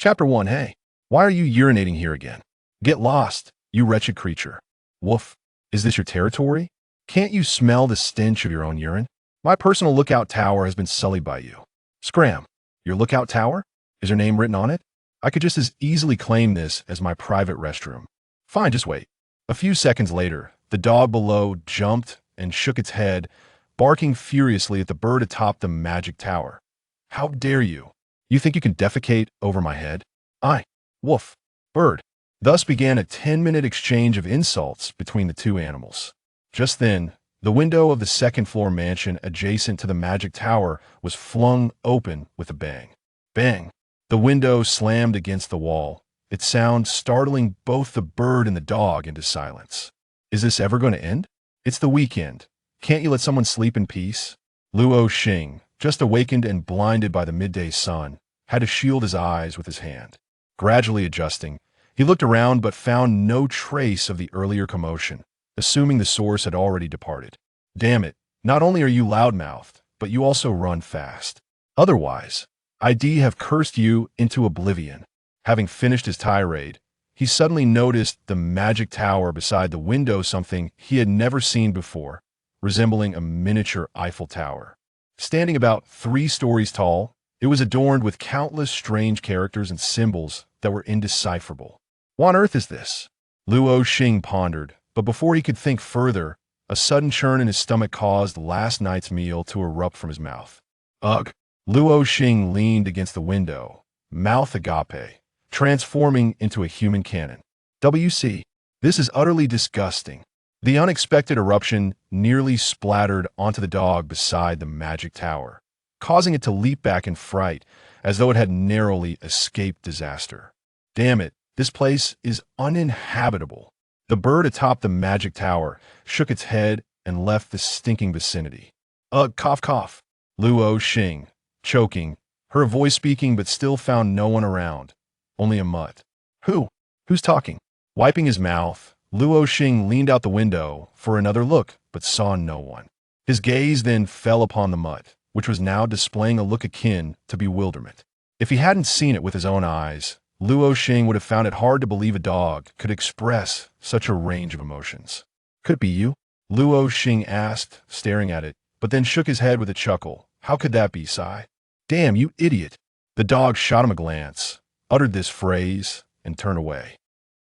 Chapter 1. Hey, why are you urinating here again? Get lost, you wretched creature. Woof. Is this your territory? Can't you smell the stench of your own urine? My personal lookout tower has been sullied by you. Scram. Your lookout tower? Is your name written on it? I could just as easily claim this as my private restroom. Fine, just wait. A few seconds later, the dog below jumped and shook its head, barking furiously at the bird atop the magic tower. How dare you? You think you can defecate over my head? Woof. Bird. Thus began a 10-minute exchange of insults between the two animals. Just then, the window of the second-floor mansion adjacent to the magic tower was flung open with a bang. Bang. The window slammed against the wall, its sound startling both the bird and the dog into silence. Is this ever going to end? It's the weekend. Can't you let someone sleep in peace? Luo Xing, just awakened and blinded by the midday sun, had to shield his eyes with his hand. Gradually adjusting, he looked around but found no trace of the earlier commotion, assuming the source had already departed. Damn it, not only are you loudmouthed, but you also run fast. Otherwise, I'd have cursed you into oblivion. Having finished his tirade, he suddenly noticed the magic tower beside the window, something he had never seen before, resembling a miniature Eiffel Tower. Standing about 3 stories tall, it was adorned with countless strange characters and symbols that were indecipherable. What on earth is this? Luo Xing pondered, but before he could think further, a sudden churn in his stomach caused last night's meal to erupt from his mouth. Ugh! Luo Xing leaned against the window, mouth agape, transforming into a human cannon. WC. This is utterly disgusting. The unexpected eruption nearly splattered onto the dog beside the magic tower, causing it to leap back in fright as though it had narrowly escaped disaster. Damn it, this place is uninhabitable. The bird atop the magic tower shook its head and left the stinking vicinity. Ugh, cough, cough. Luo Xing, choking, her voice speaking but still found no one around, only a mutt. Who's talking? Wiping his mouth, Luo Xing leaned out the window for another look but saw no one. His gaze then fell upon the mutt, which was now displaying a look akin to bewilderment. If he hadn't seen it with his own eyes, Luo Xing would have found it hard to believe a dog could express such a range of emotions. Could it be you? Luo Xing asked, staring at it, but then shook his head with a chuckle. How could that be, Sai? Damn, you idiot. The dog shot him a glance, uttered this phrase, and turned away.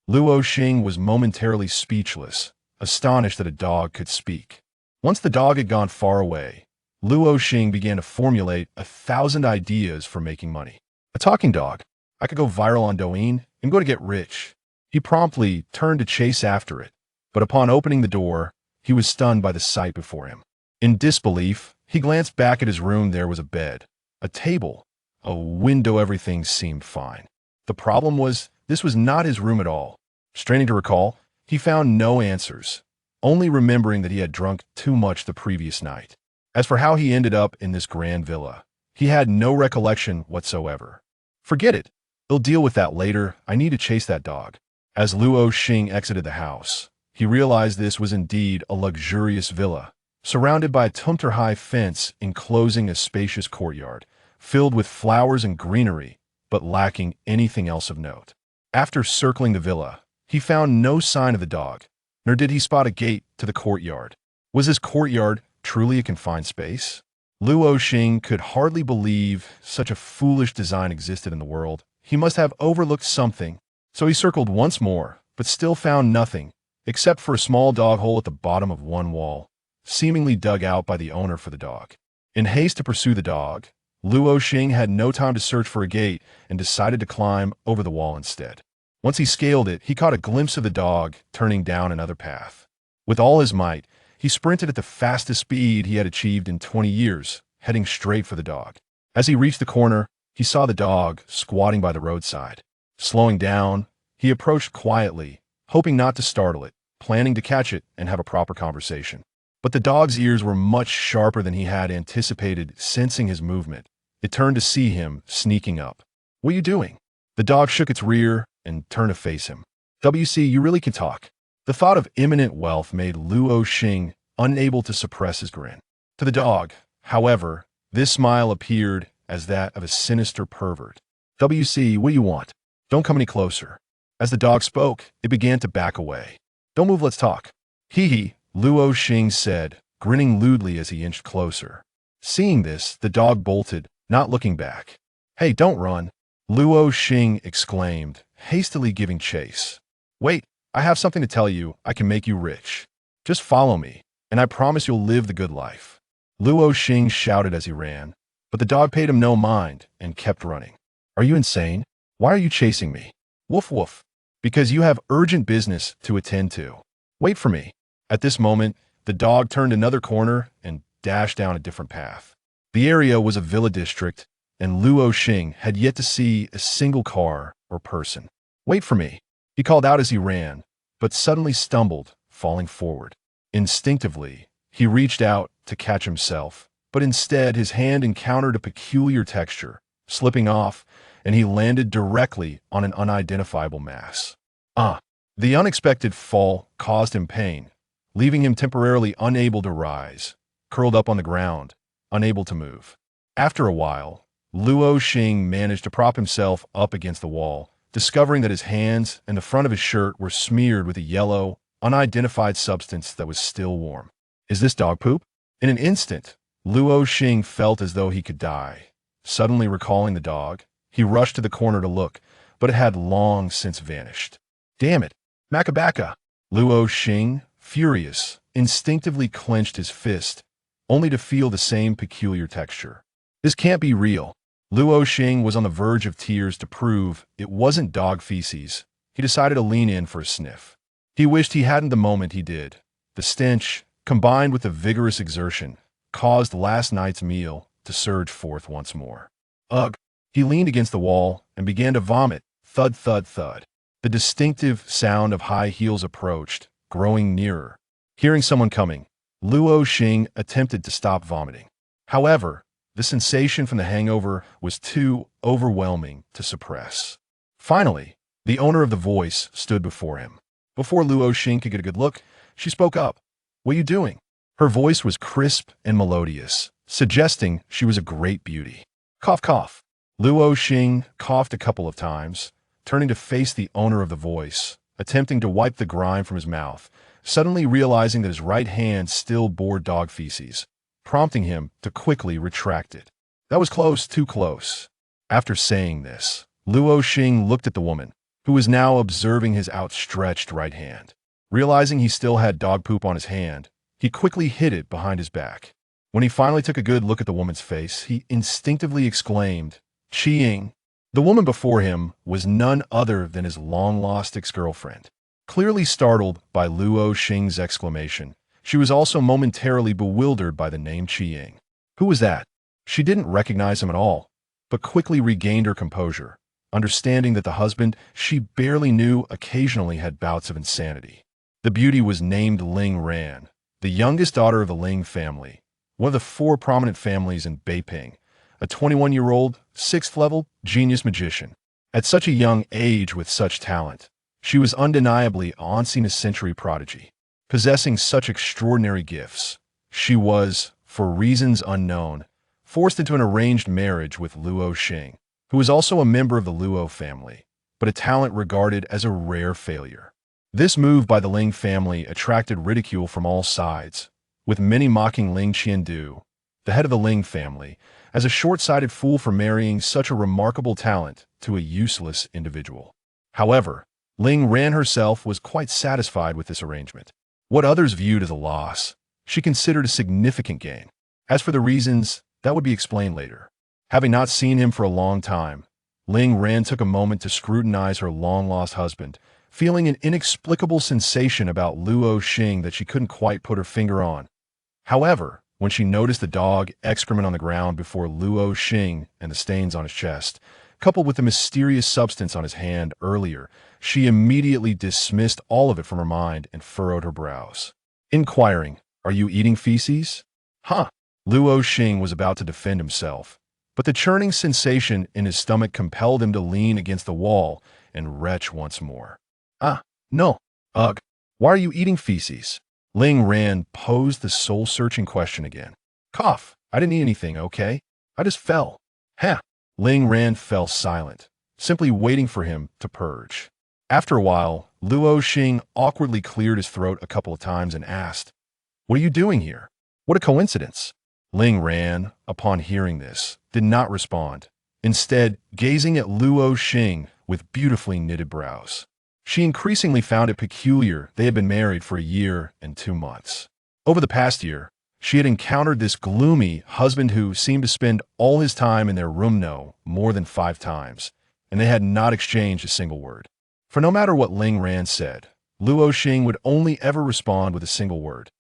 Luo Xing was momentarily speechless, astonished that a dog could speak. Once the dog had gone far away, Luo Xing began to formulate 1,000 ideas for making money. A talking dog. I could go viral on Douyin and go to get rich. He promptly turned to chase after it, but upon opening the door, he was stunned by the sight before him. In disbelief, he glanced back at his room. There was a bed, a table, a window. Everything seemed fine. The problem was, this was not his room at all. Straining to recall, he found no answers, only remembering that he had drunk too much the previous night. As for how he ended up in this grand villa, he had no recollection whatsoever. Forget it. He'll deal with that later. I need to chase that dog. As Luo Xing exited the house, he realized this was indeed a luxurious villa, surrounded by a tumter-high fence enclosing a spacious courtyard, filled with flowers and greenery, but lacking anything else of note. After circling the villa, he found no sign of the dog, nor did he spot a gate to the courtyard. Was this courtyard truly a confined space? Luo Xing could hardly believe such a foolish design existed in the world. He must have overlooked something, so he circled once more, but still found nothing, except for a small dog hole at the bottom of one wall, seemingly dug out by the owner for the dog. In haste to pursue the dog, Luo Xing had no time to search for a gate and decided to climb over the wall instead. Once he scaled it, he caught a glimpse of the dog turning down another path. With all his might, he sprinted at the fastest speed he had achieved in 20 years, heading straight for the dog. As he reached the corner, he saw the dog squatting by the roadside. Slowing down, he approached quietly, hoping not to startle it, planning to catch it and have a proper conversation. But the dog's ears were much sharper than he had anticipated. Sensing his movement, it turned to see him sneaking up. What are you doing? The dog shook its rear and turned to face him. WC, you really can talk. The thought of imminent wealth made Luo Xing unable to suppress his grin. To the dog, however, this smile appeared as that of a sinister pervert. WC, what do you want? Don't come any closer. As the dog spoke, it began to back away. Don't move, let's talk. Hee, Luo Xing said, grinning lewdly as he inched closer. Seeing this, the dog bolted, not looking back. Hey, don't run, Luo Xing exclaimed, hastily giving chase. Wait, I have something to tell you. I can make you rich. Just follow me, and I promise you'll live the good life. Luo Xing shouted as he ran, but the dog paid him no mind and kept running. Are you insane? Why are you chasing me? Woof woof. Because you have urgent business to attend to. Wait for me. At this moment, the dog turned another corner and dashed down a different path. The area was a villa district, and Luo Xing had yet to see a single car or person. Wait for me, he called out as he ran, but suddenly stumbled, falling forward. Instinctively, he reached out to catch himself, but instead his hand encountered a peculiar texture, slipping off, and he landed directly on an unidentifiable mass. The unexpected fall caused him pain, leaving him temporarily unable to rise, curled up on the ground, unable to move. After a while, Luo Xing managed to prop himself up against the wall, discovering that his hands and the front of his shirt were smeared with a yellow, unidentified substance that was still warm. Is this dog poop? In an instant, Luo Xing felt as though he could die. Suddenly recalling the dog, he rushed to the corner to look, but it had long since vanished. Damn it! Macabacca! Luo Xing, furious, instinctively clenched his fist, only to feel the same peculiar texture. This can't be real. Luo Xing was on the verge of tears to prove it wasn't dog feces. He decided to lean in for a sniff. He wished he hadn't the moment he did. The stench, combined with the vigorous exertion, caused last night's meal to surge forth once more. Ugh! He leaned against the wall and began to vomit. Thud, thud, thud. The distinctive sound of high heels approached, growing nearer. Hearing someone coming, Luo Xing attempted to stop vomiting. However, the sensation from the hangover was too overwhelming to suppress. Finally, the owner of the voice stood before him. Before Luo Xing could get a good look, she spoke up. What are you doing? Her voice was crisp and melodious, suggesting she was a great beauty. Cough, cough. Luo Xing coughed a couple of times, turning to face the owner of the voice, attempting to wipe the grime from his mouth, suddenly realizing that his right hand still bore dog feces, prompting him to quickly retract it. That was close, too close. After saying this, Luo Xing looked at the woman, who was now observing his outstretched right hand. Realizing he still had dog poop on his hand, he quickly hid it behind his back. When he finally took a good look at the woman's face, he instinctively exclaimed, Qing. The woman before him was none other than his long-lost ex-girlfriend. Clearly startled by Luo Xing's exclamation, she was also momentarily bewildered by the name Qing. Who was that? She didn't recognize him at all, but quickly regained her composure, understanding that the husband she barely knew occasionally had bouts of insanity. The beauty was named Ling Ran, the youngest daughter of the Ling family, one of the 4 prominent families in Beiping, a 21-year-old, 6th-level genius magician. At such a young age with such talent, she was undeniably an once-in-a-century prodigy. Possessing such extraordinary gifts, she was, for reasons unknown, forced into an arranged marriage with Luo Xing, who was also a member of the Luo family, but a talent regarded as a rare failure. This move by the Ling family attracted ridicule from all sides, with many mocking Ling Qiandu, the head of the Ling family, as a short-sighted fool for marrying such a remarkable talent to a useless individual. However, Ling Ran herself was quite satisfied with this arrangement. What others viewed as a loss, she considered a significant gain. As for the reasons, that would be explained later. Having not seen him for a long time, Ling Ran took a moment to scrutinize her long-lost husband, feeling an inexplicable sensation about Luo Xing that she couldn't quite put her finger on. However, when she noticed the dog excrement on the ground before Luo Xing and the stains on his chest, coupled with the mysterious substance on his hand earlier, she immediately dismissed all of it from her mind and furrowed her brows. Inquiring, "Are you eating feces?" Huh! Luo Xing was about to defend himself, but the churning sensation in his stomach compelled him to lean against the wall and retch once more. No. Ugh. Why are you eating feces? Ling Ran posed the soul-searching question again. Cough. I didn't eat anything, okay? I just fell. Ling Ran fell silent, simply waiting for him to purge. After a while, Luo Xing awkwardly cleared his throat a couple of times and asked, "What are you doing here? What a coincidence." Ling Ran, upon hearing this, did not respond, instead gazing at Luo Xing with beautifully knitted brows. She increasingly found it peculiar they had been married for a year and 2 months. Over the past year, she had encountered this gloomy husband who seemed to spend all his time in their room no more than 5 times, and they had not exchanged a single word. For no matter what Ling Ran said, Luo Xing would only ever respond with a single word,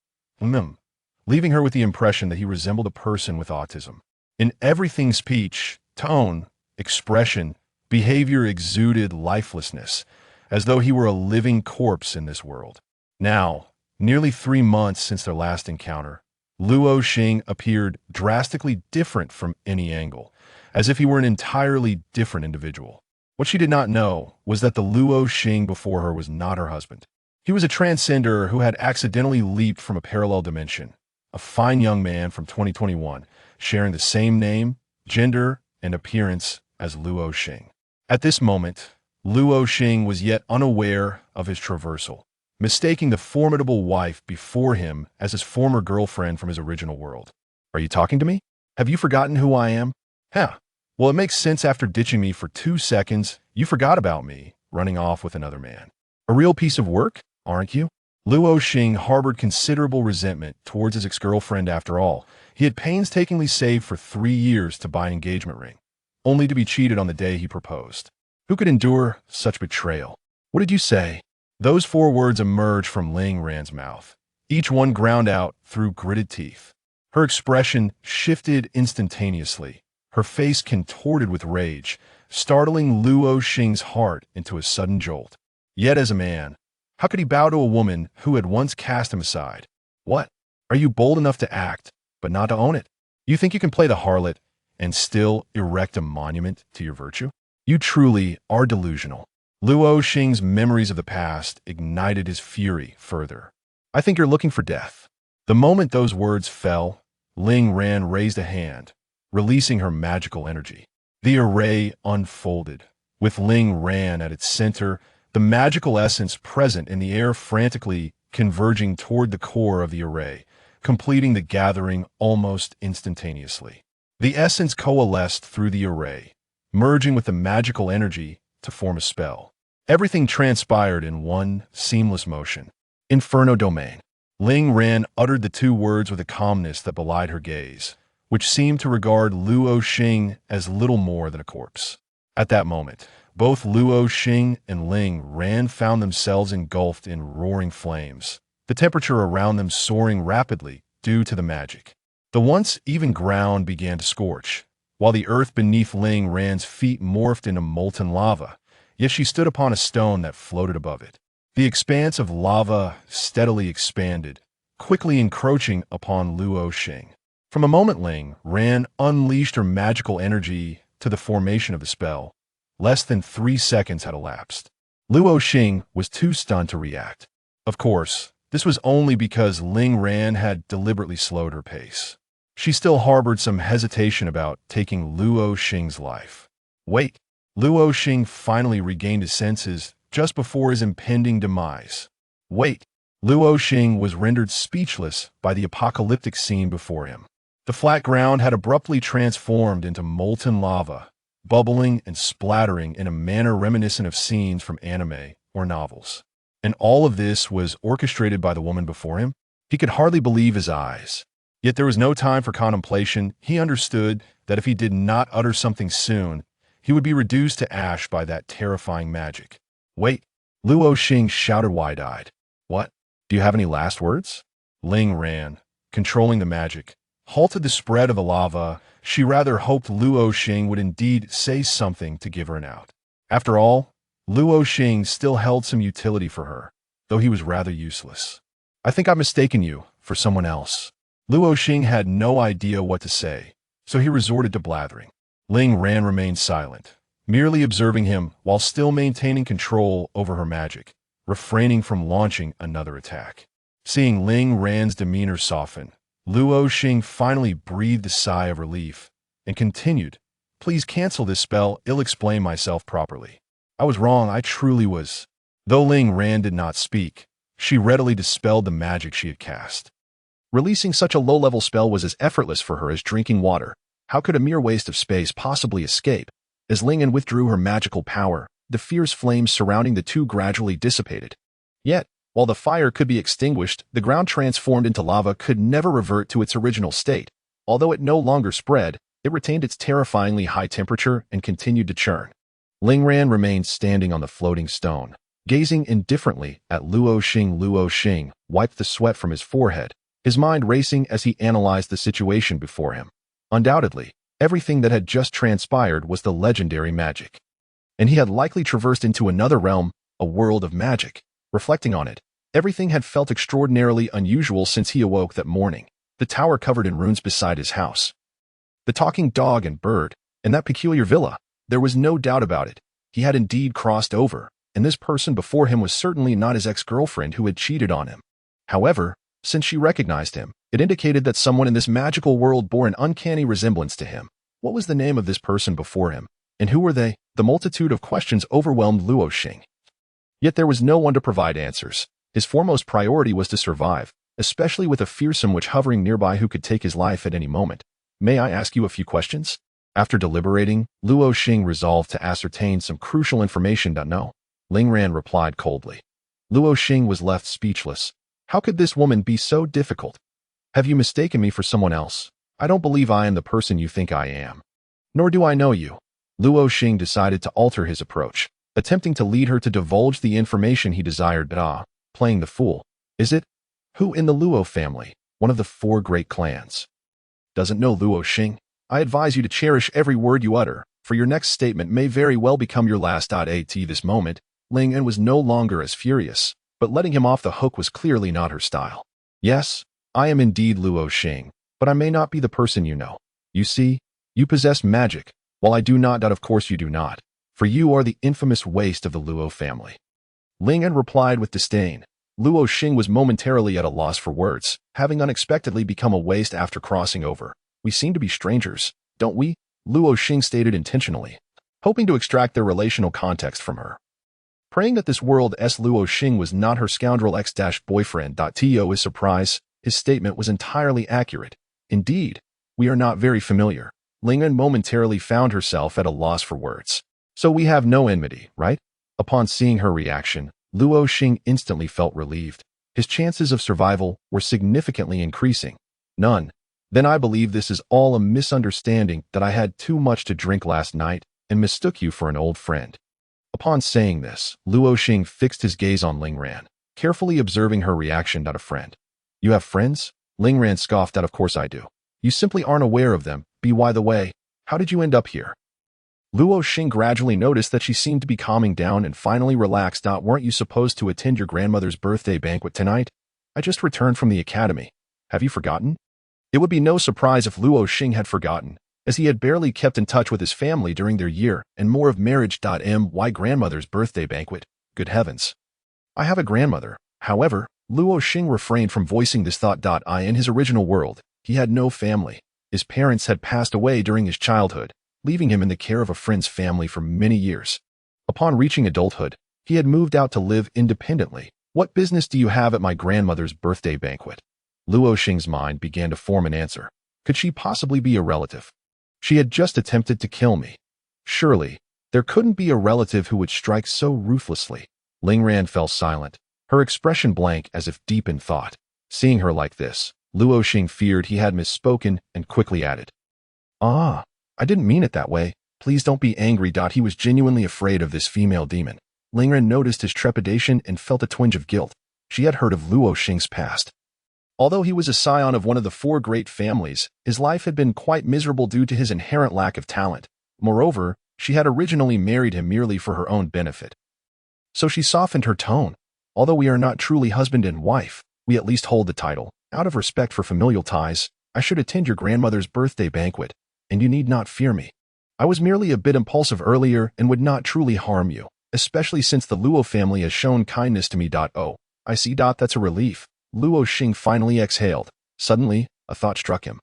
leaving her with the impression that he resembled a person with autism. In everything speech, tone, expression, behavior exuded lifelessness, as though he were a living corpse in this world. Now, nearly 3 months since their last encounter, Luo Xing appeared drastically different from any angle, as if he were an entirely different individual. What she did not know was that the Luo Xing before her was not her husband. He was a transcender who had accidentally leaped from a parallel dimension, a fine young man from 2021, sharing the same name, gender, and appearance as Luo Xing. At this moment, Luo Xing was yet unaware of his traversal, mistaking the formidable wife before him as his former girlfriend from his original world. "Are you talking to me? Have you forgotten who I am?" "Huh. Well, it makes sense after ditching me for 2 seconds, you forgot about me, running off with another man. A real piece of work, aren't you?" Luo Xing harbored considerable resentment towards his ex-girlfriend after all. He had painstakingly saved for 3 years to buy an engagement ring, only to be cheated on the day he proposed. Who could endure such betrayal? "What did you say?" Those 4 words emerged from Ling Ran's mouth, each one ground out through gritted teeth. Her expression shifted instantaneously, her face contorted with rage, startling Luo Xing's heart into a sudden jolt. Yet as a man, how could he bow to a woman who had once cast him aside? "What? Are you bold enough to act, but not to own it? You think you can play the harlot and still erect a monument to your virtue? You truly are delusional." Luo Xing's memories of the past ignited his fury further. "I think you're looking for death." The moment those words fell, Ling Ran raised a hand, releasing her magical energy. The array unfolded, with Ling Ran at its center, the magical essence present in the air frantically converging toward the core of the array, completing the gathering almost instantaneously. The essence coalesced through the array, merging with the magical energy to form a spell. Everything transpired in one seamless motion. "Inferno Domain." Ling Ran uttered the 2 words with a calmness that belied her gaze, which seemed to regard Luo Xing as little more than a corpse. At that moment, both Luo Xing and Ling Ran found themselves engulfed in roaring flames, the temperature around them soaring rapidly due to the magic. The once even ground began to scorch, while the earth beneath Ling Ran's feet morphed into molten lava, yet she stood upon a stone that floated above it. The expanse of lava steadily expanded, quickly encroaching upon Luo Xing. From a moment Ling Ran unleashed her magical energy to the formation of the spell, less than 3 seconds had elapsed. Luo Xing was too stunned to react. Of course, this was only because Ling Ran had deliberately slowed her pace. She still harbored some hesitation about taking Luo Xing's life. Wait, Luo Xing finally regained his senses just before his impending demise. Wait, Luo Xing was rendered speechless by the apocalyptic scene before him. The flat ground had abruptly transformed into molten lava, bubbling and splattering in a manner reminiscent of scenes from anime or novels. And all of this was orchestrated by the woman before him? He could hardly believe his eyes. Yet there was no time for contemplation. He understood that if he did not utter something soon, he would be reduced to ash by that terrifying magic. Wait, Luo Xing shouted wide-eyed. What? Do you have any last words? Ling Ran, controlling the magic, halted the spread of the lava. She rather hoped Luo Xing would indeed say something to give her an out. After all, Luo Xing still held some utility for her, though he was rather useless. I think I've mistaken you for someone else. Luo Xing had no idea what to say, so he resorted to blathering. Ling Ran remained silent, merely observing him while still maintaining control over her magic, refraining from launching another attack. Seeing Ling Ran's demeanor soften, Luo Xing finally breathed a sigh of relief and continued, Please cancel this spell. I'll explain myself properly. I was wrong, I truly was. Though Ling Ran did not speak, she readily dispelled the magic she had cast. Releasing such a low-level spell was as effortless for her as drinking water. How could a mere waste of space possibly escape? As Ling'an withdrew her magical power, the fierce flames surrounding the two gradually dissipated. Yet, while the fire could be extinguished, the ground transformed into lava could never revert to its original state. Although it no longer spread, it retained its terrifyingly high temperature and continued to churn. Lingran remained standing on the floating stone, gazing indifferently at Luo Xing. Luo Xing wiped the sweat from his forehead, his mind racing as he analyzed the situation before him. Undoubtedly, everything that had just transpired was the legendary magic. And he had likely traversed into another realm, a world of magic. Reflecting on it, everything had felt extraordinarily unusual since he awoke that morning. The tower covered in runes beside his house, the talking dog and bird, and that peculiar villa. There was no doubt about it. He had indeed crossed over, and this person before him was certainly not his ex-girlfriend who had cheated on him. However, since she recognized him, it indicated that someone in this magical world bore an uncanny resemblance to him. What was the name of this person before him? And who were they? The multitude of questions overwhelmed Luo Xing. Yet there was no one to provide answers. His foremost priority was to survive, especially with a fearsome witch hovering nearby who could take his life at any moment. May I ask you a few questions? After deliberating, Luo Xing resolved to ascertain some crucial information. No. Lingran replied coldly. Luo Xing was left speechless. How could this woman be so difficult? Have you mistaken me for someone else? I don't believe I am the person you think I am. Nor do I know you. Luo Xing decided to alter his approach, attempting to lead her to divulge the information he desired. Playing the fool. Is it? Who in the Luo family, one of the 4 great clans, doesn't know Luo Xing? I advise you to cherish every word you utter, for your next statement may very well become your last. At this moment, Ling'an was no longer as furious, but letting him off the hook was clearly not her style. Yes, I am indeed Luo Xing, but I may not be the person you know. You see, you possess magic, while I do not. Of course you do not, for you are the infamous waste of the Luo family. Ling'an replied with disdain. Luo Xing was momentarily at a loss for words, having unexpectedly become a waste after crossing over. We seem to be strangers, don't we? Luo Xing stated intentionally, hoping to extract their relational context from her. Praying that this world's Luo Xing was not her scoundrel ex-boyfriend. To his surprise, his statement was entirely accurate. Indeed, we are not very familiar. Ling'an momentarily found herself at a loss for words. So we have no enmity, right? Upon seeing her reaction, Luo Xing instantly felt relieved. His chances of survival were significantly increasing. None. Then I believe this is all a misunderstanding, that I had too much to drink last night and mistook you for an old friend. Upon saying this, Luo Xing fixed his gaze on Lingran, carefully observing her reaction. A friend. You have friends? Lingran scoffed. Of course I do. You simply aren't aware of them. By the way, how did you end up here? Luo Xing gradually noticed that she seemed to be calming down and finally relaxed. Weren't you supposed to attend your grandmother's birthday banquet tonight? I just returned from the academy. Have you forgotten? It would be no surprise if Luo Xing had forgotten, as he had barely kept in touch with his family during their year and more of marriage. My grandmother's birthday banquet? Good heavens. I have a grandmother. However, Luo Xing refrained from voicing this thought. In his original world, he had no family. His parents had passed away during his childhood, leaving him in the care of a friend's family for many years. Upon reaching adulthood, he had moved out to live independently. What business do you have at my grandmother's birthday banquet? Luo Xing's mind began to form an answer. Could she possibly be a relative? She had just attempted to kill me. Surely, there couldn't be a relative who would strike so ruthlessly. Lingran fell silent, her expression blank as if deep in thought. Seeing her like this, Luo Xing feared he had misspoken and quickly added, I didn't mean it that way. Please don't be angry. He was genuinely afraid of this female demon. Lingran noticed his trepidation and felt a twinge of guilt. She had heard of Luo Xing's past. Although he was a scion of one of the 4 great families, his life had been quite miserable due to his inherent lack of talent. Moreover, she had originally married him merely for her own benefit. So she softened her tone. Although we are not truly husband and wife, we at least hold the title. Out of respect for familial ties, I should attend your grandmother's birthday banquet, and you need not fear me. I was merely a bit impulsive earlier and would not truly harm you, especially since the Luo family has shown kindness to me. Oh, I see. That's a relief. Luo Xing finally exhaled. Suddenly, a thought struck him,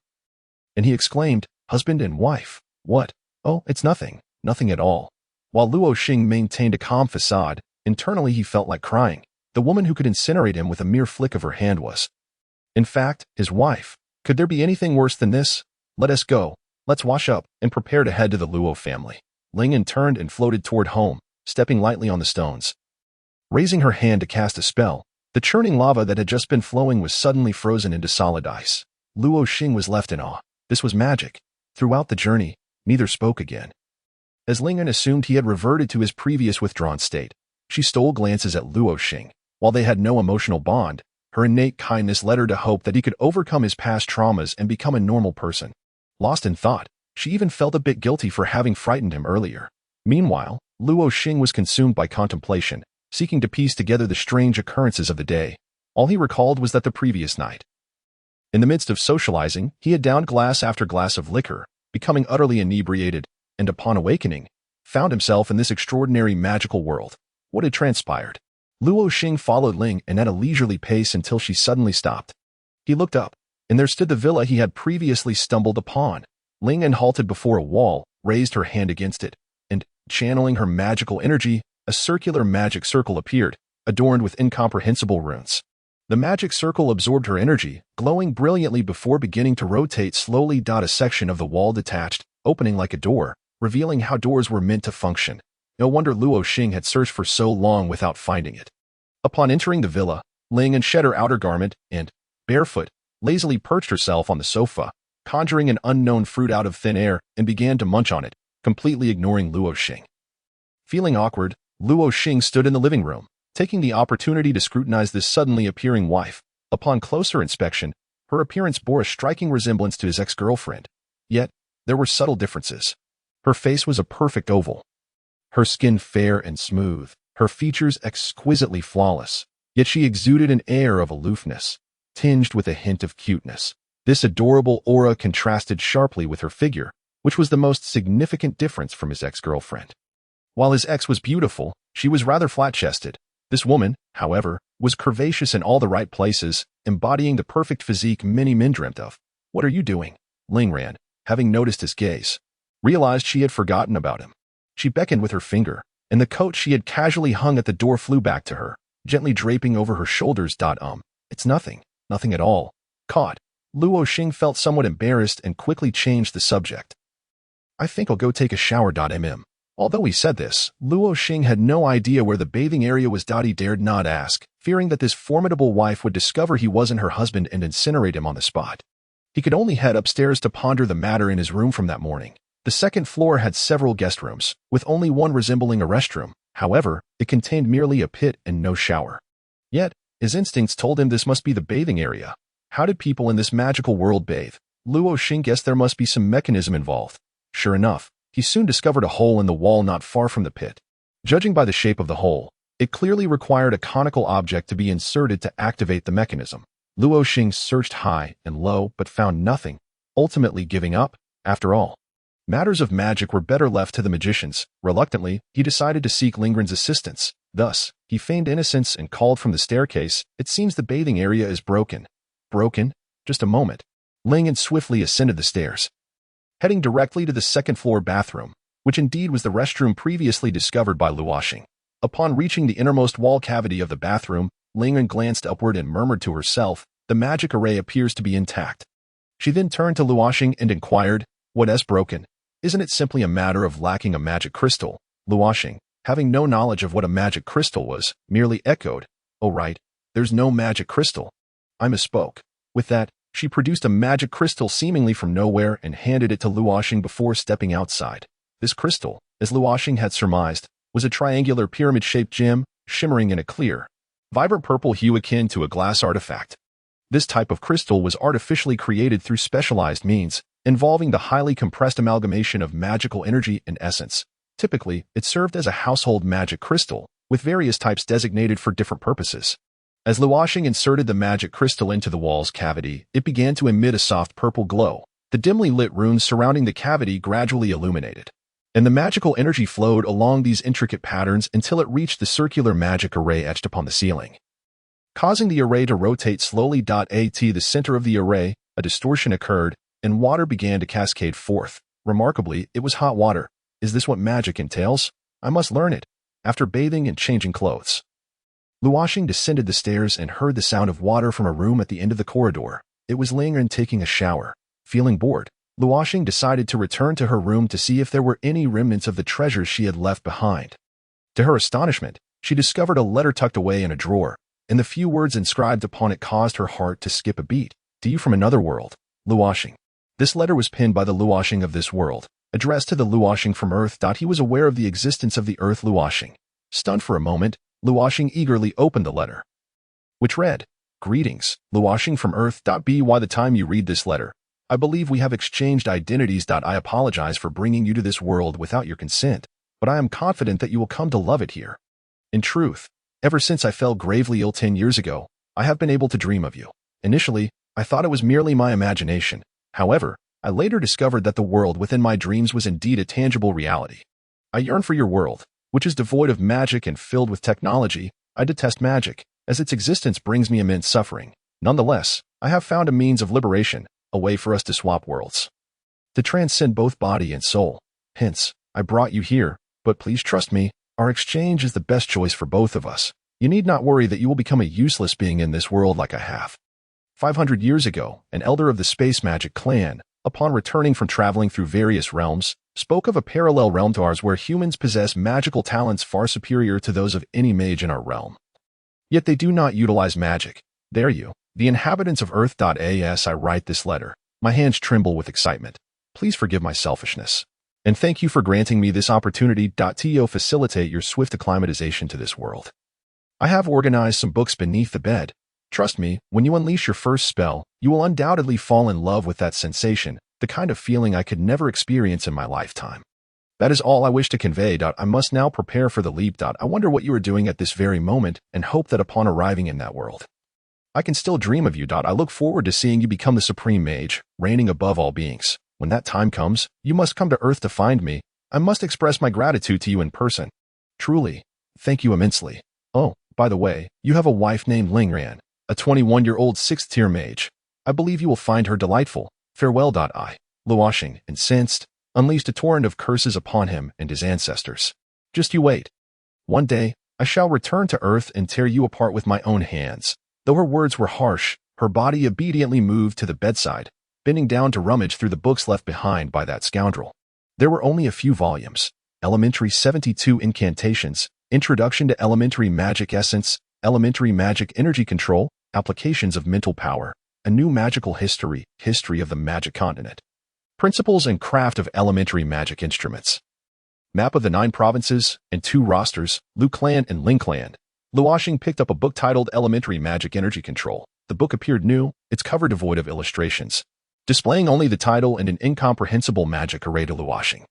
and he exclaimed, husband and wife? What? "Oh, it's nothing. Nothing at all." While Luo Xing maintained a calm facade, internally he felt like crying. The woman who could incinerate him with a mere flick of her hand was, in fact, his wife. Could there be anything worse than this? Let us go. Let's wash up and prepare to head to the Luo family. Ling turned and floated toward home, stepping lightly on the stones. Raising her hand to cast a spell, the churning lava that had just been flowing was suddenly frozen into solid ice. Luo Xing was left in awe. This was magic. Throughout the journey, neither spoke again. As Ling assumed he had reverted to his previous withdrawn state, she stole glances at Luo Xing. While they had no emotional bond, her innate kindness led her to hope that he could overcome his past traumas and become a normal person. Lost in thought, she even felt a bit guilty for having frightened him earlier. Meanwhile, Luo Xing was consumed by contemplation, seeking to piece together the strange occurrences of the day. All he recalled was that the previous night, in the midst of socializing, he had downed glass after glass of liquor, becoming utterly inebriated, and upon awakening, found himself in this extraordinary magical world. What had transpired? Luo Xing followed Ling at a leisurely pace until she suddenly stopped. He looked up, and there stood the villa he had previously stumbled upon. Ling halted before a wall, raised her hand against it, and, channeling her magical energy, a circular magic circle appeared, adorned with incomprehensible runes. The magic circle absorbed her energy, glowing brilliantly before beginning to rotate slowly. A section of the wall detached, opening like a door, revealing how doors were meant to function. No wonder Luo Xing had searched for so long without finding it. Upon entering the villa, Ling shed her outer garment and, barefoot, lazily perched herself on the sofa, conjuring an unknown fruit out of thin air and began to munch on it, completely ignoring Luo Xing. Feeling awkward, Luo Xing stood in the living room, taking the opportunity to scrutinize this suddenly appearing wife. Upon closer inspection, her appearance bore a striking resemblance to his ex-girlfriend. Yet, there were subtle differences. Her face was a perfect oval, her skin fair and smooth, her features exquisitely flawless, yet she exuded an air of aloofness, tinged with a hint of cuteness. This adorable aura contrasted sharply with her figure, which was the most significant difference from his ex-girlfriend. While his ex was beautiful, she was rather flat-chested. This woman, however, was curvaceous in all the right places, embodying the perfect physique many men dreamt of. "What are you doing?" Ling ran, having noticed his gaze. Realized she had forgotten about him. She beckoned with her finger, and the coat she had casually hung at the door flew back to her, gently draping over her shoulders. It's nothing. Nothing at all." Caught, Luo Xing felt somewhat embarrassed and quickly changed the subject. "I think I'll go take a shower. Although he said this, Luo Xing had no idea where the bathing area was. He dared not ask, fearing that this formidable wife would discover he wasn't her husband and incinerate him on the spot. He could only head upstairs to ponder the matter in his room from that morning. The second floor had several guest rooms, with only one resembling a restroom. However, it contained merely a pit and no shower. Yet, his instincts told him this must be the bathing area. How did people in this magical world bathe? Luo Xing guessed there must be some mechanism involved. Sure enough, he soon discovered a hole in the wall not far from the pit. Judging by the shape of the hole, it clearly required a conical object to be inserted to activate the mechanism. Luo Xing searched high and low but found nothing, ultimately giving up. After all, matters of magic were better left to the magicians. Reluctantly, he decided to seek Lingren's assistance. Thus, he feigned innocence and called from the staircase, "It seems the bathing area is broken." "Broken? Just a moment." Ling swiftly ascended the stairs, heading directly to the second-floor bathroom, which indeed was the restroom previously discovered by Luo Xing. Upon reaching the innermost wall cavity of the bathroom, Ling glanced upward and murmured to herself, "The magic array appears to be intact." She then turned to Luo Xing and inquired, "What's broken? Isn't it simply a matter of lacking a magic crystal?" Luo Xing, having no knowledge of what a magic crystal was, merely echoed, "Oh right, there's no magic crystal. I misspoke." With that, she produced a magic crystal seemingly from nowhere and handed it to Luo Xing before stepping outside. This crystal, as Luo Xing had surmised, was a triangular pyramid-shaped gem, shimmering in a clear, vibrant purple hue akin to a glass artifact. This type of crystal was artificially created through specialized means, involving the highly compressed amalgamation of magical energy and essence. Typically, it served as a household magic crystal, with various types designated for different purposes. As Luo Xing inserted the magic crystal into the wall's cavity, it began to emit a soft purple glow. The dimly lit runes surrounding the cavity gradually illuminated, and the magical energy flowed along these intricate patterns until it reached the circular magic array etched upon the ceiling, causing the array to rotate slowly. At the center of the array, a distortion occurred, and water began to cascade forth. Remarkably, it was hot water. Is this what magic entails? I must learn it. After bathing and changing clothes, Luo Xing descended the stairs and heard the sound of water from a room at the end of the corridor. It was Ling Ren taking a shower. Feeling bored, Luo Xing decided to return to her room to see if there were any remnants of the treasures she had left behind. To her astonishment, she discovered a letter tucked away in a drawer, and the few words inscribed upon it caused her heart to skip a beat. To you from another world, Luo Xing. This letter was penned by the Luo Xing of this world, addressed to the Luo Xing from Earth. He was aware of the existence of the Earth Luo Xing. Stunned for a moment, Luo Xing eagerly opened the letter, which read, "Greetings, Luo Xing from Earth. By the time you read this letter, I believe we have exchanged identities. I apologize for bringing you to this world without your consent, but I am confident that you will come to love it here. In truth, ever since I fell gravely ill 10 years ago, I have been able to dream of you. Initially, I thought it was merely my imagination. However, I later discovered that the world within my dreams was indeed a tangible reality. I yearn for your world, which is devoid of magic and filled with technology. I detest magic, as its existence brings me immense suffering. Nonetheless, I have found a means of liberation, a way for us to swap worlds, to transcend both body and soul. Hence, I brought you here, but please trust me, our exchange is the best choice for both of us. You need not worry that you will become a useless being in this world like I have." 500 years ago, an elder of the space magic clan, upon returning from traveling through various realms, spoke of a parallel realm to ours where humans possess magical talents far superior to those of any mage in our realm. Yet they do not utilize magic. There you, the inhabitants of Earth. As I write this letter, my hands tremble with excitement. Please forgive my selfishness. And thank you for granting me this opportunity to facilitate your swift acclimatization to this world. I have organized some books beneath the bed. Trust me, when you unleash your first spell, you will undoubtedly fall in love with that sensation, the kind of feeling I could never experience in my lifetime. That is all I wish to convey. I must now prepare for the leap. I wonder what you are doing at this very moment and hope that upon arriving in that world, I can still dream of you. I look forward to seeing you become the supreme mage, reigning above all beings. When that time comes, you must come to Earth to find me. I must express my gratitude to you in person. Truly, thank you immensely. Oh, by the way, you have a wife named Ling Ren, a 21-year-old 6th-tier mage. I believe you will find her delightful. Farewell. Luo Xing, incensed, unleashed a torrent of curses upon him and his ancestors. Just you wait. One day, I shall return to Earth and tear you apart with my own hands. Though her words were harsh, her body obediently moved to the bedside, bending down to rummage through the books left behind by that scoundrel. There were only a few volumes. Elementary 72 Incantations, Introduction to Elementary Magic Essence, Elementary Magic Energy Control, Applications of Mental Power, A New Magical History, History of the Magic Continent, Principles and Craft of Elementary Magic Instruments, Map of the 9 Provinces, and 2 Rosters, Lu Clan and Ling Clan. Luo Xing picked up a book titled Elementary Magic Energy Control. The book appeared new, its cover devoid of illustrations, displaying only the title and an incomprehensible magic array to Luo Xing.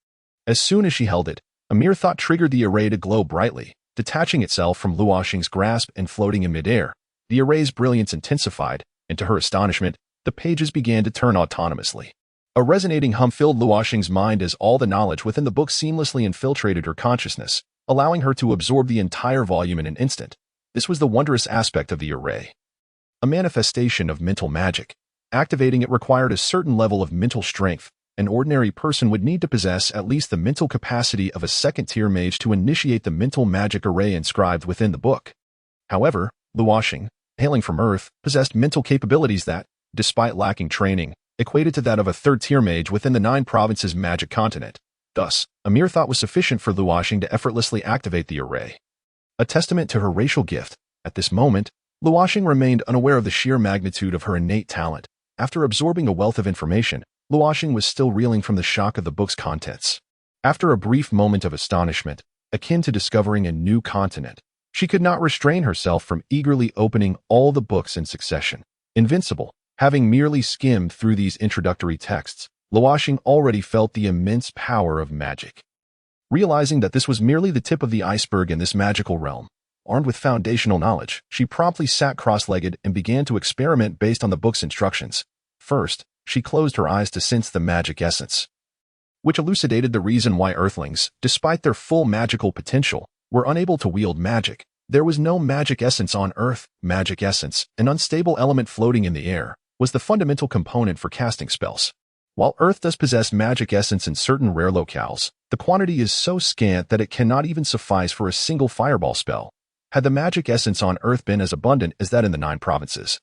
As soon as she held it, a mere thought triggered the array to glow brightly, detaching itself from Luo Xing's grasp and floating in midair. The array's brilliance intensified, and to her astonishment, the pages began to turn autonomously. A resonating hum filled Luo Xing's mind as all the knowledge within the book seamlessly infiltrated her consciousness, allowing her to absorb the entire volume in an instant. This was the wondrous aspect of the array. A manifestation of mental magic. Activating it required a certain level of mental strength. An ordinary person would need to possess at least the mental capacity of a 2nd-tier mage to initiate the mental magic array inscribed within the book. However, Luo Xing, hailing from Earth, possessed mental capabilities that, despite lacking training, equated to that of a 3rd-tier mage within the 9 provinces magic continent. Thus, a mere thought was sufficient for Luo Xing to effortlessly activate the array. A testament to her racial gift, at this moment, Luo Xing remained unaware of the sheer magnitude of her innate talent. After absorbing a wealth of information, Luo Xing was still reeling from the shock of the book's contents. After a brief moment of astonishment, akin to discovering a new continent, she could not restrain herself from eagerly opening all the books in succession. Invincible, having merely skimmed through these introductory texts, Luo Xing already felt the immense power of magic. Realizing that this was merely the tip of the iceberg in this magical realm, armed with foundational knowledge, she promptly sat cross-legged and began to experiment based on the book's instructions. First, she closed her eyes to sense the magic essence, which elucidated the reason why Earthlings, despite their full magical potential, were unable to wield magic. There was no magic essence on Earth. Magic essence, an unstable element floating in the air, was the fundamental component for casting spells. While Earth does possess magic essence in certain rare locales, the quantity is so scant that it cannot even suffice for a single fireball spell. Had the magic essence on Earth been as abundant as that in the 9 provinces,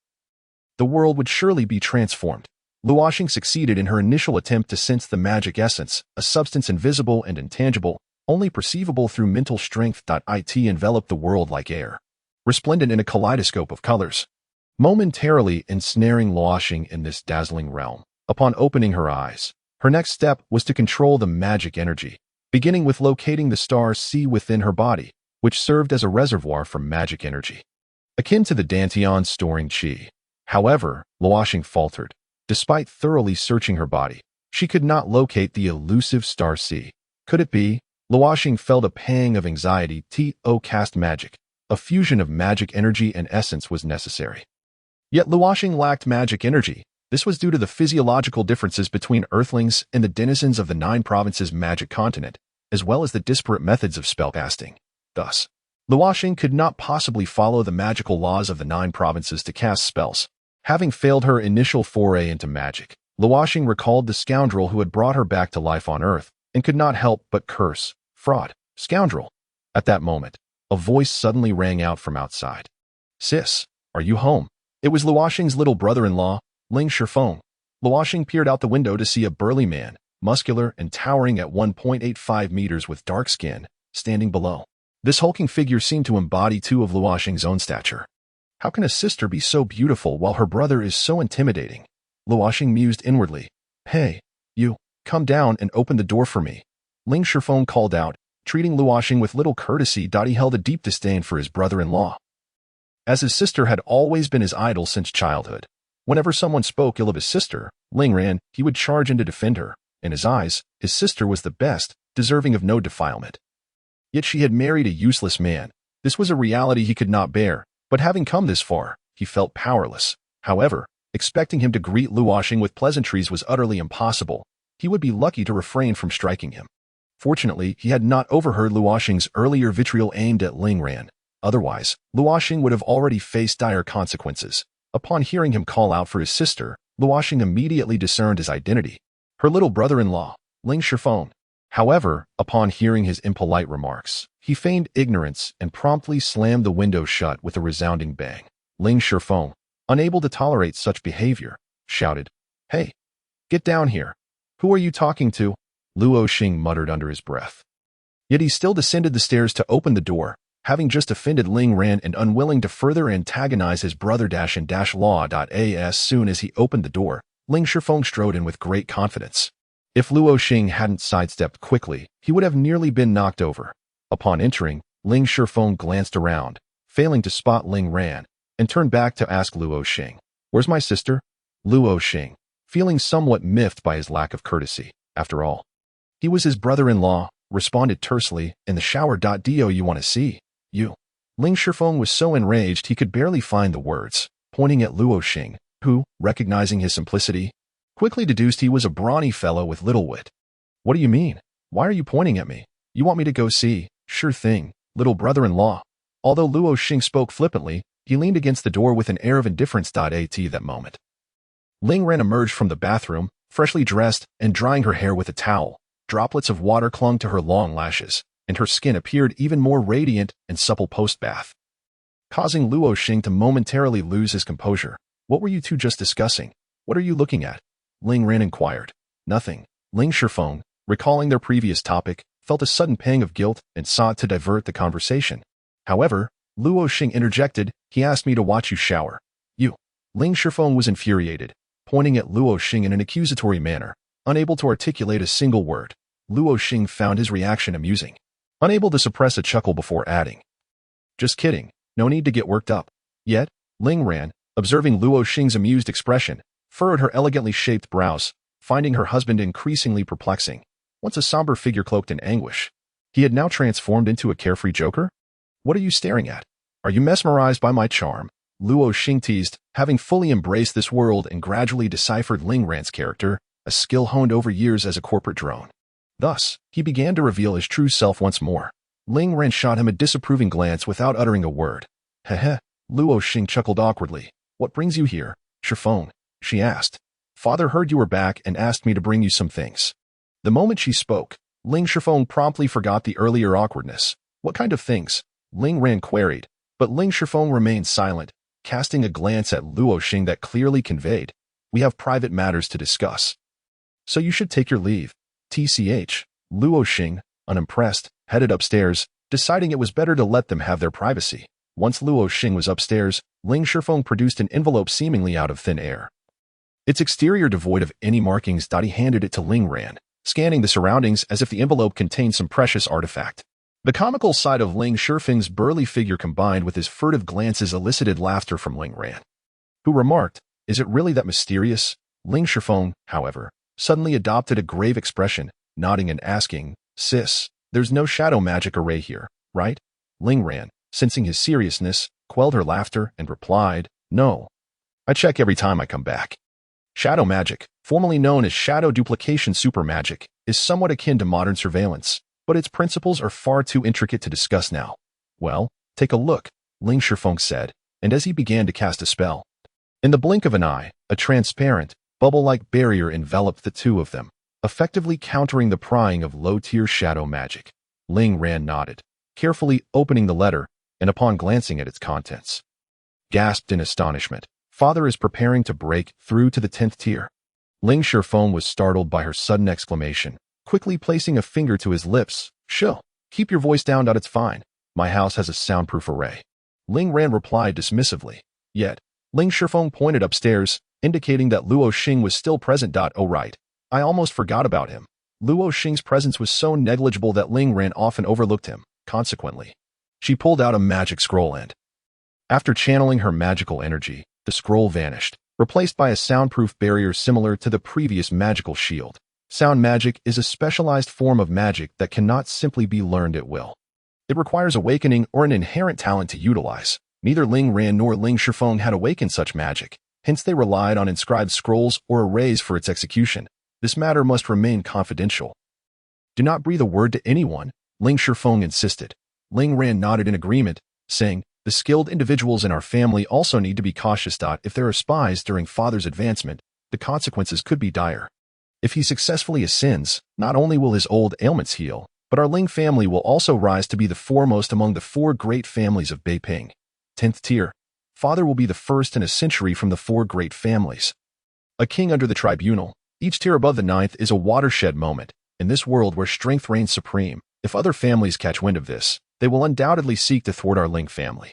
the world would surely be transformed. Luo Xing succeeded in her initial attempt to sense the magic essence, a substance invisible and intangible, only perceivable through mental strength. It enveloped the world like air, resplendent in a kaleidoscope of colors, momentarily ensnaring Luo Xing in this dazzling realm. Upon opening her eyes, her next step was to control the magic energy, beginning with locating the star sea within her body, which served as a reservoir for magic energy, akin to the Dantian storing chi. However, Luo Xing faltered. Despite thoroughly searching her body, she could not locate the elusive star sea. Could it be? Luo Xing felt a pang of anxiety. Cast magic. A fusion of magic energy and essence was necessary. Yet Luo Xing lacked magic energy. This was due to the physiological differences between Earthlings and the denizens of the 9 provinces' magic continent, as well as the disparate methods of spellcasting. Thus, Luo Xing could not possibly follow the magical laws of the 9 provinces to cast spells. Having failed her initial foray into magic, Luo Xing recalled the scoundrel who had brought her back to life on Earth, and could not help but curse. Fraud. Scoundrel. At that moment, a voice suddenly rang out from outside. Sis, are you home? It was Luo Xing's little brother-in-law, Ling Shifeng. Luo Xing peered out the window to see a burly man, muscular and towering at 1.85 meters with dark skin, standing below. This hulking figure seemed to embody 2 of Luo Xing's own stature. How can a sister be so beautiful while her brother is so intimidating? Luo Xing mused inwardly. Hey, you, come down and open the door for me. Ling Shifeng called out, treating Luo Xing with little courtesy. He held a deep disdain for his brother-in-law, as his sister had always been his idol since childhood. Whenever someone spoke ill of his sister, Ling ran, he would charge in to defend her. In his eyes, his sister was the best, deserving of no defilement. Yet she had married a useless man. This was a reality he could not bear. But having come this far, he felt powerless. However, expecting him to greet Luo Xing with pleasantries was utterly impossible. He would be lucky to refrain from striking him. Fortunately, he had not overheard Luo Xing's earlier vitriol aimed at Ling Ran. Otherwise, Luo Xing would have already faced dire consequences. Upon hearing him call out for his sister, Luo Xing immediately discerned his identity. Her little brother-in-law, Ling Shifeng. However, upon hearing his impolite remarks, he feigned ignorance and promptly slammed the window shut with a resounding bang. Ling Shifeng, unable to tolerate such behavior, shouted, Hey, get down here. Who are you talking to? Luo Xing muttered under his breath. Yet he still descended the stairs to open the door, having just offended Ling Ran and unwilling to further antagonize his brother and law. As soon as he opened the door, Ling Shifeng strode in with great confidence. If Luo Xing hadn't sidestepped quickly, he would have nearly been knocked over. Upon entering, Ling Shifeng glanced around, failing to spot Ling Ran, and turned back to ask Luo Xing, Where's my sister? Luo Xing, feeling somewhat miffed by his lack of courtesy. After all, he was his brother-in-law, responded tersely, In the shower. Do you want to see? You. Ling Shifeng was so enraged he could barely find the words, pointing at Luo Xing, who, recognizing his simplicity, quickly deduced he was a brawny fellow with little wit. What do you mean? Why are you pointing at me? You want me to go see? Sure thing, little brother-in-law. Although Luo Xing spoke flippantly, he leaned against the door with an air of indifference. At that moment, Ling Ran emerged from the bathroom, freshly dressed and drying her hair with a towel. Droplets of water clung to her long lashes, and her skin appeared even more radiant and supple post-bath, causing Luo Xing to momentarily lose his composure. What were you two just discussing? What are you looking at? Ling Ran inquired. Nothing. Ling Shifeng, recalling their previous topic, felt a sudden pang of guilt and sought to divert the conversation. However, Luo Xing interjected, He asked me to watch you shower. You. Ling Shifeng was infuriated, pointing at Luo Xing in an accusatory manner, unable to articulate a single word. Luo Xing found his reaction amusing, unable to suppress a chuckle before adding, Just kidding, no need to get worked up. Yet, Ling Ran, observing Luo Xing's amused expression, furrowed her elegantly shaped brows, finding her husband increasingly perplexing. Once a somber figure cloaked in anguish, he had now transformed into a carefree joker? What are you staring at? Are you mesmerized by my charm? Luo Xing teased, having fully embraced this world and gradually deciphered Ling Ran's character, a skill honed over years as a corporate drone. Thus, he began to reveal his true self once more. Ling Ran shot him a disapproving glance without uttering a word. Heh. Luo Xing chuckled awkwardly. What brings you here, Shifeng? She asked, Father heard you were back and asked me to bring you some things. The moment she spoke, Ling Shifeng promptly forgot the earlier awkwardness. What kind of things? Ling Ran queried, but Ling Shifeng remained silent, casting a glance at Luo Xing that clearly conveyed, "We have private matters to discuss. So you should take your leave." TCH, Luo Xing, unimpressed, headed upstairs, deciding it was better to let them have their privacy. Once Luo Xing was upstairs, Ling Shifeng produced an envelope seemingly out of thin air. Its exterior devoid of any markings. He handed it to Ling Ran, scanning the surroundings as if the envelope contained some precious artifact. The comical side of Ling Shifeng's burly figure combined with his furtive glances elicited laughter from Ling Ran, who remarked, "Is it really that mysterious?" Ling Shifeng, however, suddenly adopted a grave expression, nodding and asking, "Sis, there's no shadow magic array here, right?" Ling Ran, sensing his seriousness, quelled her laughter and replied, "No. I check every time I come back." Shadow magic, formerly known as shadow duplication super magic, is somewhat akin to modern surveillance, but its principles are far too intricate to discuss now. "Well, take a look," Ling Shifeng said, and as he began to cast a spell, in the blink of an eye, a transparent, bubble-like barrier enveloped the two of them, effectively countering the prying of low-tier shadow magic. Ling Ran nodded, carefully opening the letter, and upon glancing at its contents, gasped in astonishment. "Father is preparing to break through to the 10th tier." Ling Shifeng was startled by her sudden exclamation, quickly placing a finger to his lips. "Shill, keep your voice down. It's fine. My house has a soundproof array." Ling Ran replied dismissively. Yet, Ling Shifeng pointed upstairs, indicating that Luo Xing was still present. "Oh right, I almost forgot about him." Luo Xing's presence was so negligible that Ling Ran often overlooked him. Consequently, she pulled out a magic scroll and, after channeling her magical energy, the scroll vanished, replaced by a soundproof barrier similar to the previous magical shield. Sound magic is a specialized form of magic that cannot simply be learned at will. It requires awakening or an inherent talent to utilize. Neither Ling Ran nor Ling Shifeng had awakened such magic, hence they relied on inscribed scrolls or arrays for its execution. This matter must remain confidential. "Do not breathe a word to anyone," Ling Shifeng insisted. Ling Ran nodded in agreement, saying, "The skilled individuals in our family also need to be cautious. If there are spies during Father's advancement, the consequences could be dire. If he successfully ascends, not only will his old ailments heal, but our Ling family will also rise to be the foremost among the 4 great families of Beiping. 10th tier. Father will be the first in a century from the 4 great families. A king under the tribunal. Each tier above the 9th is a watershed moment. In this world where strength reigns supreme, if other families catch wind of this, they will undoubtedly seek to thwart our Ling family.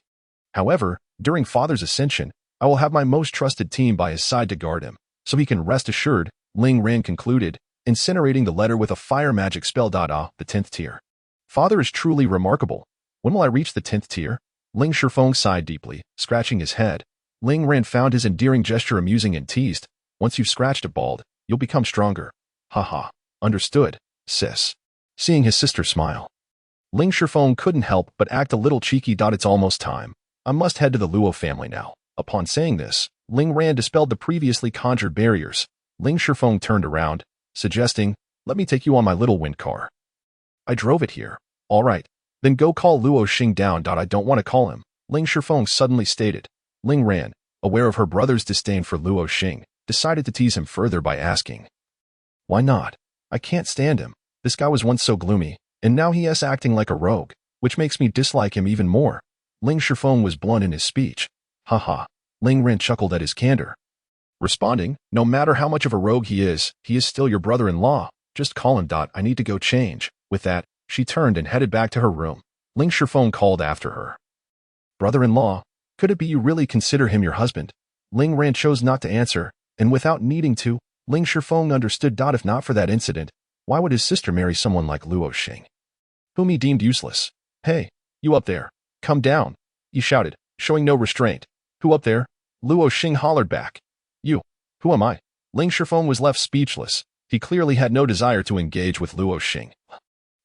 However, during Father's ascension, I will have my most trusted team by his side to guard him, so he can rest assured," Ling Ran concluded, incinerating the letter with a fire magic spell. The 10th tier. "Father is truly remarkable. When will I reach the 10th tier?" Ling Shifeng sighed deeply, scratching his head. Ling Ran found his endearing gesture amusing and teased, "Once you've scratched it bald, you'll become stronger." "Haha, understood, sis." Seeing his sister smile, Ling Shifeng couldn't help but act a little cheeky. "It's almost time. I must head to the Luo family now." Upon saying this, Ling Ran dispelled the previously conjured barriers. Ling Shifeng turned around, suggesting, "Let me take you on my little wind car. I drove it here." "All right, then go call Luo Xing down. I don't want to call him," Ling Shifeng suddenly stated. Ling Ran, aware of her brother's disdain for Luo Xing, decided to tease him further by asking, "Why not? I can't stand him. This guy was once so gloomy, and now he is acting like a rogue, which makes me dislike him even more." Ling Shifeng was blunt in his speech. "Haha," Ling Ran chuckled at his candor, responding, "No matter how much of a rogue he is still your brother-in-law. Just call him. I need to go change." With that, she turned and headed back to her room. Ling Shifeng called after her, "Brother-in-law, could it be you really consider him your husband?" Ling Ran chose not to answer, and without needing to, Ling Shifeng understood. If not for that incident, why would his sister marry someone like Luo Xing, whom he deemed useless? "Hey, you up there, come down," he shouted, showing no restraint. "Who up there?" Luo Xing hollered back. "You. Who am I?" Ling Shifeng was left speechless. He clearly had no desire to engage with Luo Xing,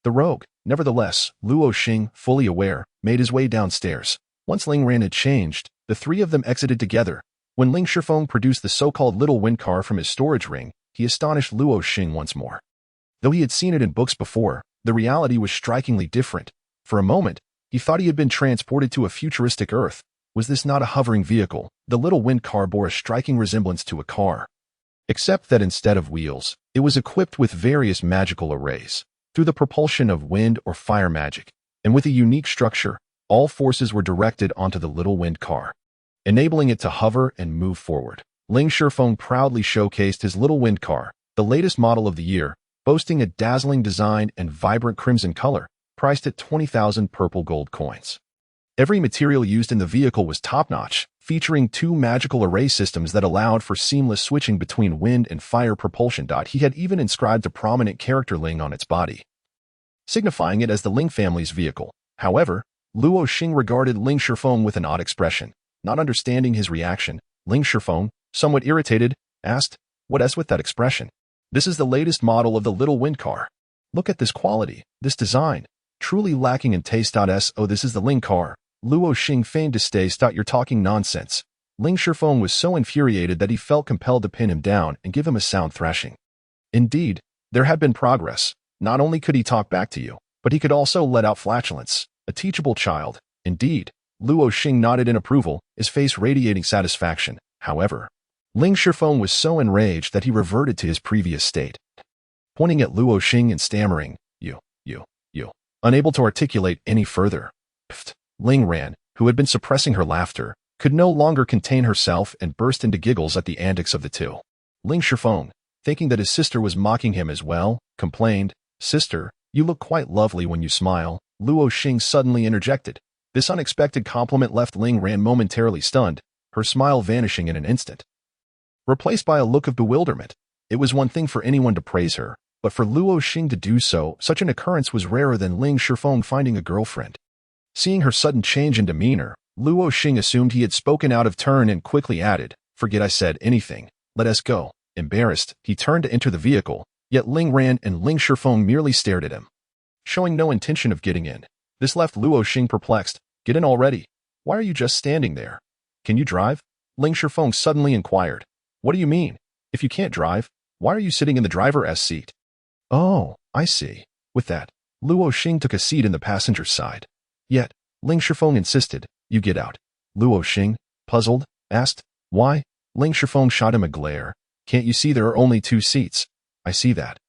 the rogue. Nevertheless, Luo Xing, fully aware, made his way downstairs. Once Ling Ran had changed, the 3 of them exited together. When Ling Shifeng produced the so-called little wind car from his storage ring, he astonished Luo Xing once more. Though he had seen it in books before, the reality was strikingly different. For a moment, he thought he had been transported to a futuristic Earth. Was this not a hovering vehicle? The little wind car bore a striking resemblance to a car. Except that instead of wheels, it was equipped with various magical arrays, through the propulsion of wind or fire magic, and with a unique structure. All forces were directed onto the little wind car, enabling it to hover and move forward. Ling Shifeng proudly showcased his little wind car, the latest model of the year, boasting a dazzling design and vibrant crimson color, priced at 20,000 purple gold coins. Every material used in the vehicle was top-notch, featuring 2 magical array systems that allowed for seamless switching between wind and fire propulsion. He had even inscribed a prominent character Ling on its body, signifying it as the Ling family's vehicle. However, Luo Xing regarded Ling Shifeng with an odd expression. Not understanding his reaction, Ling Shifeng, somewhat irritated, asked, "What's with that expression? This is the latest model of the little wind car. Look at this quality, this design. Truly lacking in taste. So this is the Ling car." Luo Xing feigned distaste. "You're talking nonsense." Ling Shifeng was so infuriated that he felt compelled to pin him down and give him a sound thrashing. Indeed, there had been progress. Not only could he talk back to you, but he could also let out flatulence. A teachable child, indeed. Luo Xing nodded in approval, his face radiating satisfaction. However, Ling Shifeng was so enraged that he reverted to his previous state, pointing at Luo Xing and stammering, you. Unable to articulate any further. Pfft. Ling Ran, who had been suppressing her laughter, could no longer contain herself and burst into giggles at the antics of the two. Ling Shifeng, thinking that his sister was mocking him as well, complained, "Sister, you look quite lovely when you smile." Luo Xing suddenly interjected. This unexpected compliment left Ling Ran momentarily stunned, her smile vanishing in an instant, replaced by a look of bewilderment. It was one thing for anyone to praise her, but for Luo Xing to do so, such an occurrence was rarer than Ling Shifeng finding a girlfriend. Seeing her sudden change in demeanor, Luo Xing assumed he had spoken out of turn and quickly added, "Forget I said anything. Let us go." Embarrassed, he turned to enter the vehicle, yet Ling Ran and Ling Shifeng merely stared at him, showing no intention of getting in. This left Luo Xing perplexed. "Get in already. Why are you just standing there? Can you drive?" Ling Shifeng suddenly inquired. "What do you mean? If you can't drive, why are you sitting in the driver's seat?" "Oh, I see." With that, Luo Xing took a seat in the passenger's side. Yet, Ling Shifeng insisted, "You get out." Luo Xing, puzzled, asked, "Why?" Ling Shifeng shot him a glare. "Can't you see there are only 2 seats?" "I see that.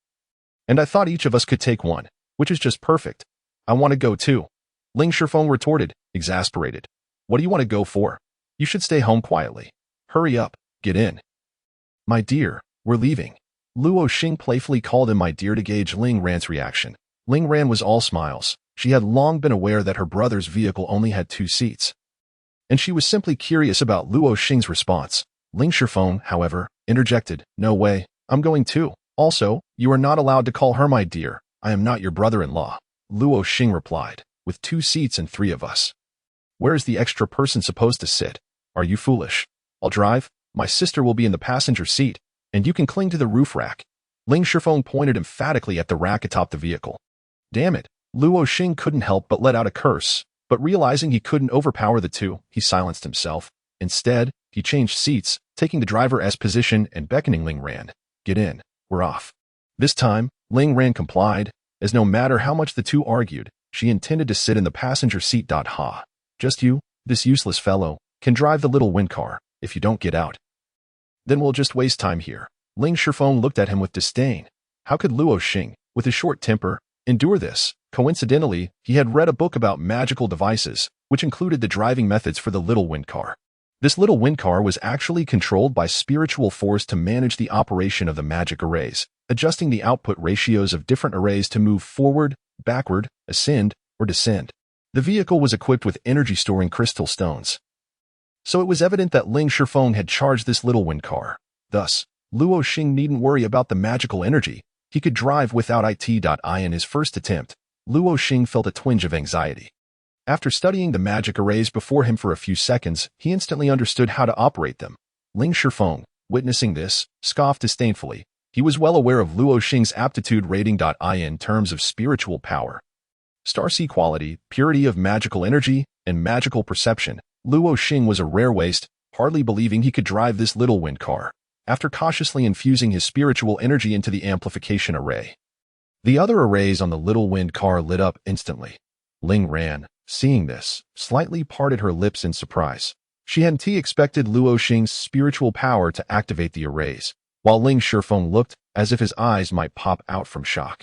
And I thought each of us could take one, which is just perfect." "I want to go too." Ling Shifeng retorted, exasperated. "What do you want to go for? You should stay home quietly. Hurry up, get in." "My dear, we're leaving." Luo Xing playfully called him my dear to gauge Ling Ran's reaction. Ling Ran was all smiles. She had long been aware that her brother's vehicle only had 2 seats, and she was simply curious about Luo Xing's response. Ling Shifeng, however, interjected, "No way, I'm going too. Also, you are not allowed to call her my dear. I am not your brother-in-law." Luo Xing replied, "With 2 seats and 3 of us, where is the extra person supposed to sit? Are you foolish? I'll drive. My sister will be in the passenger seat, and you can cling to the roof rack." Ling Shifeng pointed emphatically at the rack atop the vehicle. "Damn it." Luo Xing couldn't help but let out a curse, but realizing he couldn't overpower the two, he silenced himself. Instead, he changed seats, taking the driver's position and beckoning Ling Ran. "Get in, we're off." This time, Ling Ran complied, as no matter how much the two argued, she intended to sit in the passenger seat. Ha. "Just you, this useless fellow, can drive the little wind car. If you don't get out, then we'll just waste time here." Ling Shifeng looked at him with disdain. How could Luo Xing, with his short temper, endure this? Coincidentally, he had read a book about magical devices, which included the driving methods for the little wind car. This little wind car was actually controlled by spiritual force to manage the operation of the magic arrays, adjusting the output ratios of different arrays to move forward, backward, ascend, or descend. The vehicle was equipped with energy-storing crystal stones, so it was evident that Ling Shifeng had charged this little wind car. Thus, Luo Xing needn't worry about the magical energy. He could drive without it. In his first attempt, Luo Xing felt a twinge of anxiety. After studying the magic arrays before him for a few seconds, he instantly understood how to operate them. Ling Shifeng, witnessing this, scoffed disdainfully. He was well aware of Luo Xing's aptitude rating. In terms of spiritual power, Starseed quality, purity of magical energy, and magical perception, Luo Xing was a rare waste, hardly believing he could drive this little wind car. After cautiously infusing his spiritual energy into the amplification array, the other arrays on the little wind car lit up instantly. Ling Ran, seeing this, slightly parted her lips in surprise. She hadn't expected Luo Xing's spiritual power to activate the arrays. while Ling Shifeng looked as if his eyes might pop out from shock.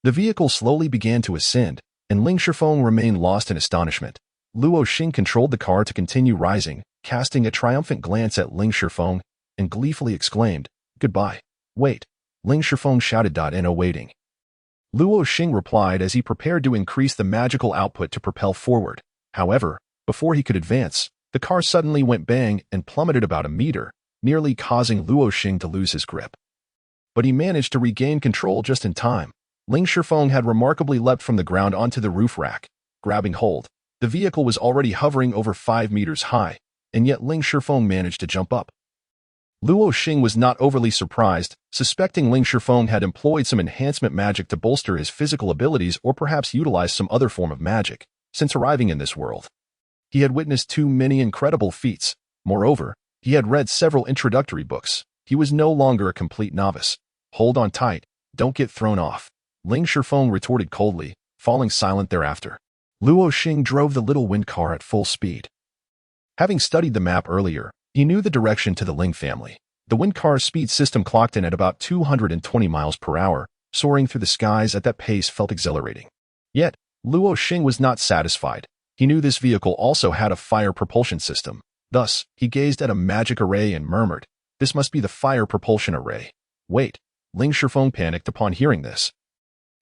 The vehicle slowly began to ascend, and Ling Shifeng remained lost in astonishment. Luo Xing controlled the car to continue rising, casting a triumphant glance at Ling Shifeng, and gleefully exclaimed, "Goodbye." "Wait," Ling Shifeng shouted. "No waiting." Luo Xing replied as he prepared to increase the magical output to propel forward. However, before he could advance, the car suddenly went bang and plummeted about a meter, nearly causing Luo Xing to lose his grip. But he managed to regain control just in time. Ling Shifeng had remarkably leapt from the ground onto the roof rack. Grabbing hold, the vehicle was already hovering over 5 meters high, and yet Ling Shifeng managed to jump up. Luo Xing was not overly surprised, suspecting Ling Shifeng had employed some enhancement magic to bolster his physical abilities or perhaps utilized some other form of magic, since arriving in this world. He had witnessed too many incredible feats. Moreover, he had read several introductory books. He was no longer a complete novice. "Hold on tight, don't get thrown off," Ling Shifeng retorted coldly, falling silent thereafter. Luo Xing drove the little wind car at full speed. Having studied the map earlier, he knew the direction to the Ling family. The wind car's speed system clocked in at about 220 miles per hour, soaring through the skies at that pace felt exhilarating. Yet, Luo Xing was not satisfied. He knew this vehicle also had a fire propulsion system. Thus, he gazed at a magic array and murmured, "This must be the fire propulsion array." "Wait," Ling Shifeng panicked upon hearing this.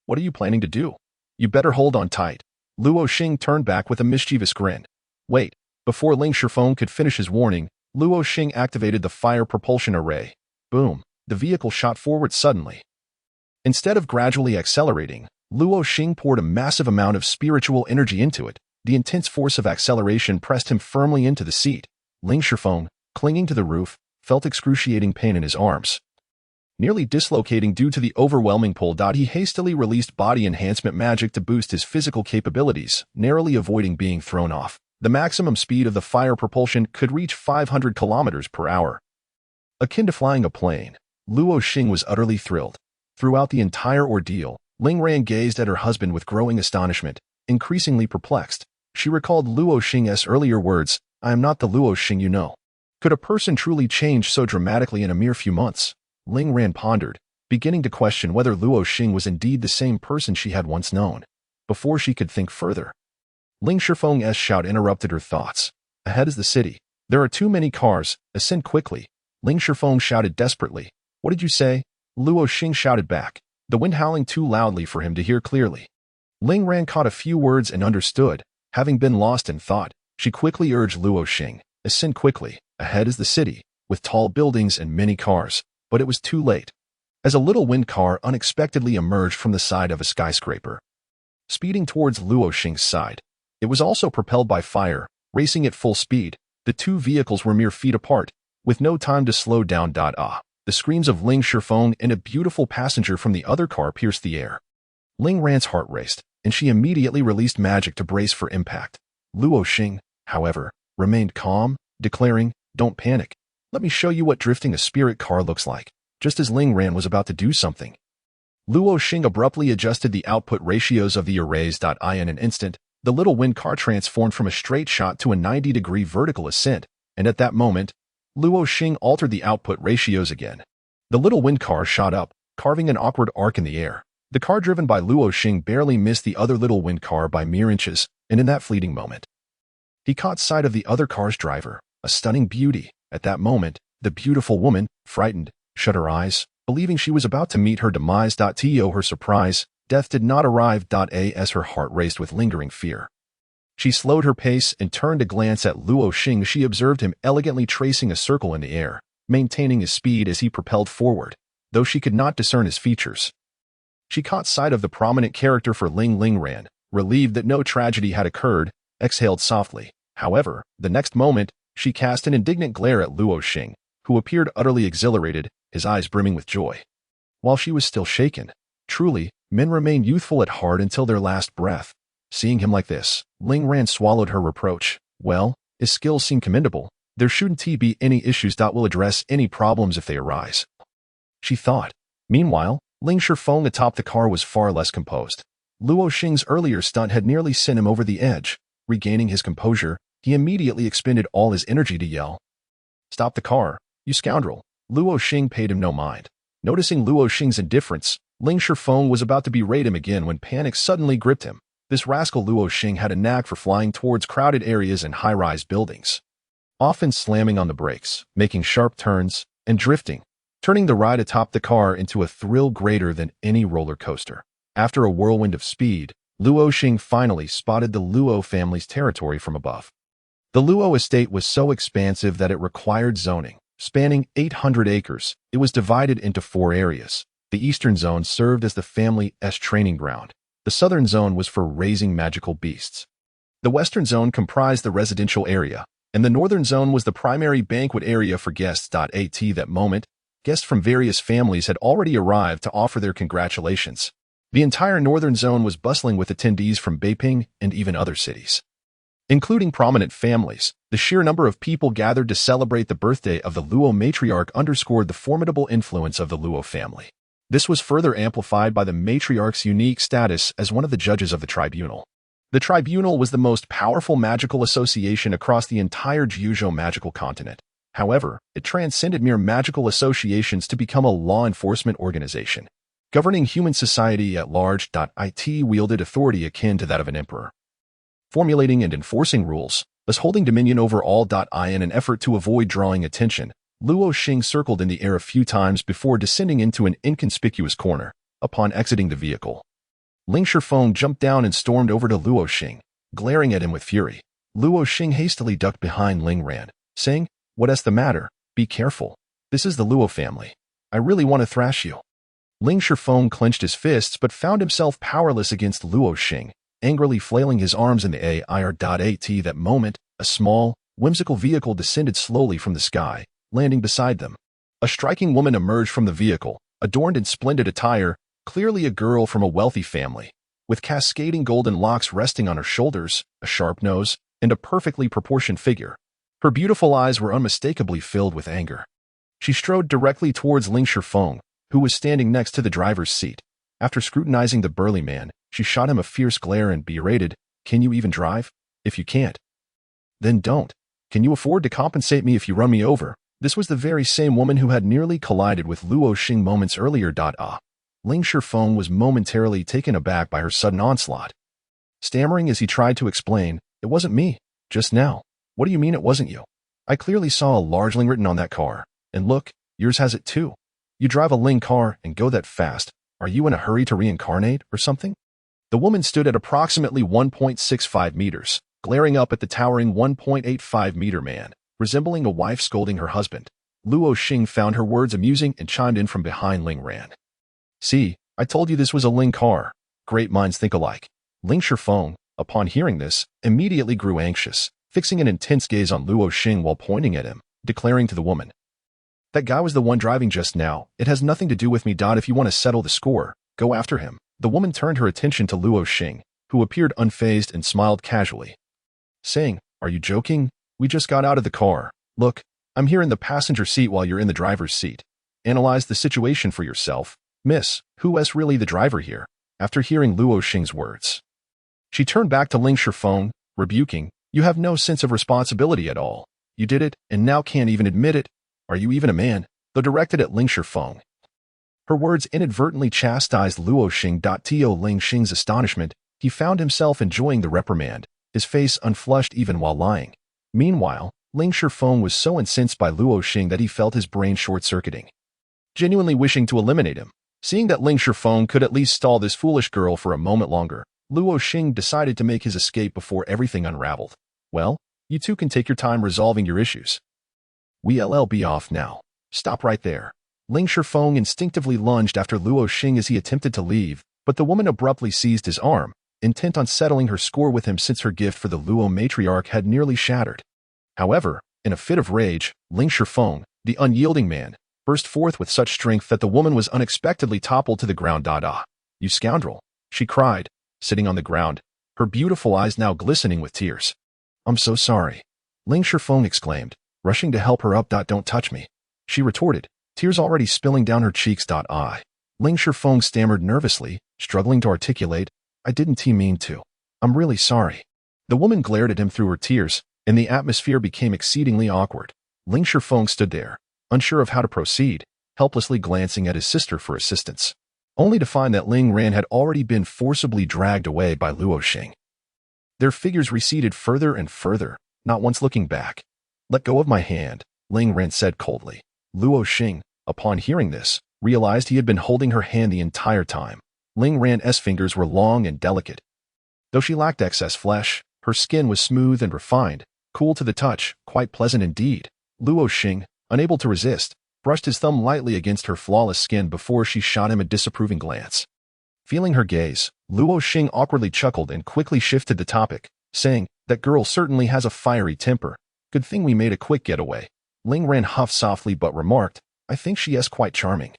"What are you planning to do?" "You better hold on tight." Luo Xing turned back with a mischievous grin. "Wait." Before Ling Shifeng could finish his warning, Luo Xing activated the fire propulsion array. Boom! The vehicle shot forward suddenly. Instead of gradually accelerating, Luo Xing poured a massive amount of spiritual energy into it. The intense force of acceleration pressed him firmly into the seat. Ling Shifeng, clinging to the roof, felt excruciating pain in his arms. Nearly dislocating due to the overwhelming pull. He hastily released body enhancement magic to boost his physical capabilities, narrowly avoiding being thrown off. The maximum speed of the fire propulsion could reach 500 kilometers per hour. Akin to flying a plane, Luo Xing was utterly thrilled. Throughout the entire ordeal, Ling Ran gazed at her husband with growing astonishment, increasingly perplexed. She recalled Luo Xing's earlier words, "I am not the Luo Xing you know." Could a person truly change so dramatically in a mere few months? Ling Ran pondered, beginning to question whether Luo Xing was indeed the same person she had once known. Before she could think further, Ling Shifeng's shout interrupted her thoughts. "Ahead is the city. There are too many cars. Ascend quickly." Ling Shifeng shouted desperately. "What did you say?" Luo Xing shouted back, the wind howling too loudly for him to hear clearly. Ling Ran caught a few words and understood. Having been lost in thought, she quickly urged Luo Xing, "Ascend quickly. Ahead is the city, with tall buildings and many cars." But it was too late. As a little wind car unexpectedly emerged from the side of a skyscraper, speeding towards Luo Xing's side. It was also propelled by fire, racing at full speed. The two vehicles were mere feet apart, with no time to slow down. The screams of Ling Shifeng and a beautiful passenger from the other car pierced the air. Ling Ran's heart raced, and she immediately released magic to brace for impact. Luo Xing, however, remained calm, declaring, "Don't panic. Let me show you what drifting a spirit car looks like." Just as Ling Ran was about to do something, Luo Xing abruptly adjusted the output ratios of the arrays. In an instant, the little wind car transformed from a straight shot to a 90-degree vertical ascent, and at that moment, Luo Xing altered the output ratios again. The little wind car shot up, carving an awkward arc in the air. The car driven by Luo Xing barely missed the other little wind car by mere inches, and in that fleeting moment, he caught sight of the other car's driver, a stunning beauty. At that moment, the beautiful woman, frightened, shut her eyes, believing she was about to meet her demise. To her surprise, death did not arrive. As her heart raced with lingering fear, she slowed her pace and turned to glance at Luo Xing. She observed him elegantly tracing a circle in the air, maintaining his speed as he propelled forward, though she could not discern his features. She caught sight of the prominent character for Ling Ran, relieved that no tragedy had occurred, exhaled softly. However, the next moment, she cast an indignant glare at Luo Xing, who appeared utterly exhilarated, his eyes brimming with joy. While she was still shaken, truly, men remain youthful at heart until their last breath. Seeing him like this, Ling Ran swallowed her reproach. Well, his skills seem commendable. There shouldn't be any issues. We'll address any problems if they arise, she thought. Meanwhile, Ling Shifeng atop the car was far less composed. Luo Xing's earlier stunt had nearly sent him over the edge. Regaining his composure, he immediately expended all his energy to yell, "Stop the car, you scoundrel!" Luo Xing paid him no mind. Noticing Luo Xing's indifference, Ling Shifeng was about to berate him again when panic suddenly gripped him. This rascal Luo Xing had a knack for flying towards crowded areas and high-rise buildings, often slamming on the brakes, making sharp turns, and drifting, turning the ride atop the car into a thrill greater than any roller coaster. After a whirlwind of speed, Luo Xing finally spotted the Luo family's territory from above. The Luo estate was so expansive that it required zoning. Spanning 800 acres, it was divided into 4 areas. The eastern zone served as the family's training ground. The southern zone was for raising magical beasts. The western zone comprised the residential area, and the northern zone was the primary banquet area for guests. At that moment, guests from various families had already arrived to offer their congratulations. The entire northern zone was bustling with attendees from Beiping and even other cities, including prominent families. The sheer number of people gathered to celebrate the birthday of the Luo matriarch underscored the formidable influence of the Luo family. This was further amplified by the matriarch's unique status as one of the judges of the tribunal. The tribunal was the most powerful magical association across the entire Jiuzhou magical continent. However, it transcended mere magical associations to become a law enforcement organization, governing human society at large. It wielded authority akin to that of an emperor, formulating and enforcing rules, thus holding dominion over all. In an effort to avoid drawing attention, Luo Xing circled in the air a few times before descending into an inconspicuous corner. Upon exiting the vehicle, Ling Shifeng jumped down and stormed over to Luo Xing, glaring at him with fury. Luo Xing hastily ducked behind Ling Ran, saying, "What's the matter? Be careful. This is the Luo family. I really want to thrash you." Ling Shifeng clenched his fists but found himself powerless against Luo Xing, angrily flailing his arms in the air. At that moment, a small, whimsical vehicle descended slowly from the sky, landing beside them. A striking woman emerged from the vehicle, adorned in splendid attire, clearly a girl from a wealthy family, with cascading golden locks resting on her shoulders, a sharp nose, and a perfectly proportioned figure. Her beautiful eyes were unmistakably filled with anger. She strode directly towards Ling Shifeng, who was standing next to the driver's seat. After scrutinizing the burly man, she shot him a fierce glare and berated, "Can you even drive? If you can't, then don't. Can you afford to compensate me if you run me over?" This was the very same woman who had nearly collided with Luo Xing moments earlier. Ling Shifeng was momentarily taken aback by her sudden onslaught. Stammering as he tried to explain, "It wasn't me, just now." "What do you mean it wasn't you? I clearly saw a large Ling written on that car. And look, yours has it too. You drive a Ling car and go that fast. Are you in a hurry to reincarnate or something?" The woman stood at approximately 1.65 meters, glaring up at the towering 1.85-meter man, resembling a wife scolding her husband. Luo Xing found her words amusing and chimed in from behind Ling Ran. "See, I told you this was a Ling car. Great minds think alike." Ling Shifeng, upon hearing this, immediately grew anxious, fixing an intense gaze on Luo Xing while pointing at him, declaring to the woman, "That guy was the one driving just now. It has nothing to do with me. If you want to settle the score, go after him." The woman turned her attention to Luo Xing, who appeared unfazed and smiled casually, saying, "Are you joking? We just got out of the car. Look, I'm here in the passenger seat while you're in the driver's seat. Analyze the situation for yourself. Miss, who's really the driver here?" After hearing Luo Xing's words, she turned back to Ling Shifeng, rebuking, "You have no sense of responsibility at all. You did it, and now can't even admit it. Are you even a man?" Though directed at Ling Shifeng, her words inadvertently chastised Luo Xing. To Ling Xing's astonishment, he found himself enjoying the reprimand, his face unflushed even while lying. Meanwhile, Ling Shifeng was so incensed by Luo Xing that he felt his brain short-circuiting, genuinely wishing to eliminate him. Seeing that Ling Shifeng could at least stall this foolish girl for a moment longer, Luo Xing decided to make his escape before everything unraveled. "Well, you two can take your time resolving your issues. We'll be off now." "Stop right there." Ling Shifeng instinctively lunged after Luo Xing as he attempted to leave, but the woman abruptly seized his arm, intent on settling her score with him since her gift for the Luo matriarch had nearly shattered. However, in a fit of rage, Ling Shifeng, the unyielding man, burst forth with such strength that the woman was unexpectedly toppled to the ground. "You scoundrel," she cried, sitting on the ground, her beautiful eyes now glistening with tears. "I'm so sorry," Ling Shifeng exclaimed, rushing to help her up. "Don't touch me," she retorted, tears already spilling down her cheeks. Ling Shifeng stammered nervously, struggling to articulate, "I didn't mean to. I'm really sorry." The woman glared at him through her tears, and the atmosphere became exceedingly awkward. Ling Shifeng stood there, unsure of how to proceed, helplessly glancing at his sister for assistance, only to find that Ling Ran had already been forcibly dragged away by Luo Xing. Their figures receded further and further, not once looking back. "Let go of my hand," Ling Ran said coldly. Luo Xing, upon hearing this, realized he had been holding her hand the entire time. Ling Ran's fingers were long and delicate. Though she lacked excess flesh, her skin was smooth and refined, cool to the touch, quite pleasant indeed. Luo Xing, unable to resist, brushed his thumb lightly against her flawless skin before she shot him a disapproving glance. Feeling her gaze, Luo Xing awkwardly chuckled and quickly shifted the topic, saying, "That girl certainly has a fiery temper. Good thing we made a quick getaway." Ling Ran huffed softly but remarked, "I think she is quite charming.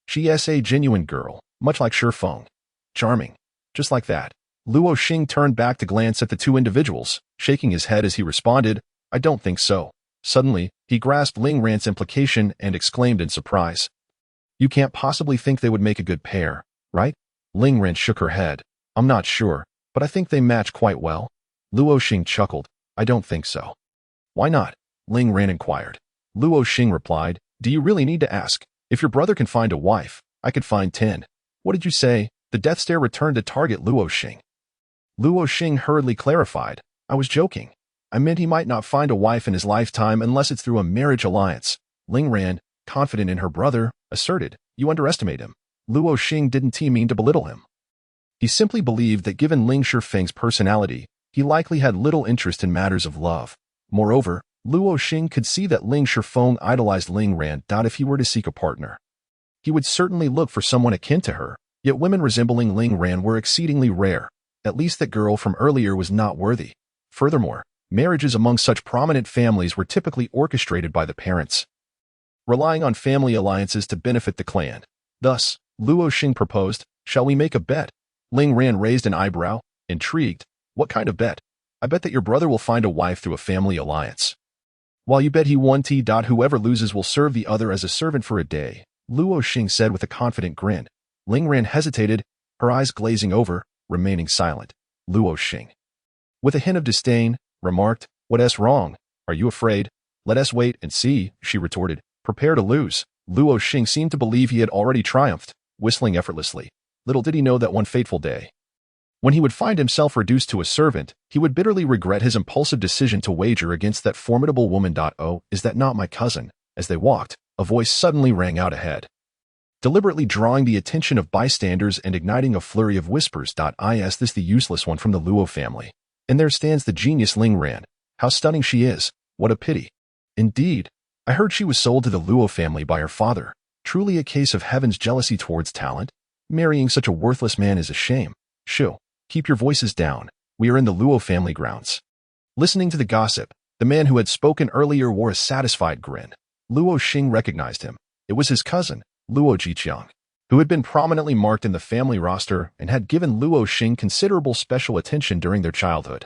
She is a genuine girl, much like Shi Feng. Charming. Just like that." Luo Xing turned back to glance at the two individuals, shaking his head as he responded, "I don't think so." Suddenly, he grasped Ling Ran's implication and exclaimed in surprise, "You can't possibly think they would make a good pair, right?" Ling Ran shook her head. "I'm not sure, but I think they match quite well." Luo Xing chuckled, "I don't think so." "Why not?" Ling Ran inquired. Luo Xing replied, "Do you really need to ask? If your brother can find a wife, I could find 10. What did you say?" The death stare returned to target Luo Xing. Luo Xing hurriedly clarified, "I was joking. I meant he might not find a wife in his lifetime unless it's through a marriage alliance." Ling Ran, confident in her brother, asserted, "You underestimate him." Luo Xing didn't mean to belittle him. He simply believed that given Ling Shifeng's personality, he likely had little interest in matters of love. Moreover, Luo Xing could see that Ling Shifeng idolized Ling Ran. If he were to seek a partner, he would certainly look for someone akin to her, yet women resembling Ling Ran were exceedingly rare. At least that girl from earlier was not worthy. Furthermore, marriages among such prominent families were typically orchestrated by the parents, relying on family alliances to benefit the clan. Thus, Luo Xing proposed, "Shall we make a bet?" Ling Ran raised an eyebrow, intrigued. "What kind of bet?" "I bet that your brother will find a wife through a family alliance. While you bet he won. Whoever loses will serve the other as a servant for a day," Luo Xing said with a confident grin. Ling Ran hesitated, her eyes glazing over, remaining silent. Luo Xing, with a hint of disdain, remarked, "What's wrong? Are you afraid?" "Let us wait and see," she retorted. "Prepare to lose." Luo Xing seemed to believe he had already triumphed, whistling effortlessly. Little did he know that one fateful day, when he would find himself reduced to a servant, he would bitterly regret his impulsive decision to wager against that formidable woman. "Oh, is that not my cousin?" As they walked, a voice suddenly rang out ahead, deliberately drawing the attention of bystanders and igniting a flurry of whispers. "Is this the useless one from the Luo family? And there stands the genius Ling Ran. How stunning she is. What a pity. Indeed, I heard she was sold to the Luo family by her father. Truly a case of heaven's jealousy towards talent. Marrying such a worthless man is a shame. Shoo, keep your voices down. We are in the Luo family grounds." Listening to the gossip, the man who had spoken earlier wore a satisfied grin. Luo Xing recognized him. It was his cousin, Luo Jiqiang, who had been prominently marked in the family roster and had given Luo Xing considerable special attention during their childhood,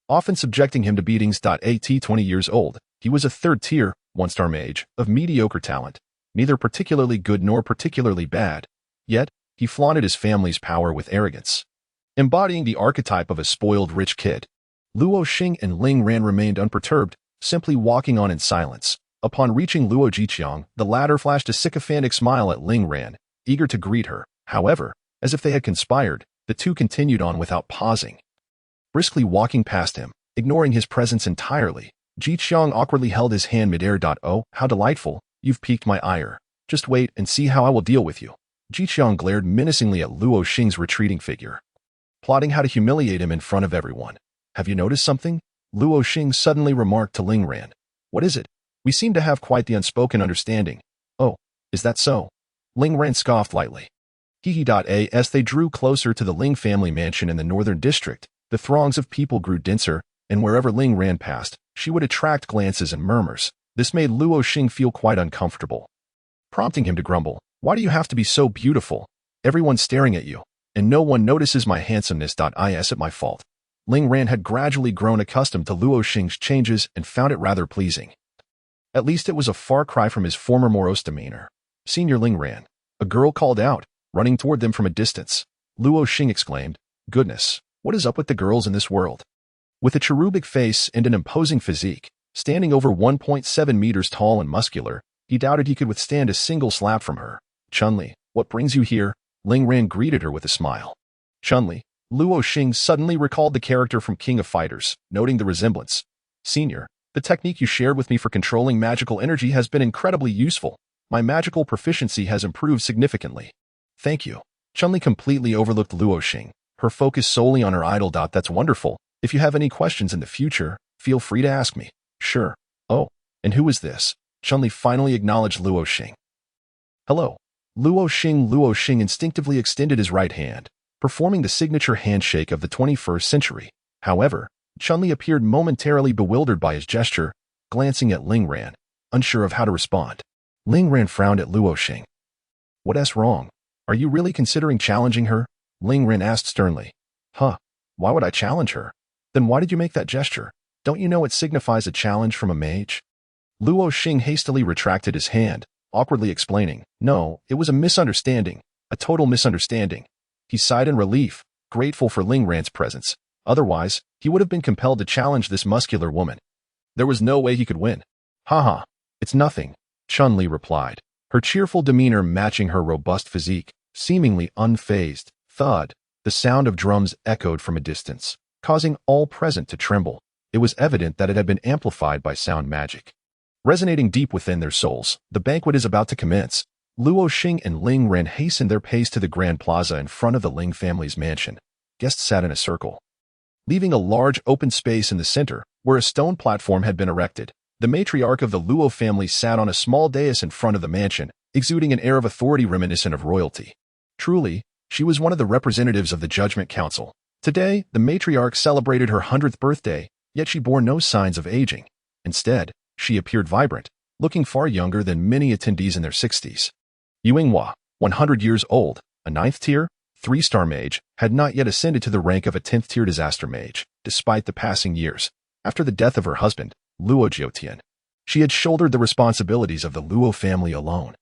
often subjecting him to beatings. At 20 years old, he was a third-tier, one-star mage, of mediocre talent, neither particularly good nor particularly bad, yet he flaunted his family's power with arrogance, embodying the archetype of a spoiled rich kid. Luo Xing and Ling Ran remained unperturbed, simply walking on in silence. Upon reaching Luo Jiqiang, the latter flashed a sycophantic smile at Ling Ran, eager to greet her. However, as if they had conspired, the two continued on without pausing. Briskly walking past him, ignoring his presence entirely, Jiqiang awkwardly held his hand midair. "Oh, how delightful. You've piqued my ire. Just wait and see how I will deal with you." Jiqiang glared menacingly at Luo Xing's retreating figure, plotting how to humiliate him in front of everyone. "Have you noticed something?" Luo Xing suddenly remarked to Ling Ran. "What is it? We seem to have quite the unspoken understanding." "Oh, is that so?" Ling Ran scoffed lightly. As they drew closer to the Ling family mansion in the northern district, the throngs of people grew denser, and wherever Ling Ran passed, she would attract glances and murmurs. This made Luo Xing feel quite uncomfortable, prompting him to grumble, "Why do you have to be so beautiful? Everyone's staring at you, and no one notices my handsomeness. Is it my fault?" Ling Ran had gradually grown accustomed to Luo Xing's changes and found it rather pleasing. At least it was a far cry from his former morose demeanor. "Senior Ling Ran," a girl called out, running toward them from a distance. Luo Xing exclaimed, "Goodness, what is up with the girls in this world?" With a cherubic face and an imposing physique, standing over 1.7 meters tall and muscular, He doubted he could withstand a single slap from her. "Chun-Li, what brings you here?" Ling Ran greeted her with a smile. "Chun-Li." Luo Xing suddenly recalled the character from King of Fighters, noting the resemblance. "Senior, the technique you shared with me for controlling magical energy has been incredibly useful. My magical proficiency has improved significantly." "Thank you." Chun-Li completely overlooked Luo Xing, her focus solely on her idol. "That's wonderful. If you have any questions in the future, feel free to ask me." "Sure." "Oh, and who is this?" Chun-Li finally acknowledged Luo Xing. "Hello." Luo Xing instinctively extended his right hand, performing the signature handshake of the 21st century. However, Chun-Li appeared momentarily bewildered by his gesture, glancing at Ling Ran, unsure of how to respond. Ling Ran frowned at Luo Xing. "What's wrong? Are you really considering challenging her?" Ling Ran asked sternly. "Huh? Why would I challenge her? Then why did you make that gesture? Don't you know it signifies a challenge from a mage?" Luo Xing hastily retracted his hand, awkwardly explaining, "No, it was a misunderstanding, a total misunderstanding." He sighed in relief, grateful for Ling Ran's presence. Otherwise, he would have been compelled to challenge this muscular woman. There was no way he could win. "Haha, it's nothing," Chun-Li replied, her cheerful demeanor matching her robust physique, seemingly unfazed. Thud, the sound of drums echoed from a distance, causing all present to tremble. It was evident that it had been amplified by sound magic. Resonating deep within their souls, the banquet is about to commence. Luo Xing and Ling Ran hastened their pace to the grand plaza in front of the Ling family's mansion. Guests sat in a circle, leaving a large open space in the center, where a stone platform had been erected. The matriarch of the Luo family sat on a small dais in front of the mansion, exuding an air of authority reminiscent of royalty. Truly, she was one of the representatives of the Judgment Council. Today, the matriarch celebrated her 100th birthday, yet she bore no signs of aging. Instead, she appeared vibrant, looking far younger than many attendees in their 60s. Yuinghua, 100 years old, a 9th tier, 3-star mage, had not yet ascended to the rank of a 10th tier disaster mage, despite the passing years. After the death of her husband, Luo Jiutian, she had shouldered the responsibilities of the Luo family alone.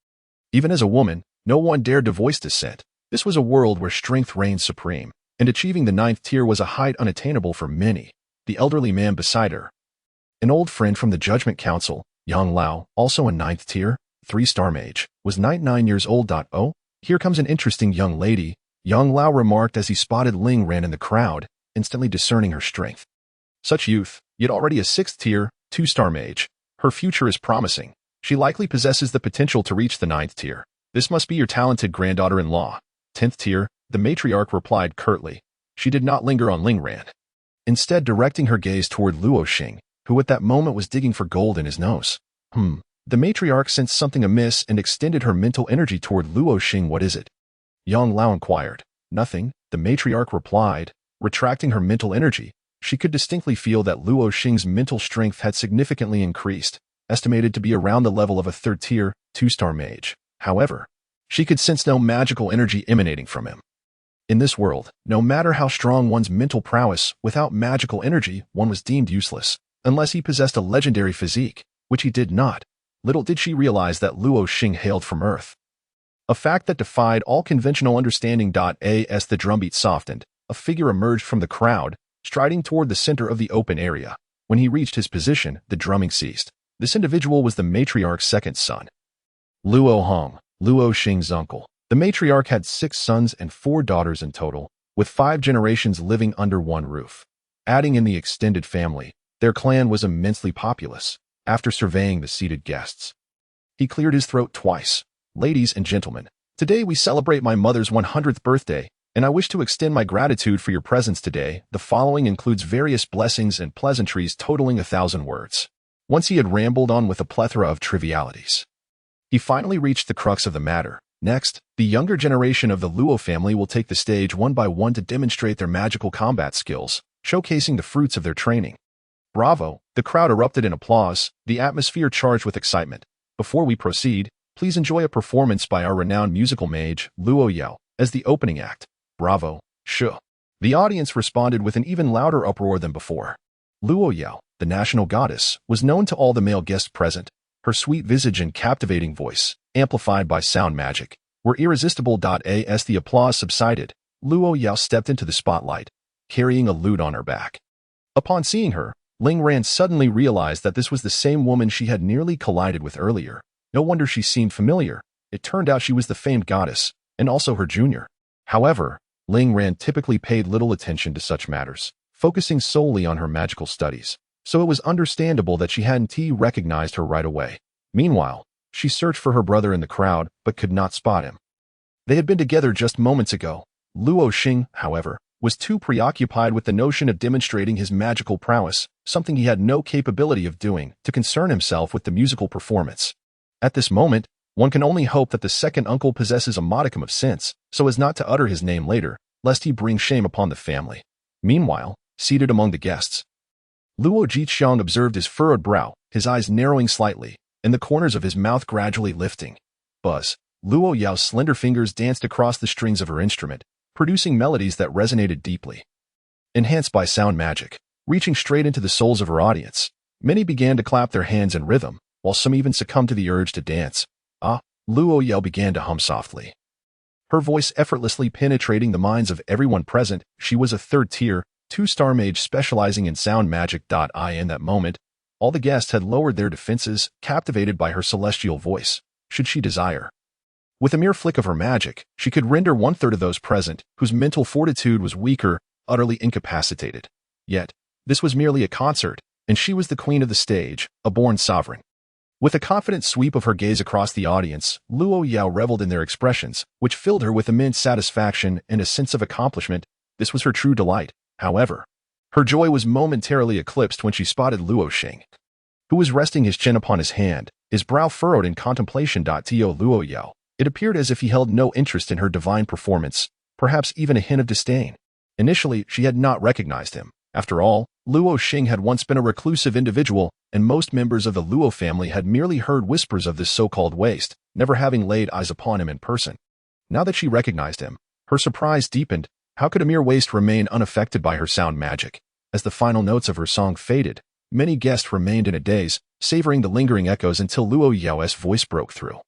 Even as a woman, no one dared to voice dissent. This was a world where strength reigned supreme, and achieving the 9th tier was a height unattainable for many. The elderly man beside her, an old friend from the Judgment Council, Yang Lao, also a 9th tier, 3-star mage, was 99 years old. "Oh, here comes an interesting young lady," Yang Lao remarked as he spotted Ling Ran in the crowd, instantly discerning her strength. "Such youth, yet already a 6th tier, 2-star mage. Her future is promising. She likely possesses the potential to reach the 9th tier. This must be your talented granddaughter-in-law." 10th tier, the matriarch replied curtly. She did not linger on Ling Ran, instead directing her gaze toward Luo Xing, who at that moment was digging for gold in his nose. The matriarch sensed something amiss and extended her mental energy toward Luo Xing. "What is it?" Yang Lao inquired. "Nothing," the matriarch replied, retracting her mental energy. She could distinctly feel that Luo Xing's mental strength had significantly increased, estimated to be around the level of a 3rd tier, 2-star mage. However, she could sense no magical energy emanating from him. In this world, no matter how strong one's mental prowess, without magical energy, one was deemed useless, unless he possessed a legendary physique, which he did not. Little did she realize that Luo Xing hailed from Earth, a fact that defied all conventional understanding. As the drumbeat softened, a figure emerged from the crowd, striding toward the center of the open area. When he reached his position, the drumming ceased. This individual was the matriarch's 2nd son, Luo Hong, Luo Xing's uncle. The matriarch had 6 sons and 4 daughters in total, with 5 generations living under one roof. Adding in the extended family, their clan was immensely populous. After surveying the seated guests, he cleared his throat twice. "Ladies and gentlemen, today we celebrate my mother's 100th birthday, and I wish to extend my gratitude for your presence today. The following includes various blessings and pleasantries totaling 1,000 words." Once he had rambled on with a plethora of trivialities, he finally reached the crux of the matter. Next, the younger generation of the Luo family will take the stage one by one to demonstrate their magical combat skills, showcasing the fruits of their training. "Bravo!" The crowd erupted in applause, the atmosphere charged with excitement. "Before we proceed, please enjoy a performance by our renowned musical mage, Luo Yao, as the opening act." "Bravo! Sure!" The audience responded with an even louder uproar than before. Luo Yao, the national goddess, was known to all the male guests present. Her sweet visage and captivating voice, amplified by sound magic, were irresistible. As the applause subsided, Luo Yao stepped into the spotlight, carrying a lute on her back. Upon seeing her, Ling Ran suddenly realized that this was the same woman she had nearly collided with earlier. No wonder she seemed familiar. It turned out she was the famed goddess, and also her junior. However, Ling Ran typically paid little attention to such matters, focusing solely on her magical studies, so it was understandable that she hadn't recognized her right away. Meanwhile, she searched for her brother in the crowd, but could not spot him. They had been together just moments ago. Luo Xing, however, was too preoccupied with the notion of demonstrating his magical prowess, something he had no capability of doing, to concern himself with the musical performance. At this moment, one can only hope that the second uncle possesses a modicum of sense, so as not to utter his name later, lest he bring shame upon the family. Meanwhile, seated among the guests, Luo Jiqiang observed his furrowed brow, his eyes narrowing slightly, and the corners of his mouth gradually lifting. Buzz. Luo Yao's slender fingers danced across the strings of her instrument, producing melodies that resonated deeply. Enhanced by sound magic, reaching straight into the souls of her audience, many began to clap their hands in rhythm, while some even succumbed to the urge to dance. Luo Yao began to hum softly. Her voice effortlessly penetrating the minds of everyone present. She was a third-tier, 2-star mage specializing in sound magic. In that moment, all the guests had lowered their defenses, captivated by her celestial voice, should she desire. With a mere flick of her magic, she could render one-third of those present, whose mental fortitude was weaker, utterly incapacitated. Yet, this was merely a concert, and she was the queen of the stage, a born sovereign. With a confident sweep of her gaze across the audience, Luo Yao reveled in their expressions, which filled her with immense satisfaction and a sense of accomplishment. This was her true delight. However, her joy was momentarily eclipsed when she spotted Luo Xing, who was resting his chin upon his hand, his brow furrowed in contemplation. To Luo Yao, it appeared as if he held no interest in her divine performance, perhaps even a hint of disdain. Initially, she had not recognized him. After all, Luo Xing had once been a reclusive individual, and most members of the Luo family had merely heard whispers of this so-called waste, never having laid eyes upon him in person. Now that she recognized him, her surprise deepened. How could a mere waste remain unaffected by her sound magic? As the final notes of her song faded, many guests remained in a daze, savoring the lingering echoes until Luo Yao's voice broke through,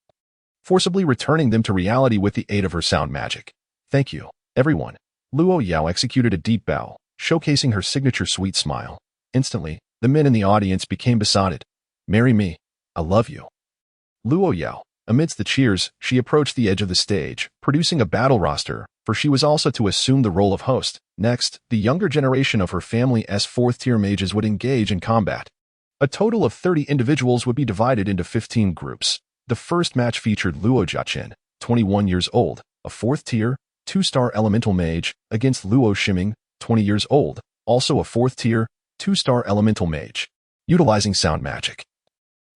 forcibly returning them to reality with the aid of her sound magic. Thank you, everyone. Luo Yao executed a deep bow, showcasing her signature sweet smile. Instantly, the men in the audience became besotted. Marry me. I love you. Luo Yao. Amidst the cheers, she approached the edge of the stage, producing a battle roster, for she was also to assume the role of host. Next, the younger generation of her family's fourth-tier mages would engage in combat. A total of 30 individuals would be divided into 15 groups. The first match featured Luo Jiaqin, 21 years old, a fourth-tier, 2-star elemental mage, against Luo Xing, 20 years old, also a fourth-tier, 2-star elemental mage. Utilizing sound magic,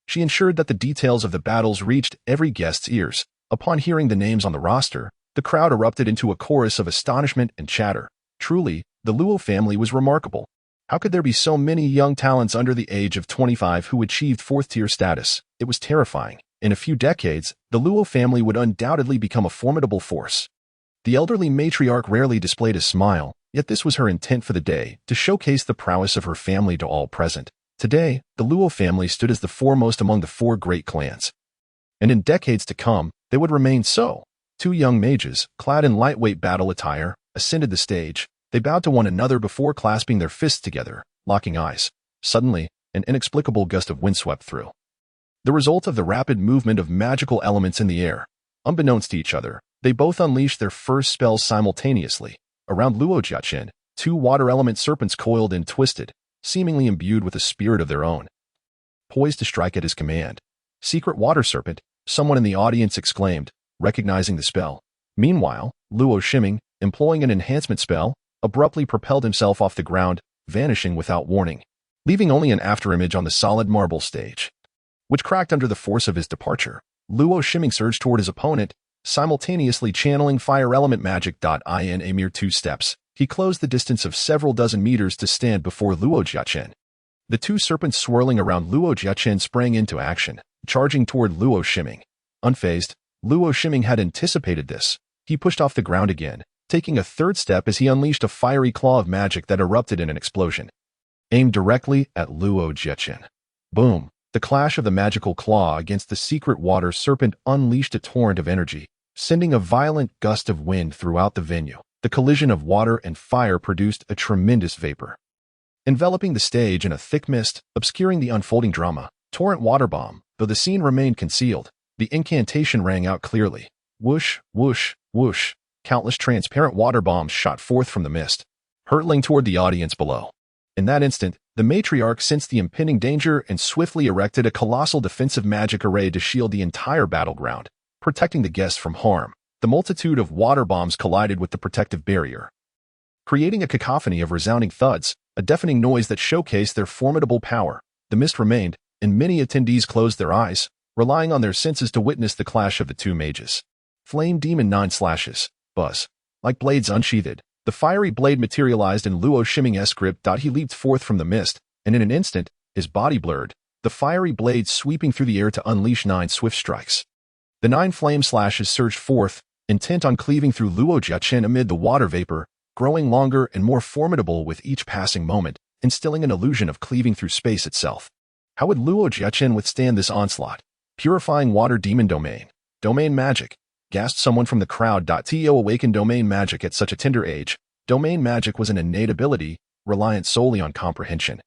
she ensured that the details of the battles reached every guest's ears. Upon hearing the names on the roster, the crowd erupted into a chorus of astonishment and chatter. Truly, the Luo family was remarkable. How could there be so many young talents under the age of 25 who achieved fourth-tier status? It was terrifying. In a few decades, the Luo family would undoubtedly become a formidable force. The elderly matriarch rarely displayed a smile, yet this was her intent for the day, to showcase the prowess of her family to all present. Today, the Luo family stood as the foremost among the 4 great clans. And in decades to come, they would remain so. 2 young mages, clad in lightweight battle attire, ascended the stage. They bowed to one another before clasping their fists together, locking eyes. Suddenly, an inexplicable gust of wind swept through, the result of the rapid movement of magical elements in the air. Unbeknownst to each other, they both unleashed their first spells simultaneously. Around Luo Jiaqin, 2 water element serpents coiled and twisted, seemingly imbued with a spirit of their own, poised to strike at his command. Secret water serpent, someone in the audience exclaimed, recognizing the spell. Meanwhile, Luo Xing, employing an enhancement spell, abruptly propelled himself off the ground, vanishing without warning, leaving only an afterimage on the solid marble stage, which cracked under the force of his departure. Luo Xing surged toward his opponent, simultaneously channeling fire element magic. In a mere 2 steps, he closed the distance of several dozen meters to stand before Luo Jiaqin. The 2 serpents swirling around Luo Jiaqin sprang into action, charging toward Luo Xing. Unfazed, Luo Xing had anticipated this. He pushed off the ground again, taking a 3rd step as he unleashed a fiery claw of magic that erupted in an explosion, aimed directly at Luo Jiaqin. Boom! The clash of the magical claw against the secret water serpent unleashed a torrent of energy, sending a violent gust of wind throughout the venue. The collision of water and fire produced a tremendous vapor, enveloping the stage in a thick mist, obscuring the unfolding drama. Torrent water bomb. Though the scene remained concealed, The incantation rang out clearly. Whoosh, whoosh, whoosh. Countless transparent water bombs shot forth from the mist, hurtling toward the audience below. In that instant, the matriarch sensed the impending danger and swiftly erected a colossal defensive magic array to shield the entire battleground, protecting the guests from harm. The multitude of water bombs collided with the protective barrier, creating a cacophony of resounding thuds, a deafening noise that showcased their formidable power. The mist remained, and many attendees closed their eyes, relying on their senses to witness the clash of the two mages. Flame Demon 9 slashes. Buzz. Like blades unsheathed, the fiery blade materialized in Luo Xing's grip. He leaped forth from the mist, and in an instant, his body blurred, the fiery blade sweeping through the air to unleash 9 swift strikes. The 9 flame slashes surged forth, intent on cleaving through Luo Xing amid the water vapor, growing longer and more formidable with each passing moment, instilling an illusion of cleaving through space itself. How would Luo Xing withstand this onslaught? Purifying water demon domain. Domain magic. Gasped someone from the crowd. To awaken domain magic at such a tender age. Domain magic was an innate ability, reliant solely on comprehension.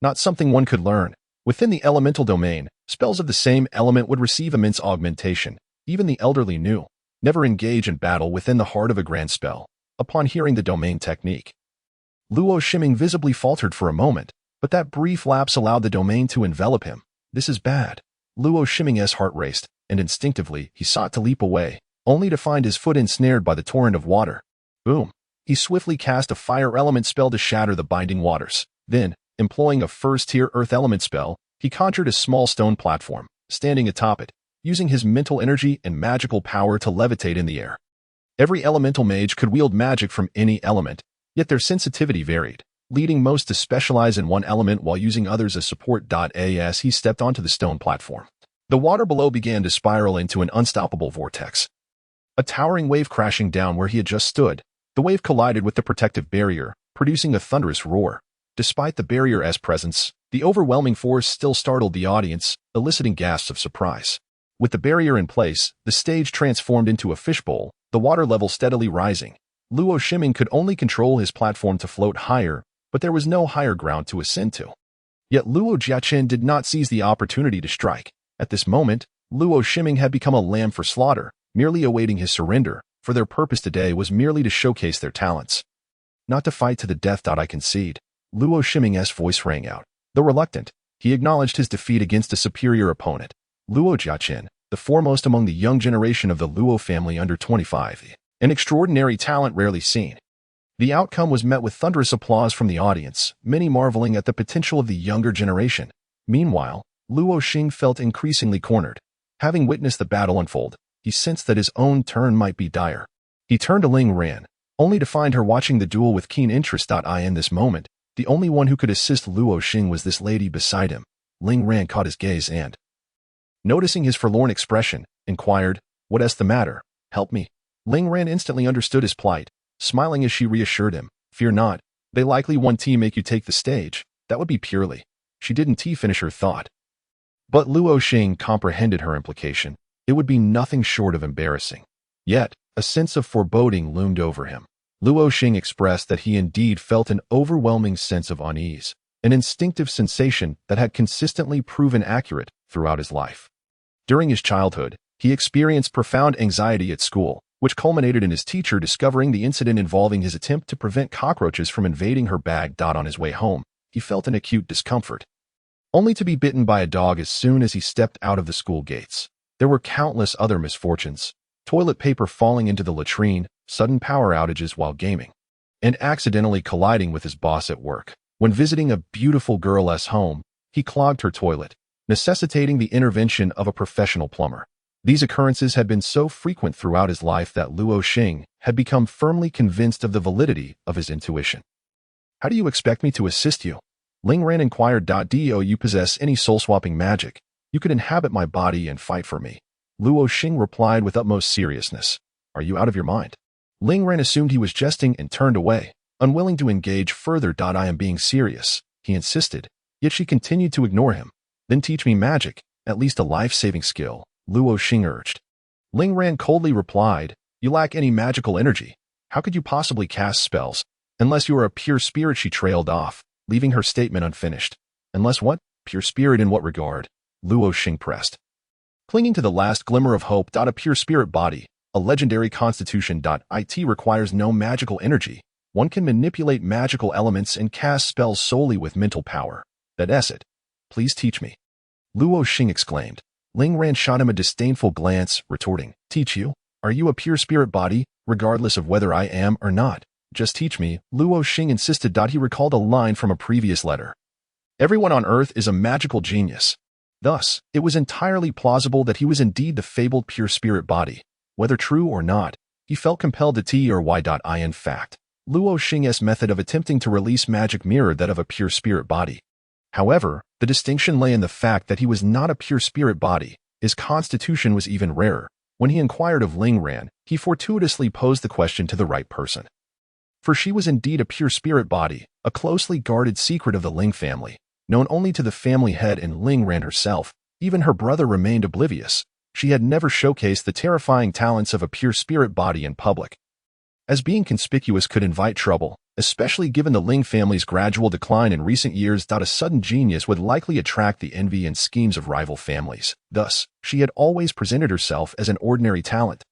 Not something one could learn. Within the elemental domain, spells of the same element would receive immense augmentation. Even the elderly knew. Never engage in battle within the heart of a grand spell. Upon hearing the domain technique, Luo Xing visibly faltered for a moment, but that brief lapse allowed the domain to envelop him. This is bad. Luo Xing's heart raced, and instinctively he sought to leap away, only to find his foot ensnared by the torrent of water. Boom! He swiftly cast a fire element spell to shatter the binding waters. Then, employing a first-tier earth element spell, he conjured a small stone platform, standing atop it, using his mental energy and magical power to levitate in the air. Every elemental mage could wield magic from any element, yet their sensitivity varied, leading most to specialize in one element while using others as support. As he stepped onto the stone platform, the water below began to spiral into an unstoppable vortex. A towering wave crashing down where he had just stood, the wave collided with the protective barrier, producing a thunderous roar. Despite the barrier's presence, the overwhelming force still startled the audience, eliciting gasps of surprise. With the barrier in place, the stage transformed into a fishbowl, the water level steadily rising. Luo Xing could only control his platform to float higher, but there was no higher ground to ascend to. Yet Luo Xing did not seize the opportunity to strike. At this moment, Luo Xing had become a lamb for slaughter, merely awaiting his surrender, for their purpose today was merely to showcase their talents. Not to fight to the death. I concede. Luo Xing's voice rang out. Though reluctant, he acknowledged his defeat against a superior opponent. Luo Xing, the foremost among the young generation of the Luo family under 25, an extraordinary talent rarely seen. The outcome was met with thunderous applause from the audience, many marveling at the potential of the younger generation. Meanwhile, Luo Xing felt increasingly cornered. Having witnessed the battle unfold, he sensed that his own turn might be dire. He turned to Ling Ran, only to find her watching the duel with keen interest. In this moment, the only one who could assist Luo Xing was this lady beside him. Ling Ran caught his gaze and, noticing his forlorn expression, inquired, "What's the matter? Help me." Ling Ran instantly understood his plight, smiling as she reassured him, "Fear not, they likely want to make you take the stage. That would be purely." She didn't finish her thought. But Luo Xing comprehended her implication. It would be nothing short of embarrassing. Yet, a sense of foreboding loomed over him. Luo Xing expressed that he indeed felt an overwhelming sense of unease, an instinctive sensation that had consistently proven accurate throughout his life. During his childhood, he experienced profound anxiety at school, which culminated in his teacher discovering the incident involving his attempt to prevent cockroaches from invading her bag. On his way home, he felt an acute discomfort, only to be bitten by a dog as soon as he stepped out of the school gates. There were countless other misfortunes: toilet paper falling into the latrine, sudden power outages while gaming, and accidentally colliding with his boss at work. When visiting a beautiful girl's home, he clogged her toilet, necessitating the intervention of a professional plumber. These occurrences had been so frequent throughout his life that Luo Xing had become firmly convinced of the validity of his intuition. "How do you expect me to assist you?" Ling Ran inquired. "Do you possess any soul-swapping magic? You could inhabit my body and fight for me." Luo Xing replied with utmost seriousness, "Are you out of your mind?" Ling Ran assumed he was jesting and turned away, unwilling to engage further. "I am being serious," he insisted, yet she continued to ignore him. "Then teach me magic, at least a life-saving skill," Luo Xing urged. Ling Ran coldly replied, "You lack any magical energy. How could you possibly cast spells? Unless you are a pure spirit." She trailed off, leaving her statement unfinished. "Unless what? Pure spirit in what regard?" Luo Xing pressed. Clinging to the last glimmer of hope. A pure spirit body, a legendary constitution. It requires no magical energy. One can manipulate magical elements and cast spells solely with mental power. That's it. Please teach me. Luo Xing exclaimed. Ling Ran shot him a disdainful glance, retorting, Teach you? Are you a pure spirit body, regardless of whether I am or not? Just teach me, Luo Xing insisted. He recalled a line from a previous letter. Everyone on Earth is a magical genius. Thus, it was entirely plausible that he was indeed the fabled pure spirit body. Whether true or not, he felt compelled to try. In fact, Luo Xing's method of attempting to release magic mirrored that of a pure spirit body. However, the distinction lay in the fact that he was not a pure spirit body. His constitution was even rarer. When he inquired of Ling Ran, he fortuitously posed the question to the right person. For she was indeed a pure spirit body, a closely guarded secret of the Ling family, known only to the family head and Ling Ran herself. Even her brother remained oblivious. She had never showcased the terrifying talents of a pure spirit body in public, as being conspicuous could invite trouble, especially given the Ling family's gradual decline in recent years. A sudden genius would likely attract the envy and schemes of rival families. Thus, she had always presented herself as an ordinary talent.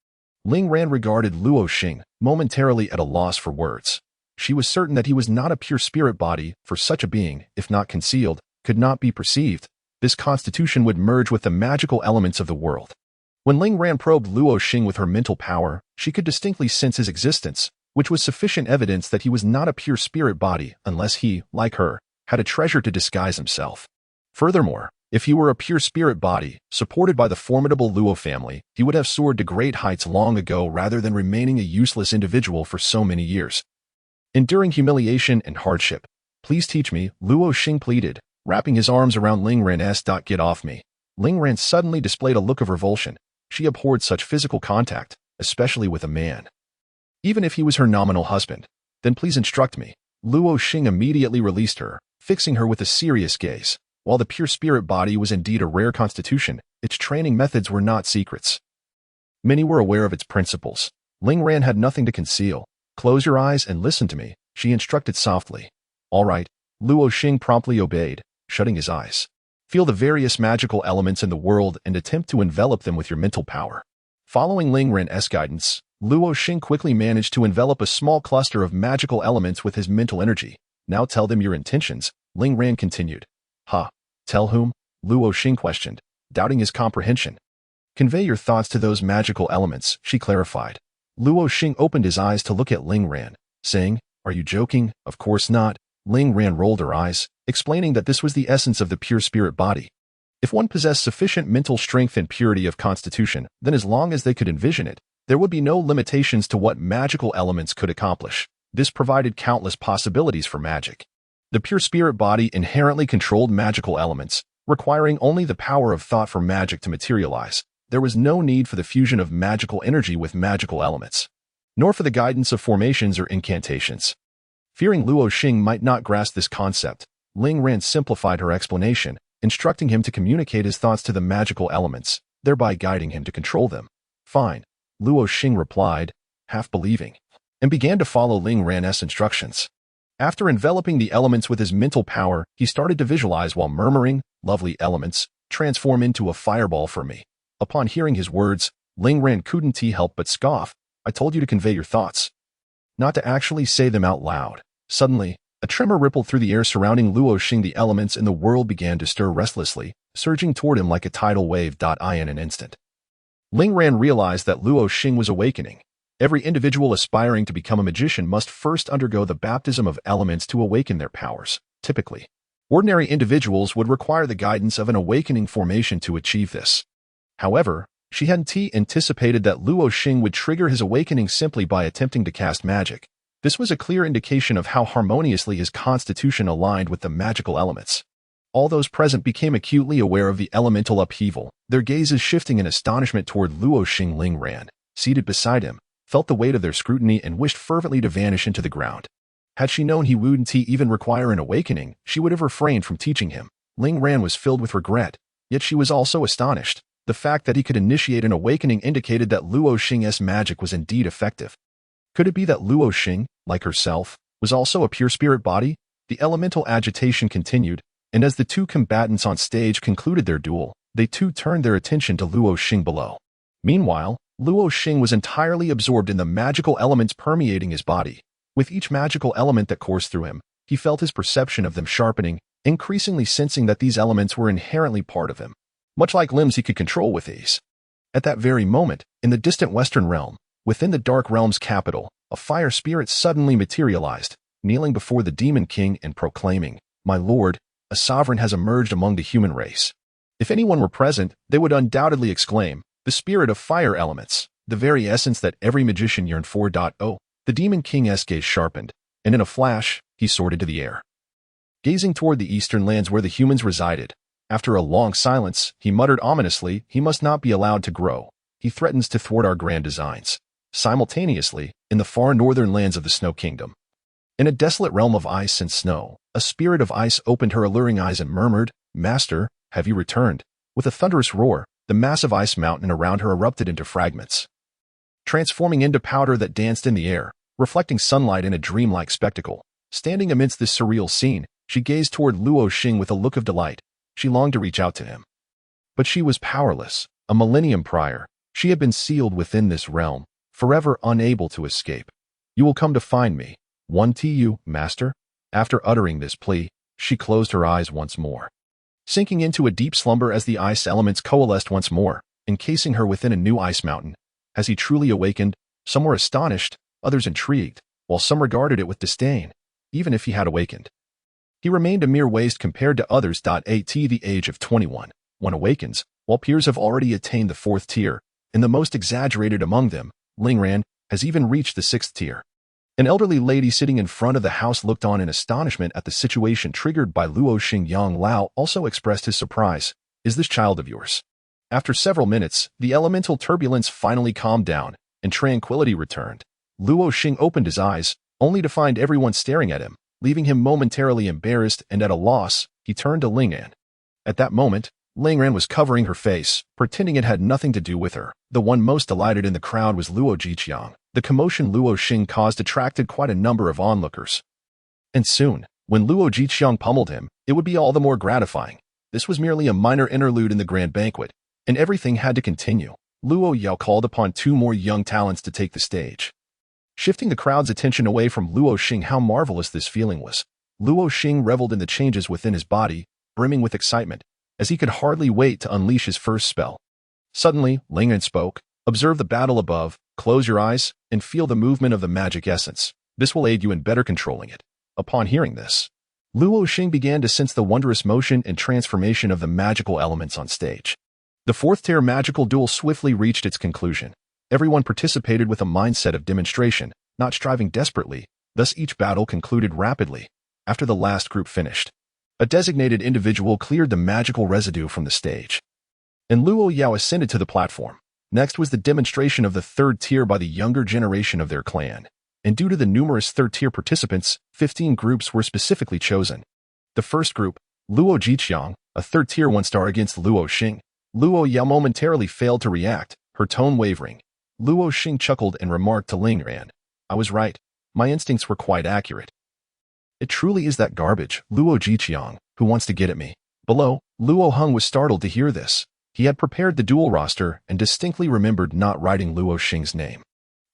Ling Ran regarded Luo Xing, momentarily at a loss for words. She was certain that he was not a pure spirit body, for such a being, if not concealed, could not be perceived. This constitution would merge with the magical elements of the world. When Ling Ran probed Luo Xing with her mental power, she could distinctly sense his existence, which was sufficient evidence that he was not a pure spirit body unless he, like her, had a treasure to disguise himself. Furthermore, if he were a pure spirit body, supported by the formidable Luo family, he would have soared to great heights long ago rather than remaining a useless individual for so many years, enduring humiliation and hardship. Please teach me, Luo Xing pleaded, wrapping his arms around Ling Ran's. Get off me. Ling Ran suddenly displayed a look of revulsion. She abhorred such physical contact, especially with a man. Even if he was her nominal husband. Then please instruct me. Luo Xing immediately released her, fixing her with a serious gaze. While the pure spirit body was indeed a rare constitution, its training methods were not secrets. Many were aware of its principles. Ling Ran had nothing to conceal. Close your eyes and listen to me, she instructed softly. All right. Luo Xing promptly obeyed, shutting his eyes. Feel the various magical elements in the world and attempt to envelop them with your mental power. Following Ling Ran's guidance, Luo Xing quickly managed to envelop a small cluster of magical elements with his mental energy. Now tell them your intentions, Ling Ran continued. Tell whom? Luo Xing questioned, doubting his comprehension. Convey your thoughts to those magical elements, she clarified. Luo Xing opened his eyes to look at Ling Ran, saying, Are you joking? Of course not. Ling Ran rolled her eyes, explaining that this was the essence of the pure spirit body. If one possessed sufficient mental strength and purity of constitution, then as long as they could envision it, there would be no limitations to what magical elements could accomplish. This provided countless possibilities for magic. The pure spirit body inherently controlled magical elements, requiring only the power of thought for magic to materialize. There was no need for the fusion of magical energy with magical elements, nor for the guidance of formations or incantations. Fearing Luo Xing might not grasp this concept, Ling Ran simplified her explanation, instructing him to communicate his thoughts to the magical elements, thereby guiding him to control them. Fine, Luo Xing replied, half believing, and began to follow Ling Ran's instructions. After enveloping the elements with his mental power, he started to visualize while murmuring, Lovely elements, transform into a fireball for me. Upon hearing his words, Ling Ran couldn't help but scoff. I told you to convey your thoughts, not to actually say them out loud. Suddenly, a tremor rippled through the air surrounding Luo Xing. The elements in the world began to stir restlessly, surging toward him like a tidal wave. In an instant, Ling Ran realized that Luo Xing was awakening. Every individual aspiring to become a magician must first undergo the baptism of elements to awaken their powers. Typically, ordinary individuals would require the guidance of an awakening formation to achieve this. However, she hadn't anticipated that Luo Xing would trigger his awakening simply by attempting to cast magic. This was a clear indication of how harmoniously his constitution aligned with the magical elements. All those present became acutely aware of the elemental upheaval, their gazes shifting in astonishment toward Luo Xing. Ling Ran, seated beside him, felt the weight of their scrutiny and wished fervently to vanish into the ground. Had she known he wouldn't even require an awakening, she would have refrained from teaching him. Ling Ran was filled with regret, yet she was also astonished. The fact that he could initiate an awakening indicated that Luo Xing's magic was indeed effective. Could it be that Luo Xing, like herself, was also a pure spirit body? The elemental agitation continued, and as the two combatants on stage concluded their duel, They too turned their attention to Luo Xing below. Meanwhile, Luo Xing was entirely absorbed in the magical elements permeating his body. With each magical element that coursed through him, he felt his perception of them sharpening, increasingly sensing that these elements were inherently part of him, much like limbs he could control with ease. At that very moment, in the distant western realm, within the Dark Realm's capital, a fire spirit suddenly materialized, kneeling before the Demon King and proclaiming, "My lord, a sovereign has emerged among the human race." If anyone were present, they would undoubtedly exclaim, "The spirit of fire elements, the very essence that every magician yearned for." The Demon King's gaze sharpened, and in a flash, he soared into the air. Gazing toward the eastern lands where the humans resided, after a long silence, he muttered ominously, "He must not be allowed to grow. He threatens to thwart our grand designs." Simultaneously, in the far northern lands of the Snow Kingdom, in a desolate realm of ice and snow, a spirit of ice opened her alluring eyes and murmured, "Master, have you returned?" With a thunderous roar, the massive ice mountain around her erupted into fragments, transforming into powder that danced in the air, reflecting sunlight in a dreamlike spectacle. Standing amidst this surreal scene, she gazed toward Luo Xing with a look of delight. She longed to reach out to him. But she was powerless. A millennium prior, she had been sealed within this realm, forever unable to escape. "You will come to find me. 1 master?" After uttering this plea, she closed her eyes once more, sinking into a deep slumber as the ice elements coalesced once more, encasing her within a new ice mountain. Has he truly awakened? Some were astonished, others intrigued, while some regarded it with disdain. Even if he had awakened, he remained a mere waste compared to others. At the age of 21, one awakens, while peers have already attained the 4th tier, and the most exaggerated among them, Lingran, has even reached the 6th tier. An elderly lady sitting in front of the house looked on in astonishment at the situation triggered by Luo Xing. Yang Lao also expressed his surprise. "Is this child of yours?" After several minutes, the elemental turbulence finally calmed down, and tranquility returned. Luo Xing opened his eyes, only to find everyone staring at him, leaving him momentarily embarrassed and at a loss. He turned to Lingran. At that moment, Lingran was covering her face, pretending it had nothing to do with her. The one most delighted in the crowd was Luo Jiqiang. The commotion Luo Xing caused attracted quite a number of onlookers. And soon, when Luo Jiqiang pummeled him, it would be all the more gratifying. This was merely a minor interlude in the grand banquet, and everything had to continue. Luo Yao called upon 2 more young talents to take the stage, shifting the crowd's attention away from Luo Xing. How marvelous this feeling was. Luo Xing reveled in the changes within his body, brimming with excitement, as he could hardly wait to unleash his first spell. Suddenly, Lingran spoke, "Observe the battle above, close your eyes, and feel the movement of the magic essence. This will aid you in better controlling it." Upon hearing this, Luo Xing began to sense the wondrous motion and transformation of the magical elements on stage. The 4th tier magical duel swiftly reached its conclusion. Everyone participated with a mindset of demonstration, not striving desperately, thus each battle concluded rapidly. After the last group finished, a designated individual cleared the magical residue from the stage, and Luo Yao ascended to the platform. Next was the demonstration of the 3rd tier by the younger generation of their clan, and due to the numerous 3rd tier participants, 15 groups were specifically chosen. The first group, Luo Jiqiang, a 3rd tier 1-star against Luo Xing. Luo Yao momentarily failed to react, her tone wavering. Luo Xing chuckled and remarked to Lingran, "I was right. My instincts were quite accurate. It truly is that garbage, Luo Jiqiang, who wants to get at me." Below, Luo Heng was startled to hear this. He had prepared the duel roster and distinctly remembered not writing Luo Xing's name.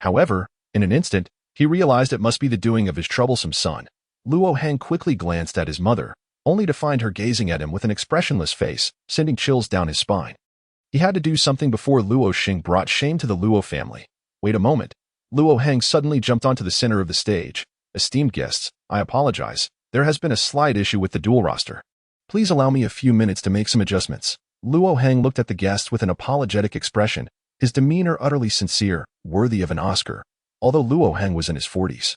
However, in an instant, he realized it must be the doing of his troublesome son. Luo Heng quickly glanced at his mother, only to find her gazing at him with an expressionless face, sending chills down his spine. He had to do something before Luo Xing brought shame to the Luo family. "Wait a moment." Luo Heng suddenly jumped onto the center of the stage. "Esteemed guests, I apologize. There has been a slight issue with the duel roster. Please allow me a few minutes to make some adjustments." Luo Heng looked at the guests with an apologetic expression, his demeanor utterly sincere, worthy of an Oscar. Although Luo Heng was in his 40s,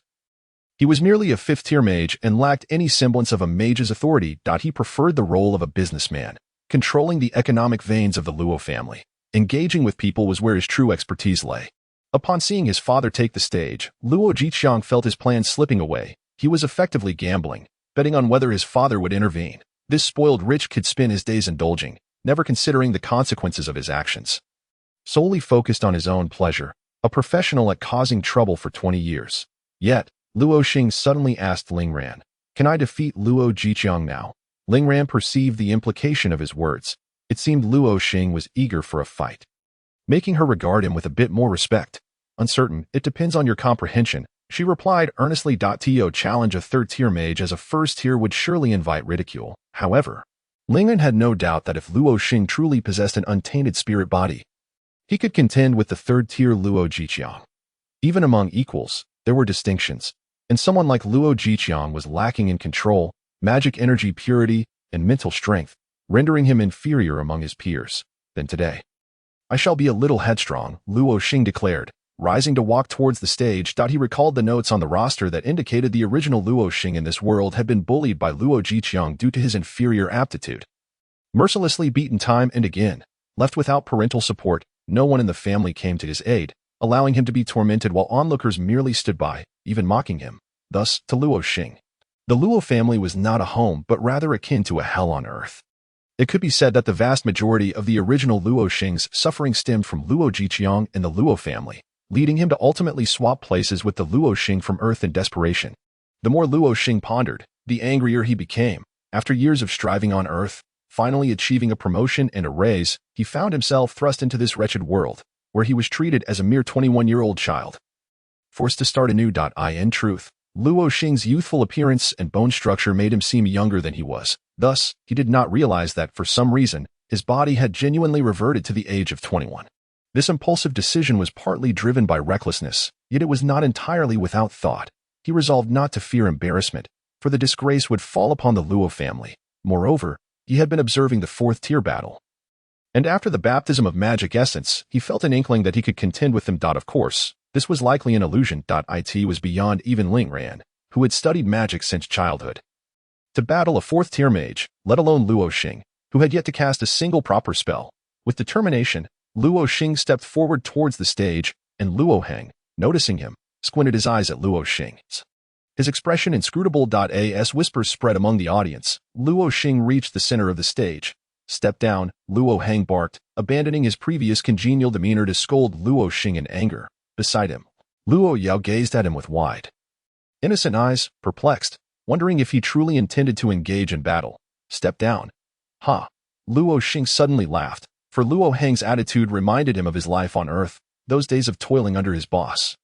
he was merely a 5th-tier mage and lacked any semblance of a mage's authority. He preferred the role of a businessman, controlling the economic veins of the Luo family. Engaging with people was where his true expertise lay. Upon seeing his father take the stage, Luo Jiqiang felt his plans slipping away. He was effectively gambling, betting on whether his father would intervene. This spoiled rich could spend his days indulging, never considering the consequences of his actions. Solely focused on his own pleasure, a professional at causing trouble for 20 years. Yet, Luo Xing suddenly asked Lingran, "Can I defeat Luo Jiqiang now?" Lingran perceived the implication of his words. It seemed Luo Xing was eager for a fight, making her regard him with a bit more respect. Uncertain, it depends on your comprehension, she replied earnestly. To challenge a third-tier mage as a first-tier would surely invite ridicule. However, Lingren had no doubt that if Luo Xing truly possessed an untainted spirit body, he could contend with the third-tier Luo Jiqiang. Even among equals, there were distinctions, and someone like Luo Jiqiang was lacking in control, magic energy purity, and mental strength, rendering him inferior among his peers. Then today, I shall be a little headstrong, Luo Xing declared, rising to walk towards the stage. He recalled the notes on the roster that indicated the original Luo Xing in this world had been bullied by Luo Jiqiang due to his inferior aptitude. Mercilessly beaten time and again, left without parental support, no one in the family came to his aid, allowing him to be tormented while onlookers merely stood by, even mocking him. Thus, to Luo Xing, the Luo family was not a home but rather akin to a hell on earth. It could be said that the vast majority of the original Luo Xing's suffering stemmed from Luo Jiqiang and the Luo family, leading him to ultimately swap places with the Luo Xing from Earth in desperation. The more Luo Xing pondered, the angrier he became. After years of striving on Earth, finally achieving a promotion and a raise, he found himself thrust into this wretched world, where he was treated as a mere 21-year-old child. Forced to start anew. In truth, Luo Xing's youthful appearance and bone structure made him seem younger than he was. Thus, he did not realize that, for some reason, his body had genuinely reverted to the age of 21. This impulsive decision was partly driven by recklessness, yet it was not entirely without thought. He resolved not to fear embarrassment, for the disgrace would fall upon the Luo family. Moreover, he had been observing the fourth-tier battle, and after the baptism of magic essence, he felt an inkling that he could contend with them. Of course, this was likely an illusion. It was beyond even Ling Ran, who had studied magic since childhood. To battle a fourth-tier mage, let alone Luo Xing, who had yet to cast a single proper spell. With determination, Luo Xing stepped forward towards the stage, and Luo Heng, noticing him, squinted his eyes at Luo Xing. His expression inscrutable. As whispers spread among the audience, Luo Xing reached the center of the stage. Step down, Luo Heng barked, abandoning his previous congenial demeanor to scold Luo Xing in anger. Beside him, Luo Yao gazed at him with wide, innocent eyes, perplexed, wondering if he truly intended to engage in battle. Step down. Ha! Luo Xing suddenly laughed, for Luo Heng's attitude reminded him of his life on Earth, those days of toiling under his boss.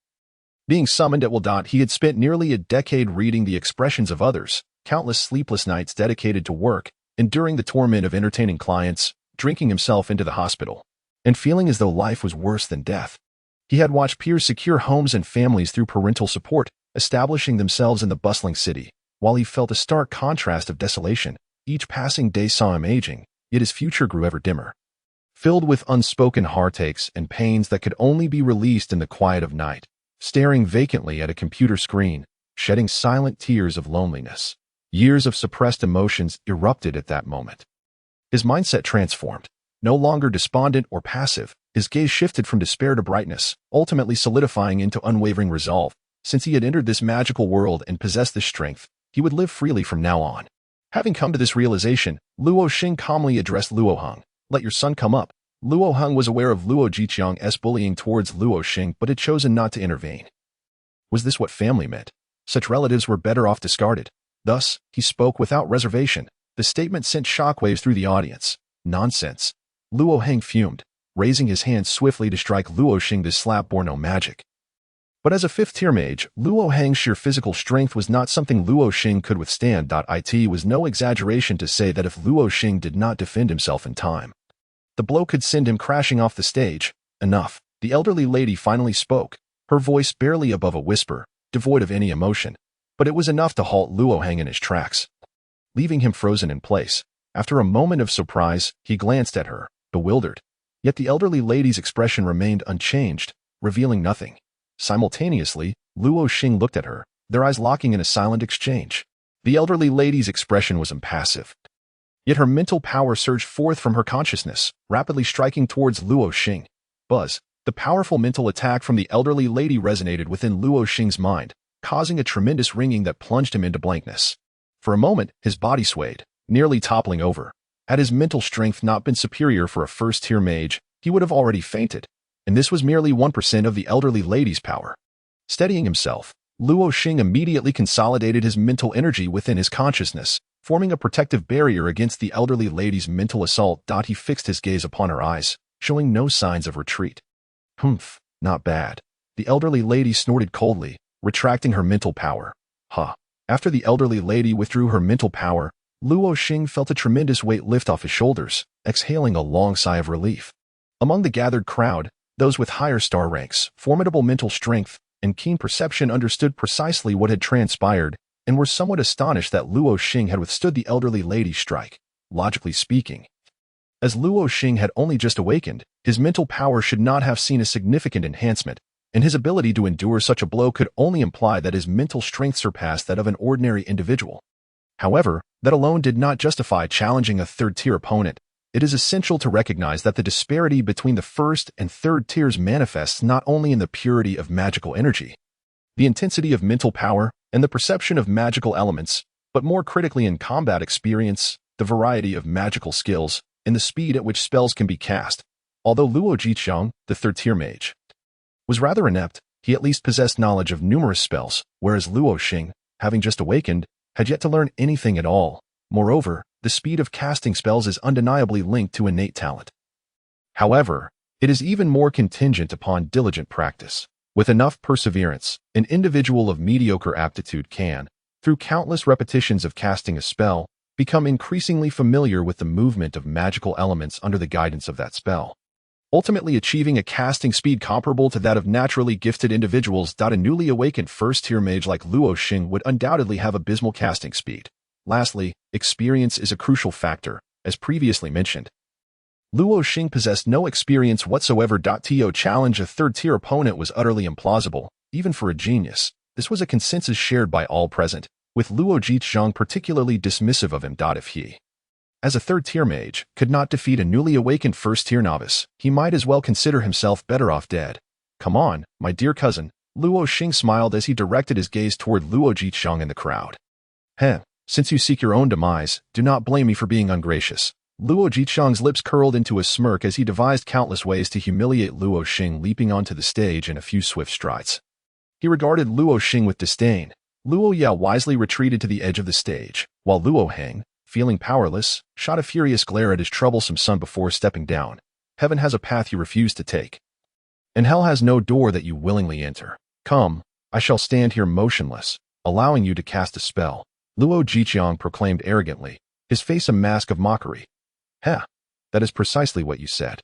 Being summoned at will. He had spent nearly a decade reading the expressions of others, countless sleepless nights dedicated to work, enduring the torment of entertaining clients, drinking himself into the hospital, and feeling as though life was worse than death. He had watched peers secure homes and families through parental support, establishing themselves in the bustling city. While he felt a stark contrast of desolation, each passing day saw him aging, yet his future grew ever dimmer, filled with unspoken heartaches and pains that could only be released in the quiet of night. Staring vacantly at a computer screen, shedding silent tears of loneliness. Years of suppressed emotions erupted at that moment. His mindset transformed. No longer despondent or passive, his gaze shifted from despair to brightness, ultimately solidifying into unwavering resolve. Since he had entered this magical world and possessed this strength, he would live freely from now on. Having come to this realization, Luo Xing calmly addressed Luo Heng. Let your son come up. Luo Heng was aware of Luo Jiqiang's bullying towards Luo Xing but had chosen not to intervene. Was this what family meant? Such relatives were better off discarded. Thus, he spoke without reservation. The statement sent shockwaves through the audience. Nonsense. Luo Heng fumed, raising his hand swiftly to strike Luo Xing. This slap bore no magic. But as a fifth-tier mage, Luo Heng's sheer physical strength was not something Luo Xing could withstand. It was no exaggeration to say that if Luo Xing did not defend himself in time, the blow could send him crashing off the stage. Enough. The elderly lady finally spoke, her voice barely above a whisper, devoid of any emotion. But it was enough to halt Luo Heng in his tracks, leaving him frozen in place. After a moment of surprise, he glanced at her, bewildered. Yet the elderly lady's expression remained unchanged, revealing nothing. Simultaneously, Luo Xing looked at her, their eyes locking in a silent exchange. The elderly lady's expression was impassive. Yet her mental power surged forth from her consciousness, rapidly striking towards Luo Xing. Buzz. The powerful mental attack from the elderly lady resonated within Luo Xing's mind, causing a tremendous ringing that plunged him into blankness. For a moment, his body swayed, nearly toppling over. Had his mental strength not been superior for a first-tier mage, he would have already fainted, and this was merely 1% of the elderly lady's power. Steadying himself, Luo Xing immediately consolidated his mental energy within his consciousness. forming a protective barrier against the elderly lady's mental assault. He fixed his gaze upon her eyes, showing no signs of retreat. Humph, not bad. The elderly lady snorted coldly, retracting her mental power. Huh. After the elderly lady withdrew her mental power, Luo Xing felt a tremendous weight lift off his shoulders, exhaling a long sigh of relief. Among the gathered crowd, those with higher star ranks, formidable mental strength, and keen perception understood precisely what had transpired and were somewhat astonished that Luo Xing had withstood the elderly lady's strike. Logically speaking, as Luo Xing had only just awakened, his mental power should not have seen a significant enhancement, and his ability to endure such a blow could only imply that his mental strength surpassed that of an ordinary individual. However, that alone did not justify challenging a third-tier opponent. It is essential to recognize that the disparity between the first and third tiers manifests not only in the purity of magical energy, the intensity of mental power, and the perception of magical elements, but more critically in combat experience, the variety of magical skills, and the speed at which spells can be cast. Although Luo Xing, the third-tier mage, was rather inept, he at least possessed knowledge of numerous spells, whereas Luo Xing, having just awakened, had yet to learn anything at all. Moreover, the speed of casting spells is undeniably linked to innate talent. However, it is even more contingent upon diligent practice. With enough perseverance, an individual of mediocre aptitude can, through countless repetitions of casting a spell, become increasingly familiar with the movement of magical elements under the guidance of that spell, ultimately achieving a casting speed comparable to that of naturally gifted individuals. A newly awakened first-tier mage like Luo Xing would undoubtedly have abysmal casting speed. Lastly, experience is a crucial factor, as previously mentioned. Luo Xing possessed no experience whatsoever. To challenge a third-tier opponent was utterly implausible, even for a genius. This was a consensus shared by all present, with Luo Xing particularly dismissive of him. If he, as a third-tier mage, could not defeat a newly awakened first-tier novice, he might as well consider himself better off dead. Come on, my dear cousin, Luo Xing smiled as he directed his gaze toward Luo Xing and the crowd. Since you seek your own demise, do not blame me for being ungracious. Luo Xing's lips curled into a smirk as he devised countless ways to humiliate Luo Xing, leaping onto the stage in a few swift strides. He regarded Luo Xing with disdain. Luo Yao wisely retreated to the edge of the stage, while Luo Heng, feeling powerless, shot a furious glare at his troublesome son before stepping down. Heaven has a path you refuse to take, and hell has no door that you willingly enter. Come, I shall stand here motionless, allowing you to cast a spell, Luo Xing proclaimed arrogantly, his face a mask of mockery. That is precisely what you said.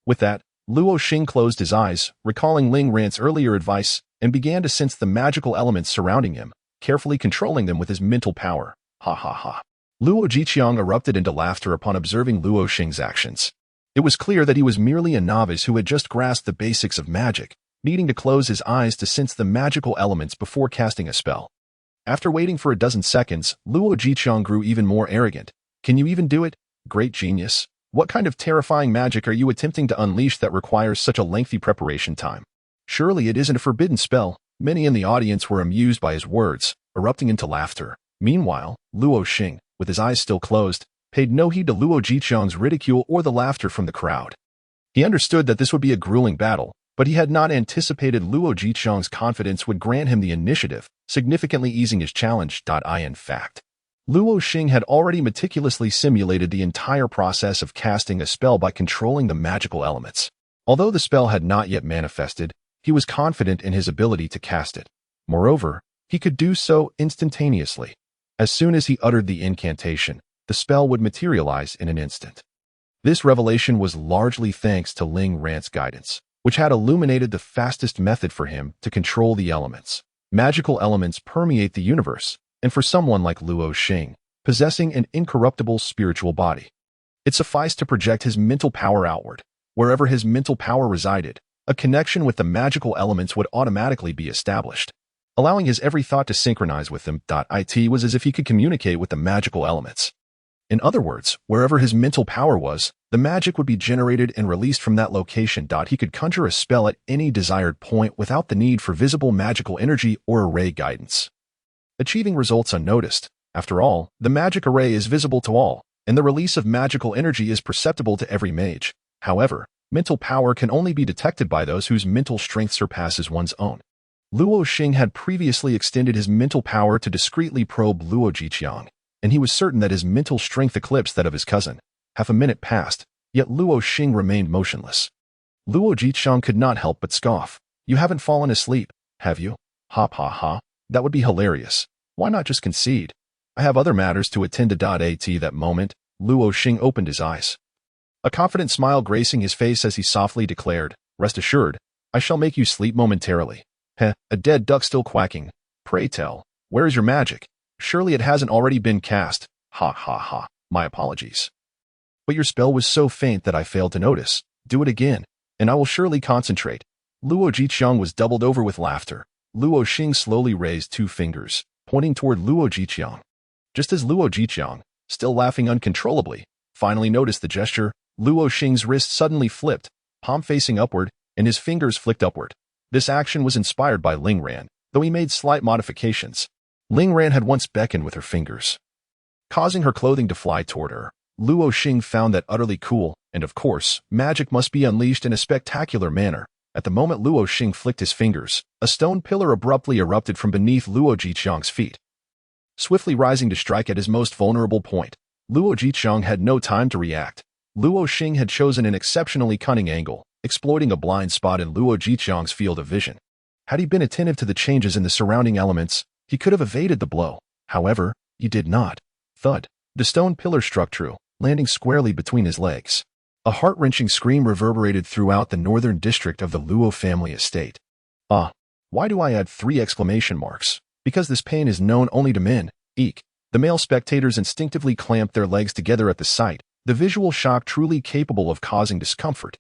With that, Luo Xing closed his eyes, recalling Ling Rant's earlier advice, and began to sense the magical elements surrounding him, carefully controlling them with his mental power. Ha ha ha. Luo Xing erupted into laughter upon observing Luo Xing's actions. It was clear that he was merely a novice who had just grasped the basics of magic, needing to close his eyes to sense the magical elements before casting a spell. After waiting for a dozen seconds, Luo Xing grew even more arrogant. Can you even do it? Great genius. What kind of terrifying magic are you attempting to unleash that requires such a lengthy preparation time? Surely it isn't a forbidden spell. Many in the audience were amused by his words, erupting into laughter. Meanwhile, Luo Xing, with his eyes still closed, paid no heed to Luo Xing's ridicule or the laughter from the crowd. He understood that this would be a grueling battle, but he had not anticipated Luo Xing's confidence would grant him the initiative, significantly easing his challenge. In fact, Luo Xing had already meticulously simulated the entire process of casting a spell by controlling the magical elements. Although the spell had not yet manifested, he was confident in his ability to cast it. Moreover, he could do so instantaneously. As soon as he uttered the incantation, the spell would materialize in an instant. This revelation was largely thanks to Ling Rant's guidance, which had illuminated the fastest method for him to control the elements. Magical elements permeate the universe, and for someone like Luo Xing, possessing an incorruptible spiritual body, it sufficed to project his mental power outward. Wherever his mental power resided, a connection with the magical elements would automatically be established, allowing his every thought to synchronize with them. It was as if he could communicate with the magical elements. In other words, wherever his mental power was, the magic would be generated and released from that location. He could conjure a spell at any desired point without the need for visible magical energy or array guidance, achieving results unnoticed. After all, the magic array is visible to all, and the release of magical energy is perceptible to every mage. However, mental power can only be detected by those whose mental strength surpasses one's own. Luo Xing had previously extended his mental power to discreetly probe Luo Xing. and he was certain that his mental strength eclipsed that of his cousin. Half a minute passed, yet Luo Xing remained motionless. Luo Jiqiang could not help but scoff. You haven't fallen asleep, have you? Ha ha ha. That would be hilarious. Why not just concede? I have other matters to attend to. At that moment, Luo Xing opened his eyes. A confident smile gracing his face as he softly declared, Rest assured, I shall make you sleep momentarily. Heh, a dead duck still quacking. Pray tell, where is your magic? Surely it hasn't already been cast. Ha ha ha. My apologies. But your spell was so faint that I failed to notice. Do it again, and I will surely concentrate. Luo Jiqiang was doubled over with laughter. Luo Xing slowly raised 2 fingers, pointing toward Luo Jiqiang. Just as Luo Jiqiang, still laughing uncontrollably, finally noticed the gesture, Luo Xing's wrist suddenly flipped, palm facing upward, and his fingers flicked upward. This action was inspired by Ling Ran, though he made slight modifications. Ling Ran had once beckoned with her fingers, causing her clothing to fly toward her. Luo Xing found that utterly cool, and of course, magic must be unleashed in a spectacular manner. At the moment Luo Xing flicked his fingers, a stone pillar abruptly erupted from beneath Luo Jiqiang's feet, swiftly rising to strike at his most vulnerable point. Luo Jiqiang had no time to react. Luo Xing had chosen an exceptionally cunning angle, exploiting a blind spot in Luo Jiqiang's field of vision. Had he been attentive to the changes in the surrounding elements, he could have evaded the blow. However, he did not. Thud. The stone pillar struck true, landing squarely between his legs. A heart-wrenching scream reverberated throughout the northern district of the Luo family estate. Why do I add 3 exclamation marks? Because this pain is known only to men. Eek. The male spectators instinctively clamped their legs together at the sight, the visual shock truly capable of causing discomfort.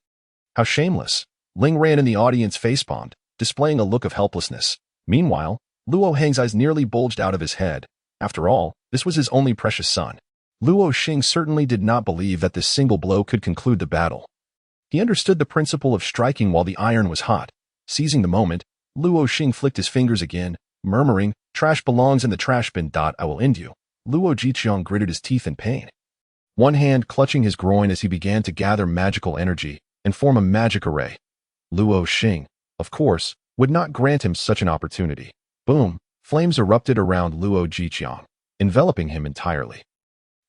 How shameless. Ling Ran in the audience facepalmed, displaying a look of helplessness. Meanwhile, Luo Heng's eyes nearly bulged out of his head. After all, this was his only precious son. Luo Xing certainly did not believe that this single blow could conclude the battle. He understood the principle of striking while the iron was hot. Seizing the moment, Luo Xing flicked his fingers again, murmuring, Trash belongs in the trash bin. I will end you. Luo Jiqiang gritted his teeth in pain, one hand clutching his groin as he began to gather magical energy and form a magic array. Luo Xing, of course, would not grant him such an opportunity. Boom! Flames erupted around Luo Jiqiang, enveloping him entirely.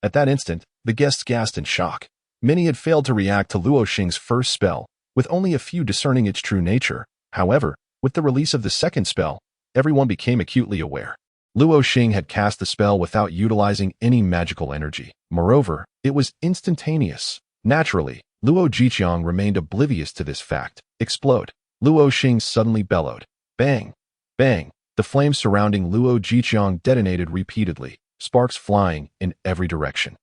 At that instant, the guests gasped in shock. Many had failed to react to Luo Xing's first spell, with only a few discerning its true nature. However, with the release of the second spell, everyone became acutely aware. Luo Xing had cast the spell without utilizing any magical energy. Moreover, it was instantaneous. Naturally, Luo Jiqiang remained oblivious to this fact. Explode. Luo Xing suddenly bellowed. Bang! Bang! The flames surrounding Luo Jiqiang detonated repeatedly, sparks flying in every direction,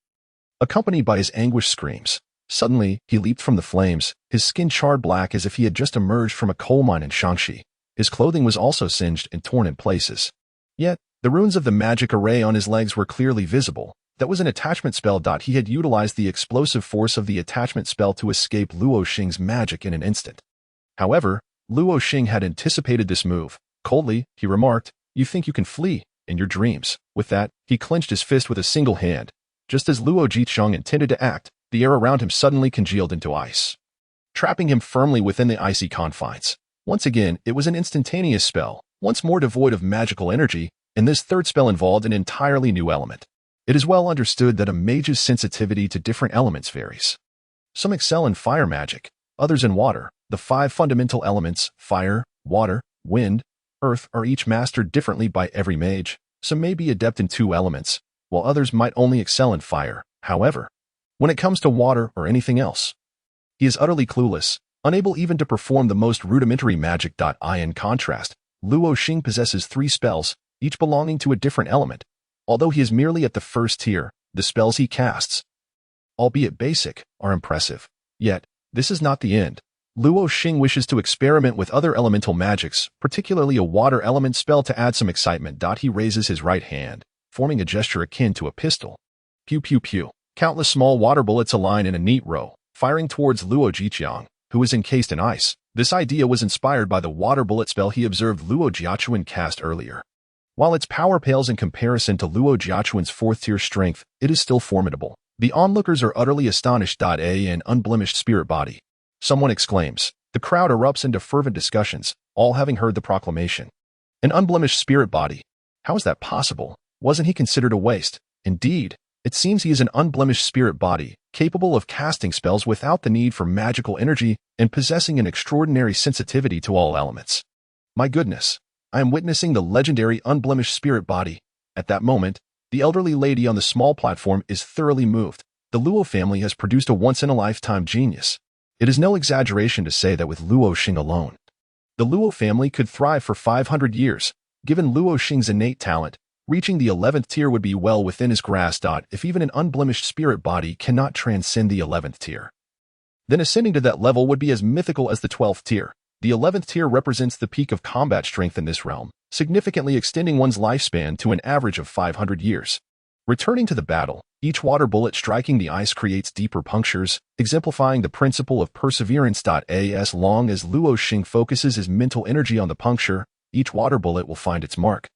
accompanied by his anguished screams. Suddenly, he leaped from the flames, his skin charred black as if he had just emerged from a coal mine in Shaanxi. His clothing was also singed and torn in places. Yet, the runes of the magic array on his legs were clearly visible. That was an attachment spell. He had utilized the explosive force of the attachment spell to escape Luo Xing's magic in an instant. However, Luo Xing had anticipated this move. Coldly, he remarked, You think you can flee? In your dreams. With that, he clenched his fist with a single hand. Just as Luo Jiqiang intended to act, the air around him suddenly congealed into ice, trapping him firmly within the icy confines. Once again, it was an instantaneous spell, once more devoid of magical energy, and this third spell involved an entirely new element. It is well understood that a mage's sensitivity to different elements varies. Some excel in fire magic, others in water. The 5 fundamental elements, fire, water, wind, earth, are each mastered differently by every mage. Some may be adept in 2 elements, while others might only excel in fire. However, when it comes to water or anything else, he is utterly clueless, unable even to perform the most rudimentary magic. In contrast, Luo Xing possesses 3 spells, each belonging to a different element. Although he is merely at the first tier, the spells he casts, albeit basic, are impressive. Yet, this is not the end. Luo Xing wishes to experiment with other elemental magics, particularly a water element spell to add some excitement. He raises his right hand, forming a gesture akin to a pistol. Pew pew pew. Countless small water bullets align in a neat row, firing towards Luo Jiqiang, who is encased in ice. This idea was inspired by the water bullet spell he observed Luo Jiachuan cast earlier. While its power pales in comparison to Luo Jiachuan's 4th-tier strength, it is still formidable. The onlookers are utterly astonished. An unblemished spirit body. Someone exclaims. The crowd erupts into fervent discussions, all having heard the proclamation. An unblemished spirit body. How is that possible? Wasn't he considered a waste? Indeed, it seems he is an unblemished spirit body, capable of casting spells without the need for magical energy and possessing an extraordinary sensitivity to all elements. My goodness, I am witnessing the legendary unblemished spirit body. At that moment, the elderly lady on the small platform is thoroughly moved. The Luo family has produced a once-in-a-lifetime genius. It is no exaggeration to say that with Luo Xing alone, the Luo family could thrive for 500 years. Given Luo Xing's innate talent, reaching the 11th tier would be well within his grasp. If even an unblemished spirit body cannot transcend the 11th tier, then ascending to that level would be as mythical as the 12th tier. The 11th tier represents the peak of combat strength in this realm, significantly extending one's lifespan to an average of 500 years. Returning to the battle, each water bullet striking the ice creates deeper punctures, exemplifying the principle of perseverance. As long as Luo Xing focuses his mental energy on the puncture, each water bullet will find its mark,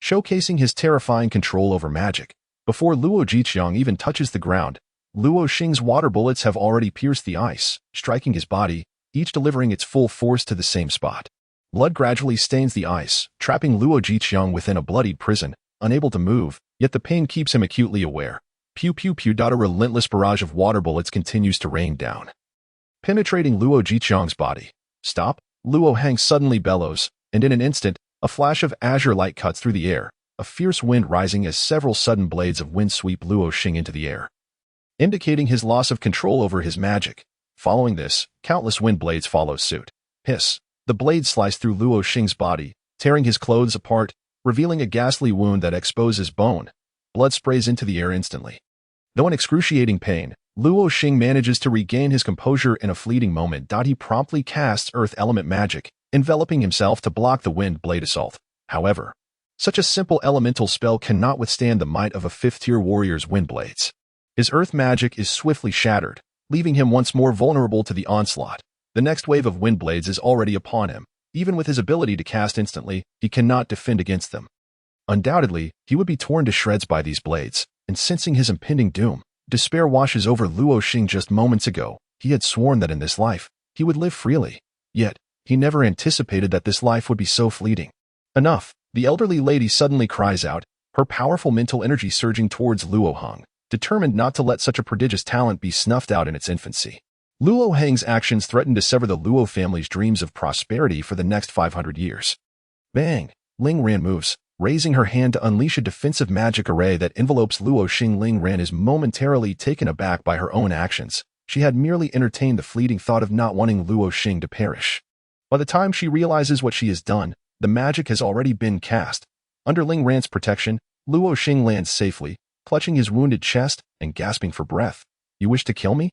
showcasing his terrifying control over magic. Before Luo Jiqiang even touches the ground, Luo Xing's water bullets have already pierced the ice, striking his body, each delivering its full force to the same spot. Blood gradually stains the ice, trapping Luo Jiqiang within a bloodied prison, unable to move, yet the pain keeps him acutely aware. Pew pew pew. A relentless barrage of water bullets continues to rain down, penetrating Luo Jiqiang's body. Stop! Luo Hang suddenly bellows, and in an instant, a flash of azure light cuts through the air, a fierce wind rising as several sudden blades of wind sweep Luo Xing into the air, indicating his loss of control over his magic. Following this, countless wind blades follow suit. Hiss! The blades slice through Luo Xing's body, tearing his clothes apart, revealing a ghastly wound that exposes bone. Blood sprays into the air instantly. Though in excruciating pain, Luo Xing manages to regain his composure in a fleeting moment. He promptly casts earth element magic, enveloping himself to block the wind blade assault. However, such a simple elemental spell cannot withstand the might of a 5th-tier warrior's wind blades. His earth magic is swiftly shattered, leaving him once more vulnerable to the onslaught. The next wave of wind blades is already upon him. Even with his ability to cast instantly, he cannot defend against them. Undoubtedly, he would be torn to shreds by these blades, and sensing his impending doom, despair washes over Luo Xing. Just moments ago, he had sworn that in this life, he would live freely. Yet, he never anticipated that this life would be so fleeting. Enough! The elderly lady suddenly cries out, her powerful mental energy surging towards Luo Hang, determined not to let such a prodigious talent be snuffed out in its infancy. Luo Hang's actions threatened to sever the Luo family's dreams of prosperity for the next 500 years. Bang! Ling Ran moves, raising her hand to unleash a defensive magic array that envelopes Luo Xing. Ling Ran is momentarily taken aback by her own actions. She had merely entertained the fleeting thought of not wanting Luo Xing to perish. By the time she realizes what she has done, the magic has already been cast. Under Ling Ran's protection, Luo Xing lands safely, clutching his wounded chest and gasping for breath. You wish to kill me?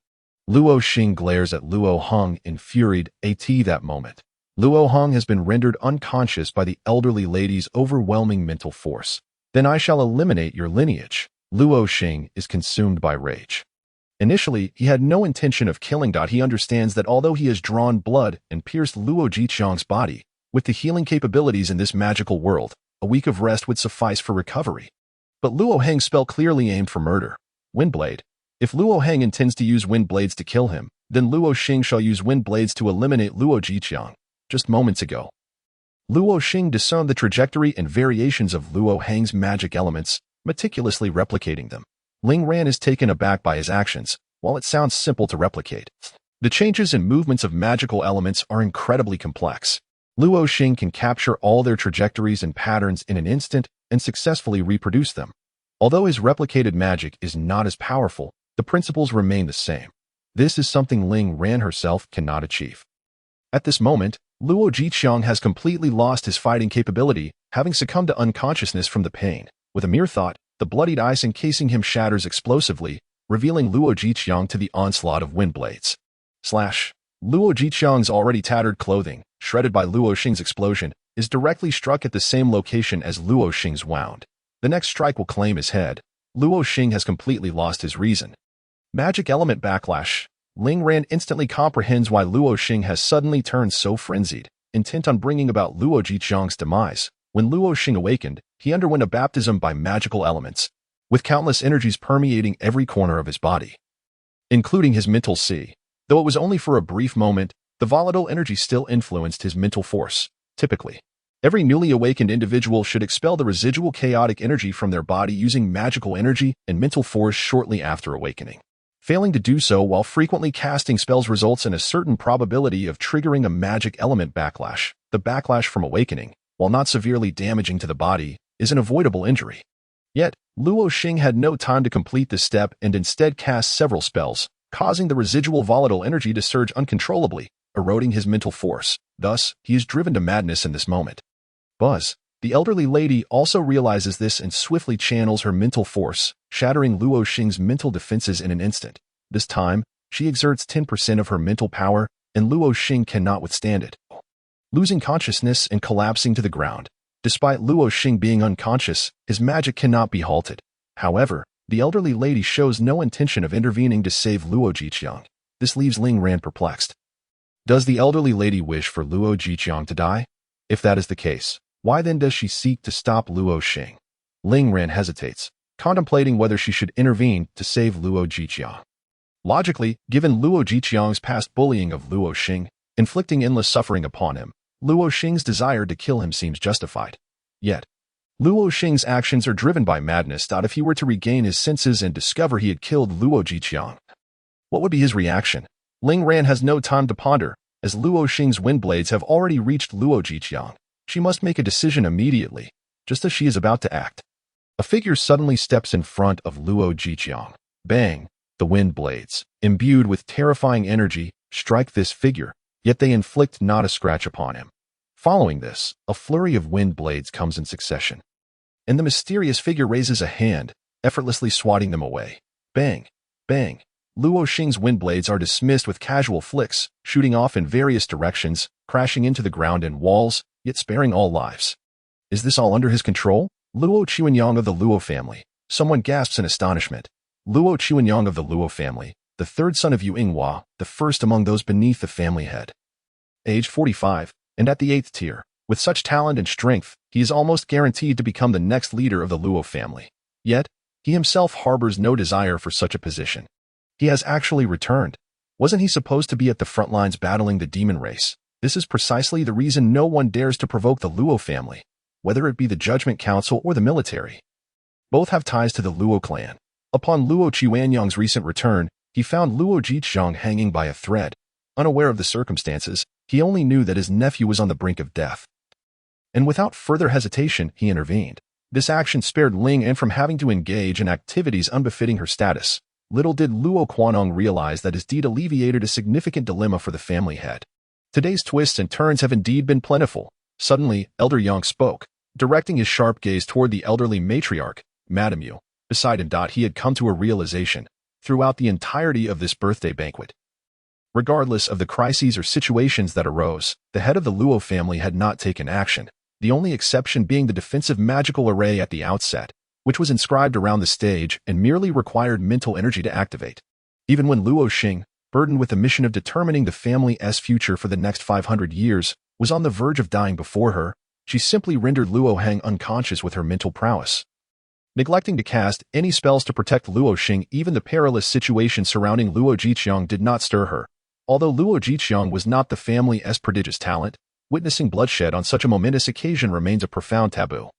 Luo Xing glares at Luo Hang, infuriated. At that moment, Luo Hang has been rendered unconscious by the elderly lady's overwhelming mental force. Then I shall eliminate your lineage. Luo Xing is consumed by rage. Initially, he had no intention of killing. He understands that although he has drawn blood and pierced Luo Jiqiang's body, with the healing capabilities in this magical world, a week of rest would suffice for recovery. But Luo Hang's spell clearly aimed for murder. Windblade. If Luo Hang intends to use wind blades to kill him, then Luo Xing shall use wind blades to eliminate Luo Jiqiang. Just moments ago, Luo Xing discerned the trajectory and variations of Luo Hang's magic elements, meticulously replicating them. Ling Ran is taken aback by his actions. While it sounds simple to replicate, the changes and movements of magical elements are incredibly complex. Luo Xing can capture all their trajectories and patterns in an instant and successfully reproduce them. Although his replicated magic is not as powerful, the principles remain the same. This is something Ling Ran herself cannot achieve. At this moment, Luo Jiqiang has completely lost his fighting capability, having succumbed to unconsciousness from the pain. With a mere thought, the bloodied ice encasing him shatters explosively, revealing Luo Jiqiang to the onslaught of wind blades. Slash. Luo Jiqiang's already tattered clothing, shredded by Luo Xing's explosion, is directly struck at the same location as Luo Xing's wound. The next strike will claim his head. Luo Xing has completely lost his reason. Magic element backlash. Ling Ran instantly comprehends why Luo Xing has suddenly turned so frenzied, intent on bringing about Luo Jiqiang's demise. When Luo Xing awakened, he underwent a baptism by magical elements, with countless energies permeating every corner of his body, including his mental sea. Though it was only for a brief moment, the volatile energy still influenced his mental force. Typically, Every newly awakened individual should expel the residual chaotic energy from their body using magical energy and mental force shortly after awakening. Failing to do so while frequently casting spells results in a certain probability of triggering a magic element backlash. The backlash from awakening, while not severely damaging to the body, is an avoidable injury. Yet, Luo Xing had no time to complete this step and instead cast several spells, causing the residual volatile energy to surge uncontrollably, eroding his mental force. Thus, he is driven to madness in this moment. Buzz, the elderly lady, also realizes this and swiftly channels her mental force, shattering Luo Xing's mental defenses in an instant. This time, she exerts 10% of her mental power, and Luo Xing cannot withstand it, losing consciousness and collapsing to the ground. Despite Luo Xing being unconscious, his magic cannot be halted. However, the elderly lady shows no intention of intervening to save Luo Jiqiang. This leaves Ling Ran perplexed. Does the elderly lady wish for Luo Jiqiang to die? If that is the case, why then does she seek to stop Luo Xing? Ling Ran hesitates, contemplating whether she should intervene to save Luo Jiqiang. Logically, given Luo Jiqiang's past bullying of Luo Xing, inflicting endless suffering upon him, Luo Xing's desire to kill him seems justified. Yet, Luo Xing's actions are driven by madness. If he were to regain his senses and discover he had killed Luo Jiqiang, what would be his reaction? Ling Ran has no time to ponder, as Luo Xing's wind blades have already reached Luo Jiqiang. She must make a decision immediately, just as she is about to act. A figure suddenly steps in front of Luo Jiqiang. Bang! The wind blades, imbued with terrifying energy, strike this figure, yet they inflict not a scratch upon him. Following this, a flurry of wind blades comes in succession, and the mysterious figure raises a hand, effortlessly swatting them away. Bang! Bang! Luo Xing's wind blades are dismissed with casual flicks, shooting off in various directions, crashing into the ground and walls, yet sparing all lives. Is this all under his control? Luo Qiwenyang of the Luo family. Someone gasps in astonishment. Luo Qiwenyang of the Luo family, the third son of Yu Yinghua, the first among those beneath the family head. Age 45, and at the 8th tier. With such talent and strength, he is almost guaranteed to become the next leader of the Luo family. Yet, he himself harbors no desire for such a position. He has actually returned. Wasn't he supposed to be at the front lines battling the demon race? This is precisely the reason no one dares to provoke the Luo family, whether it be the Judgment Council or the military. Both have ties to the Luo clan. Upon Luo Qiwenyang's recent return, he found Luo Jiqiang hanging by a thread. Unaware of the circumstances, he only knew that his nephew was on the brink of death. And without further hesitation, he intervened. This action spared Ling An from having to engage in activities unbefitting her status. Little did Luo Quanong realize that his deed alleviated a significant dilemma for the family head. Today's twists and turns have indeed been plentiful. Suddenly, Elder Yang spoke, directing his sharp gaze toward the elderly matriarch, Madame Yu. Beside him, he had come to a realization throughout the entirety of this birthday banquet. Regardless of the crises or situations that arose, the head of the Luo family had not taken action, the only exception being the defensive magical array at the outset, which was inscribed around the stage and merely required mental energy to activate. Even when Luo Xing, burdened with the mission of determining the family's future for the next 500 years, was on the verge of dying before her, she simply rendered Luo Heng unconscious with her mental prowess. Neglecting to cast any spells to protect Luo Xing, even the perilous situation surrounding Luo Jiqiang did not stir her. Although Luo Jiqiang was not the family's prodigious talent, witnessing bloodshed on such a momentous occasion remains a profound taboo.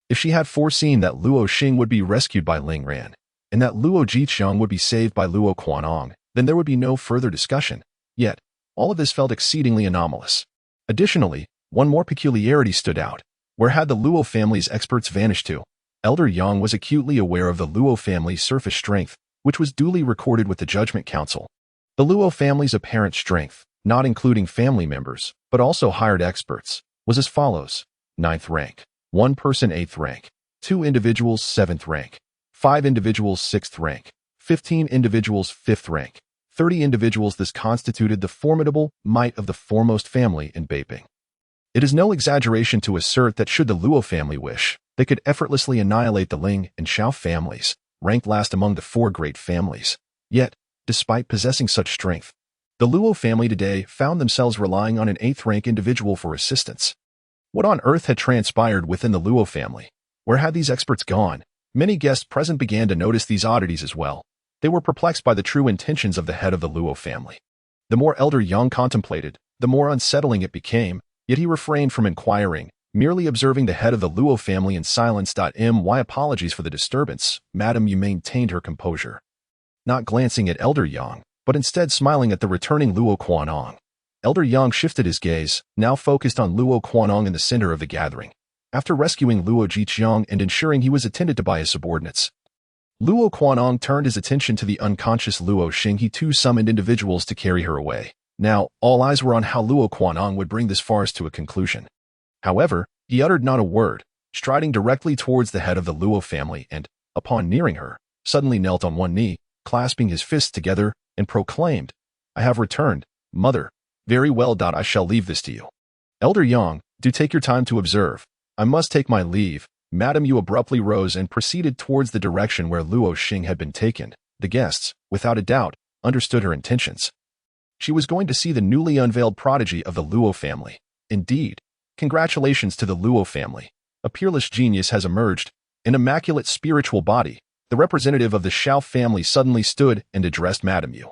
If she had foreseen that Luo Xing would be rescued by Ling Ran, and that Luo Jiqiang would be saved by Luo Quanong, then there would be no further discussion. Yet, all of this felt exceedingly anomalous. Additionally, one more peculiarity stood out. Where had the Luo family's experts vanished to? Elder Yang was acutely aware of the Luo family's surface strength, which was duly recorded with the Judgment Council. The Luo family's apparent strength, not including family members, but also hired experts, was as follows. 9th rank. 1 person 8th rank. 2 individuals 7th rank. 5 individuals 6th rank. 15 individuals 5th rank. 30 individuals. This constituted the formidable might of the foremost family in Beiping. It is no exaggeration to assert that should the Luo family wish, they could effortlessly annihilate the Ling and Xiao families, ranked last among the 4 great families. Yet, despite possessing such strength, the Luo family today found themselves relying on an 8th rank individual for assistance. What on earth had transpired within the Luo family? Where had these experts gone? Many guests present began to notice these oddities as well. They were perplexed by the true intentions of the head of the Luo family. The more Elder Yang contemplated, the more unsettling it became, yet he refrained from inquiring, merely observing the head of the Luo family in silence. My apologies for the disturbance, madam. You maintained her composure, not glancing at Elder Yang, but instead smiling at the returning Luo Quanong. Elder Yang shifted his gaze, now focused on Luo Quanong in the center of the gathering. After rescuing Luo Jiqiang and ensuring he was attended to by his subordinates, Luo Quanong turned his attention to the unconscious Luo Xing. He too summoned individuals to carry her away. Now, all eyes were on how Luo Quanong would bring this farce to a conclusion. However, he uttered not a word, striding directly towards the head of the Luo family and, upon nearing her, suddenly knelt on one knee, clasping his fists together, and proclaimed, "I have returned, mother. Very well. I shall leave this to you. Elder Yang, do take your time to observe. I must take my leave, madam." You abruptly rose and proceeded towards the direction where Luo Xing had been taken. The guests, without a doubt, understood her intentions. She was going to see the newly unveiled prodigy of the Luo family. Indeed, congratulations to the Luo family. A peerless genius has emerged, an immaculate spiritual body. The representative of the Shao family suddenly stood and addressed Madame Yu.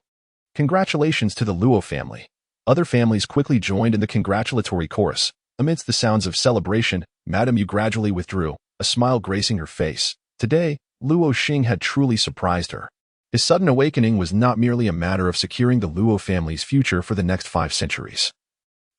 Congratulations to the Luo family. Other families quickly joined in the congratulatory chorus. Amidst the sounds of celebration, Madame Yu gradually withdrew, a smile gracing her face. Today, Luo Xing had truly surprised her. His sudden awakening was not merely a matter of securing the Luo family's future for the next 5 centuries,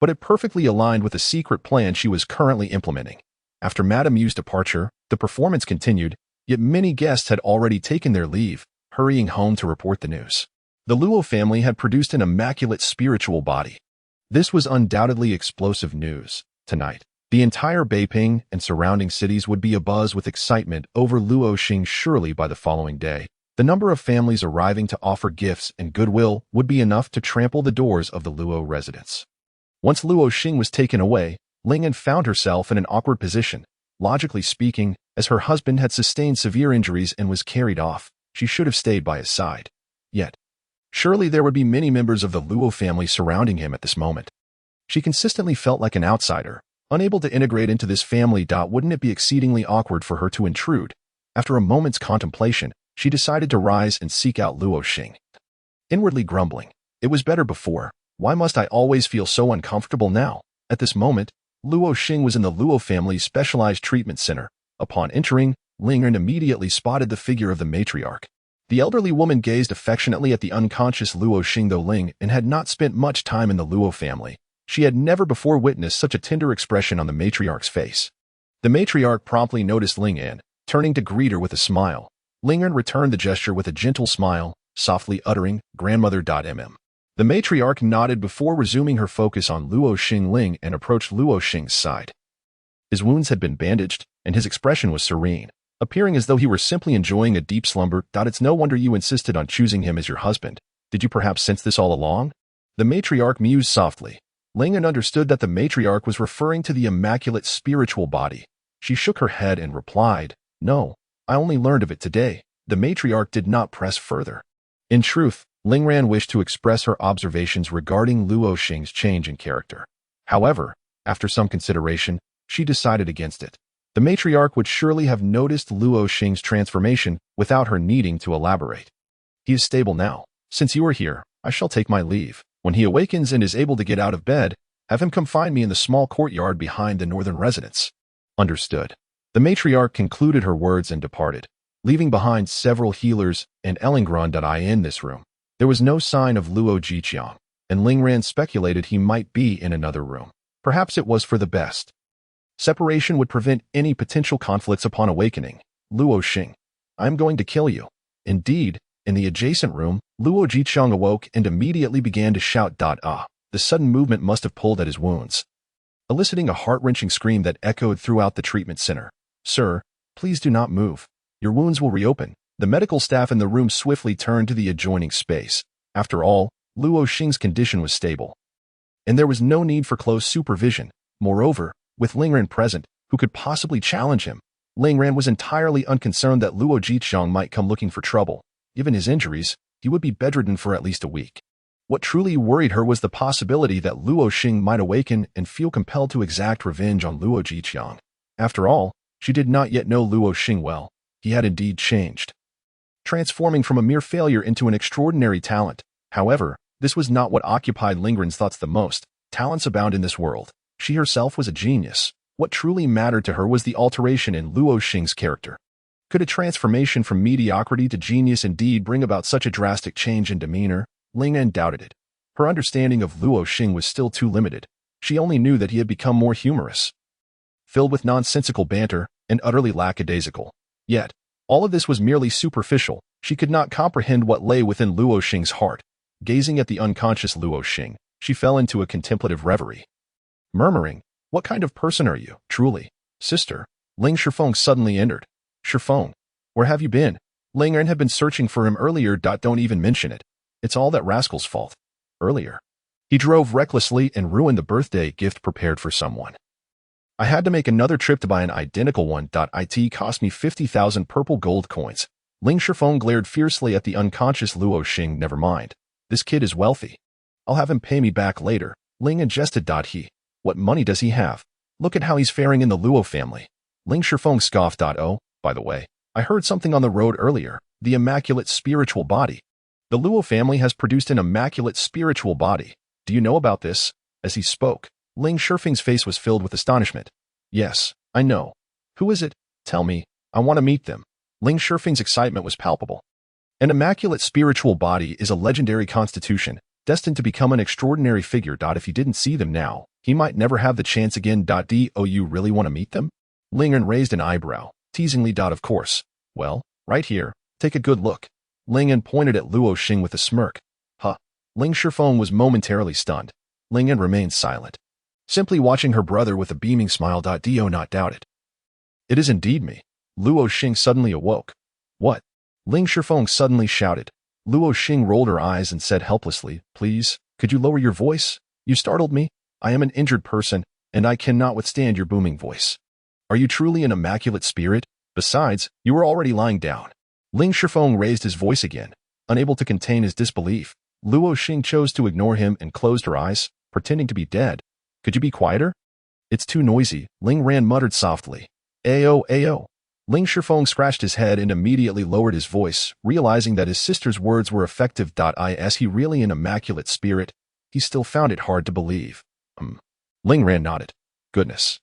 but it perfectly aligned with the secret plan she was currently implementing. After Madame Yu's departure, the performance continued, yet many guests had already taken their leave, hurrying home to report the news. The Luo family had produced an immaculate spiritual body. This was undoubtedly explosive news. Tonight, the entire Beiping and surrounding cities would be abuzz with excitement over Luo Xing. Surely by the following day, the number of families arriving to offer gifts and goodwill would be enough to trample the doors of the Luo residence. Once Luo Xing was taken away, Ling'an found herself in an awkward position. Logically speaking, as her husband had sustained severe injuries and was carried off, she should have stayed by his side. Yet, surely there would be many members of the Luo family surrounding him at this moment. She consistently felt like an outsider, unable to integrate into this family. Wouldn't it be exceedingly awkward for her to intrude? After a moment's contemplation, she decided to rise and seek out Luo Xing. Inwardly grumbling, it was better before. Why must I always feel so uncomfortable now? At this moment, Luo Xing was in the Luo family's specialized treatment center. Upon entering, Ling'an immediately spotted the figure of the matriarch. The elderly woman gazed affectionately at the unconscious Luo Xing. Though Ling'an had not spent much time in the Luo family, she had never before witnessed such a tender expression on the matriarch's face. The matriarch promptly noticed Ling'an, turning to greet her with a smile. Ling'an returned the gesture with a gentle smile, softly uttering, "Grandmother." The matriarch nodded before resuming her focus on Luo Xing and approached Luo Xing's side. His wounds had been bandaged, and his expression was serene, appearing as though he were simply enjoying a deep slumber. It's no wonder you insisted on choosing him as your husband. Did you perhaps sense this all along? The matriarch mused softly. Ling'an understood that the matriarch was referring to the immaculate spiritual body. She shook her head and replied, "No, I only learned of it today." The matriarch did not press further. In truth, Ling'an wished to express her observations regarding Luo Xing's change in character. However, after some consideration, she decided against it. The matriarch would surely have noticed Luo Xing's transformation without her needing to elaborate. "He is stable now. Since you are here, I shall take my leave. When he awakens and is able to get out of bed, have him come find me in the small courtyard behind the northern residence." Understood. The matriarch concluded her words and departed, leaving behind several healers and Elingran. In this room, there was no sign of Luo Jiqiang, and Ling'an speculated he might be in another room. Perhaps it was for the best. Separation would prevent any potential conflicts upon awakening. "Luo Xing, I am going to kill you." Indeed, in the adjacent room, Luo Jiqiang awoke and immediately began to shout. The sudden movement must have pulled at his wounds, eliciting a heart-wrenching scream that echoed throughout the treatment center. "Sir, please do not move. Your wounds will reopen." The medical staff in the room swiftly turned to the adjoining space. After all, Luo Xing's condition was stable, and there was no need for close supervision. Moreover, with Ling'an present, who could possibly challenge him? Ling'an was entirely unconcerned that Luo Jiqiang might come looking for trouble. Given his injuries, he would be bedridden for at least a week. What truly worried her was the possibility that Luo Xing might awaken and feel compelled to exact revenge on Luo Jiqiang. After all, she did not yet know Luo Xing well. He had indeed changed, transforming from a mere failure into an extraordinary talent. However, this was not what occupied Ling'an's thoughts the most. Talents abound in this world. She herself was a genius. What truly mattered to her was the alteration in Luo Xing's character. Could a transformation from mediocrity to genius indeed bring about such a drastic change in demeanor? Ling Ren doubted it. Her understanding of Luo Xing was still too limited. She only knew that he had become more humorous, filled with nonsensical banter, and utterly lackadaisical. Yet, all of this was merely superficial. She could not comprehend what lay within Luo Xing's heart. Gazing at the unconscious Luo Xing, she fell into a contemplative reverie, murmuring, "What kind of person are you, truly, sister?" Ling Shifeng suddenly entered. "Shifeng, where have you been? Ling Ren had been searching for him earlier. Don't even mention it. It's all that rascal's fault. Earlier, he drove recklessly and ruined the birthday gift prepared for someone. I had to make another trip to buy an identical one. It cost me 50,000 purple gold coins." Ling Shifeng glared fiercely at the unconscious Luo Xing. "Never mind. This kid is wealthy. I'll have him pay me back later." Ling jested. "What money does he have? Look at how he's faring in the Luo family." Ling Shifeng scoffed. "Oh, by the way, I heard something on the road earlier. The immaculate spiritual body. The Luo family has produced an immaculate spiritual body. Do you know about this?" As he spoke, Ling Shifeng's face was filled with astonishment. "Yes, I know. Who is it? Tell me. I want to meet them." Ling Shifeng's excitement was palpable. An immaculate spiritual body is a legendary constitution, destined to become an extraordinary figure. If he didn't see them now, he might never have the chance again. Do you really want to meet them? Ling Ren raised an eyebrow, teasingly. "Of course. Well, right here. Take a good look." Ling Ren pointed at Luo Xing with a smirk. "Huh." Ling Shifeng was momentarily stunned. Ling Ren remained silent, simply watching her brother with a beaming smile. Do not doubt it. It is indeed me." Luo Xing suddenly awoke. "What?" Ling Shifeng suddenly shouted. Luo Xing rolled her eyes and said helplessly, "Please, could you lower your voice? You startled me. I am an injured person, and I cannot withstand your booming voice. Are you truly an immaculate spirit? Besides, you were already lying down." Ling Shifeng raised his voice again, unable to contain his disbelief. Luo Xing chose to ignore him and closed her eyes, pretending to be dead. "Could you be quieter?" "It's too noisy," Ling Ran muttered softly. "Ayo, ayo." Ling Shifeng scratched his head and immediately lowered his voice, realizing that his sister's words were effective. Is he really an immaculate spirit? He still found it hard to believe. Ling Ran nodded. "Goodness.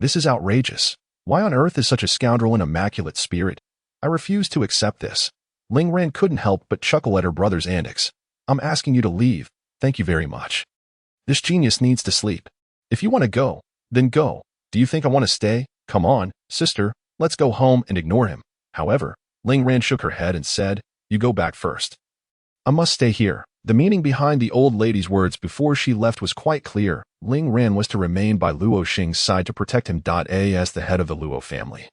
This is outrageous. Why on earth is such a scoundrel an immaculate spirit? I refuse to accept this." Ling Ran couldn't help but chuckle at her brother's antics. "I'm asking you to leave. Thank you very much. This genius needs to sleep. If you want to go, then go. Do you think I want to stay? Come on, sister. Let's go home and ignore him." However, Ling Ran shook her head and said, "You go back first. I must stay here." The meaning behind the old lady's words before she left was quite clear. Ling Ran was to remain by Luo Xing's side to protect him. As the head of the Luo family,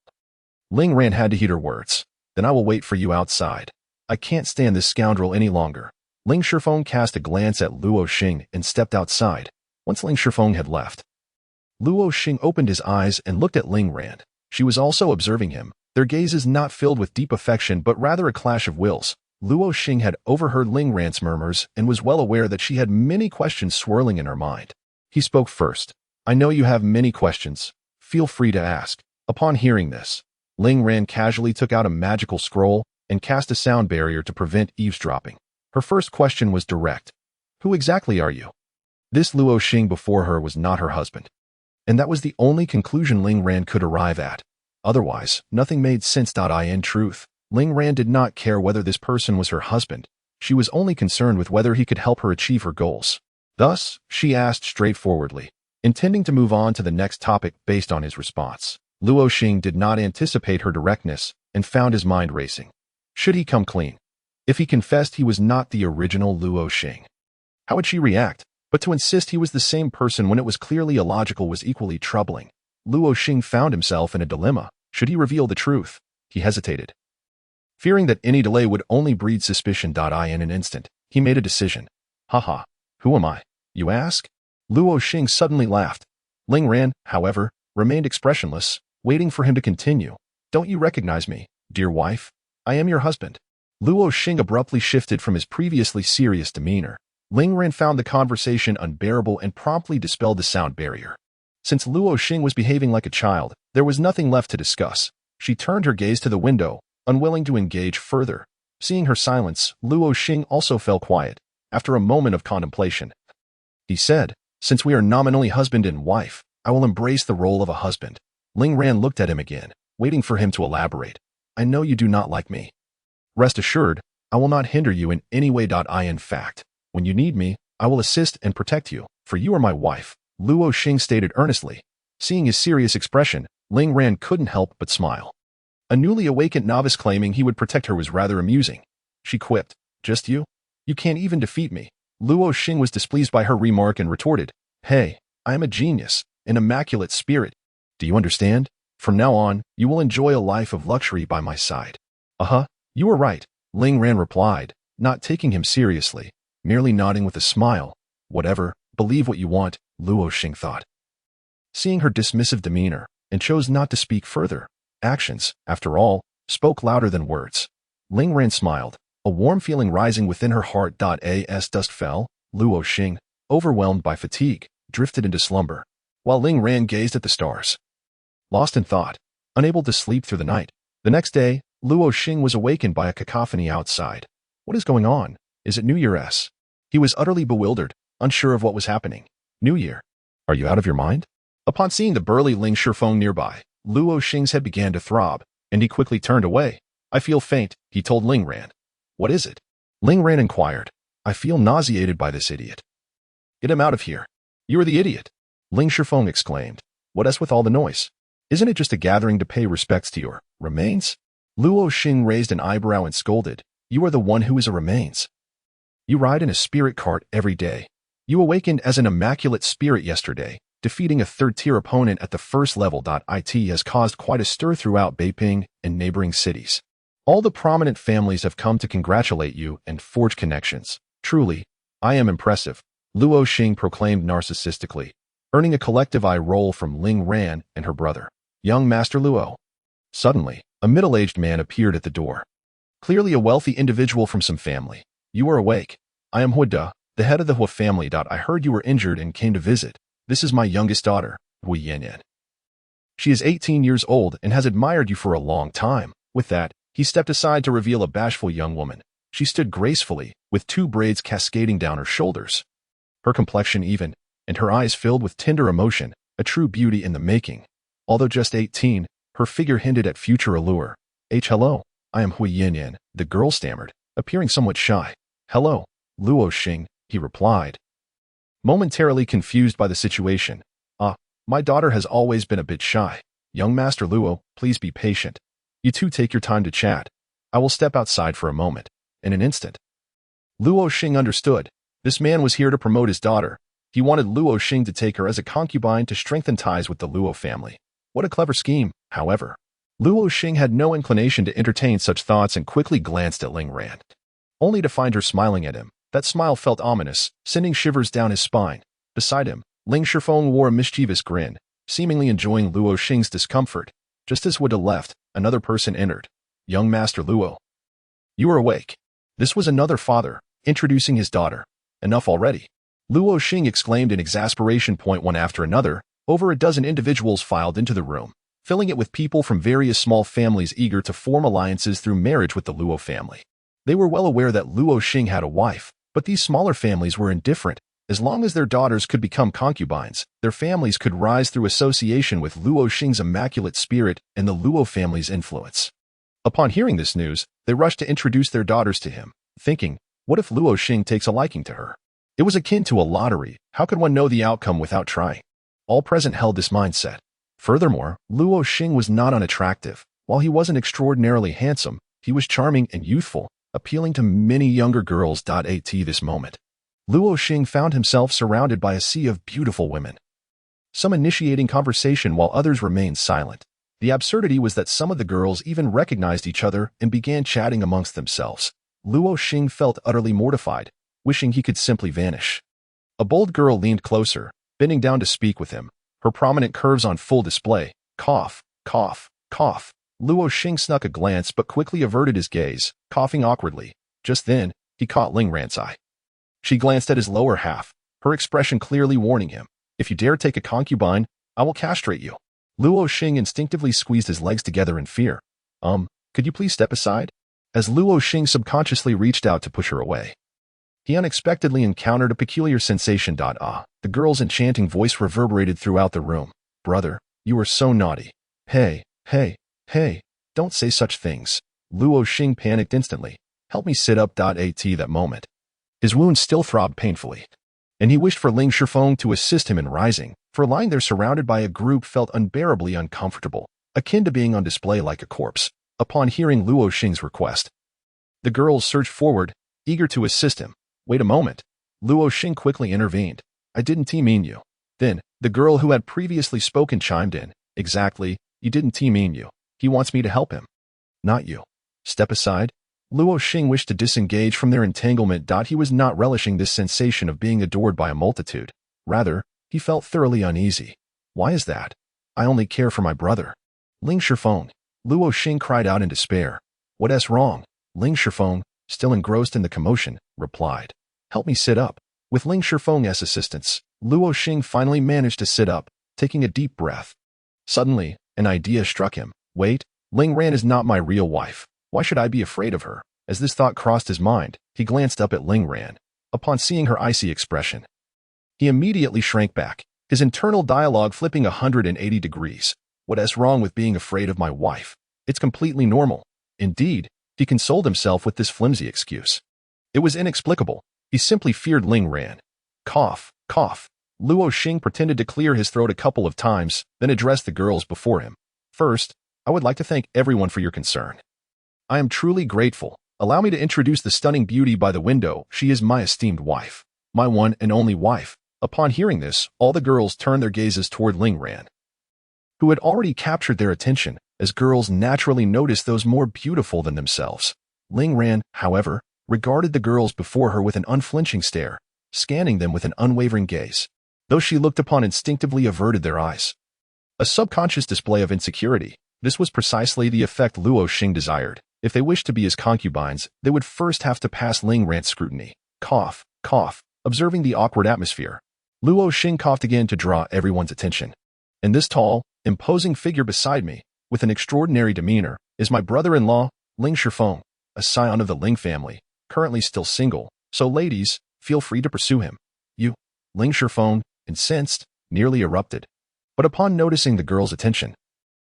Ling Ran had to heed her words. "Then I will wait for you outside. I can't stand this scoundrel any longer." Ling Shifeng cast a glance at Luo Xing and stepped outside. Once Ling Shifeng had left, Luo Xing opened his eyes and looked at Ling Ran. She was also observing him, their gazes not filled with deep affection but rather a clash of wills. Luo Xing had overheard Ling Ran's murmurs and was well aware that she had many questions swirling in her mind. He spoke first. "I know you have many questions. Feel free to ask." Upon hearing this, Ling Ran casually took out a magical scroll and cast a sound barrier to prevent eavesdropping. Her first question was direct. "Who exactly are you?" This Luo Xing before her was not her husband. And that was the only conclusion Ling Ran could arrive at. Otherwise, nothing made sense. In truth, Ling Ran did not care whether this person was her husband. She was only concerned with whether he could help her achieve her goals. Thus, she asked straightforwardly, intending to move on to the next topic based on his response. Luo Xing did not anticipate her directness and found his mind racing. Should he come clean? If he confessed he was not the original Luo Xing, how would she react? But to insist he was the same person when it was clearly illogical was equally troubling. Luo Xing found himself in a dilemma. Should he reveal the truth? He hesitated, fearing that any delay would only breed suspicion. In an instant, he made a decision. "Haha, who am I, you ask?" Luo Xing suddenly laughed. Ling Ran, however, remained expressionless, waiting for him to continue. "Don't you recognize me, dear wife? I am your husband." Luo Xing abruptly shifted from his previously serious demeanor. Ling Ran found the conversation unbearable and promptly dispelled the sound barrier. Since Luo Xing was behaving like a child, there was nothing left to discuss. She turned her gaze to the window, unwilling to engage further. Seeing her silence, Luo Xing also fell quiet. After a moment of contemplation, he said, "Since we are nominally husband and wife, I will embrace the role of a husband. Ling Ran looked at him again, waiting for him to elaborate. I know you do not like me. Rest assured, I will not hinder you in any way. In fact, when you need me, I will assist and protect you, for you are my wife, Luo Xing stated earnestly. Seeing his serious expression, Ling Ran couldn't help but smile. A newly awakened novice claiming he would protect her was rather amusing. She quipped, just you? You can't even defeat me. Luo Xing was displeased by her remark and retorted, hey, I am a genius, an immaculate spirit. Do you understand? From now on, you will enjoy a life of luxury by my side. You are right, Ling Ran replied, not taking him seriously, merely nodding with a smile. Whatever, believe what you want, Luo Xing thought. Seeing her dismissive demeanor, and chose not to speak further. Actions, after all, spoke louder than words. Ling Ran smiled, a warm feeling rising within her heart. As dusk fell, Luo Xing, overwhelmed by fatigue, drifted into slumber, while Ling Ran gazed at the stars. Lost in thought, unable to sleep through the night. The next day, Luo Xing was awakened by a cacophony outside. What is going on? Is it New Year's? He was utterly bewildered, unsure of what was happening. New Year? Are you out of your mind? Upon seeing the burly Ling Shifeng nearby, Luo Xing's head began to throb, and he quickly turned away. I feel faint, he told Ling Ran. What is it? Ling Ran inquired. I feel nauseated by this idiot. Get him out of here. You are the idiot. Ling Shifeng exclaimed. What is with all the noise? Isn't it just a gathering to pay respects to your remains? Luo Xing raised an eyebrow and scolded. You are the one who is a remains. You ride in a spirit cart every day. You awakened as an immaculate spirit yesterday. Defeating a third-tier opponent at the first level. It has caused quite a stir throughout Beiping and neighboring cities. All the prominent families have come to congratulate you and forge connections. Truly, I am impressive, Luo Xing proclaimed narcissistically, earning a collective eye roll from Ling Ran and her brother, young Master Luo. Suddenly, a middle-aged man appeared at the door. Clearly a wealthy individual from some family. You are awake. I am Huida, the head of the Hua family. I heard you were injured and came to visit. This is my youngest daughter, Hui Yanyan. She is 18 years old and has admired you for a long time. With that, he stepped aside to reveal a bashful young woman. She stood gracefully, with two braids cascading down her shoulders. Her complexion even, and her eyes filled with tender emotion, a true beauty in the making. Although just 18, her figure hinted at future allure. Hello, I am Hui Yanyan, the girl stammered, appearing somewhat shy. Hello, Luo Xing, he replied. Momentarily confused by the situation. My daughter has always been a bit shy. Young Master Luo, please be patient. You two take your time to chat. I will step outside for a moment. In an instant. Luo Xing understood. This man was here to promote his daughter. He wanted Luo Xing to take her as a concubine to strengthen ties with the Luo family. What a clever scheme, however. Luo Xing had no inclination to entertain such thoughts and quickly glanced at Ling Ran. Only to find her smiling at him. That smile felt ominous, sending shivers down his spine. Beside him, Ling Shifeng wore a mischievous grin, seemingly enjoying Luo Xing's discomfort. Just as Huida left, another person entered. Young Master Luo. You are awake. This was another father, introducing his daughter. Enough already. Luo Xing exclaimed in exasperation. One after another, over a dozen individuals filed into the room, filling it with people from various small families eager to form alliances through marriage with the Luo family. They were well aware that Luo Xing had a wife, but these smaller families were indifferent. As long as their daughters could become concubines, their families could rise through association with Luo Xing's immaculate spirit and the Luo family's influence. Upon hearing this news, they rushed to introduce their daughters to him, thinking, what if Luo Xing takes a liking to her? It was akin to a lottery. How could one know the outcome without trying? All present held this mindset. Furthermore, Luo Xing was not unattractive. While he wasn't extraordinarily handsome, he was charming and youthful, appealing to many younger girls. At this moment, Luo Xing found himself surrounded by a sea of beautiful women. Some initiating conversation while others remained silent. The absurdity was that some of the girls even recognized each other and began chatting amongst themselves. Luo Xing felt utterly mortified, wishing he could simply vanish. A bold girl leaned closer, bending down to speak with him, her prominent curves on full display. Cough, cough, cough. Luo Xing snuck a glance but quickly averted his gaze, coughing awkwardly. Just then, he caught Ling Ran's eye. She glanced at his lower half, her expression clearly warning him, if you dare take a concubine, I will castrate you. Luo Xing instinctively squeezed his legs together in fear. Could you please step aside? As Luo Xing subconsciously reached out to push her away. he unexpectedly encountered a peculiar sensation. The girl's enchanting voice reverberated throughout the room. Brother, you are so naughty. Hey, hey, hey, don't say such things. Luo Xing panicked instantly. Help me sit up. At that moment, his wound still throbbed painfully, and he wished for Ling Shifeng to assist him in rising, for lying there surrounded by a group felt unbearably uncomfortable, akin to being on display like a corpse. Upon hearing Luo Xing's request, the girls surged forward, eager to assist him. Wait a moment. Luo Xing quickly intervened. I didn't mean you. Then, the girl who had previously spoken chimed in. Exactly, you didn't mean you. He wants me to help him. Not you. Step aside. Luo Xing wished to disengage from their entanglement. He was not relishing this sensation of being adored by a multitude. Rather, he felt thoroughly uneasy. Why is that? I only care for my brother. Ling Shifeng. Luo Xing cried out in despair. What's wrong? Ling Shifeng, still engrossed in the commotion, replied. Help me sit up. With Ling Shifeng's assistance, Luo Xing finally managed to sit up, taking a deep breath. Suddenly, an idea struck him. Wait, Ling Ran is not my real wife. Why should I be afraid of her? As this thought crossed his mind, he glanced up at Ling Ran. Upon seeing her icy expression, he immediately shrank back, his internal dialogue flipping 180 degrees. What's wrong with being afraid of my wife? It's completely normal. Indeed, he consoled himself with this flimsy excuse. It was inexplicable. He simply feared Ling Ran. Cough, cough. Luo Xing pretended to clear his throat a couple of times, then addressed the girls before him. First, I would like to thank everyone for your concern. I am truly grateful. Allow me to introduce the stunning beauty by the window. She is my esteemed wife. My one and only wife. Upon hearing this, all the girls turned their gazes toward Ling Ran, who had already captured their attention, as girls naturally noticed those more beautiful than themselves. Ling Ran, however, regarded the girls before her with an unflinching stare, scanning them with an unwavering gaze. Those she looked upon instinctively averted their eyes. A subconscious display of insecurity. This was precisely the effect Luo Xing desired. If they wished to be his concubines, they would first have to pass Ling Ran's scrutiny. Cough, cough. Observing the awkward atmosphere, Luo Xing coughed again to draw everyone's attention. And this tall, imposing figure beside me, with an extraordinary demeanor, is my brother-in-law, Ling Shifeng, a scion of the Ling family, currently still single, so ladies, feel free to pursue him. You, Ling Shifeng, incensed, nearly erupted. But upon noticing the girl's attention,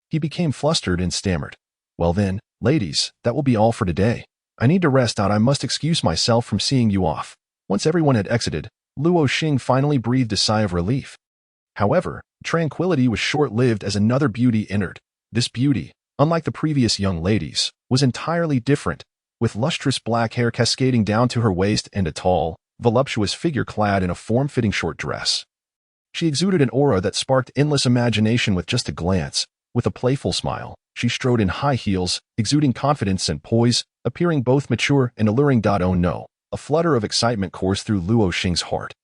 he became flustered and stammered. Well then, ladies, that will be all for today. I need to rest out. I must excuse myself from seeing you off. Once everyone had exited, Luo Xing finally breathed a sigh of relief. However, tranquility was short-lived as another beauty entered. This beauty, unlike the previous young ladies, was entirely different, with lustrous black hair cascading down to her waist and a tall, voluptuous figure clad in a form-fitting short dress. She exuded an aura that sparked endless imagination with just a glance. With a playful smile, she strode in high heels, exuding confidence and poise, appearing both mature and alluring. Oh no, a flutter of excitement coursed through Luo Xing's heart.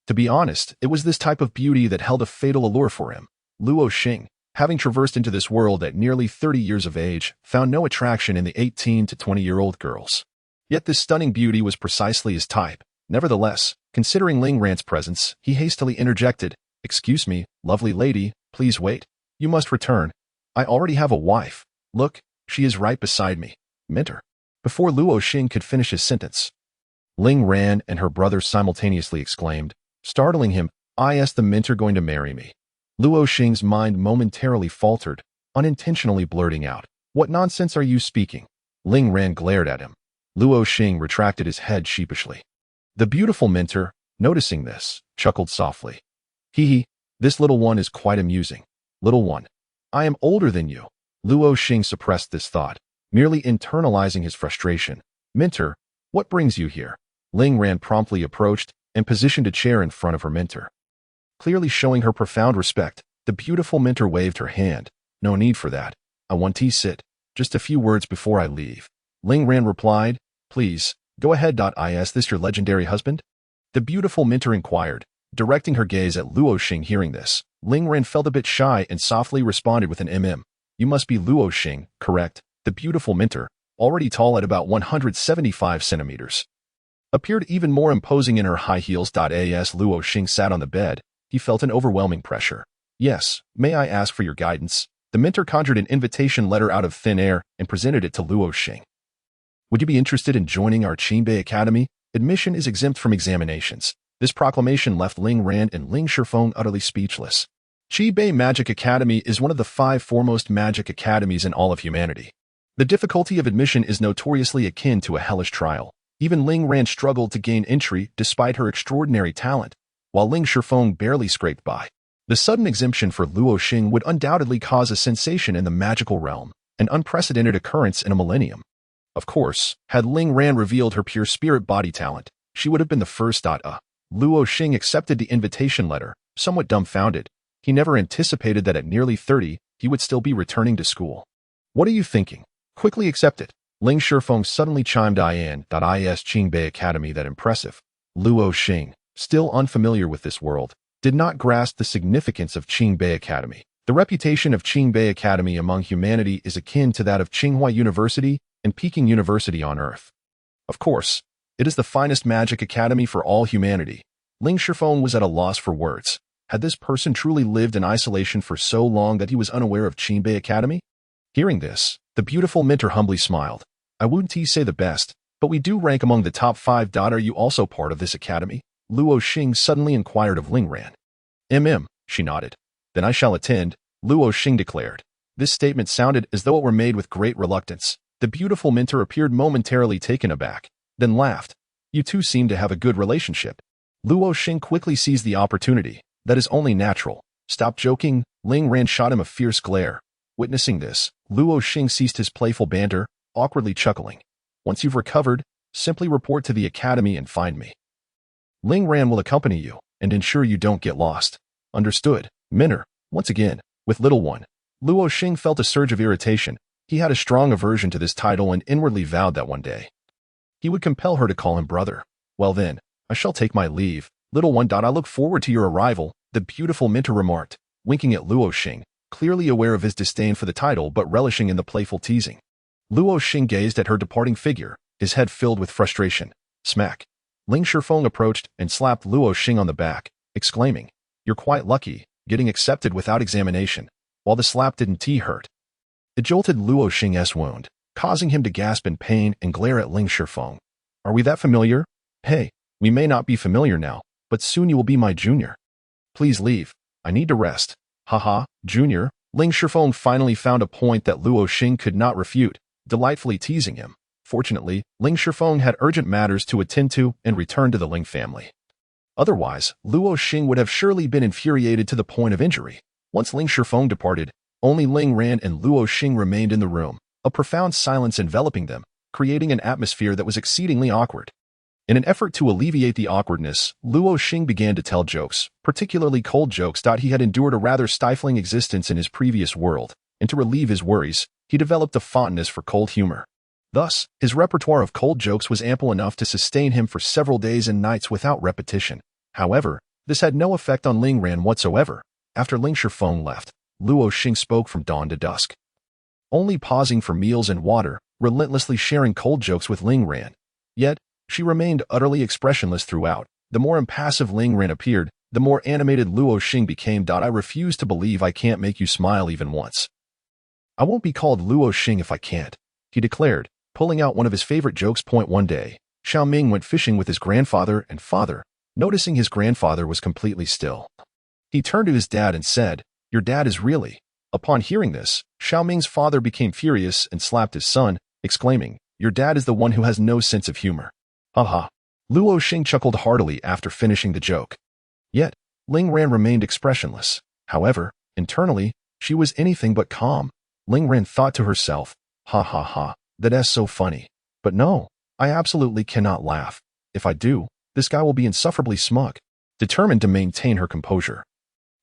To be honest, it was this type of beauty that held a fatal allure for him. Luo Xing, having traversed into this world at nearly 30 years of age, found no attraction in the 18 to 20-year-old girls. Yet this stunning beauty was precisely his type. Nevertheless, considering Ling Ran's presence, he hastily interjected, "Excuse me, lovely lady, please wait. You must return. I already have a wife. Look, she is right beside me." Mentor. Before Luo Xing could finish his sentence, Ling Ran and her brother simultaneously exclaimed, startling him, "Is the mentor going to marry me?" Luo Xing's mind momentarily faltered, unintentionally blurting out, "What nonsense are you speaking?" Ling Ran glared at him. Luo Xing retracted his head sheepishly. The beautiful mentor, noticing this, chuckled softly. Hee, this little one is quite amusing. Little one, I am older than you." Luo Xing suppressed this thought, merely internalizing his frustration. "Mentor, what brings you here?" Ling Ran promptly approached and positioned a chair in front of her mentor. Clearly showing her profound respect, the beautiful mentor waved her hand. "No need for that. I want to sit. Just a few words before I leave." Ling Ran replied, "Please, go ahead. Is this your legendary husband?" The beautiful mentor inquired, directing her gaze at Luo Xing. Hearing this, Ling Ran felt a bit shy and softly responded with an "You must be Luo Xing, correct?" The beautiful mentor, already tall at about 175 centimeters, appeared even more imposing in her high heels. As Luo Xing sat on the bed, he felt an overwhelming pressure. "Yes, may I ask for your guidance?" The mentor conjured an invitation letter out of thin air and presented it to Luo Xing. "Would you be interested in joining our Qinbei Academy? Admission is exempt from examinations. This proclamation left Ling Ran and Ling Shifeng utterly speechless. Qi Bei Magic Academy is one of the 5 foremost magic academies in all of humanity. The difficulty of admission is notoriously akin to a hellish trial. Even Ling Ran struggled to gain entry despite her extraordinary talent, while Ling Shifeng barely scraped by. The sudden exemption for Luo Xing would undoubtedly cause a sensation in the magical realm, an unprecedented occurrence in a millennium. Of course, had Ling Ran revealed her pure spirit body talent, she would have been the first. Luo Xing accepted the invitation letter, somewhat dumbfounded. He never anticipated that at nearly 30, he would still be returning to school. What are you thinking? Quickly accept it. Ling Shifeng suddenly chimed in. Is Qing Bei Academy that impressive? Luo Xing, still unfamiliar with this world, did not grasp the significance of Qing Bei Academy. The reputation of Qing Bei Academy among humanity is akin to that of Tsinghua University and Peking University on Earth. Of course, it is the finest magic academy for all humanity. Ling Shifeng was at a loss for words. Had this person truly lived in isolation for so long that he was unaware of Qing Bei Academy? Hearing this, the beautiful mentor humbly smiled. I wouldn't say the best, but we do rank among the top 5. Are you also part of this academy? Luo Xing suddenly inquired of Ling Ran. She nodded. Then I shall attend, Luo Xing declared. This statement sounded as though it were made with great reluctance. The beautiful mentor appeared momentarily taken aback, then laughed. You two seem to have a good relationship. Luo Xing quickly seized the opportunity. That is only natural. Stop joking. Ling Ran shot him a fierce glare. Witnessing this, Luo Xing ceased his playful banter, awkwardly chuckling. Once you've recovered, simply report to the academy and find me. Ling Ran will accompany you and ensure you don't get lost. Understood. Mentor, once again, with little one. Luo Xing felt a surge of irritation. He had a strong aversion to this title and inwardly vowed that one day he would compel her to call him brother. Well then, I shall take my leave. Little one. I look forward to your arrival, the beautiful mentor remarked, winking at Luo Xing, clearly aware of his disdain for the title but relishing in the playful teasing. Luo Xing gazed at her departing figure, his head filled with frustration. Smack. Ling Shifeng approached and slapped Luo Xing on the back, exclaiming, You're quite lucky, getting accepted without examination. While the slap didn't hurt, it jolted Luo Xing's wound, causing him to gasp in pain and glare at Ling Shifeng. Are we that familiar? Hey, we may not be familiar now, but soon you will be my junior. Please leave. I need to rest. Haha, junior. Ling Shifeng finally found a point that Luo Xing could not refute, delightfully teasing him. Fortunately, Ling Shifeng had urgent matters to attend to and returned to the Ling family. Otherwise, Luo Xing would have surely been infuriated to the point of injury. Once Ling Shifeng departed, only Ling Ran and Luo Xing remained in the room, a profound silence enveloping them, creating an atmosphere that was exceedingly awkward. In an effort to alleviate the awkwardness, Luo Xing began to tell jokes, particularly cold jokes. He had endured a rather stifling existence in his previous world, and to relieve his worries, he developed a fondness for cold humor. Thus, his repertoire of cold jokes was ample enough to sustain him for several days and nights without repetition. However, this had no effect on Ling Ran whatsoever. After Ling Shifeng left, Luo Xing spoke from dawn to dusk, only pausing for meals and water, relentlessly sharing cold jokes with Ling Ran. Yet, she remained utterly expressionless throughout. The more impassive Ling Ran appeared, the more animated Luo Xing became. I refuse to believe I can't make you smile even once. I won't be called Luo Xing if I can't, he declared, pulling out one of his favorite jokes. One day, Xiao Ming went fishing with his grandfather and father. Noticing his grandfather was completely still, he turned to his dad and said, Your dad is really. Upon hearing this, Xiao Ming's father became furious and slapped his son, exclaiming, Your dad is the one who has no sense of humor. Haha. Luo Xing chuckled heartily after finishing the joke. Yet, Ling Ran remained expressionless. However, internally, she was anything but calm. Ling Ran thought to herself, Ha ha ha, that's so funny. But no, I absolutely cannot laugh. If I do, this guy will be insufferably smug. Determined to maintain her composure,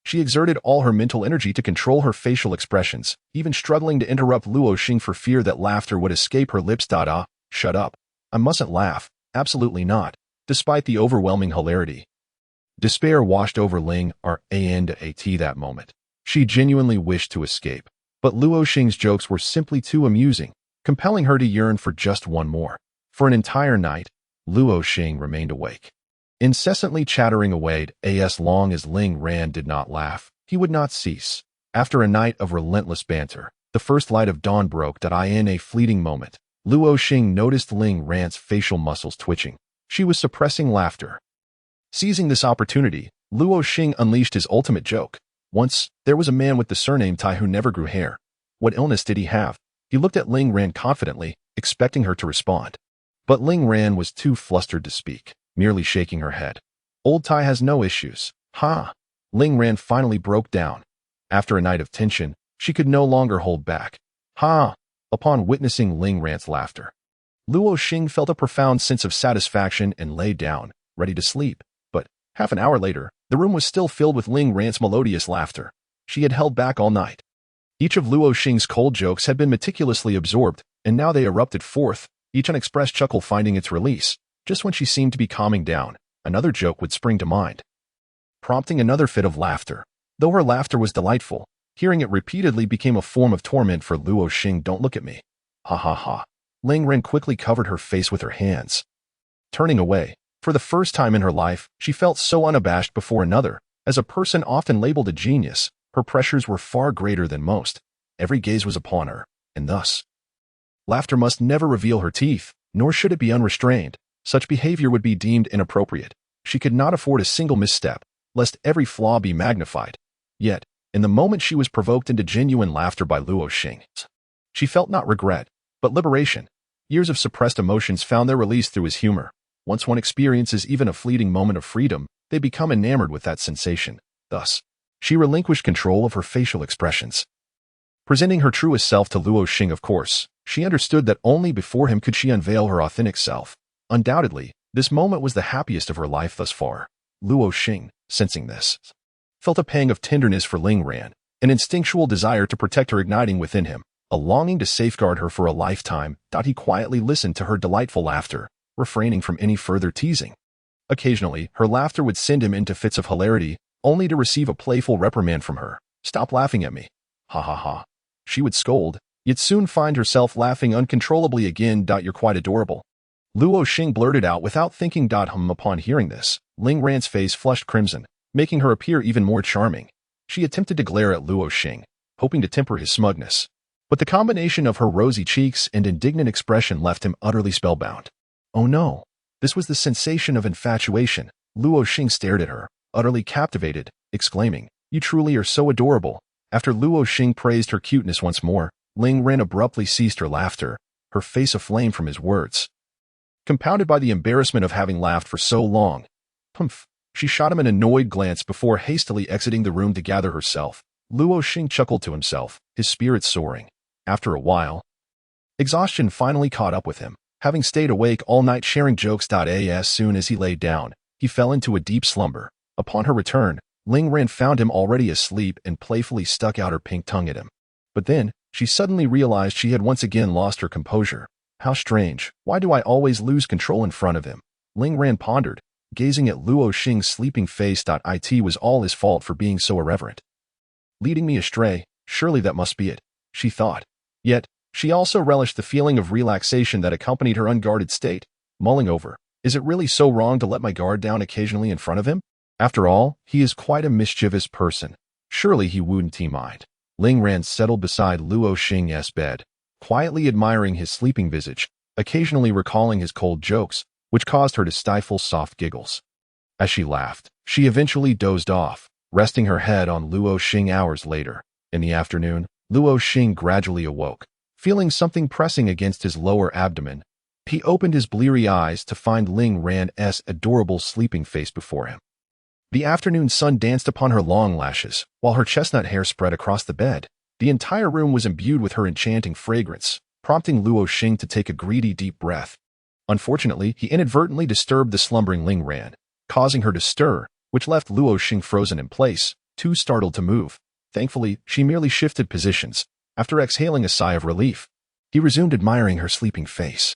she exerted all her mental energy to control her facial expressions, even struggling to interrupt Luo Xing for fear that laughter would escape her lips. Shut up. I mustn't laugh. Absolutely not. Despite the overwhelming hilarity, despair washed over Ling Ran that moment. She genuinely wished to escape, but Luo Xing's jokes were simply too amusing, compelling her to yearn for just one more. For an entire night, Luo Xing remained awake, incessantly chattering away. As long as Ling Ran did not laugh, he would not cease. After a night of relentless banter, the first light of dawn broke. In a fleeting moment, Luo Xing noticed Ling Ran's facial muscles twitching. She was suppressing laughter. Seizing this opportunity, Luo Xing unleashed his ultimate joke. Once, there was a man with the surname Tai who never grew hair. What illness did he have? He looked at Ling Ran confidently, expecting her to respond. But Ling Ran was too flustered to speak, merely shaking her head. Old Tai has no issues. Ha! Ling Ran finally broke down. After a night of tension, she could no longer hold back. Ha! Upon witnessing Ling Ran's laughter, Luo Xing felt a profound sense of satisfaction and lay down, ready to sleep. But, half an hour later, the room was still filled with Ling Ran's melodious laughter. She had held back all night. Each of Luo Xing's cold jokes had been meticulously absorbed, and now they erupted forth, each unexpressed chuckle finding its release. Just when she seemed to be calming down, another joke would spring to mind, prompting another fit of laughter. Though her laughter was delightful, hearing it repeatedly became a form of torment for Luo Xing. Don't look at me. Ha ha ha. Ling Ran quickly covered her face with her hands. Turning away, for the first time in her life, she felt so unabashed before another. As a person often labeled a genius, her pressures were far greater than most. Every gaze was upon her, and thus, laughter must never reveal her teeth, nor should it be unrestrained. Such behavior would be deemed inappropriate. She could not afford a single misstep, lest every flaw be magnified. Yet, in the moment she was provoked into genuine laughter by Luo Xing, she felt not regret, but liberation. Years of suppressed emotions found their release through his humor. Once one experiences even a fleeting moment of freedom, they become enamored with that sensation. Thus, she relinquished control of her facial expressions. Presenting her truest self to Luo Xing, of course, she understood that only before him could she unveil her authentic self. Undoubtedly, this moment was the happiest of her life thus far. Luo Xing, sensing this, felt a pang of tenderness for Ling Ran, an instinctual desire to protect her igniting within him, a longing to safeguard her for a lifetime. He quietly listened to her delightful laughter, refraining from any further teasing. Occasionally, her laughter would send him into fits of hilarity, only to receive a playful reprimand from her. Stop laughing at me. Ha ha ha. She would scold, yet soon find herself laughing uncontrollably again. You're quite adorable. Luo Xing blurted out without thinking. Upon hearing this, Ling Ran's face flushed crimson, making her appear even more charming. She attempted to glare at Luo Xing, hoping to temper his smugness. But the combination of her rosy cheeks and indignant expression left him utterly spellbound. Oh no, this was the sensation of infatuation. Luo Xing stared at her, utterly captivated, exclaiming, "You truly are so adorable." After Luo Xing praised her cuteness once more, Ling Ran abruptly ceased her laughter, her face aflame from his words. Compounded by the embarrassment of having laughed for so long, she shot him an annoyed glance before hastily exiting the room to gather herself. Luo Xing chuckled to himself, his spirits soaring. After a while, exhaustion finally caught up with him. Having stayed awake all night sharing jokes. As soon as he lay down, he fell into a deep slumber. Upon her return, Ling Ran found him already asleep and playfully stuck out her pink tongue at him. But then, she suddenly realized she had once again lost her composure. How strange, why do I always lose control in front of him? Ling Ran pondered, gazing at Luo Xing's sleeping face. It was all his fault for being so irreverent. Leading me astray, surely that must be it, she thought. Yet, she also relished the feeling of relaxation that accompanied her unguarded state, mulling over, is it really so wrong to let my guard down occasionally in front of him? After all, he is quite a mischievous person. Surely he wouldn't mind. Ling Ran settled beside Luo Xing's bed, quietly admiring his sleeping visage, occasionally recalling his cold jokes, which caused her to stifle soft giggles. As she laughed, she eventually dozed off, resting her head on Luo Xing. Hours later, in the afternoon, Luo Xing gradually awoke, feeling something pressing against his lower abdomen. He opened his bleary eyes to find Ling Ran's adorable sleeping face before him. The afternoon sun danced upon her long lashes, while her chestnut hair spread across the bed. The entire room was imbued with her enchanting fragrance, prompting Luo Xing to take a greedy deep breath. Unfortunately, he inadvertently disturbed the slumbering Ling Ran, causing her to stir, which left Luo Xing frozen in place, too startled to move. Thankfully, she merely shifted positions. After exhaling a sigh of relief, he resumed admiring her sleeping face.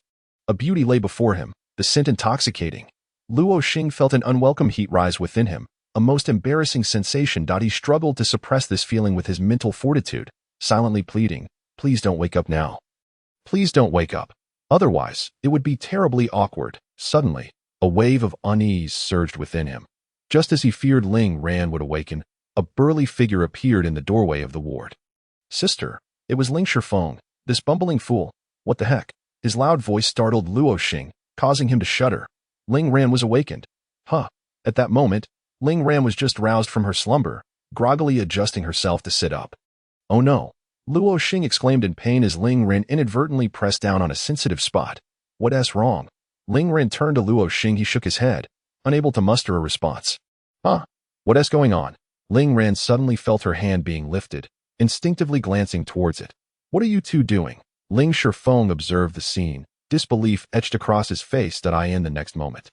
A beauty lay before him, the scent intoxicating. Luo Xing felt an unwelcome heat rise within him, a most embarrassing sensation. He struggled to suppress this feeling with his mental fortitude, silently pleading, "Please don't wake up now. Please don't wake up. Otherwise, it would be terribly awkward." Suddenly, a wave of unease surged within him. Just as he feared Ling Ran would awaken, a burly figure appeared in the doorway of the ward. "Sister," it was Ling Shifeng, this bumbling fool. What the heck? His loud voice startled Luo Xing, causing him to shudder. Ling Ran was awakened. Huh. At that moment, Ling Ran was just roused from her slumber, groggily adjusting herself to sit up. Oh no. Luo Xing exclaimed in pain as Ling Ran inadvertently pressed down on a sensitive spot. What's wrong? Ling Ran turned to Luo Xing. He shook his head, unable to muster a response. Huh? What's going on? Ling Ran suddenly felt her hand being lifted, instinctively glancing towards it. What are you two doing? Ling Shifeng observed the scene, disbelief etched across his face. In the next moment,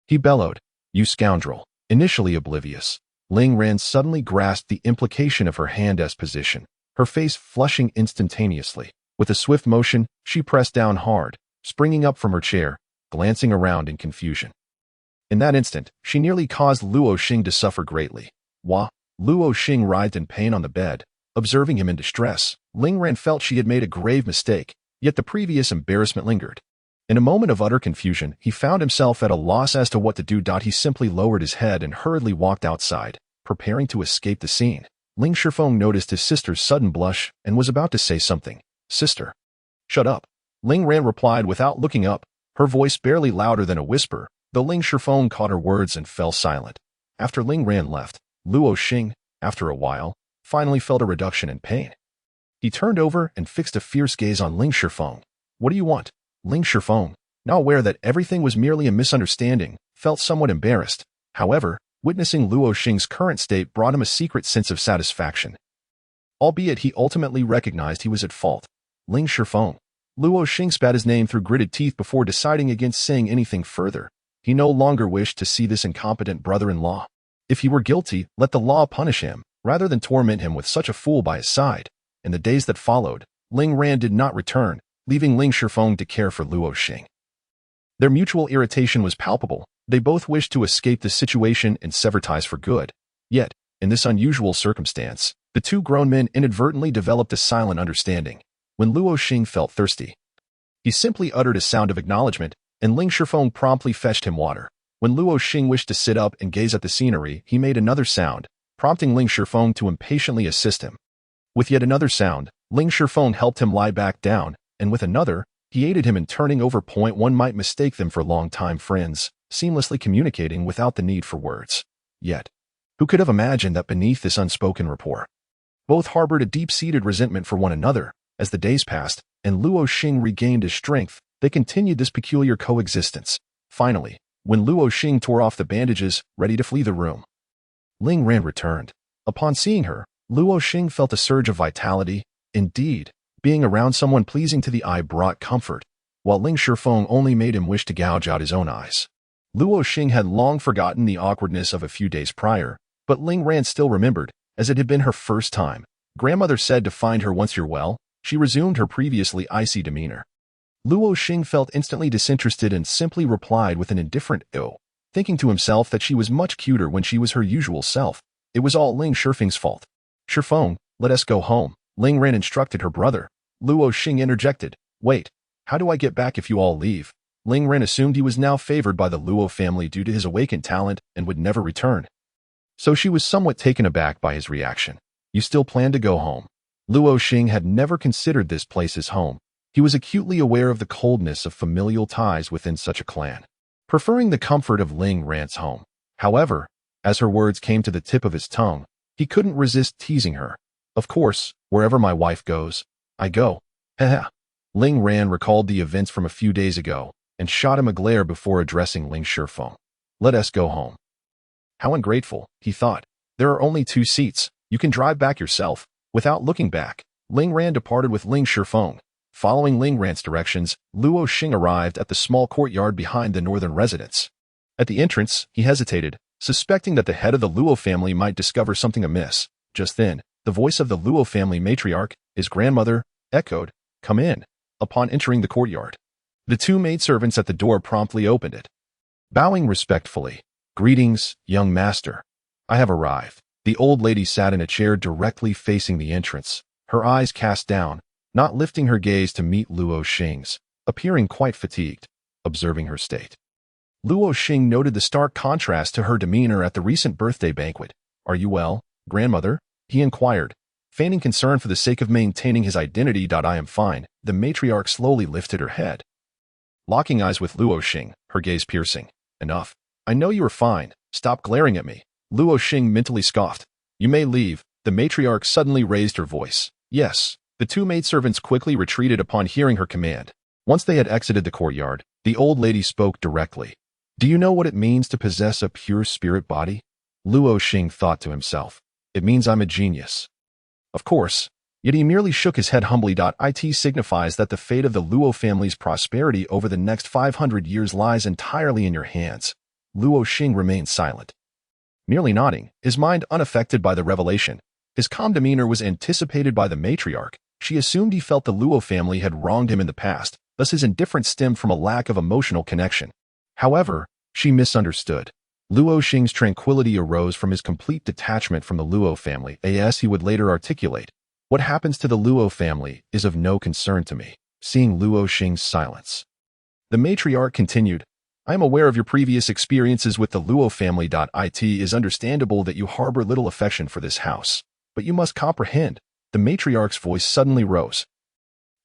he bellowed, "You scoundrel!" Initially oblivious, Ling Ran suddenly grasped the implication of her hand's position, her face flushing instantaneously. With a swift motion, she pressed down hard, springing up from her chair, glancing around in confusion. In that instant, she nearly caused Luo Xing to suffer greatly. Wah! Luo Xing writhed in pain on the bed. Observing him in distress, Ling Ran felt she had made a grave mistake, yet the previous embarrassment lingered. In a moment of utter confusion, he found himself at a loss as to what to do. He simply lowered his head and hurriedly walked outside, preparing to escape the scene. Ling Shifeng noticed his sister's sudden blush and was about to say something. Sister. Shut up. Ling Ran replied without looking up, her voice barely louder than a whisper, though Ling Shifeng caught her words and fell silent. After Ling Ran left, Luo Xing, after a while, finally felt a reduction in pain. He turned over and fixed a fierce gaze on Ling Shifeng. What do you want? Ling Shifeng, now aware that everything was merely a misunderstanding, felt somewhat embarrassed. However, witnessing Luo Xing's current state brought him a secret sense of satisfaction. Albeit he ultimately recognized he was at fault. Ling Shifeng. Luo Xing spat his name through gritted teeth before deciding against saying anything further. He no longer wished to see this incompetent brother-in-law. If he were guilty, let the law punish him, rather than torment him with such a fool by his side. In the days that followed, Ling Ran did not return, leaving Ling Shifeng to care for Luo Xing. Their mutual irritation was palpable. They both wished to escape the situation and sever ties for good. Yet, in this unusual circumstance, the two grown men inadvertently developed a silent understanding. When Luo Xing felt thirsty, he simply uttered a sound of acknowledgement, and Ling Shifeng promptly fetched him water. When Luo Xing wished to sit up and gaze at the scenery, he made another sound, prompting Ling Shifeng to impatiently assist him. With yet another sound, Ling Shifeng helped him lie back down, and with another, he aided him in turning over. One might mistake them for long-time friends, seamlessly communicating without the need for words. Yet, who could have imagined that beneath this unspoken rapport, both harbored a deep-seated resentment for one another? As the days passed, and Luo Xing regained his strength, they continued this peculiar coexistence. Finally, when Luo Xing tore off the bandages, ready to flee the room, Ling Ran returned. Upon seeing her, Luo Xing felt a surge of vitality. Indeed, being around someone pleasing to the eye brought comfort, while Ling Shifeng only made him wish to gouge out his own eyes. Luo Xing had long forgotten the awkwardness of a few days prior, but Ling Ran still remembered, as it had been her first time. Grandmother said to find her once you're well. She resumed her previously icy demeanor. Luo Xing felt instantly disinterested and simply replied with an indifferent "oh," thinking to himself that she was much cuter when she was her usual self. It was all Ling Shifeng's fault. Shifeng, let us go home, Ling Ran instructed her brother. Luo Xing interjected, wait, how do I get back if you all leave? Ling Ran assumed he was now favored by the Luo family due to his awakened talent and would never return. So she was somewhat taken aback by his reaction. You still plan to go home? Luo Xing had never considered this place his home. He was acutely aware of the coldness of familial ties within such a clan, preferring the comfort of Ling Ran's home. However, as her words came to the tip of his tongue, he couldn't resist teasing her. Of course, wherever my wife goes, I go. Haha. Ling Ran recalled the events from a few days ago and shot him a glare before addressing Ling Shifeng. Let us go home. How ungrateful, he thought. There are only 2 seats. You can drive back yourself. Without looking back, Ling Ran departed with Ling Shifeng. Following Ling Ran's directions, Luo Xing arrived at the small courtyard behind the northern residence. At the entrance, he hesitated, suspecting that the head of the Luo family might discover something amiss. Just then, the voice of the Luo family matriarch, his grandmother, echoed, "Come in." Upon entering the courtyard, the 2 maidservants at the door promptly opened it. Bowing respectfully, "Greetings, young master. I have arrived." The old lady sat in a chair directly facing the entrance, her eyes cast down, not lifting her gaze to meet Luo Xing's, appearing quite fatigued. Observing her state, Luo Xing noted the stark contrast to her demeanor at the recent birthday banquet. Are you well, grandmother? He inquired, feigning concern for the sake of maintaining his identity. I am fine. The matriarch slowly lifted her head, locking eyes with Luo Xing, her gaze piercing. Enough. I know you are fine. Stop glaring at me. Luo Xing mentally scoffed. You may leave. The matriarch suddenly raised her voice. Yes. The two maidservants quickly retreated upon hearing her command. Once they had exited the courtyard, the old lady spoke directly. Do you know what it means to possess a pure spirit body? Luo Xing thought to himself. It means I'm a genius. Of course. Yet he merely shook his head humbly. It signifies that the fate of the Luo family's prosperity over the next 500 years lies entirely in your hands. Luo Xing remained silent, merely nodding, his mind unaffected by the revelation. His calm demeanor was anticipated by the matriarch. She assumed he felt the Luo family had wronged him in the past, thus his indifference stemmed from a lack of emotional connection. However, she misunderstood. Luo Xing's tranquility arose from his complete detachment from the Luo family, as he would later articulate. What happens to the Luo family is of no concern to me. Seeing Luo Xing's silence, the matriarch continued, I am aware of your previous experiences with the Luo family. It is understandable that you harbor little affection for this house. But you must comprehend. The matriarch's voice suddenly rose,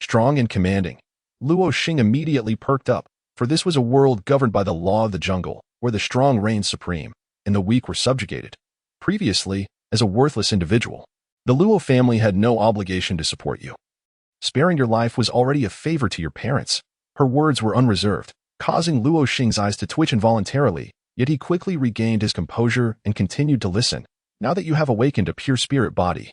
strong and commanding. Luo Xing immediately perked up, for this was a world governed by the law of the jungle, where the strong reigned supreme, and the weak were subjugated. Previously, as a worthless individual, the Luo family had no obligation to support you. Sparing your life was already a favor to your parents. Her words were unreserved, causing Luo Xing's eyes to twitch involuntarily, yet he quickly regained his composure and continued to listen. Now that you have awakened a pure spirit body,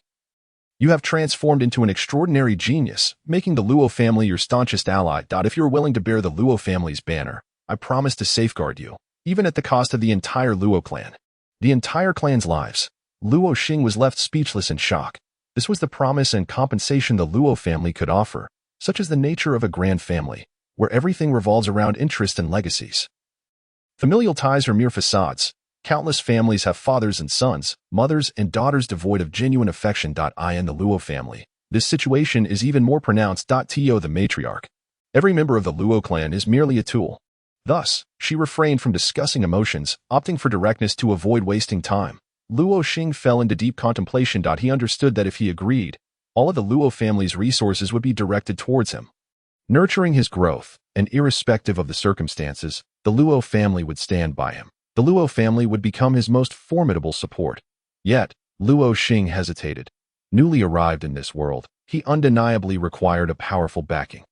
you have transformed into an extraordinary genius, making the Luo family your staunchest ally. If you're willing to bear the Luo family's banner, I promise to safeguard you, even at the cost of the entire Luo clan. The entire clan's lives. Luo Xing was left speechless in shock. This was the promise and compensation the Luo family could offer, such as the nature of a grand family, where everything revolves around interest and legacies. Familial ties are mere facades. Countless families have fathers and sons, mothers and daughters devoid of genuine affection. In the Luo family, this situation is even more pronounced. The matriarch. Every member of the Luo clan is merely a tool. Thus, she refrained from discussing emotions, opting for directness to avoid wasting time. Luo Xing fell into deep contemplation. He understood that if he agreed, all of the Luo family's resources would be directed towards him, nurturing his growth, and irrespective of the circumstances, the Luo family would stand by him. The Luo family would become his most formidable support. Yet, Luo Xing hesitated. Newly arrived in this world, he undeniably required a powerful backing.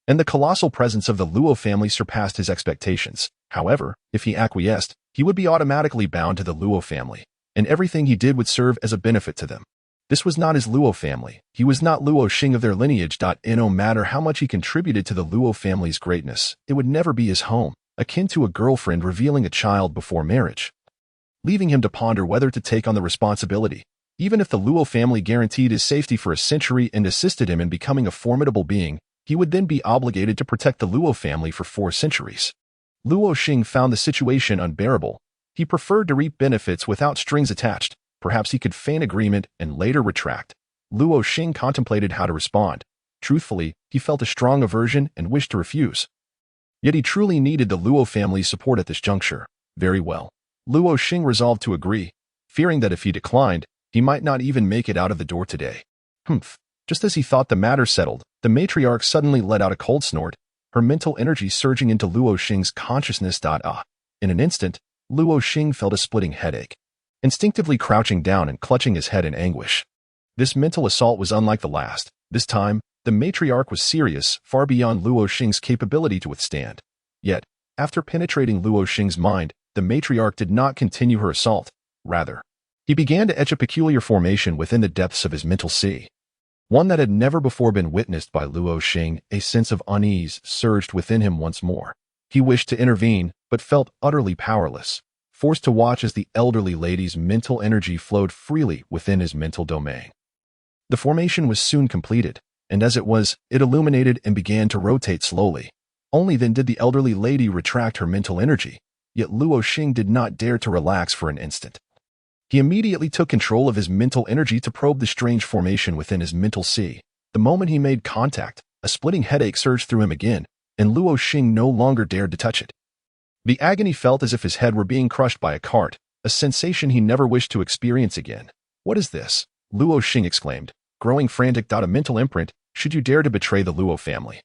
And the colossal presence of the Luo family surpassed his expectations. However, if he acquiesced, he would be automatically bound to the Luo family, and everything he did would serve as a benefit to them. This was not his Luo family. He was not Luo Xing of their lineage. No matter how much he contributed to the Luo family's greatness, it would never be his home, akin to a girlfriend revealing a child before marriage, leaving him to ponder whether to take on the responsibility. Even if the Luo family guaranteed his safety for a century and assisted him in becoming a formidable being, he would then be obligated to protect the Luo family for 4 centuries. Luo Xing found the situation unbearable. He preferred to reap benefits without strings attached. Perhaps he could feign agreement and later retract. Luo Xing contemplated how to respond. Truthfully, he felt a strong aversion and wished to refuse. Yet he truly needed the Luo family's support at this juncture. Very well. Luo Xing resolved to agree, fearing that if he declined, he might not even make it out of the door today. Humph. Just as he thought the matter settled, the matriarch suddenly let out a cold snort, her mental energy surging into Luo Xing's consciousness. In an instant, Luo Xing felt a splitting headache, instinctively crouching down and clutching his head in anguish. This mental assault was unlike the last. This time, the matriarch was serious, far beyond Luo Xing's capability to withstand. Yet, after penetrating Luo Xing's mind, the matriarch did not continue her assault. Rather, he began to etch a peculiar formation within the depths of his mental sea. One that had never before been witnessed by Luo Xing. A sense of unease surged within him once more. He wished to intervene, but felt utterly powerless, forced to watch as the elderly lady's mental energy flowed freely within his mental domain. The formation was soon completed, and as it was, it illuminated and began to rotate slowly. Only then did the elderly lady retract her mental energy, yet Luo Xing did not dare to relax for an instant. He immediately took control of his mental energy to probe the strange formation within his mental sea. The moment he made contact, a splitting headache surged through him again, and Luo Xing no longer dared to touch it. The agony felt as if his head were being crushed by a cart, a sensation he never wished to experience again. What is this? Luo Xing exclaimed, growing frantic. A mental imprint, should you dare to betray the Luo family.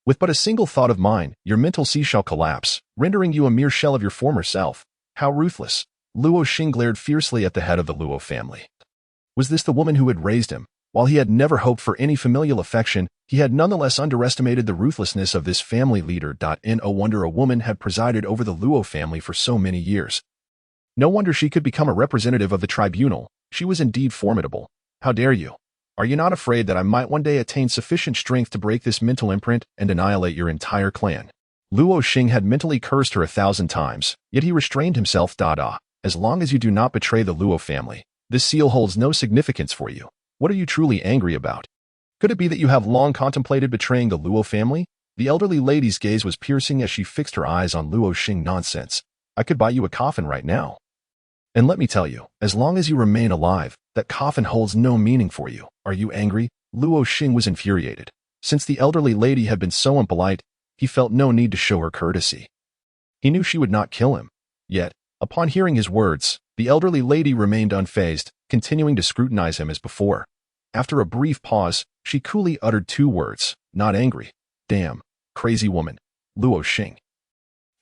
With but a single thought of mine, your mental sea shall collapse, rendering you a mere shell of your former self. How ruthless. Luo Xing glared fiercely at the head of the Luo family. Was this the woman who had raised him? While he had never hoped for any familial affection, he had nonetheless underestimated the ruthlessness of this family leader. No wonder a woman had presided over the Luo family for so many years. No wonder she could become a representative of the tribunal. She was indeed formidable. How dare you? Are you not afraid that I might one day attain sufficient strength to break this mental imprint and annihilate your entire clan? Luo Xing had mentally cursed her 1,000 times, yet he restrained himself. As long as you do not betray the Luo family, this seal holds no significance for you. What are you truly angry about? Could it be that you have long contemplated betraying the Luo family? The elderly lady's gaze was piercing as she fixed her eyes on Luo Xing. Nonsense. I could buy you a coffin right now. And let me tell you, as long as you remain alive, that coffin holds no meaning for you. Are you angry? Luo Xing was infuriated. Since the elderly lady had been so impolite, he felt no need to show her courtesy. He knew she would not kill him. Yet, upon hearing his words, the elderly lady remained unfazed, continuing to scrutinize him as before. After a brief pause, she coolly uttered 2 words, not angry. Damn, crazy woman. Luo Xing,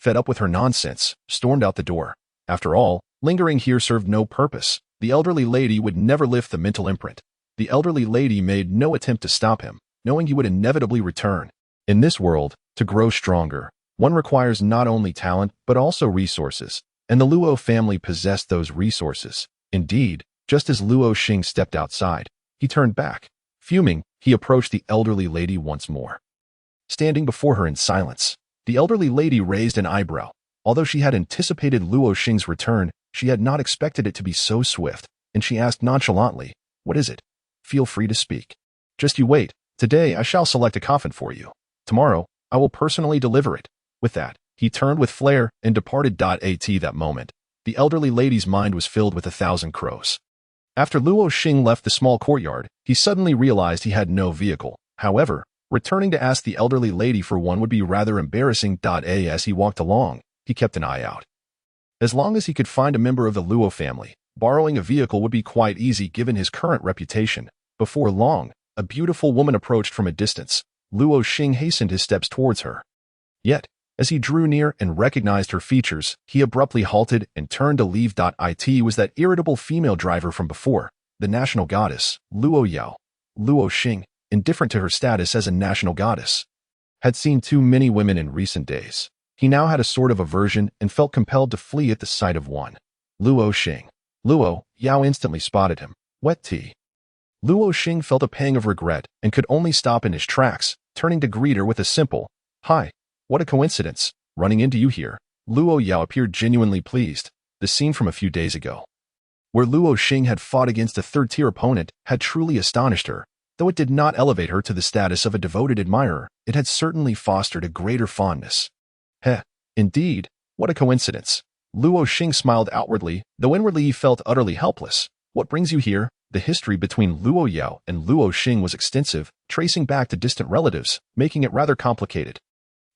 fed up with her nonsense, stormed out the door. After all, lingering here served no purpose. The elderly lady would never lift the mental imprint. The elderly lady made no attempt to stop him, knowing he would inevitably return. In this world, to grow stronger, one requires not only talent but also resources, and the Luo family possessed those resources. Indeed, just as Luo Xing stepped outside, he turned back. Fuming, he approached the elderly lady once more. Standing before her in silence, the elderly lady raised an eyebrow. Although she had anticipated Luo Xing's return, she had not expected it to be so swift, and she asked nonchalantly, "What is it? Feel free to speak. Just you wait. Today I shall select a coffin for you. Tomorrow, I will personally deliver it." With that, he turned with flair and departed. At that moment, the elderly lady's mind was filled with 1,000 crows. After Luo Xing left the small courtyard, he suddenly realized he had no vehicle. However, returning to ask the elderly lady for one would be rather embarrassing. As he walked along, he kept an eye out. As long as he could find a member of the Luo family, borrowing a vehicle would be quite easy given his current reputation. Before long, a beautiful woman approached from a distance. Luo Xing hastened his steps towards her. Yet, as he drew near and recognized her features, he abruptly halted and turned to leave. It was that irritable female driver from before, the national goddess, Luo Yao. Luo Xing, indifferent to her status as a national goddess, had seen too many women in recent days. He now had a sort of aversion and felt compelled to flee at the sight of one. Luo Xing. Luo Yao instantly spotted him. Wet tea. Luo Xing felt a pang of regret and could only stop in his tracks, turning to greet her with a simple, "Hi. What a coincidence, running into you here." Luo Yao appeared genuinely pleased. The scene from a few days ago, where Luo Xing had fought against a third-tier opponent, had truly astonished her. Though it did not elevate her to the status of a devoted admirer, it had certainly fostered a greater fondness. Heh, indeed, what a coincidence. Luo Xing smiled outwardly, though inwardly he felt utterly helpless. What brings you here? The history between Luo Yao and Luo Xing was extensive, tracing back to distant relatives, making it rather complicated.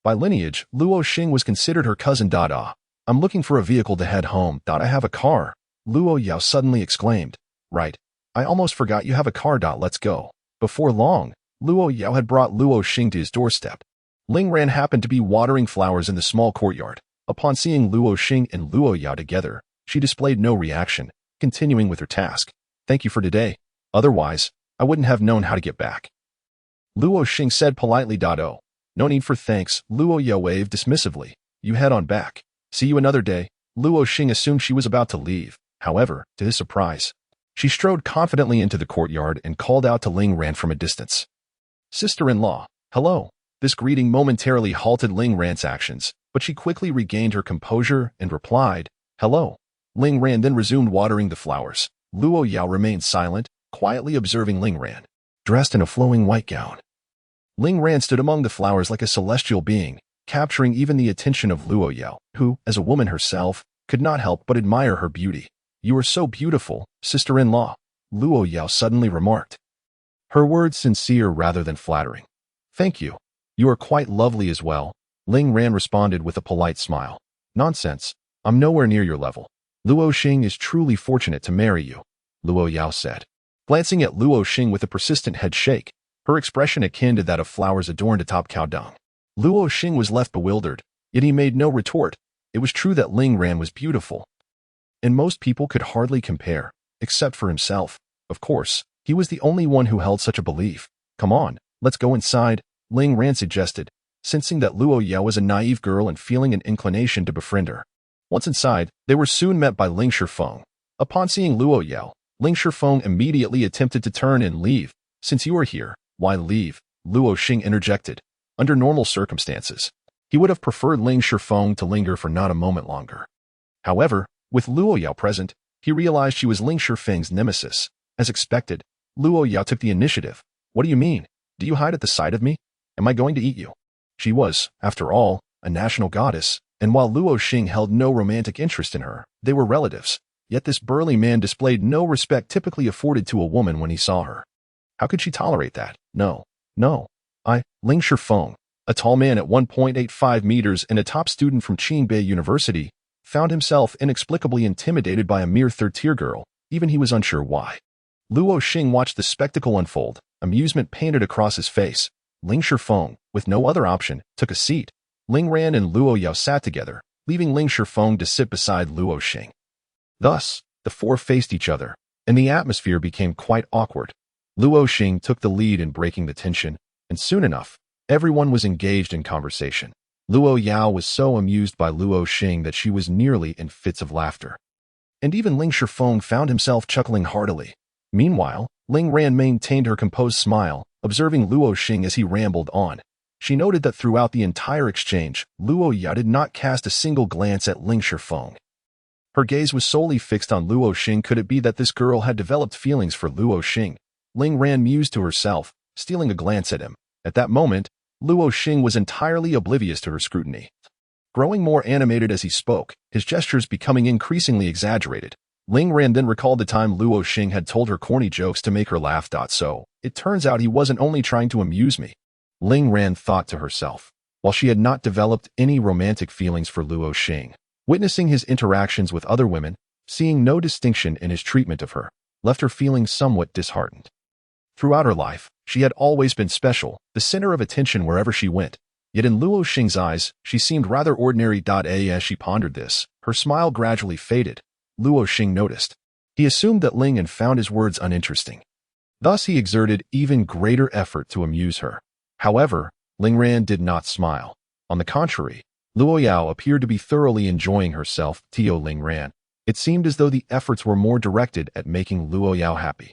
By lineage, Luo Xing was considered her cousin. I'm looking for a vehicle to head home. I have a car. Luo Yao suddenly exclaimed. Right. I almost forgot you have a car. Let's go. Before long, Luo Yao had brought Luo Xing to his doorstep. Ling Ran happened to be watering flowers in the small courtyard. Upon seeing Luo Xing and Luo Yao together, she displayed no reaction, continuing with her task. Thank you for today. Otherwise, I wouldn't have known how to get back. Luo Xing said politely. Oh. No need for thanks, Luo Yao waved dismissively. You head on back. See you another day. Luo Xing assumed she was about to leave. However, to his surprise, she strode confidently into the courtyard and called out to Ling Ran from a distance. Sister-in-law, hello. This greeting momentarily halted Ling Ran's actions, but she quickly regained her composure and replied, hello. Ling Ran then resumed watering the flowers. Luo Yao remained silent, quietly observing Ling Ran, dressed in a flowing white gown. Ling Ran stood among the flowers like a celestial being, capturing even the attention of Luo Yao, who, as a woman herself, could not help but admire her beauty. You are so beautiful, sister-in-law, Luo Yao suddenly remarked. Her words sincere rather than flattering. Thank you. You are quite lovely as well, Ling Ran responded with a polite smile. Nonsense. I'm nowhere near your level. Luo Xing is truly fortunate to marry you, Luo Yao said, glancing at Luo Xing with a persistent head shake, her expression akin to that of flowers adorned atop cow dung. Luo Xing was left bewildered, yet he made no retort. It was true that Ling Ran was beautiful, and most people could hardly compare, except for himself. Of course, he was the only one who held such a belief. Come on, let's go inside, Ling Ran suggested, sensing that Luo Yao was a naive girl and feeling an inclination to befriend her. Once inside, they were soon met by Ling Shifeng. Upon seeing Luo Yao, Ling Shifeng immediately attempted to turn and leave. Since you are here, why leave? Luo Xing interjected. Under normal circumstances, he would have preferred Ling Shifeng to linger for not a moment longer. However, with Luo Yao present, he realized she was Ling Shifeng's nemesis. As expected, Luo Yao took the initiative. What do you mean? Do you hide at the sight of me? Am I going to eat you? She was, after all, a national goddess, and while Luo Xing held no romantic interest in her, they were relatives. Yet this burly man displayed no respect typically afforded to a woman when he saw her. How could she tolerate that? No. Ling Shifeng, a tall man at 1.85 meters and a top student from Qingbei University, found himself inexplicably intimidated by a mere third-tier girl, even he was unsure why. Luo Xing watched the spectacle unfold, amusement painted across his face. Ling Shifeng, with no other option, took a seat. Ling Ran and Luo Yao sat together, leaving Ling Shifeng to sit beside Luo Xing. Thus, the four faced each other, and the atmosphere became quite awkward. Luo Xing took the lead in breaking the tension, and soon enough, everyone was engaged in conversation. Luo Yao was so amused by Luo Xing that she was nearly in fits of laughter. And even Ling Shifeng found himself chuckling heartily. Meanwhile, Ling Ran maintained her composed smile, observing Luo Xing as he rambled on. She noted that throughout the entire exchange, Luo Yao did not cast a single glance at Ling Shifeng. Her gaze was solely fixed on Luo Xing. Could it be that this girl had developed feelings for Luo Xing? Ling Ran mused to herself, stealing a glance at him. At that moment, Luo Xing was entirely oblivious to her scrutiny. Growing more animated as he spoke, his gestures becoming increasingly exaggerated, Ling Ran then recalled the time Luo Xing had told her corny jokes to make her laugh. So, it turns out he wasn't only trying to amuse me. Ling Ran thought to herself, while she had not developed any romantic feelings for Luo Xing. Witnessing his interactions with other women, seeing no distinction in his treatment of her, left her feeling somewhat disheartened. Throughout her life, she had always been special, the center of attention wherever she went. Yet in Luo Xing's eyes, she seemed rather ordinary. As she pondered this, her smile gradually faded. Luo Xing noticed. He assumed that Ling had found his words uninteresting. Thus he exerted even greater effort to amuse her. However, Ling Ran did not smile. On the contrary, Luo Yao appeared to be thoroughly enjoying herself. Ling Ran. It seemed as though the efforts were more directed at making Luo Yao happy.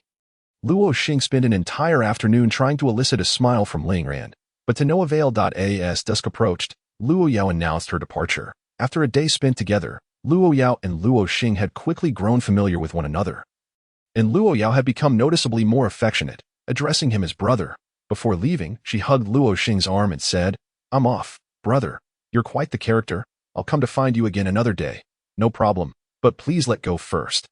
Luo Xing spent an entire afternoon trying to elicit a smile from Ling Ran, but to no avail. As dusk approached, Luo Yao announced her departure. After a day spent together, Luo Yao and Luo Xing had quickly grown familiar with one another. And Luo Yao had become noticeably more affectionate, addressing him as brother. Before leaving, she hugged Luo Xing's arm and said, "I'm off, brother. You're quite the character. I'll come to find you again another day. No problem, but please let go first."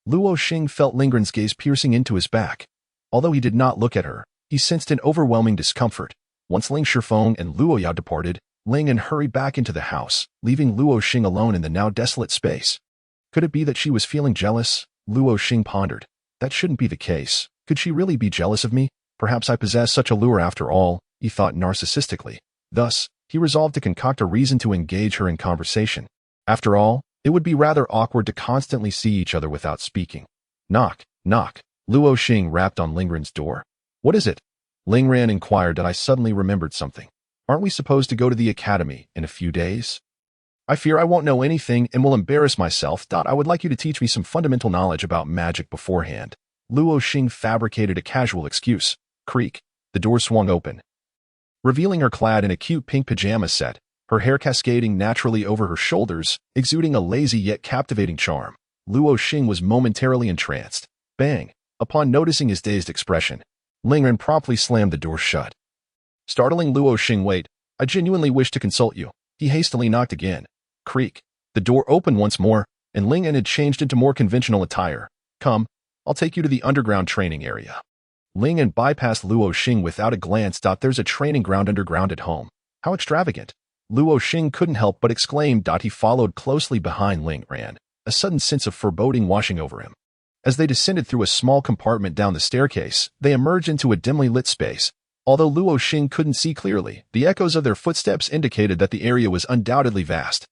Luo Xing felt Ling Ran's gaze piercing into his back. Although he did not look at her, he sensed an overwhelming discomfort. Once Ling Shifeng and Luo Yao departed, Ling An hurried back into the house, leaving Luo Xing alone in the now desolate space. Could it be that she was feeling jealous? Luo Xing pondered. That shouldn't be the case. Could she really be jealous of me? Perhaps I possess such allure after all, he thought narcissistically. Thus, he resolved to concoct a reason to engage her in conversation. After all, it would be rather awkward to constantly see each other without speaking. Knock, knock. Luo Xing rapped on Ling Ran's door. What is it? Ling Ran inquired. I suddenly remembered something. Aren't we supposed to go to the academy in a few days? I fear I won't know anything and will embarrass myself. I would like you to teach me some fundamental knowledge about magic beforehand. Luo Xing fabricated a casual excuse. Creak. The door swung open, revealing her clad in a cute pink pajama set, her hair cascading naturally over her shoulders, exuding a lazy yet captivating charm. Luo Xing was momentarily entranced. Bang! Upon noticing his dazed expression, Ling Ran promptly slammed the door shut. Startling Luo Xing. Wait, I genuinely wish to consult you. He hastily knocked again. Creak. The door opened once more, and Ling An had changed into more conventional attire. Come, I'll take you to the underground training area. Ling An bypassed Luo Xing without a glance. There's a training ground underground at home. How extravagant. Luo Xing couldn't help but exclaim. He followed closely behind Ling Ran, a sudden sense of foreboding washing over him. As they descended through a small compartment down the staircase, they emerged into a dimly lit space. Although Luo Xing couldn't see clearly, the echoes of their footsteps indicated that the area was undoubtedly vast.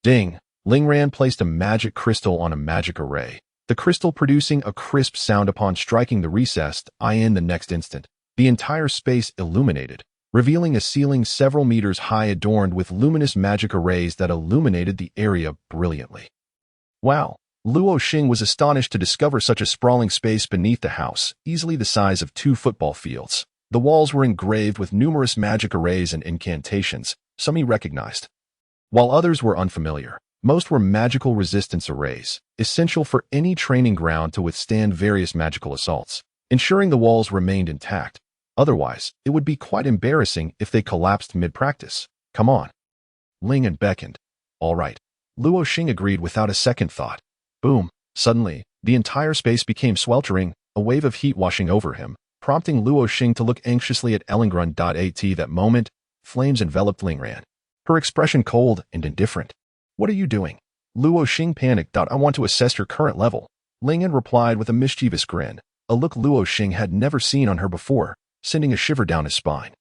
Ding! Lingran placed a magic crystal on a magic array, the crystal producing a crisp sound upon striking the recessed in the next instant. The entire space illuminated, revealing a ceiling several meters high adorned with luminous magic arrays that illuminated the area brilliantly. Wow! Luo Xing was astonished to discover such a sprawling space beneath the house, easily the size of 2 football fields. The walls were engraved with numerous magic arrays and incantations, some he recognized, while others were unfamiliar. Most were magical resistance arrays, essential for any training ground to withstand various magical assaults, ensuring the walls remained intact. Otherwise, it would be quite embarrassing if they collapsed mid-practice. Come on. Lingran beckoned. All right. Luo Xing agreed without a second thought. Boom. Suddenly, the entire space became sweltering, a wave of heat washing over him, prompting Luo Xing to look anxiously at Elingran. That moment, flames enveloped Lingran, her expression cold and indifferent. What are you doing? Luo Xing panicked. I want to assess your current level. Lingran replied with a mischievous grin, a look Luo Xing had never seen on her before, sending a shiver down his spine.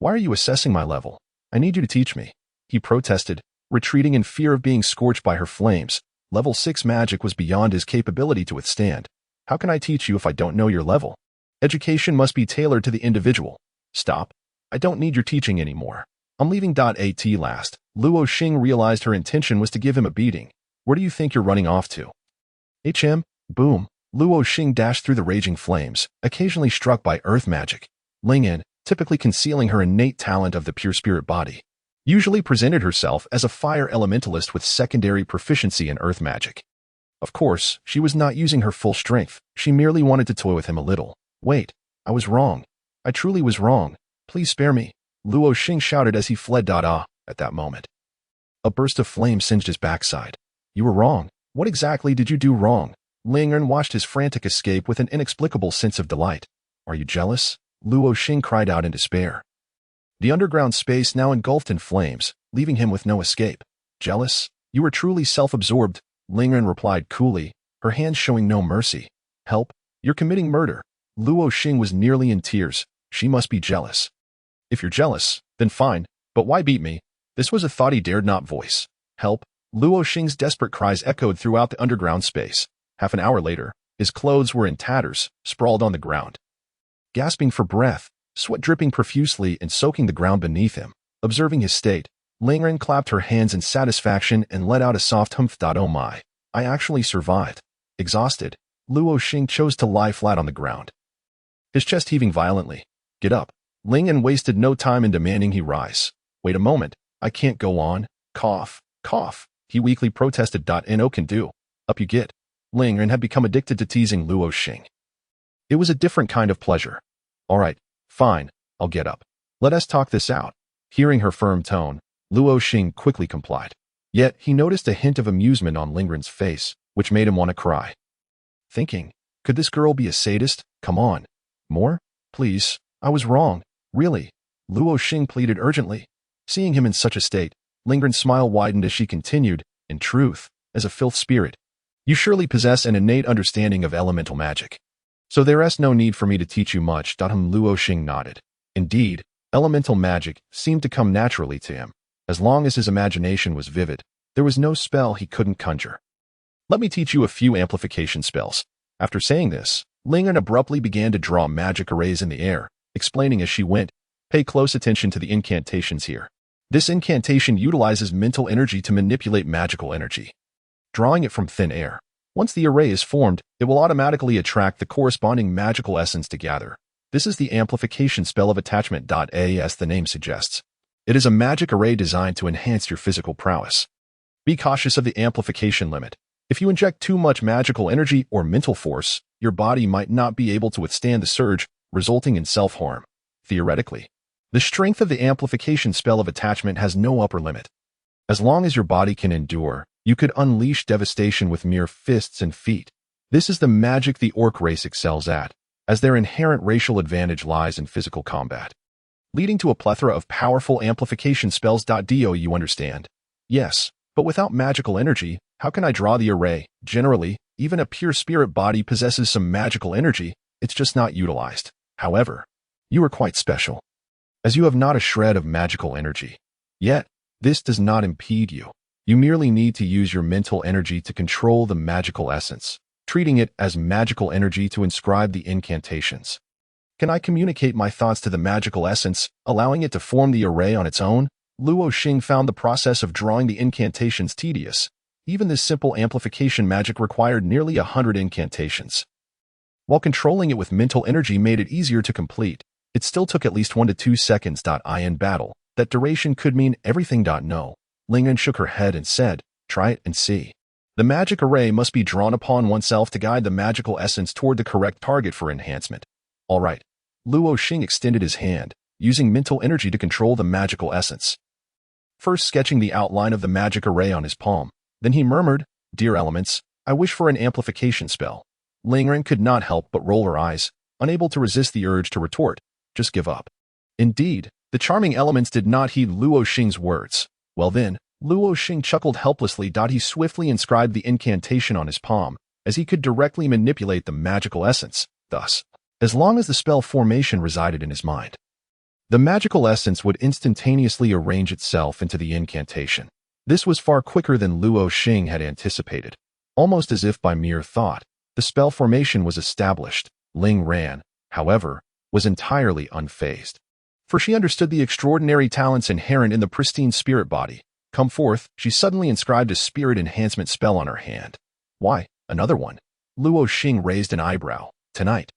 Why are you assessing my level? I need you to teach me, he protested, retreating in fear of being scorched by her flames. Level 6 magic was beyond his capability to withstand. How can I teach you if I don't know your level? Education must be tailored to the individual. Stop. I don't need your teaching anymore. I'm leaving. At last, Luo Xing realized her intention was to give him a beating. Where do you think you're running off to? Boom. Luo Xing dashed through the raging flames, occasionally struck by earth magic. Lingran, typically concealing her innate talent of the pure spirit body, usually presented herself as a fire elementalist with secondary proficiency in earth magic. Of course, she was not using her full strength. She merely wanted to toy with him a little. Wait, I was wrong. I truly was wrong. Please spare me. Luo Xing shouted as he fled. At that moment, a burst of flame singed his backside. You were wrong. What exactly did you do wrong? Lingran watched his frantic escape with an inexplicable sense of delight. Are you jealous? Luo Xing cried out in despair. The underground space now engulfed in flames, leaving him with no escape. Jealous? You were truly self-absorbed, Lingran replied coolly, her hands showing no mercy. Help? You're committing murder. Luo Xing was nearly in tears. She must be jealous. If you're jealous, then fine, but why beat me? This was a thought he dared not voice. Help? Luo Xing's desperate cries echoed throughout the underground space. Half an hour later, his clothes were in tatters, sprawled on the ground. Gasping for breath, sweat dripping profusely and soaking the ground beneath him. Observing his state, Lingran clapped her hands in satisfaction and let out a soft humph. Oh my, I actually survived. Exhausted, Luo Xing chose to lie flat on the ground, his chest heaving violently. Get up. Lingran wasted no time in demanding he rise. Wait a moment, I can't go on. Cough, cough, he weakly protested. No can do. Up you get. Lingran had become addicted to teasing Luo Xing. It was a different kind of pleasure. All right, fine, I'll get up. Let us talk this out. Hearing her firm tone, Luo Xing quickly complied. Yet, he noticed a hint of amusement on Lingran's face, which made him want to cry. Thinking, could this girl be a sadist? Come on. More? Please, I was wrong. Really? Luo Xing pleaded urgently. Seeing him in such a state, Lingran's smile widened as she continued, in truth, as a filth spirit, you surely possess an innate understanding of elemental magic. So there is no need for me to teach you much. Luo Xing nodded. Indeed, elemental magic seemed to come naturally to him. As long as his imagination was vivid, there was no spell he couldn't conjure. Let me teach you a few amplification spells. After saying this, Lingran abruptly began to draw magic arrays in the air, explaining as she went. Pay close attention to the incantations here. This incantation utilizes mental energy to manipulate magical energy, drawing it from thin air. Once the array is formed, it will automatically attract the corresponding magical essence to gather. This is the amplification spell of attachment. As the name suggests, it is a magic array designed to enhance your physical prowess. Be cautious of the amplification limit. If you inject too much magical energy or mental force, your body might not be able to withstand the surge, resulting in self-harm. Theoretically, the strength of the amplification spell of attachment has no upper limit. As long as your body can endure, you could unleash devastation with mere fists and feet. This is the magic the orc race excels at, as their inherent racial advantage lies in physical combat, leading to a plethora of powerful amplification spells. Do you understand? Yes, but without magical energy, how can I draw the array? Generally, even a pure spirit body possesses some magical energy, it's just not utilized. However, you are quite special. as you have not a shred of magical energy. Yet, this does not impede you. You merely need to use your mental energy to control the magical essence, treating it as magical energy to inscribe the incantations. Can I communicate my thoughts to the magical essence, allowing it to form the array on its own? Luo Xing found the process of drawing the incantations tedious. Even this simple amplification magic required nearly 100 incantations. While controlling it with mental energy made it easier to complete, it still took at least 1 to 2 seconds. In battle, that duration could mean everything. No. Lingren shook her head and said, "Try it and see." The magic array must be drawn upon oneself to guide the magical essence toward the correct target for enhancement. All right. Luo Xing extended his hand, using mental energy to control the magical essence. First sketching the outline of the magic array on his palm, then he murmured, "Dear elements, I wish for an amplification spell." Lingren could not help but roll her eyes, unable to resist the urge to retort, "Just give up." Indeed, the charming elements did not heed Luo Xing's words. Well then, Luo Xing chuckled helplessly. He swiftly inscribed the incantation on his palm, as he could directly manipulate the magical essence, thus, as long as the spell formation resided in his mind. The magical essence would instantaneously arrange itself into the incantation. This was far quicker than Luo Xing had anticipated. Almost as if by mere thought, the spell formation was established. Ling Ran, however, was entirely unfazed. For she understood the extraordinary talents inherent in the pristine spirit body. Come forth, she suddenly inscribed a spirit enhancement spell on her hand. Why, another one? Luo Xing raised an eyebrow. Tonight,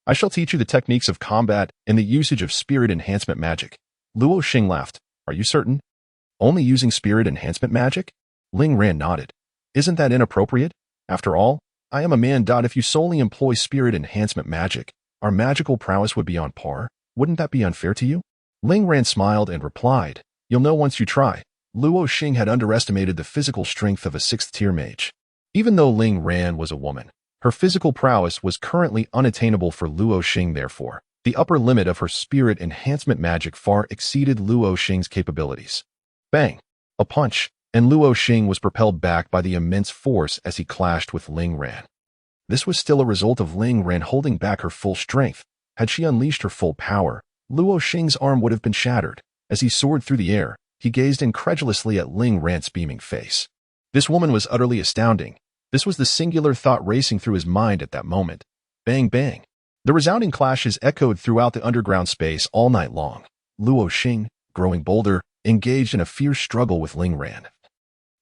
I shall teach you the techniques of combat and the usage of spirit enhancement magic. Luo Xing laughed. Are you certain? Only using spirit enhancement magic? Ling Ran nodded. Isn't that inappropriate? After all, I am a man. If you solely employ spirit enhancement magic, our magical prowess would be on par. Wouldn't that be unfair to you? Ling Ran smiled and replied, You'll know once you try. Luo Xing had underestimated the physical strength of a 6th-tier mage. Even though Ling Ran was a woman, her physical prowess was currently unattainable for Luo Xing. Therefore, the upper limit of her spirit enhancement magic far exceeded Luo Xing's capabilities. Bang! A punch, and Luo Xing was propelled back by the immense force as he clashed with Ling Ran. This was still a result of Ling Ran holding back her full strength. Had she unleashed her full power, Luo Xing's arm would have been shattered. As he soared through the air, he gazed incredulously at Ling Ran's beaming face. This woman was utterly astounding. This was the singular thought racing through his mind at that moment. Bang, bang. The resounding clashes echoed throughout the underground space all night long. Luo Xing, growing bolder, engaged in a fierce struggle with Ling Ran,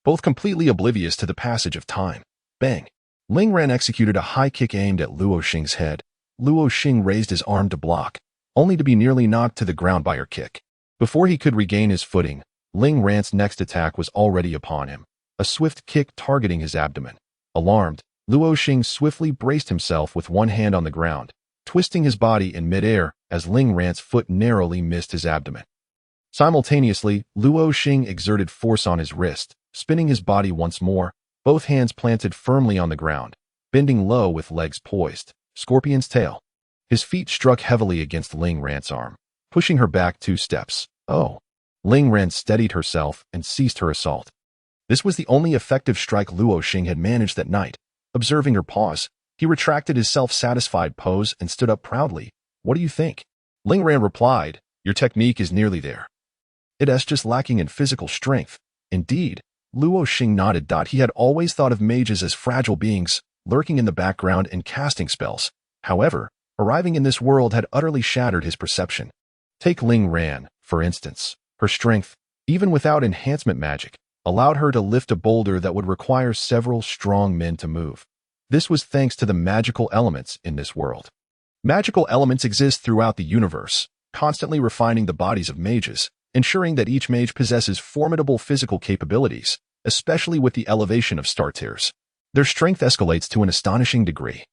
both completely oblivious to the passage of time. Bang. Ling Ran executed a high kick aimed at Luo Xing's head. Luo Xing raised his arm to block, only to be nearly knocked to the ground by her kick. Before he could regain his footing, Ling Ran's next attack was already upon him, a swift kick targeting his abdomen. Alarmed, Luo Xing swiftly braced himself with one hand on the ground, twisting his body in midair as Ling Ran's foot narrowly missed his abdomen. Simultaneously, Luo Xing exerted force on his wrist, spinning his body once more, both hands planted firmly on the ground, bending low with legs poised, scorpion's tail. His feet struck heavily against Ling Ran's arm, pushing her back 2 steps. Oh! Ling Ran steadied herself and ceased her assault. This was the only effective strike Luo Xing had managed that night. Observing her pause, he retracted his self-satisfied pose and stood up proudly. What do you think? Ling Ran replied, Your technique is nearly there. It's just lacking in physical strength. Indeed, Luo Xing nodded. He had always thought of mages as fragile beings, lurking in the background and casting spells. However, arriving in this world had utterly shattered his perception. Take Ling Ran, for instance. Her strength, even without enhancement magic, allowed her to lift a boulder that would require several strong men to move. This was thanks to the magical elements in this world. Magical elements exist throughout the universe, constantly refining the bodies of mages, ensuring that each mage possesses formidable physical capabilities, especially with the elevation of star tiers. Their strength escalates to an astonishing degree.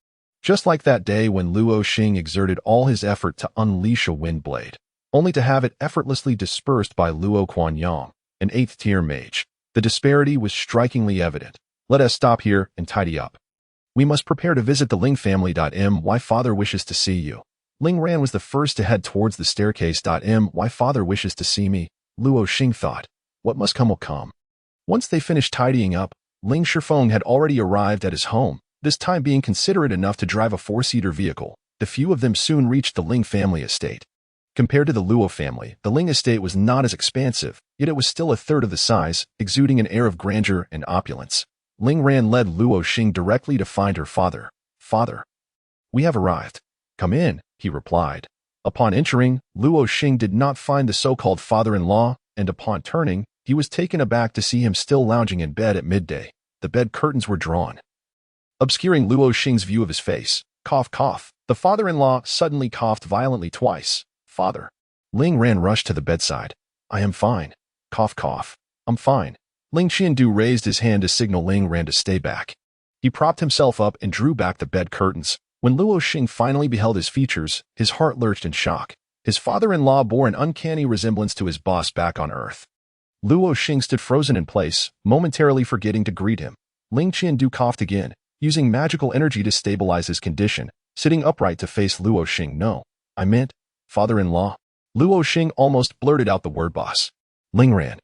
Just like that day when Luo Xing exerted all his effort to unleash a wind blade, only to have it effortlessly dispersed by Luo Quanyang, an 8th-tier mage. The disparity was strikingly evident. Let us stop here and tidy up. We must prepare to visit the Ling family. My father wishes to see you. Ling Ran was the first to head towards the staircase. My father wishes to see me, Luo Xing thought. What must come will come. Once they finished tidying up, Ling Shifeng had already arrived at his home, this time being considerate enough to drive a 4-seater vehicle. The few of them soon reached the Ling family estate. Compared to the Luo family, the Ling estate was not as expansive, yet it was still a third of the size, exuding an air of grandeur and opulence. Ling Ran led Luo Xing directly to find her father. "Father, we have arrived." "Come in," he replied. Upon entering, Luo Xing did not find the so-called father-in-law, and upon turning, he was taken aback to see him still lounging in bed at midday. The bed curtains were drawn, obscuring Luo Xing's view of his face. Cough, cough. The father-in-law suddenly coughed violently twice. "Father." Ling Ran rushed to the bedside. "I am fine." Cough, cough. "I'm fine." Ling Qiandu raised his hand to signal Ling Ran to stay back. He propped himself up and drew back the bed curtains. When Luo Xing finally beheld his features, his heart lurched in shock. His father-in-law bore an uncanny resemblance to his boss back on Earth. Luo Xing stood frozen in place, momentarily forgetting to greet him. Ling Qiandu coughed again, using magical energy to stabilize his condition, sitting upright to face Luo Xing. "No, I meant, father-in-law." Luo Xing almost blurted out the word boss. "Ling Ran,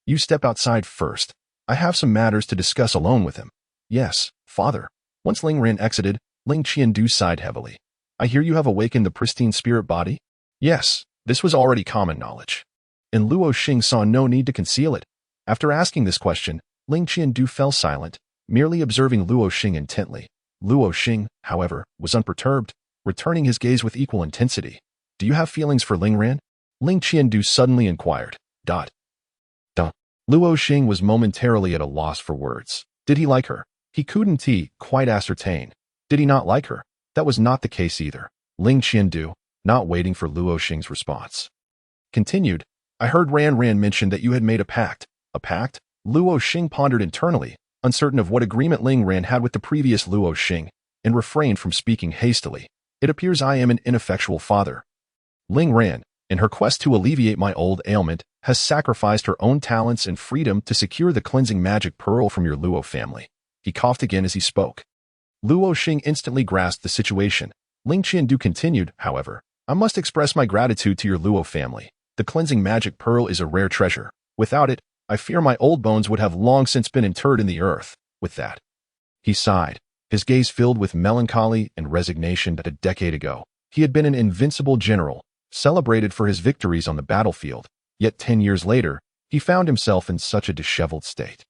you step outside first. I have some matters to discuss alone with him." "Yes, father." Once Ling Ran exited, Ling Qiandu sighed heavily. "I hear you have awakened the pristine spirit body?" Yes, this was already common knowledge, and Luo Xing saw no need to conceal it. After asking this question, Ling Qiandu fell silent, merely observing Luo Xing intently. Luo Xing, however, was unperturbed, returning his gaze with equal intensity. "Do you have feelings for Ling Ran?" Ling Qiandu suddenly inquired. Dot. Luo Xing was momentarily at a loss for words. Did he like her? He couldn't quite ascertain. Did he not like her? That was not the case either. Ling Qiandu, not waiting for Luo Xing's response, continued. "I heard Ran mention that you had made a pact." "A pact?" Luo Xing pondered internally, uncertain of what agreement Ling Ran had with the previous Luo Xing, and refrained from speaking hastily. "It appears I am an ineffectual father. Ling Ran, in her quest to alleviate my old ailment, has sacrificed her own talents and freedom to secure the cleansing magic pearl from your Luo family." He coughed again as he spoke. Luo Xing instantly grasped the situation. Ling Qiandu continued, "However, I must express my gratitude to your Luo family. The cleansing magic pearl is a rare treasure. Without it, I fear my old bones would have long since been interred in the earth." With that, he sighed, his gaze filled with melancholy and resignation. That a decade ago, he had been an invincible general, celebrated for his victories on the battlefield, yet 10 years later, he found himself in such a disheveled state.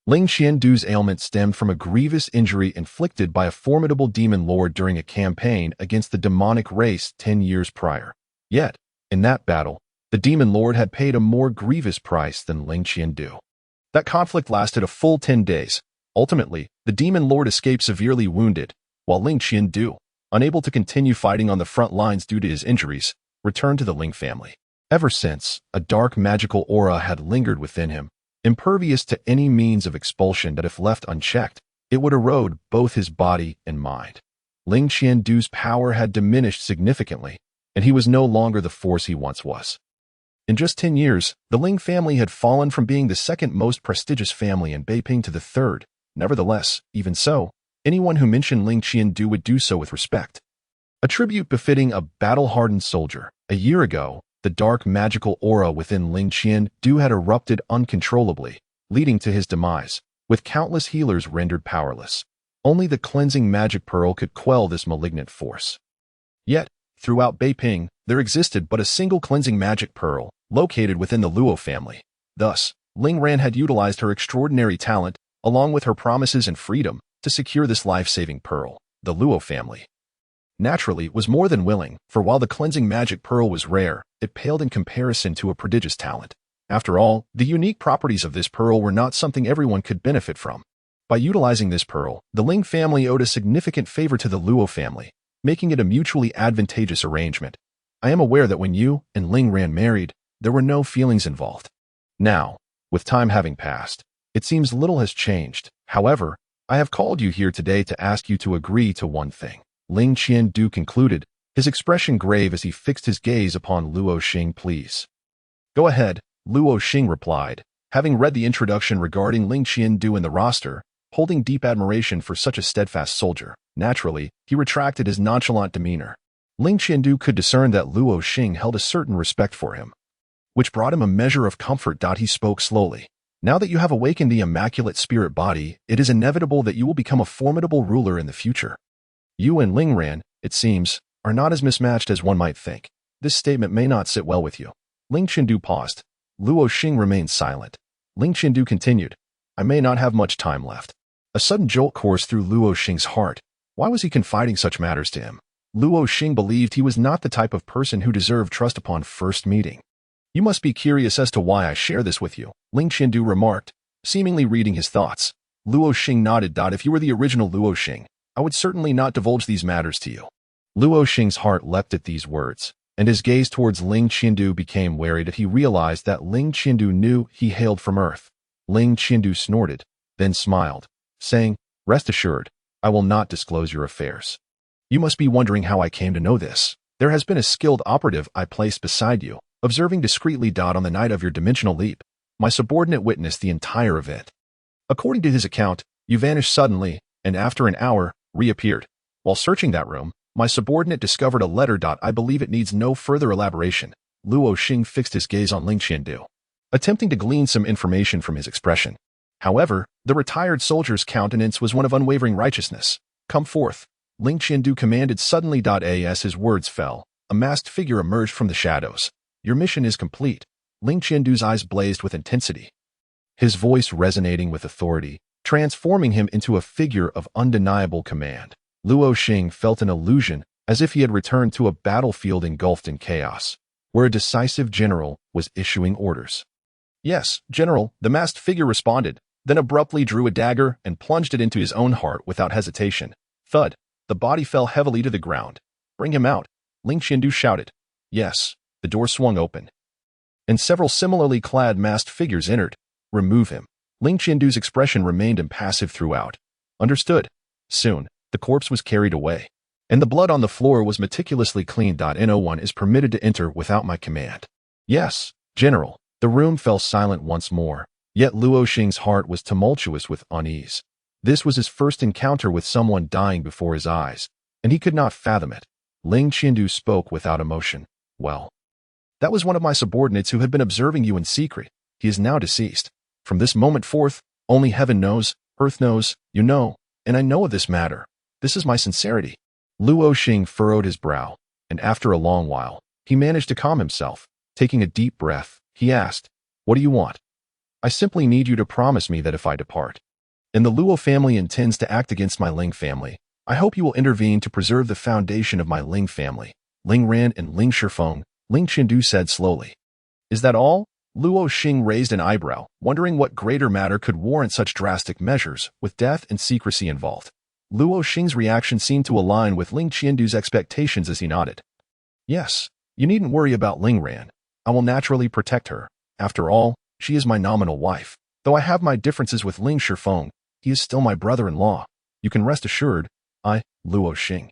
Ling Qiandu's ailment stemmed from a grievous injury inflicted by a formidable demon lord during a campaign against the demonic race 10 years prior. Yet, in that battle, the demon lord had paid a more grievous price than Ling Qiandu. That conflict lasted a full 10 days. Ultimately, the demon lord escaped severely wounded, while Ling Qiandu, unable to continue fighting on the front lines due to his injuries, returned to the Ling family. Ever since, a dark magical aura had lingered within him, impervious to any means of expulsion that if left unchecked, it would erode both his body and mind. Ling Qiandu's power had diminished significantly, and he was no longer the force he once was. In just 10 years, the Ling family had fallen from being the second most prestigious family in Beiping to the third. Nevertheless, even so, anyone who mentioned Ling Qiandu would do so with respect. A tribute befitting a battle-hardened soldier. A year ago, the dark magical aura within Ling Qiandu had erupted uncontrollably, leading to his demise, with countless healers rendered powerless. Only the cleansing magic pearl could quell this malignant force. Yet, throughout Beiping, there existed but a single cleansing magic pearl, located within the Luo family. Thus, Ling Ran had utilized her extraordinary talent, along with her promises and freedom, to secure this life-saving pearl. The Luo family, naturally, was more than willing, for while the cleansing magic pearl was rare, it paled in comparison to a prodigious talent. After all, the unique properties of this pearl were not something everyone could benefit from. By utilizing this pearl, the Ling family owed a significant favor to the Luo family, making it a mutually advantageous arrangement. I am aware that when you and Ling Ran married, there were no feelings involved. Now, with time having passed, it seems little has changed. However, I have called you here today to ask you to agree to one thing. Ling Qiandu concluded, his expression grave as he fixed his gaze upon Luo Xing. "Please go ahead," Luo Xing replied, having read the introduction regarding Ling Qiandu in the roster, holding deep admiration for such a steadfast soldier. Naturally, he retracted his nonchalant demeanor. Ling Qiandu could discern that Luo Xing held a certain respect for him, which brought him a measure of comfort. He spoke slowly. "Now that you have awakened the immaculate spirit body, it is inevitable that you will become a formidable ruler in the future. You and Ling Ran, it seems, are not as mismatched as one might think. This statement may not sit well with you. Ling Qindu paused. Luo Xing remained silent. Ling Qindu continued, I may not have much time left. A sudden jolt coursed through Luo Xing's heart. Why was he confiding such matters to him? Luo Xing believed he was not the type of person who deserved trust upon first meeting. You must be curious as to why I share this with you, Ling Qindu remarked, seemingly reading his thoughts. Luo Xing nodded. If you were the original Luo Xing, I would certainly not divulge these matters to you. Luo Xing's heart leapt at these words, and his gaze towards Ling Qindu became wary as he realized that Ling Qindu knew he hailed from Earth. Ling Qindu snorted, then smiled, saying, Rest assured, I will not disclose your affairs. You must be wondering how I came to know this. There has been a skilled operative I placed beside you, observing discreetly. On the night of your dimensional leap, my subordinate witnessed the entire event. According to his account, you vanished suddenly, and after an hour, reappeared. While searching that room, my subordinate discovered a letter. I believe it needs no further elaboration. Luo Xing fixed his gaze on Ling Qindu, attempting to glean some information from his expression. However, the retired soldier's countenance was one of unwavering righteousness. Come forth, Ling Qindu commanded suddenly. As his words fell, a masked figure emerged from the shadows. Your mission is complete. Ling Qindu's eyes blazed with intensity, his voice resonating with authority, transforming him into a figure of undeniable command. Luo Xing felt an illusion, as if he had returned to a battlefield engulfed in chaos, where a decisive general was issuing orders. Yes, General, the masked figure responded, then abruptly drew a dagger and plunged it into his own heart without hesitation. Thud, the body fell heavily to the ground. Bring him out, Ling Qindu shouted. Yes, the door swung open, and several similarly clad masked figures entered. Remove him. Ling Qindu's expression remained impassive throughout. Understood. Soon, the corpse was carried away, and the blood on the floor was meticulously cleaned. No one is permitted to enter without my command. Yes, General. The room fell silent once more, yet Luo Xing's heart was tumultuous with unease. This was his first encounter with someone dying before his eyes, and he could not fathom it. Ling Qindu spoke without emotion. Well, that was one of my subordinates who had been observing you in secret. He is now deceased. From this moment forth, only heaven knows, earth knows, you know, and I know of this matter. This is my sincerity. Luo Xing furrowed his brow, and after a long while, he managed to calm himself. Taking a deep breath, he asked, What do you want? I simply need you to promise me that if I depart, and the Luo family intends to act against my Ling family, I hope you will intervene to preserve the foundation of my Ling family. Ling Ran and Ling Shifeng, Ling Qindu said slowly. Is that all? Luo Xing raised an eyebrow, wondering what greater matter could warrant such drastic measures, with death and secrecy involved. Luo Xing's reaction seemed to align with Ling Qindu's expectations as he nodded. Yes, you needn't worry about Ling Ran. I will naturally protect her. After all, she is my nominal wife. Though I have my differences with Ling Shifeng, he is still my brother-in-law. You can rest assured, I, Luo Xing,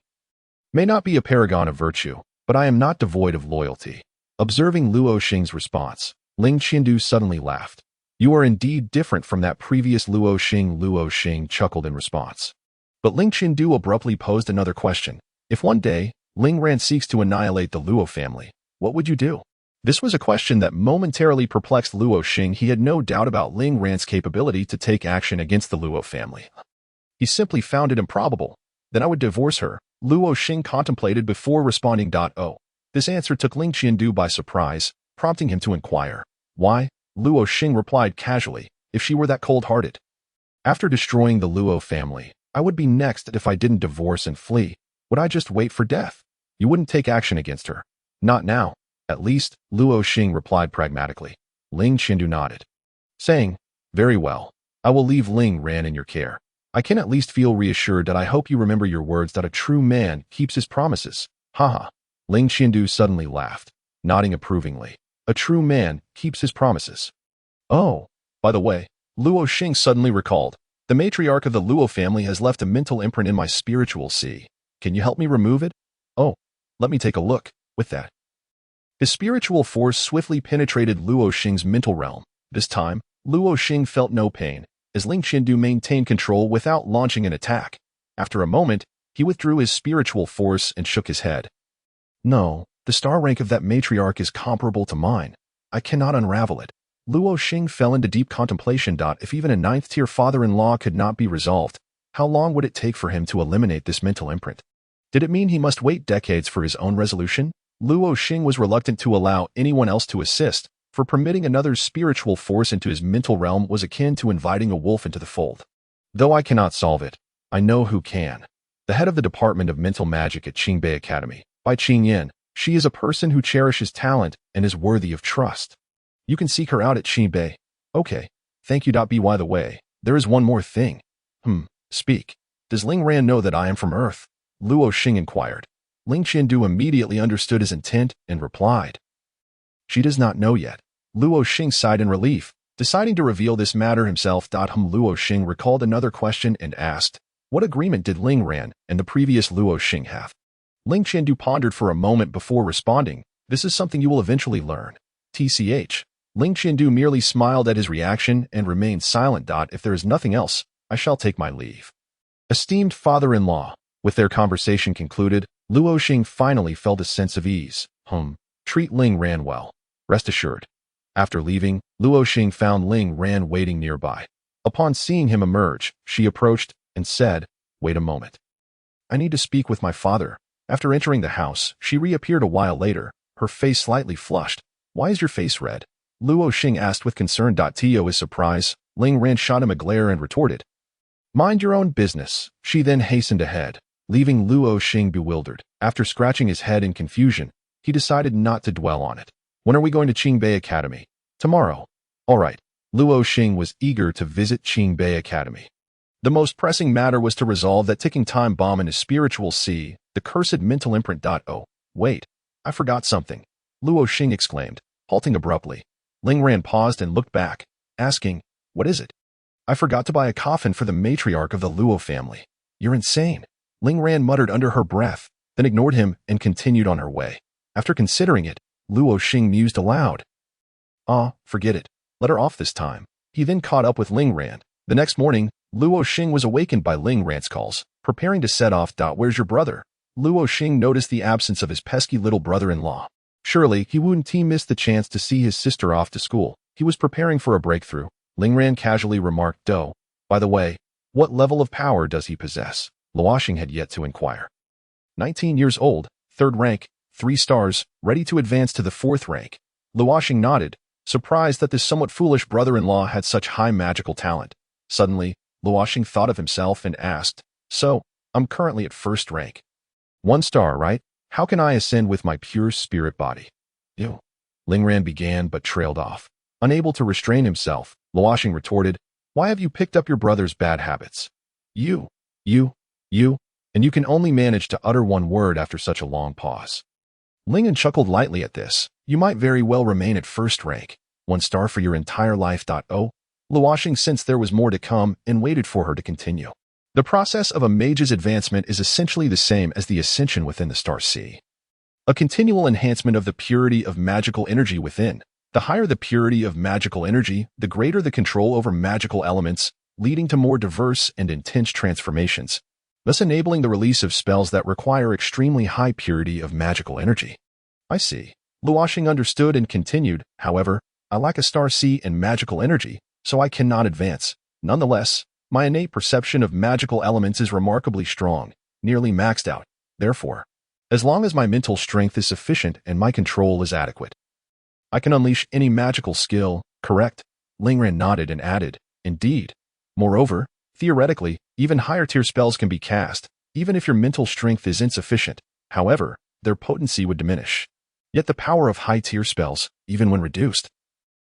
may not be a paragon of virtue, but I am not devoid of loyalty. Observing Luo Xing's response, Ling Qindu suddenly laughed. You are indeed different from that previous Luo Xing. Luo Xing chuckled in response. But Ling Qindu abruptly posed another question. If one day, Ling Ran seeks to annihilate the Luo family, what would you do? This was a question that momentarily perplexed Luo Xing. He had no doubt about Ling Ran's capability to take action against the Luo family. He simply found it improbable. Then I would divorce her, Luo Xing contemplated before responding. Oh. This answer took Ling Qindu by surprise, prompting him to inquire. Why? Luo Xing replied casually, if she were that cold-hearted. After destroying the Luo family, I would be next. If I didn't divorce and flee, would I just wait for death? You wouldn't take action against her. Not now. At least, Luo Xing replied pragmatically. Ling Qindu nodded, saying, Very well. I will leave Ling Ran in your care. I can at least feel reassured that I hope you remember your words that a true man keeps his promises. Haha. Ling Qindu suddenly laughed, nodding approvingly. A true man keeps his promises. Oh, by the way, Luo Xing suddenly recalled. The matriarch of the Luo family has left a mental imprint in my spiritual sea. Can you help me remove it? Oh, let me take a look. With that, his spiritual force swiftly penetrated Luo Xing's mental realm. This time, Luo Xing felt no pain, as Ling Qindu maintained control without launching an attack. After a moment, he withdrew his spiritual force and shook his head. No, the star rank of that matriarch is comparable to mine. I cannot unravel it. Luo Xing fell into deep contemplation. If even a 9th-tier father-in-law could not be resolved, how long would it take for him to eliminate this mental imprint? Did it mean he must wait decades for his own resolution? Luo Xing was reluctant to allow anyone else to assist, for permitting another's spiritual force into his mental realm was akin to inviting a wolf into the fold. Though I cannot solve it, I know who can. The head of the Department of Mental Magic at Qingbei Academy, Bai Qingyan. She is a person who cherishes talent and is worthy of trust. You can seek her out at Qingbei. Okay, thank you. By the way, there is one more thing. Speak. Does Ling Ran know that I am from Earth? Luo Xing inquired. Ling Qiandu immediately understood his intent and replied. She does not know yet. Luo Xing sighed in relief, deciding to reveal this matter himself. Luo Xing recalled another question and asked, what agreement did Ling Ran and the previous Luo Xing have? Ling Qiandu pondered for a moment before responding, this is something you will eventually learn. TCH. Ling Qiandu merely smiled at his reaction and remained silent. If there is nothing else, I shall take my leave. Esteemed father-in-law. With their conversation concluded, Luo Xing finally felt a sense of ease. Treat Ling Ran well. Rest assured. After leaving, Luo Xing found Ling Ran waiting nearby. Upon seeing him emerge, she approached and said, wait a moment. I need to speak with my father. After entering the house, she reappeared a while later, her face slightly flushed. Why is your face red? Luo Xing asked with concern. To his surprise, Ling Ran shot him a glare and retorted, mind your own business. She then hastened ahead, leaving Luo Xing bewildered. After scratching his head in confusion, he decided not to dwell on it. When are we going to Qingbei Academy? Tomorrow. All right. Luo Xing was eager to visit Qingbei Academy. The most pressing matter was to resolve that ticking time bomb in his spiritual sea, the cursed mental imprint. Oh, wait, I forgot something. Luo Xing exclaimed, halting abruptly. Ling Ran paused and looked back, asking, what is it? I forgot to buy a coffin for the matriarch of the Luo family. You're insane. Ling Ran muttered under her breath, then ignored him and continued on her way. After considering it, Luo Xing mused aloud. Forget it. Let her off this time. He then caught up with Ling Ran. The next morning, Luo Xing was awakened by Ling Ran's calls, preparing to set off. Where's your brother? Luo Xing noticed the absence of his pesky little brother-in-law. Surely, he wouldn't miss the chance to see his sister off to school. He was preparing for a breakthrough. Ling Ran casually remarked, by the way, what level of power does he possess? Luo Xing had yet to inquire. 19 years old, 3rd rank, 3 stars, ready to advance to the 4th rank. Luo Xing nodded, surprised that this somewhat foolish brother-in-law had such high magical talent. Suddenly, Luo Xing thought of himself and asked, so, I'm currently at 1st rank. 1 star, right? How can I ascend with my pure spirit body? Ew. Ling Ran began but trailed off. Unable to restrain himself, Luo Xing retorted, why have you picked up your brother's bad habits? You, and you can only manage to utter one word after such a long pause. Ling Ran chuckled lightly at this. You might very well remain at 1st rank. 1 star for your entire life. Luo Xing sensed there was more to come and waited for her to continue. The process of a mage's advancement is essentially the same as the ascension within the star sea. A continual enhancement of the purity of magical energy within. The higher the purity of magical energy, the greater the control over magical elements, leading to more diverse and intense transformations, thus enabling the release of spells that require extremely high purity of magical energy. I see. Luo Xing understood and continued, however, I lack a star sea and magical energy, so I cannot advance. Nonetheless, my innate perception of magical elements is remarkably strong, nearly maxed out. Therefore, as long as my mental strength is sufficient and my control is adequate, I can unleash any magical skill, correct? Ling Ran nodded and added, indeed. Moreover, theoretically, even higher tier spells can be cast, even if your mental strength is insufficient. However, their potency would diminish. Yet the power of high tier spells, even when reduced,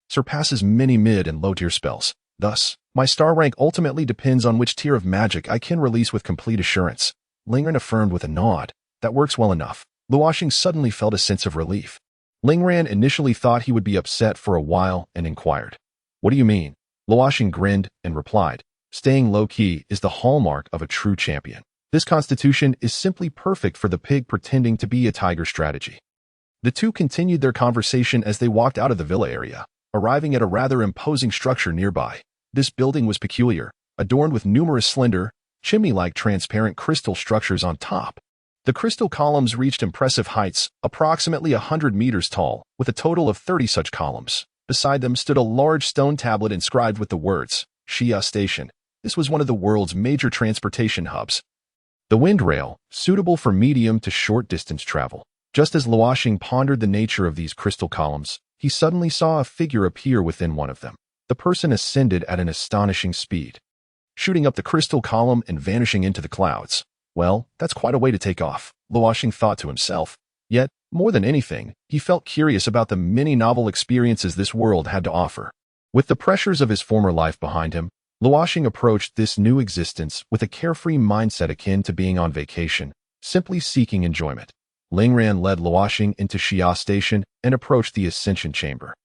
surpasses many mid and low tier spells. Thus, my star rank ultimately depends on which tier of magic I can release with complete assurance. Ling Ran affirmed with a nod. That works well enough. Luo Xing suddenly felt a sense of relief. Ling Ran initially thought he would be upset for a while and inquired, what do you mean? Luo Xing grinned and replied, staying low-key is the hallmark of a true champion. This constitution is simply perfect for the pig pretending to be a tiger strategy. The two continued their conversation as they walked out of the villa area, arriving at a rather imposing structure nearby. This building was peculiar, adorned with numerous slender, chimney-like transparent crystal structures on top. The crystal columns reached impressive heights, approximately 100 meters tall, with a total of 30 such columns. Beside them stood a large stone tablet inscribed with the words, Xia Station. This was one of the world's major transportation hubs. The wind rail, suitable for medium to short distance travel. Just as Luo Xing pondered the nature of these crystal columns, he suddenly saw a figure appear within one of them. The person ascended at an astonishing speed, shooting up the crystal column and vanishing into the clouds. Well, that's quite a way to take off, Luo Xing thought to himself. Yet, more than anything, he felt curious about the many novel experiences this world had to offer. With the pressures of his former life behind him, Luo Xing approached this new existence with a carefree mindset akin to being on vacation, simply seeking enjoyment. Lingran led Luo Xing into Xia Station and approached the Ascension Chamber.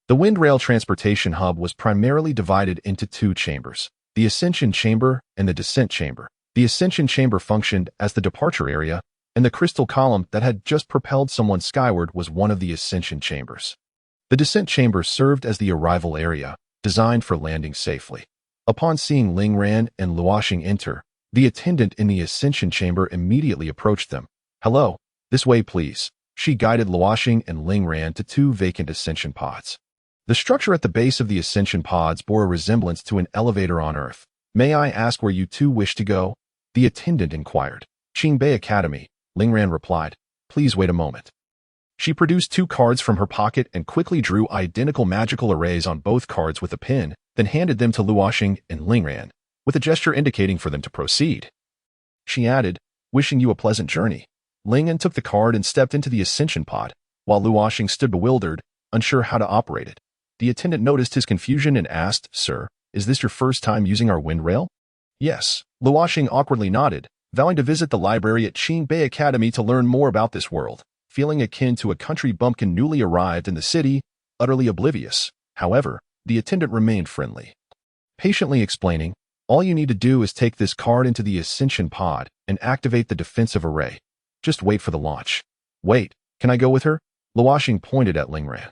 The Windrail Transportation Hub was primarily divided into two chambers, the Ascension Chamber and the Descent Chamber. The Ascension Chamber functioned as the departure area, and the crystal column that had just propelled someone skyward was one of the Ascension Chambers. The Descent Chamber served as the arrival area, designed for landing safely. Upon seeing Lingran and Luo Xing enter, the attendant in the Ascension Chamber immediately approached them. "Hello, this way please." She guided Luo Xing and Lingran to two vacant Ascension pods. The structure at the base of the Ascension pods bore a resemblance to an elevator on Earth. "May I ask where you two wish to go?" the attendant inquired. "Qingbei Academy," Lingran replied. "Please wait a moment." She produced two cards from her pocket and quickly drew identical magical arrays on both cards with a pen, then handed them to Luo Xing and Lingran, with a gesture indicating for them to proceed. She added, "Wishing you a pleasant journey." Lingran took the card and stepped into the Ascension pod, while Luo Xing stood bewildered, unsure how to operate it. The attendant noticed his confusion and asked, "Sir, is this your first time using our wind rail?" "Yes." Luo Xing awkwardly nodded, vowing to visit the library at Qingbei Academy to learn more about this world, feeling akin to a country bumpkin newly arrived in the city, utterly oblivious. However, the attendant remained friendly, patiently explaining, "All you need to do is take this card into the Ascension pod and activate the defensive array. Just wait for the launch." "Wait, can I go with her?" Luo Xing pointed at Lingran.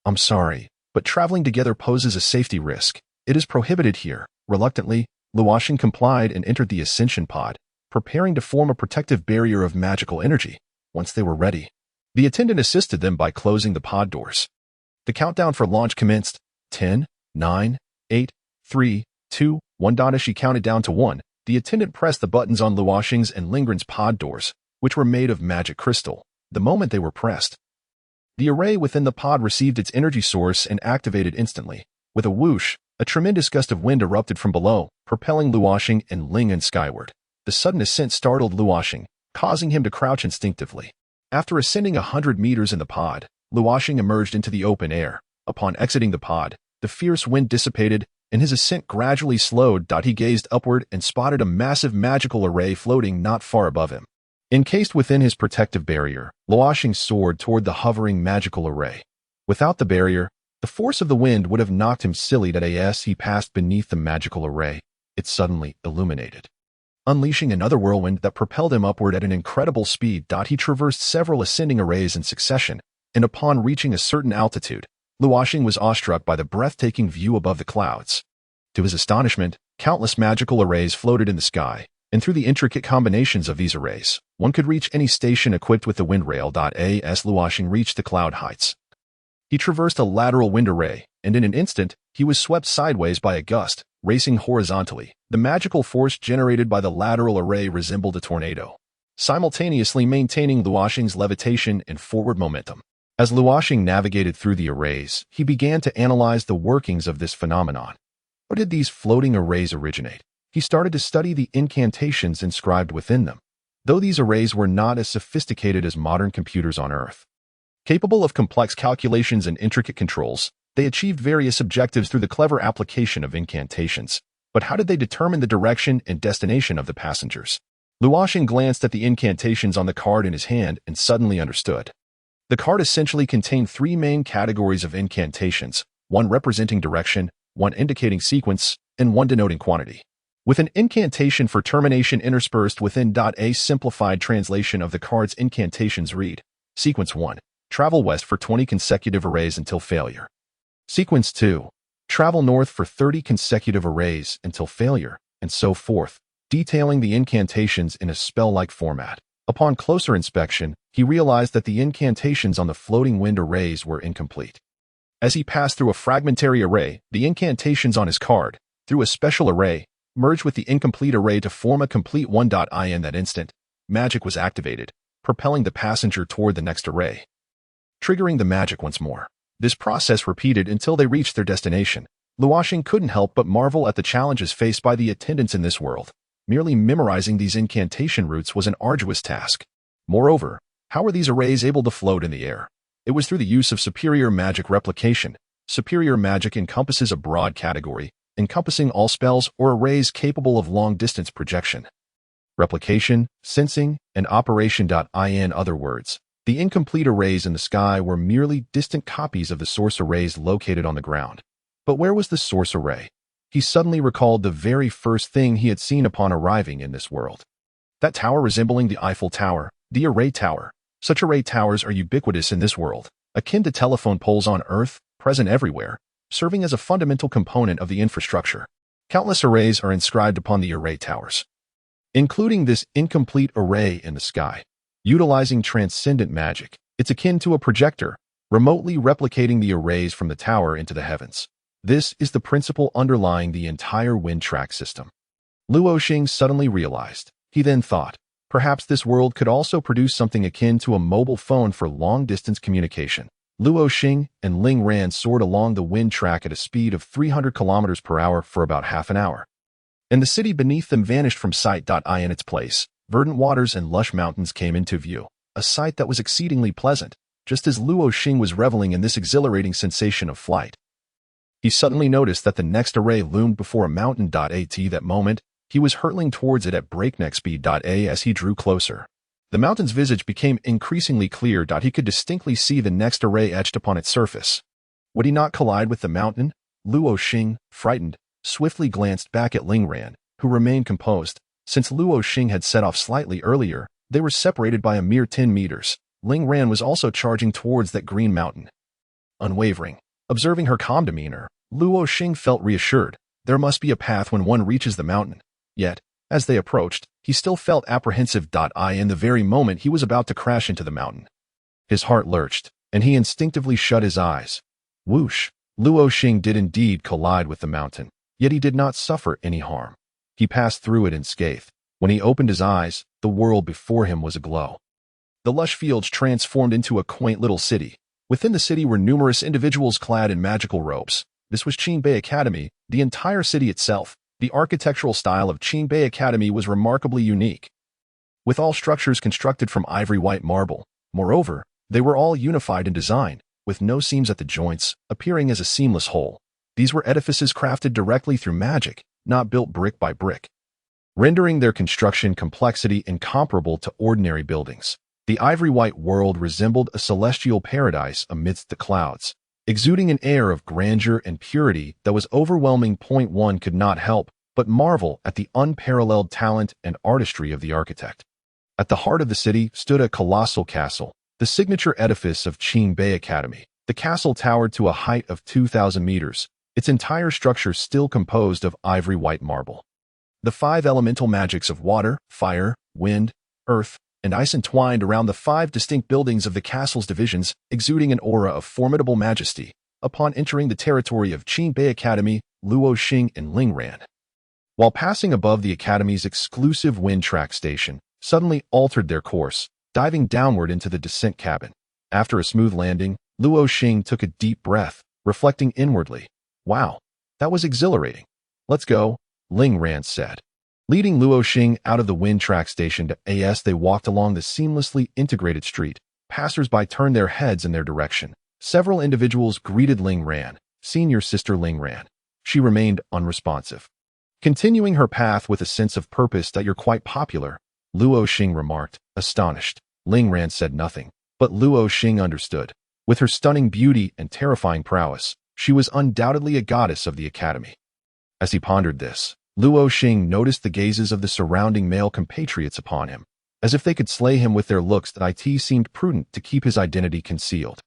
"I'm sorry, but traveling together poses a safety risk. It is prohibited here." Reluctantly, Luo Xing complied and entered the Ascension pod, preparing to form a protective barrier of magical energy. Once they were ready, the attendant assisted them by closing the pod doors. The countdown for launch commenced. 10, 9, 8, 3, 2, 1. As she counted down to 1, the attendant pressed the buttons on Luo Xing's and Lingran's pod doors, which were made of magic crystal. The moment they were pressed, the array within the pod received its energy source and activated instantly. With a whoosh, a tremendous gust of wind erupted from below, propelling Luo Xing and Lingran skyward. The sudden ascent startled Luo Xing, causing him to crouch instinctively. After ascending 100 meters in the pod, Luo Xing emerged into the open air. Upon exiting the pod, the fierce wind dissipated, and his ascent gradually slowed. He gazed upward and spotted a massive magical array floating not far above him. Encased within his protective barrier, Luo Xing soared toward the hovering magical array. Without the barrier, the force of the wind would have knocked him silly. As he passed beneath the magical array, it suddenly illuminated, unleashing another whirlwind that propelled him upward at an incredible speed. He traversed several ascending arrays in succession, and upon reaching a certain altitude, Luo Xing was awestruck by the breathtaking view above the clouds. To his astonishment, countless magical arrays floated in the sky, and through the intricate combinations of these arrays, one could reach any station equipped with the wind rail. As Luo Xing reached the cloud heights, he traversed a lateral wind array, and in an instant, he was swept sideways by a gust, racing horizontally. The magical force generated by the lateral array resembled a tornado, simultaneously maintaining Luo Xing's levitation and forward momentum. As Luo Xing navigated through the arrays, he began to analyze the workings of this phenomenon. Where did these floating arrays originate? He started to study the incantations inscribed within them. Though these arrays were not as sophisticated as modern computers on Earth, capable of complex calculations and intricate controls, they achieved various objectives through the clever application of incantations. But how did they determine the direction and destination of the passengers? Luo Xing glanced at the incantations on the card in his hand and suddenly understood. The card essentially contained three main categories of incantations, one representing direction, one indicating sequence, and one denoting quantity, with an incantation for termination interspersed within. A simplified translation of the card's incantations read, Sequence 1. Travel west for 20 consecutive arrays until failure. Sequence 2. Travel north for 30 consecutive arrays until failure, and so forth, detailing the incantations in a spell-like format. Upon closer inspection, he realized that the incantations on the floating wind arrays were incomplete. As he passed through a fragmentary array, the incantations on his card, through a special array, merged with the incomplete array to form a complete one. In that instant, magic was activated. propelling the passenger toward the next array. Triggering the magic once more. This process repeated until they reached their destination. Luo Xing couldn't help but marvel at the challenges faced by the attendants in this world. Merely memorizing these incantation routes was an arduous task. Moreover, how were these arrays able to float in the air? It was through the use of superior magic replication. Superior magic encompasses a broad category, encompassing all spells or arrays capable of long-distance projection. Replication, sensing, and operation. In other words, the incomplete arrays in the sky were merely distant copies of the source arrays located on the ground. But where was the source array? He suddenly recalled the very first thing he had seen upon arriving in this world. That tower resembling the Eiffel Tower, the array tower. Such array towers are ubiquitous in this world, akin to telephone poles on Earth, present everywhere, serving as a fundamental component of the infrastructure. Countless arrays are inscribed upon the array towers, including this incomplete array in the sky. Utilizing transcendent magic, it's akin to a projector, remotely replicating the arrays from the tower into the heavens. This is the principle underlying the entire wind track system. Luo Xing suddenly realized. He then thought, perhaps this world could also produce something akin to a mobile phone for long-distance communication. Luo Xing and Ling Ran soared along the wind track at a speed of 300 kilometers per hour for about half an hour. And the city beneath them vanished from sight. In its place, verdant waters and lush mountains came into view, a sight that was exceedingly pleasant, just as Luo Xing was reveling in this exhilarating sensation of flight. He suddenly noticed that the next array loomed before a mountain. At that moment, he was hurtling towards it at breakneck speed. As he drew closer, the mountain's visage became increasingly clear. He could distinctly see the next array etched upon its surface. Would he not collide with the mountain? Luo Xing, frightened, swiftly glanced back at Ling Ran, who remained composed. Since Luo Xing had set off slightly earlier, they were separated by a mere 10 meters. Ling Ran was also charging towards that green mountain. Unwavering. Observing her calm demeanor, Luo Xing felt reassured. There must be a path when one reaches the mountain. Yet, as they approached, he still felt apprehensive. In the very moment he was about to crash into the mountain, his heart lurched, and he instinctively shut his eyes. Whoosh! Luo Xing did indeed collide with the mountain, yet he did not suffer any harm. He passed through it unscathed. When he opened his eyes, the world before him was aglow. The lush fields transformed into a quaint little city. Within the city were numerous individuals clad in magical robes. This was Qingbei Academy, the entire city itself. The architectural style of Qingbei Academy was remarkably unique, with all structures constructed from ivory white marble. Moreover, they were all unified in design, with no seams at the joints, appearing as a seamless whole. These were edifices crafted directly through magic, not built brick by brick, rendering their construction complexity incomparable to ordinary buildings. The ivory white world resembled a celestial paradise amidst the clouds, exuding an air of grandeur and purity that was overwhelming. One could not help but marvel at the unparalleled talent and artistry of the architect. At the heart of the city stood a colossal castle, the signature edifice of Qingbei Academy. The castle towered to a height of 2,000 meters, its entire structure still composed of ivory white marble. The 5 elemental magics of water, fire, wind, earth, and ice entwined around the 5 distinct buildings of the castle's divisions, exuding an aura of formidable majesty. Upon entering the territory of Qingbei Academy, Luo Xing and Ling Ran, while passing above the academy's exclusive wind track station, suddenly altered their course, diving downward into the descent cabin. After a smooth landing, Luo Xing took a deep breath, reflecting inwardly. Wow, that was exhilarating. Let's go, Ling Ran said. Leading Luo Xing out of the wind track station as they walked along the seamlessly integrated street, passers-by turned their heads in their direction. Several individuals greeted Ling Ran, senior sister Ling Ran. She remained unresponsive, continuing her path with a sense of purpose. You're quite popular, Luo Xing remarked, astonished. Ling Ran said nothing, but Luo Xing understood. With her stunning beauty and terrifying prowess, she was undoubtedly a goddess of the academy. As he pondered this, Luo Xing noticed the gazes of the surrounding male compatriots upon him, as if they could slay him with their looks. It seemed prudent to keep his identity concealed.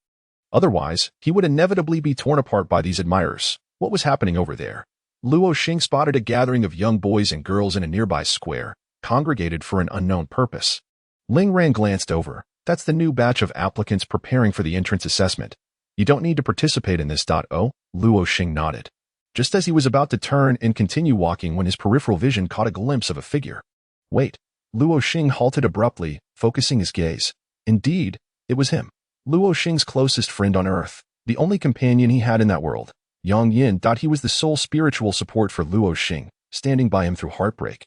Otherwise, he would inevitably be torn apart by these admirers. What was happening over there? Luo Xing spotted a gathering of young boys and girls in a nearby square, congregated for an unknown purpose. Ling Ran glanced over. That's the new batch of applicants preparing for the entrance assessment. You don't need to participate in this. Oh, Luo Xing nodded, just as he was about to turn and continue walking when his peripheral vision caught a glimpse of a figure. Wait, Luo Xing halted abruptly, focusing his gaze. Indeed, it was him. Luo Xing's closest friend on Earth, the only companion he had in that world. Yang Yin thought he was the sole spiritual support for Luo Xing, standing by him through heartbreak,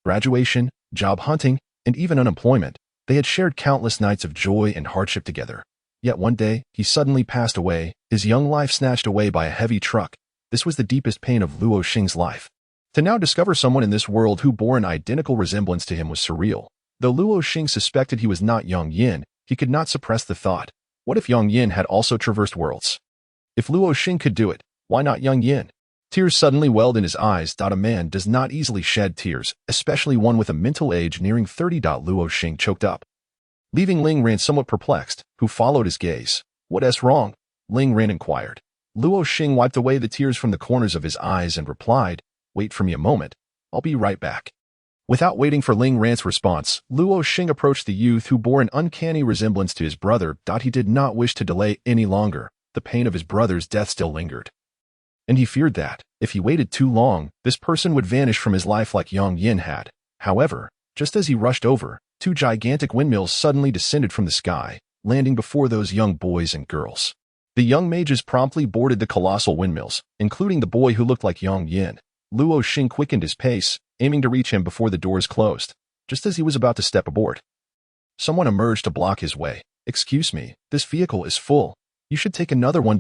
graduation, job hunting, and even unemployment. They had shared countless nights of joy and hardship together. Yet one day, he suddenly passed away, his young life snatched away by a heavy truck. This was the deepest pain of Luo Xing's life. To now discover someone in this world who bore an identical resemblance to him was surreal. Though Luo Xing suspected he was not Yang Yin, he could not suppress the thought. What if Yang Yin had also traversed worlds? If Luo Xing could do it, why not Yang Yin? Tears suddenly welled in his eyes. A man does not easily shed tears, especially one with a mental age nearing 30. Luo Xing choked up, leaving Ling Ran somewhat perplexed, who followed his gaze. What's wrong? Ling Ran inquired. Luo Xing wiped away the tears from the corners of his eyes and replied, wait for me a moment. I'll be right back. Without waiting for Ling Ran's response, Luo Xing approached the youth who bore an uncanny resemblance to his brother. He did not wish to delay any longer. The pain of his brother's death still lingered, and he feared that, if he waited too long, this person would vanish from his life like Yang Yin had. However, just as he rushed over, two gigantic windmills suddenly descended from the sky, landing before those young boys and girls. The young mages promptly boarded the colossal windmills, including the boy who looked like Yang Yin. Luo Xing quickened his pace, aiming to reach him before the doors closed. Just as he was about to step aboard, someone emerged to block his way. Excuse me, this vehicle is full. You should take another one.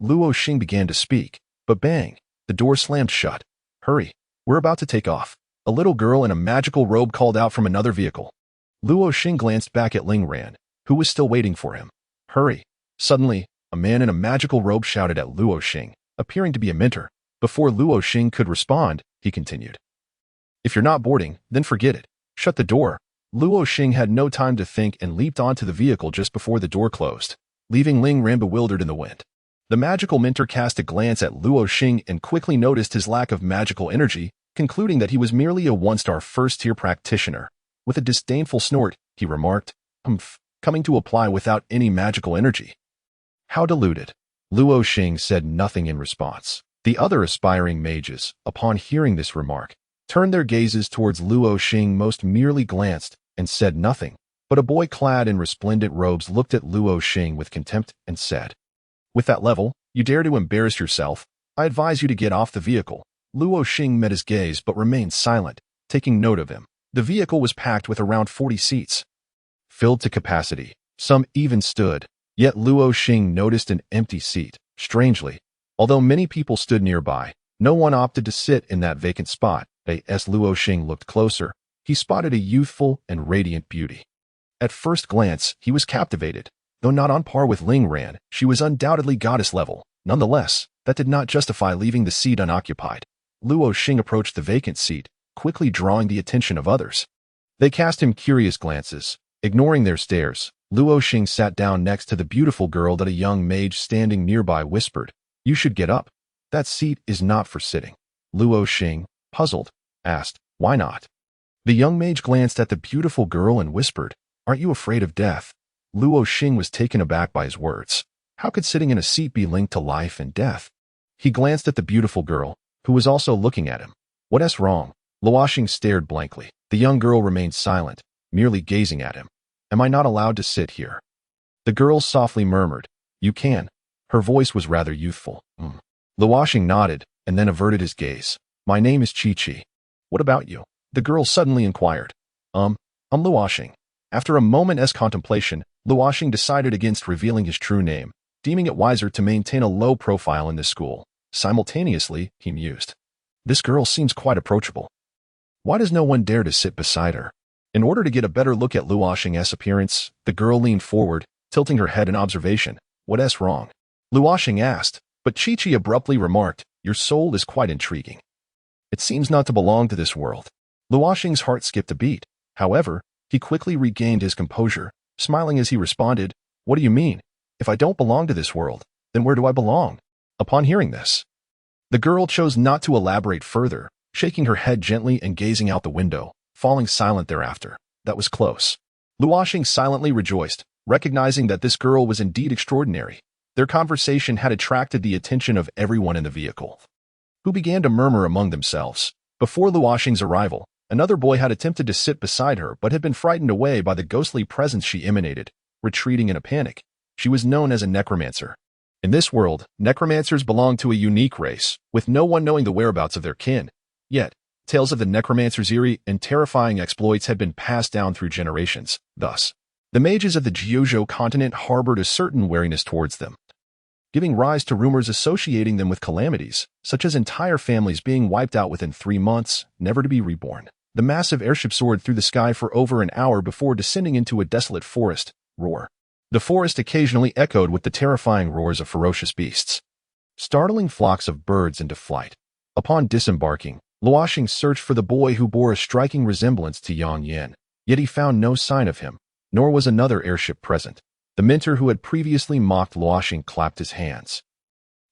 Luo Xing began to speak, but bang, the door slammed shut. Hurry, we're about to take off. A little girl in a magical robe called out from another vehicle. Luo Xing glanced back at Ling Ran, who was still waiting for him. Hurry. Suddenly, a man in a magical robe shouted at Luo Xing, appearing to be a mentor. Before Luo Xing could respond, he continued. If you're not boarding, then forget it. Shut the door. Luo Xing had no time to think and leaped onto the vehicle just before the door closed, leaving Ling Ran bewildered in the wind. The magical mentor cast a glance at Luo Xing and quickly noticed his lack of magical energy, concluding that he was merely a one-star first-tier practitioner. With a disdainful snort, he remarked, coming to apply without any magical energy. How deluded. Luo Xing said nothing in response. The other aspiring mages, upon hearing this remark, turned their gazes towards Luo Xing. Most merely glanced and said nothing, but a boy clad in resplendent robes looked at Luo Xing with contempt and said, with that level, you dare to embarrass yourself? I advise you to get off the vehicle. Luo Xing met his gaze but remained silent, taking note of him. The vehicle was packed with around 40 seats, filled to capacity. Some even stood, yet Luo Xing noticed an empty seat. Strangely, although many people stood nearby, no one opted to sit in that vacant spot. As Luo Xing looked closer, he spotted a youthful and radiant beauty. At first glance, he was captivated. Though not on par with Ling Ran, she was undoubtedly goddess level. Nonetheless, that did not justify leaving the seat unoccupied. Luo Xing approached the vacant seat, quickly drawing the attention of others. They cast him curious glances. Ignoring their stares, Luo Xing sat down next to the beautiful girl that a young mage standing nearby whispered, You should get up. That seat is not for sitting. Luo Xing, puzzled, asked, Why not? The young mage glanced at the beautiful girl and whispered, Aren't you afraid of death? Luo Xing was taken aback by his words. How could sitting in a seat be linked to life and death? He glanced at the beautiful girl, who was also looking at him. What's wrong? Luo Xing stared blankly. The young girl remained silent, merely gazing at him. Am I not allowed to sit here? The girl softly murmured, You can. Her voice was rather youthful. Luo Xing nodded, and then averted his gaze. My name is Chi. What about you? The girl suddenly inquired. I'm Luo Xing. After a moment's contemplation, Luo Xing decided against revealing his true name, deeming it wiser to maintain a low profile in this school. Simultaneously, he mused. This girl seems quite approachable. Why does no one dare to sit beside her? In order to get a better look at Luo Xing's appearance, the girl leaned forward, tilting her head in observation. What's wrong? Luo Xing asked, but Chi abruptly remarked, Your soul is quite intriguing. It seems not to belong to this world. Luo Xing's heart skipped a beat. However, he quickly regained his composure, smiling as he responded, What do you mean? If I don't belong to this world, then where do I belong? Upon hearing this, the girl chose not to elaborate further, shaking her head gently and gazing out the window, falling silent thereafter. That was close. Luo Xing silently rejoiced, recognizing that this girl was indeed extraordinary. Their conversation had attracted the attention of everyone in the vehicle, who began to murmur among themselves. Before Luo Xing's arrival, Another boy had attempted to sit beside her but had been frightened away by the ghostly presence she emanated, retreating in a panic. She was known as a necromancer. In this world, necromancers belonged to a unique race, with no one knowing the whereabouts of their kin. Yet, tales of the necromancer's eerie and terrifying exploits had been passed down through generations. Thus, the mages of the Jiuzhou continent harbored a certain wariness towards them, giving rise to rumors associating them with calamities, such as entire families being wiped out within 3 months, never to be reborn. The massive airship soared through the sky for over an hour before descending into a desolate forest. Roar. The forest occasionally echoed with the terrifying roars of ferocious beasts, startling flocks of birds into flight. Upon disembarking, Luo Xing searched for the boy who bore a striking resemblance to Yang Yan, yet he found no sign of him, nor was another airship present. The mentor who had previously mocked Luo Xing clapped his hands,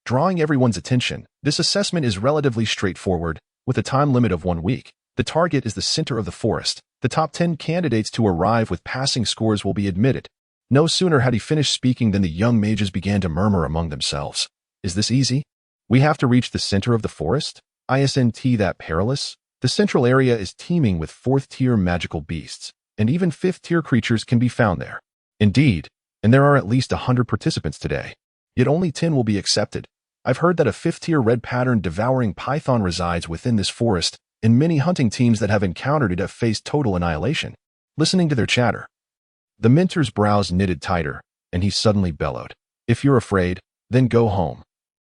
drawing everyone's attention. This assessment is relatively straightforward, with a time limit of 1 week. The target is the center of the forest. The top 10 candidates to arrive with passing scores will be admitted. No sooner had he finished speaking than the young mages began to murmur among themselves. Is this easy? We have to reach the center of the forest? Isn't that perilous? The central area is teeming with 4th-tier magical beasts, and even 5th-tier creatures can be found there. Indeed, and there are at least 100 participants today. Yet only 10 will be accepted. I've heard that a 5th-tier red-patterned devouring python resides within this forest, and many hunting teams that have encountered it have faced total annihilation. Listening to their chatter, the mentor's brows knitted tighter, and he suddenly bellowed, "If you're afraid, then go home."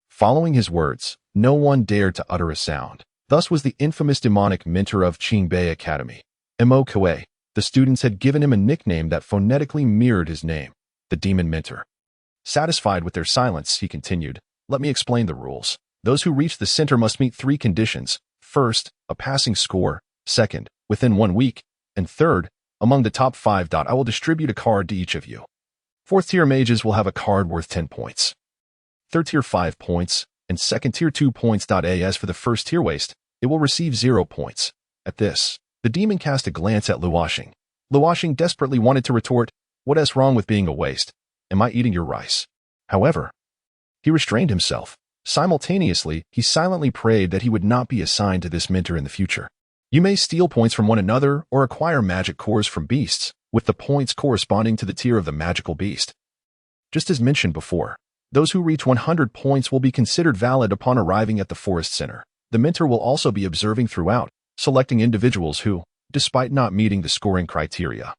Following his words, no one dared to utter a sound. Thus was the infamous demonic mentor of Qingbei Academy. Mo Kuei. The students had given him a nickname that phonetically mirrored his name, the Demon Mentor. Satisfied with their silence, he continued, "Let me explain the rules. Those who reach the center must meet 3 conditions. First, a passing score. Second, within 1 week. And third, among the top 5. I will distribute a card to each of you. 4th-tier mages will have a card worth 10 points. 3rd-tier 5 points, and 2nd-tier 2 points. As for the 1st-tier waste, it will receive 0 points. At this, the demon cast a glance at Luo Xing. Luo Xing desperately wanted to retort, "What's wrong with being a waste? Am I eating your rice?" However, he restrained himself. Simultaneously, he silently prayed that he would not be assigned to this mentor in the future. You may steal points from one another or acquire magic cores from beasts, with the points corresponding to the tier of the magical beast. Just as mentioned before, those who reach 100 points will be considered valid upon arriving at the forest center. The mentor will also be observing throughout, selecting individuals who, despite not meeting the scoring criteria,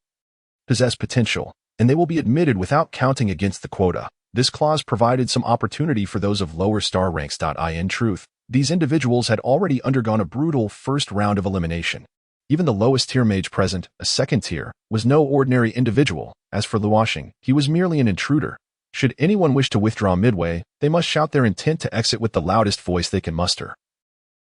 possess potential, and they will be admitted without counting against the quota. This clause provided some opportunity for those of lower star ranks. In truth, these individuals had already undergone a brutal first round of elimination. Even the lowest tier mage present, a 2nd tier, was no ordinary individual. As for Luo Xing, he was merely an intruder. Should anyone wish to withdraw midway, they must shout their intent to exit with the loudest voice they can muster.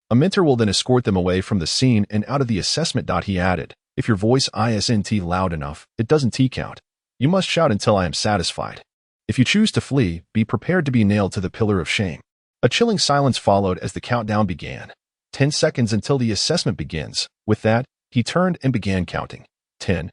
A mentor will then escort them away from the scene and out of the assessment. He added, "If your voice isn't loud enough, it doesn't count. You must shout until I am satisfied. If you choose to flee, be prepared to be nailed to the pillar of shame." A chilling silence followed as the countdown began. 10 seconds until the assessment begins. With that, he turned and began counting. 10,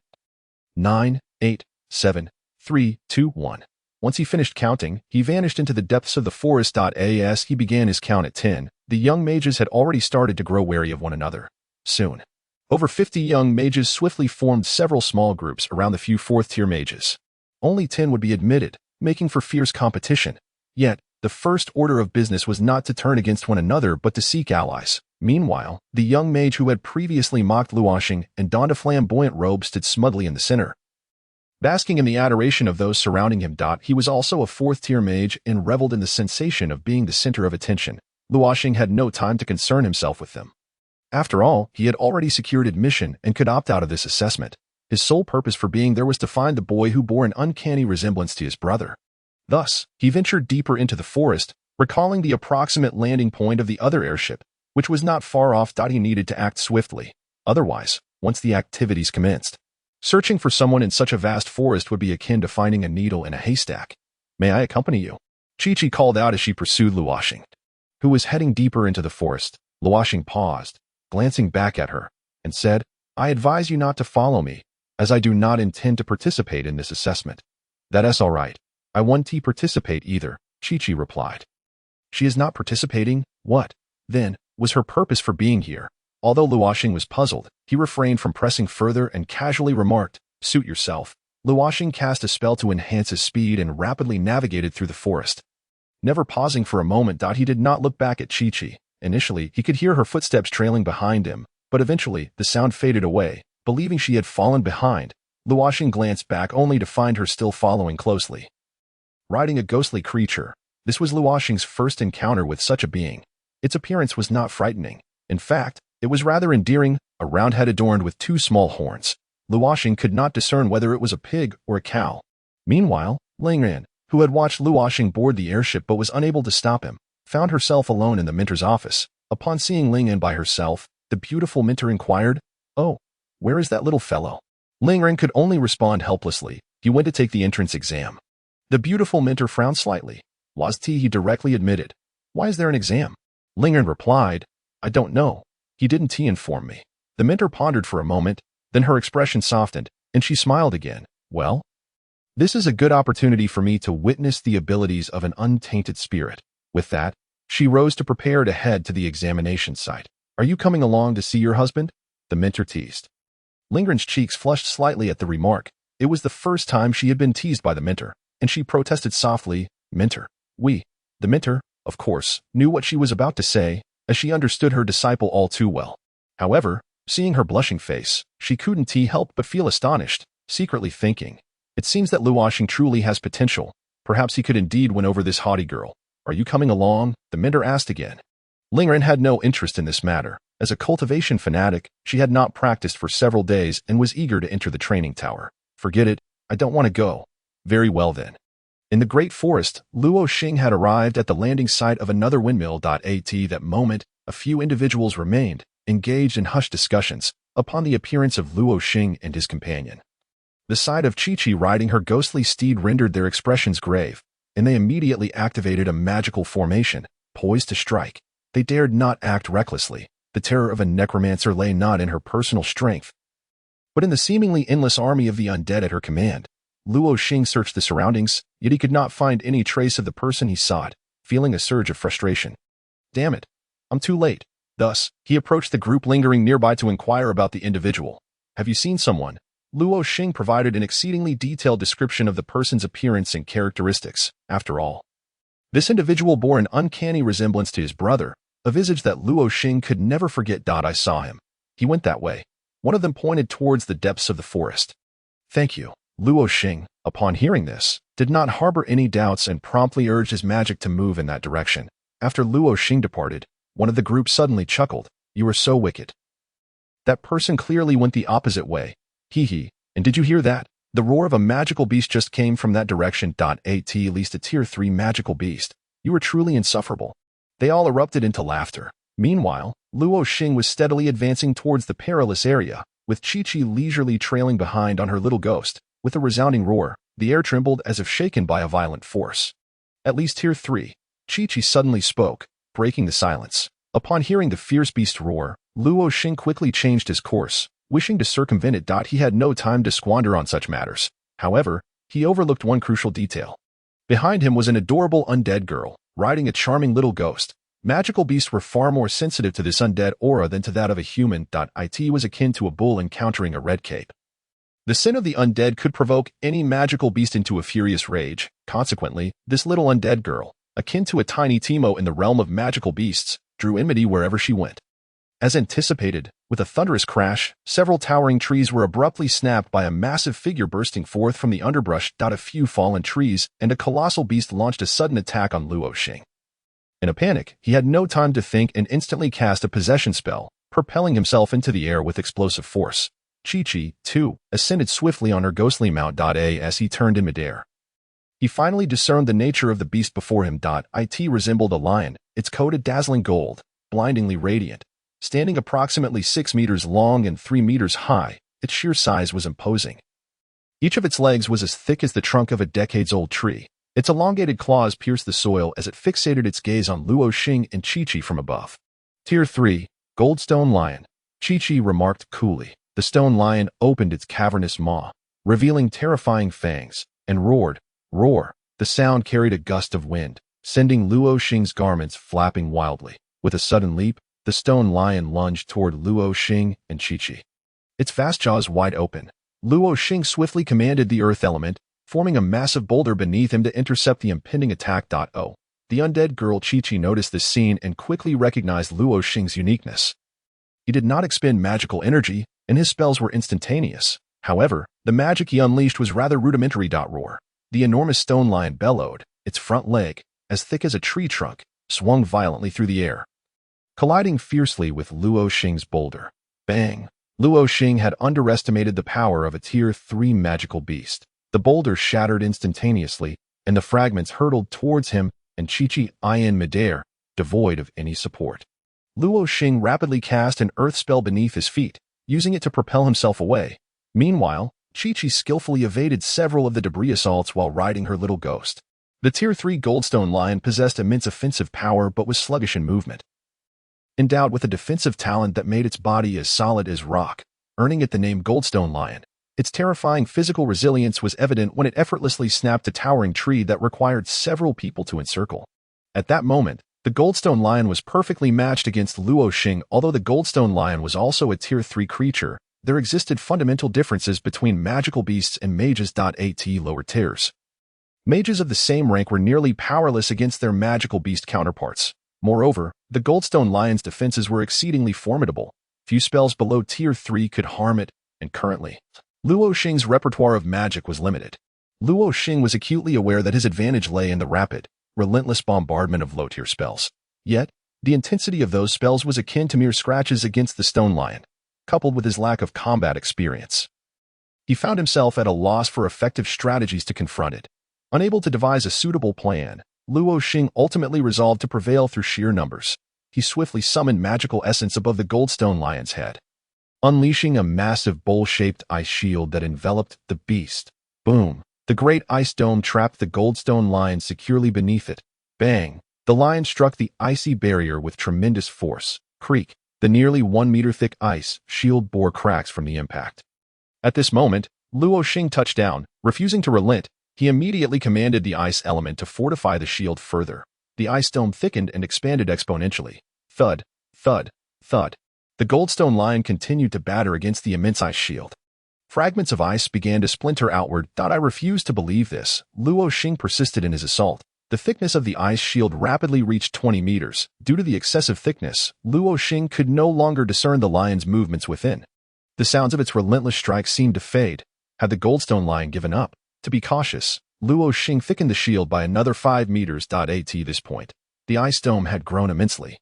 9, 8, 7, 3, 2, 1. Once he finished counting, he vanished into the depths of the forest. As he began his count at 10, the young mages had already started to grow wary of one another. Soon, over 50 young mages swiftly formed several small groups around the few 4th-tier mages. Only 10 would be admitted, making for fierce competition. Yet, the first order of business was not to turn against one another but to seek allies. Meanwhile, the young mage who had previously mocked Luo Xing and donned a flamboyant robe stood smugly in the center, basking in the adoration of those surrounding him. He was also a 4th-tier mage and reveled in the sensation of being the center of attention. Luo Xing had no time to concern himself with them. After all, he had already secured admission and could opt out of this assessment. His sole purpose for being there was to find the boy who bore an uncanny resemblance to his brother. Thus, he ventured deeper into the forest, recalling the approximate landing point of the other airship, which was not far off. He needed to act swiftly. Otherwise, once the activities commenced, searching for someone in such a vast forest would be akin to finding a needle in a haystack. "May I accompany you?" Chi-Chi called out as she pursued Luo Xing, who was heading deeper into the forest. Luo Xing paused, glancing back at her, and said, "I advise you not to follow me, as I do not intend to participate in this assessment." "That's all right. I won't participate either," Chi-Chi replied. "She is not participating? What, then, was her purpose for being here? Although Luo Xing was puzzled, he refrained from pressing further and casually remarked, "Suit yourself." Luo Xing cast a spell to enhance his speed and rapidly navigated through the forest. Never pausing for a moment, he did not look back at Chi-Chi. Initially, he could hear her footsteps trailing behind him, but eventually the sound faded away. Believing she had fallen behind, Luo Xing glanced back only to find her still following closely. Riding a ghostly creature, this was Luo Xing's first encounter with such a being. Its appearance was not frightening. In fact, it was rather endearing, a round head adorned with two small horns. Luo Xing could not discern whether it was a pig or a cow. Meanwhile, Ling Ran, who had watched Luo Xing board the airship but was unable to stop him, found herself alone in the Minter's office. Upon seeing Ling Ran by herself, the beautiful Minter inquired, "Oh, where is that little fellow?" Ling Ran could only respond helplessly. He went to take the entrance exam. The beautiful Minter frowned slightly. "Was T?" he directly admitted. "Why is there an exam?" Ling Ran replied, "I don't know. He didn't inform me." The Minter pondered for a moment, then her expression softened, and she smiled again. "Well, this is a good opportunity for me to witness the abilities of an untainted spirit." With that, she rose to prepare to head to the examination site. "Are you coming along to see your husband?" the Minter teased. Ling Ran's cheeks flushed slightly at the remark. It was the first time she had been teased by the Minter, and she protested softly, "Minter, we." The Minter, of course, knew what she was about to say, as she understood her disciple all too well. However, seeing her blushing face, she couldn't help but feel astonished, secretly thinking, "It seems that Luo Xing truly has potential. Perhaps he could indeed win over this haughty girl." "Are you coming along?" the Minter asked again. Ling Ran had no interest in this matter. As a cultivation fanatic, she had not practiced for several days and was eager to enter the training tower. "Forget it. I don't want to go." "Very well then." In the great forest, Luo Xing had arrived at the landing site of another windmill. At that moment, a few individuals remained, engaged in hushed discussions, upon the appearance of Luo Xing and his companion. The sight of Chi-Chi riding her ghostly steed rendered their expressions grave, and they immediately activated a magical formation, poised to strike. They dared not act recklessly. The terror of a necromancer lay not in her personal strength, but in the seemingly endless army of the undead at her command. Luo Xing searched the surroundings, yet he could not find any trace of the person he sought, feeling a surge of frustration. "Damn it, I'm too late." Thus, he approached the group lingering nearby to inquire about the individual. "Have you seen someone?" Luo Xing provided an exceedingly detailed description of the person's appearance and characteristics. After all, this individual bore an uncanny resemblance to his brother, a visage that Luo Xing could never forget. "I saw him. He went that way." One of them pointed towards the depths of the forest. "Thank you." Luo Xing, upon hearing this, did not harbor any doubts and promptly urged his magic to move in that direction. After Luo Xing departed, one of the group suddenly chuckled. "You are so wicked. That person clearly went the opposite way. Hee hee. And did you hear that? The roar of a magical beast just came from that direction. At least a tier 3 magical beast. You are truly insufferable." They all erupted into laughter. Meanwhile, Luo Xing was steadily advancing towards the perilous area, with Chi-Chi leisurely trailing behind on her little ghost. With a resounding roar, the air trembled as if shaken by a violent force. "At least tier 3. Chi-Chi suddenly spoke, breaking the silence. Upon hearing the fierce beast roar, Luo Xing quickly changed his course. Wishing to circumvent it, he had no time to squander on such matters. However, he overlooked one crucial detail. Behind him was an adorable undead girl, riding a charming little ghost. Magical beasts were far more sensitive to this undead aura than to that of a human. It was akin to a bull encountering a red cape. The sin of the undead could provoke any magical beast into a furious rage. Consequently, this little undead girl, akin to a tiny Timo in the realm of magical beasts, drew enmity wherever she went. As anticipated, with a thunderous crash, several towering trees were abruptly snapped by a massive figure bursting forth from the underbrush. A few fallen trees, and a colossal beast launched a sudden attack on Luo Xing. In a panic, he had no time to think and instantly cast a possession spell, propelling himself into the air with explosive force. Chi-Chi, too, ascended swiftly on her ghostly mount. As he turned in midair, he finally discerned the nature of the beast before him. It resembled a lion, its coat a dazzling gold, blindingly radiant. Standing approximately 6 meters long and 3 meters high, its sheer size was imposing. Each of its legs was as thick as the trunk of a decades-old tree. Its elongated claws pierced the soil as it fixated its gaze on Luo Xing and Chi-Chi from above. Tier 3, Goldstone Lion. Chi-Chi remarked coolly. The stone lion opened its cavernous maw, revealing terrifying fangs, and roared. Roar. The sound carried a gust of wind, sending Luo Xing's garments flapping wildly. With a sudden leap, the stone lion lunged toward Luo Xing and Chi-Chi. Its vast jaws wide open, Luo Xing swiftly commanded the earth element, forming a massive boulder beneath him to intercept the impending attack. Oh. The undead girl Chi-Chi noticed this scene and quickly recognized Luo Xing's uniqueness. He did not expend magical energy, and his spells were instantaneous. However, the magic he unleashed was rather rudimentary. Roar. The enormous stone lion bellowed, its front leg, as thick as a tree trunk, swung violently through the air, colliding fiercely with Luo Xing's boulder. Bang! Luo Xing had underestimated the power of a Tier 3 magical beast. The boulder shattered instantaneously, and the fragments hurtled towards him and Chi-Chi in midair, devoid of any support. Luo Xing rapidly cast an earth spell beneath his feet, using it to propel himself away. Meanwhile, Chi-Chi skillfully evaded several of the debris assaults while riding her little ghost. The Tier 3 Goldstone Lion possessed immense offensive power but was sluggish in movement. Endowed with a defensive talent that made its body as solid as rock, earning it the name Goldstone Lion, its terrifying physical resilience was evident when it effortlessly snapped a towering tree that required several people to encircle. At that moment, the Goldstone Lion was perfectly matched against Luo Xing. Although the Goldstone Lion was also a Tier 3 creature, there existed fundamental differences between magical beasts and mages. At lower tiers, mages of the same rank were nearly powerless against their magical beast counterparts. Moreover, the Goldstone Lion's defenses were exceedingly formidable. Few spells below Tier 3 could harm it, and currently, Luo Xing's repertoire of magic was limited. Luo Xing was acutely aware that his advantage lay in the rapid, relentless bombardment of low-tier spells. Yet, the intensity of those spells was akin to mere scratches against the stone lion, coupled with his lack of combat experience. He found himself at a loss for effective strategies to confront it. Unable to devise a suitable plan, Luo Xing ultimately resolved to prevail through sheer numbers. He swiftly summoned magical essence above the Goldstone Lion's head, unleashing a massive bowl-shaped ice shield that enveloped the beast. Boom! The great ice dome trapped the Goldstone Lion securely beneath it. Bang! The lion struck the icy barrier with tremendous force. Creak! The nearly 1 meter thick ice shield bore cracks from the impact. At this moment, Luo Xing touched down. Refusing to relent, he immediately commanded the ice element to fortify the shield further. The ice dome thickened and expanded exponentially. Thud! Thud! Thud! The Goldstone Lion continued to batter against the immense ice shield. Fragments of ice began to splinter outward. I refused to believe this. Luo Xing persisted in his assault. The thickness of the ice shield rapidly reached 20 meters. Due to the excessive thickness, Luo Xing could no longer discern the lion's movements within. The sounds of its relentless strikes seemed to fade. Had the Goldstone Lion given up? To be cautious, Luo Xing thickened the shield by another 5 meters. At this point, the ice dome had grown immensely,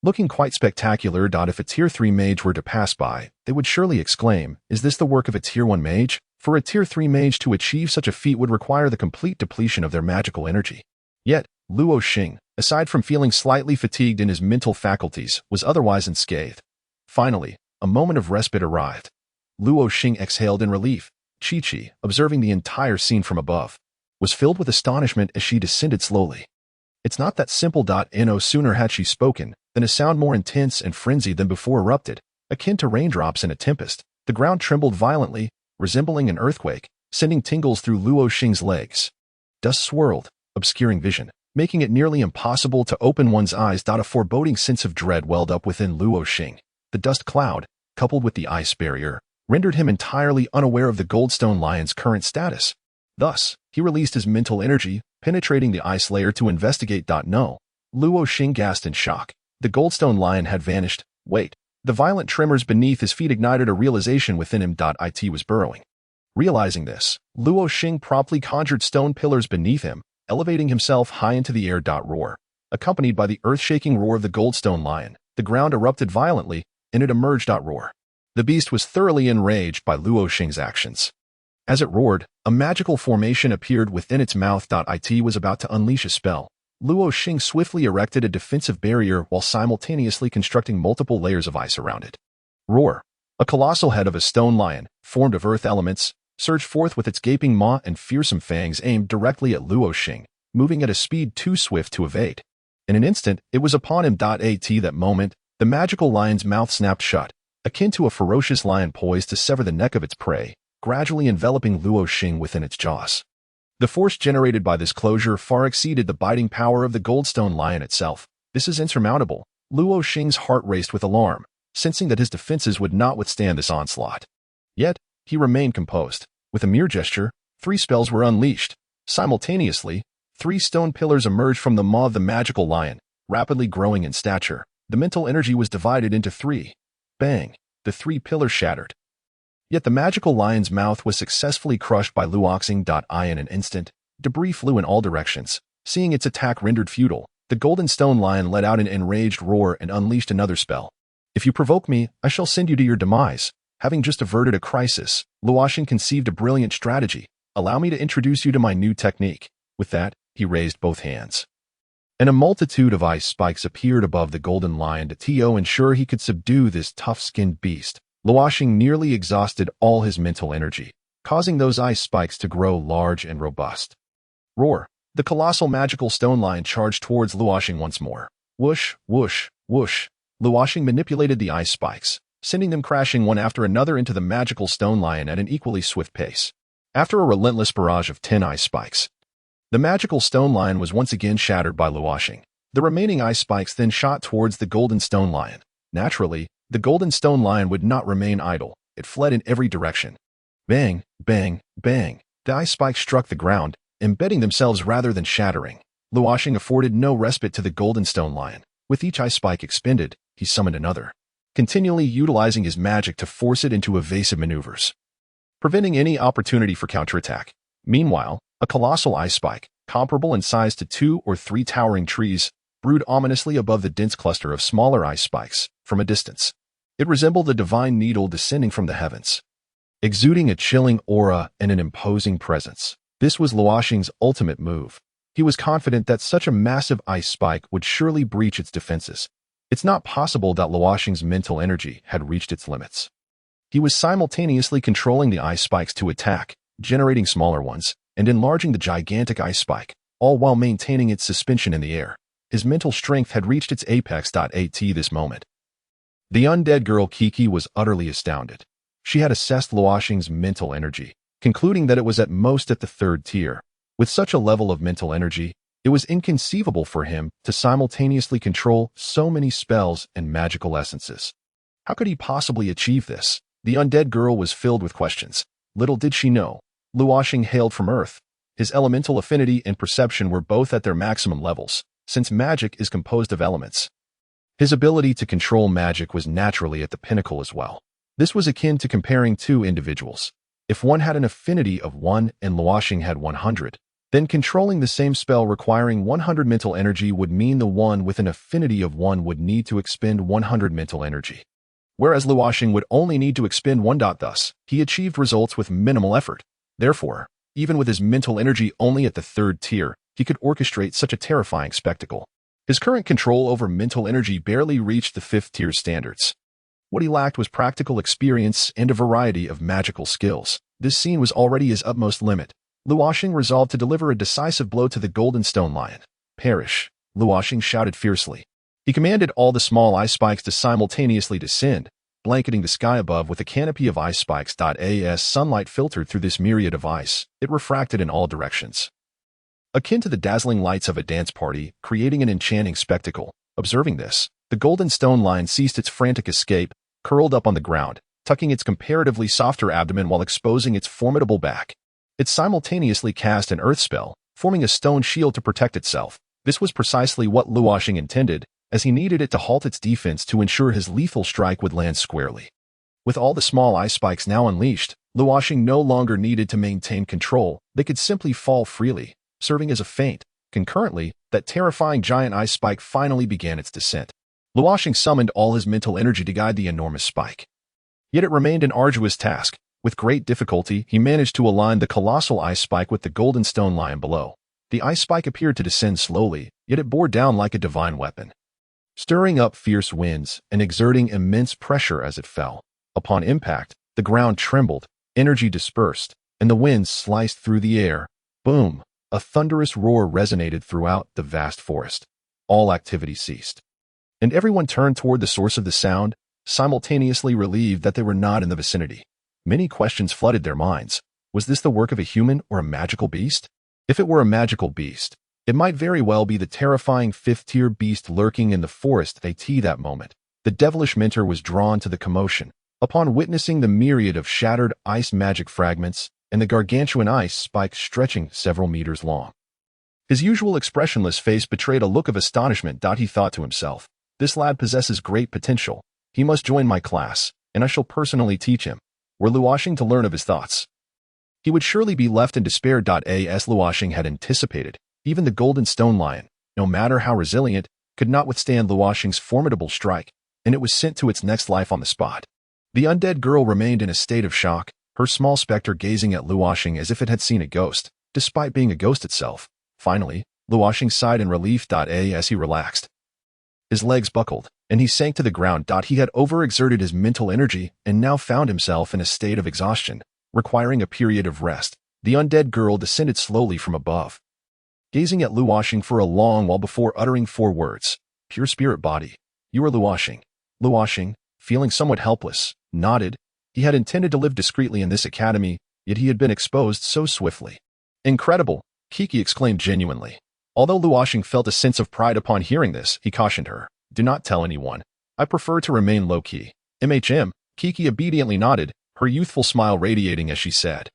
looking quite spectacular. If a Tier 3 mage were to pass by, they would surely exclaim, "Is this the work of a Tier 1 mage?" For a Tier 3 mage to achieve such a feat would require the complete depletion of their magical energy. Yet, Luo Xing, aside from feeling slightly fatigued in his mental faculties, was otherwise unscathed. Finally, a moment of respite arrived. Luo Xing exhaled in relief. Chi-Chi, observing the entire scene from above, was filled with astonishment as she descended slowly. "It's not that simple." No sooner had she spoken than a sound more intense and frenzied than before erupted, akin to raindrops in a tempest. The ground trembled violently, resembling an earthquake, sending tingles through Luo Xing's legs. Dust swirled, obscuring vision, making it nearly impossible to open one's eyes. A foreboding sense of dread welled up within Luo Xing. The dust cloud, coupled with the ice barrier, rendered him entirely unaware of the Goldstone Lion's current status. Thus, he released his mental energy, penetrating the ice layer to investigate. No. Luo Xing gasped in shock. The Goldstone Lion had vanished. Wait. The violent tremors beneath his feet ignited a realization within him. It was burrowing. Realizing this, Luo Xing promptly conjured stone pillars beneath him, elevating himself high into the air. Roar. Accompanied by the earth-shaking roar of the Goldstone Lion, the ground erupted violently, and it emerged. Roar. The beast was thoroughly enraged by Luo Xing's actions. As it roared, a magical formation appeared within its mouth. It was about to unleash a spell. Luo Xing swiftly erected a defensive barrier while simultaneously constructing multiple layers of ice around it. Roar. A colossal head of a stone lion, formed of earth elements, surged forth with its gaping maw and fearsome fangs aimed directly at Luo Xing, moving at a speed too swift to evade. In an instant, it was upon him. At that moment, the magical lion's mouth snapped shut, akin to a ferocious lion poised to sever the neck of its prey, gradually enveloping Luo Xing within its jaws. The force generated by this closure far exceeded the biting power of the Goldstone Lion itself. "This is insurmountable," Luo Xing's heart raced with alarm, sensing that his defenses would not withstand this onslaught. Yet, he remained composed. With a mere gesture, 3 spells were unleashed. Simultaneously, 3 stone pillars emerged from the maw of the magical lion, rapidly growing in stature. The mental energy was divided into 3. Bang! The 3 pillars shattered. Yet the magical lion's mouth was successfully crushed by Luo Xing. In an instant, debris flew in all directions. Seeing its attack rendered futile, the golden stone lion let out an enraged roar and unleashed another spell. If you provoke me, I shall send you to your demise. Having just averted a crisis, Luo Xing conceived a brilliant strategy. Allow me to introduce you to my new technique. With that, he raised both hands. And a multitude of ice spikes appeared above the golden lion to ensure he could subdue this tough-skinned beast. Luo Xing nearly exhausted all his mental energy, causing those ice spikes to grow large and robust. Roar! The colossal magical stone lion charged towards Luo Xing once more. Whoosh, whoosh, whoosh. Luo Xing manipulated the ice spikes, sending them crashing one after another into the magical stone lion at an equally swift pace. After a relentless barrage of 10 ice spikes, the magical stone lion was once again shattered by Luo Xing. The remaining ice spikes then shot towards the golden stone lion. Naturally, the golden stone lion would not remain idle. It fled in every direction. Bang, bang, bang. The ice spikes struck the ground, embedding themselves rather than shattering. Luo Xing afforded no respite to the golden stone lion. With each ice spike expended, he summoned another, continually utilizing his magic to force it into evasive maneuvers, preventing any opportunity for counterattack. Meanwhile, a colossal ice spike, comparable in size to 2 or 3 towering trees, brewed ominously above the dense cluster of smaller ice spikes. From a distance, it resembled a divine needle descending from the heavens, exuding a chilling aura and an imposing presence. This was Luo Xing's ultimate move. He was confident that such a massive ice spike would surely breach its defenses. It's not possible that Luo Xing's mental energy had reached its limits. He was simultaneously controlling the ice spikes to attack, generating smaller ones, and enlarging the gigantic ice spike, all while maintaining its suspension in the air. His mental strength had reached its apex. At this moment, the undead girl Kiki was utterly astounded. She had assessed Luo Xing's mental energy, concluding that it was at most at the 3rd tier. With such a level of mental energy, it was inconceivable for him to simultaneously control so many spells and magical essences. How could he possibly achieve this? The undead girl was filled with questions. Little did she know, Luo Xing hailed from Earth. His elemental affinity and perception were both at their maximum levels, since magic is composed of elements. His ability to control magic was naturally at the pinnacle as well. This was akin to comparing 2 individuals. If one had an affinity of 1 and Luo Xing had 100, then controlling the same spell requiring 100 mental energy would mean the one with an affinity of 1 would need to expend 100 mental energy, whereas Luo Xing would only need to expend 1. Thus, he achieved results with minimal effort. Therefore, even with his mental energy only at the 3rd tier, he could orchestrate such a terrifying spectacle. His current control over mental energy barely reached the 5th tier standards. What he lacked was practical experience and a variety of magical skills. This scene was already his utmost limit. Luo Xing resolved to deliver a decisive blow to the golden stone lion. Perish! Luo Xing shouted fiercely. He commanded all the small ice spikes to simultaneously descend, blanketing the sky above with a canopy of ice spikes. As sunlight filtered through this myriad of ice, it refracted in all directions, akin to the dazzling lights of a dance party, creating an enchanting spectacle. Observing this, the golden stone lion ceased its frantic escape, curled up on the ground, tucking its comparatively softer abdomen while exposing its formidable back. It simultaneously cast an earth spell, forming a stone shield to protect itself. This was precisely what Luo Xing intended, as he needed it to halt its defense to ensure his lethal strike would land squarely. With all the small ice spikes now unleashed, Luo Xing no longer needed to maintain control. They could simply fall freely, serving as a feint. Concurrently, that terrifying giant ice spike finally began its descent. Luo Xing summoned all his mental energy to guide the enormous spike. Yet it remained an arduous task. With great difficulty, he managed to align the colossal ice spike with the golden stone lion below. The ice spike appeared to descend slowly, yet it bore down like a divine weapon, stirring up fierce winds and exerting immense pressure as it fell. Upon impact, the ground trembled, energy dispersed, and the winds sliced through the air. Boom! A thunderous roar resonated throughout the vast forest. All activity ceased, and everyone turned toward the source of the sound, simultaneously relieved that they were not in the vicinity. Many questions flooded their minds. Was this the work of a human or a magical beast? If it were a magical beast, It might very well be the terrifying fifth-tier beast lurking in the forest at that moment. The devilish mentor was drawn to the commotion. Upon witnessing the myriad of shattered ice magic fragments and the gargantuan ice spike stretching several meters long. His usual expressionless face betrayed a look of astonishment. He thought to himself, "This lad possesses great potential. He must join my class, and I shall personally teach him." Were Luo Xing to learn of his thoughts, he would surely be left in despair. As Luo Xing had anticipated, even the golden stone lion, no matter how resilient, could not withstand Luo Xing's formidable strike, and it was sent to its next life on the spot. The undead girl remained in a state of shock, her small specter gazing at Luo Xing as if it had seen a ghost, despite being a ghost itself. Finally, Luo Xing sighed in relief. As he relaxed, his legs buckled, and he sank to the ground. He had overexerted his mental energy and now found himself in a state of exhaustion, requiring a period of rest. The undead girl descended slowly from above, gazing at Luo Xing for a long while before uttering 4 words. "Pure spirit body. You are Luo Xing." Luo Xing, feeling somewhat helpless, nodded. He had intended to live discreetly in this academy, yet he had been exposed so swiftly. "Incredible," Kiki exclaimed genuinely. Although Luo Xing felt a sense of pride upon hearing this, he cautioned her, "Do not tell anyone. I prefer to remain low-key." Kiki obediently nodded, her youthful smile radiating as she said,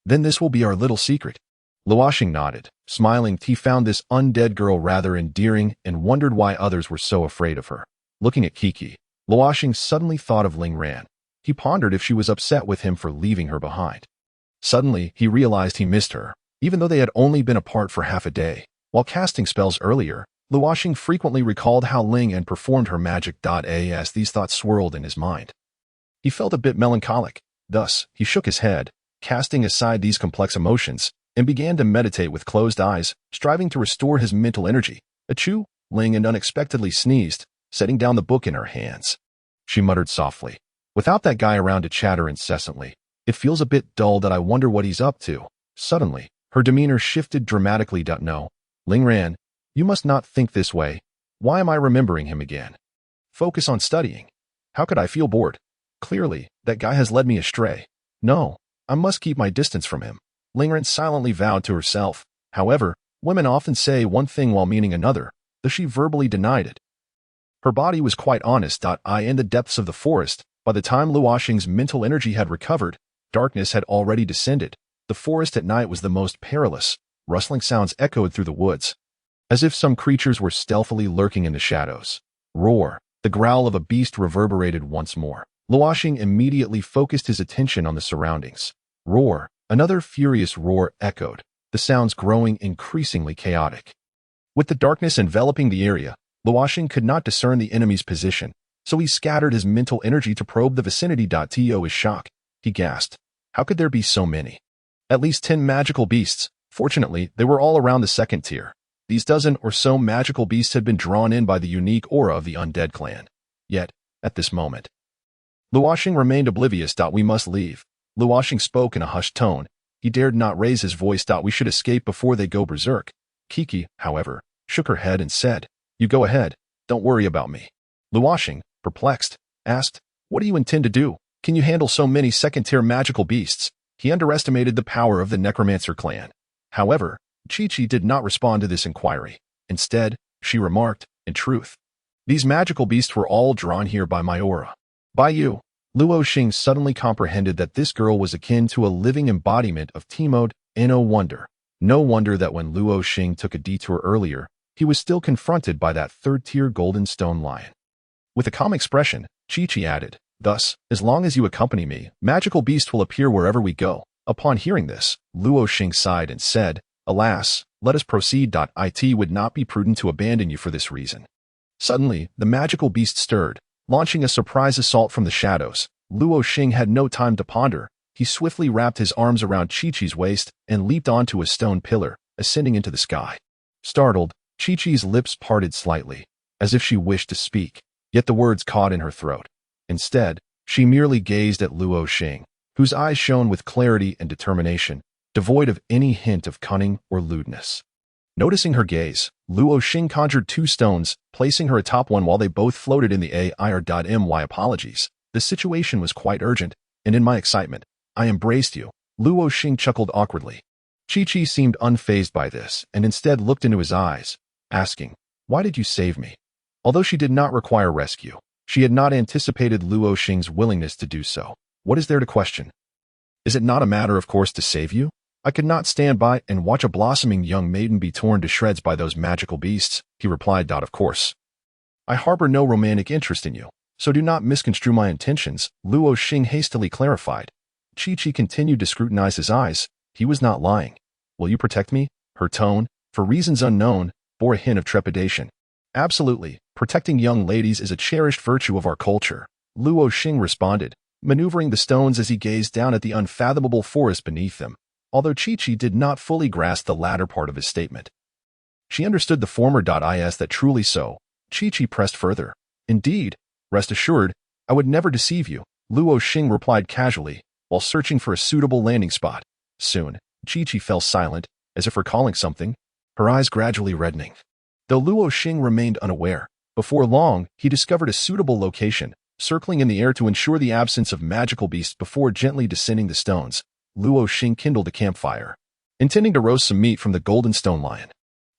"Then this will be our little secret." Luo Xing nodded, smiling. He found this undead girl rather endearing and wondered why others were so afraid of her. Looking at Kiki, Luo Xing suddenly thought of Ling Ran. He pondered if she was upset with him for leaving her behind. Suddenly, he realized he missed her, even though they had only been apart for half a day. While casting spells earlier, Luo Xing frequently recalled how Ling Ran performed her magic. As these thoughts swirled in his mind, he felt a bit melancholic. Thus, he shook his head, casting aside these complex emotions, and began to meditate with closed eyes, striving to restore his mental energy. Achoo! Ling Ran unexpectedly sneezed, setting down the book in her hands. She muttered softly, "Without that guy around to chatter incessantly, it feels a bit dull. I wonder what he's up to." Suddenly, her demeanor shifted dramatically. "No, Ling Ran, you must not think this way. Why am I remembering him again? Focus on studying. How could I feel bored? Clearly, that guy has led me astray. No, I must keep my distance from him." Ling Ran silently vowed to herself. However, women often say one thing while meaning another, though she verbally denied it. Her body was quite honest. In the depths of the forest, by the time Luo Xing's mental energy had recovered, darkness had already descended. The forest at night was the most perilous. Rustling sounds echoed through the woods, as if some creatures were stealthily lurking in the shadows. Roar! The growl of a beast reverberated once more. Luo Xing immediately focused his attention on the surroundings. Roar! Another furious roar echoed, the sounds growing increasingly chaotic. With the darkness enveloping the area, Luo Xing could not discern the enemy's position, so he scattered his mental energy to probe the vicinity. To his shock, he gasped, "How could there be so many? At least 10 magical beasts." Fortunately, they were all around the 2nd tier. These dozen or so magical beasts had been drawn in by the unique aura of the undead clan. Yet, at this moment, Luo Xing remained oblivious. "We must leave." Luo Xing spoke in a hushed tone. He dared not raise his voice. "We should escape before they go berserk." Kiki, however, shook her head and said, "You go ahead. Don't worry about me." Luo Xing, perplexed, asked, "What do you intend to do? Can you handle so many 2nd-tier magical beasts?" He underestimated the power of the necromancer clan. However, Chi-Chi did not respond to this inquiry. Instead, she remarked, "In truth, these magical beasts were all drawn here by my aura. By you." Luo Xing suddenly comprehended that this girl was akin to a living embodiment of Timode. No wonder that when Luo Xing took a detour earlier, he was still confronted by that 3rd-tier golden stone lion. With a calm expression, Chi-Chi added, "Thus, as long as you accompany me, magical beasts will appear wherever we go." Upon hearing this, Luo Xing sighed and said, "Alas, let us proceed. It would not be prudent to abandon you for this reason." Suddenly, the magical beast stirred, launching a surprise assault from the shadows. Luo Xing had no time to ponder. He swiftly wrapped his arms around Chi-Chi's waist and leaped onto a stone pillar, ascending into the sky. Startled, Chi-Chi's lips parted slightly, as if she wished to speak, yet the words caught in her throat. Instead, she merely gazed at Luo Xing, whose eyes shone with clarity and determination, devoid of any hint of cunning or lewdness. Noticing her gaze, Luo Xing conjured 2 stones, placing her atop one while they both floated in the air. My apologies. The situation was quite urgent, and in my excitement, I embraced you. Luo Xing chuckled awkwardly. Chi-Chi seemed unfazed by this and instead looked into his eyes, asking, "Why did you save me?" Although she did not require rescue, she had not anticipated Luo Xing's willingness to do so. "What is there to question? Is it not a matter of course to save you? I could not stand by and watch a blossoming young maiden be torn to shreds by those magical beasts," he replied. "Of course. I harbor no romantic interest in you, so do not misconstrue my intentions," Luo Xing hastily clarified. Chi-Chi continued to scrutinize his eyes. He was not lying. "Will you protect me?" Her tone, for reasons unknown, bore a hint of trepidation. "Absolutely. Protecting young ladies is a cherished virtue of our culture," Luo Xing responded, maneuvering the stones as he gazed down at the unfathomable forest beneath them, although Chi-Chi did not fully grasp the latter part of his statement. She understood the former. Is that truly so? Chi-Chi pressed further. "Indeed. Rest assured, I would never deceive you," Luo Xing replied casually, while searching for a suitable landing spot. Soon, Chi-Chi fell silent, as if recalling something, her eyes gradually reddening. Though Luo Xing remained unaware, before long, he discovered a suitable location, circling in the air to ensure the absence of magical beasts before gently descending the stones. Luo Xing kindled a campfire, intending to roast some meat from the golden stone lion.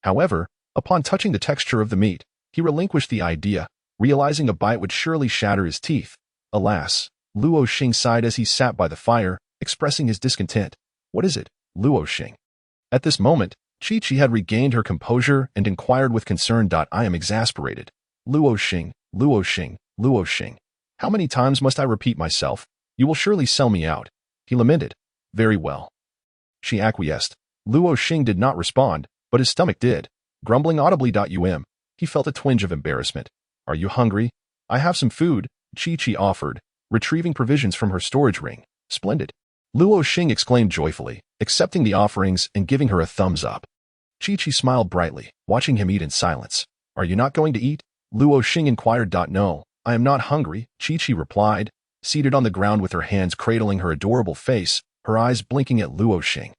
However, upon touching the texture of the meat, he relinquished the idea, realizing a bite would surely shatter his teeth. Alas, Luo Xing sighed as he sat by the fire, expressing his discontent. "What is it, Luo Xing?" At this moment, Chi-Chi had regained her composure and inquired with concern. "I am exasperated. Luo Xing, Luo Xing, Luo Xing. How many times must I repeat myself? You will surely sell me out," he lamented. "Very well." She acquiesced. Luo Xing did not respond, but his stomach did, grumbling audibly. He felt a twinge of embarrassment. "Are you hungry? I have some food," Chi-Chi offered, retrieving provisions from her storage ring. "Splendid." Luo Xing exclaimed joyfully, accepting the offerings and giving her a thumbs up. Chi-Chi smiled brightly, watching him eat in silence. "Are you not going to eat?" Luo Xing inquired. "No, I am not hungry," Chi-Chi replied, seated on the ground with her hands cradling her adorable face, her eyes blinking at Luo Xing.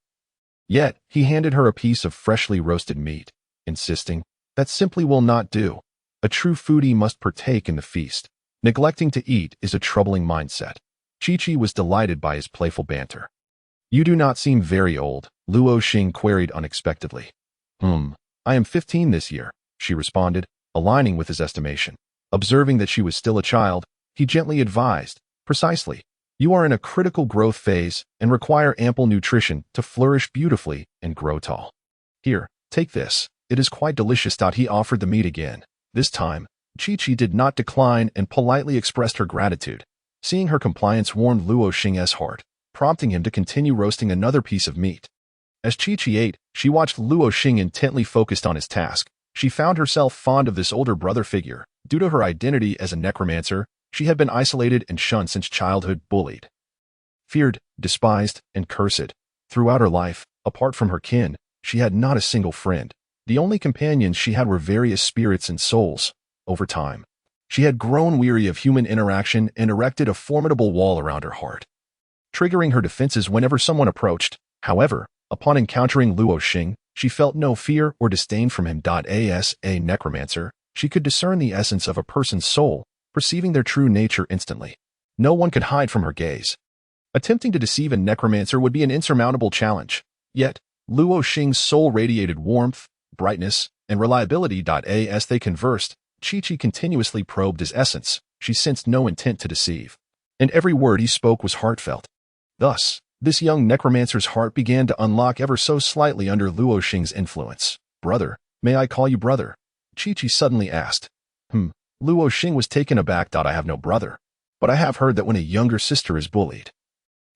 Yet, he handed her a piece of freshly roasted meat, insisting, "That simply will not do. A true foodie must partake in the feast. Neglecting to eat is a troubling mindset." Chi-Chi was delighted by his playful banter. "You do not seem very old," Luo Xing queried unexpectedly. I am 15 this year," she responded, aligning with his estimation. Observing that she was still a child, he gently advised, "Precisely. You are in a critical growth phase and require ample nutrition to flourish beautifully and grow tall. Here, take this. It is quite delicious." He offered the meat again. This time, Chi-Chi did not decline and politely expressed her gratitude. Seeing her compliance warmed Luo Xing's heart, prompting him to continue roasting another piece of meat. As Chi-Chi ate, she watched Luo Xing intently focused on his task. She found herself fond of this older brother figure. Due to her identity as a necromancer, she had been isolated and shunned since childhood, bullied, feared, despised, and cursed. Throughout her life, apart from her kin, she had not a single friend. The only companions she had were various spirits and souls. Over time, she had grown weary of human interaction and erected a formidable wall around her heart, triggering her defenses whenever someone approached. However, upon encountering Luo Xing, she felt no fear or disdain from him. As a necromancer, she could discern the essence of a person's soul, perceiving their true nature instantly. No one could hide from her gaze. Attempting to deceive a necromancer would be an insurmountable challenge. Yet, Luo Xing's soul radiated warmth, brightness, and reliability. As they conversed, Chi-Chi continuously probed his essence. She sensed no intent to deceive, and every word he spoke was heartfelt. Thus, this young necromancer's heart began to unlock ever so slightly under Luo Xing's influence. "Brother, may I call you brother?" Chi-Chi suddenly asked. Luo Xing was taken aback. "I have no brother, but I have heard that when a younger sister is bullied,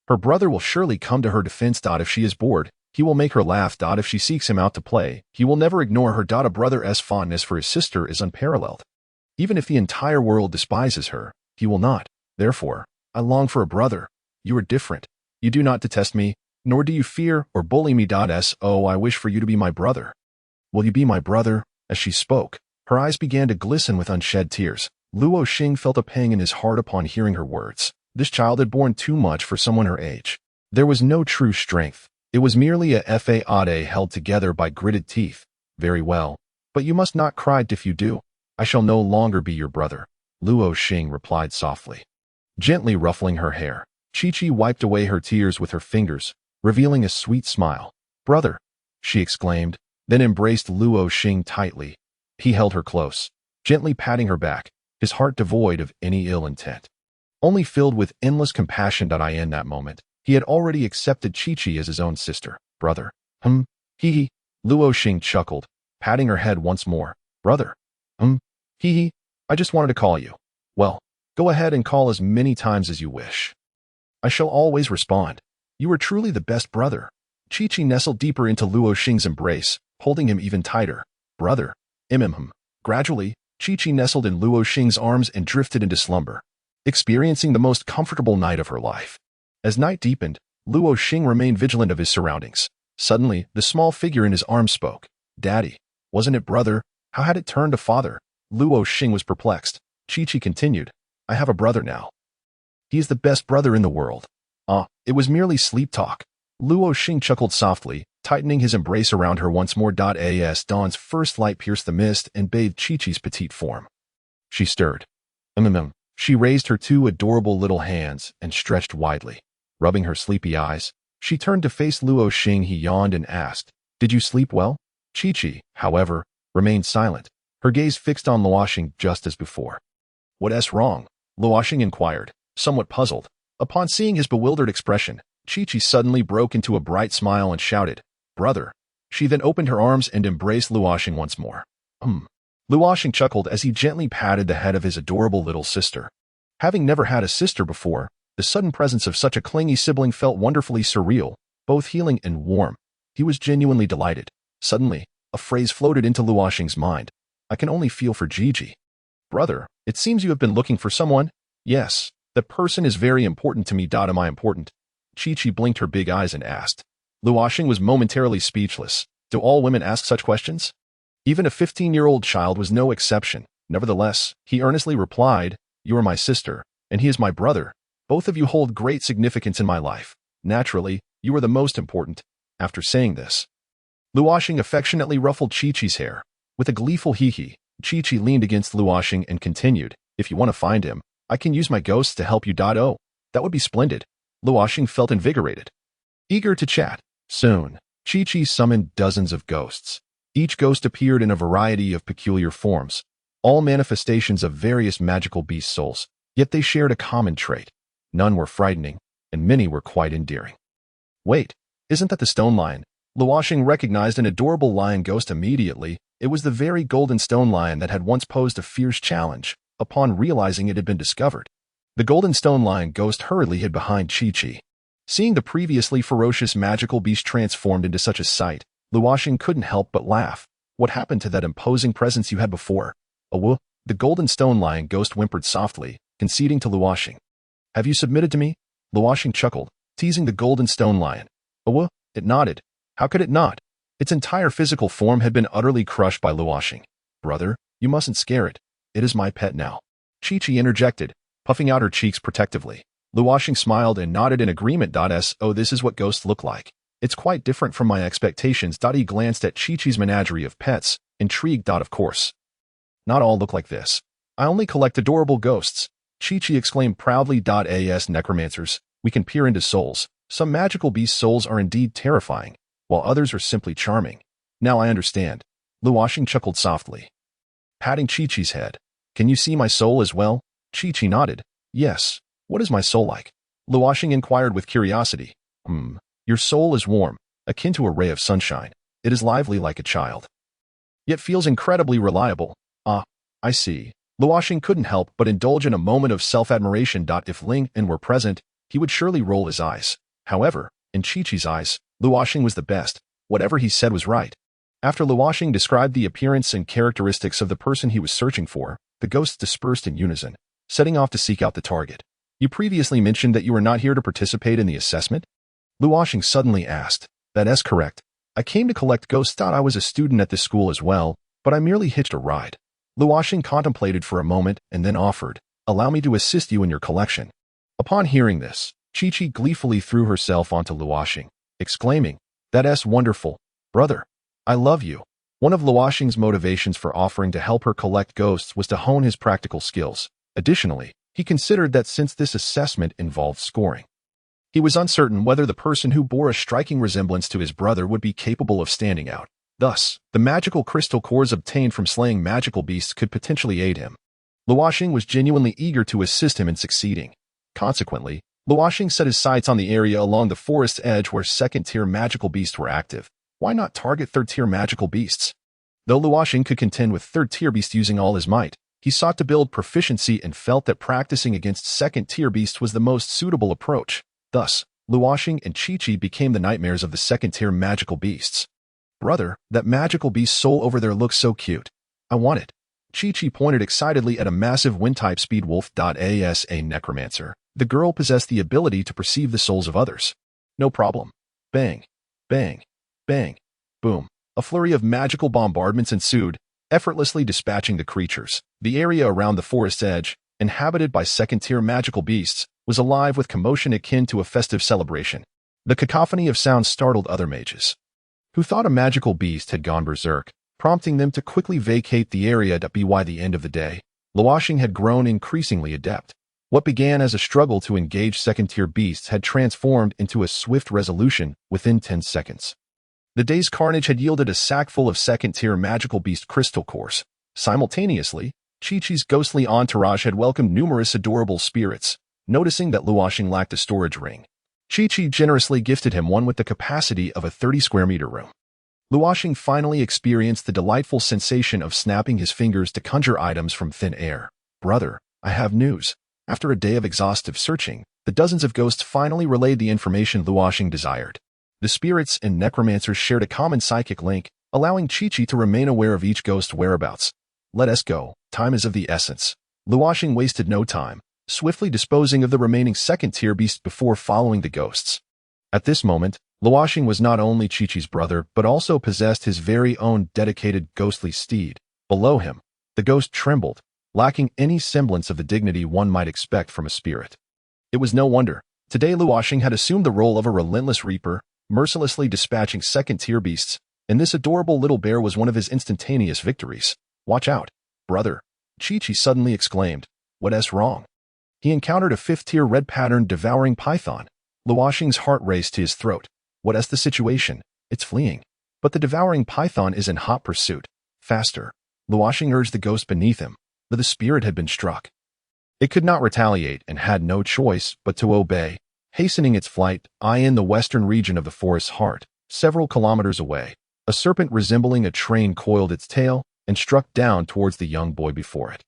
her brother will surely come to her defense. If she is bored, he will make her laugh. If she seeks him out to play, he will never ignore her. A brother's fondness for his sister is unparalleled. Even if the entire world despises her, he will not. Therefore, I long for a brother. You are different. You do not detest me, nor do you fear or bully me. I wish for you to be my brother. Will you be my brother?" As she spoke, her eyes began to glisten with unshed tears. Luo Xing felt a pang in his heart upon hearing her words. This child had borne too much for someone her age. There was no true strength. It was merely a fade held together by gritted teeth. "Very well, but you must not cry. If you do, I shall no longer be your brother," Luo Xing replied softly. Gently ruffling her hair, Chi-Chi wiped away her tears with her fingers, revealing a sweet smile. Brother, she exclaimed, then embraced Luo Xing tightly. He held her close, gently patting her back, his heart devoid of any ill intent. Only filled with endless compassion. In that moment, he had already accepted Chi-Chi as his own sister. Brother. Hee. Luo Xing chuckled, patting her head once more. Brother. Hee. I just wanted to call you. Well, go ahead and call as many times as you wish. I shall always respond. You are truly the best brother. Chi-Chi nestled deeper into Luo Xing's embrace, holding him even tighter. Brother. Gradually, Chi-Chi nestled in Luo Xing's arms and drifted into slumber, experiencing the most comfortable night of her life. As night deepened, Luo Xing remained vigilant of his surroundings. Suddenly, the small figure in his arms spoke. Daddy. Wasn't it brother? How had it turned to father? Luo Xing was perplexed. Chi-Chi continued. I have a brother now. He is the best brother in the world. It was merely sleep talk. Luo Xing chuckled softly, tightening his embrace around her once more. As dawn's first light pierced the mist and bathed Chi-Chi's petite form. She stirred. She raised her two adorable little hands and stretched widely. Rubbing her sleepy eyes, she turned to face Luo Xing. He yawned and asked, Did you sleep well? Chi-Chi, however, remained silent, her gaze fixed on Luo Xing just as before. What's wrong? Luo Xing inquired, somewhat puzzled. Upon seeing his bewildered expression, Chi-Chi suddenly broke into a bright smile and shouted, Brother. She then opened her arms and embraced Luo Xing once more. Luo Xing chuckled as he gently patted the head of his adorable little sister. Having never had a sister before, the sudden presence of such a clingy sibling felt wonderfully surreal, both healing and warm. He was genuinely delighted. Suddenly, a phrase floated into Luo Xing's mind. I can only feel for Gigi. Brother, it seems you have been looking for someone? Yes, that person is very important to me. Am I important? Chi-Chi blinked her big eyes and asked. Luo Xing was momentarily speechless. Do all women ask such questions? Even a 15-year-old child was no exception. Nevertheless, he earnestly replied, You are my sister, and he is my brother. Both of you hold great significance in my life. Naturally, you are the most important. After saying this, Luo Xing affectionately ruffled Chi-Chi's hair. With a gleeful hee-hee, Chi-Chi leaned against Luo Xing and continued, If you want to find him, I can use my ghosts to help you. Oh, that would be splendid. Luo Xing felt invigorated. Eager to chat. Soon, Chi-Chi summoned dozens of ghosts. Each ghost appeared in a variety of peculiar forms, all manifestations of various magical beast souls, yet they shared a common trait. None were frightening, and many were quite endearing. Wait, isn't that the stone lion? Luo Xing recognized an adorable lion ghost immediately. It was the very golden stone lion that had once posed a fierce challenge. Upon realizing it had been discovered, the golden stone lion ghost hurriedly hid behind Chi-Chi. Seeing the previously ferocious magical beast transformed into such a sight, Luo Xing couldn't help but laugh. What happened to that imposing presence you had before? The golden stone lion ghost whimpered softly, conceding to Luo Xing. Have you submitted to me? Luo Xing chuckled, teasing the golden stone lion. It nodded. How could it not? Its entire physical form had been utterly crushed by Luo Xing. Brother, you mustn't scare it. It is my pet now. Chi-Chi interjected, puffing out her cheeks protectively. Luo Xing smiled and nodded in agreement. This is what ghosts look like. It's quite different from my expectations. He glanced at Chi-Chi's menagerie of pets, intrigued. Of course. Not all look like this. I only collect adorable ghosts. Chi-Chi exclaimed proudly. As necromancers, we can peer into souls. Some magical beast souls are indeed terrifying, while others are simply charming. Now I understand. Luo Xing chuckled softly, patting Chi-Chi's head. Can you see my soul as well? Chi-Chi nodded. Yes. What is my soul like? Luo Xing inquired with curiosity. Your soul is warm, akin to a ray of sunshine. It is lively like a child, yet feels incredibly reliable. I see. Luo Xing couldn't help but indulge in a moment of self-admiration. If Ling En were present, he would surely roll his eyes. However, in Chi-Chi's eyes, Luo Xing was the best. Whatever he said was right. After Luo Xing described the appearance and characteristics of the person he was searching for, the ghosts dispersed in unison, setting off to seek out the target. You previously mentioned that you were not here to participate in the assessment? Luo Xing suddenly asked. That's correct. I came to collect ghosts. I was a student at this school as well, but I merely hitched a ride. Luo Xing contemplated for a moment and then offered, Allow me to assist you in your collection. Upon hearing this, Chi-Chi gleefully threw herself onto Luo Xing, exclaiming, That's wonderful. Brother, I love you. One of Luo Xing's motivations for offering to help her collect ghosts was to hone his practical skills. Additionally, he considered that since this assessment involved scoring, He was uncertain whether the person who bore a striking resemblance to his brother would be capable of standing out. Thus, the magical crystal cores obtained from slaying magical beasts could potentially aid him. Luo Xing was genuinely eager to assist him in succeeding. Consequently, Luo Xing set his sights on the area along the forest's edge where second-tier magical beasts were active. Why not target third-tier magical beasts? Though Luo Xing could contend with third-tier beasts using all his might, he sought to build proficiency and felt that practicing against second-tier beasts was the most suitable approach. Thus, Luo Xing and Chi-Chi became the nightmares of the second-tier magical beasts. Brother, that magical beast soul over there looks so cute. I want it. Chi-Chi pointed excitedly at a massive wind-type speed wolf. As a necromancer, the girl possessed the ability to perceive the souls of others. No problem. Bang, bang, bang, boom. A flurry of magical bombardments ensued, effortlessly dispatching the creatures. The area around the forest's edge, inhabited by second-tier magical beasts, was alive with commotion akin to a festive celebration. The cacophony of sounds startled other mages, who thought a magical beast had gone berserk, prompting them to quickly vacate the area. By the end of the day, Luo Xing had grown increasingly adept. What began as a struggle to engage second-tier beasts had transformed into a swift resolution within 10 seconds. The day's carnage had yielded a sack full of second-tier magical beast crystal cores. Simultaneously, Chi-Chi's ghostly entourage had welcomed numerous adorable spirits. Noticing that Luo Xing lacked a storage ring, Chi-Chi generously gifted him one with the capacity of a 30-square-meter room. Luo Xing finally experienced the delightful sensation of snapping his fingers to conjure items from thin air. Brother, I have news. After a day of exhaustive searching, the dozens of ghosts finally relayed the information Luo Xing desired. The spirits and necromancers shared a common psychic link, allowing Chi-Chi to remain aware of each ghost's whereabouts. Let us go. Time is of the essence. Luo Xing wasted no time, swiftly disposing of the remaining second-tier beasts before following the ghosts. At this moment, Luo Xing was not only Chi-Chi's brother but also possessed his very own dedicated ghostly steed. Below him, the ghost trembled, lacking any semblance of the dignity one might expect from a spirit. It was no wonder. Today Luo Xing had assumed the role of a relentless reaper, mercilessly dispatching second-tier beasts, and this adorable little bear was one of his instantaneous victories. Watch out, brother, Chi-Chi suddenly exclaimed. What's wrong? He encountered a fifth-tier red-patterned devouring python. Luo Xing's heart raced to his throat. What's the situation? It's fleeing. But the devouring python is in hot pursuit. Faster. Luo Xing urged the ghost beneath him, but the spirit had been struck. It could not retaliate and had no choice but to obey, hastening its flight. In the western region of the forest's heart, several kilometers away, a serpent resembling a train coiled its tail and struck down towards the young boy before it.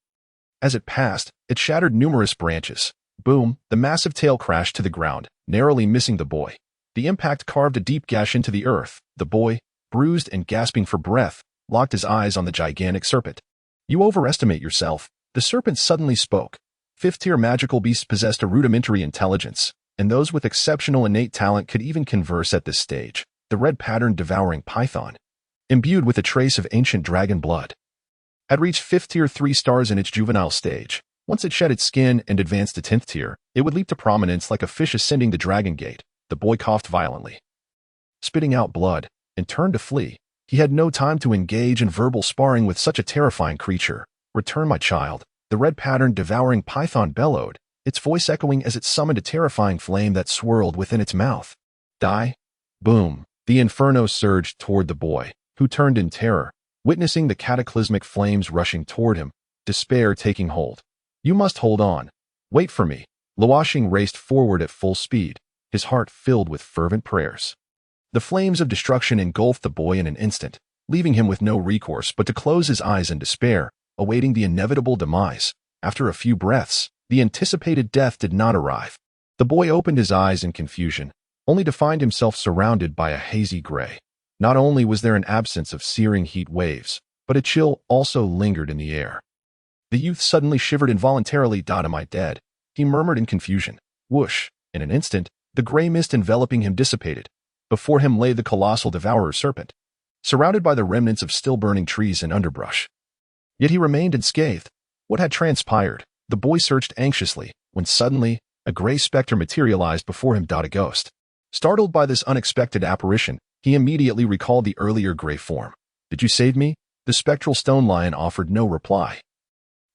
As it passed, it shattered numerous branches. Boom, the massive tail crashed to the ground, narrowly missing the boy. The impact carved a deep gash into the earth. The boy, bruised and gasping for breath, locked his eyes on the gigantic serpent. You overestimate yourself. The serpent suddenly spoke. Fifth-tier magical beasts possessed a rudimentary intelligence, and those with exceptional innate talent could even converse at this stage. The red-patterned devouring python, imbued with a trace of ancient dragon blood, had reached 5th tier 3 stars in its juvenile stage. Once it shed its skin and advanced to 10th tier, it would leap to prominence like a fish ascending the dragon gate. The boy coughed violently, spitting out blood, and turned to flee. He had no time to engage in verbal sparring with such a terrifying creature. Return, my child, the red-patterned devouring python bellowed, its voice echoing as it summoned a terrifying flame that swirled within its mouth. Die? Boom. The inferno surged toward the boy, who turned in terror, witnessing the cataclysmic flames rushing toward him, despair taking hold. You must hold on. Wait for me. Luo Xing raced forward at full speed, his heart filled with fervent prayers. The flames of destruction engulfed the boy in an instant, leaving him with no recourse but to close his eyes in despair, awaiting the inevitable demise. After a few breaths, the anticipated death did not arrive. The boy opened his eyes in confusion, only to find himself surrounded by a hazy gray. Not only was there an absence of searing heat waves, but a chill also lingered in the air. The youth suddenly shivered involuntarily. Am I dead? He murmured in confusion. Whoosh! In an instant, the gray mist enveloping him dissipated. Before him lay the colossal devourer serpent, surrounded by the remnants of still-burning trees and underbrush. Yet he remained unscathed. What had transpired? The boy searched anxiously, when suddenly, a gray specter materialized before him. A ghost. Startled by this unexpected apparition, he immediately recalled the earlier gray form. Did you save me? The spectral stone lion offered no reply,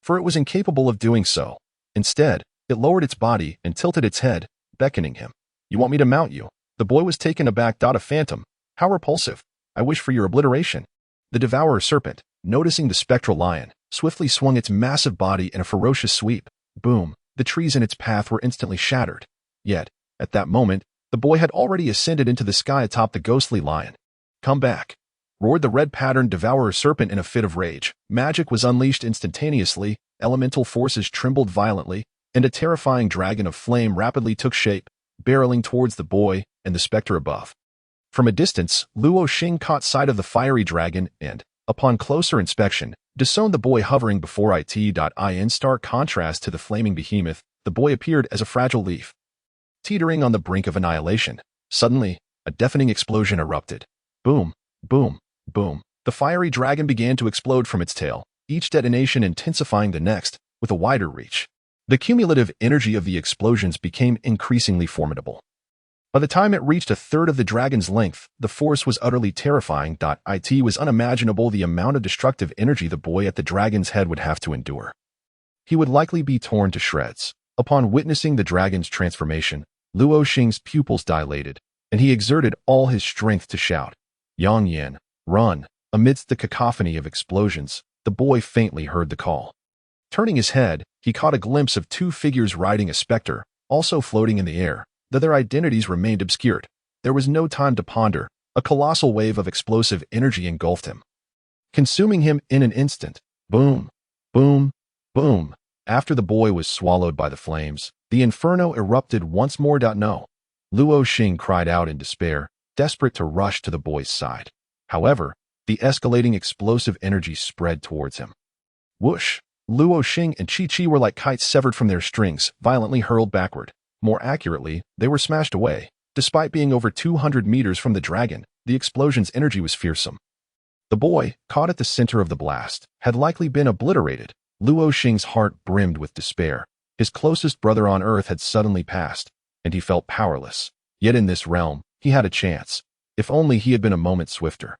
for it was incapable of doing so. Instead, it lowered its body and tilted its head, beckoning him. You want me to mount you? The boy was taken aback. A phantom. How repulsive. I wish for your obliteration. The devourer serpent, noticing the spectral lion, swiftly swung its massive body in a ferocious sweep. Boom. The trees in its path were instantly shattered. Yet, at that moment, the boy had already ascended into the sky atop the ghostly lion. Come back, roared the red-patterned devourer serpent in a fit of rage. Magic was unleashed instantaneously, elemental forces trembled violently, and a terrifying dragon of flame rapidly took shape, barreling towards the boy and the specter above. From a distance, Luo Xing caught sight of the fiery dragon and, upon closer inspection, discerned the boy hovering before it. In stark contrast to the flaming behemoth, the boy appeared as a fragile leaf, teetering on the brink of annihilation. Suddenly, a deafening explosion erupted. Boom, boom, boom. The fiery dragon began to explode from its tail, each detonation intensifying the next, with a wider reach. The cumulative energy of the explosions became increasingly formidable. By the time it reached a third of the dragon's length, the force was utterly terrifying. It was unimaginable the amount of destructive energy the boy at the dragon's head would have to endure. He would likely be torn to shreds. Upon witnessing the dragon's transformation, Luo Xing's pupils dilated, and he exerted all his strength to shout, "Yang Yan, run!" Amidst the cacophony of explosions, the boy faintly heard the call. Turning his head, he caught a glimpse of two figures riding a specter, also floating in the air. Though their identities remained obscured, there was no time to ponder. A colossal wave of explosive energy engulfed him, consuming him in an instant. Boom, boom, boom. After the boy was swallowed by the flames, the inferno erupted once more. No. Luo Xing cried out in despair, desperate to rush to the boy's side. However, the escalating explosive energy spread towards him. Whoosh! Luo Xing and Chi were like kites severed from their strings, violently hurled backward. More accurately, they were smashed away. Despite being over 200 meters from the dragon, the explosion's energy was fearsome. The boy, caught at the center of the blast, had likely been obliterated. Luo Xing's heart brimmed with despair. His closest brother on Earth had suddenly passed, and he felt powerless. Yet in this realm, he had a chance. If only he had been a moment swifter.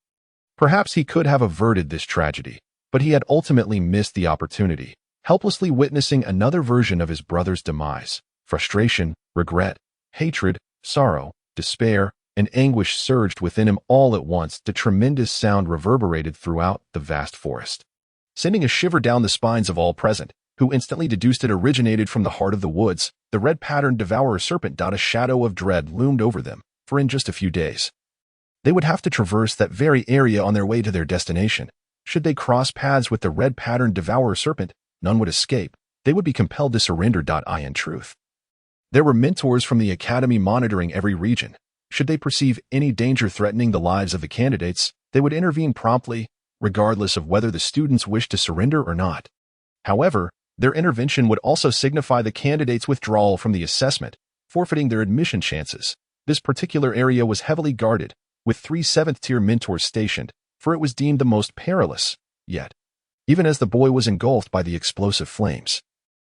Perhaps he could have averted this tragedy, but he had ultimately missed the opportunity, helplessly witnessing another version of his brother's demise. Frustration, regret, hatred, sorrow, despair, and anguish surged within him all at once. The tremendous sound reverberated throughout the vast forest, sending a shiver down the spines of all present, who instantly deduced it originated from the heart of the woods. The red-patterned devourer serpent. A shadow of dread loomed over them, for in just a few days, they would have to traverse that very area on their way to their destination. Should they cross paths with the red-patterned devourer serpent, none would escape. They would be compelled to surrender. In truth, there were mentors from the academy monitoring every region. Should they perceive any danger threatening the lives of the candidates, they would intervene promptly, regardless of whether the students wished to surrender or not. However, their intervention would also signify the candidates' withdrawal from the assessment, forfeiting their admission chances. This particular area was heavily guarded, with 3 7th-tier mentors stationed, for it was deemed the most perilous. Yet, even as the boy was engulfed by the explosive flames,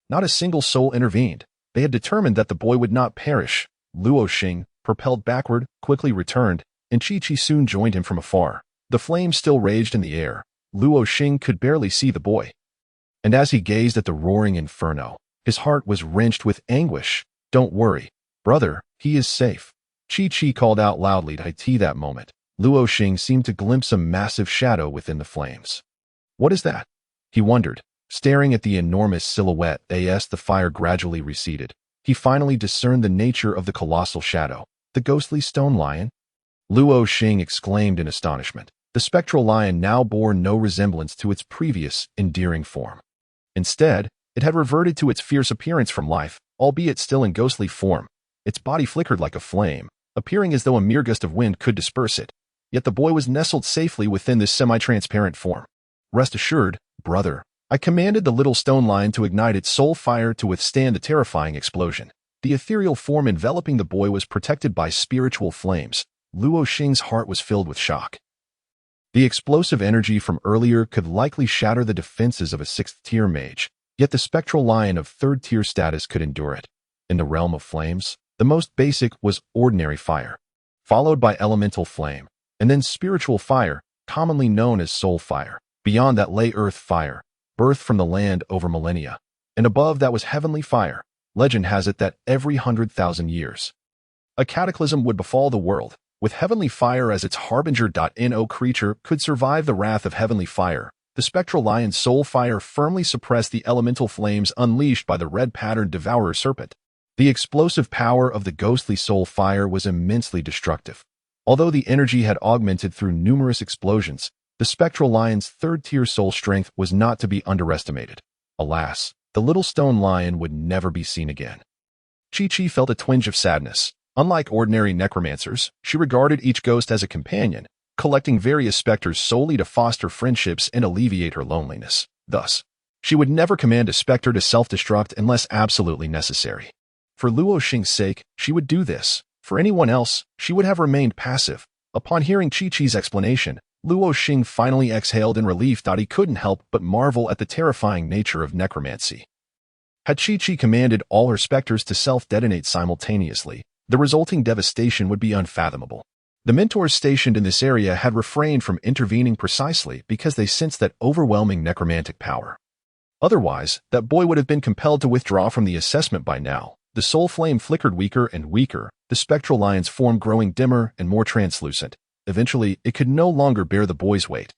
not a single soul intervened. They had determined that the boy would not perish. Luo Xing, propelled backward, quickly returned, and Chi soon joined him from afar. The flames still raged in the air. Luo Xing could barely see the boy, and as he gazed at the roaring inferno, his heart was wrenched with anguish. "Don't worry, brother, he is safe," Chi called out loudly to it. That moment, Luo Xing seemed to glimpse a massive shadow within the flames. "What is that?" he wondered. Staring at the enormous silhouette as the fire gradually receded, he finally discerned the nature of the colossal shadow. The ghostly stone lion? Luo Xing exclaimed in astonishment. The spectral lion now bore no resemblance to its previous, endearing form. Instead, it had reverted to its fierce appearance from life, albeit still in ghostly form. Its body flickered like a flame, appearing as though a mere gust of wind could disperse it. Yet the boy was nestled safely within this semi-transparent form. "Rest assured, brother," I commanded the little stone lion to ignite its soul fire to withstand the terrifying explosion. The ethereal form enveloping the boy was protected by spiritual flames. Luo Xing's heart was filled with shock. The explosive energy from earlier could likely shatter the defenses of a 6th-tier mage, yet the spectral lion of 3rd-tier status could endure it. In the realm of flames, the most basic was ordinary fire, followed by elemental flame, and then spiritual fire, commonly known as soul fire. Beyond that lay earth fire, birthed from the land over millennia, and above that was heavenly fire. Legend has it that every 100,000 years, A cataclysm would befall the world, with heavenly fire as its harbinger. No creature could survive the wrath of heavenly fire. The spectral lion's soul fire firmly suppressed the elemental flames unleashed by the red-patterned devourer serpent. The explosive power of the ghostly soul fire was immensely destructive. Although the energy had augmented through numerous explosions, the spectral lion's third-tier soul strength was not to be underestimated. Alas, the little stone lion would never be seen again. Chi-Chi felt a twinge of sadness. Unlike ordinary necromancers, she regarded each ghost as a companion, collecting various specters solely to foster friendships and alleviate her loneliness. Thus, she would never command a specter to self-destruct unless absolutely necessary. For Luo Xing's sake, she would do this. For anyone else, she would have remained passive. Upon hearing Chi-Chi's explanation, Luo Xing finally exhaled in relief. He couldn't help but marvel at the terrifying nature of necromancy. Had Chi-Chi commanded all her specters to self-detonate simultaneously, the resulting devastation would be unfathomable. The mentors stationed in this area had refrained from intervening precisely because they sensed that overwhelming necromantic power. Otherwise, that boy would have been compelled to withdraw from the assessment by now. The soul flame flickered weaker and weaker, the spectral lion's form growing dimmer and more translucent. Eventually, it could no longer bear the boy's weight,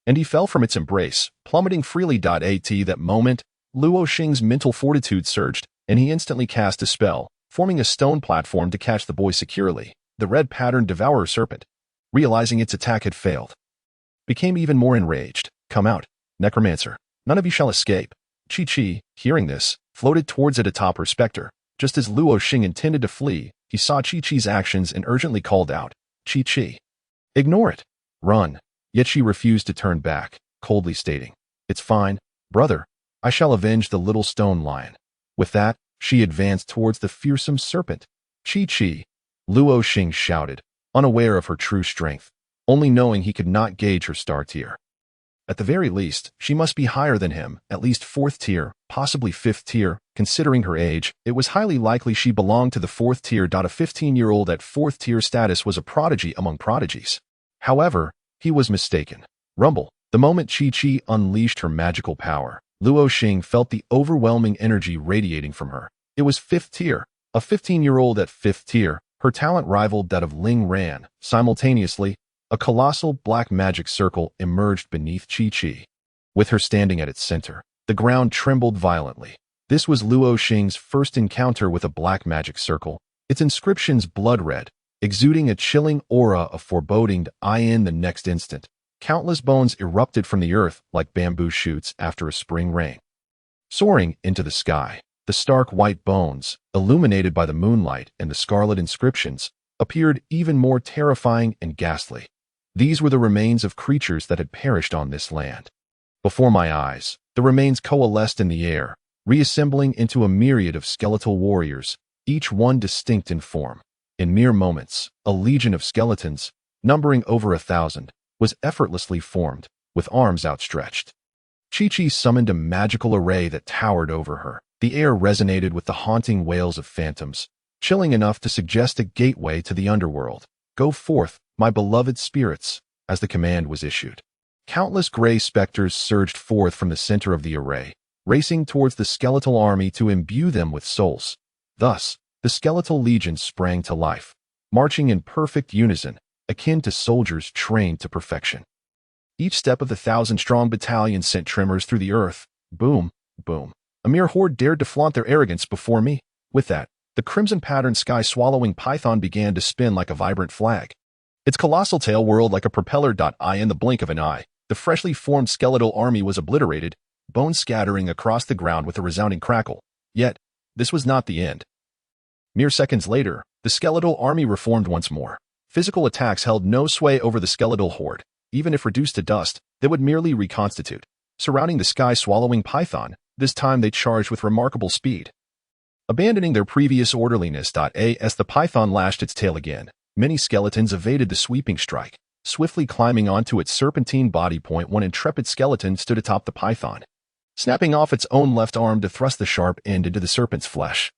and he fell from its embrace, plummeting freely. At that moment, Luo Xing's mental fortitude surged, and he instantly cast a spell, forming a stone platform to catch the boy securely. The red-patterned devourer serpent, realizing its attack had failed, became even more enraged. "Come out, necromancer. None of you shall escape." Chi-Chi, hearing this, floated towards it atop her specter. Just as Luo Xing intended to flee, he saw Chi-Chi's actions and urgently called out, "Chi-Chi, ignore it. Run." Yet she refused to turn back, coldly stating, "It's fine, brother. I shall avenge the little stone lion." With that, she advanced towards the fearsome serpent. "Chi-Chi," Luo Xing shouted, unaware of her true strength, only knowing he could not gauge her star tier. At the very least, she must be higher than him, at least 4th tier, possibly 5th tier. Considering her age, it was highly likely she belonged to the 4th tier. A 15-year-old at 4th tier status was a prodigy among prodigies. However, he was mistaken. Rumble. The moment Chi-Chi unleashed her magical power, Luo Xing felt the overwhelming energy radiating from her. It was 5th tier. A 15-year-old at 5th tier, her talent rivaled that of Ling Ran. Simultaneously, a colossal black magic circle emerged beneath Chi-Chi. With her standing at its center, the ground trembled violently. This was Luo Xing's first encounter with a black magic circle, its inscriptions blood red, exuding a chilling aura of foreboding. In the next instant, countless bones erupted from the earth like bamboo shoots after a spring rain. Soaring into the sky, the stark white bones, illuminated by the moonlight and the scarlet inscriptions, appeared even more terrifying and ghastly. These were the remains of creatures that had perished on this land. Before my eyes, the remains coalesced in the air, reassembling into a myriad of skeletal warriors, each one distinct in form. In mere moments, a legion of skeletons, numbering over 1,000, was effortlessly formed, with arms outstretched. Chi-Chi summoned a magical array that towered over her. The air resonated with the haunting wails of phantoms, chilling enough to suggest a gateway to the underworld. "Go forth, my beloved spirits," as the command was issued. Countless gray specters surged forth from the center of the array, racing towards the skeletal army to imbue them with souls. Thus, the skeletal legion sprang to life, marching in perfect unison, akin to soldiers trained to perfection. Each step of the 1,000-strong battalion sent tremors through the earth. Boom, boom. A mere horde dared to flaunt their arrogance before me. With that, the crimson-patterned sky-swallowing python began to spin like a vibrant flag. Its colossal tail whirled like a propeller. In the blink of an eye, the freshly formed skeletal army was obliterated, bones scattering across the ground with a resounding crackle. Yet, this was not the end. Mere seconds later, the skeletal army reformed once more. Physical attacks held no sway over the skeletal horde. Even if reduced to dust, they would merely reconstitute. Surrounding the sky-swallowing python, this time they charged with remarkable speed. Abandoning their previous orderliness. As the python lashed its tail again, many skeletons evaded the sweeping strike. Swiftly climbing onto its serpentine body point, one intrepid skeleton stood atop the python, snapping off its own left arm to thrust the sharp end into the serpent's flesh.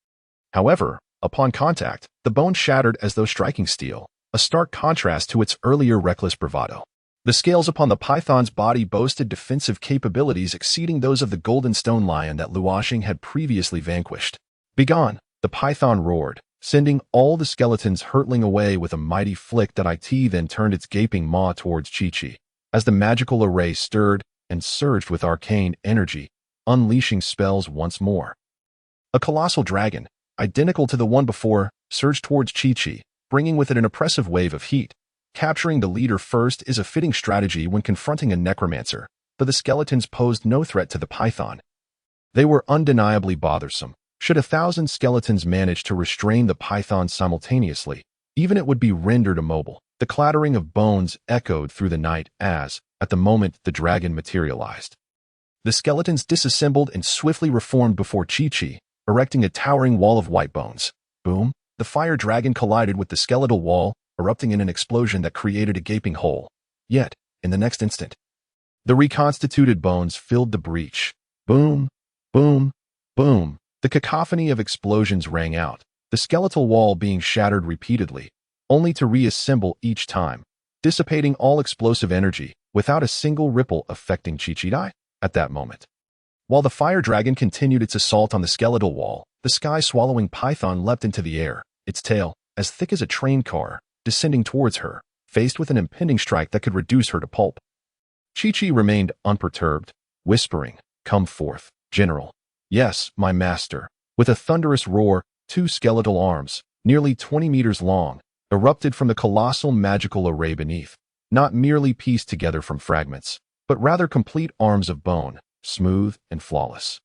However, upon contact, the bone shattered as though striking steel, a stark contrast to its earlier reckless bravado. The scales upon the python's body boasted defensive capabilities exceeding those of the golden stone lion that Luo Xing had previously vanquished. "Begone!" the python roared, sending all the skeletons hurtling away with a mighty flick. It then turned its gaping maw towards Chi-Chi, as the magical array stirred and surged with arcane energy, unleashing spells once more. A colossal dragon, identical to the one before, surged towards Chi-Chi, bringing with it an oppressive wave of heat. Capturing the leader first is a fitting strategy when confronting a necromancer, but the skeletons posed no threat to the python. They were undeniably bothersome. Should 1,000 skeletons manage to restrain the python simultaneously, even it would be rendered immobile. The clattering of bones echoed through the night as, at the moment, the dragon materialized. The skeletons disassembled and swiftly reformed before Chi-Chi, erecting a towering wall of white bones. Boom! The fire dragon collided with the skeletal wall, erupting in an explosion that created a gaping hole. Yet, in the next instant, the reconstituted bones filled the breach. Boom! Boom! Boom! The cacophony of explosions rang out, the skeletal wall being shattered repeatedly, only to reassemble each time, dissipating all explosive energy without a single ripple affecting Chi-Chi at that moment. While the fire dragon continued its assault on the skeletal wall, the sky-swallowing python leapt into the air, its tail, as thick as a train car, descending towards her, faced with an impending strike that could reduce her to pulp. Chi-Chi remained unperturbed, whispering, "Come forth, General." "Yes, my master." With a thunderous roar, 2 skeletal arms, nearly 20 meters long, erupted from the colossal magical array beneath, not merely pieced together from fragments, but rather complete arms of bone, smooth and flawless.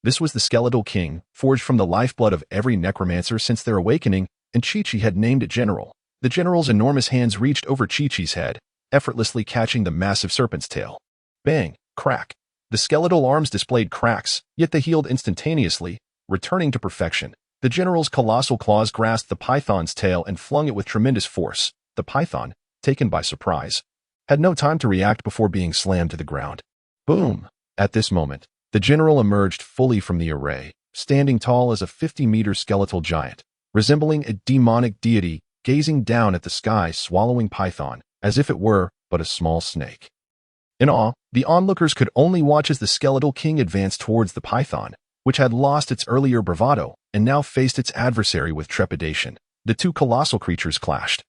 This was the Skeletal King, forged from the lifeblood of every necromancer since their awakening, and Chi-Chi had named it General. The General's enormous hands reached over Chi-Chi's head, effortlessly catching the massive serpent's tail. Bang! Crack! The skeletal arms displayed cracks, yet they healed instantaneously, returning to perfection. The General's colossal claws grasped the python's tail and flung it with tremendous force. The python, taken by surprise, had no time to react before being slammed to the ground. Boom! At this moment, the General emerged fully from the array, standing tall as a 50-meter skeletal giant, resembling a demonic deity, gazing down at the sky-swallowing python, as if it were but a small snake. In awe, the onlookers could only watch as the Skeletal King advanced towards the python, which had lost its earlier bravado and now faced its adversary with trepidation. The 2 colossal creatures clashed.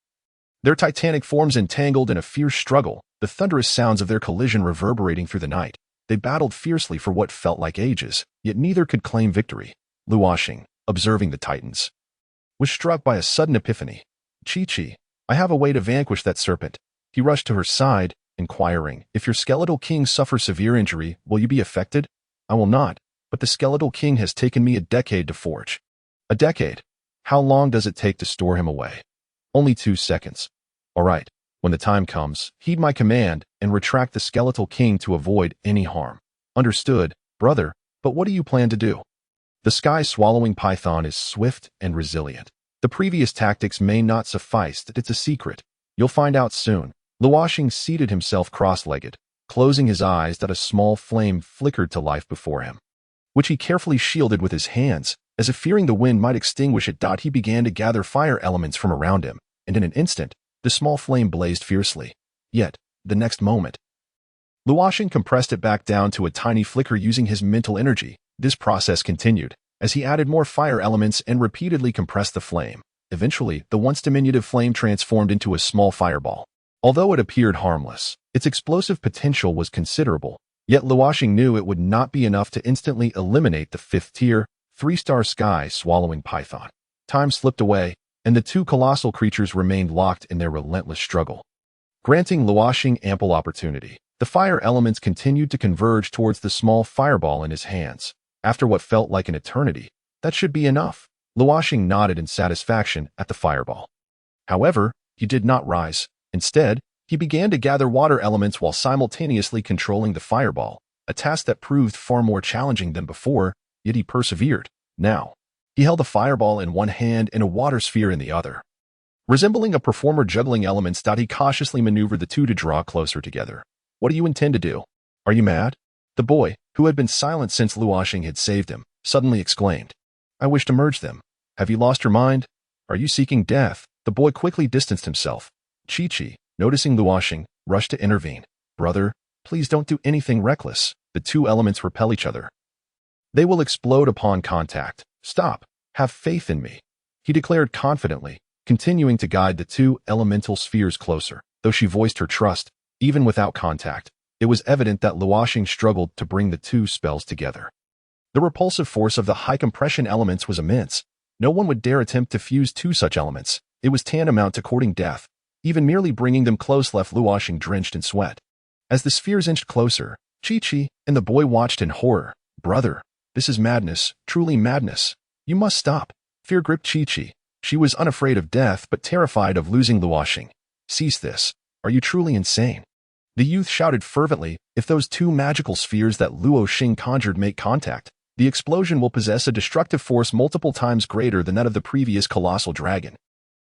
Their titanic forms entangled in a fierce struggle, the thunderous sounds of their collision reverberating through the night. They battled fiercely for what felt like ages, yet neither could claim victory. Luo Xing, observing the titans, was struck by a sudden epiphany. "Chi-Chi, I have a way to vanquish that serpent." He rushed to her side, inquiring, "If your Skeletal King suffers severe injury, will you be affected?" "I will not, but the Skeletal King has taken me a decade to forge." "A decade? How long does it take to store him away?" "Only 2 seconds." "All right, when the time comes, heed my command and retract the Skeletal King to avoid any harm." "Understood, brother, but what do you plan to do?" "The sky-swallowing python is swift and resilient. The previous tactics may not suffice. It's a secret. You'll find out soon." Luo Xing seated himself cross-legged, closing his eyes. A small flame flickered to life before him, which he carefully shielded with his hands, as if fearing the wind might extinguish it. He began to gather fire elements from around him, and in an instant, the small flame blazed fiercely. Yet, the next moment, Luo Xing compressed it back down to a tiny flicker using his mental energy. This process continued, as he added more fire elements and repeatedly compressed the flame. Eventually, the once diminutive flame transformed into a small fireball. Although it appeared harmless, its explosive potential was considerable, yet Luo Xing knew it would not be enough to instantly eliminate the 5th-tier, 3-star sky-swallowing python. Time slipped away, and the 2 colossal creatures remained locked in their relentless struggle, granting Luo Xing ample opportunity. The fire elements continued to converge towards the small fireball in his hands. After what felt like an eternity, that should be enough. Luo Xing nodded in satisfaction at the fireball. However, he did not rise. Instead, he began to gather water elements while simultaneously controlling the fireball, a task that proved far more challenging than before, yet he persevered. Now, he held a fireball in one hand and a water sphere in the other. Resembling a performer juggling elements, he cautiously maneuvered the 2 to draw closer together. "What do you intend to do? Are you mad?" The boy, who had been silent since Luo Xing had saved him, suddenly exclaimed, "I wish to merge them. Have you lost your mind? Are you seeking death?" The boy quickly distanced himself. Chi-Chi, noticing Luo Xing, rushed to intervene. "Brother, please don't do anything reckless. The 2 elements repel each other. They will explode upon contact. Stop. Have faith in me." he declared confidently, continuing to guide the two elemental spheres closer. Though she voiced her trust, even without contact, it was evident that Luo Xing struggled to bring the two spells together. The repulsive force of the high-compression elements was immense. No one would dare attempt to fuse two such elements. It was tantamount to courting death. Even merely bringing them close left Luo Xing drenched in sweat. As the spheres inched closer, Chi-Chi and the boy watched in horror. "Brother, this is madness, truly madness. You must stop." Fear gripped Chi-Chi. She was unafraid of death but terrified of losing Luo Xing. "Cease this. Are you truly insane?" The youth shouted fervently, "If those two magical spheres that Luo Xing conjured make contact, the explosion will possess a destructive force multiple times greater than that of the previous colossal dragon."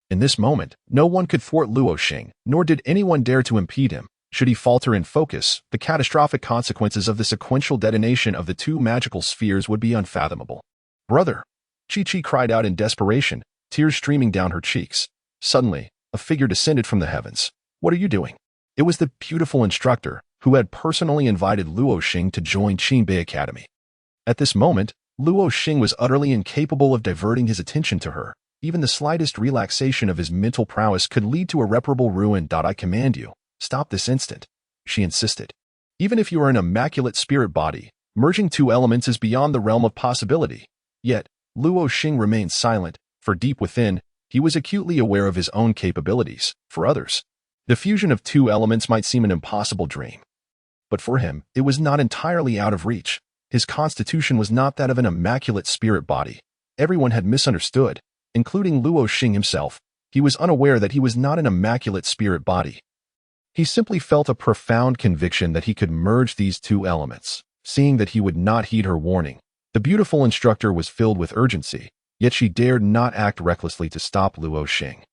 In this moment, no one could thwart Luo Xing, nor did anyone dare to impede him. Should he falter in focus, the catastrophic consequences of the sequential detonation of the two magical spheres would be unfathomable. "Brother!" Chi-Chi cried out in desperation, tears streaming down her cheeks. Suddenly, a figure descended from the heavens. "What are you doing?" It was the beautiful instructor, who had personally invited Luo Xing to join Qingbei Academy. At this moment, Luo Xing was utterly incapable of diverting his attention to her. Even the slightest relaxation of his mental prowess could lead to irreparable ruin. "I command you, stop this instant," she insisted. "Even if you are an immaculate spirit body, merging two elements is beyond the realm of possibility." Yet, Luo Xing remained silent, for deep within, he was acutely aware of his own capabilities. For others, the fusion of two elements might seem an impossible dream. But for him, it was not entirely out of reach. His constitution was not that of an immaculate spirit body. Everyone had misunderstood, including Luo Xing himself. He was unaware that he was not an immaculate spirit body. He simply felt a profound conviction that he could merge these two elements. Seeing that he would not heed her warning, the beautiful instructor was filled with urgency, yet she dared not act recklessly to stop Luo Xing.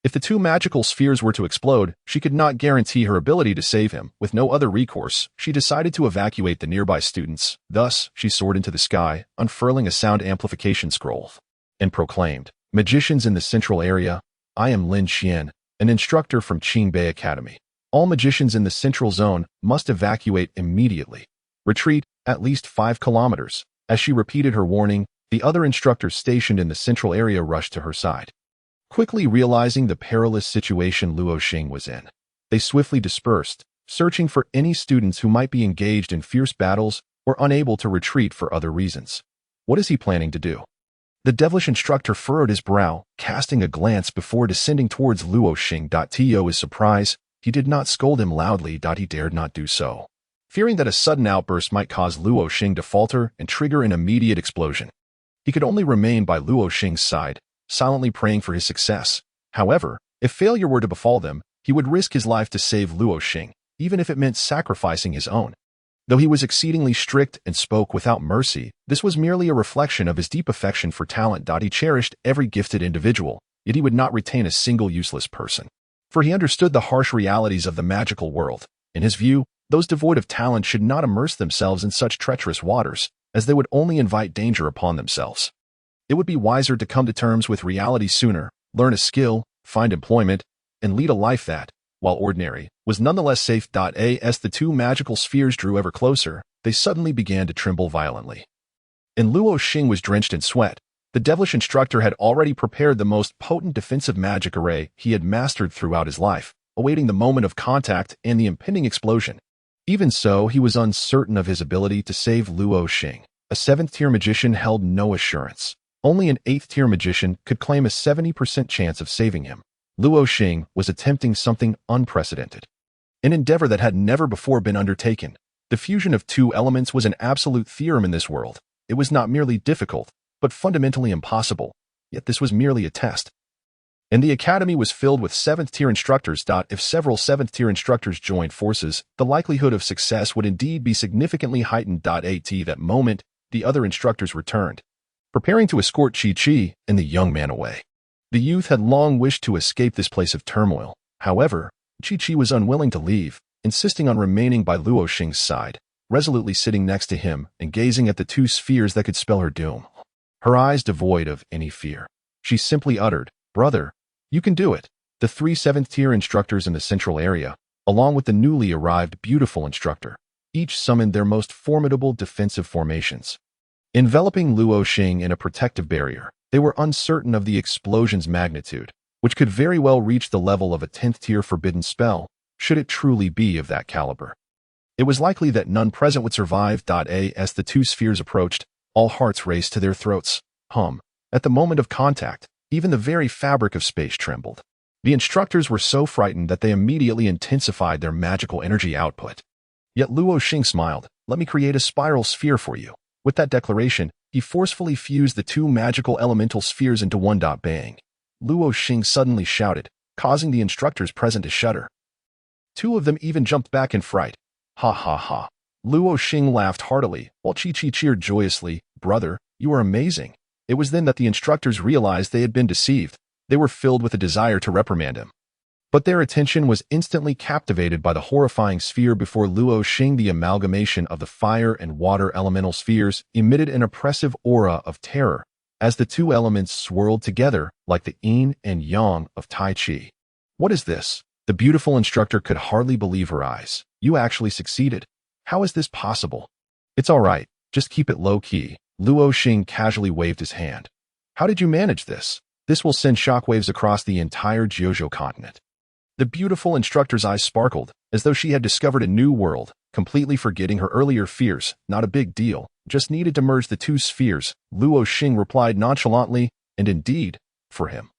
If the two magical spheres were to explode, she could not guarantee her ability to save him. With no other recourse, she decided to evacuate the nearby students. Thus, she soared into the sky, unfurling a sound amplification scroll, and proclaimed, "Magicians in the central area, I am Lin Xian, an instructor from Qingbei Academy. All magicians in the central zone must evacuate immediately. Retreat at least 5 kilometers." As she repeated her warning, the other instructors stationed in the central area rushed to her side. Quickly realizing the perilous situation Luo Xing was in, they swiftly dispersed, searching for any students who might be engaged in fierce battles or unable to retreat for other reasons. What is he planning to do? The devilish instructor furrowed his brow, casting a glance before descending towards Luo Xing. To his surprise, he did not scold him loudly. He dared not do so, fearing that a sudden outburst might cause Luo Xing to falter and trigger an immediate explosion. He could only remain by Luo Xing's side, silently praying for his success. However, if failure were to befall them, he would risk his life to save Luo Xing, even if it meant sacrificing his own. Though he was exceedingly strict and spoke without mercy, this was merely a reflection of his deep affection for talent. He cherished every gifted individual, yet he would not retain a single useless person. For he understood the harsh realities of the magical world. In his view, those devoid of talent should not immerse themselves in such treacherous waters, as they would only invite danger upon themselves. It would be wiser to come to terms with reality sooner, learn a skill, find employment, and lead a life that, while ordinary, was nonetheless safe. As the two magical spheres drew ever closer, they suddenly began to tremble violently. And Luo Xing was drenched in sweat. The devilish instructor had already prepared the most potent defensive magic array he had mastered throughout his life, awaiting the moment of contact and the impending explosion. Even so, he was uncertain of his ability to save Luo Xing. A 7th-tier magician held no assurance. Only an 8th-tier magician could claim a 70% chance of saving him. Luo Xing was attempting something unprecedented, an endeavor that had never before been undertaken. The fusion of two elements was an absolute theorem in this world. It was not merely difficult, but fundamentally impossible. Yet this was merely a test. And the academy was filled with 7th-tier instructors. If several 7th-tier instructors joined forces, the likelihood of success would indeed be significantly heightened. At that moment, the other instructors returned, preparing to escort Chi-Chi and the young man away. The youth had long wished to escape this place of turmoil. However, Chi-Chi was unwilling to leave, insisting on remaining by Luo Xing's side, resolutely sitting next to him and gazing at the two spheres that could spell her doom. Her eyes devoid of any fear, she simply uttered, "Brother, you can do it." The 3 7th-tier instructors in the central area, along with the newly arrived beautiful instructor, each summoned their most formidable defensive formations. Enveloping Luo Xing in a protective barrier, They were uncertain of the explosion's magnitude, which could very well reach the level of a 10th-tier forbidden spell, should it truly be of that caliber. It was likely that none present would survive. As the two spheres approached, all hearts raced to their throats. At the moment of contact, even the very fabric of space trembled. The instructors were so frightened that they immediately intensified their magical energy output. Yet Luo Xing smiled. "Let me create a spiral sphere for you." With that declaration, he forcefully fused the two magical elemental spheres into one. Bang! Luo Xing suddenly shouted, causing the instructors present to shudder. Two of them even jumped back in fright. Ha ha ha. Luo Xing laughed heartily, while Chi cheered joyously. "Brother, you are amazing." It was then that the instructors realized they had been deceived. They were filled with a desire to reprimand him. But their attention was instantly captivated by the horrifying sphere before Luo Xing. The amalgamation of the fire and water elemental spheres emitted an oppressive aura of terror as the two elements swirled together like the yin and yang of Tai Chi. "What is this?" The beautiful instructor could hardly believe her eyes. "You actually succeeded. How is this possible?" "It's all right. Just keep it low-key." Luo Xing casually waved his hand. "How did you manage this? This will send shockwaves across the entire Jiuzhou continent." The beautiful instructor's eyes sparkled, as though she had discovered a new world, completely forgetting her earlier fears. "Not a big deal. Just needed to merge the two spheres," Luo Xing replied nonchalantly, and indeed, for him,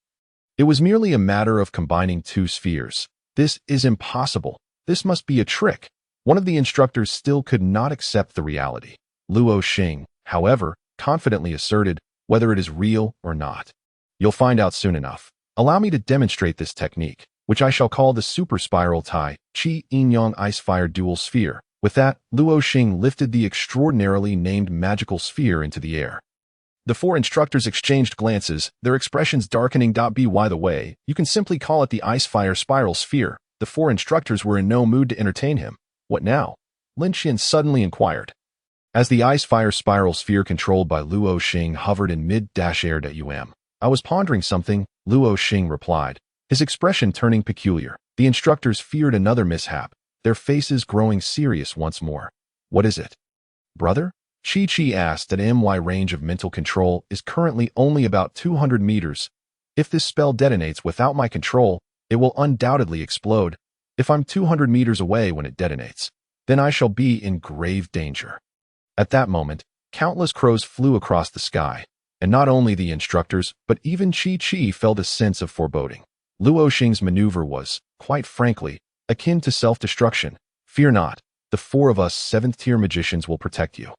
it was merely a matter of combining two spheres. "This is impossible. This must be a trick." One of the instructors still could not accept the reality. Luo Xing, however, confidently asserted, "Whether it is real or not, you'll find out soon enough. Allow me to demonstrate this technique, which I shall call the Super Spiral Tai Chi Yin-Yang Ice-Fire Dual Sphere." With that, Luo Xing lifted the extraordinarily named magical sphere into the air. The four instructors exchanged glances, their expressions darkening. By the way, you can simply call it the Ice-Fire Spiral Sphere. The four instructors were in no mood to entertain him. "What now?" Lin Qian suddenly inquired. As the Ice-Fire Spiral Sphere controlled by Luo Xing hovered in mid-air. "I was pondering something," Luo Xing replied, his expression turning peculiar. The instructors feared another mishap, their faces growing serious once more. "What is it, brother?" Chi asked. "My range of mental control is currently only about 200 meters. If this spell detonates without my control, it will undoubtedly explode. If I'm 200 meters away when it detonates, then I shall be in grave danger." At that moment, countless crows flew across the sky, and not only the instructors, but even Chi felt a sense of foreboding. Luo Xing's maneuver was, quite frankly, akin to self-destruction. "Fear not, the four of us 7th-tier magicians will protect you.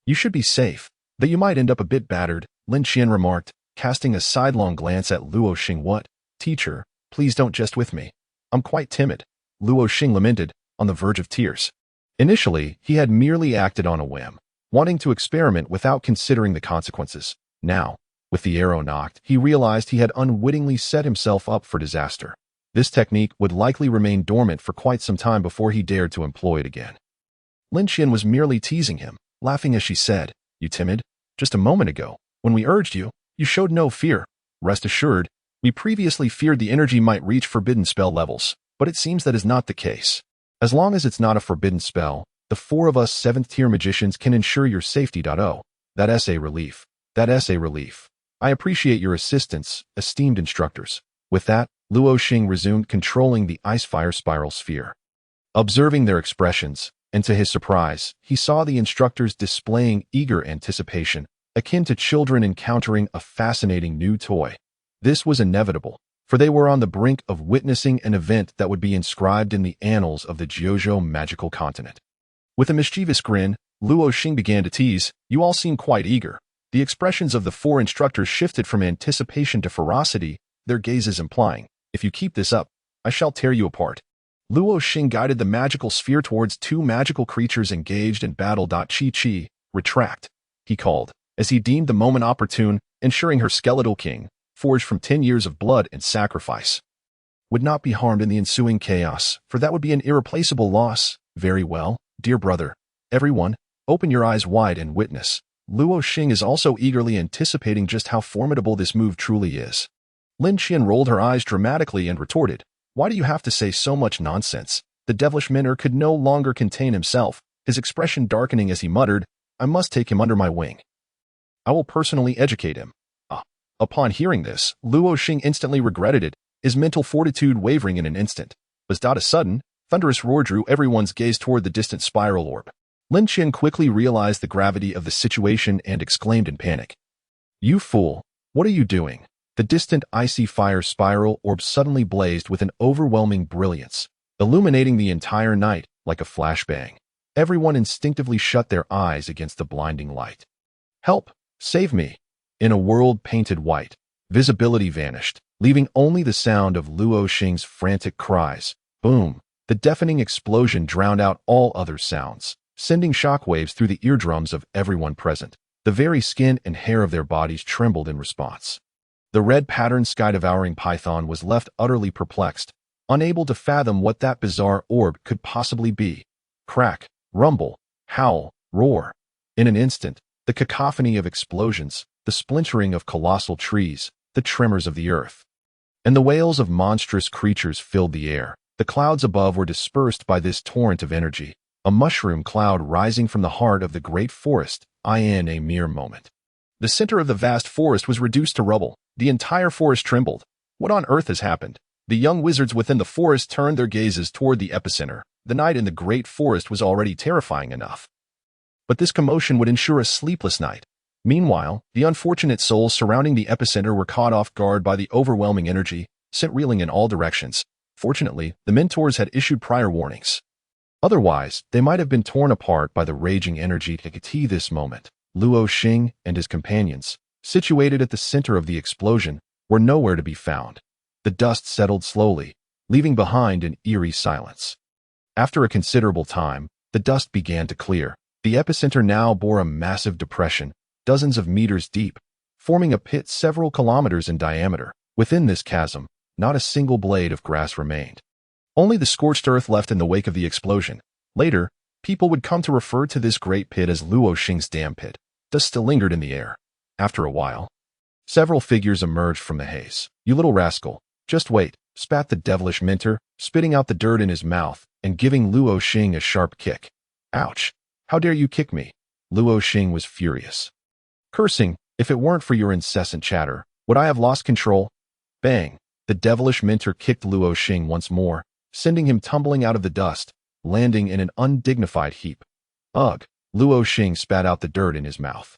You should be safe, though you might end up a bit battered," Lin Qian remarked, casting a sidelong glance at Luo Xing. "What? Teacher, please don't jest with me. I'm quite timid," Luo Xing lamented, on the verge of tears. Initially, he had merely acted on a whim, wanting to experiment without considering the consequences. Now, with the arrow knocked, he realized he had unwittingly set himself up for disaster. This technique would likely remain dormant for quite some time before he dared to employ it again. Lin Qian was merely teasing him, laughing as she said, "You timid? Just a moment ago, when we urged you, you showed no fear. Rest assured, we previously feared the energy might reach forbidden spell levels, but it seems that is not the case. As long as it's not a forbidden spell, the four of us 7th-tier magicians can ensure your safety. Oh, that's a relief. That's a relief. I appreciate your assistance, esteemed instructors." With that, Luo Xing resumed controlling the Ice-Fire Spiral Sphere. Observing their expressions, and to his surprise, he saw the instructors displaying eager anticipation, akin to children encountering a fascinating new toy. This was inevitable, for they were on the brink of witnessing an event that would be inscribed in the annals of the Jiuzhou magical continent. With a mischievous grin, Luo Xing began to tease, "You all seem quite eager." The expressions of the four instructors shifted from anticipation to ferocity, their gazes implying, "If you keep this up, I shall tear you apart." Luo Xing guided the magical sphere towards two magical creatures engaged in battle. "Chi, retract," he called, as he deemed the moment opportune, ensuring her skeletal king, forged from 10 years of blood and sacrifice, would not be harmed in the ensuing chaos, for that would be an irreplaceable loss. "Very well, dear brother. Everyone, open your eyes wide and witness." Luo Xing is also eagerly anticipating just how formidable this move truly is. Lin Qian rolled her eyes dramatically and retorted, "Why do you have to say so much nonsense?" The devilish minor could no longer contain himself, his expression darkening as he muttered, "I must take him under my wing. I will personally educate him." Upon hearing this, Luo Xing instantly regretted it, his mental fortitude wavering in an instant. But a sudden, thunderous roar drew everyone's gaze toward the distant spiral orb. Lin Qian quickly realized the gravity of the situation and exclaimed in panic. "You fool! What are you doing?" The distant icy fire spiral orb suddenly blazed with an overwhelming brilliance, illuminating the entire night like a flashbang. Everyone instinctively shut their eyes against the blinding light. "Help! Save me!" In a world painted white, visibility vanished, leaving only the sound of Luo Xing's frantic cries. Boom! The deafening explosion drowned out all other sounds, sending shockwaves through the eardrums of everyone present. The very skin and hair of their bodies trembled in response. The red-patterned sky-devouring python was left utterly perplexed, unable to fathom what that bizarre orb could possibly be. Crack, rumble, howl, roar. In an instant, the cacophony of explosions, the splintering of colossal trees, the tremors of the earth, and the wails of monstrous creatures filled the air. The clouds above were dispersed by this torrent of energy, a mushroom cloud rising from the heart of the great forest, in a mere moment. The center of the vast forest was reduced to rubble. The entire forest trembled. What on earth has happened? The young wizards within the forest turned their gazes toward the epicenter. The night in the great forest was already terrifying enough, but this commotion would ensure a sleepless night. Meanwhile, the unfortunate souls surrounding the epicenter were caught off guard by the overwhelming energy, sent reeling in all directions. Fortunately, the mentors had issued prior warnings. Otherwise, they might have been torn apart by the raging energy. At this moment, Luo Xing and his companions, situated at the center of the explosion, were nowhere to be found. The dust settled slowly, leaving behind an eerie silence. After a considerable time, the dust began to clear. The epicenter now bore a massive depression, dozens of meters deep, forming a pit several kilometers in diameter. Within this chasm, not a single blade of grass remained. Only the scorched earth left in the wake of the explosion. Later, people would come to refer to this great pit as Luo Xing's Dam Pit. Dust still lingered in the air. After a while, several figures emerged from the haze. "You little rascal, just wait," spat the devilish mentor, spitting out the dirt in his mouth and giving Luo Xing a sharp kick. "Ouch! How dare you kick me?" Luo Xing was furious, cursing, "If it weren't for your incessant chatter, would I have lost control?" Bang! The devilish mentor kicked Luo Xing once more, sending him tumbling out of the dust, landing in an undignified heap. "Ugh!" Luo Xing spat out the dirt in his mouth,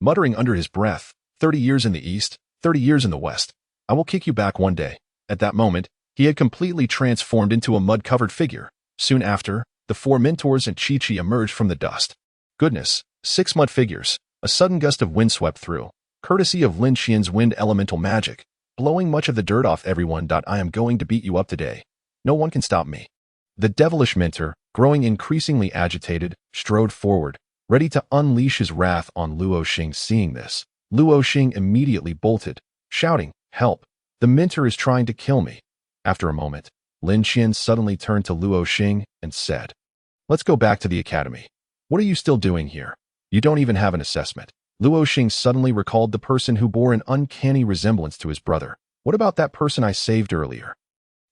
muttering under his breath, 30 years in the east, 30 years in the west. I will kick you back one day." At that moment, he had completely transformed into a mud-covered figure. Soon after, the four mentors and Chi-Chi emerged from the dust. Goodness, 6 mud figures. A sudden gust of wind swept through, courtesy of Lin Qian's wind elemental magic, blowing much of the dirt off everyone. "I am going to beat you up today. No one can stop me." The devilish mentor, growing increasingly agitated, strode forward, ready to unleash his wrath on Luo Xing. Seeing this, Luo Xing immediately bolted, shouting, "Help! The mentor is trying to kill me." After a moment, Lin Qian suddenly turned to Luo Xing and said, "Let's go back to the academy. What are you still doing here? You don't even have an assessment." Luo Xing suddenly recalled the person who bore an uncanny resemblance to his brother. "What about that person I saved earlier?"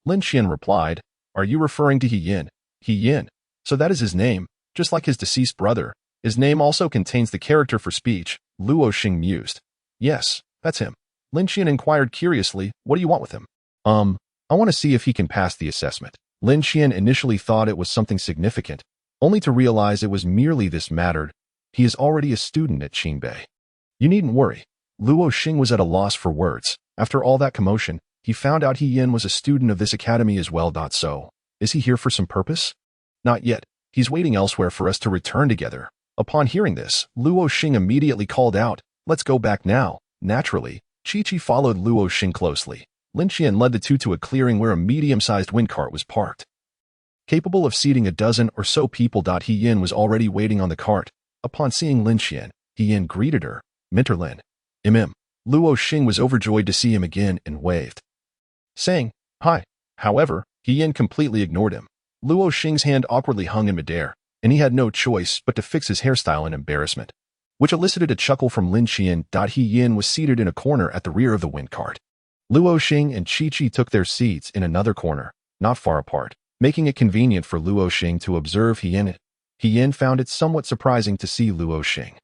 Lin Qian replied, "Are you referring to He Yin?" "He Yin. So that is his name, just like his deceased brother. His name also contains the character for speech." Luo Xing mused. "Yes, that's him." Lin Qian inquired curiously, "What do you want with him?" I want to see if he can pass the assessment." Lin Qian initially thought it was something significant, only to realize it was merely this mattered. He is already a student at Qingbei. "You needn't worry." Luo Xing was at a loss for words. After all that commotion, he found out He Yin was a student of this academy as well. So, is he here for some purpose? Not yet. He's waiting elsewhere for us to return together. Upon hearing this, Luo Xing immediately called out, "Let's go back now." Naturally, Chi-Chi followed Luo Xing closely. Lin Qian led the two to a clearing where a medium-sized wind cart was parked, capable of seating a dozen or so people. He Yin was already waiting on the cart. Upon seeing Lin Qian, He Yin greeted her, "Mentor Lin." Luo Xing was overjoyed to see him again and waved, saying, "Hi." However, He Yin completely ignored him. Luo Xing's hand awkwardly hung in midair, and he had no choice but to fix his hairstyle in embarrassment, which elicited a chuckle from Lin Qian. He Yin was seated in a corner at the rear of the wind cart. Luo Xing and Chi-Chi took their seats in another corner, not far apart, making it convenient for Luo Xing to observe He Yin. He Yin found it somewhat surprising to see Luo Xing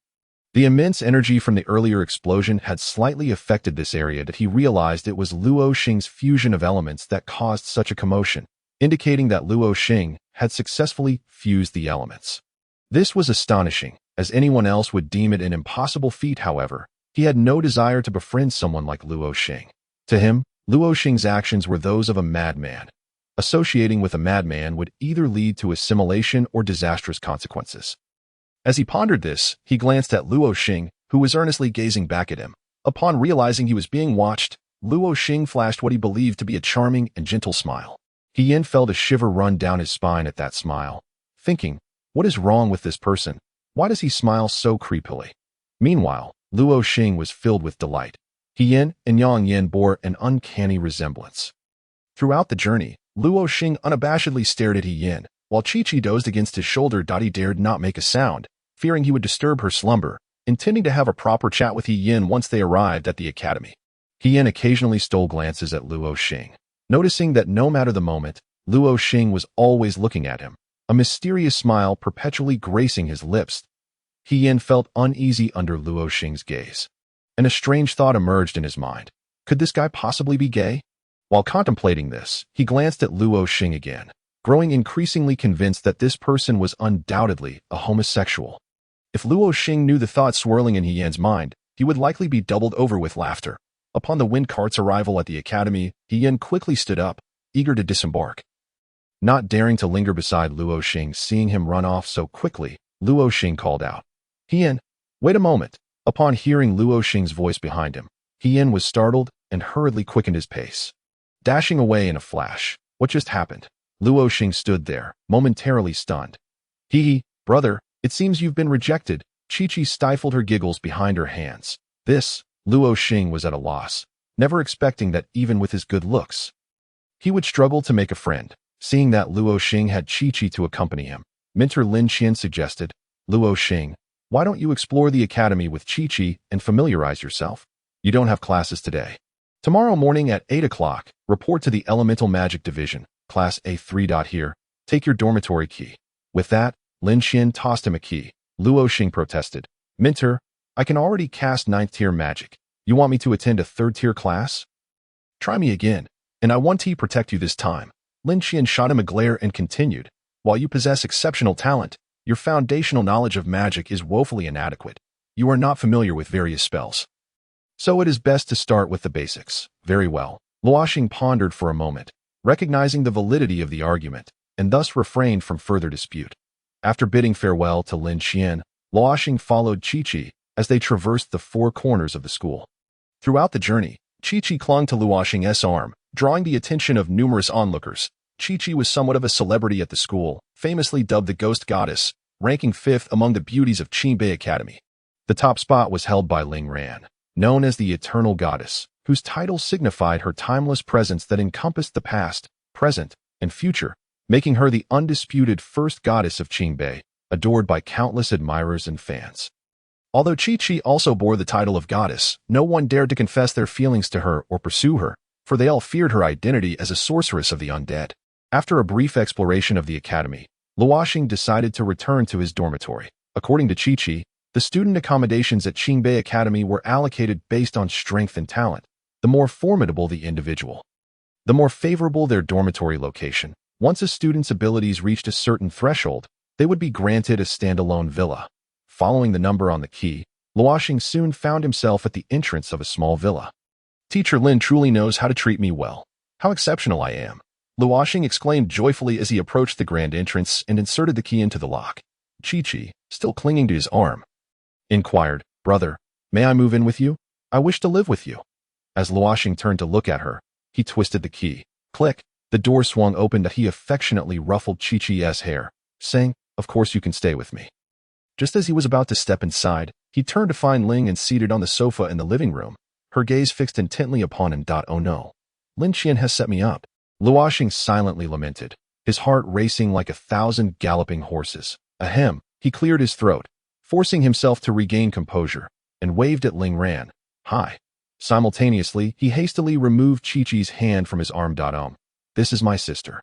The immense energy from the earlier explosion had slightly affected this area that he realized it was Luo Xing's fusion of elements that caused such a commotion, indicating that Luo Xing had successfully fused the elements. This was astonishing, as anyone else would deem it an impossible feat. However, he had no desire to befriend someone like Luo Xing. To him, Luo Xing's actions were those of a madman. Associating with a madman would either lead to assimilation or disastrous consequences. As he pondered this, he glanced at Luo Xing, who was earnestly gazing back at him. Upon realizing he was being watched, Luo Xing flashed what he believed to be a charming and gentle smile. He Yin felt a shiver run down his spine at that smile, thinking, what is wrong with this person? Why does he smile so creepily? Meanwhile, Luo Xing was filled with delight. He Yin and Yang Yin bore an uncanny resemblance. Throughout the journey, Luo Xing unabashedly stared at He Yin, while Chi-Chi dozed against his shoulder. He dared not make a sound, fearing he would disturb her slumber, intending to have a proper chat with He Yin once they arrived at the academy. He Yin occasionally stole glances at Luo Xing, noticing that no matter the moment, Luo Xing was always looking at him, a mysterious smile perpetually gracing his lips. He Yin felt uneasy under Luo Xing's gaze, and a strange thought emerged in his mind. Could this guy possibly be gay? While contemplating this, he glanced at Luo Xing again, growing increasingly convinced that this person was undoubtedly a homosexual. If Luo Xing knew the thought swirling in He Yin's mind, he would likely be doubled over with laughter. Upon the wind cart's arrival at the academy, He Yin quickly stood up, eager to disembark. Not daring to linger beside Luo Xing, seeing him run off so quickly, Luo Xing called out, He Yin, wait a moment. Upon hearing Luo Xing's voice behind him, He Yin was startled and hurriedly quickened his pace, dashing away in a flash. What just happened? Luo Xing stood there, momentarily stunned. Brother, it seems you've been rejected. Chi-Chi stifled her giggles behind her hands. Luo Xing was at a loss, never expecting that even with his good looks, he would struggle to make a friend. Seeing that Luo Xing had Chi-Chi to accompany him, Mentor Lin Qian suggested, Luo Xing, why don't you explore the academy with Chi-Chi and familiarize yourself? You don't have classes today. Tomorrow morning at 8 o'clock, report to the Elemental Magic Division, Class A3. Here, take your dormitory key. With that, Lin Qian tossed him a key. Luo Xing protested. Mentor, I can already cast 9th tier magic. You want me to attend a 3rd tier class? Try me again, and I want to protect you this time. Lin Qian shot him a glare and continued. While you possess exceptional talent, your foundational knowledge of magic is woefully inadequate. You are not familiar with various spells. So it is best to start with the basics. Very well. Luo Xing pondered for a moment, recognizing the validity of the argument, and thus refrained from further dispute. After bidding farewell to Lin Qian, Luo Xing followed Chi-Chi as they traversed the 4 corners of the school. Throughout the journey, Chi-Chi clung to Luo Xing's arm, drawing the attention of numerous onlookers. Chi-Chi was somewhat of a celebrity at the school, famously dubbed the Ghost Goddess, ranking 5th among the beauties of Qingbei Academy. The top spot was held by Ling Ran, known as the Eternal Goddess, whose title signified her timeless presence that encompassed the past, present, and future, making her the undisputed first goddess of Qingbei, adored by countless admirers and fans. Although Chi-Chi also bore the title of goddess, no one dared to confess their feelings to her or pursue her, for they all feared her identity as a sorceress of the undead. After a brief exploration of the academy, Luo Xing decided to return to his dormitory. According to Chi-Chi, the student accommodations at Qingbei Academy were allocated based on strength and talent. The more formidable the individual, the more favorable their dormitory location. Once a student's abilities reached a certain threshold, they would be granted a standalone villa. Following the number on the key, Luo Xing soon found himself at the entrance of a small villa. Teacher Lin truly knows how to treat me well. How exceptional I am. Luo Xing exclaimed joyfully as he approached the grand entrance and inserted the key into the lock. Chi-Chi, still clinging to his arm, inquired, Brother, may I move in with you? I wish to live with you. As Luo Xing turned to look at her, he twisted the key. Click, the door swung open and he affectionately ruffled Chi-Chi's hair, saying, Of course you can stay with me. Just as he was about to step inside, he turned to find Ling and seated on the sofa in the living room, her gaze fixed intently upon him. Oh no. Lin Qian has set me up. Luo Xing silently lamented, his heart racing like 1,000 galloping horses. Ahem, he cleared his throat, forcing himself to regain composure, and waved at Ling Ran. Hi. Simultaneously, he hastily removed Chi-Chi's hand from his arm. This is my sister.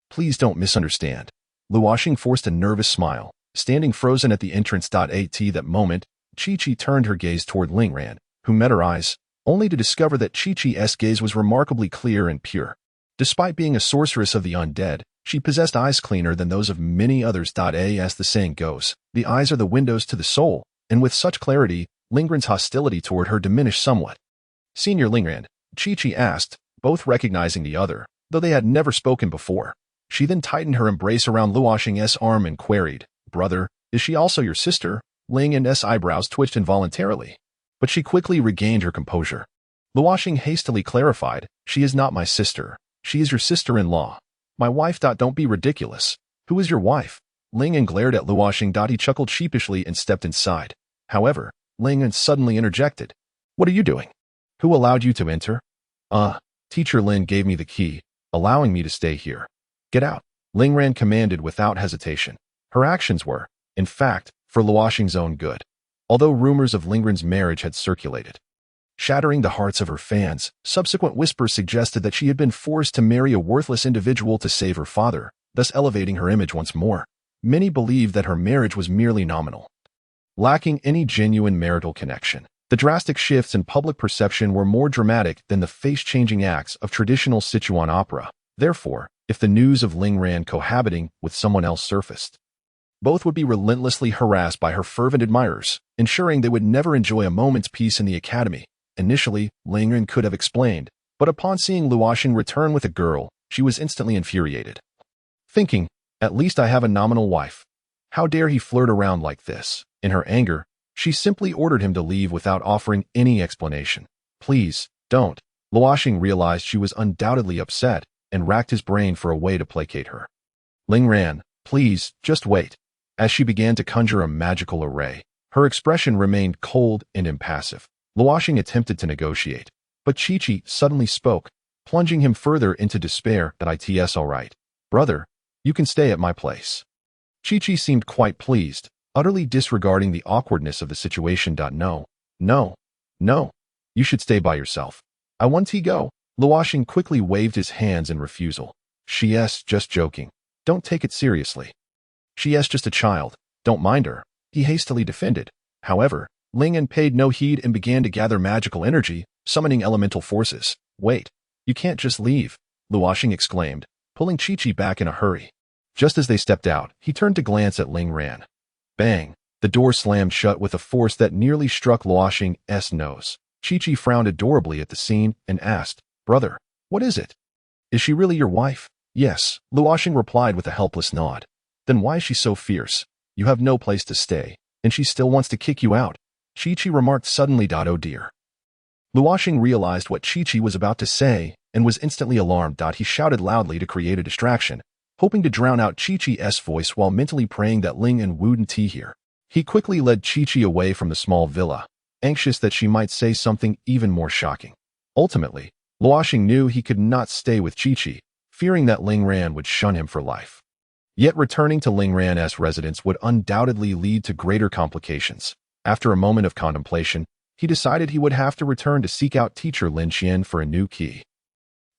Please don't misunderstand. Luo Xing forced a nervous smile, standing frozen at the entrance. At that moment, Chi-Chi turned her gaze toward Lingran, who met her eyes, only to discover that Chi-Chi's gaze was remarkably clear and pure. Despite being a sorceress of the undead, she possessed eyes cleaner than those of many others. As the saying goes, the eyes are the windows to the soul, and with such clarity, Lingran's hostility toward her diminished somewhat. Senior Lingran, Chi-Chi asked, both recognizing the other, though they had never spoken before. She then tightened her embrace around Luo Xing's arm and queried, "Brother, is she also your sister?" Lingran's eyebrows twitched involuntarily, but she quickly regained her composure. Luo Xing hastily clarified, "She is not my sister. She is your sister-in-law. My wife. Don't be ridiculous. Who is your wife?" Lingyan glared at Luo Xing. He chuckled sheepishly and stepped inside. However, Lingyan suddenly interjected, "What are you doing? Who allowed you to enter?" Teacher Lin gave me the key, allowing me to stay here." "Get out," Lingran commanded without hesitation. Her actions were, in fact, for Luo Xing's own good, although rumors of Lingran's marriage had circulated. Shattering the hearts of her fans, subsequent whispers suggested that she had been forced to marry a worthless individual to save her father, thus elevating her image once more. Many believed that her marriage was merely nominal, lacking any genuine marital connection. The drastic shifts in public perception were more dramatic than the face-changing acts of traditional Sichuan opera. Therefore, if the news of Lingran cohabiting with someone else surfaced, both would be relentlessly harassed by her fervent admirers, ensuring they would never enjoy a moment's peace in the academy. Initially, Lingran could have explained, but upon seeing Luo Xing return with a girl, she was instantly infuriated. Thinking, "At least I have a nominal wife. How dare he flirt around like this?" In her anger, she simply ordered him to leave without offering any explanation. "Please, don't." Luo Xing realized she was undoubtedly upset and racked his brain for a way to placate her. "Lingran, please, just wait." As she began to conjure a magical array, her expression remained cold and impassive. Luo Xing attempted to negotiate, but Chi-Chi suddenly spoke, plunging him further into despair. "It's all right. Brother, you can stay at my place." Chi-Chi seemed quite pleased, utterly disregarding the awkwardness of the situation. "No, no, no. You should stay by yourself. I want to go." Luo Xing quickly waved his hands in refusal. "She's just joking. Don't take it seriously. She's just a child. Don't mind her," he hastily defended. However, Lingyan paid no heed and began to gather magical energy, summoning elemental forces. "Wait, you can't just leave," Luo Xing exclaimed, pulling Chi-Chi back in a hurry. Just as they stepped out, he turned to glance at Lingran. Bang! The door slammed shut with a force that nearly struck Luo Xing's nose. Chi-Chi frowned adorably at the scene and asked, "Brother, what is it? Is she really your wife?" "Yes," Luo Xing replied with a helpless nod. "Then why is she so fierce? You have no place to stay, and she still wants to kick you out." Chi-Chi remarked suddenly. "Oh dear." Luo Xing realized what Chi-Chi was about to say and was instantly alarmed. He shouted loudly to create a distraction, hoping to drown out Chi-Chi's voice while mentally praying that Lingyan wouldn't hear. He quickly led Chi-Chi away from the small villa, anxious that she might say something even more shocking. Ultimately, Luo Xing knew he could not stay with Chi-Chi, fearing that Lingran would shun him for life. Yet returning to Lingran's residence would undoubtedly lead to greater complications. After a moment of contemplation, he decided he would have to return to seek out teacher Lin Qian for a new key.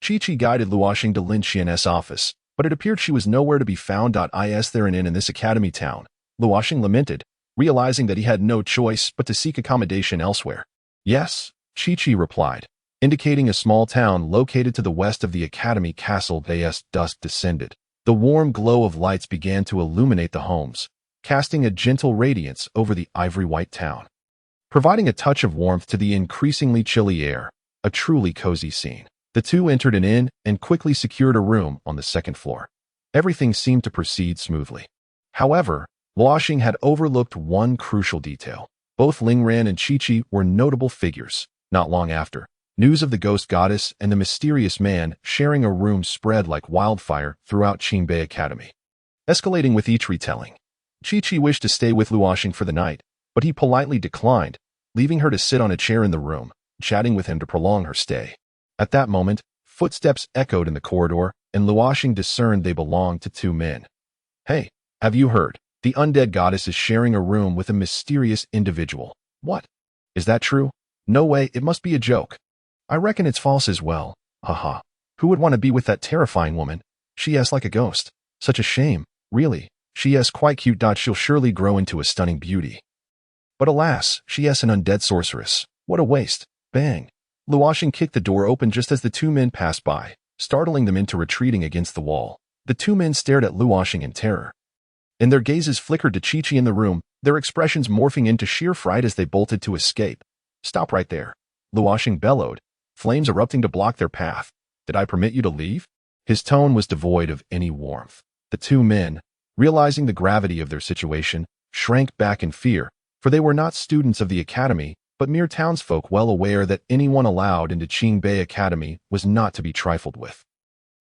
Chi-Chi guided Luo Xing to Lin Qian's office, but it appeared she was nowhere to be found. Is there an inn in this academy town? Luo Xing lamented, realizing that he had no choice but to seek accommodation elsewhere. "Yes," Chi-Chi replied, indicating a small town located to the west of the academy castle. As dusk descended, the warm glow of lights began to illuminate the homes, casting a gentle radiance over the ivory-white town, providing a touch of warmth to the increasingly chilly air. A truly cozy scene. The two entered an inn and quickly secured a room on the second floor. Everything seemed to proceed smoothly. However, Luo Xing had overlooked one crucial detail. Both Lingran and Chi-Chi were notable figures. Not long after, news of the ghost goddess and the mysterious man sharing a room spread like wildfire throughout Qingbei Academy, escalating with each retelling. Chi-Chi wished to stay with Luo Xing for the night, but he politely declined, leaving her to sit on a chair in the room, chatting with him to prolong her stay. At that moment, footsteps echoed in the corridor, and Luo Xing discerned they belonged to two men. "Hey, have you heard? The undead goddess is sharing a room with a mysterious individual." "What? Is that true?" "No way, it must be a joke." "I reckon it's false as well. Haha. Who would want to be with that terrifying woman? She is like a ghost. Such a shame, really. She is quite cute. She'll surely grow into a stunning beauty." But alas, she is an undead sorceress. What a waste. Bang. Luo Xing kicked the door open just as the two men passed by, startling them into retreating against the wall. The two men stared at Luo Xing in terror, and their gazes flickered to Chi-Chi in the room, their expressions morphing into sheer fright as they bolted to escape. Stop right there. Luo Xing bellowed, flames erupting to block their path. Did I permit you to leave? His tone was devoid of any warmth. The two men, realizing the gravity of their situation, shrank back in fear, for they were not students of the academy, but mere townsfolk well aware that anyone allowed into Qingbei Academy was not to be trifled with.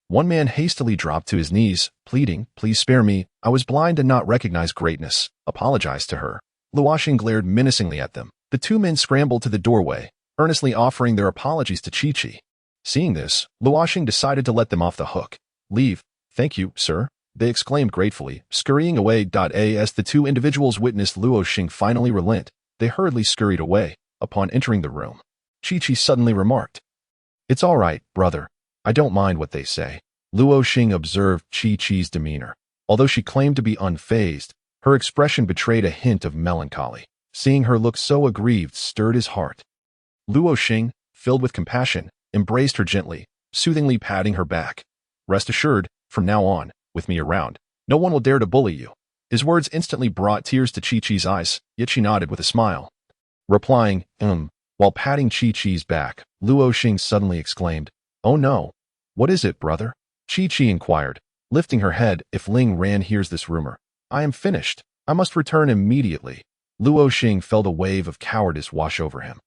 One man hastily dropped to his knees, pleading, "Please spare me, I was blind and not recognize greatness. Apologize to her." Luo Xing glared menacingly at them. The two men scrambled to the doorway, earnestly offering their apologies to Chi-Chi. Seeing this, Luo Xing decided to let them off the hook. "Leave. Thank you, sir," they exclaimed gratefully, scurrying away. As the two individuals witnessed Luo Xing finally relent, they hurriedly scurried away. Upon entering the room, Chi-Chi suddenly remarked, "It's all right, brother. I don't mind what they say." Luo Xing observed Chi-Chi's demeanor. Although she claimed to be unfazed, her expression betrayed a hint of melancholy. Seeing her look so aggrieved stirred his heart. Luo Xing, filled with compassion, embraced her gently, soothingly patting her back. "Rest assured, from now on, with me around, no one will dare to bully you." His words instantly brought tears to Chi-Chi's eyes, yet she nodded with a smile. Replying, while patting Chi-Chi's back, Luo Xing suddenly exclaimed, "Oh no. What is it, brother?" Chi-Chi inquired, lifting her head. "If Ling Ran hears this rumor, I am finished. I must return immediately." Luo Xing felt a wave of cowardice wash over him,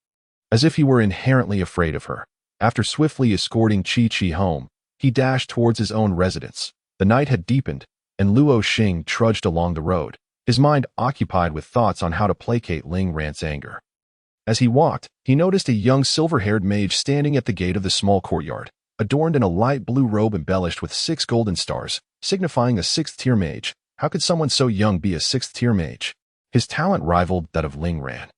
as if he were inherently afraid of her. After swiftly escorting Chi-Chi home, he dashed towards his own residence. The night had deepened, and Luo Xing trudged along the road, his mind occupied with thoughts on how to placate Ling Ran's anger. As he walked, he noticed a young silver-haired mage standing at the gate of the small courtyard, adorned in a light blue robe embellished with 6 golden stars, signifying a 6th-tier mage. How could someone so young be a 6th-tier mage? His talent rivaled that of Ling Ran.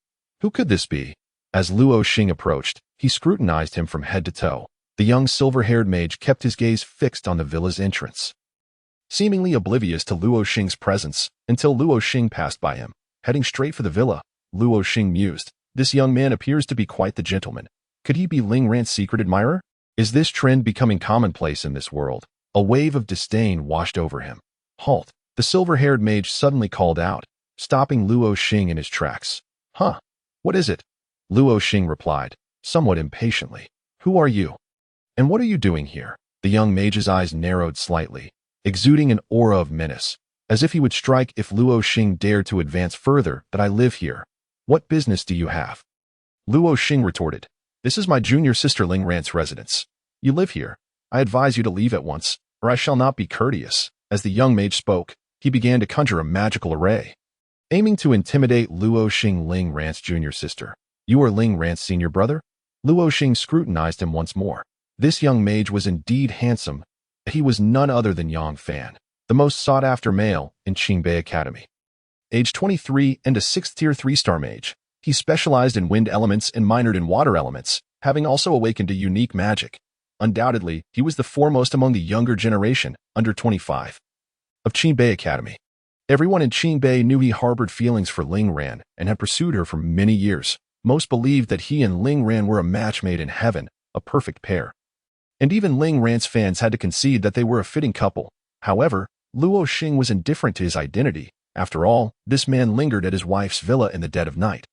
Who could this be? As Luo Xing approached, he scrutinized him from head to toe. The young silver-haired mage kept his gaze fixed on the villa's entrance, seemingly oblivious to Luo Xing's presence, until Luo Xing passed by him. Heading straight for the villa, Luo Xing mused, "This young man appears to be quite the gentleman. Could he be Ling Ran's secret admirer? Is this trend becoming commonplace in this world?" A wave of disdain washed over him. "Halt!" The silver-haired mage suddenly called out, stopping Luo Xing in his tracks. "Huh? What is it?" Luo Xing replied, somewhat impatiently. "Who are you? And what are you doing here?" The young mage's eyes narrowed slightly, exuding an aura of menace, as if he would strike if Luo Xing dared to advance further. "That I live here. What business do you have?" Luo Xing retorted, "This is my junior sister Ling Ran's residence. You live here. I advise you to leave at once, or I shall not be courteous." As the young mage spoke, he began to conjure a magical array, aiming to intimidate Luo Xing. "Ling Ran's junior sister. You are Ling Ran's senior brother?" Luo Xing scrutinized him once more. This young mage was indeed handsome. He was none other than Yang Fan, the most sought-after male in Qingbei Academy. Age 23 and a 6th-tier 3-star mage, he specialized in wind elements and minored in water elements, having also awakened a unique magic. Undoubtedly, he was the foremost among the younger generation, under 25, of Qingbei Academy. Everyone in Qingbei knew he harbored feelings for Ling Ran and had pursued her for many years. Most believed that he and Ling Ran were a match made in heaven, a perfect pair. And even Ling Ran's fans had to concede that they were a fitting couple. However, Luo Xing was indifferent to his identity. After all, this man lingered at his wife's villa in the dead of night,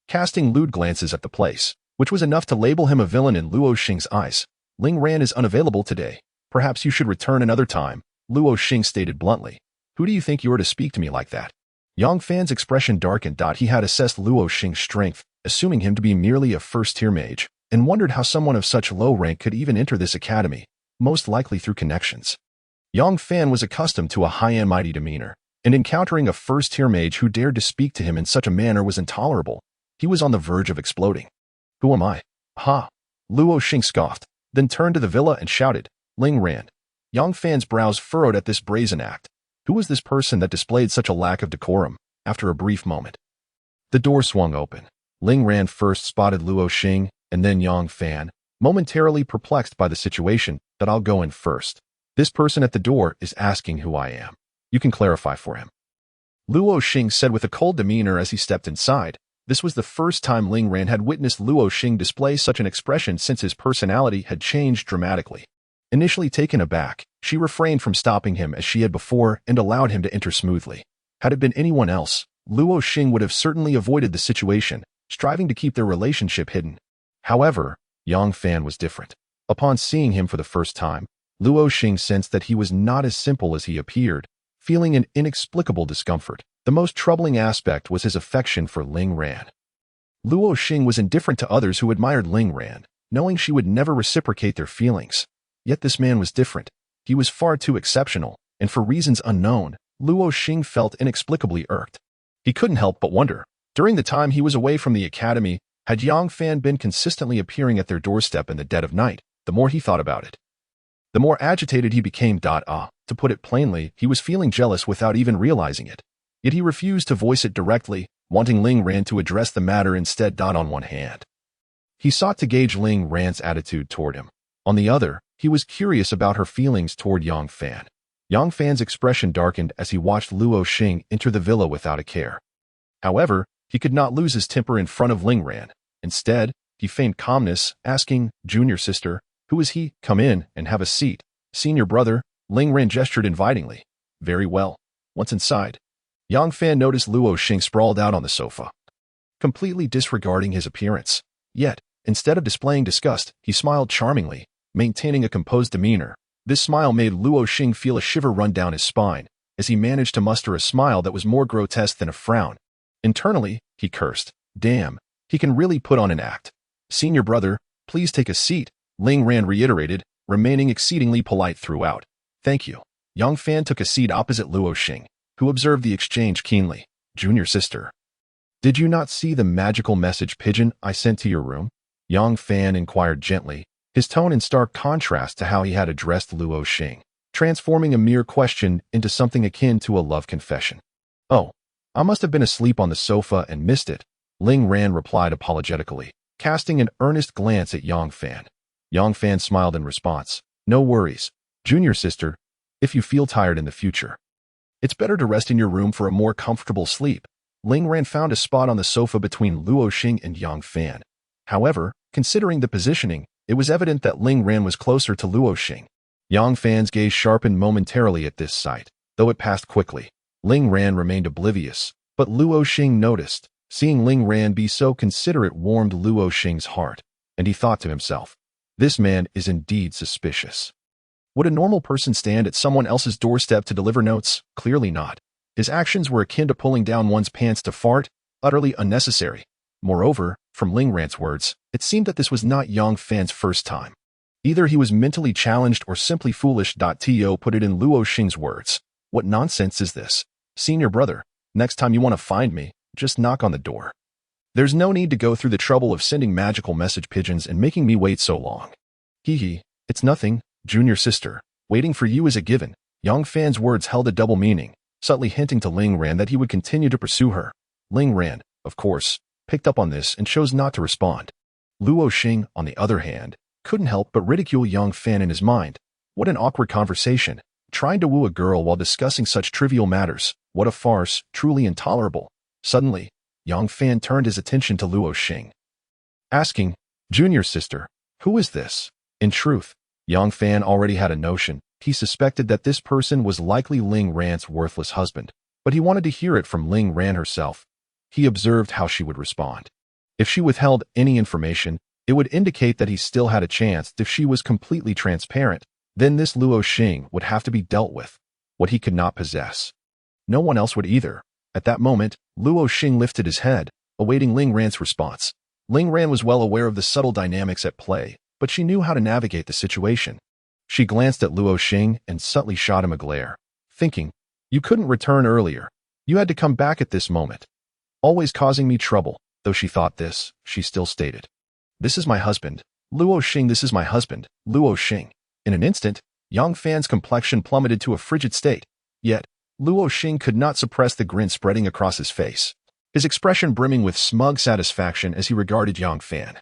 casting lewd glances at the place, which was enough to label him a villain in Luo Xing's eyes. "Ling Ran is unavailable today. Perhaps you should return another time," Luo Xing stated bluntly. "Who do you think you are to speak to me like that?" Yang Fan's expression darkened. He had assessed Luo Xing's strength, assuming him to be merely a 1st-tier mage, and wondered how someone of such low rank could even enter this academy, most likely through connections. Yang Fan was accustomed to a high and mighty demeanor, and encountering a 1st-tier mage who dared to speak to him in such a manner was intolerable. He was on the verge of exploding. "Who am I?" "Ha!" Luo Xing scoffed, then turned to the villa and shouted, "Ling Ran." Yang Fan's brows furrowed at this brazen act. Who was this person that displayed such a lack of decorum? After a brief moment, the door swung open. Ling Ran first spotted Luo Xing, and then Yang Fan, momentarily perplexed by the situation. "That I'll go in first. This person at the door is asking who I am. You can clarify for him." Luo Xing said with a cold demeanor as he stepped inside. This was the first time Ling Ran had witnessed Luo Xing display such an expression since his personality had changed dramatically. Initially taken aback, she refrained from stopping him as she had before and allowed him to enter smoothly. Had it been anyone else, Luo Xing would have certainly avoided the situation, striving to keep their relationship hidden. However, Yang Fan was different. Upon seeing him for the first time, Luo Xing sensed that he was not as simple as he appeared, feeling an inexplicable discomfort. The most troubling aspect was his affection for Ling Ran. Luo Xing was indifferent to others who admired Ling Ran, knowing she would never reciprocate their feelings. Yet this man was different. He was far too exceptional, and for reasons unknown, Luo Xing felt inexplicably irked. He couldn't help but wonder, during the time he was away from the academy, had Yang Fan been consistently appearing at their doorstep in the dead of night. The more he thought about it, the more agitated he became. To put it plainly, he was feeling jealous without even realizing it. Yet he refused to voice it directly, wanting Ling Ran to address the matter instead. On one hand, he sought to gauge Ling Ran's attitude toward him. On the other, he was curious about her feelings toward Yang Fan. Yang Fan's expression darkened as he watched Luo Xing enter the villa without a care. However, he could not lose his temper in front of Ling Ran. Instead, he feigned calmness, asking, "Junior sister, who is he? Come in and have a seat." "Senior brother," Ling Ran gestured invitingly. "Very well. Once inside." Yang Fan noticed Luo Xing sprawled out on the sofa, completely disregarding his appearance. Yet, instead of displaying disgust, he smiled charmingly, maintaining a composed demeanor. This smile made Luo Xing feel a shiver run down his spine, as he managed to muster a smile that was more grotesque than a frown. Internally, he cursed. Damn, he can really put on an act. "Senior brother, please take a seat," Ling Ran reiterated, remaining exceedingly polite throughout. "Thank you." Yang Fan took a seat opposite Luo Xing, who observed the exchange keenly. "Junior sister, did you not see the magical message pigeon I sent to your room?" Yang Fan inquired gently, his tone in stark contrast to how he had addressed Luo Xing, transforming a mere question into something akin to a love confession. "Oh, I must have been asleep on the sofa and missed it," Ling Ran replied apologetically, casting an earnest glance at Yang Fan. Yang Fan smiled in response. "No worries, junior sister, if you feel tired in the future. It's better to rest in your room for a more comfortable sleep." Ling Ran found a spot on the sofa between Luo Xing and Yang Fan. However, considering the positioning, it was evident that Ling Ran was closer to Luo Xing. Yang Fan's gaze sharpened momentarily at this sight, though it passed quickly. Ling Ran remained oblivious, but Luo Xing noticed. Seeing Ling Ran be so considerate warmed Luo Xing's heart, and he thought to himself, "This man is indeed suspicious." Would a normal person stand at someone else's doorstep to deliver notes? Clearly not. His actions were akin to pulling down one's pants to fart, utterly unnecessary. Moreover, from Ling Ran's words, it seemed that this was not Yang Fan's first time. Either he was mentally challenged or simply foolish. To put it in Luo Xing's words, "What nonsense is this? Senior brother, next time you want to find me, just knock on the door. There's no need to go through the trouble of sending magical message pigeons and making me wait so long." "Hee, it's nothing, junior sister. Waiting for you is a given." Yang Fan's words held a double meaning, subtly hinting to Ling Ran that he would continue to pursue her. Ling Ran, of course, picked up on this and chose not to respond. Luo Xing, on the other hand, couldn't help but ridicule Yang Fan in his mind. What an awkward conversation. Trying to woo a girl while discussing such trivial matters. What a farce, truly intolerable. Suddenly, Yang Fan turned his attention to Luo Xing, asking, "Junior sister, who is this?" In truth, Yang Fan already had a notion. He suspected that this person was likely Ling Ran's worthless husband, but he wanted to hear it from Ling Ran herself. He observed how she would respond. If she withheld any information, it would indicate that he still had a chance. If she was completely transparent, then this Luo Xing would have to be dealt with, what he could not possess. No one else would either. At that moment, Luo Xing lifted his head, awaiting Ling Ran's response. Ling Ran was well aware of the subtle dynamics at play, but she knew how to navigate the situation. She glanced at Luo Xing and subtly shot him a glare, thinking, "You couldn't return earlier. You had to come back at this moment. Always causing me trouble." Though she thought this, she still stated, "This is my husband. Luo Xing, this is my husband, Luo Xing." In an instant, Yang Fan's complexion plummeted to a frigid state. Yet, Luo Xing could not suppress the grin spreading across his face, his expression brimming with smug satisfaction as he regarded Yang Fan.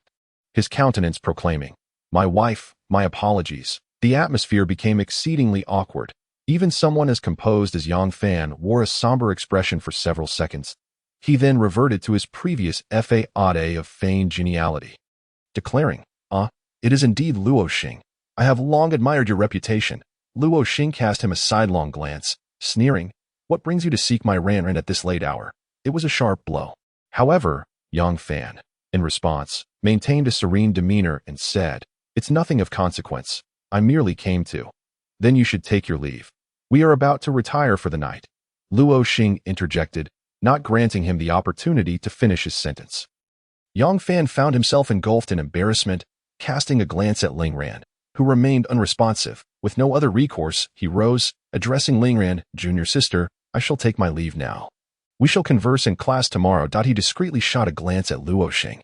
His countenance proclaiming, "My wife, my apologies." The atmosphere became exceedingly awkward. Even someone as composed as Yang Fan wore a somber expression for several seconds. He then reverted to his previous fade of feigned geniality, declaring, it is indeed Luo Xing. I have long admired your reputation. Luo Xing cast him a sidelong glance, sneering, what brings you to seek my Ranran at this late hour? It was a sharp blow. However, Yang Fan, in response, maintained a serene demeanor and said, it's nothing of consequence. I merely came to. Then you should take your leave. We are about to retire for the night. Luo Xing interjected, not granting him the opportunity to finish his sentence. Yang Fan found himself engulfed in embarrassment, casting a glance at Lingran, who remained unresponsive. With no other recourse, he rose, addressing Lingran, junior sister, I shall take my leave now. We shall converse in class tomorrow. He discreetly shot a glance at Luo Xing.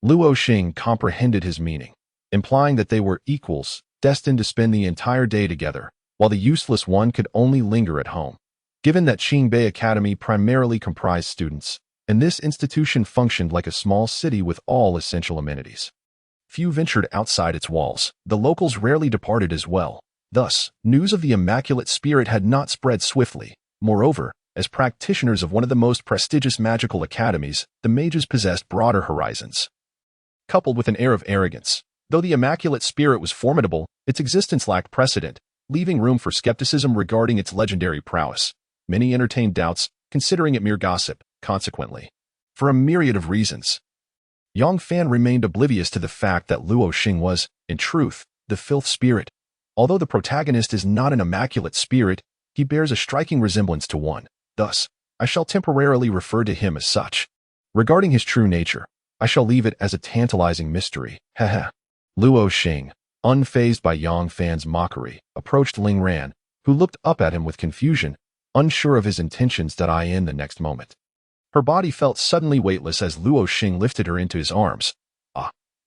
Luo Xing comprehended his meaning, implying that they were equals, destined to spend the entire day together, while the useless one could only linger at home. Given that Qingbei Academy primarily comprised students, and this institution functioned like a small city with all essential amenities, few ventured outside its walls. The locals rarely departed as well. Thus, news of the Immaculate Spirit had not spread swiftly. Moreover, as practitioners of one of the most prestigious magical academies, the mages possessed broader horizons. Coupled with an air of arrogance, though the Immaculate Spirit was formidable, its existence lacked precedent, leaving room for skepticism regarding its legendary prowess. Many entertained doubts, considering it mere gossip, consequently. For a myriad of reasons, Yang Fan remained oblivious to the fact that Luo Xing was, in truth, the filth spirit. Although the protagonist is not an immaculate spirit, he bears a striking resemblance to one. Thus, I shall temporarily refer to him as such. Regarding his true nature, I shall leave it as a tantalizing mystery. Luo Xing, unfazed by Yang Fan's mockery, approached Lingran, who looked up at him with confusion, unsure of his intentions. In the next moment, her body felt suddenly weightless as Luo Xing lifted her into his arms.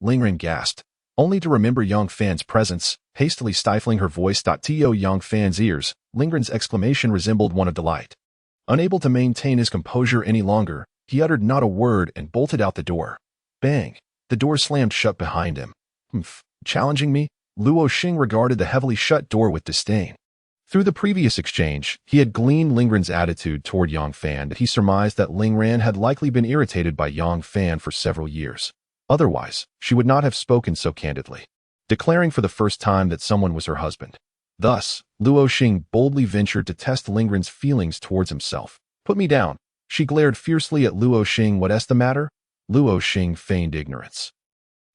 Lingran gasped, only to remember Yang Fan's presence, hastily stifling her voice. To Yang Fan's ears, Lingran's exclamation resembled one of delight. Unable to maintain his composure any longer, he uttered not a word and bolted out the door. Bang! The door slammed shut behind him. Challenging me? Luo Xing regarded the heavily shut door with disdain. Through the previous exchange, he had gleaned Lingran's attitude toward Yang Fan, and he surmised that Lingran had likely been irritated by Yang Fan for several years. Otherwise, she would not have spoken so candidly, declaring for the first time that someone was her husband. Thus, Luo Xing boldly ventured to test Lingran's feelings towards himself. Put me down. She glared fiercely at Luo Xing. What's the matter? Luo Xing feigned ignorance.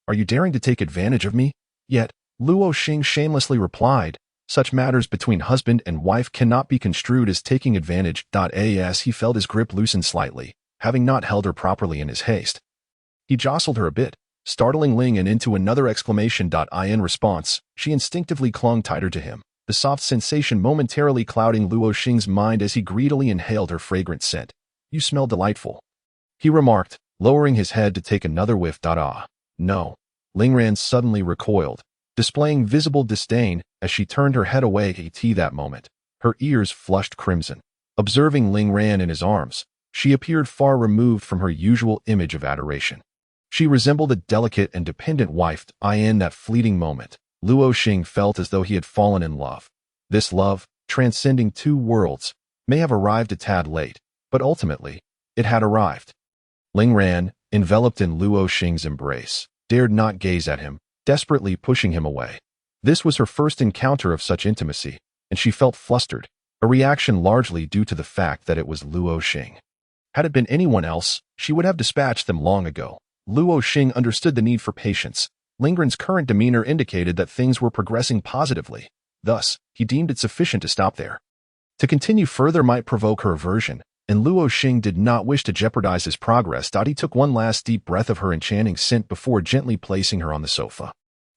Are you daring to take advantage of me? Yet, Luo Xing shamelessly replied, such matters between husband and wife cannot be construed as taking advantage. As he felt his grip loosen slightly, having not held her properly in his haste. He jostled her a bit, startling Lingran into another exclamation. In response, she instinctively clung tighter to him, the soft sensation momentarily clouding Luo Xing's mind as he greedily inhaled her fragrant scent. You smell delightful, he remarked, lowering his head to take another whiff. No. Lingran suddenly recoiled, displaying visible disdain as she turned her head away. That moment, her ears flushed crimson. Observing Lingran in his arms, she appeared far removed from her usual image of adoration. She resembled a delicate and dependent wife. In that fleeting moment, Luo Xing felt as though he had fallen in love. This love, transcending two worlds, may have arrived a tad late, but ultimately, it had arrived. Lingran, enveloped in Luo Xing's embrace, dared not gaze at him, desperately pushing him away. This was her first encounter of such intimacy, and she felt flustered, a reaction largely due to the fact that it was Luo Xing. Had it been anyone else, she would have dispatched them long ago. Luo Xing understood the need for patience. Lingran's current demeanor indicated that things were progressing positively. Thus, he deemed it sufficient to stop there. To continue further might provoke her aversion, and Luo Xing did not wish to jeopardize his progress. He took one last deep breath of her enchanting scent before gently placing her on the sofa.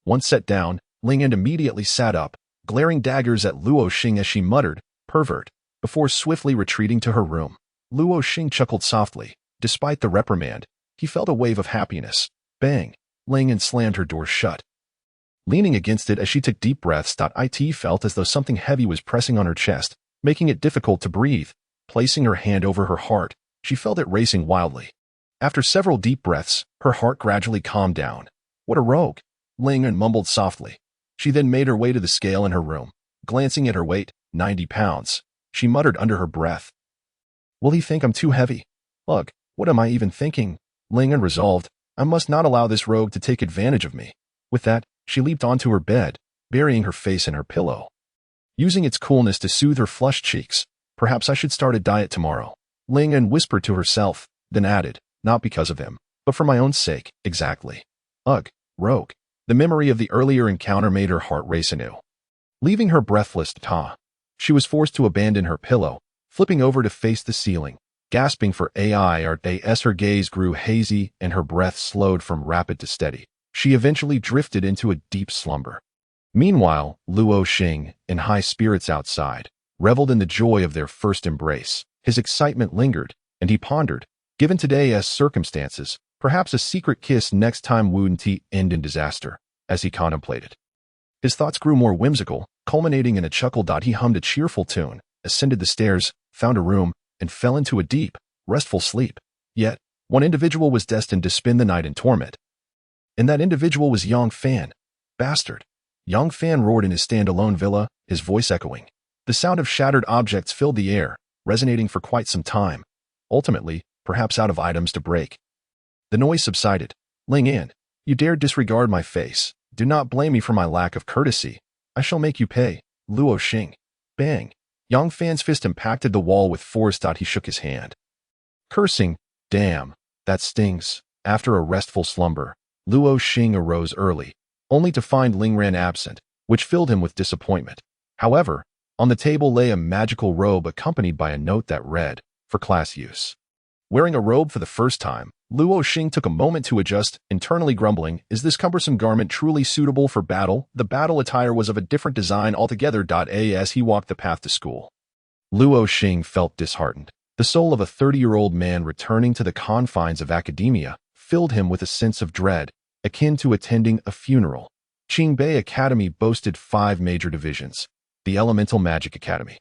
Once set down, Lingran immediately sat up, glaring daggers at Luo Xing as she muttered, pervert, before swiftly retreating to her room. Luo Xing chuckled softly. Despite the reprimand, he felt a wave of happiness. Bang! Lingran slammed her door shut. Leaning against it as she took deep breaths, it felt as though something heavy was pressing on her chest, making it difficult to breathe. Placing her hand over her heart, she felt it racing wildly. After several deep breaths, her heart gradually calmed down. What a rogue! Lingran mumbled softly. She then made her way to the scale in her room. Glancing at her weight, 90 pounds. She muttered under her breath. Will he think I'm too heavy? Ugh, what am I even thinking? Ling and resolved, I must not allow this rogue to take advantage of me. With that, she leaped onto her bed, burying her face in her pillow. Using its coolness to soothe her flushed cheeks, perhaps I should start a diet tomorrow. Ling and whispered to herself, then added, not because of him, but for my own sake, exactly. Ugh, rogue. The memory of the earlier encounter made her heart race anew. Leaving her breathless, she was forced to abandon her pillow, flipping over to face the ceiling, gasping for AI or they as her gaze grew hazy and her breath slowed from rapid to steady. She eventually drifted into a deep slumber. Meanwhile, Luo Xing, in high spirits outside, reveled in the joy of their first embrace. His excitement lingered, and he pondered, given today as circumstances, perhaps a secret kiss next time wouldn't end in disaster, as he contemplated. His thoughts grew more whimsical, culminating in a chuckle. He hummed a cheerful tune, ascended the stairs, found a room, and fell into a deep, restful sleep. Yet, one individual was destined to spend the night in torment. And that individual was Yang Fan. Bastard. Yang Fan roared in his standalone villa, his voice echoing. The sound of shattered objects filled the air, resonating for quite some time. Ultimately, perhaps out of items to break. The noise subsided. Ling Yan, you dare disregard my face. Do not blame me for my lack of courtesy. I shall make you pay. Luo Xing. Bang. Yang Fan's fist impacted the wall with force. He shook his hand. Cursing, damn, that stings. After a restful slumber, Luo Xing arose early, only to find Ling Ran absent, which filled him with disappointment. However, on the table lay a magical robe accompanied by a note that read, for class use. Wearing a robe for the first time, Luo Xing took a moment to adjust, internally grumbling, is this cumbersome garment truly suitable for battle? The battle attire was of a different design altogether. As he walked the path to school, Luo Xing felt disheartened. The soul of a 30-year-old man returning to the confines of academia filled him with a sense of dread, akin to attending a funeral. Qingbei Academy boasted 5 major divisions: the Elemental Magic Academy,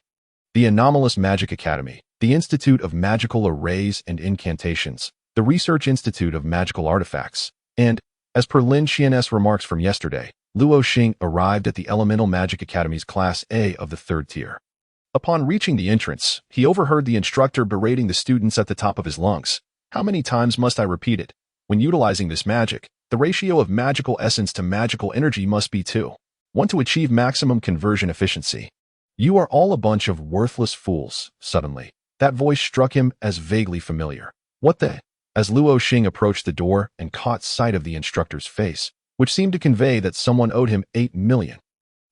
the Anomalous Magic Academy, the Institute of Magical Arrays and Incantations, the Research Institute of Magical Artifacts, and, as per Lin Qian's remarks from yesterday, Luo Xing arrived at the Elemental Magic Academy's Class A of the 3rd tier. Upon reaching the entrance, he overheard the instructor berating the students at the top of his lungs. How many times must I repeat it? When utilizing this magic, the ratio of magical essence to magical energy must be 2:1 to achieve maximum conversion efficiency. You are all a bunch of worthless fools. Suddenly, that voice struck him as vaguely familiar. What the? As Luo Xing approached the door and caught sight of the instructor's face, which seemed to convey that someone owed him 8 million.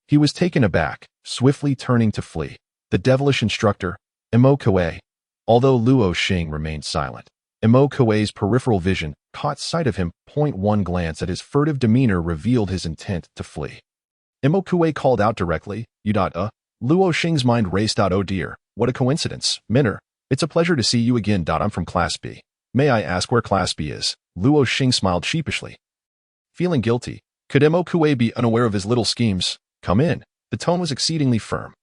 He was taken aback, swiftly turning to flee. The devilish instructor, Imo Kuei. Although Luo Xing remained silent, Imo Kuei's peripheral vision caught sight of him. One glance at his furtive demeanor revealed his intent to flee. Imo Kuei called out directly, Luo Xing's mind raced. Oh dear, what a coincidence. Minner, it's a pleasure to see you again. I'm from Class B. May I ask where Class B is? Luo Xing smiled sheepishly. Feeling guilty, could Imo Kuei be unaware of his little schemes? Come in. The tone was exceedingly firm.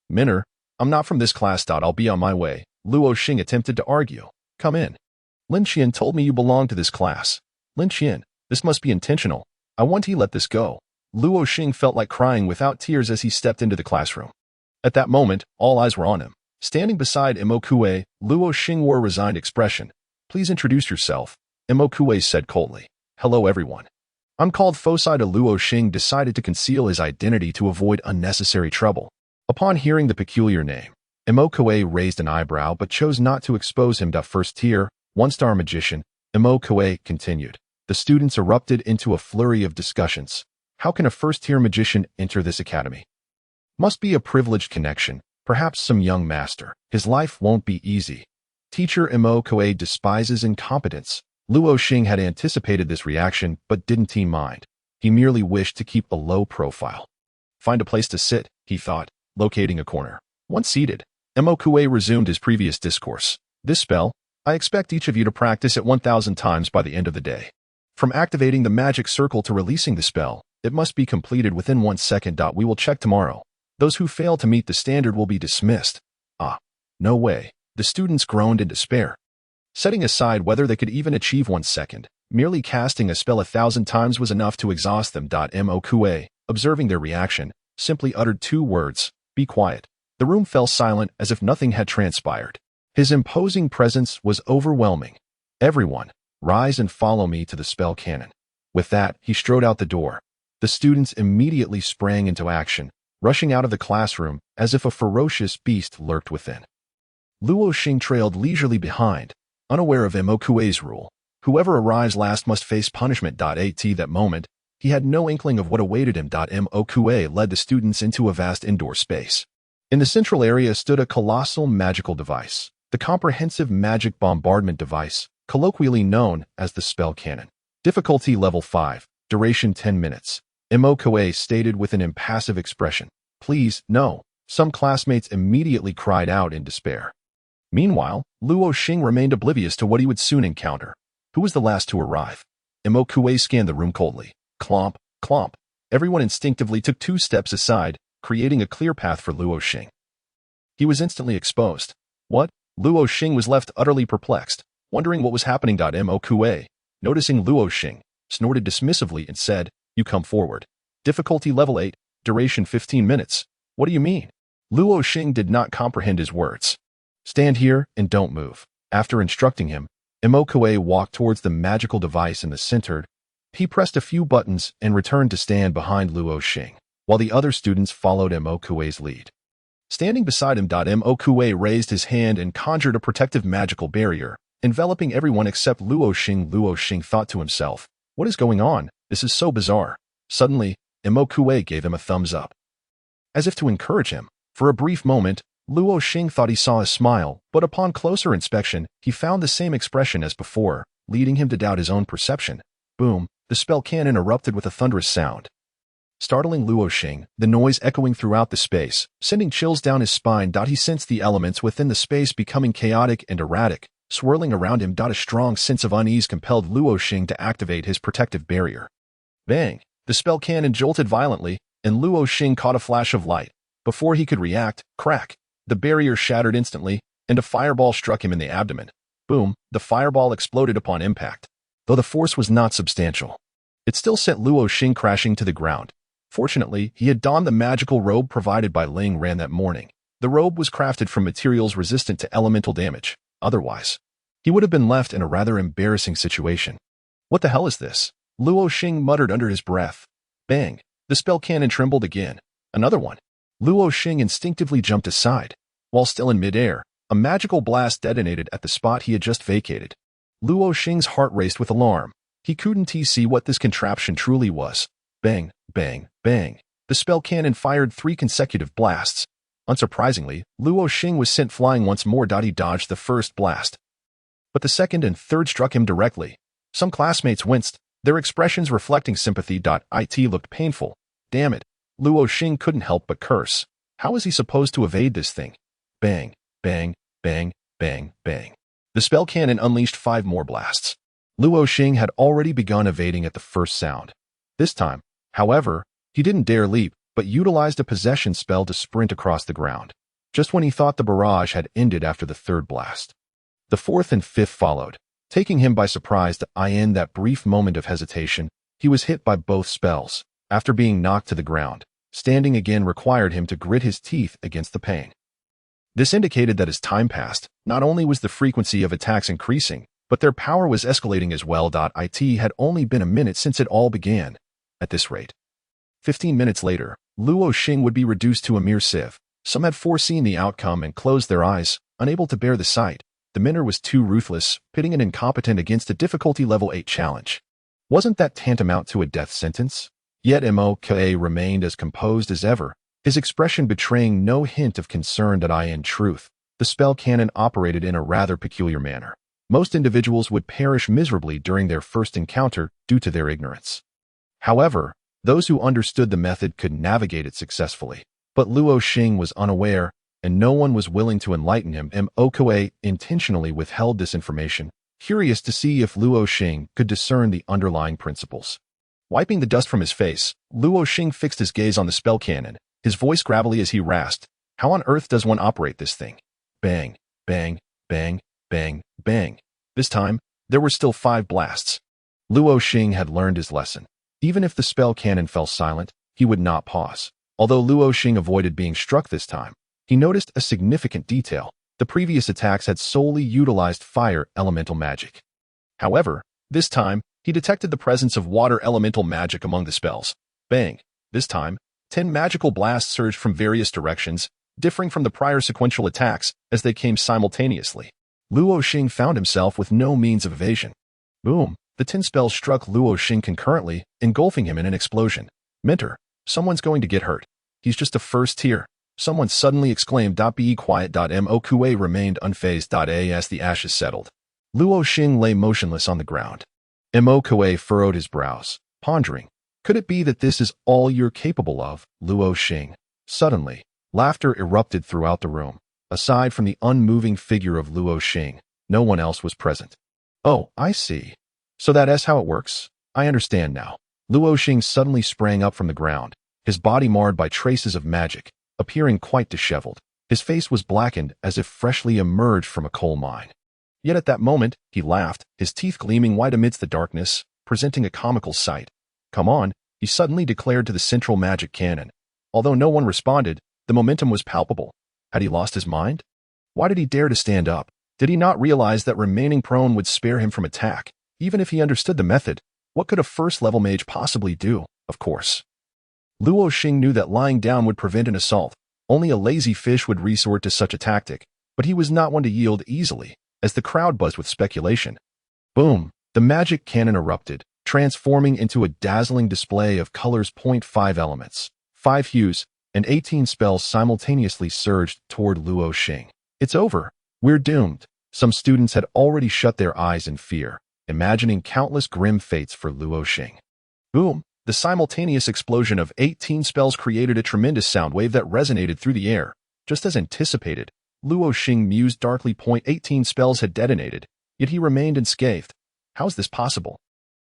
Minner, I'm not from this class. I'll be on my way. Luo Xing attempted to argue. Come in. Lin Qian told me you belong to this class. Lin Qian, this must be intentional. I want to let this go. Luo Xing felt like crying without tears as he stepped into the classroom. At that moment, all eyes were on him. Standing beside Imo Kuei, Luo Xing wore a resigned expression. Please introduce yourself, Imo Kuei said coldly. Hello everyone. I'm called Fosai. Luo Xing decided to conceal his identity to avoid unnecessary trouble. Upon hearing the peculiar name, Imo Kuei raised an eyebrow but chose not to expose him. First tier, 1-star magician, Imo Kuei continued. The students erupted into a flurry of discussions. How can a first-tier magician enter this academy? Must be a privileged connection, perhaps some young master. His life won't be easy. Teacher Imo Kuei despises incompetence. Luo Xing had anticipated this reaction but didn't mind. He merely wished to keep a low profile. Find a place to sit, he thought, locating a corner. Once seated, Imo Kuei resumed his previous discourse. This spell, I expect each of you to practice it 1,000 times by the end of the day. From activating the magic circle to releasing the spell, it must be completed within 1 second. We will check tomorrow. Those who fail to meet the standard will be dismissed. No way. The students groaned in despair. Setting aside whether they could even achieve 1 second, merely casting a spell 1,000 times was enough to exhaust them. Imo Kuei, observing their reaction, simply uttered 2 words. Be quiet. The room fell silent as if nothing had transpired. His imposing presence was overwhelming. Everyone, rise and follow me to the spell cannon. With that, he strode out the door. The students immediately sprang into action, rushing out of the classroom as if a ferocious beast lurked within. Luo Xing trailed leisurely behind, unaware of Mokue's rule. Whoever arrives last must face punishment. At that moment, he had no inkling of what awaited him. Mokue led the students into a vast indoor space. In the central area stood a colossal magical device, the comprehensive magic bombardment device, colloquially known as the spell cannon. Difficulty level 5, duration 10 minutes. Mokue stated with an impassive expression. Please, no. Some classmates immediately cried out in despair. Meanwhile, Luo Xing remained oblivious to what he would soon encounter. Who was the last to arrive? Mokue scanned the room coldly. Clomp, clomp. Everyone instinctively took 2 steps aside, creating a clear path for Luo Xing. He was instantly exposed. What? Luo Xing was left utterly perplexed, wondering what was happening. Mokue, noticing Luo Xing, snorted dismissively and said, You come forward. Difficulty level 8, duration 15 minutes. What do you mean? Luo Xing did not comprehend his words. Stand here and don't move. After instructing him, Mokue walked towards the magical device in the center. He pressed a few buttons and returned to stand behind Luo Xing, while the other students followed Mokue's lead. Standing beside him, Mokue raised his hand and conjured a protective magical barrier, enveloping everyone except Luo Xing. Luo Xing thought to himself, What is going on? This is so bizarre. Suddenly, Mokue gave him a thumbs up. As if to encourage him, for a brief moment, Luo Xing thought he saw a smile, but upon closer inspection, he found the same expression as before, leading him to doubt his own perception. Boom, the spell cannon erupted with a thunderous sound. Startling Luo Xing, the noise echoing throughout the space, sending chills down his spine. He sensed the elements within the space becoming chaotic and erratic, swirling around him. A strong sense of unease compelled Luo Xing to activate his protective barrier. Bang! The spell cannon jolted violently, and Luo Xing caught a flash of light. Before he could react, crack! The barrier shattered instantly, and a fireball struck him in the abdomen. Boom! The fireball exploded upon impact. Though the force was not substantial, it still sent Luo Xing crashing to the ground. Fortunately, he had donned the magical robe provided by Ling Ran that morning. The robe was crafted from materials resistant to elemental damage. Otherwise, he would have been left in a rather embarrassing situation. What the hell is this? Luo Xing muttered under his breath. Bang! The spell cannon trembled again. Another one. Luo Xing instinctively jumped aside. While still in midair, a magical blast detonated at the spot he had just vacated. Luo Xing's heart raced with alarm. He couldn't see what this contraption truly was. Bang, bang, bang. The spell cannon fired 3 consecutive blasts. Unsurprisingly, Luo Xing was sent flying once more. He dodged the first blast, but the second and third struck him directly. Some classmates winced, their expressions reflecting sympathy. It looked painful. Damn it. Luo Xing couldn't help but curse. How was he supposed to evade this thing? Bang, bang, bang, bang, bang. The spell cannon unleashed 5 more blasts. Luo Xing had already begun evading at the first sound. This time, however, he didn't dare leap, but utilized a possession spell to sprint across the ground, just when he thought the barrage had ended after the 3rd blast. The 4th and 5th followed, taking him by surprise. In that brief moment of hesitation, he was hit by both spells. After being knocked to the ground, standing again required him to grit his teeth against the pain. This indicated that as time passed, not only was the frequency of attacks increasing, but their power was escalating as well. It had only been a minute since it all began. At this rate, 15 minutes later, Luo Xing would be reduced to a mere sieve. Some had foreseen the outcome and closed their eyes, unable to bear the sight. The mentor was too ruthless, pitting an incompetent against a difficulty level 8 challenge. Wasn't that tantamount to a death sentence? Yet Moke remained as composed as ever, his expression betraying no hint of concern. In truth, the spell cannon operated in a rather peculiar manner. Most individuals would perish miserably during their first encounter due to their ignorance. However, those who understood the method could navigate it successfully. But Luo Xing was unaware, and no one was willing to enlighten him. Moke intentionally withheld this information, curious to see if Luo Xing could discern the underlying principles. Wiping the dust from his face, Luo Xing fixed his gaze on the spell cannon, his voice gravelly as he rasped, How on earth does one operate this thing? Bang, bang, bang, bang, bang. This time, there were still 5 blasts. Luo Xing had learned his lesson. Even if the spell cannon fell silent, he would not pause. Although Luo Xing avoided being struck this time, he noticed a significant detail. The previous attacks had solely utilized fire elemental magic. However, this time, he detected the presence of water elemental magic among the spells. Bang! This time, 10 magical blasts surged from various directions, differing from the prior sequential attacks as they came simultaneously. Luo Xing found himself with no means of evasion. Boom! The 10 spells struck Luo Xing concurrently, engulfing him in an explosion. Mentor, someone's going to get hurt. He's just a first tier. Someone suddenly exclaimed. Be quiet. Mokue remained unfazed. As the ashes settled, Luo Xing lay motionless on the ground. Mokue furrowed his brows, pondering. Could it be that this is all you're capable of, Luo Xing? Suddenly, laughter erupted throughout the room. Aside from the unmoving figure of Luo Xing, no one else was present. Oh, I see. So that's how it works? I understand now. Luo Xing suddenly sprang up from the ground, his body marred by traces of magic, appearing quite disheveled. His face was blackened as if freshly emerged from a coal mine. Yet at that moment, he laughed, his teeth gleaming white amidst the darkness, presenting a comical sight. Come on, he suddenly declared to the central magic cannon. Although no one responded, the momentum was palpable. Had he lost his mind? Why did he dare to stand up? Did he not realize that remaining prone would spare him from attack? Even if he understood the method, what could a first-level mage possibly do? Of course. Luo Xing knew that lying down would prevent an assault. Only a lazy fish would resort to such a tactic, but he was not one to yield easily, as the crowd buzzed with speculation. Boom! The magic cannon erupted, transforming into a dazzling display of colors. 5 elements, 5 hues, and 18 spells simultaneously surged toward Luo Xing. It's over. We're doomed. Some students had already shut their eyes in fear, imagining countless grim fates for Luo Xing. Boom! The simultaneous explosion of 18 spells created a tremendous sound wave that resonated through the air. Just as anticipated, Luo Xing mused darkly. 18 spells had detonated, yet he remained unscathed. How is this possible?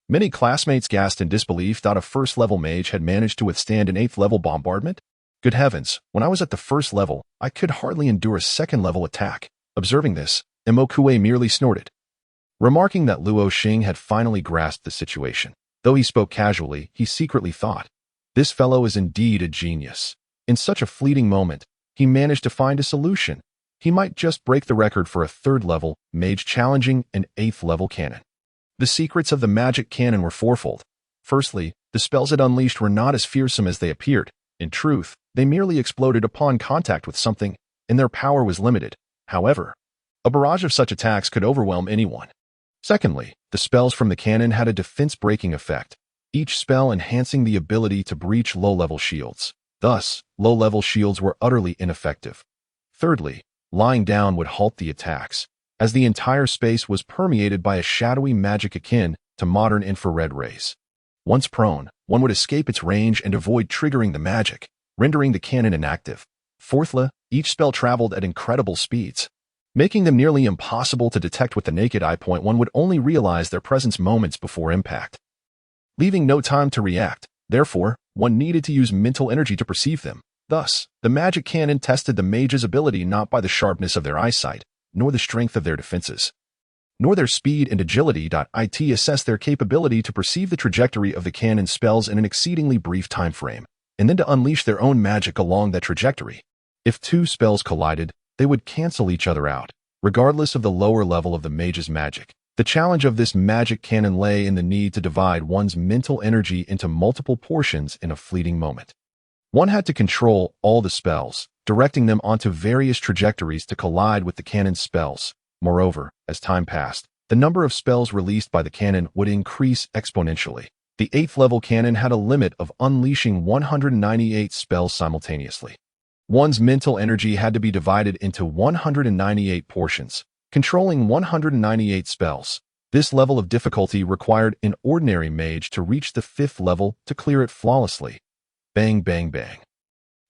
Many classmates gasped in disbelief. A first-level mage had managed to withstand an 8th-level bombardment? Good heavens, when I was at the first level, I could hardly endure a second-level attack. Observing this, Mokue merely snorted, remarking that Luo Xing had finally grasped the situation. Though he spoke casually, he secretly thought, this fellow is indeed a genius. In such a fleeting moment, he managed to find a solution. He might just break the record for a 3rd-level mage challenging an 8th-level cannon. The secrets of the magic cannon were fourfold. Firstly, the spells it unleashed were not as fearsome as they appeared. In truth, they merely exploded upon contact with something, and their power was limited. However, a barrage of such attacks could overwhelm anyone. Secondly, the spells from the cannon had a defense-breaking effect, each spell enhancing the ability to breach low-level shields. Thus, low-level shields were utterly ineffective. Thirdly, lying down would halt the attacks, as the entire space was permeated by a shadowy magic akin to modern infrared rays. Once prone, one would escape its range and avoid triggering the magic, rendering the cannon inactive. Fourthly, each spell traveled at incredible speeds, making them nearly impossible to detect with the naked eye. One would only realize their presence moments before impact, leaving no time to react. Therefore, one needed to use mental energy to perceive them. Thus, the magic cannon tested the mage's ability not by the sharpness of their eyesight, nor the strength of their defenses, nor their speed and agility. It assessed their capability to perceive the trajectory of the cannon spells in an exceedingly brief time frame, and then to unleash their own magic along that trajectory. If 2 spells collided, they would cancel each other out, regardless of the lower level of the mage's magic. The challenge of this magic cannon lay in the need to divide one's mental energy into multiple portions in a fleeting moment. One had to control all the spells, directing them onto various trajectories to collide with the cannon's spells. Moreover, as time passed, the number of spells released by the cannon would increase exponentially. The 8th-level cannon had a limit of unleashing 198 spells simultaneously. One's mental energy had to be divided into 198 portions, controlling 198 spells. This level of difficulty required an ordinary mage to reach the 5th level to clear it flawlessly. Bang, bang, bang.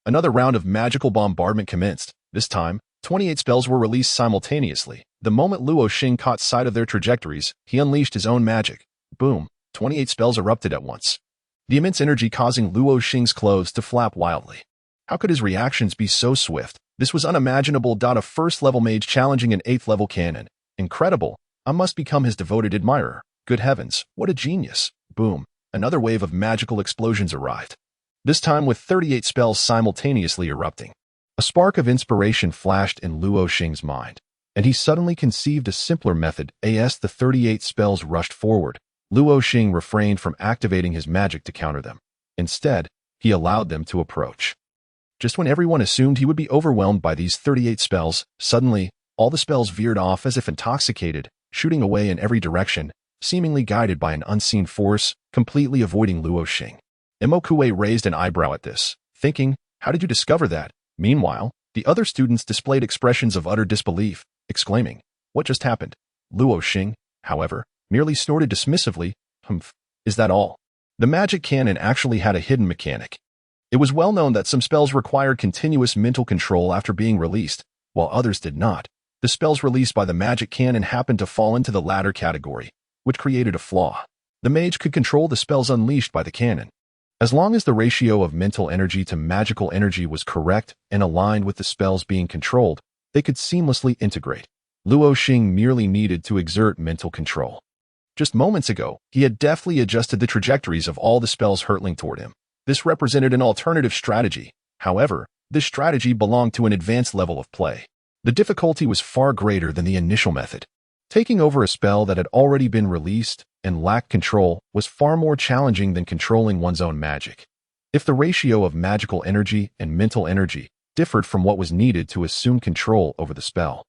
Another round of magical bombardment commenced. This time, 28 spells were released simultaneously. The moment Luo Xing caught sight of their trajectories, he unleashed his own magic. Boom, 28 spells erupted at once, the immense energy causing Luo Xing's clothes to flap wildly. How could his reactions be so swift? This was unimaginable. A 1st-level mage challenging an 8th-level cannon. Incredible. I must become his devoted admirer. Good heavens, what a genius. Boom. Another wave of magical explosions arrived. this time with 38 spells simultaneously erupting. A spark of inspiration flashed in Luo Xing's mind, and he suddenly conceived a simpler method. As the 38 spells rushed forward, Luo Xing refrained from activating his magic to counter them. Instead, he allowed them to approach. Just when everyone assumed he would be overwhelmed by these 38 spells, suddenly, all the spells veered off as if intoxicated, shooting away in every direction, seemingly guided by an unseen force, completely avoiding Luo Xing. Imokue raised an eyebrow at this, thinking, how did you discover that? Meanwhile, the other students displayed expressions of utter disbelief, exclaiming, what just happened? Luo Xing, however, merely snorted dismissively, humph, is that all? The magic cannon actually had a hidden mechanic. It was well known that some spells required continuous mental control after being released, while others did not. The spells released by the magic cannon happened to fall into the latter category, which created a flaw. The mage could control the spells unleashed by the cannon. As long as the ratio of mental energy to magical energy was correct and aligned with the spells being controlled, they could seamlessly integrate. Luo Xing merely needed to exert mental control. Just moments ago, he had deftly adjusted the trajectories of all the spells hurtling toward him. This represented an alternative strategy. However, this strategy belonged to an advanced level of play. The difficulty was far greater than the initial method. Taking over a spell that had already been released and lacked control was far more challenging than controlling one's own magic. If the ratio of magical energy and mental energy differed from what was needed to assume control over the spell,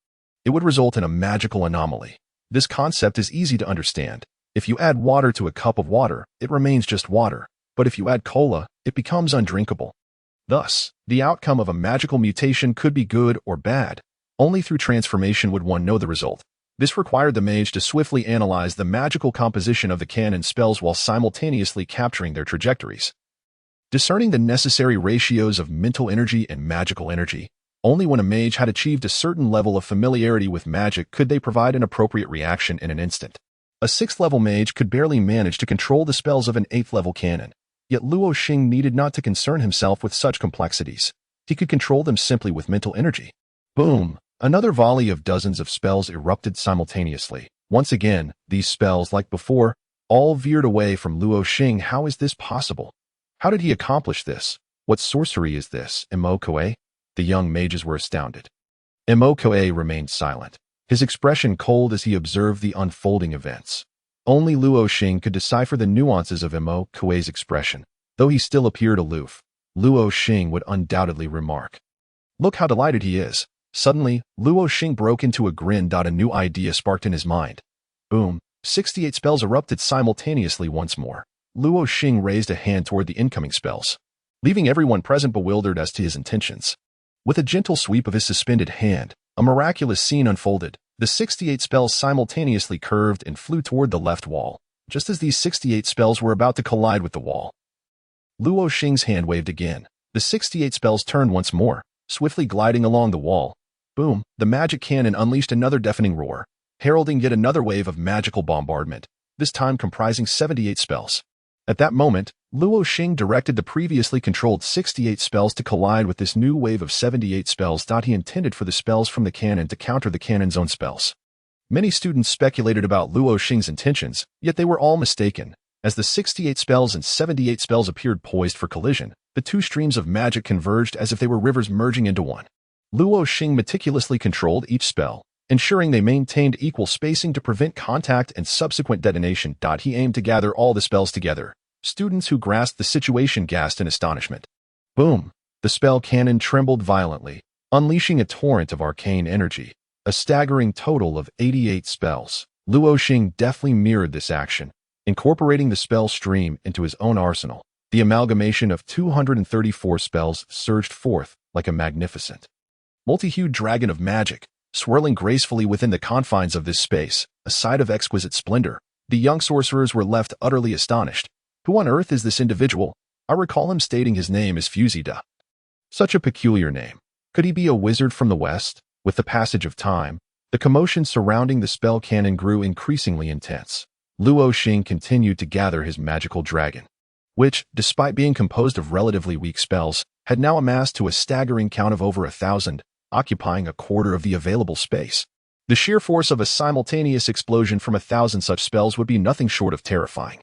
it would result in a magical anomaly. This concept is easy to understand. If you add water to a cup of water, it remains just water, but if you add cola, it becomes undrinkable. Thus, the outcome of a magical mutation could be good or bad. Only through transformation would one know the result. This required the mage to swiftly analyze the magical composition of the canon spells while simultaneously capturing their trajectories. Discerning the necessary ratios of mental energy and magical energy, only when a mage had achieved a certain level of familiarity with magic could they provide an appropriate reaction in an instant. A 6th-level mage could barely manage to control the spells of an 8th-level canon, yet Luo Xing needed not to concern himself with such complexities. He could control them simply with mental energy. Boom! Another volley of dozens of spells erupted simultaneously. Once again, these spells, like before, all veered away from Luo Xing. How is this possible? How did he accomplish this? What sorcery is this, Imokue? The young mages were astounded. Imokue remained silent, his expression cold as he observed the unfolding events. Only Luo Xing could decipher the nuances of Imokue's expression. Though he still appeared aloof, Luo Xing would undoubtedly remark, look how delighted he is. Suddenly, Luo Xing broke into a grin. A new idea sparked in his mind. Boom! 68 spells erupted simultaneously once more. Luo Xing raised a hand toward the incoming spells, leaving everyone present bewildered as to his intentions. With a gentle sweep of his suspended hand, a miraculous scene unfolded. The 68 spells simultaneously curved and flew toward the left wall, just as these 68 spells were about to collide with the wall. Luo Xing's hand waved again. The 68 spells turned once more, swiftly gliding along the wall. Boom! The magic cannon unleashed another deafening roar, heralding yet another wave of magical bombardment, this time comprising 78 spells. At that moment, Luo Xing directed the previously controlled 68 spells to collide with this new wave of 78 spells. He intended for the spells from the cannon to counter the cannon's own spells. Many students speculated about Luo Xing's intentions, yet they were all mistaken. As the 68 spells and 78 spells appeared poised for collision, the two streams of magic converged as if they were rivers merging into one. Luo Xing meticulously controlled each spell, ensuring they maintained equal spacing to prevent contact and subsequent detonation. He aimed to gather all the spells together. Students who grasped the situation gasped in astonishment. Boom! The spell cannon trembled violently, unleashing a torrent of arcane energy. A staggering total of 88 spells. Luo Xing deftly mirrored this action, incorporating the spell stream into his own arsenal. The amalgamation of 234 spells surged forth like a magnificent, multi-hued dragon of magic, swirling gracefully within the confines of this space, a sight of exquisite splendor. The young sorcerers were left utterly astonished. Who on earth is this individual? I recall him stating his name is Fusida. Such a peculiar name. Could he be a wizard from the West? With the passage of time, the commotion surrounding the spell cannon grew increasingly intense. Luo Xing continued to gather his magical dragon, which, despite being composed of relatively weak spells, had now amassed to a staggering count of over 1,000, occupying a quarter of the available space. The sheer force of a simultaneous explosion from 1,000 such spells would be nothing short of terrifying.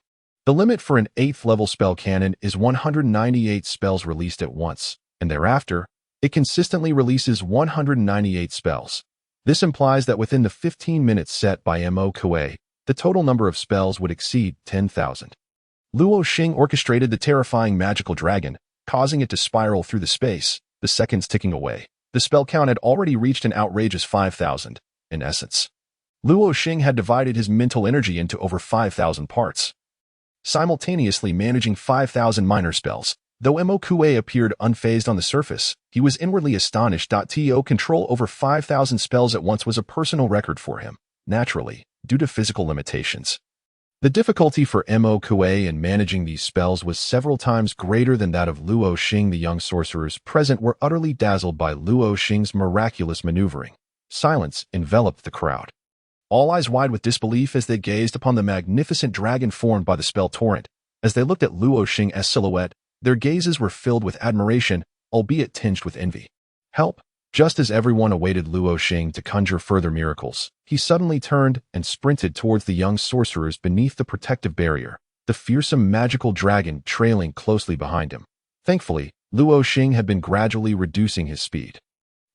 The limit for an 8th level spell cannon is 198 spells released at once, and thereafter, it consistently releases 198 spells. This implies that within the 15 minutes set by Mo Kuei, the total number of spells would exceed 10,000. Luo Xing orchestrated the terrifying magical dragon, causing it to spiral through the space, the seconds ticking away. The spell count had already reached an outrageous 5,000, in essence. Luo Xing had divided his mental energy into over 5,000 parts, simultaneously managing 5,000 minor spells. Though Mo Kuei appeared unfazed on the surface, he was inwardly astonished. To control over 5,000 spells at once was a personal record for him, naturally, due to physical limitations. The difficulty for Mo Kuei in managing these spells was several times greater than that of Luo Xing. The young sorcerers present were utterly dazzled by Luo Xing's miraculous maneuvering. Silence enveloped the crowd, all eyes wide with disbelief as they gazed upon the magnificent dragon formed by the spell torrent. As they looked at Luo Xing's silhouette, their gazes were filled with admiration, albeit tinged with envy. Help! Just as everyone awaited Luo Xing to conjure further miracles, he suddenly turned and sprinted towards the young sorcerers beneath the protective barrier, the fearsome magical dragon trailing closely behind him. Thankfully, Luo Xing had been gradually reducing his speed.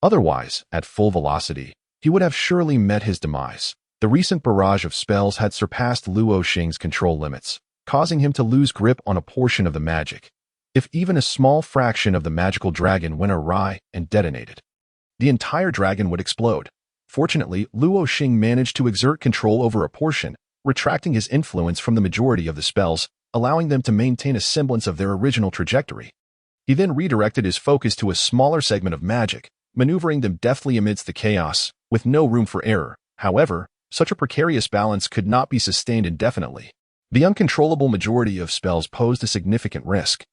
Otherwise, at full velocity, he would have surely met his demise. The recent barrage of spells had surpassed Luo Xing's control limits, causing him to lose grip on a portion of the magic. If even a small fraction of the magical dragon went awry and detonated, the entire dragon would explode. Fortunately, Luo Xing managed to exert control over a portion, retracting his influence from the majority of the spells, allowing them to maintain a semblance of their original trajectory. He then redirected his focus to a smaller segment of magic, maneuvering them deftly amidst the chaos, with no room for error. However, such a precarious balance could not be sustained indefinitely. The uncontrollable majority of spells posed a significant risk,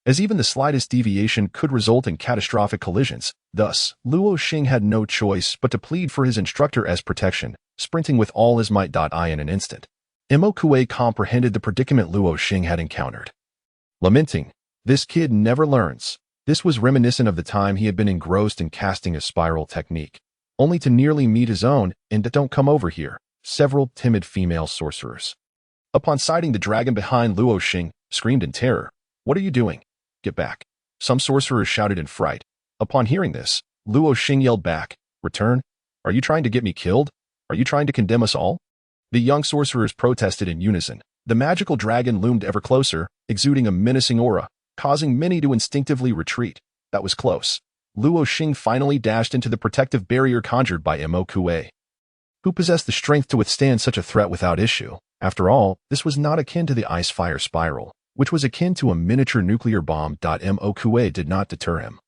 as even the slightest deviation could result in catastrophic collisions. Thus, Luo Xing had no choice but to plead for his instructor as protection, sprinting with all his might. In an instant, Mo Kuei comprehended the predicament Luo Xing had encountered. Lamenting, "This kid never learns." This was reminiscent of the time he had been engrossed in casting a spiral technique, only to nearly meet his own and "Don't come over here" several timid female sorcerers. Upon sighting the dragon behind Luo Xing, screamed in terror, "What are you doing? Get back!" Some sorcerers shouted in fright. Upon hearing this, Luo Xing yelled back, "Return? Are you trying to get me killed? Are you trying to condemn us all?" The young sorcerers protested in unison. The magical dragon loomed ever closer, exuding a menacing aura, causing many to instinctively retreat. That was close. Luo Xing finally dashed into the protective barrier conjured by Mo Kuei, who possessed the strength to withstand such a threat without issue. After all, this was not akin to the ice-fire spiral, which was akin to a miniature nuclear bomb. Mo Kuei did not deter him,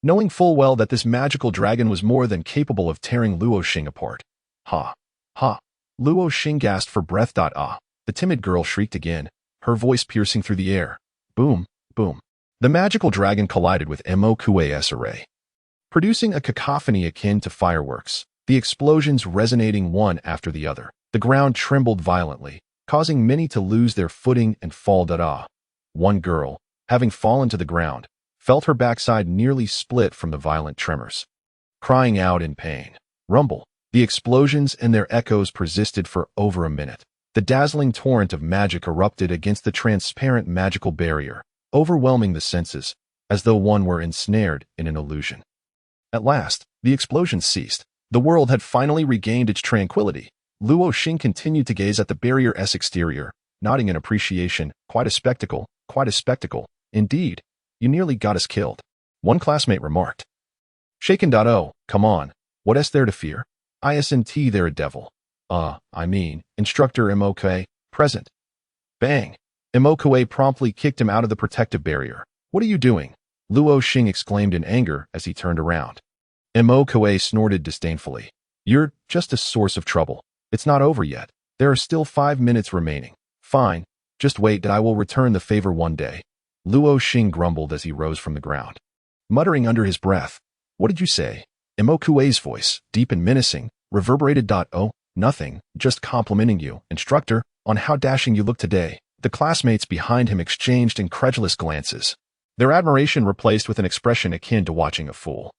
knowing full well that this magical dragon was more than capable of tearing Luo Xing apart. "Ha! Ha!" Luo Xing gasped for breath. "Ah!" The timid girl shrieked again, her voice piercing through the air. Boom! Boom! The magical dragon collided with Mo Kuei's array, producing a cacophony akin to fireworks, the explosions resonating one after the other. The ground trembled violently, causing many to lose their footing and fall. One girl, having fallen to the ground, felt her backside nearly split from the violent tremors, crying out in pain. Rumble. The explosions and their echoes persisted for over a minute. The dazzling torrent of magic erupted against the transparent magical barrier, overwhelming the senses, as though one were ensnared in an illusion. At last, the explosions ceased. The world had finally regained its tranquility. Luo Xing continued to gaze at the barrier's exterior, nodding in appreciation. Quite a spectacle, quite a spectacle. Indeed, you nearly got us killed," one classmate remarked. Shaken. "Oh, come on. What is there to fear? Isn't there a devil? Instructor Mo Kuei, present." Bang! Mo Kuei promptly kicked him out of the protective barrier. "What are you doing?" Luo Xing exclaimed in anger as he turned around. Mo Kuei snorted disdainfully. "You're just a source of trouble. It's not over yet. There are still 5 minutes remaining." "Fine. Just wait. I will return the favor one day," Luo Xing grumbled as he rose from the ground, muttering under his breath. "What did you say?" Mo Kuei's voice, deep and menacing, reverberated. "Oh, nothing. Just complimenting you, instructor, on how dashing you look today." The classmates behind him exchanged incredulous glances, their admiration replaced with an expression akin to watching a fool.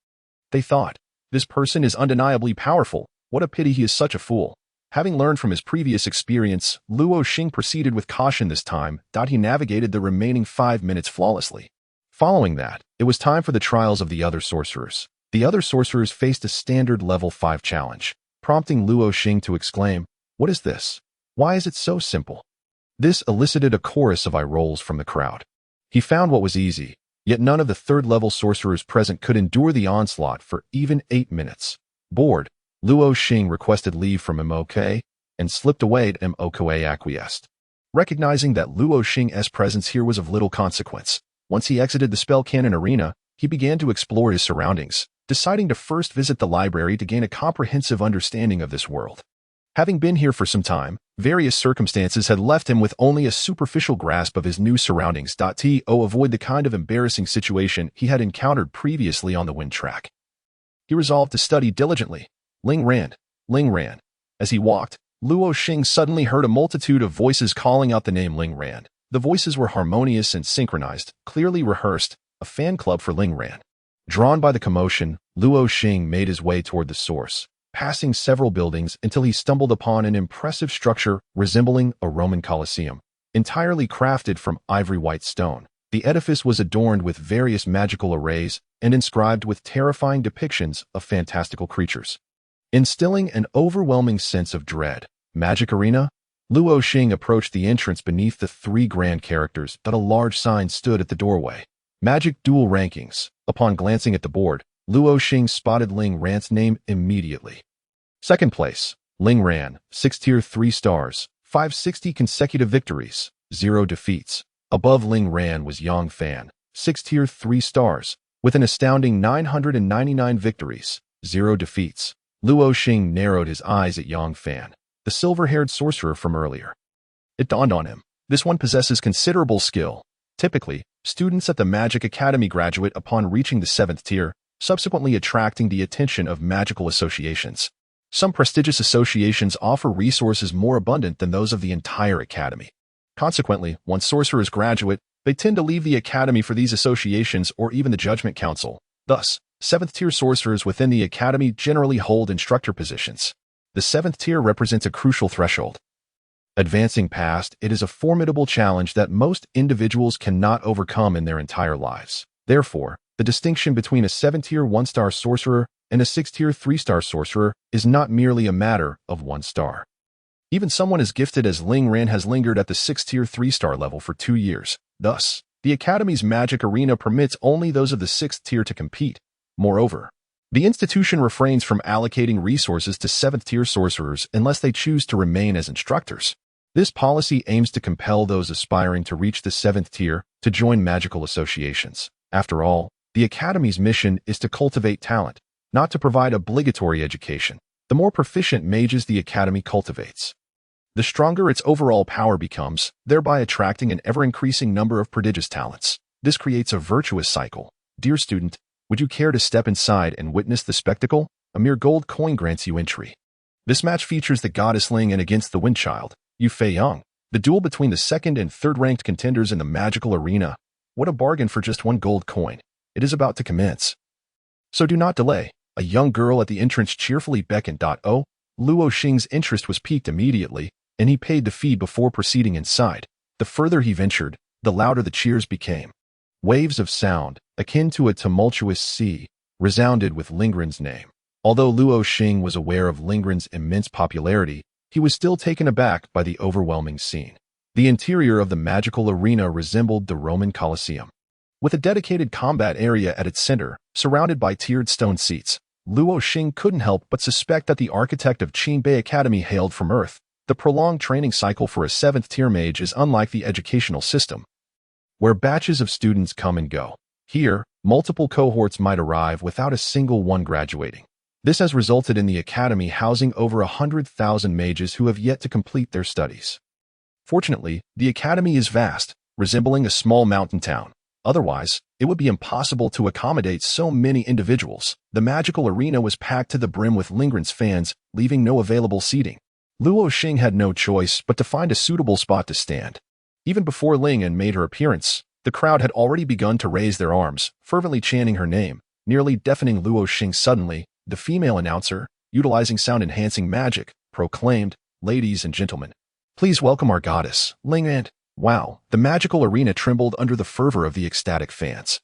They thought, "This person is undeniably powerful. What a pity he is such a fool. Having learned from his previous experience, Luo Xing proceeded with caution this time. He navigated the remaining 5 minutes flawlessly. Following that, it was time for the trials of the other sorcerers. The other sorcerers faced a standard level 5 challenge, prompting Luo Xing to exclaim, "What is this? Why is it so simple?" This elicited a chorus of eye rolls from the crowd. He found what was easy, yet none of the third-level sorcerers present could endure the onslaught for even 8 minutes. Bored, Luo Xing requested leave from MOK and slipped away and MOK acquiesced. Recognizing that Luo Xing's presence here was of little consequence, once he exited the spell cannon arena, he began to explore his surroundings, deciding to first visit the library to gain a comprehensive understanding of this world. Having been here for some time, various circumstances had left him with only a superficial grasp of his new surroundings. To avoid the kind of embarrassing situation he had encountered previously on the wind track, he resolved to study diligently. Ling ran. As he walked, Luo Xing suddenly heard a multitude of voices calling out the name Ling Ran. The voices were harmonious and synchronized, clearly rehearsed, a fan club for Ling Ran. Drawn by the commotion, Luo Xing made his way toward the source, passing several buildings until he stumbled upon an impressive structure resembling a Roman Colosseum, entirely crafted from ivory-white stone. The edifice was adorned with various magical arrays and inscribed with terrifying depictions of fantastical creatures, instilling an overwhelming sense of dread. Magic Arena? Luo Xing approached the entrance beneath the 3 grand characters. A large sign stood at the doorway. Magic Duel Rankings. Upon glancing at the board, Luo Xing spotted Ling Ran's name immediately. Second place, Ling Ran, 6 tier 3 stars, 560 consecutive victories, 0 defeats. Above Ling Ran was Yang Fan, 6 tier 3 stars, with an astounding 999 victories, 0 defeats. Luo Xing narrowed his eyes at Yang Fan, the silver-haired sorcerer from earlier. It dawned on him, this one possesses considerable skill. Typically, students at the Magic Academy graduate upon reaching the 7th tier, subsequently attracting the attention of magical associations. Some prestigious associations offer resources more abundant than those of the entire academy. Consequently, once sorcerers graduate, they tend to leave the academy for these associations or even the Judgment Council. Thus, 7th tier sorcerers within the academy generally hold instructor positions. The 7th tier represents a crucial threshold. Advancing past it is a formidable challenge that most individuals cannot overcome in their entire lives. Therefore, the distinction between a 7-tier 1-star sorcerer and a 6-tier 3-star sorcerer is not merely a matter of 1 star. Even someone as gifted as Ling Ran has lingered at the 6-tier 3-star level for 2 years. Thus, the Academy's Magic Arena permits only those of the 6th tier to compete. Moreover, the institution refrains from allocating resources to 7th-tier sorcerers unless they choose to remain as instructors. This policy aims to compel those aspiring to reach the 7th tier to join magical associations. After all, the Academy's mission is to cultivate talent, not to provide obligatory education. The more proficient mages the Academy cultivates, the stronger its overall power becomes, thereby attracting an ever-increasing number of prodigious talents. This creates a virtuous cycle. Dear student, would you care to step inside and witness the spectacle? A mere gold coin grants you entry. This match features the Goddess Ling and against the Wind Child, Yu Fei Yang. The duel between the 2nd and 3rd-ranked contenders in the magical arena. What a bargain for just 1 gold coin. It is about to commence. So do not delay. A young girl at the entrance cheerfully beckoned. Luo Xing's interest was piqued immediately, and he paid the fee before proceeding inside. The further he ventured, the louder the cheers became. Waves of sound, akin to a tumultuous sea, resounded with Lingren's name. Although Luo Xing was aware of Lingren's immense popularity, he was still taken aback by the overwhelming scene. The interior of the magical arena resembled the Roman Colosseum. With a dedicated combat area at its center, surrounded by tiered stone seats, Luo Xing couldn't help but suspect that the architect of Qingbei Academy hailed from Earth. The prolonged training cycle for a 7th-tier mage is unlike the educational system, where batches of students come and go. Here, multiple cohorts might arrive without a single one graduating. This has resulted in the Academy housing over 100,000 mages who have yet to complete their studies. Fortunately, the Academy is vast, resembling a small mountain town. Otherwise, it would be impossible to accommodate so many individuals. The magical arena was packed to the brim with Lingren's fans, leaving no available seating. Luo Xing had no choice but to find a suitable spot to stand. Even before Ling made her appearance, the crowd had already begun to raise their arms, fervently chanting her name, nearly deafening Luo Xing. Suddenly, the female announcer, utilizing sound-enhancing magic, proclaimed, Ladies and gentlemen, please welcome our goddess, Lingrand. Wow, the magical arena trembled under the fervor of the ecstatic fans.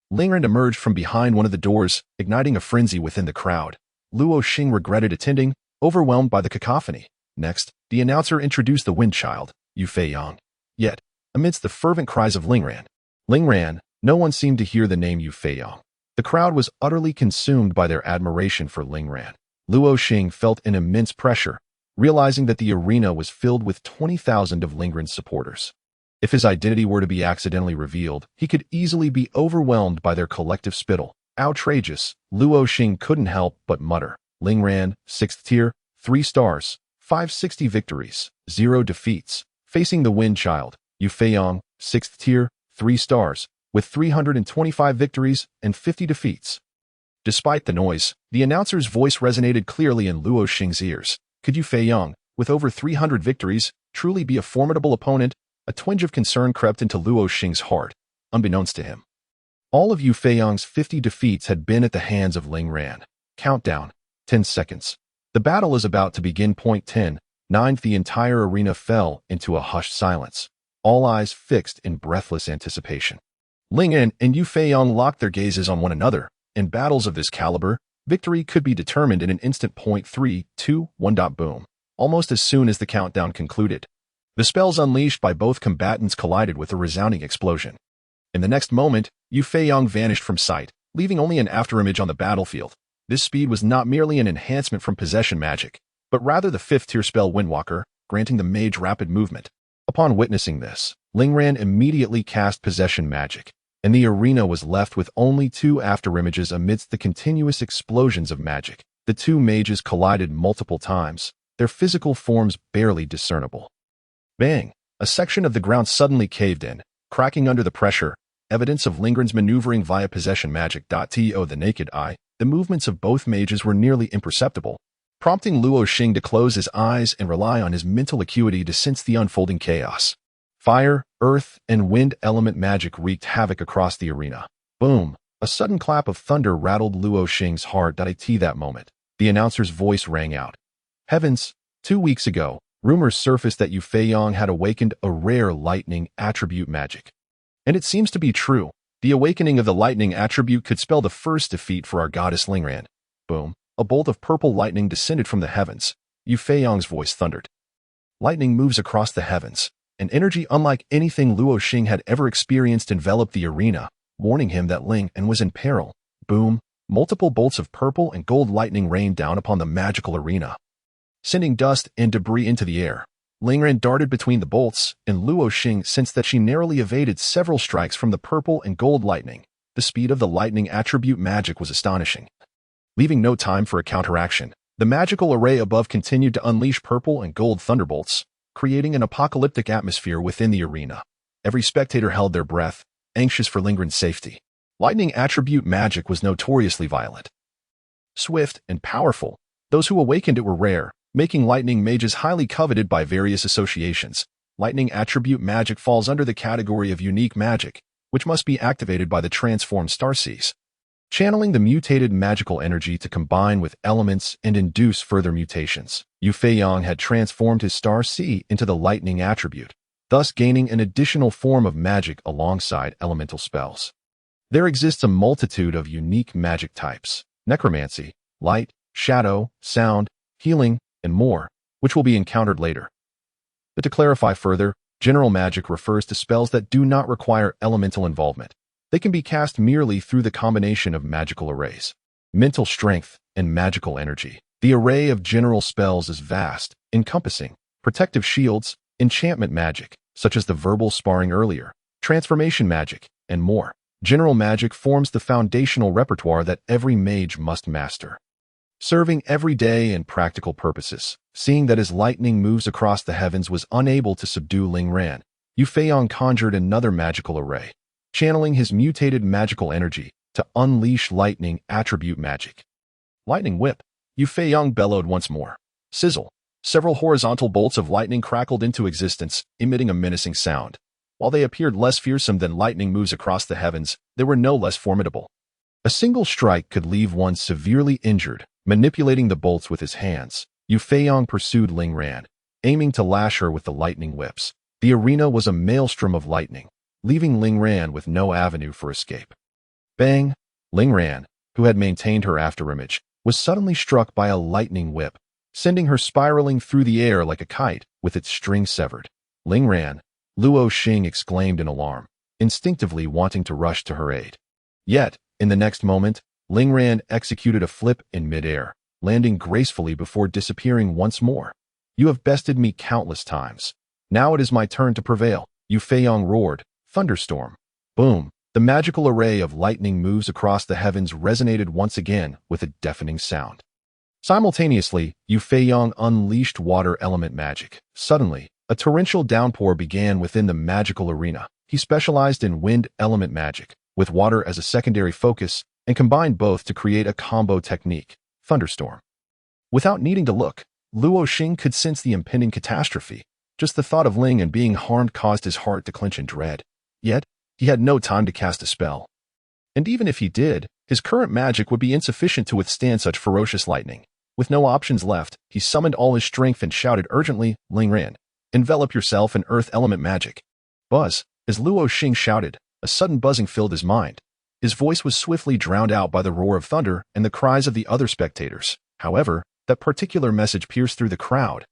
Lingrand emerged from behind one of the doors, igniting a frenzy within the crowd. Luo Xing regretted attending, overwhelmed by the cacophony. Next, the announcer introduced the wind child, Yu Feiyang. Yet, amidst the fervent cries of Lingrand, no one seemed to hear the name Yu Feiyang. The crowd was utterly consumed by their admiration for Lingrand. Luo Xing felt an immense pressure, realizing that the arena was filled with 20,000 of Lingrand's supporters. If his identity were to be accidentally revealed, he could easily be overwhelmed by their collective spittle. Outrageous, Luo Xing couldn't help but mutter. Lingrand, 6th tier, 3 stars, 560 victories, 0 defeats. Facing the wind child, Yu Feiyang, 6th tier, 3 stars, with 325 victories and 50 defeats. Despite the noise, the announcer's voice resonated clearly in Luo Xing's ears. Could Yu Feiyang, with over 300 victories, truly be a formidable opponent? A twinge of concern crept into Luo Xing's heart, unbeknownst to him. All of Yu Feiyang's 50 defeats had been at the hands of Lingrand. Countdown, 10 seconds. The battle is about to begin. 10, 9. The entire arena fell into a hushed silence, all eyes fixed in breathless anticipation. Lingrand and Yu Feiyang locked their gazes on one another. In battles of this caliber, victory could be determined in an instant. 3, 2, 1. Boom. Almost as soon as the countdown concluded, the spells unleashed by both combatants collided with a resounding explosion. In the next moment, Yu Feiyang vanished from sight, leaving only an afterimage on the battlefield. This speed was not merely an enhancement from possession magic, but rather the 5th tier spell Windwalker, granting the mage rapid movement. Upon witnessing this, Lingrand immediately cast possession magic, and the arena was left with only 2 afterimages amidst the continuous explosions of magic. The 2 mages collided multiple times, their physical forms barely discernible. Bang! A section of the ground suddenly caved in, cracking under the pressure, evidence of Lingrand's maneuvering via possession magic. To the naked eye, the movements of both mages were nearly imperceptible, prompting Luo Xing to close his eyes and rely on his mental acuity to sense the unfolding chaos. Fire, earth, and wind element magic wreaked havoc across the arena. Boom! A sudden clap of thunder rattled Luo Xing's heart. At that moment, the announcer's voice rang out. Heavens! 2 weeks ago, rumors surfaced that Yu Feiyang had awakened a rare lightning attribute magic. And it seems to be true. The awakening of the lightning attribute could spell the first defeat for our goddess Lingrand. Boom. A bolt of purple lightning descended from the heavens. Yu Feiyang's voice thundered. Lightning moves across the heavens. An energy unlike anything Luo Xing had ever experienced enveloped the arena, warning him that Lingrand was in peril. Boom. Multiple bolts of purple and gold lightning rained down upon the magical arena, sending dust and debris into the air. Lingrand darted between the bolts, and Luo Xing sensed that she narrowly evaded several strikes from the purple and gold lightning. The speed of the lightning attribute magic was astonishing. Leaving no time for a counteraction, the magical array above continued to unleash purple and gold thunderbolts, creating an apocalyptic atmosphere within the arena. Every spectator held their breath, anxious for Lingrand's safety. Lightning attribute magic was notoriously violent, swift, and powerful. Those who awakened it were rare, making lightning mages highly coveted by various associations. Lightning attribute magic falls under the category of unique magic, which must be activated by the transformed starseeds, channeling the mutated magical energy to combine with elements and induce further mutations. Yu Feiyang had transformed his star C into the lightning attribute, thus gaining an additional form of magic alongside elemental spells. There exists a multitude of unique magic types: necromancy, light, shadow, sound, healing, and more, which will be encountered later. But to clarify further, general magic refers to spells that do not require elemental involvement. They can be cast merely through the combination of magical arrays, mental strength, and magical energy. The array of general spells is vast, encompassing protective shields, enchantment magic, such as the verbal sparring earlier, transformation magic, and more. General magic forms the foundational repertoire that every mage must master, serving everyday and practical purposes. Seeing that as lightning moves across the heavens was unable to subdue Lingrand, Yu Feiyang conjured another magical array, channeling his mutated magical energy to unleash lightning attribute magic. Lightning whip. Yu Feiyang bellowed once more. Sizzle. Several horizontal bolts of lightning crackled into existence, emitting a menacing sound. While they appeared less fearsome than lightning moves across the heavens, they were no less formidable. A single strike could leave one severely injured. Manipulating the bolts with his hands, Yu Feiyang pursued Lingrand, aiming to lash her with the lightning whips. The arena was a maelstrom of lightning, leaving Ling Ran with no avenue for escape. Bang! Ling Ran, who had maintained her afterimage, was suddenly struck by a lightning whip, sending her spiraling through the air like a kite with its string severed. Ling Ran, Luo Xing exclaimed in alarm, instinctively wanting to rush to her aid. Yet, in the next moment, Ling Ran executed a flip in midair, landing gracefully before disappearing once more. You have bested me countless times. Now it is my turn to prevail, Yu Feiyong roared. Thunderstorm. Boom. The magical array of lightning moves across the heavens resonated once again with a deafening sound. Simultaneously, Yu Feiyong unleashed water element magic. Suddenly, a torrential downpour began within the magical arena. He specialized in wind element magic, with water as a secondary focus, and combined both to create a combo technique, Thunderstorm. Without needing to look, Luo Xing could sense the impending catastrophe. Just the thought of Ling and being harmed caused his heart to clench in dread. Yet, he had no time to cast a spell. And even if he did, his current magic would be insufficient to withstand such ferocious lightning. With no options left, he summoned all his strength and shouted urgently, Ling Ran, envelop yourself in earth element magic. Buzz, as Luo Xing shouted, a sudden buzzing filled his mind. His voice was swiftly drowned out by the roar of thunder and the cries of the other spectators. However, that particular message pierced through the crowd.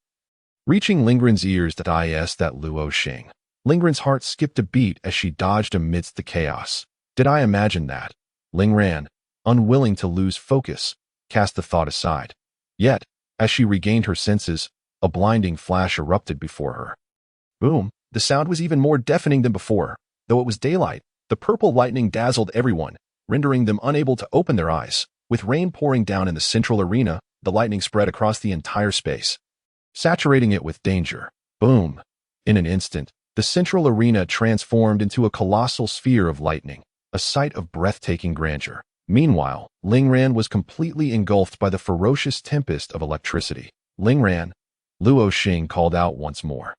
Reaching Lingren's ears that Luo Xing. Lingren's heart skipped a beat as she dodged amidst the chaos. Did I imagine that? Ling Ran, unwilling to lose focus, cast the thought aside. Yet, as she regained her senses, a blinding flash erupted before her. Boom! The sound was even more deafening than before. Though it was daylight, the purple lightning dazzled everyone, rendering them unable to open their eyes. With rain pouring down in the central arena, the lightning spread across the entire space, saturating it with danger. Boom! In an instant, the central arena transformed into a colossal sphere of lightning, a sight of breathtaking grandeur. Meanwhile, Ling Ran was completely engulfed by the ferocious tempest of electricity. Ling Ran, Luo Xing called out once more.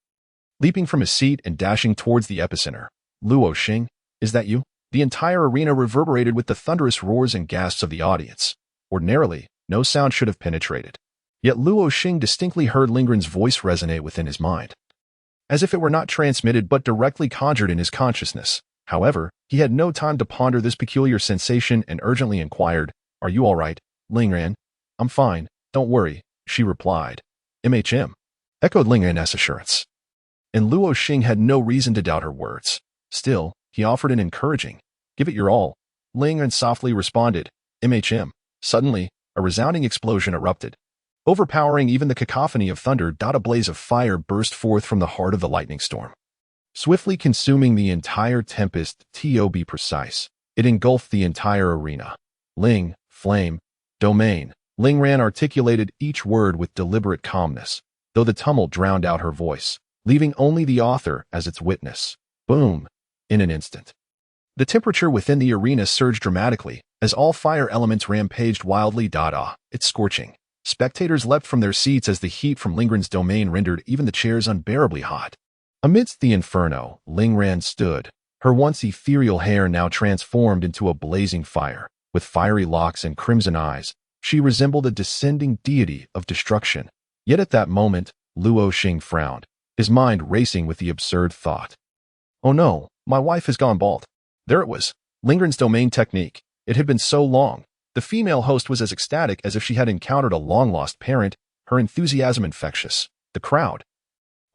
Leaping from his seat and dashing towards the epicenter. Luo Xing, is that you? The entire arena reverberated with the thunderous roars and gasps of the audience. Ordinarily, no sound should have penetrated. Yet Luo Xing distinctly heard Lingren's voice resonate within his mind, as if it were not transmitted but directly conjured in his consciousness. However, he had no time to ponder this peculiar sensation and urgently inquired, Are you all right, Lingren? I'm fine, don't worry, she replied. MHM, echoed Lingren's assurance. And Luo Xing had no reason to doubt her words. Still, he offered an encouraging, Give it your all. Lingren softly responded, MHM. Suddenly, a resounding explosion erupted. Overpowering even the cacophony of thunder, a blaze of fire burst forth from the heart of the lightning storm. Swiftly consuming the entire tempest, to be precise, it engulfed the entire arena. Ling, flame, domain. Ling Ran articulated each word with deliberate calmness, though the tumult drowned out her voice, leaving only the author as its witness. Boom! In an instant, the temperature within the arena surged dramatically, as all fire elements rampaged wildly. It's scorching. Spectators leapt from their seats as the heat from Lingren's domain rendered even the chairs unbearably hot. Amidst the inferno, Ling Ran stood, her once ethereal hair now transformed into a blazing fire. With fiery locks and crimson eyes, she resembled a descending deity of destruction. Yet at that moment, Luo Xing frowned, his mind racing with the absurd thought. Oh no, my wife has gone bald. There it was, Lingren's domain technique. It had been so long. The female host was as ecstatic as if she had encountered a long-lost parent, her enthusiasm infectious. The crowd,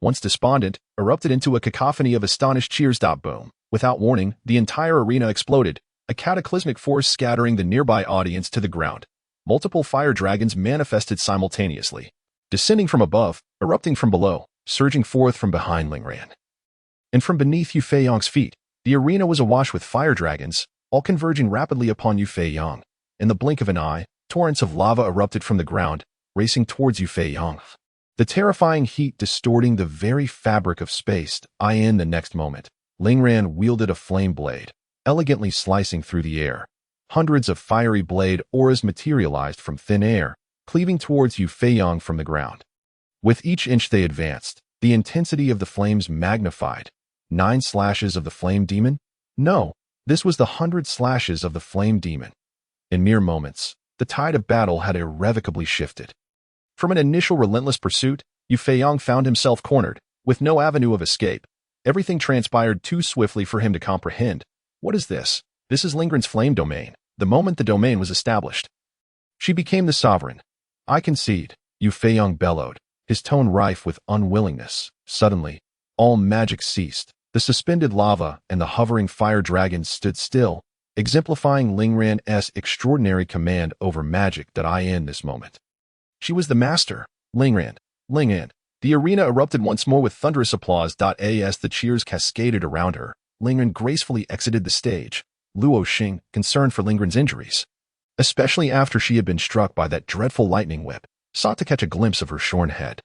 once despondent, erupted into a cacophony of astonished cheers. Boom. Without warning, the entire arena exploded, a cataclysmic force scattering the nearby audience to the ground. Multiple fire dragons manifested simultaneously, descending from above, erupting from below, surging forth from behind Ling Ran. And from beneath Yu Feiyong's feet, the arena was awash with fire dragons, all converging rapidly upon Yu Feiyong. In the blink of an eye, torrents of lava erupted from the ground, racing towards Yu Feiyong. The terrifying heat distorting the very fabric of space. In the next moment, Ling Ran wielded a flame blade, elegantly slicing through the air. Hundreds of fiery blade auras materialized from thin air, cleaving towards Yu Feiyong from the ground. With each inch they advanced, the intensity of the flames magnified. 9 slashes of the flame demon? No, this was the 100 slashes of the flame demon. In mere moments, the tide of battle had irrevocably shifted. From an initial relentless pursuit, Yu Feiyong found himself cornered, with no avenue of escape. Everything transpired too swiftly for him to comprehend. What is this? This is Lingren's flame domain. The moment the domain was established, she became the sovereign. I concede, Yu Feiyong bellowed, his tone rife with unwillingness. Suddenly, all magic ceased. The suspended lava and the hovering fire dragons stood still, exemplifying Lingran's extraordinary command over magic that I in this moment. She was the master. Lingran. The arena erupted once more with thunderous applause. As the cheers cascaded around her, Lingran gracefully exited the stage. Luo Xing, concerned for Lingran's injuries, especially after she had been struck by that dreadful lightning whip, sought to catch a glimpse of her shorn head.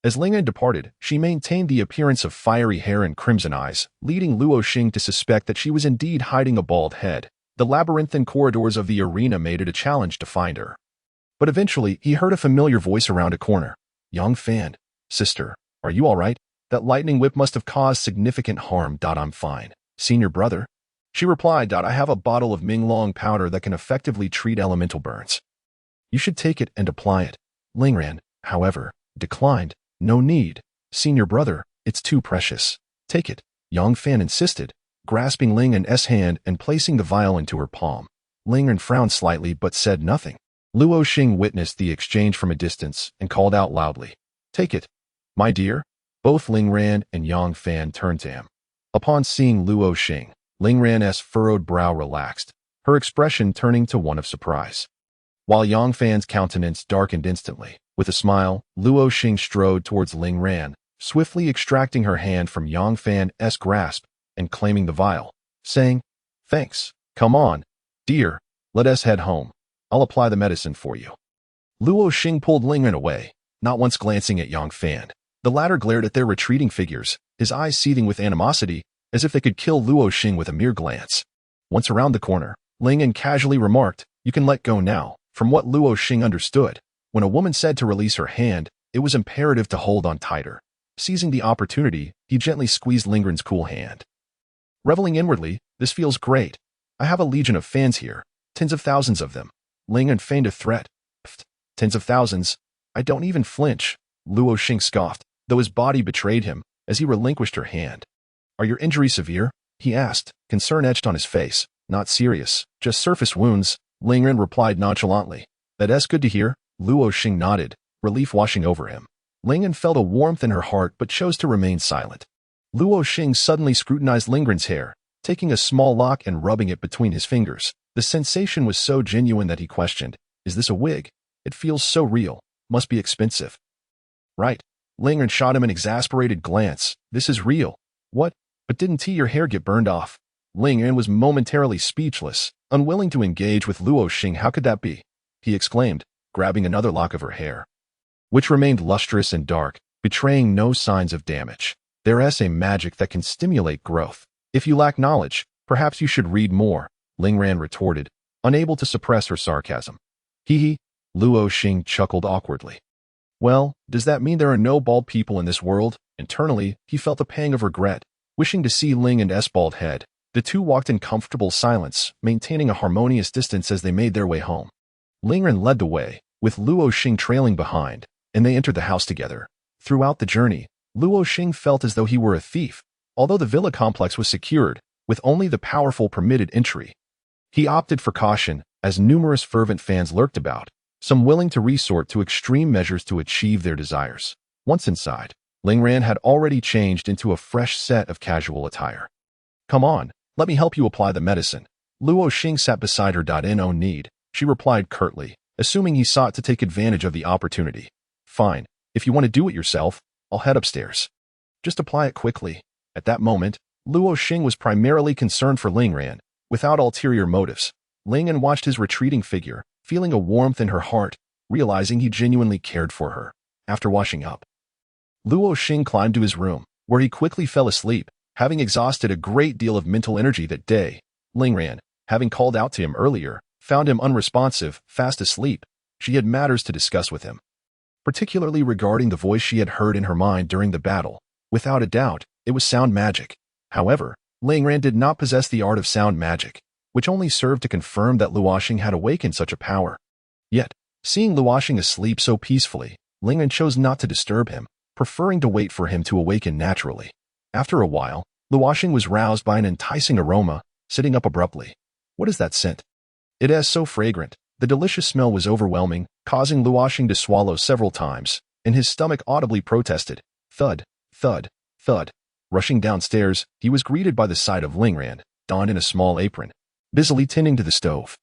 As Lingran departed, she maintained the appearance of fiery hair and crimson eyes, leading Luo Xing to suspect that she was indeed hiding a bald head. The labyrinthine corridors of the arena made it a challenge to find her. But eventually, he heard a familiar voice around a corner. Young Fan, sister, are you all right? That lightning whip must have caused significant harm. I'm fine. Senior brother? She replied, I have a bottle of Minglong powder that can effectively treat elemental burns. You should take it and apply it. Lingran, however, declined. No need. Senior brother, it's too precious. Take it. Yang Fan insisted, grasping Lingran's hand and placing the vial into her palm. Lingran frowned slightly but said nothing. Luo Xing witnessed the exchange from a distance and called out loudly, Take it, my dear. Both Lingran and Yang Fan turned to him. Upon seeing Luo Xing, Lingran's furrowed brow relaxed, her expression turning to one of surprise. While Yang Fan's countenance darkened instantly, with a smile, Luo Xing strode towards Lingran, swiftly extracting her hand from Yang Fan's grasp and claiming the vial, saying, Thanks. Come on, dear, let us head home. I'll apply the medicine for you. Luo Xing pulled Lingran away, not once glancing at Yang Fan. The latter glared at their retreating figures, his eyes seething with animosity, as if they could kill Luo Xing with a mere glance. Once around the corner, Lingran casually remarked, You can let go now. From what Luo Xing understood, when a woman said to release her hand, it was imperative to hold on tighter. Seizing the opportunity, he gently squeezed Lingran's cool hand. Reveling inwardly, this feels great. I have a legion of fans here, tens of thousands of them. Lingran feigned a threat. Pfft, tens of thousands. I don't even flinch. Luo Xing scoffed, though his body betrayed him, as he relinquished her hand. Are your injuries severe? He asked, concern etched on his face. Not serious, just surface wounds, Lingran replied nonchalantly. That's good to hear. Luo Xing nodded, relief washing over him. Lingran felt a warmth in her heart but chose to remain silent. Luo Xing suddenly scrutinized Lingran's hair, taking a small lock and rubbing it between his fingers. The sensation was so genuine that he questioned, Is this a wig? It feels so real. Must be expensive. Right. Lingran shot him an exasperated glance. This is real. What? But didn't your hair get burned off? Lingran was momentarily speechless, unwilling to engage with Luo Xing. How could that be? He exclaimed, grabbing another lock of her hair, which remained lustrous and dark, betraying no signs of damage. There's a magic that can stimulate growth. If you lack knowledge, perhaps you should read more, Lingran retorted, unable to suppress her sarcasm. Hee, Luo Xing chuckled awkwardly. Well, does that mean there are no bald people in this world? Internally, he felt a pang of regret, wishing to see Lingran's bald head. The two walked in comfortable silence, maintaining a harmonious distance as they made their way home. Lingran led the way, with Luo Xing trailing behind, and they entered the house together. Throughout the journey, Luo Xing felt as though he were a thief, although the villa complex was secured, with only the powerful permitted entry. He opted for caution, as numerous fervent fans lurked about, some willing to resort to extreme measures to achieve their desires. Once inside, Lingran had already changed into a fresh set of casual attire. Come on, let me help you apply the medicine. Luo Xing sat beside her. No need, she replied curtly, assuming he sought to take advantage of the opportunity. Fine, if you want to do it yourself, I'll head upstairs. Just apply it quickly. At that moment, Luo Xing was primarily concerned for Lingran, without ulterior motives. Lingran watched his retreating figure, feeling a warmth in her heart, realizing he genuinely cared for her. After washing up, Luo Xing climbed to his room, where he quickly fell asleep, having exhausted a great deal of mental energy that day. Lingran, having called out to him earlier, found him unresponsive, fast asleep. She had matters to discuss with him, particularly regarding the voice she had heard in her mind during the battle. Without a doubt, it was sound magic. However, Lingran did not possess the art of sound magic, which only served to confirm that Luo Xing had awakened such a power. Yet, seeing Luo Xing asleep so peacefully, Lingran chose not to disturb him, preferring to wait for him to awaken naturally. After a while, Luo Xing was roused by an enticing aroma, sitting up abruptly. What is that scent? It is so fragrant. The delicious smell was overwhelming, causing Luo Xing to swallow several times, and his stomach audibly protested. Thud, thud, thud. Rushing downstairs, he was greeted by the sight of Lingran, donned in a small apron, busily tending to the stove.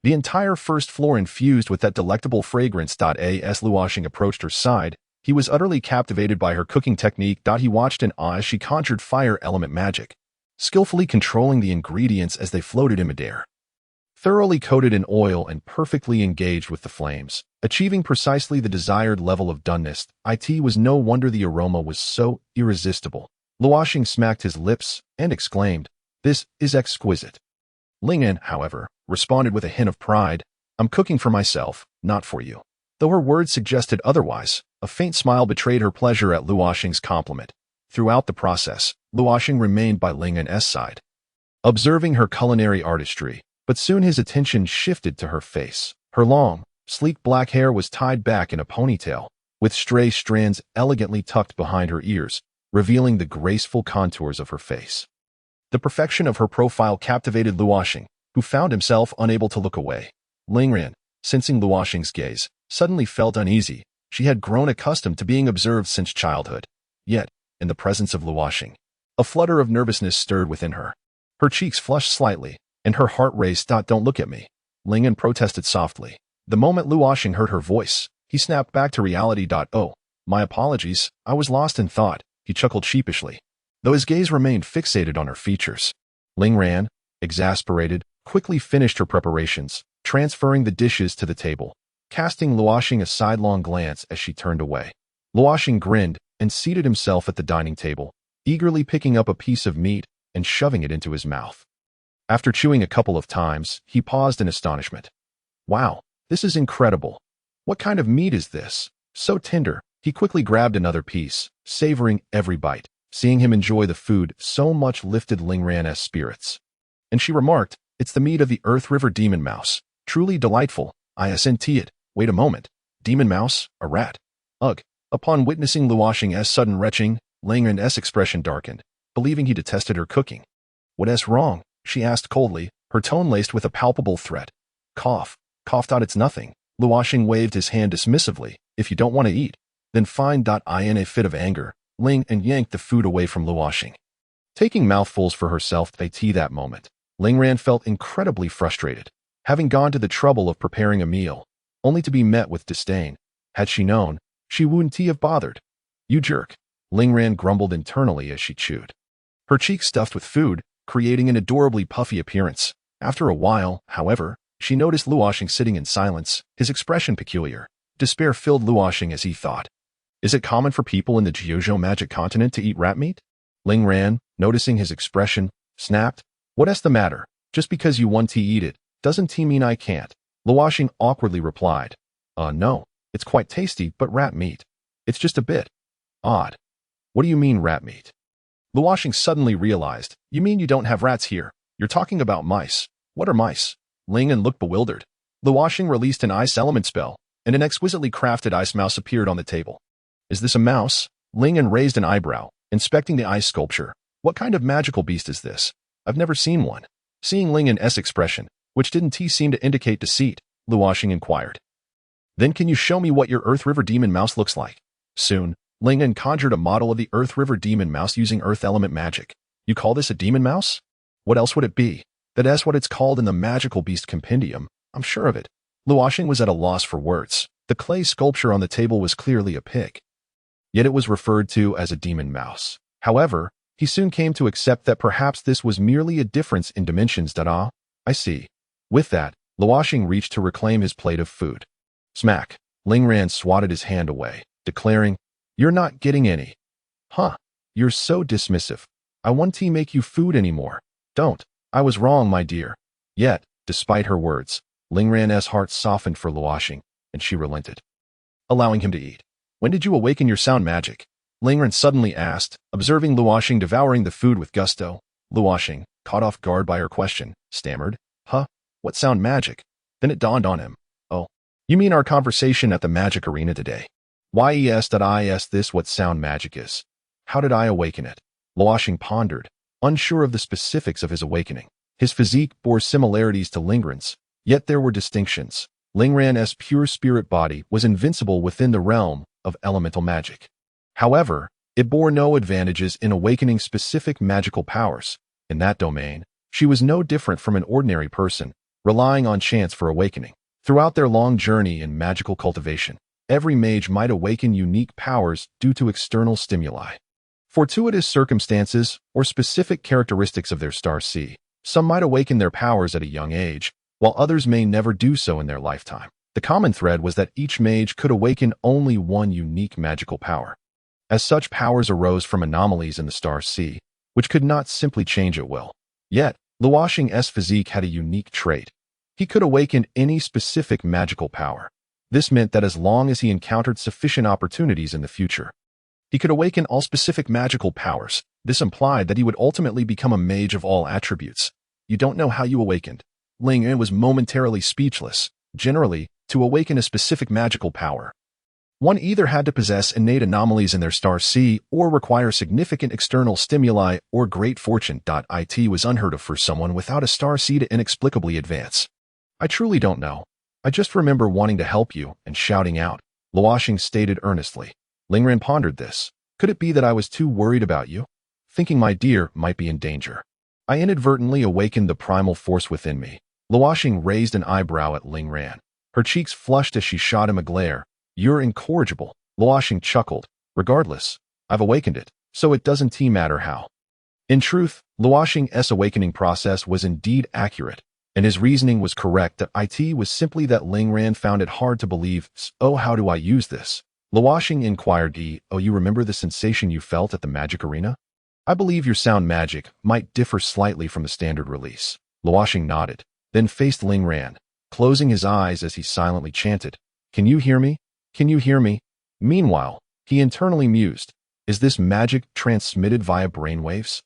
The entire first floor infused with that delectable fragrance. As Luo Xing approached her side, he was utterly captivated by her cooking technique. He watched in awe as she conjured fire element magic, skillfully controlling the ingredients as they floated in midair. Thoroughly coated in oil and perfectly engaged with the flames, achieving precisely the desired level of doneness, it was no wonder the aroma was so irresistible. Luo Xing smacked his lips and exclaimed, "This is exquisite." Lingyan, however, responded with a hint of pride, "I'm cooking for myself, not for you." Though her words suggested otherwise, a faint smile betrayed her pleasure at Luo Xing's compliment. Throughout the process, Luo Xing remained by Lingyan's side, observing her culinary artistry, but soon his attention shifted to her face. Her long, sleek black hair was tied back in a ponytail, with stray strands elegantly tucked behind her ears, revealing the graceful contours of her face. The perfection of her profile captivated Luo Xing, who found himself unable to look away. Lingyan, sensing Luo Xing's gaze, suddenly felt uneasy. She had grown accustomed to being observed since childhood. Yet, in the presence of Luo Xing, a flutter of nervousness stirred within her. Her cheeks flushed slightly, and her heart raced. "Don't look at me," Lingyan protested softly. The moment Luo Xing heard her voice, he snapped back to reality. "Oh, my apologies, I was lost in thought," he chuckled sheepishly, though his gaze remained fixated on her features. Lingyan, exasperated, quickly finished her preparations, transferring the dishes to the table, casting Luo Xing a sidelong glance as she turned away. Luo Xing grinned and seated himself at the dining table, eagerly picking up a piece of meat and shoving it into his mouth. After chewing a couple of times, he paused in astonishment. "Wow, this is incredible. What kind of meat is this? So tender." He quickly grabbed another piece, savoring every bite. Seeing him enjoy the food so much lifted Lingran's spirits. And she remarked, "It's the meat of the Earth River demon mouse. Truly delightful. Isn't it? Wait a moment. Demon mouse? A rat? Ugh." Upon witnessing Luo Xing's sudden retching, Lingran's expression darkened, believing he detested her cooking. "What's wrong?" she asked coldly, her tone laced with a palpable threat. "Cough. Coughed out it's nothing." Luo Xing waved his hand dismissively. "If you don't want to eat, then fine." In a fit of anger, Lingyan yanked the food away from Luo Xing, taking mouthfuls for herself. That moment, Lingyan felt incredibly frustrated, having gone to the trouble of preparing a meal, only to be met with disdain. Had she known, she wouldn't have bothered. "You jerk," Lingyan grumbled internally as she chewed, her cheeks stuffed with food, creating an adorably puffy appearance. After a while, however, she noticed Luo Xing sitting in silence, his expression peculiar. Despair filled Luo Xing as he thought, "Is it common for people in the Jiuzhou magic continent to eat rat meat?" Lingyan, noticing his expression, snapped, "What's the matter? Just because you want to eat it, doesn't mean I can't." Luo Xing awkwardly replied, No, it's quite tasty, but rat meat. It's just a bit odd." "What do you mean rat meat?" Luo Xing suddenly realized, "You mean you don't have rats here? You're talking about mice. What are mice?" Lingyan looked bewildered. Luo Xing released an ice element spell, and an exquisitely crafted ice mouse appeared on the table. "Is this a mouse?" Lingyan raised an eyebrow, inspecting the ice sculpture. "What kind of magical beast is this? I've never seen one." Seeing Lingyan's expression, which didn't seem to indicate deceit, Luo Xing inquired, "Then can you show me what your Earth River demon mouse looks like?" Soon, Lingyan conjured a model of the Earth River demon mouse using earth element magic. "You call this a demon mouse? What else would it be?" "That's what it's called in the Magical Beast Compendium. I'm sure of it." Luo Xing was at a loss for words. The clay sculpture on the table was clearly a pig, yet it was referred to as a demon mouse. However, he soon came to accept that perhaps this was merely a difference in dimensions. "I see." With that, Luo Xing reached to reclaim his plate of food. Smack! Lingyan swatted his hand away, declaring, "You're not getting any." "Huh, you're so dismissive. I won't make you food anymore." "Don't. I was wrong, my dear." Yet, despite her words, Lingran's heart softened for Luo Xing, and she relented, allowing him to eat. "When did you awaken your sound magic?" Lingyan suddenly asked, observing Luo Xing devouring the food with gusto. Luo Xing, caught off guard by her question, stammered, "Huh? What sound magic?" Then it dawned on him. "Oh, you mean our conversation at the magic arena today." Yes, this what sound magic is. How did I awaken it? Luo Xing pondered, unsure of the specifics of his awakening. His physique bore similarities to Lingren's, yet there were distinctions. Lingran's pure spirit body was invincible within the realm of elemental magic. However, it bore no advantages in awakening specific magical powers. In that domain, she was no different from an ordinary person, relying on chance for awakening. Throughout their long journey in magical cultivation, every mage might awaken unique powers due to external stimuli. Fortuitous circumstances or specific characteristics of their star seed. Some might awaken their powers at a young age, while others may never do so in their lifetime. The common thread was that each mage could awaken only one unique magical power. As such, powers arose from anomalies in the star seed, which could not simply change at will. Yet, Luo Xing's physique had a unique trait. He could awaken any specific magical power. This meant that as long as he encountered sufficient opportunities in the future, he could awaken all specific magical powers. This implied that he would ultimately become a mage of all attributes. You don't know how you awakened. Ling Yan was momentarily speechless. Generally, to awaken a specific magical power, one either had to possess innate anomalies in their star seed or require significant external stimuli or great fortune. It was unheard of for someone without a star seed to inexplicably advance. I truly don't know. I just remember wanting to help you and shouting out, Luo Xing stated earnestly. Lingren pondered this. Could it be that I was too worried about you? Thinking my dear might be in danger. I inadvertently awakened the primal force within me. Luo Xing raised an eyebrow at Lingran. Her cheeks flushed as she shot him a glare. You're incorrigible. Luo Xing chuckled. Regardless, I've awakened it, so it doesn't matter how. In truth, Luo Xing's awakening process was indeed accurate, and his reasoning was correct that it was simply that Lingran found it hard to believe. Oh, how do I use this? Luo Xing inquired. Oh, you remember the sensation you felt at the magic arena? I believe your sound magic might differ slightly from the standard release. Luo Xing nodded, then faced Lingran, closing his eyes as he silently chanted, Can you hear me? Can you hear me? Meanwhile, he internally mused, is this magic transmitted via brainwaves?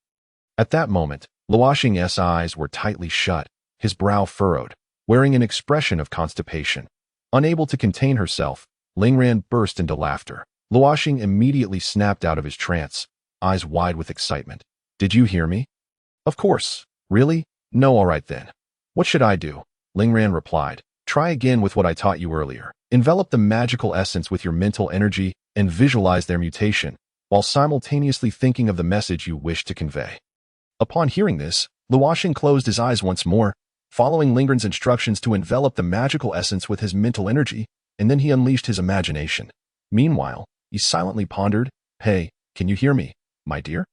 At that moment, Luo Xing's eyes were tightly shut, his brow furrowed, wearing an expression of constipation. Unable to contain herself, Lingran burst into laughter. Luo Xing immediately snapped out of his trance, eyes wide with excitement. Did you hear me? Of course. Really? No, all right then. What should I do? Lingran replied. Try again with what I taught you earlier. Envelop the magical essence with your mental energy and visualize their mutation, while simultaneously thinking of the message you wish to convey. Upon hearing this, Luo Xing closed his eyes once more, following Lingren's instructions to envelop the magical essence with his mental energy, and then he unleashed his imagination. Meanwhile, he silently pondered, Hey, can you hear me, my dear?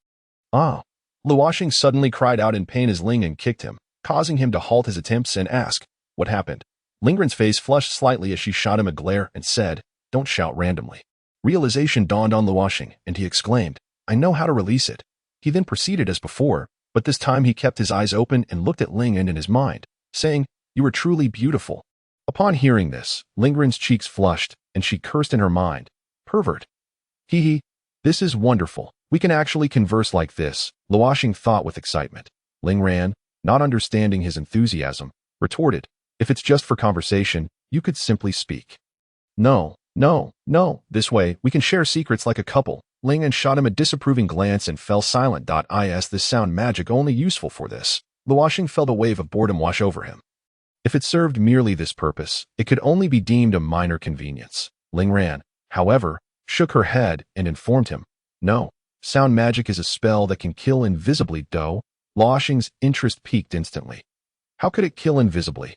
Ah. Luo Xing suddenly cried out in pain as Lingren kicked him, causing him to halt his attempts and ask, What happened? Lingren's face flushed slightly as she shot him a glare and said, Don't shout randomly. Realization dawned on Luo Xing, and he exclaimed, I know how to release it. He then proceeded as before, but this time he kept his eyes open and looked at Lingren in his mind, saying, You are truly beautiful. Upon hearing this, Lingren's cheeks flushed, and she cursed in her mind, Pervert. Hee, this is wonderful. We can actually converse like this, Luo Xing thought with excitement. Lingran, not understanding his enthusiasm, retorted, If it's just for conversation, you could simply speak. No, this way, we can share secrets like a couple. Lingren shot him a disapproving glance and fell silent. Is this sound magic only useful for this? Luo Xing felt a wave of boredom wash over him. If it served merely this purpose, it could only be deemed a minor convenience. Lingran, however, shook her head and informed him, No, sound magic is a spell that can kill invisibly. Luo Xing's interest peaked instantly. How could it kill invisibly?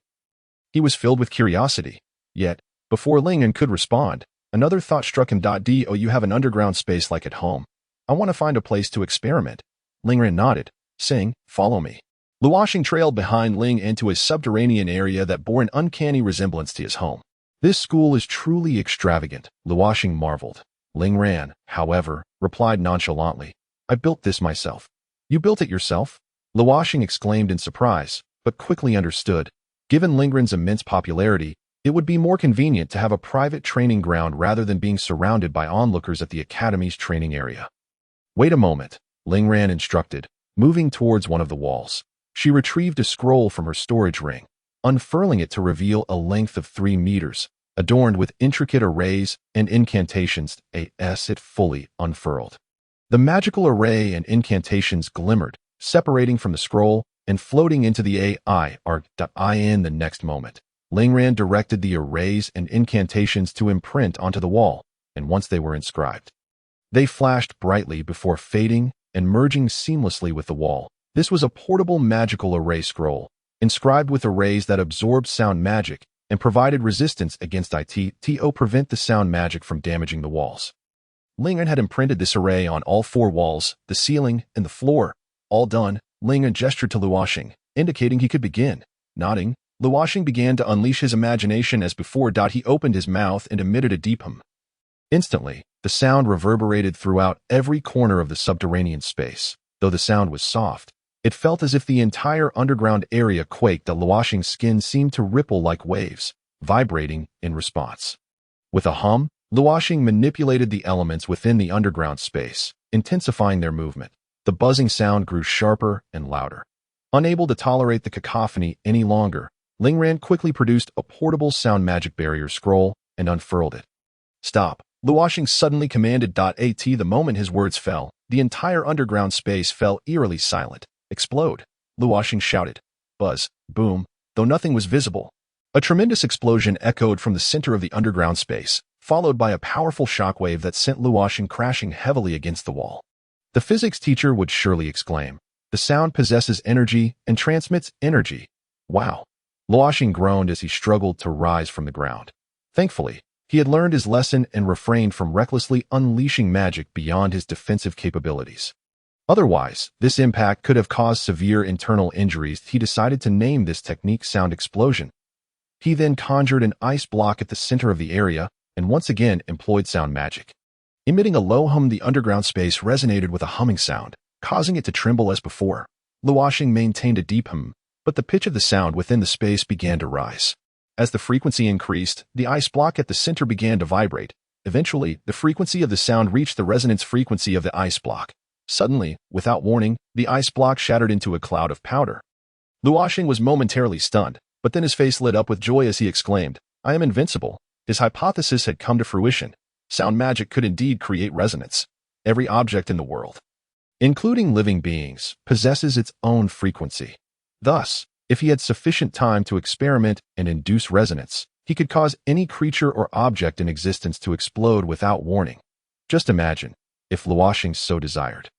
He was filled with curiosity. Yet, before Lingren could respond, another thought struck him. Do you have an underground space like at home? I want to find a place to experiment. Lingren nodded, saying, Follow me. Luo Xing trailed behind Ling into a subterranean area that bore an uncanny resemblance to his home. This school is truly extravagant, Luo Xing marveled. Lingran, however, replied nonchalantly, I built this myself. You built it yourself? Luo Xing exclaimed in surprise, but quickly understood. Given Lingren's immense popularity, it would be more convenient to have a private training ground rather than being surrounded by onlookers at the academy's training area. Wait a moment, Lingran instructed, moving towards one of the walls. She retrieved a scroll from her storage ring, unfurling it to reveal a length of 3 meters, adorned with intricate arrays and incantations as it fully unfurled. The magical array and incantations glimmered, separating from the scroll and floating into the in the next moment. Lingran directed the arrays and incantations to imprint onto the wall, and once they were inscribed, they flashed brightly before fading and merging seamlessly with the wall. This was a portable magical array scroll, inscribed with arrays that absorbed sound magic and provided resistance against prevent the sound magic from damaging the walls. Lingran had imprinted this array on all 4 walls, the ceiling, and the floor. All done, Lingran gestured to Luo Xing, indicating he could begin. Nodding, Luo Xing began to unleash his imagination as before. He opened his mouth and emitted a deep hum. Instantly, the sound reverberated throughout every corner of the subterranean space. Though the sound was soft, it felt as if the entire underground area quaked. The Luo Xing's skin seemed to ripple like waves, vibrating in response. With a hum, Luo Xing manipulated the elements within the underground space, intensifying their movement. The buzzing sound grew sharper and louder. Unable to tolerate the cacophony any longer, Lingran quickly produced a portable sound magic barrier scroll and unfurled it. Stop, Luo Xing suddenly commanded. The moment his words fell, the entire underground space fell eerily silent. Explode, Luo Xing shouted. Buzz, boom, though nothing was visible. A tremendous explosion echoed from the center of the underground space, followed by a powerful shockwave that sent Luo Xing crashing heavily against the wall. The physics teacher would surely exclaim, "The sound possesses energy and transmits energy." Wow. Luo Xing groaned as he struggled to rise from the ground. Thankfully, he had learned his lesson and refrained from recklessly unleashing magic beyond his defensive capabilities. Otherwise, this impact could have caused severe internal injuries. He decided to name this technique Sound Explosion. He then conjured an ice block at the center of the area and once again employed sound magic. Emitting a low hum, the underground space resonated with a humming sound, causing it to tremble as before. Luo Xing maintained a deep hum, but the pitch of the sound within the space began to rise. As the frequency increased, the ice block at the center began to vibrate. Eventually, the frequency of the sound reached the resonance frequency of the ice block. Suddenly, without warning, the ice block shattered into a cloud of powder. Luo Xing was momentarily stunned, but then his face lit up with joy as he exclaimed, "I am invincible." His hypothesis had come to fruition. Sound magic could indeed create resonance. Every object in the world, including living beings, possesses its own frequency. Thus, if he had sufficient time to experiment and induce resonance, he could cause any creature or object in existence to explode without warning. Just imagine, if Luo Xing so desired,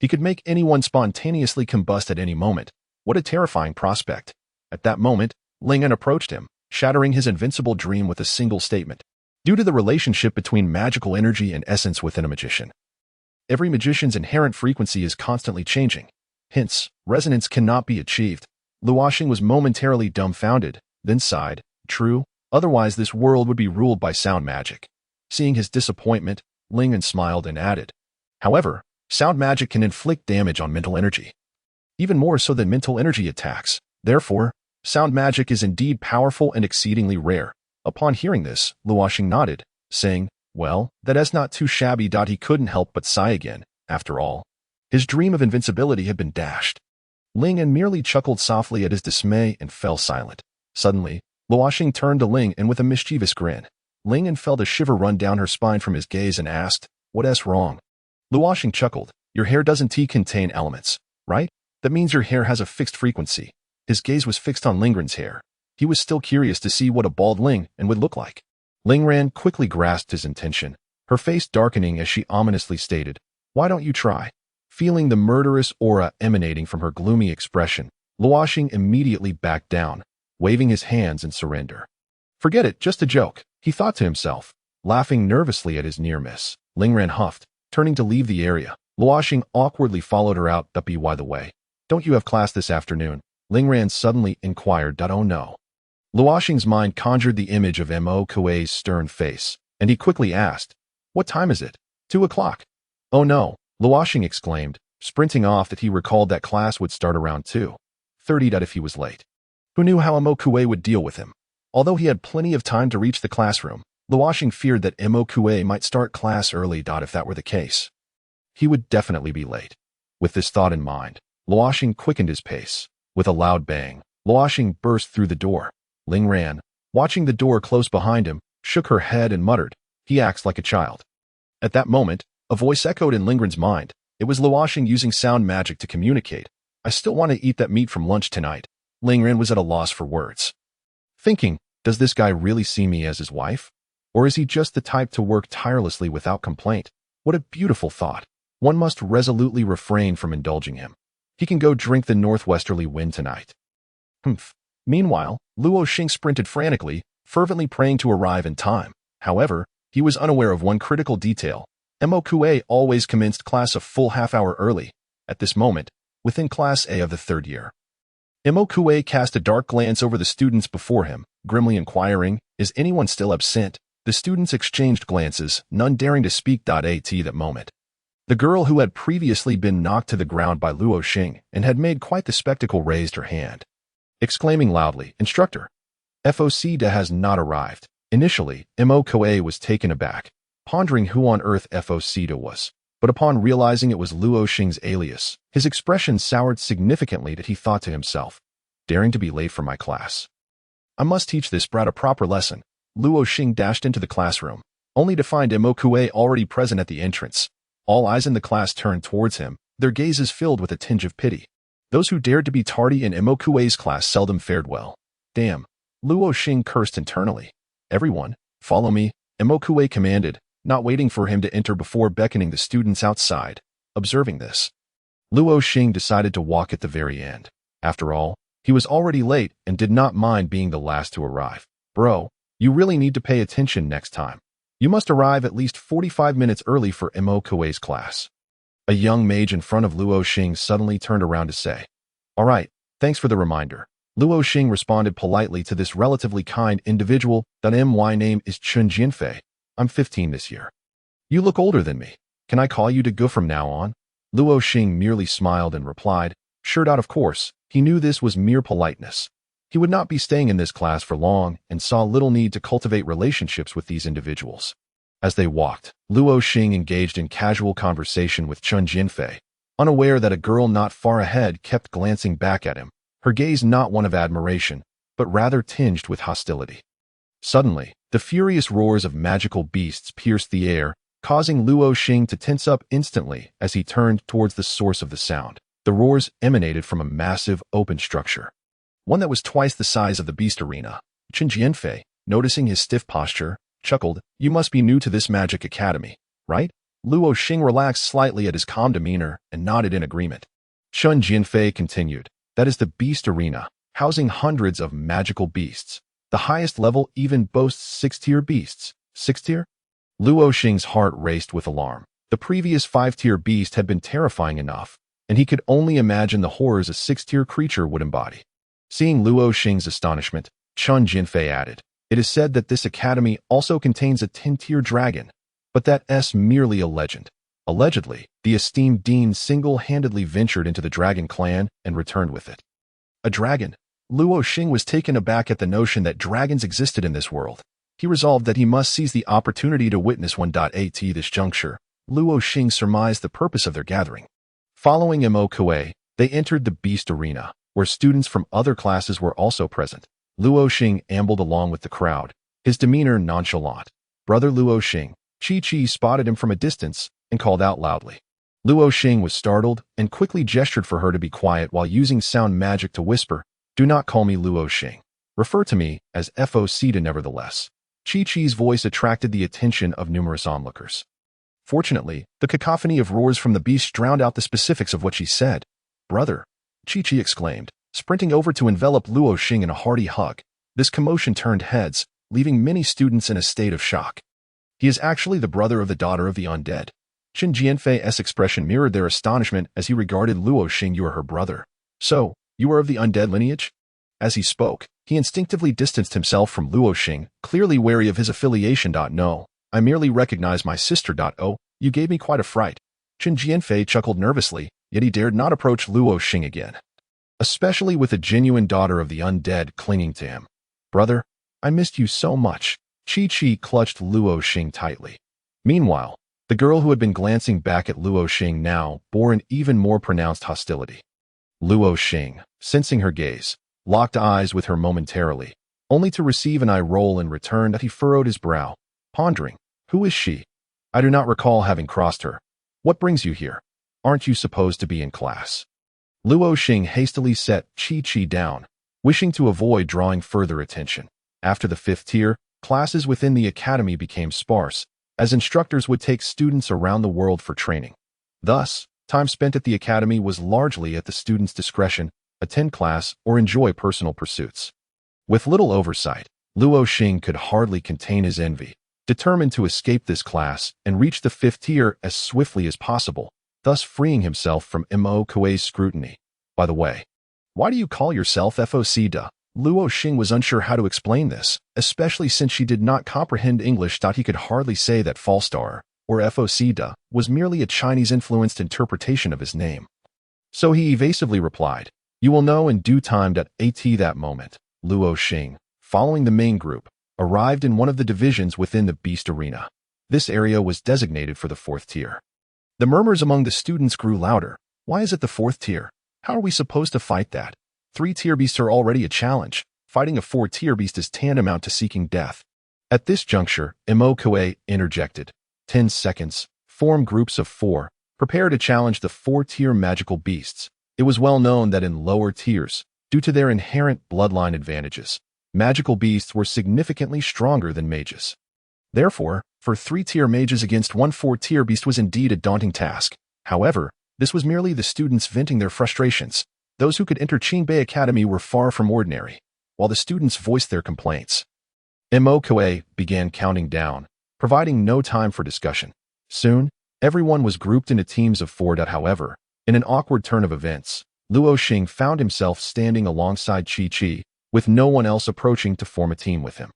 he could make anyone spontaneously combust at any moment. What a terrifying prospect. At that moment, Lingran approached him, shattering his invincible dream with a single statement. Due to the relationship between magical energy and essence within a magician, every magician's inherent frequency is constantly changing. Hence, resonance cannot be achieved. Luo Xing was momentarily dumbfounded, then sighed. True, otherwise this world would be ruled by sound magic. Seeing his disappointment, Lingran smiled and added, "However, sound magic can inflict damage on mental energy, even more so than mental energy attacks. Therefore, sound magic is indeed powerful and exceedingly rare." Upon hearing this, Luo Xing nodded, saying, "Well, that is not too shabby." He couldn't help but sigh again. After all, his dream of invincibility had been dashed. Lingran merely chuckled softly at his dismay and fell silent. Suddenly, Luo Xing turned to Ling and with a mischievous grin. Lingran felt a shiver run down her spine from his gaze and asked, "What's wrong?" Luo Xing chuckled. "Your hair doesn't contain elements, right? That means your hair has a fixed frequency." His gaze was fixed on Lingran's hair. He was still curious to see what a bald Ling would look like. Lingran quickly grasped his intention, her face darkening as she ominously stated, "Why don't you try?" Feeling the murderous aura emanating from her gloomy expression, Luo Xing immediately backed down, waving his hands in surrender. "Forget it, just a joke," he thought to himself, laughing nervously at his near miss. Lingran huffed, turning to leave the area. Luo Xing awkwardly followed her out. By the way, don't you have class this afternoon?" Lingran suddenly inquired. "Oh no." Luo Xing's mind conjured the image of Mo Kuei's stern face, and he quickly asked, "What time is it?" 2:00. "Oh no," Luo Xing exclaimed, sprinting off. That he recalled that class would start around 2:30. If he was late, who knew how Mo Kuei would deal with him? Although he had plenty of time to reach the classroom, Luo Xing feared that Mo Kuei might start class early. If that were the case, he would definitely be late. With this thought in mind, Luo Xing quickened his pace. With a loud bang, Luo Xing burst through the door. Lingran, watching the door close behind him, shook her head and muttered, "He acts like a child." At that moment, a voice echoed in Lingren's mind. It was Luo Xing using sound magic to communicate. "I still want to eat that meat from lunch tonight." Lingren was at a loss for words. Thinking, does this guy really see me as his wife? Or is he just the type to work tirelessly without complaint? What a beautiful thought. One must resolutely refrain from indulging him. He can go drink the northwesterly wind tonight. Humph. Meanwhile, Luo Xing sprinted frantically, fervently praying to arrive in time. However, he was unaware of one critical detail. MOQA always commenced class a full half-hour early, at this moment, within Class A of the third year. MOQA cast a dark glance over the students before him, grimly inquiring, "Is anyone still absent?" The students exchanged glances, none daring to speak. At that moment, the girl who had previously been knocked to the ground by Luo Xing and had made quite the spectacle raised her hand, exclaiming loudly, "Instructor, FOCDA has not arrived." Initially, MOQA was taken aback, pondering who on earth FOCDA was. But upon realizing it was Luo Xing's alias, his expression soured significantly. That he thought to himself, "Daring to be late for my class. I must teach this brat a proper lesson." Luo Xing dashed into the classroom, only to find MOQA already present at the entrance. All eyes in the class turned towards him, their gazes filled with a tinge of pity. Those who dared to be tardy in MOQA's class seldom fared well. Damn, Luo Xing cursed internally. "Everyone, follow me," MOQA commanded, not waiting for him to enter before beckoning the students outside. Observing this, Luo Xing decided to walk at the very end. After all, he was already late and did not mind being the last to arrive. "Bro, you really need to pay attention next time. You must arrive at least 45 minutes early for MOQA's class." A young mage in front of Luo Xing suddenly turned around to say, "All right, thanks for the reminder." Luo Xing responded politely to this relatively kind individual. "My name is Chun Jianfei. I'm 15 this year. You look older than me. Can I call you to go from now on?" Luo Xing merely smiled and replied, "Sure. Of course." He knew this was mere politeness. He would not be staying in this class for long and saw little need to cultivate relationships with these individuals. As they walked, Luo Xing engaged in casual conversation with Chun Jianfei, unaware that a girl not far ahead kept glancing back at him, her gaze not one of admiration, but rather tinged with hostility. Suddenly, the furious roars of magical beasts pierced the air, causing Luo Xing to tense up instantly as he turned towards the source of the sound. The roars emanated from a massive, open structure, one that was twice the size of the beast arena. Chun Jianfei, noticing his stiff posture, chuckled, "You must be new to this magic academy, right?" Luo Xing relaxed slightly at his calm demeanor and nodded in agreement. Chun Jianfei continued, "That is the beast arena, housing hundreds of magical beasts. The highest level even boasts 6-tier beasts." 6-tier? Luo Xing's heart raced with alarm. The previous 5-tier beast had been terrifying enough, and he could only imagine the horrors a 6-tier creature would embody. Seeing Luo Xing's astonishment, Chun Jianfei added, "It is said that this academy also contains a 10-tier dragon, but that's merely a legend." Allegedly, the esteemed dean single-handedly ventured into the dragon clan and returned with it. A dragon? Luo Xing was taken aback at the notion that dragons existed in this world. He resolved that he must seize the opportunity to witness one. At this juncture, Luo Xing surmised the purpose of their gathering. Following MOQA, they entered the beast arena, where students from other classes were also present. Luo Xing ambled along with the crowd, his demeanor nonchalant. "Brother Luo Xing." Chi spotted him from a distance and called out loudly. Luo Xing was startled and quickly gestured for her to be quiet while using sound magic to whisper, "Do not call me Luo Xing. Refer to me as FOCDA nevertheless." Chi-Chi's voice attracted the attention of numerous onlookers. Fortunately, the cacophony of roars from the beast drowned out the specifics of what she said. "Brother," Chi-Chi exclaimed, sprinting over to envelop Luo Xing in a hearty hug. This commotion turned heads, leaving many students in a state of shock. "He is actually the brother of the daughter of the undead." Chun Jianfei's expression mirrored their astonishment as he regarded Luo Xing. "You are her brother. So, you are of the undead lineage?" As he spoke, he instinctively distanced himself from Luo Xing, clearly wary of his affiliation. "No, I merely recognize my sister. Oh, you gave me quite a fright." Chun Jianfei chuckled nervously, yet he dared not approach Luo Xing again, especially with a genuine daughter of the undead clinging to him. "Brother, I missed you so much." Chi clutched Luo Xing tightly. Meanwhile, the girl who had been glancing back at Luo Xing now bore an even more pronounced hostility. Luo Xing, sensing her gaze, locked eyes with her momentarily. only to receive an eye roll in return that he furrowed his brow, pondering, "Who is she? I do not recall having crossed her. What brings you here? Aren't you supposed to be in class?" Luo Xing hastily set Chi down, wishing to avoid drawing further attention. After the 5th tier, classes within the academy became sparse, as instructors would take students around the world for training. Thus, time spent at the academy was largely at the student's discretion, attend class, or enjoy personal pursuits. With little oversight, Luo Xing could hardly contain his envy, determined to escape this class and reach the 5th tier as swiftly as possible, thus freeing himself from Mo Kuei's scrutiny. By the way, why do you call yourself FOC Da? Luo Xing was unsure how to explain this, especially since she did not comprehend English. He could hardly say that Falstar, or FOC Da, was merely a Chinese-influenced interpretation of his name. So he evasively replied, "You will know in due time that at that moment." Luo Xing, following the main group, arrived in one of the divisions within the Beast Arena. This area was designated for the 4th tier. The murmurs among the students grew louder. Why is it the 4th tier? How are we supposed to fight that? 3-tier beasts are already a challenge. Fighting a 4-tier beast is tantamount to seeking death. At this juncture, Mo Kuei interjected. 10 seconds. Form groups of 4. Prepare to challenge the 4-tier magical beasts. It was well known that in lower tiers, due to their inherent bloodline advantages, magical beasts were significantly stronger than mages. Therefore, for 3-tier mages against one 4-tier beast was indeed a daunting task. However, this was merely the students venting their frustrations. Those who could enter Qingbei Academy were far from ordinary, while the students voiced their complaints. Mo Kuei began counting down, providing no time for discussion. Soon, everyone was grouped into teams of 4. However, in an awkward turn of events, Luo Xing found himself standing alongside Chi, with no one else approaching to form a team with him.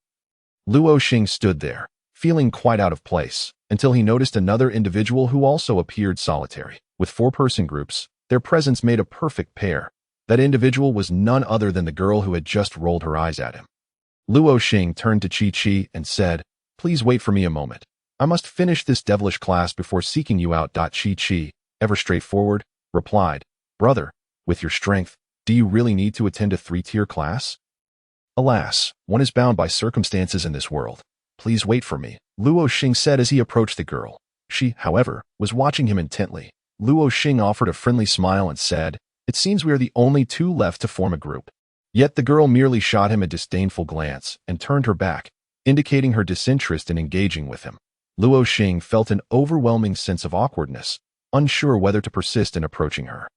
Luo Xing stood there, feeling quite out of place, until he noticed another individual who also appeared solitary. With 4-person groups, their presence made a perfect pair. That individual was none other than the girl who had just rolled her eyes at him. Luo Xing turned to Chi and said, "Please wait for me a moment. I must finish this devilish class before seeking you out." Chi, ever straightforward, replied, "Brother, with your strength, do you really need to attend a 3-tier class?" "Alas, one is bound by circumstances in this world. Please wait for me," Luo Xing said as he approached the girl. She, however, was watching him intently. Luo Xing offered a friendly smile and said, "It seems we are the only 2 left to form a group." Yet the girl merely shot him a disdainful glance and turned her back, indicating her disinterest in engaging with him. Luo Xing felt an overwhelming sense of awkwardness, unsure whether to persist in approaching her.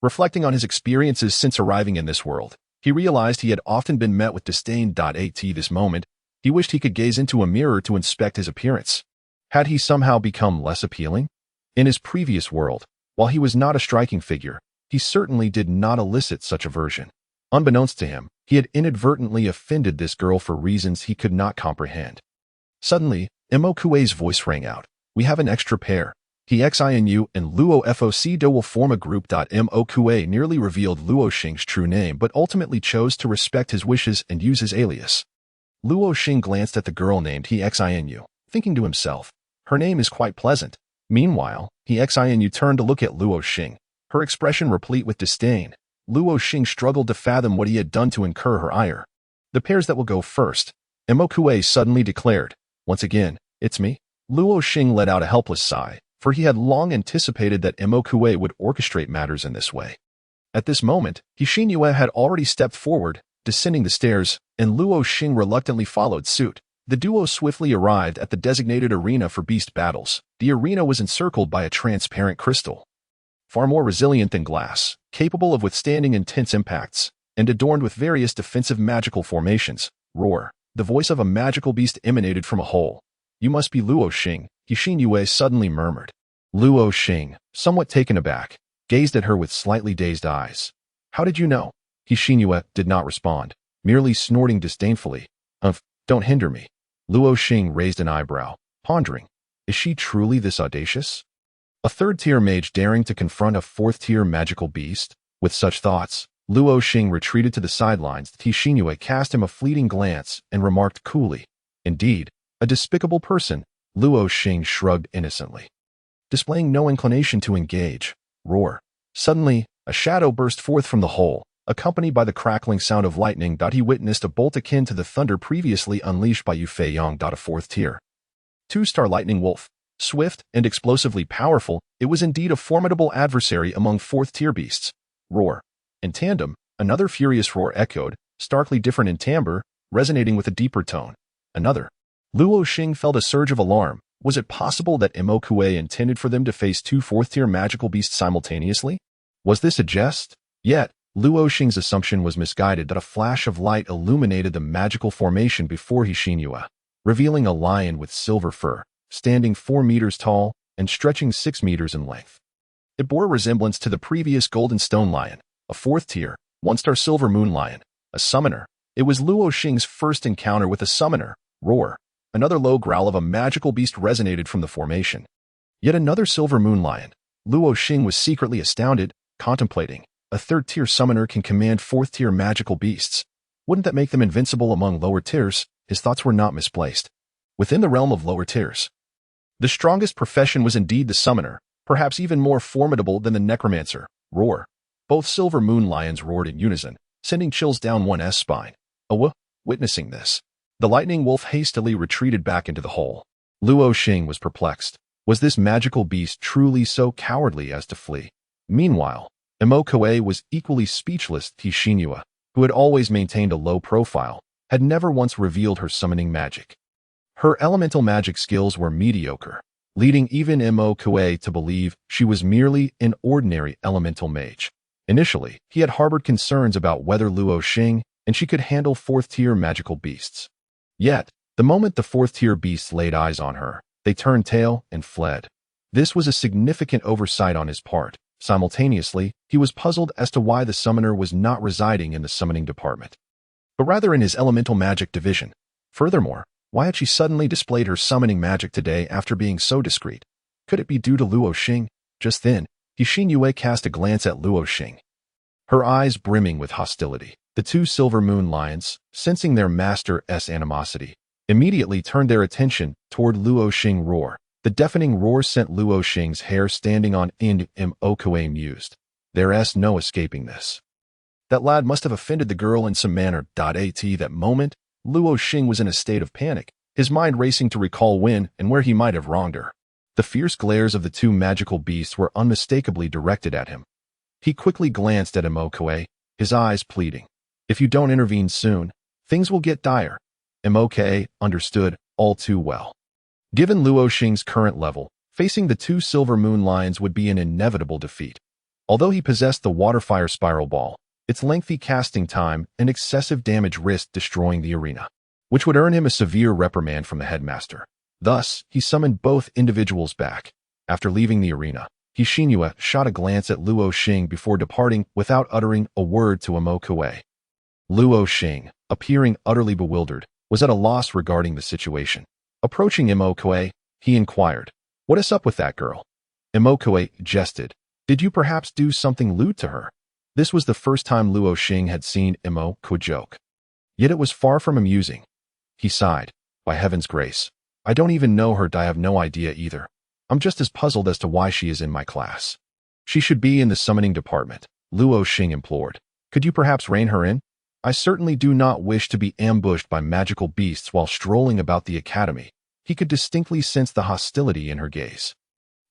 Reflecting on his experiences since arriving in this world, he realized he had often been met with disdain. At this moment, he wished he could gaze into a mirror to inspect his appearance. Had he somehow become less appealing? In his previous world, while he was not a striking figure, he certainly did not elicit such aversion. Unbeknownst to him, he had inadvertently offended this girl for reasons he could not comprehend. Suddenly, Mo Kuei's voice rang out. "We have an extra pair. Xinu and Luo Foc will form a group." Mo Kuei nearly revealed Luo Xing's true name but ultimately chose to respect his wishes and use his alias. Luo Xing glanced at the girl named Xinu, thinking to himself, "Her name is quite pleasant." Meanwhile, Xinu turned to look at Luo Xing, her expression replete with disdain. Luo Xing struggled to fathom what he had done to incur her ire. "The pairs that will go first," Mo Kuei suddenly declared. "Once again, it's me." Luo Xing let out a helpless sigh, for he had long anticipated that Mo Kuei would orchestrate matters in this way. At this moment, Xinyu had already stepped forward, descending the stairs, and Luo Xing reluctantly followed suit. The duo swiftly arrived at the designated arena for beast battles. The arena was encircled by a transparent crystal, far more resilient than glass, capable of withstanding intense impacts, and adorned with various defensive magical formations. Roar! The voice of a magical beast emanated from a hole. "You must be Luo Xing," Xinyu suddenly murmured. Luo Xing, somewhat taken aback, gazed at her with slightly dazed eyes. "How did you know?" Xinyu did not respond, merely snorting disdainfully. Don't hinder me." Luo Xing raised an eyebrow, pondering, is she truly this audacious? A 3rd-tier mage daring to confront a 4th-tier magical beast? With such thoughts, Luo Xing retreated to the sidelines. Xinyu cast him a fleeting glance and remarked coolly, "Indeed, a despicable person." Luo Xing shrugged innocently, displaying no inclination to engage. Roar! Suddenly, a shadow burst forth from the hole. accompanied by the crackling sound of lightning. He witnessed a bolt akin to the thunder previously unleashed by Yu Fei Yang. A fourth tier. 2-star lightning wolf. Swift and explosively powerful, it was indeed a formidable adversary among fourth-tier beasts. Roar. In tandem, another furious roar echoed, starkly different in timbre, resonating with a deeper tone. Another. Luo Xing felt a surge of alarm. Was it possible that Mo Kuei intended for them to face 2 fourth-tier magical beasts simultaneously? Was this a jest? Yet, Luo Xing's assumption was misguided. A flash of light illuminated the magical formation before Xinhua, revealing a lion with silver fur, standing 4 meters tall and stretching 6 meters in length. It bore a resemblance to the previous golden stone lion, a 4th tier, 1-star silver moon lion, a summoner. It was Luo Xing's first encounter with a summoner. Roar. Another low growl of a magical beast resonated from the formation. Yet another silver moon lion. Luo Xing was secretly astounded, contemplating. A 3rd-tier summoner can command 4th-tier magical beasts. Wouldn't that make them invincible among lower tiers? His thoughts were not misplaced. Within the realm of lower tiers, the strongest profession was indeed the summoner, perhaps even more formidable than the necromancer. Roar. Both silver moon lions roared in unison, sending chills down one's spine. Witnessing this, the lightning wolf hastily retreated back into the hole. Luo Xing was perplexed. Was this magical beast truly so cowardly as to flee? Meanwhile, Mo Kuei was equally speechless. Xinhua, who had always maintained a low profile, had never once revealed her summoning magic. Her elemental magic skills were mediocre, leading even Mo Kuei to believe she was merely an ordinary elemental mage. Initially, he had harbored concerns about whether Luo Xing and she could handle 4th-tier magical beasts. Yet, the moment the 4th-tier beasts laid eyes on her, they turned tail and fled. This was a significant oversight on his part. Simultaneously, he was puzzled as to why the summoner was not residing in the summoning department, but rather in his elemental magic division. Furthermore, why had she suddenly displayed her summoning magic today after being so discreet? Could it be due to Luo Xing? Just then, Xinhua cast a glance at Luo Xing, her eyes brimming with hostility. The 2 silver moon lions, sensing their master's animosity, immediately turned their attention toward Luo Xing. Roar. The deafening roar sent Luo Xing's hair standing on end. Mo Kuei mused. There's no escaping this. That lad must have offended the girl in some manner. At that moment, Luo Xing was in a state of panic, his mind racing to recall when and where he might have wronged her. The fierce glares of the 2 magical beasts were unmistakably directed at him. He quickly glanced at Mo Kuei, his eyes pleading. If you don't intervene soon, things will get dire. Mo Kuei understood all too well. Given Luo Xing's current level, facing the 2 silver moon lions would be an inevitable defeat. Although he possessed the water-fire spiral ball, its lengthy casting time and excessive damage risked destroying the arena, which would earn him a severe reprimand from the headmaster. Thus, he summoned both individuals back. After leaving the arena, Xinhua shot a glance at Luo Xing before departing without uttering a word to Mo Kuei. Luo Xing, appearing utterly bewildered, was at a loss regarding the situation. Approaching Mo Kuei, he inquired, "What is up with that girl?" Mo Kuei jested. "Did you perhaps do something lewd to her?" This was the first time Luo Xing had seen Mo Kuei joke. Yet it was far from amusing. He sighed. "By heaven's grace, I don't even know her. I have no idea either. I'm just as puzzled as to why she is in my class." "She should be in the summoning department," Luo Xing implored. "Could you perhaps rein her in? I certainly do not wish to be ambushed by magical beasts while strolling about the academy." He could distinctly sense the hostility in her gaze.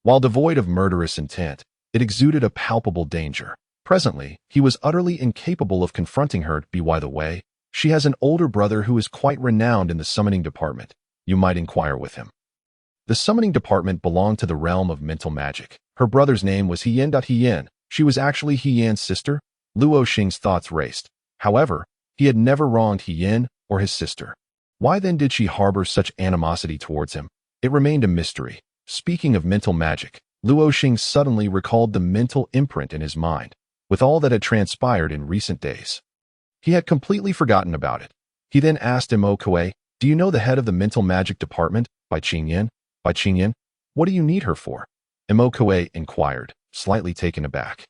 While devoid of murderous intent, it exuded a palpable danger. Presently, he was utterly incapable of confronting her. By the way, she has an older brother who is quite renowned in the summoning department. You might inquire with him. The summoning department belonged to the realm of mental magic. Her brother's name was Hien. Hien. She was actually Hien's sister? Luo Xing's thoughts raced. However, he had never wronged Hien or his sister. Why then did she harbor such animosity towards him? It remained a mystery. Speaking of mental magic, Luo Xing suddenly recalled the mental imprint in his mind, with all that had transpired in recent days. He had completely forgotten about it. He then asked Mo Kuei, "Do you know the head of the mental magic department, Bai Qingyan? Bai Qingyan, what do you need her for?" Mo Kuei inquired, slightly taken aback.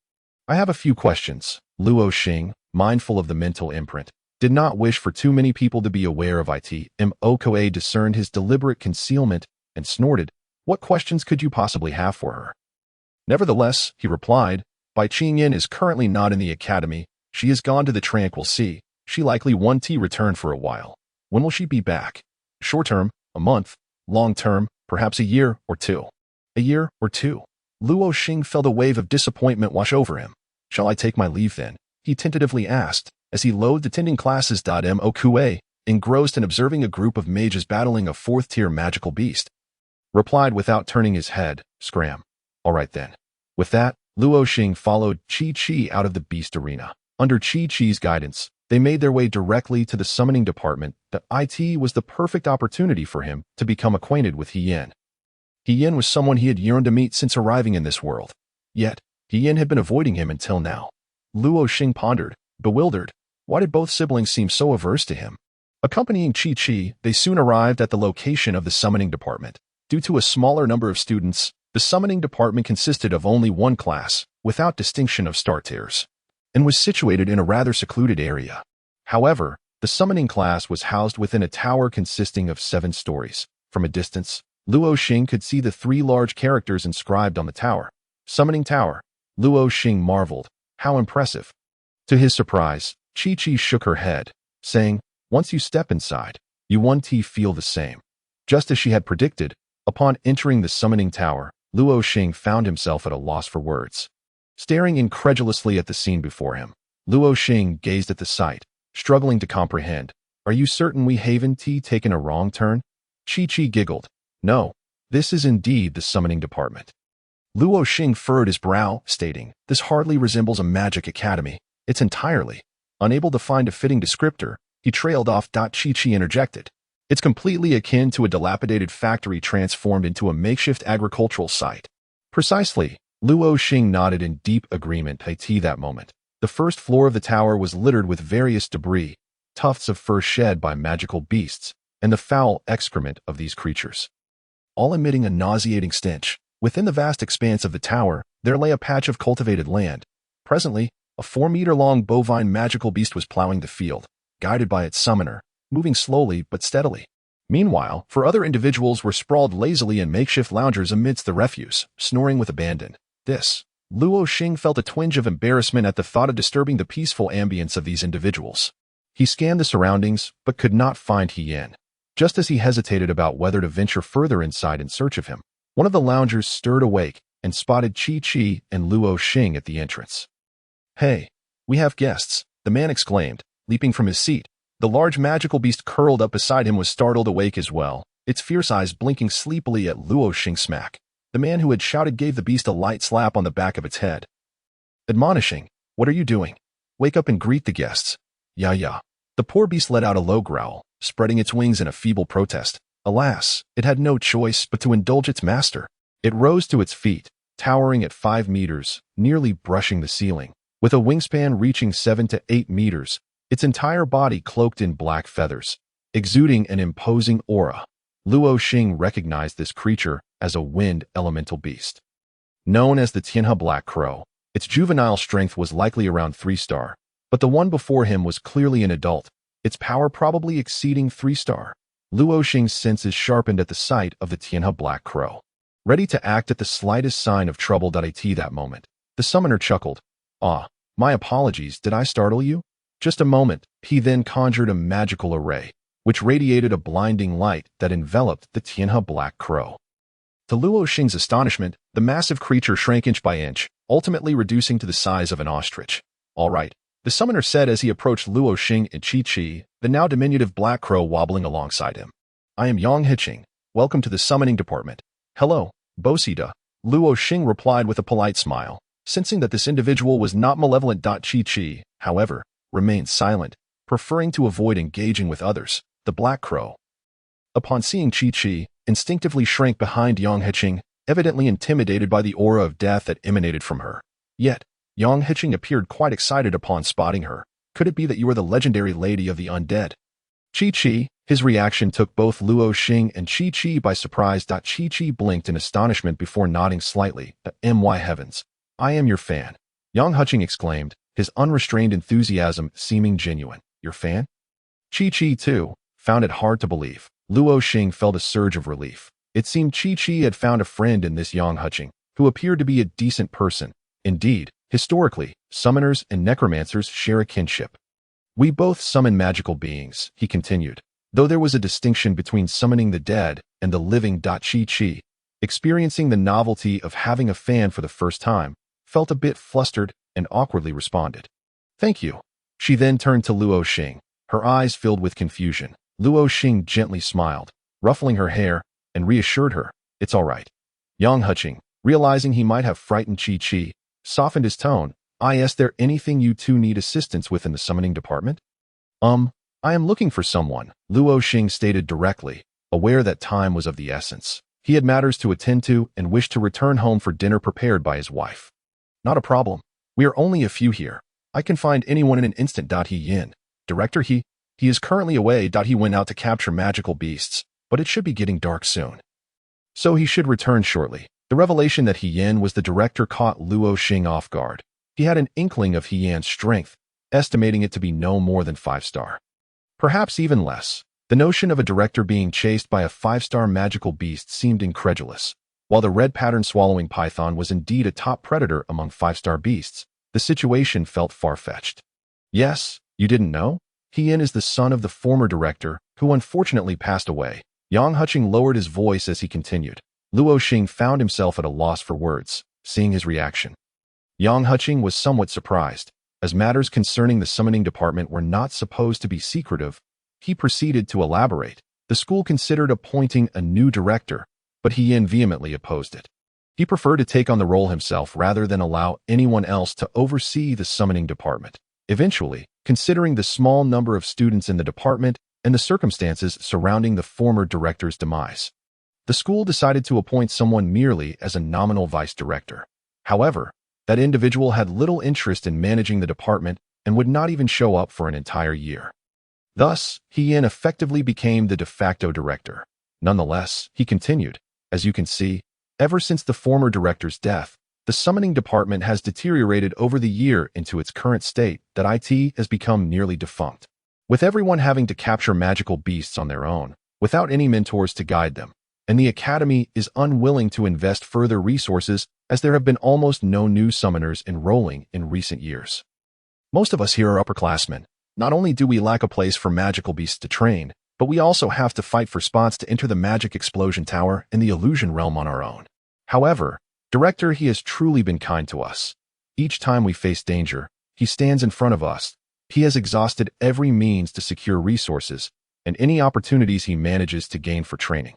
"I have a few questions." Luo Xing, mindful of the mental imprint, did not wish for too many people to be aware of it. Mo Kuei discerned his deliberate concealment and snorted, "What questions could you possibly have for her?" "Nevertheless," he replied, "Bai Qingyan is currently not in the academy. She has gone to the tranquil sea. She likely won't return for a while. When will she be back? Short term, a month. Long term, perhaps a year or two. A year or two. Luo Xing felt a wave of disappointment wash over him. Shall I take my leave then? He tentatively asked, as he loathed attending classes. Moqa, engrossed in observing a group of mages battling a fourth-tier magical beast, replied without turning his head, Scram. All right then. With that, Luo Xing followed Chi out of the beast arena. Under Chi's guidance, they made their way directly to the summoning department. The IT was the perfect opportunity for him to become acquainted with Hien. Hien was someone he had yearned to meet since arriving in this world. Yet, Hien had been avoiding him until now. Luo Xing pondered, bewildered. Why did both siblings seem so averse to him? Accompanying Chi, they soon arrived at the location of the summoning department. Due to a smaller number of students, the summoning department consisted of only one class, without distinction of star tiers, and was situated in a rather secluded area. However, the summoning class was housed within a tower consisting of 7 stories. From a distance, Luo Xing could see the 3 large characters inscribed on the tower. Summoning Tower. Luo Xing marveled. How impressive. To his surprise, Chi shook her head, saying, once you step inside, you won't feel the same. Just as she had predicted, upon entering the summoning tower, Luo Xing found himself at a loss for words. Staring incredulously at the scene before him, Luo Xing gazed at the sight, struggling to comprehend. Are you certain we haven't taken a wrong turn? Chi giggled. No, this is indeed the summoning department. Luo Xing furrowed his brow, stating, this hardly resembles a magic academy. It's entirely. Unable to find a fitting descriptor, he trailed off. Chi interjected. It's completely akin to a dilapidated factory transformed into a makeshift agricultural site. Precisely. Luo Xing nodded in deep agreement. At that moment, the first floor of the tower was littered with various debris, tufts of fur shed by magical beasts, and the foul excrement of these creatures, all emitting a nauseating stench. Within the vast expanse of the tower, there lay a patch of cultivated land. Presently, a 4-meter-long bovine magical beast was plowing the field, guided by its summoner, moving slowly but steadily. Meanwhile, 4 other individuals were sprawled lazily in makeshift loungers amidst the refuse, snoring with abandon. Luo Xing felt a twinge of embarrassment at the thought of disturbing the peaceful ambience of these individuals. He scanned the surroundings, but could not find Hien. Just as he hesitated about whether to venture further inside in search of him, one of the loungers stirred awake and spotted Chi and Luo Xing at the entrance. Hey, we have guests, the man exclaimed, leaping from his seat. The large magical beast curled up beside him was startled awake as well, its fierce eyes blinking sleepily at Luo Xing. Smack. The man who had shouted gave the beast a light slap on the back of its head, admonishing, what are you doing? Wake up and greet the guests. Yeah. The poor beast let out a low growl, spreading its wings in a feeble protest. Alas, it had no choice but to indulge its master. It rose to its feet, towering at 5 meters, nearly brushing the ceiling. With a wingspan reaching 7 to 8 meters, its entire body cloaked in black feathers, exuding an imposing aura. Luo Xing recognized this creature as a wind elemental beast. Known as the Tianhe Black Crow, its juvenile strength was likely around 3-star, but the one before him was clearly an adult, its power probably exceeding 3-star. Luo Xing's senses sharpened at the sight of the Tianhe Black Crow, ready to act at the slightest sign of trouble. At that moment, the summoner chuckled. Ah, my apologies, did I startle you? Just a moment. He then conjured a magical array, which radiated a blinding light that enveloped the Tianhe Black Crow. To Luo Xing's astonishment, the massive creature shrank inch by inch, ultimately reducing to the size of an ostrich. All right, the summoner said as he approached Luo Xing and Chi, the now diminutive black crow wobbling alongside him. I am Yang Hiching. Welcome to the summoning department. Hello, Bosida. Luo Xing replied with a polite smile, sensing that this individual was not malevolent. Chi, however, remained silent, preferring to avoid engaging with others. The black crow, upon seeing Chi, instinctively shrank behind Yang Hiching, evidently intimidated by the aura of death that emanated from her. Yet, Yang Hiching appeared quite excited upon spotting her. Could it be that you are the legendary lady of the undead? Chi, his reaction took both Luo Xing and Chi by surprise. Chi blinked in astonishment before nodding slightly. My heavens, I am your fan, Yang Hiching exclaimed, his unrestrained enthusiasm seeming genuine. Your fan? Chi, too, found it hard to believe. Luo Xing felt a surge of relief. It seemed Chi had found a friend in this Yang Hiching, who appeared to be a decent person. Indeed, Historically, summoners and necromancers share a kinship. We both summon magical beings, he continued, though there was a distinction between summoning the dead and the living. Chi. Experiencing the novelty of having a fan for the first time, felt a bit flustered and awkwardly responded. Thank you. She then turned to Luo Xing, her eyes filled with confusion. Luo Xing gently smiled, ruffling her hair, and reassured her, it's all right. Yang Huqing, realizing he might have frightened Chi, softened his tone. Is there anything you two need assistance with in the summoning department? I am looking for someone, Luo Xing stated directly, aware that time was of the essence. He had matters to attend to and wished to return home for dinner prepared by his wife. Not a problem. We are only a few here. I can find anyone in an instant. He yin. Director, he is currently away. He went out to capture magical beasts, but it should be getting dark soon. So he should return shortly. The revelation that He Yin was the director caught Luo Xing off guard. He had an inkling of He Yan's strength, estimating it to be no more than 5-star. Perhaps even less. The notion of a director being chased by a 5-star magical beast seemed incredulous. While the red pattern-swallowing python was indeed a top predator among 5-star beasts, the situation felt far-fetched. Yes, you didn't know? He Yin is the son of the former director, who unfortunately passed away. Yang Huqing lowered his voice as he continued. Luo Xing found himself at a loss for words, seeing his reaction. Yang Huqing was somewhat surprised. As matters concerning the summoning department were not supposed to be secretive, he proceeded to elaborate. The school considered appointing a new director, but He Yin vehemently opposed it. He preferred to take on the role himself rather than allow anyone else to oversee the summoning department. Eventually, considering the small number of students in the department and the circumstances surrounding the former director's demise, the school decided to appoint someone merely as a nominal vice director. However, that individual had little interest in managing the department and would not even show up for an entire year. Thus, He Yin effectively became the de facto director. Nonetheless, he continued, as you can see, ever since the former director's death, the summoning department has deteriorated over the year into its current state that it has become nearly defunct. With everyone having to capture magical beasts on their own, without any mentors to guide them, and the academy is unwilling to invest further resources as there have been almost no new summoners enrolling in recent years. Most of us here are upperclassmen. Not only do we lack a place for magical beasts to train, but we also have to fight for spots to enter the magic explosion tower in the illusion realm on our own. However, Director, he has truly been kind to us. Each time we face danger, he stands in front of us. He has exhausted every means to secure resources and any opportunities he manages to gain for training.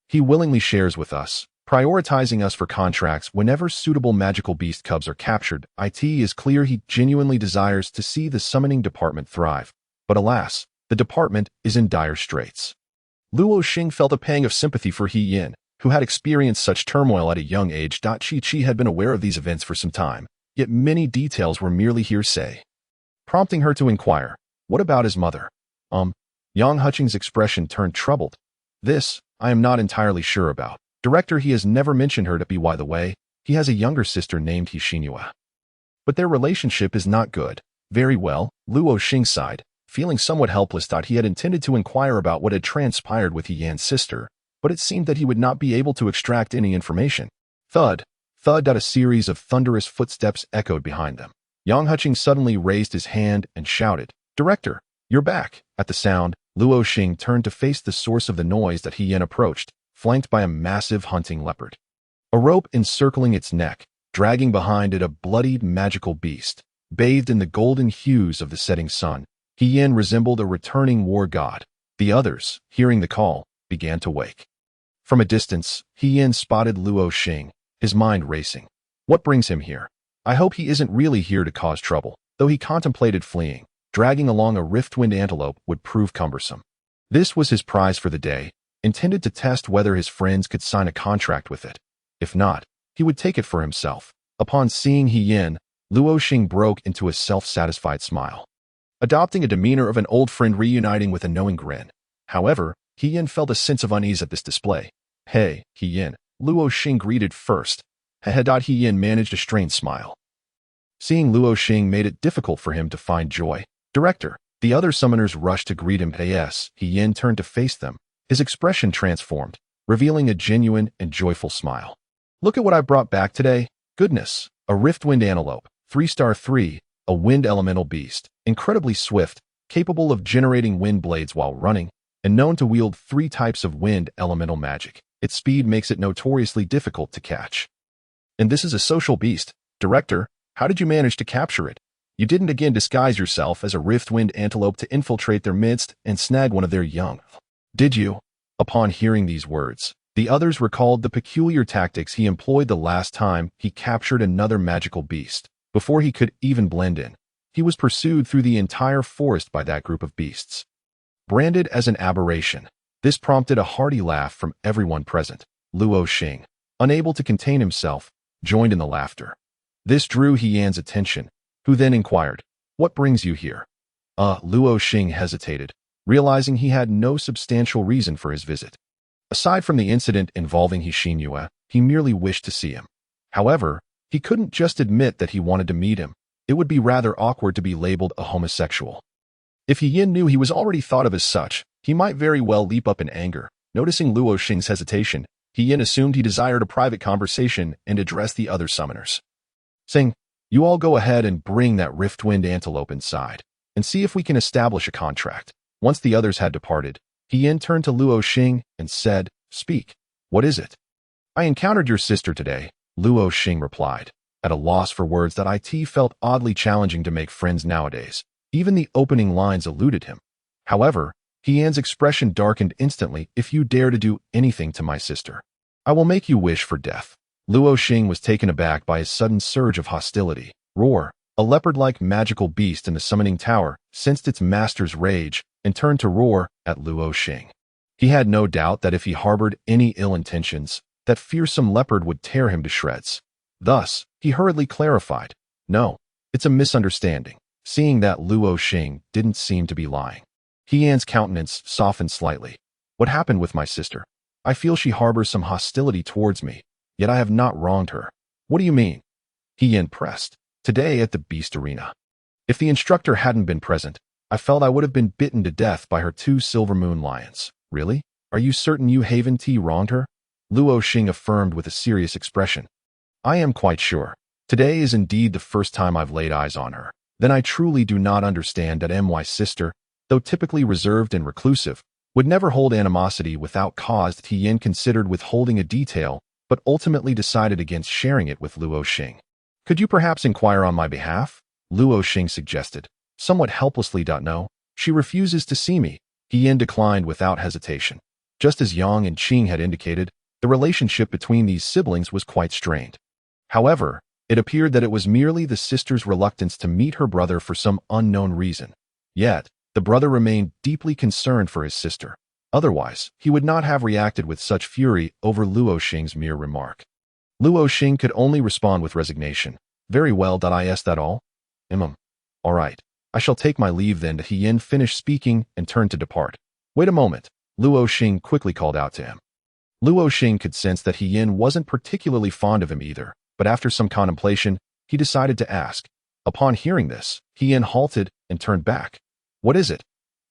He willingly shares with us, prioritizing us for contracts whenever suitable magical beast cubs are captured. It is clear he genuinely desires to see the summoning department thrive. But alas, the department is in dire straits. Luo Xing felt a pang of sympathy for He Yin, who had experienced such turmoil at a young age. Chi had been aware of these events for some time, yet many details were merely hearsay. Prompting her to inquire, what about his mother? Yang Huqing's expression turned troubled. This, I am not entirely sure about. Director, he has never mentioned her. By the way, he has a younger sister named Xinhua. But their relationship is not good. Very well, Luo Xing sighed, feeling somewhat helpless. He had intended to inquire about what had transpired with He Yan's sister, but it seemed that he would not be able to extract any information. Thud, thud. A series of thunderous footsteps echoed behind them. Yang Huqing suddenly raised his hand and shouted, Director, you're back. At the sound, Luo Xing turned to face the source of the noise that He Yin approached, flanked by a massive hunting leopard. A rope encircling its neck, dragging behind it a bloodied magical beast. Bathed in the golden hues of the setting sun, He Yin resembled a returning war god. The others, hearing the call, began to wake. From a distance, He Yin spotted Luo Xing, his mind racing. What brings him here? I hope he isn't really here to cause trouble. Though he contemplated fleeing, dragging along a riftwind antelope would prove cumbersome. This was his prize for the day, intended to test whether his friends could sign a contract with it. If not, he would take it for himself. Upon seeing He Yin, Luo Xing broke into a self-satisfied smile, adopting a demeanor of an old friend reuniting with a knowing grin. However, He Yin felt a sense of unease at this display. Hey, He Yin, Luo Xing greeted first. He Yin managed a strained smile. Seeing Luo Xing made it difficult for him to find joy. Director, the other summoners rushed to greet him. Yes, He Yin turned to face them. His expression transformed, revealing a genuine and joyful smile. Look at what I brought back today. Goodness, a riftwind antelope, 3-star 3, a wind elemental beast, incredibly swift, capable of generating wind blades while running, and known to wield 3 types of wind elemental magic. Its speed makes it notoriously difficult to catch. And this is a social beast. Director, how did you manage to capture it? You didn't again disguise yourself as a riftwind antelope to infiltrate their midst and snag one of their young, did you? Upon hearing these words, the others recalled the peculiar tactics he employed the last time he captured another magical beast. Before he could even blend in, he was pursued through the entire forest by that group of beasts. Branded as an aberration, this prompted a hearty laugh from everyone present. Luo Xing, unable to contain himself, joined in the laughter. This drew Hian's attention, who then inquired, "What brings you here?" Luo Xing hesitated, realizing he had no substantial reason for his visit. Aside from the incident involving Yue, he merely wished to see him. However, he couldn't just admit that he wanted to meet him. It would be rather awkward to be labeled a homosexual. If Yin knew he was already thought of as such, he might very well leap up in anger. Noticing Luo Xing's hesitation, Yin assumed he desired a private conversation and addressed the other summoners. Saying, "You all go ahead and bring that riftwind antelope inside, and see if we can establish a contract." Once the others had departed, Yin turned to Luo Xing and said, "Speak. What is it?" "I encountered your sister today," Luo Xing replied, at a loss for words that it felt oddly challenging to make friends nowadays. Even the opening lines eluded him. However, Hian's expression darkened instantly. "If you dare to do anything to my sister, I will make you wish for death." Luo Xing was taken aback by a sudden surge of hostility. Roar, a leopard-like magical beast in the summoning tower, sensed its master's rage and turned to roar at Luo Xing. He had no doubt that if he harbored any ill intentions, that fearsome leopard would tear him to shreds. Thus, he hurriedly clarified, "No, it's a misunderstanding." Seeing that Luo Xing didn't seem to be lying, Hian's countenance softened slightly. "What happened with my sister? I feel she harbors some hostility towards me, yet I have not wronged her." "What do you mean?" Hian pressed. "Today at the beast arena. If the instructor hadn't been present, I felt I would have been bitten to death by her 2 silver moon lions." "Really? Are you certain you Haven T wronged her?" Luo Xing affirmed with a serious expression. "I am quite sure. Today is indeed the first time I've laid eyes on her. Then I truly do not understand that my sister, though typically reserved and reclusive, would never hold animosity without cause." Yin considered withholding a detail, but ultimately decided against sharing it with Luo Xing. "Could you perhaps inquire on my behalf?" Luo Xing suggested, somewhat helplessly. "No, she refuses to see me." Yin declined without hesitation. Just as Yang and Qing had indicated, the relationship between these siblings was quite strained. However, it appeared that it was merely the sister's reluctance to meet her brother for some unknown reason. Yet, the brother remained deeply concerned for his sister. Otherwise, he would not have reacted with such fury over Luo Xing's mere remark. Luo Xing could only respond with resignation. "Very well, is that all?" All right. I shall take my leave then." Yin finished speaking and turned to depart. "Wait a moment," Luo Xing quickly called out to him. Luo Xing could sense that Yin wasn't particularly fond of him either, but after some contemplation, he decided to ask. Upon hearing this, Yin halted and turned back. "What is it?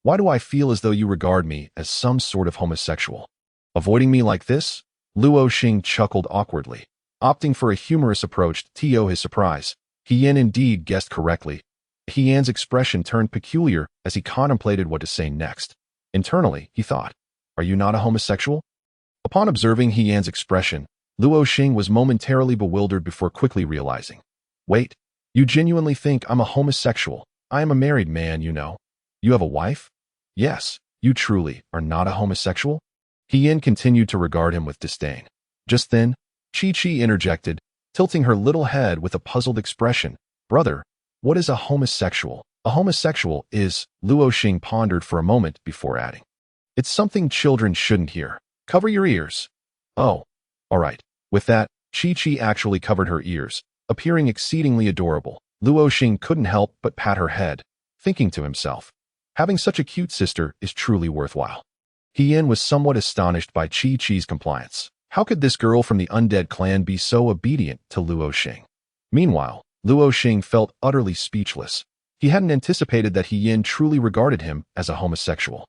Why do I feel as though you regard me as some sort of homosexual? Avoiding me like this?" Luo Xing chuckled awkwardly, opting for a humorous approach to his surprise. Yin indeed guessed correctly. Hian's expression turned peculiar as he contemplated what to say next. Internally, he thought, "Are you not a homosexual?" Upon observing Hian's expression, Luo Xing was momentarily bewildered before quickly realizing. "Wait, you genuinely think I'm a homosexual? I am a married man, you know." "You have a wife?" "Yes, you truly are not a homosexual?" Yin continued to regard him with disdain. Just then, Chi interjected, tilting her little head with a puzzled expression. "Brother, what is a homosexual?" "A homosexual is," Luo Xing pondered for a moment before adding, "it's something children shouldn't hear. Cover your ears." "Oh, all right." With that, Chi actually covered her ears, appearing exceedingly adorable. Luo Xing couldn't help but pat her head, thinking to himself, having such a cute sister is truly worthwhile. Yin was somewhat astonished by Chi-Chi's compliance. How could this girl from the undead clan be so obedient to Luo Xing? Meanwhile, Luo Xing felt utterly speechless. He hadn't anticipated that Yin truly regarded him as a homosexual.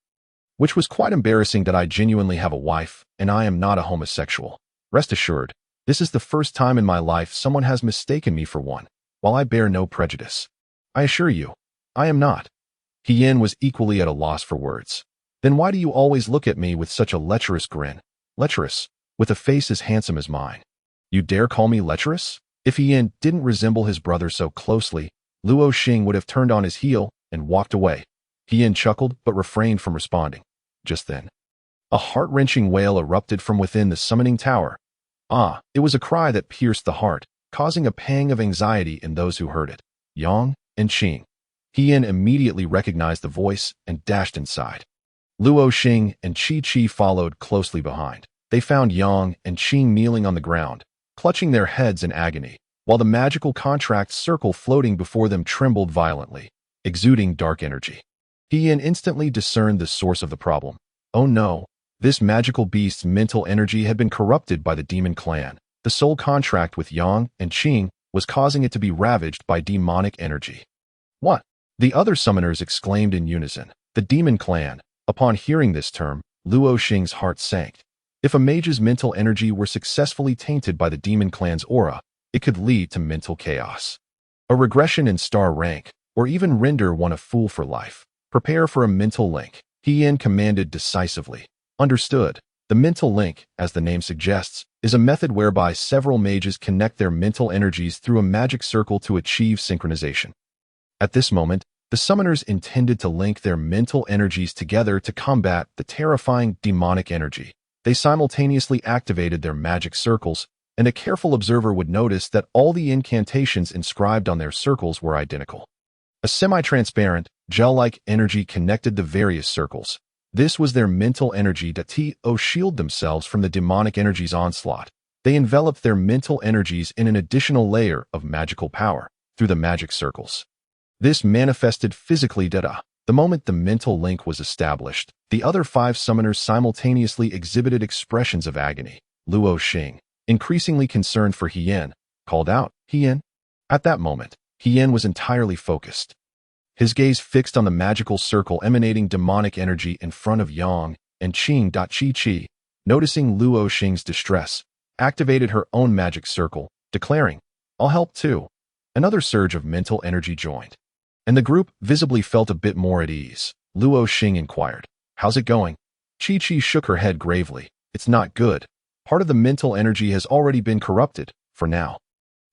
"Which was quite embarrassing that I genuinely have a wife, and I am not a homosexual. Rest assured, this is the first time in my life someone has mistaken me for one." while I bear no prejudice. I assure you, I am not. Yin was equally at a loss for words. Then why do you always look at me with such a lecherous grin? Lecherous, with a face as handsome as mine. You dare call me lecherous? If Yin didn't resemble his brother so closely, Luo Xing would have turned on his heel and walked away. Yin chuckled but refrained from responding. Just then, a heart-wrenching wail erupted from within the summoning tower. It was a cry that pierced the heart, causing a pang of anxiety in those who heard it. Yang and Xing. Yin immediately recognized the voice and dashed inside. Luo Xing and Qi followed closely behind. They found Yang and Xing kneeling on the ground, clutching their heads in agony, while the magical contract circle floating before them trembled violently, exuding dark energy. Yin instantly discerned the source of the problem. Oh no, this magical beast's mental energy had been corrupted by the demon clan. The soul contract with Yang and Xing was causing it to be ravaged by demonic energy. What? The other summoners exclaimed in unison. The demon clan. Upon hearing this term, Luo Xing's heart sank. If a mage's mental energy were successfully tainted by the demon clan's aura, it could lead to mental chaos, a regression in star rank, or even render one a fool for life. Prepare for a mental link, Yin commanded decisively. Understood. The mental link, as the name suggests, is a method whereby several mages connect their mental energies through a magic circle to achieve synchronization. At this moment, the summoners intended to link their mental energies together to combat the terrifying demonic energy. They simultaneously activated their magic circles, and a careful observer would notice that all the incantations inscribed on their circles were identical. A semi-transparent, gel-like energy connected the various circles. This was their mental energy to shield themselves from the demonic energy's onslaught. They enveloped their mental energies in an additional layer of magical power through the magic circles. This manifested physically the moment the mental link was established, the other 5 summoners simultaneously exhibited expressions of agony. Luo Xing, increasingly concerned for Yin, called out, Yin. At that moment, Yin was entirely focused. His gaze fixed on the magical circle emanating demonic energy in front of Yang and Xing. Qi, noticing Luo Xing's distress, activated her own magic circle, declaring, I'll help too. Another surge of mental energy joined, and the group visibly felt a bit more at ease. Luo Xing inquired, How's it going? Qi shook her head gravely. It's not good. Part of the mental energy has already been corrupted, for now.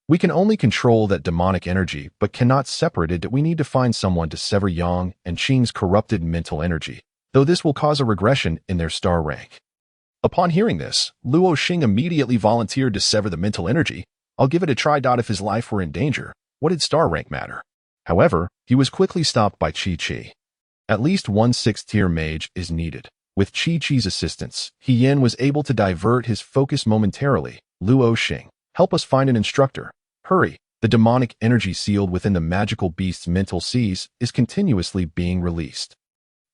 We can only control that demonic energy, but cannot separate it. We need to find someone to sever Yang and Xing's corrupted mental energy, though this will cause a regression in their star rank. Upon hearing this, Luo Xing immediately volunteered to sever the mental energy. I'll give it a try. If his life were in danger, what did star rank matter? However, he was quickly stopped by Qi. At least one 6th-tier mage is needed. With Qi's assistance, Yin was able to divert his focus momentarily. Luo Xing, help us find an instructor. Hurry. The demonic energy sealed within the magical beast's mental seas is continuously being released.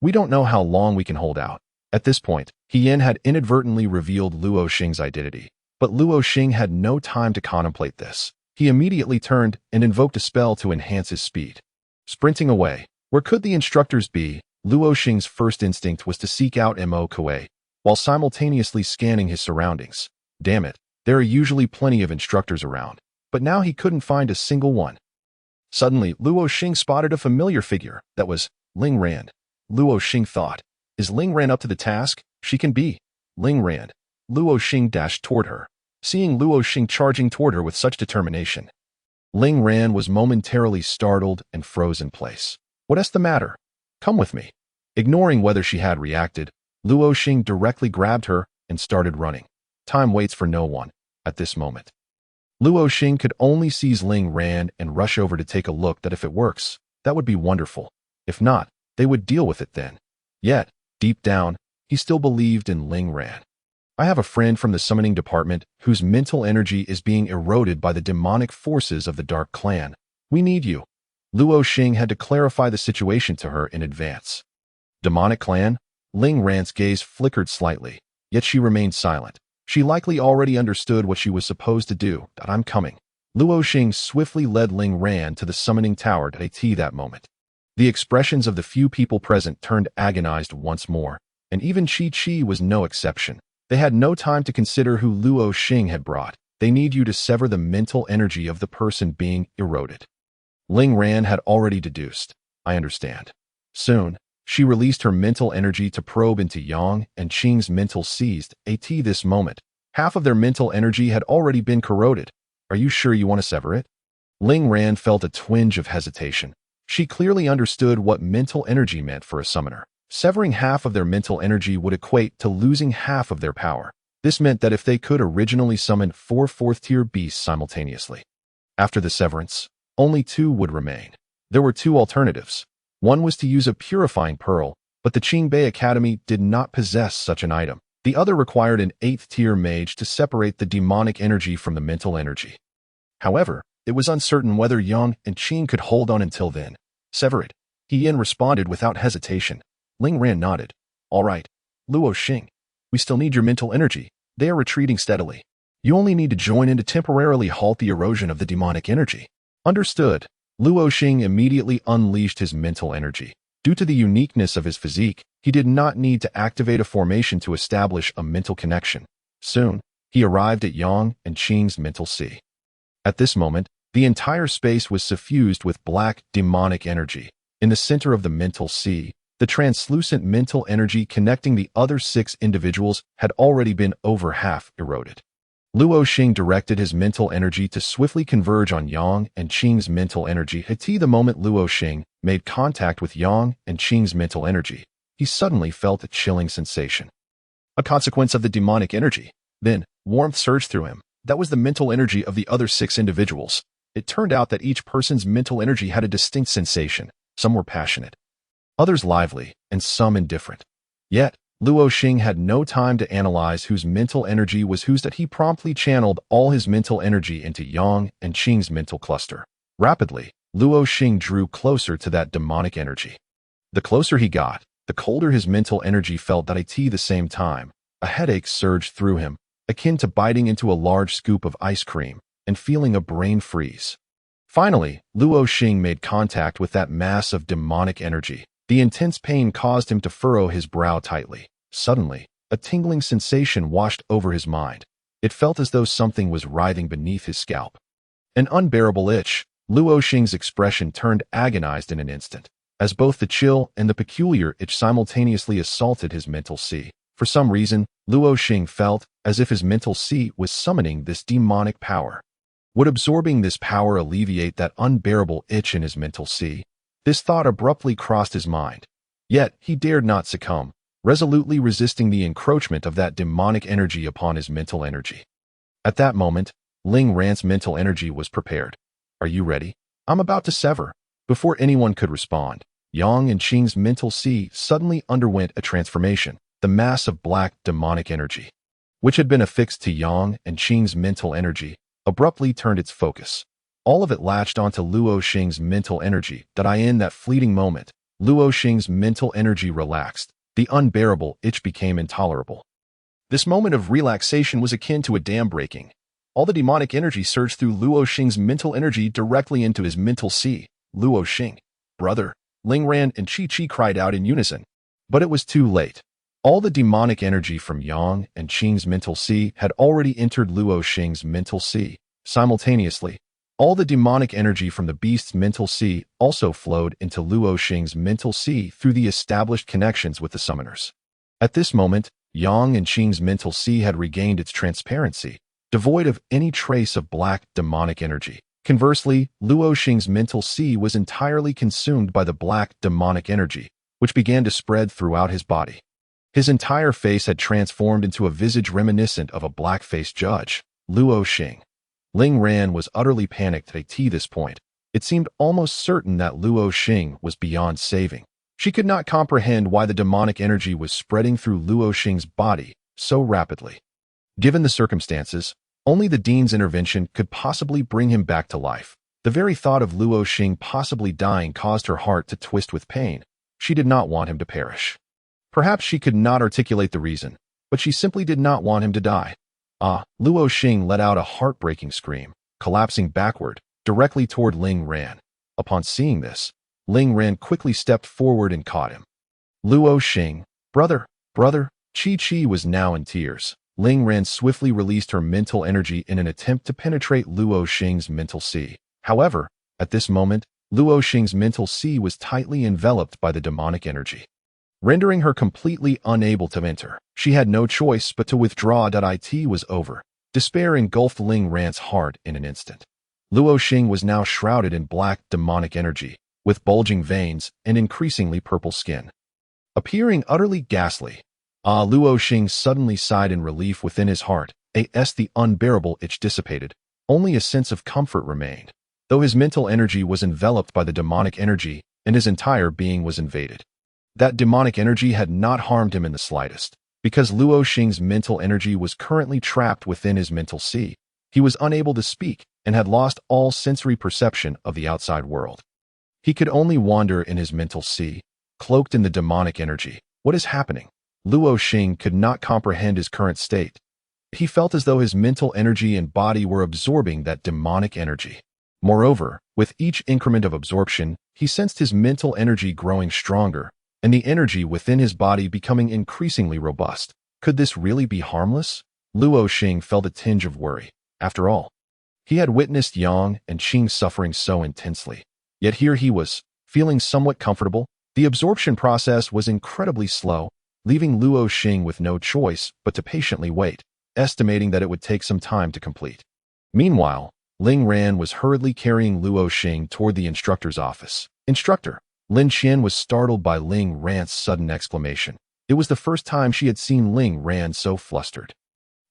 We don't know how long we can hold out. At this point, Yin had inadvertently revealed Luo Xing's identity, but Luo Xing had no time to contemplate this. He immediately turned and invoked a spell to enhance his speed. Sprinting away, where could the instructors be? Luo Xing's first instinct was to seek out Mo Kuei, while simultaneously scanning his surroundings. Damn it, there are usually plenty of instructors around, but now he couldn't find a single one. Suddenly, Luo Xing spotted a familiar figure. That was Ling Rand. Luo Xing thought, is Ling Rand up to the task? She can be. Ling Rand. Luo Xing dashed toward her. Seeing Luo Xing charging toward her with such determination, Ling Rand was momentarily startled and froze in place. What's the matter? Come with me. Ignoring whether she had reacted, Luo Xing directly grabbed her and started running. Time waits for no one at this moment. Luo Xing could only seize Ling Rand and rush over to take a look. If it works, that would be wonderful. If not, they would deal with it then. Yet, deep down, he still believed in Ling Rand. I have a friend from the summoning department whose mental energy is being eroded by the demonic forces of the Dark Clan. We need you. Luo Xing had to clarify the situation to her in advance. Demonic clan? Ling Rand's gaze flickered slightly, yet she remained silent. She likely already understood what she was supposed to do. I'm coming. Luo Xing swiftly led Ling Rand to the summoning tower at that moment. The expressions of the few people present turned agonized once more, and even Qi was no exception. They had no time to consider who Luo Xing had brought. They need you to sever the mental energy of the person being eroded. Ling Ran had already deduced. I understand. Soon, she released her mental energy to probe into Yang and Qing's mental seized. At this moment, half of their mental energy had already been corroded. Are you sure you want to sever it? Ling Ran felt a twinge of hesitation. She clearly understood what mental energy meant for a summoner. Severing half of their mental energy would equate to losing half of their power. This meant that if they could originally summon 4 fourth-tier beasts simultaneously, after the severance, only 2 would remain. There were 2 alternatives. One was to use a purifying pearl, but the Qingbei Academy did not possess such an item. The other required an 8th-tier mage to separate the demonic energy from the mental energy. However, it was uncertain whether Yang and Qing could hold on until then. Sever it. Yin responded without hesitation. Ling Ran nodded. All right, Luo Xing. We still need your mental energy. They are retreating steadily. You only need to join in to temporarily halt the erosion of the demonic energy. Understood. Luo Xing immediately unleashed his mental energy. Due to the uniqueness of his physique, he did not need to activate a formation to establish a mental connection. Soon, he arrived at Yang and Qing's mental sea. At this moment, the entire space was suffused with black, demonic energy. In the center of the mental sea, the translucent mental energy connecting the other 6 individuals had already been over half eroded. Luo Xing directed his mental energy to swiftly converge on Yang and Qing's mental energy. At the moment Luo Xing made contact with Yang and Qing's mental energy, he suddenly felt a chilling sensation. A consequence of the demonic energy. Then, warmth surged through him. That was the mental energy of the other 6 individuals. It turned out that each person's mental energy had a distinct sensation. Some were passionate, others lively, and some indifferent. Yet, Luo Xing had no time to analyze whose mental energy was whose, that he promptly channeled all his mental energy into Yang and Qing's mental cluster. Rapidly, Luo Xing drew closer to that demonic energy. The closer he got, the colder his mental energy felt. At the same time, a headache surged through him, akin to biting into a large scoop of ice cream and feeling a brain freeze. Finally, Luo Xing made contact with that mass of demonic energy. The intense pain caused him to furrow his brow tightly. Suddenly, a tingling sensation washed over his mind. It felt as though something was writhing beneath his scalp. An unbearable itch. Luo Xing's expression turned agonized in an instant, as both the chill and the peculiar itch simultaneously assaulted his mental sea. For some reason, Luo Xing felt as if his mental sea was summoning this demonic power. Would absorbing this power alleviate that unbearable itch in his mental sea? This thought abruptly crossed his mind. Yet, he dared not succumb, resolutely resisting the encroachment of that demonic energy upon his mental energy. At that moment, Ling Ran's mental energy was prepared. Are you ready? I'm about to sever. Before anyone could respond, Yang and Qing's mental sea suddenly underwent a transformation. The mass of black demonic energy, which had been affixed to Yang and Qing's mental energy, abruptly turned its focus. All of it latched onto Luo Xing's mental energy. In that fleeting moment, Luo Xing's mental energy relaxed. The unbearable itch became intolerable. This moment of relaxation was akin to a dam breaking. All the demonic energy surged through Luo Xing's mental energy directly into his mental sea. Luo Xing, brother, Ling Ran and Qi cried out in unison. But it was too late. All the demonic energy from Yang and Qing's mental sea had already entered Luo Xing's mental sea. Simultaneously, all the demonic energy from the beast's mental sea also flowed into Luo Xing's mental sea through the established connections with the summoners. At this moment, Yang and Qing's mental sea had regained its transparency, devoid of any trace of black demonic energy. Conversely, Luo Xing's mental sea was entirely consumed by the black demonic energy, which began to spread throughout his body. His entire face had transformed into a visage reminiscent of a black-faced judge. Luo Xing. Ling Ran was utterly panicked at this point. It seemed almost certain that Luo Xing was beyond saving. She could not comprehend why the demonic energy was spreading through Luo Xing's body so rapidly. Given the circumstances, only the dean's intervention could possibly bring him back to life. The very thought of Luo Xing possibly dying caused her heart to twist with pain. She did not want him to perish. Perhaps she could not articulate the reason, but she simply did not want him to die. Luo Xing let out a heartbreaking scream, collapsing backward, directly toward Ling Ran. Upon seeing this, Ling Ran quickly stepped forward and caught him. Luo Xing, brother, Qi was now in tears. Ling Ran swiftly released her mental energy in an attempt to penetrate Luo Xing's mental sea. However, at this moment, Luo Xing's mental sea was tightly enveloped by the demonic energy, rendering her completely unable to enter. She had no choice but to withdraw. It was over. Despair engulfed Ling Ran's heart in an instant. Luo Xing was now shrouded in black demonic energy, with bulging veins and increasingly purple skin. Appearing utterly ghastly, Luo Xing suddenly sighed in relief within his heart. The unbearable itch dissipated. Only a sense of comfort remained, though his mental energy was enveloped by the demonic energy and his entire being was invaded. That demonic energy had not harmed him in the slightest, because Luo Xing's mental energy was currently trapped within his mental sea. He was unable to speak and had lost all sensory perception of the outside world. He could only wander in his mental sea, cloaked in the demonic energy. What is happening? Luo Xing could not comprehend his current state. He felt as though his mental energy and body were absorbing that demonic energy. Moreover, with each increment of absorption, he sensed his mental energy growing stronger, and the energy within his body becoming increasingly robust. Could this really be harmless? Luo Xing felt a tinge of worry. After all, he had witnessed Yang and Qing suffering so intensely. Yet here he was, feeling somewhat comfortable. The absorption process was incredibly slow, leaving Luo Xing with no choice but to patiently wait, estimating that it would take some time to complete. Meanwhile, Ling Ran was hurriedly carrying Luo Xing toward the instructor's office. Instructor! Lin Qian was startled by Ling Ran's sudden exclamation. It was the first time she had seen Ling Ran so flustered.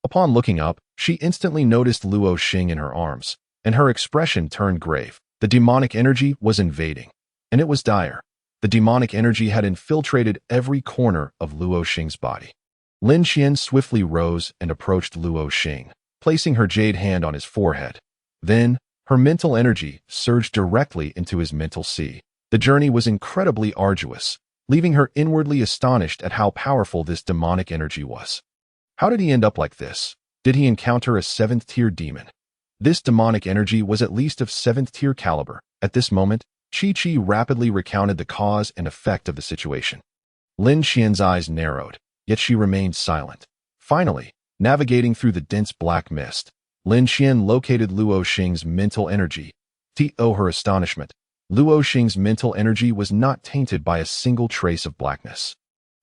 Upon looking up, she instantly noticed Luo Xing in her arms, and her expression turned grave. The demonic energy was invading, and it was dire. The demonic energy had infiltrated every corner of Luo Xing's body. Lin Qian swiftly rose and approached Luo Xing, placing her jade hand on his forehead. Then, her mental energy surged directly into his mental sea. The journey was incredibly arduous, leaving her inwardly astonished at how powerful this demonic energy was. How did he end up like this? Did he encounter a 7th-tier demon? This demonic energy was at least of 7th-tier caliber. At this moment, Chi rapidly recounted the cause and effect of the situation. Lin Qian's eyes narrowed, yet she remained silent. Finally, navigating through the dense black mist, Lin Qian located Luo Xing's mental energy. To her astonishment, Luo Xing's mental energy was not tainted by a single trace of blackness.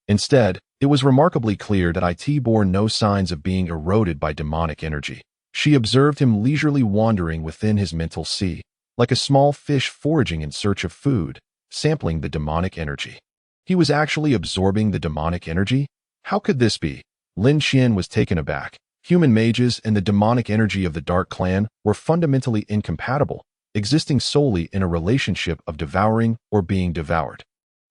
Instead, it was remarkably clear that it bore no signs of being eroded by demonic energy. She observed him leisurely wandering within his mental sea, like a small fish foraging in search of food, sampling the demonic energy. He was actually absorbing the demonic energy? How could this be? Lin Qian was taken aback. Human mages and the demonic energy of the Dark Clan were fundamentally incompatible, existing solely in a relationship of devouring or being devoured.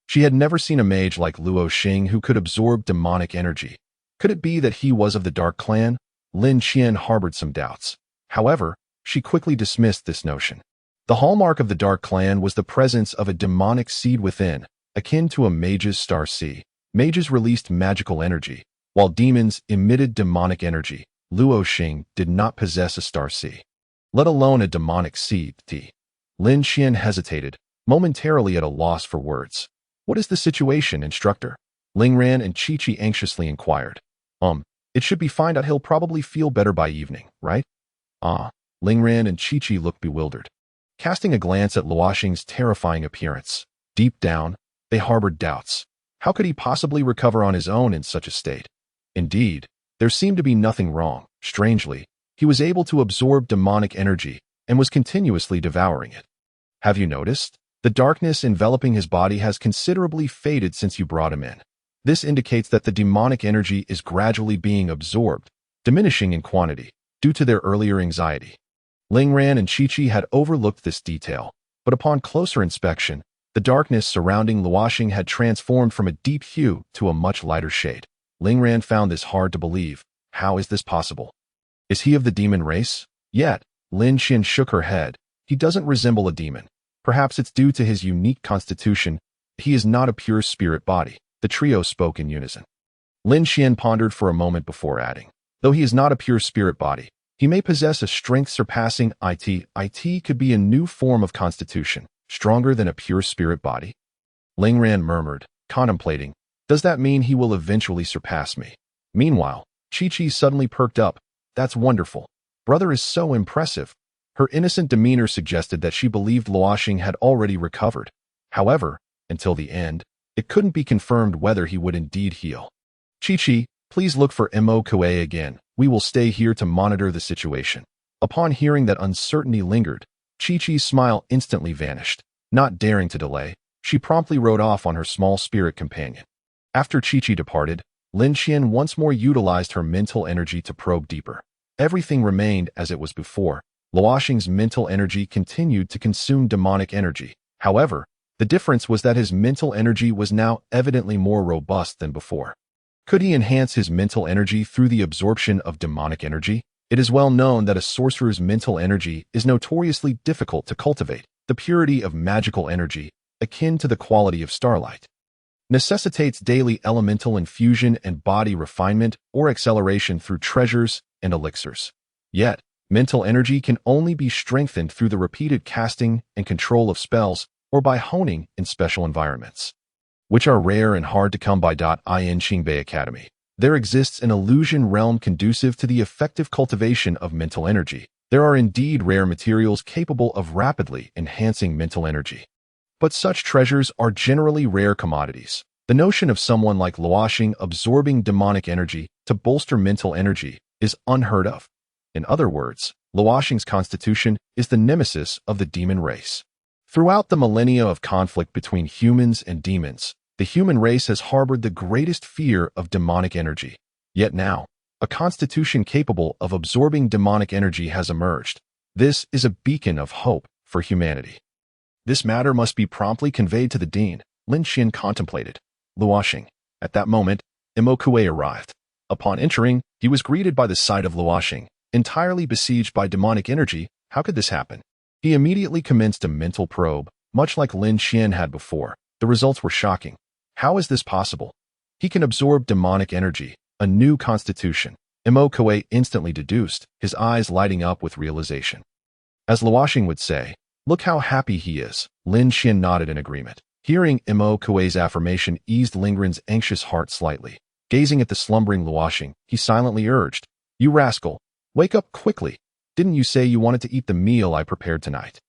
She had never seen a mage like Luo Xing who could absorb demonic energy. Could it be that he was of the Dark Clan? Lin Qian harbored some doubts. However, she quickly dismissed this notion. The hallmark of the Dark Clan was the presence of a demonic seed within, akin to a mage's star sea. Mages released magical energy, while demons emitted demonic energy. Luo Xing did not possess a star sea, let alone a demonic seed. Lin Qian hesitated, momentarily at a loss for words. What is the situation, instructor? Ling Ran and Chi anxiously inquired. It should be fine. He'll probably feel better by evening, right? Ling Ran and Chi looked bewildered, casting a glance at Luo Xing's terrifying appearance. Deep down, they harbored doubts. How could he possibly recover on his own in such a state? Indeed, there seemed to be nothing wrong. Strangely, he was able to absorb demonic energy and was continuously devouring it. Have you noticed? The darkness enveloping his body has considerably faded since you brought him in. This indicates that the demonic energy is gradually being absorbed, diminishing in quantity, due to their earlier anxiety. Ling Ran and Chi had overlooked this detail, but upon closer inspection, the darkness surrounding Luo Xing had transformed from a deep hue to a much lighter shade. Ling Ran found this hard to believe. How is this possible? Is he of the demon race? Yet, Lin Qian shook her head. He doesn't resemble a demon. Perhaps it's due to his unique constitution. He is not a pure spirit body. The trio spoke in unison. Lin Qian pondered for a moment before adding, though he is not a pure spirit body, he may possess a strength surpassing it. It could be a new form of constitution, stronger than a pure spirit body. Ling Ran murmured, contemplating, does that mean he will eventually surpass me? Meanwhile, Chi-Chi suddenly perked up. That's wonderful. Brother is so impressive. Her innocent demeanor suggested that she believed Luo Xing had already recovered. However, until the end, it couldn't be confirmed whether he would indeed heal. Chi-Chi, please look for Mo Kue again. We will stay here to monitor the situation. Upon hearing that uncertainty lingered, Chi-Chi's smile instantly vanished. Not daring to delay, she promptly rode off on her small spirit companion. After Chi-Chi departed, Lin Qian once more utilized her mental energy to probe deeper. Everything remained as it was before. Luo Xing's mental energy continued to consume demonic energy. However, the difference was that his mental energy was now evidently more robust than before. Could he enhance his mental energy through the absorption of demonic energy? It is well known that a sorcerer's mental energy is notoriously difficult to cultivate. The purity of magical energy, akin to the quality of starlight, necessitates daily elemental infusion and body refinement or acceleration through treasures and elixirs. Yet, mental energy can only be strengthened through the repeated casting and control of spells or by honing in special environments, which are rare and hard to come by. In Qingbei Academy, there exists an illusion realm conducive to the effective cultivation of mental energy. There are indeed rare materials capable of rapidly enhancing mental energy. But such treasures are generally rare commodities. The notion of someone like Luo Xing absorbing demonic energy to bolster mental energy is unheard of. In other words, Luo Xing's constitution is the nemesis of the demon race. Throughout the millennia of conflict between humans and demons, the human race has harbored the greatest fear of demonic energy. Yet now, a constitution capable of absorbing demonic energy has emerged. This is a beacon of hope for humanity. This matter must be promptly conveyed to the dean, Lin Qian contemplated. Luo Xing. At that moment, Mo Kue arrived. Upon entering, he was greeted by the sight of Luo Xing, entirely besieged by demonic energy. How could this happen? He immediately commenced a mental probe, much like Lin Qian had before. The results were shocking. How is this possible? He can absorb demonic energy, a new constitution. Mo Kue instantly deduced, his eyes lighting up with realization. As Luo Xing would say, look how happy he is. Lin Qian nodded in agreement. Hearing Mo Kue's affirmation eased Lingren's anxious heart slightly. Gazing at the slumbering Luo Xing, he silently urged, "You rascal, wake up quickly. Didn't you say you wanted to eat the meal I prepared tonight?"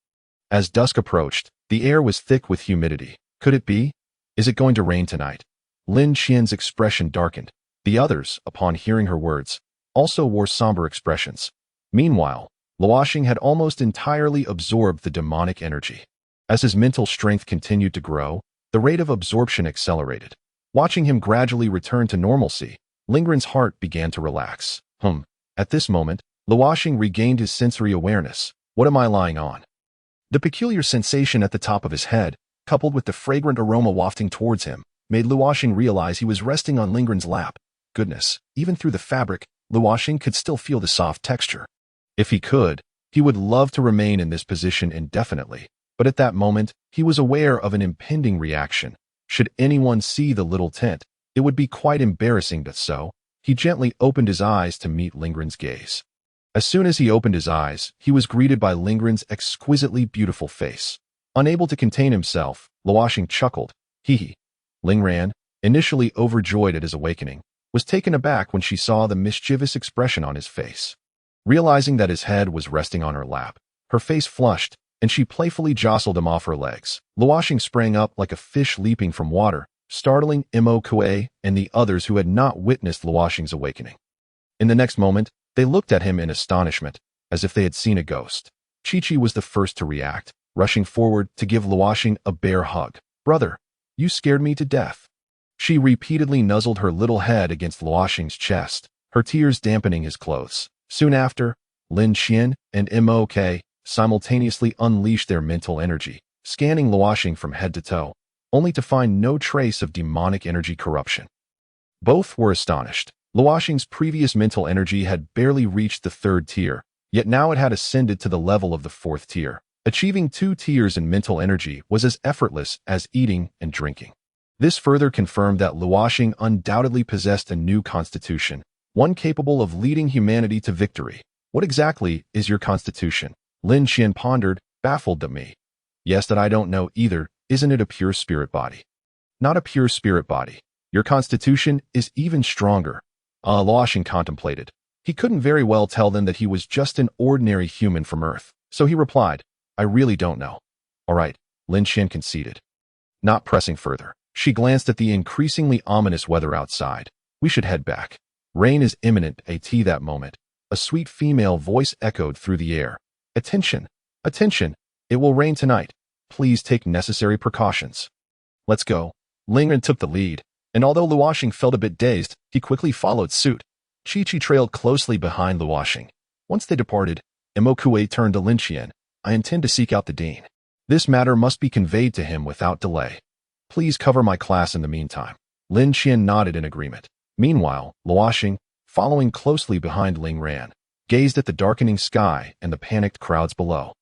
As dusk approached, the air was thick with humidity. Could it be? Is it going to rain tonight? Lin Qian's expression darkened. The others, upon hearing her words, also wore somber expressions. Meanwhile, Luo Xing had almost entirely absorbed the demonic energy. As his mental strength continued to grow, the rate of absorption accelerated. Watching him gradually return to normalcy, Lingren's heart began to relax. At this moment, Luo Xing regained his sensory awareness. What am I lying on? The peculiar sensation at the top of his head, coupled with the fragrant aroma wafting towards him, made Luo Xing realize he was resting on Lingren's lap. Goodness, even through the fabric, Luo Xing could still feel the soft texture. If he could, he would love to remain in this position indefinitely. But at that moment, he was aware of an impending reaction. Should anyone see the little tent, it would be quite embarrassing. So, he gently opened his eyes to meet Lingren's gaze. As soon as he opened his eyes, he was greeted by Lingren's exquisitely beautiful face. Unable to contain himself, Luo Xing chuckled. Hee. Lingren, initially overjoyed at his awakening, was taken aback when she saw the mischievous expression on his face. Realizing that his head was resting on her lap, her face flushed, and she playfully jostled him off her legs. Luo Xing sprang up like a fish leaping from water, startling Mo Kue and the others who had not witnessed Luo Xing's awakening. In the next moment, they looked at him in astonishment, as if they had seen a ghost. Chi-Chi was the first to react, rushing forward to give Luo Xing a bear hug. "Brother, you scared me to death." She repeatedly nuzzled her little head against Luo Xing's chest, her tears dampening his clothes. Soon after, Lin Qian and Mo Kue simultaneously unleashed their mental energy, scanning Luo Xing from head to toe, only to find no trace of demonic energy corruption. Both were astonished. Luo Xing's previous mental energy had barely reached the 3rd tier, yet now it had ascended to the level of the 4th tier. Achieving 2 tiers in mental energy was as effortless as eating and drinking. This further confirmed that Luo Xing undoubtedly possessed a new constitution, one capable of leading humanity to victory. What exactly is your constitution? Lin Qian pondered, baffled at me. Yes, that I don't know either. Isn't it a pure spirit body? Not a pure spirit body. Your constitution is even stronger. Luo Xing contemplated. He couldn't very well tell them that he was just an ordinary human from Earth, so he replied, I really don't know. All right, Lin Qian conceded. Not pressing further, she glanced at the increasingly ominous weather outside. We should head back. Rain is imminent. At that moment, a sweet female voice echoed through the air. Attention! Attention! It will rain tonight. Please take necessary precautions. Let's go. Ling Ren took the lead, and although Luo Xing felt a bit dazed, he quickly followed suit. Chi-Chi trailed closely behind Luo Xing. Once they departed, Imokue turned to Lin Qian. I intend to seek out the dean. This matter must be conveyed to him without delay. Please cover my class in the meantime. Lin Qian nodded in agreement. Meanwhile, Luo Xing, following closely behind Ling Ran, gazed at the darkening sky and the panicked crowds below,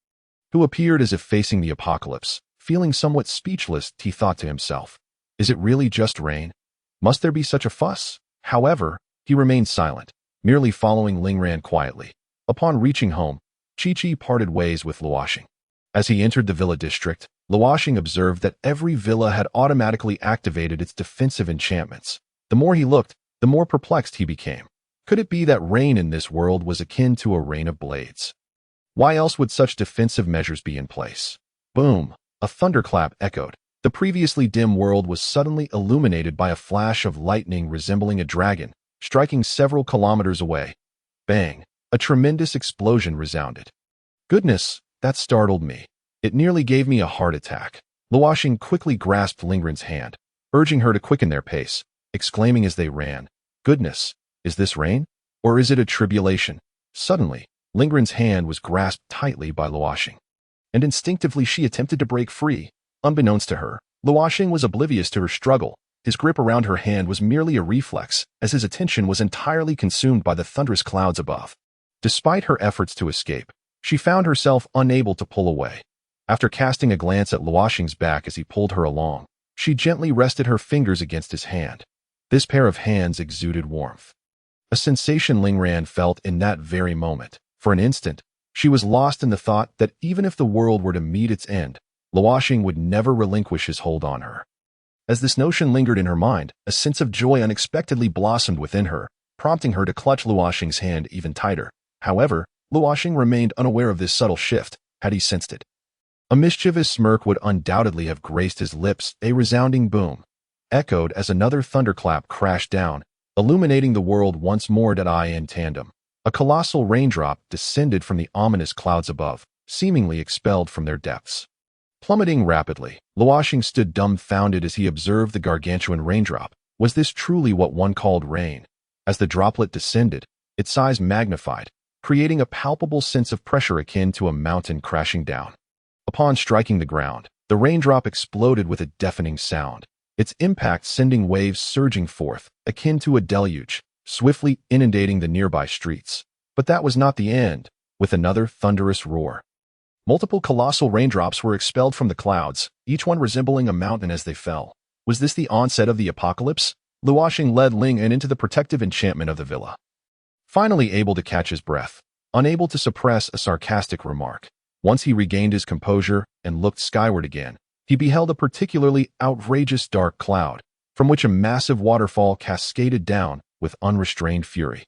who appeared as if facing the apocalypse. Feeling somewhat speechless, he thought to himself, is it really just rain? Must there be such a fuss? However, he remained silent, merely following Ling Ran quietly. Upon reaching home, Chi-Chi parted ways with Luo Xing. As he entered the villa district, Luo Xing observed that every villa had automatically activated its defensive enchantments. The more he looked, the more perplexed he became. Could it be that rain in this world was akin to a rain of blades? Why else would such defensive measures be in place? Boom! A thunderclap echoed. The previously dim world was suddenly illuminated by a flash of lightning resembling a dragon, striking several kilometers away. Bang! A tremendous explosion resounded. Goodness, that startled me. It nearly gave me a heart attack. Luo Xing quickly grasped Ling Ren's hand, urging her to quicken their pace, exclaiming as they ran, Goodness, is this rain? Or is it a tribulation? Suddenly, Ling Ren's hand was grasped tightly by Luo Xing, and instinctively she attempted to break free. Unbeknownst to her, Luo Xing was oblivious to her struggle. His grip around her hand was merely a reflex, as his attention was entirely consumed by the thunderous clouds above. Despite her efforts to escape, she found herself unable to pull away. After casting a glance at Luo Xing's back as he pulled her along, she gently rested her fingers against his hand. This pair of hands exuded warmth, a sensation Ling Ran felt in that very moment. For an instant, she was lost in the thought that even if the world were to meet its end, Luo Xing would never relinquish his hold on her. As this notion lingered in her mind, a sense of joy unexpectedly blossomed within her, prompting her to clutch Luo Xing's hand even tighter. However, Luo Xing remained unaware of this subtle shift, had he sensed it. A mischievous smirk would undoubtedly have graced his lips. A resounding boom echoed as another thunderclap crashed down, illuminating the world once more. In tandem, a colossal raindrop descended from the ominous clouds above, seemingly expelled from their depths. Plummeting rapidly, Luo Xing stood dumbfounded as he observed the gargantuan raindrop. Was this truly what one called rain? As the droplet descended, its size magnified, creating a palpable sense of pressure akin to a mountain crashing down. Upon striking the ground, the raindrop exploded with a deafening sound, its impact sending waves surging forth, akin to a deluge, swiftly inundating the nearby streets. But that was not the end. With another thunderous roar, multiple colossal raindrops were expelled from the clouds, each one resembling a mountain as they fell. Was this the onset of the apocalypse? Luo Xing led Ling An into the protective enchantment of the villa. Finally able to catch his breath, unable to suppress a sarcastic remark. Once he regained his composure and looked skyward again, he beheld a particularly outrageous dark cloud, from which a massive waterfall cascaded down with unrestrained fury.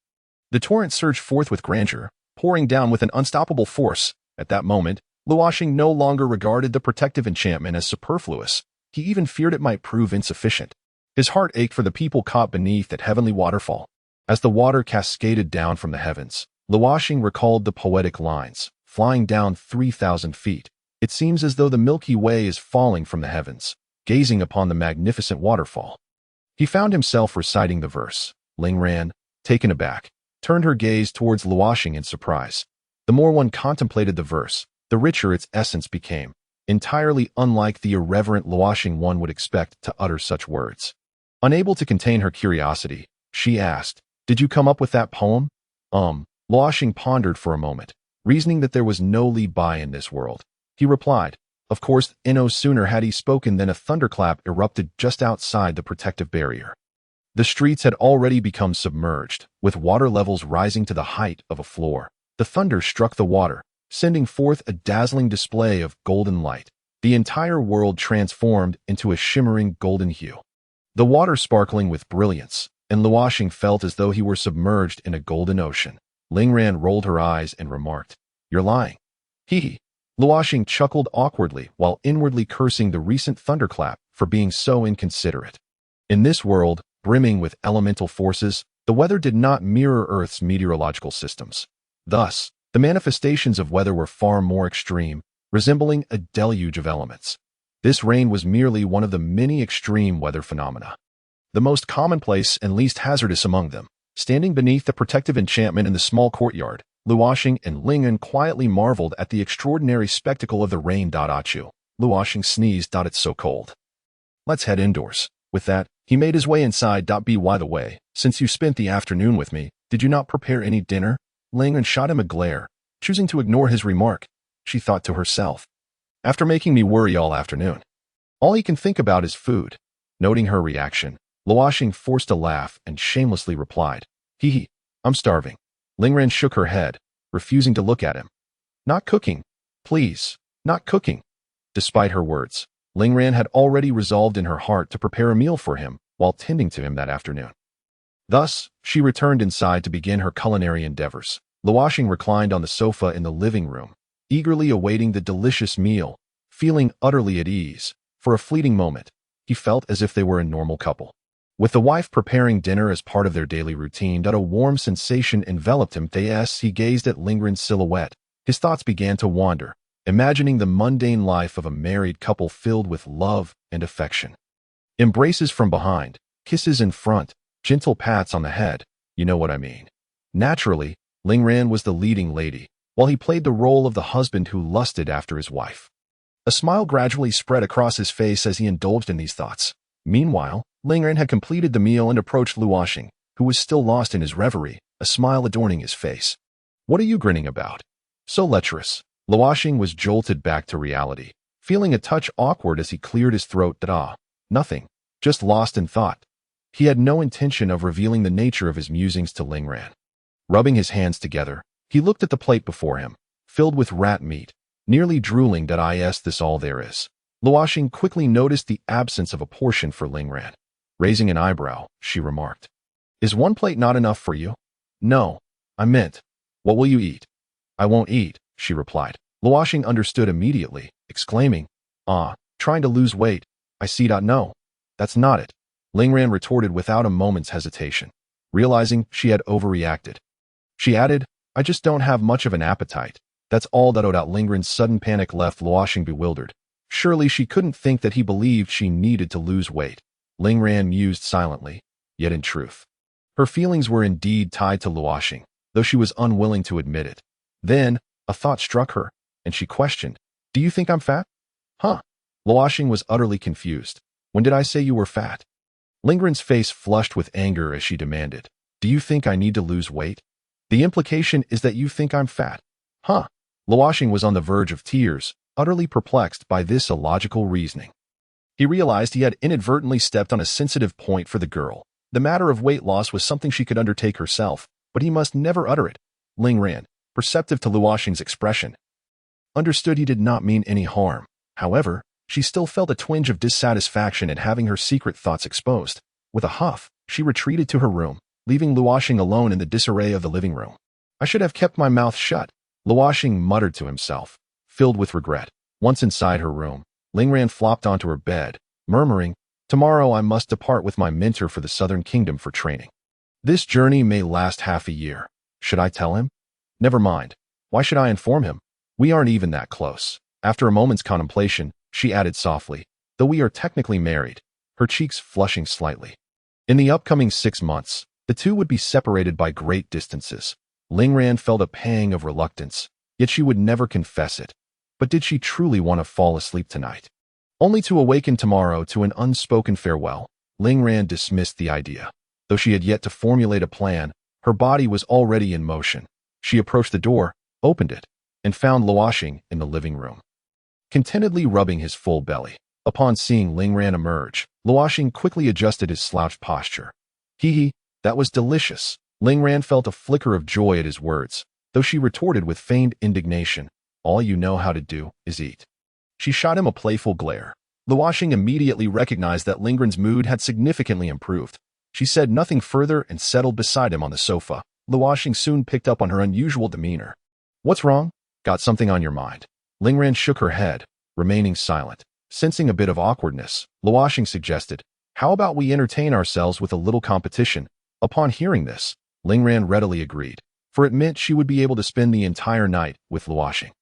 The torrent surged forth with grandeur, pouring down with an unstoppable force. At that moment, Luo Xing no longer regarded the protective enchantment as superfluous. He even feared it might prove insufficient. His heart ached for the people caught beneath that heavenly waterfall. As the water cascaded down from the heavens, Luo Xing recalled the poetic lines, flying down 3,000 feet. It seems as though the Milky Way is falling from the heavens, gazing upon the magnificent waterfall. He found himself reciting the verse. Ling Ran, taken aback, turned her gaze towards Luo Xing in surprise. The more one contemplated the verse, the richer its essence became, entirely unlike the irreverent Luo Xing one would expect to utter such words. Unable to contain her curiosity, she asked, Did you come up with that poem? Luo Xing pondered for a moment, reasoning that there was no Li Bai in this world. He replied, Of course, no sooner had he spoken than a thunderclap erupted just outside the protective barrier. The streets had already become submerged, with water levels rising to the height of a floor. The thunder struck the water, sending forth a dazzling display of golden light. The entire world transformed into a shimmering golden hue. The water sparkling with brilliance, and Luo Xing felt as though he were submerged in a golden ocean. Lingran rolled her eyes and remarked, "You're lying." Hee hee. Luo Xing chuckled awkwardly while inwardly cursing the recent thunderclap for being so inconsiderate. In this world, brimming with elemental forces, the weather did not mirror Earth's meteorological systems. Thus, the manifestations of weather were far more extreme, resembling a deluge of elements. This rain was merely one of the many extreme weather phenomena. The most commonplace and least hazardous among them, standing beneath the protective enchantment in the small courtyard, Luo Xing and Lingran quietly marveled at the extraordinary spectacle of the rain. Achu. Luo Xing sneezed. It's so cold. Let's head indoors. With that, he made his way inside. By the way, since you spent the afternoon with me, did you not prepare any dinner? Lingran shot him a glare, choosing to ignore his remark. She thought to herself, after making me worry all afternoon, all he can think about is food. Noting her reaction, Luo Xing forced a laugh and shamelessly replied, "Hee hee, I'm starving." Lingran shook her head, refusing to look at him. "Not cooking. Please, not cooking." Despite her words, Lingran had already resolved in her heart to prepare a meal for him while tending to him that afternoon. Thus, she returned inside to begin her culinary endeavors. Luo Xing reclined on the sofa in the living room, eagerly awaiting the delicious meal, feeling utterly at ease. For a fleeting moment, he felt as if they were a normal couple. With the wife preparing dinner as part of their daily routine, a warm sensation enveloped him. As he gazed at Lingran's silhouette, his thoughts began to wander, imagining the mundane life of a married couple filled with love and affection. Embraces from behind, kisses in front, gentle pats on the head, you know what I mean. Naturally, Lingran was the leading lady, while he played the role of the husband who lusted after his wife. A smile gradually spread across his face as he indulged in these thoughts. Meanwhile, Lingran had completed the meal and approached Luo Xing, who was still lost in his reverie, a smile adorning his face. "What are you grinning about? So lecherous." Luo Xing was jolted back to reality, feeling a touch awkward as he cleared his throat. Nothing, just lost in thought. He had no intention of revealing the nature of his musings to Lingran. Rubbing his hands together, he looked at the plate before him, filled with rat meat, nearly drooling. Is this all there is? Luo Xing quickly noticed the absence of a portion for Lingran. Raising an eyebrow, she remarked, "Is one plate not enough for you?" "No, I meant, what will you eat?" "I won't eat," she replied. Luo Xing understood immediately, exclaiming, "Trying to lose weight. I see. No, that's not it." Lingran retorted without a moment's hesitation, realizing she had overreacted. She added, "I just don't have much of an appetite. That's all." Lingran's sudden panic left Luo Xing bewildered. Surely she couldn't think that he believed she needed to lose weight. Lingran mused silently, yet in truth, her feelings were indeed tied to Luo Xing, though she was unwilling to admit it. Then, a thought struck her, and she questioned, "Do you think I'm fat?" "Huh?" Luo Xing was utterly confused. "When did I say you were fat?" Lingran's face flushed with anger as she demanded, "Do you think I need to lose weight? The implication is that you think I'm fat." "Huh?" Luo Xing was on the verge of tears, utterly perplexed by this illogical reasoning. He realized he had inadvertently stepped on a sensitive point for the girl. The matter of weight loss was something she could undertake herself, but he must never utter it. Lingran, perceptive to Luo Xing's expression, understood he did not mean any harm. However, she still felt a twinge of dissatisfaction at having her secret thoughts exposed. With a huff, she retreated to her room, leaving Luo Xing alone in the disarray of the living room. "I should have kept my mouth shut," Luo Xing muttered to himself, filled with regret. Once inside her room, Lingran flopped onto her bed, murmuring, "Tomorrow I must depart with my mentor for the Southern Kingdom for training. This journey may last half a year. Should I tell him? Never mind. Why should I inform him? We aren't even that close." After a moment's contemplation, she added softly, "Though we are technically married," her cheeks flushing slightly. In the upcoming 6 months, the two would be separated by great distances. Lingran felt a pang of reluctance, yet she would never confess it. But did she truly want to fall asleep tonight, only to awaken tomorrow to an unspoken farewell? Lingran dismissed the idea. Though she had yet to formulate a plan, her body was already in motion. She approached the door, opened it, and found Luo Xing in the living room, contentedly rubbing his full belly. Upon seeing Lingran emerge, Luo Xing quickly adjusted his slouched posture. "Hee hee, that was delicious." Lingran felt a flicker of joy at his words, though she retorted with feigned indignation, "All you know how to do is eat." She shot him a playful glare. Luo Xing immediately recognized that Lingran's mood had significantly improved. She said nothing further and settled beside him on the sofa. Luo Xing soon picked up on her unusual demeanor. What's wrong? Got something on your mind? Lingran shook her head, remaining silent. Sensing a bit of awkwardness, Luo Xing suggested, how about we entertain ourselves with a little competition? Upon hearing this, Lingran readily agreed, for it meant she would be able to spend the entire night with Luo Xing.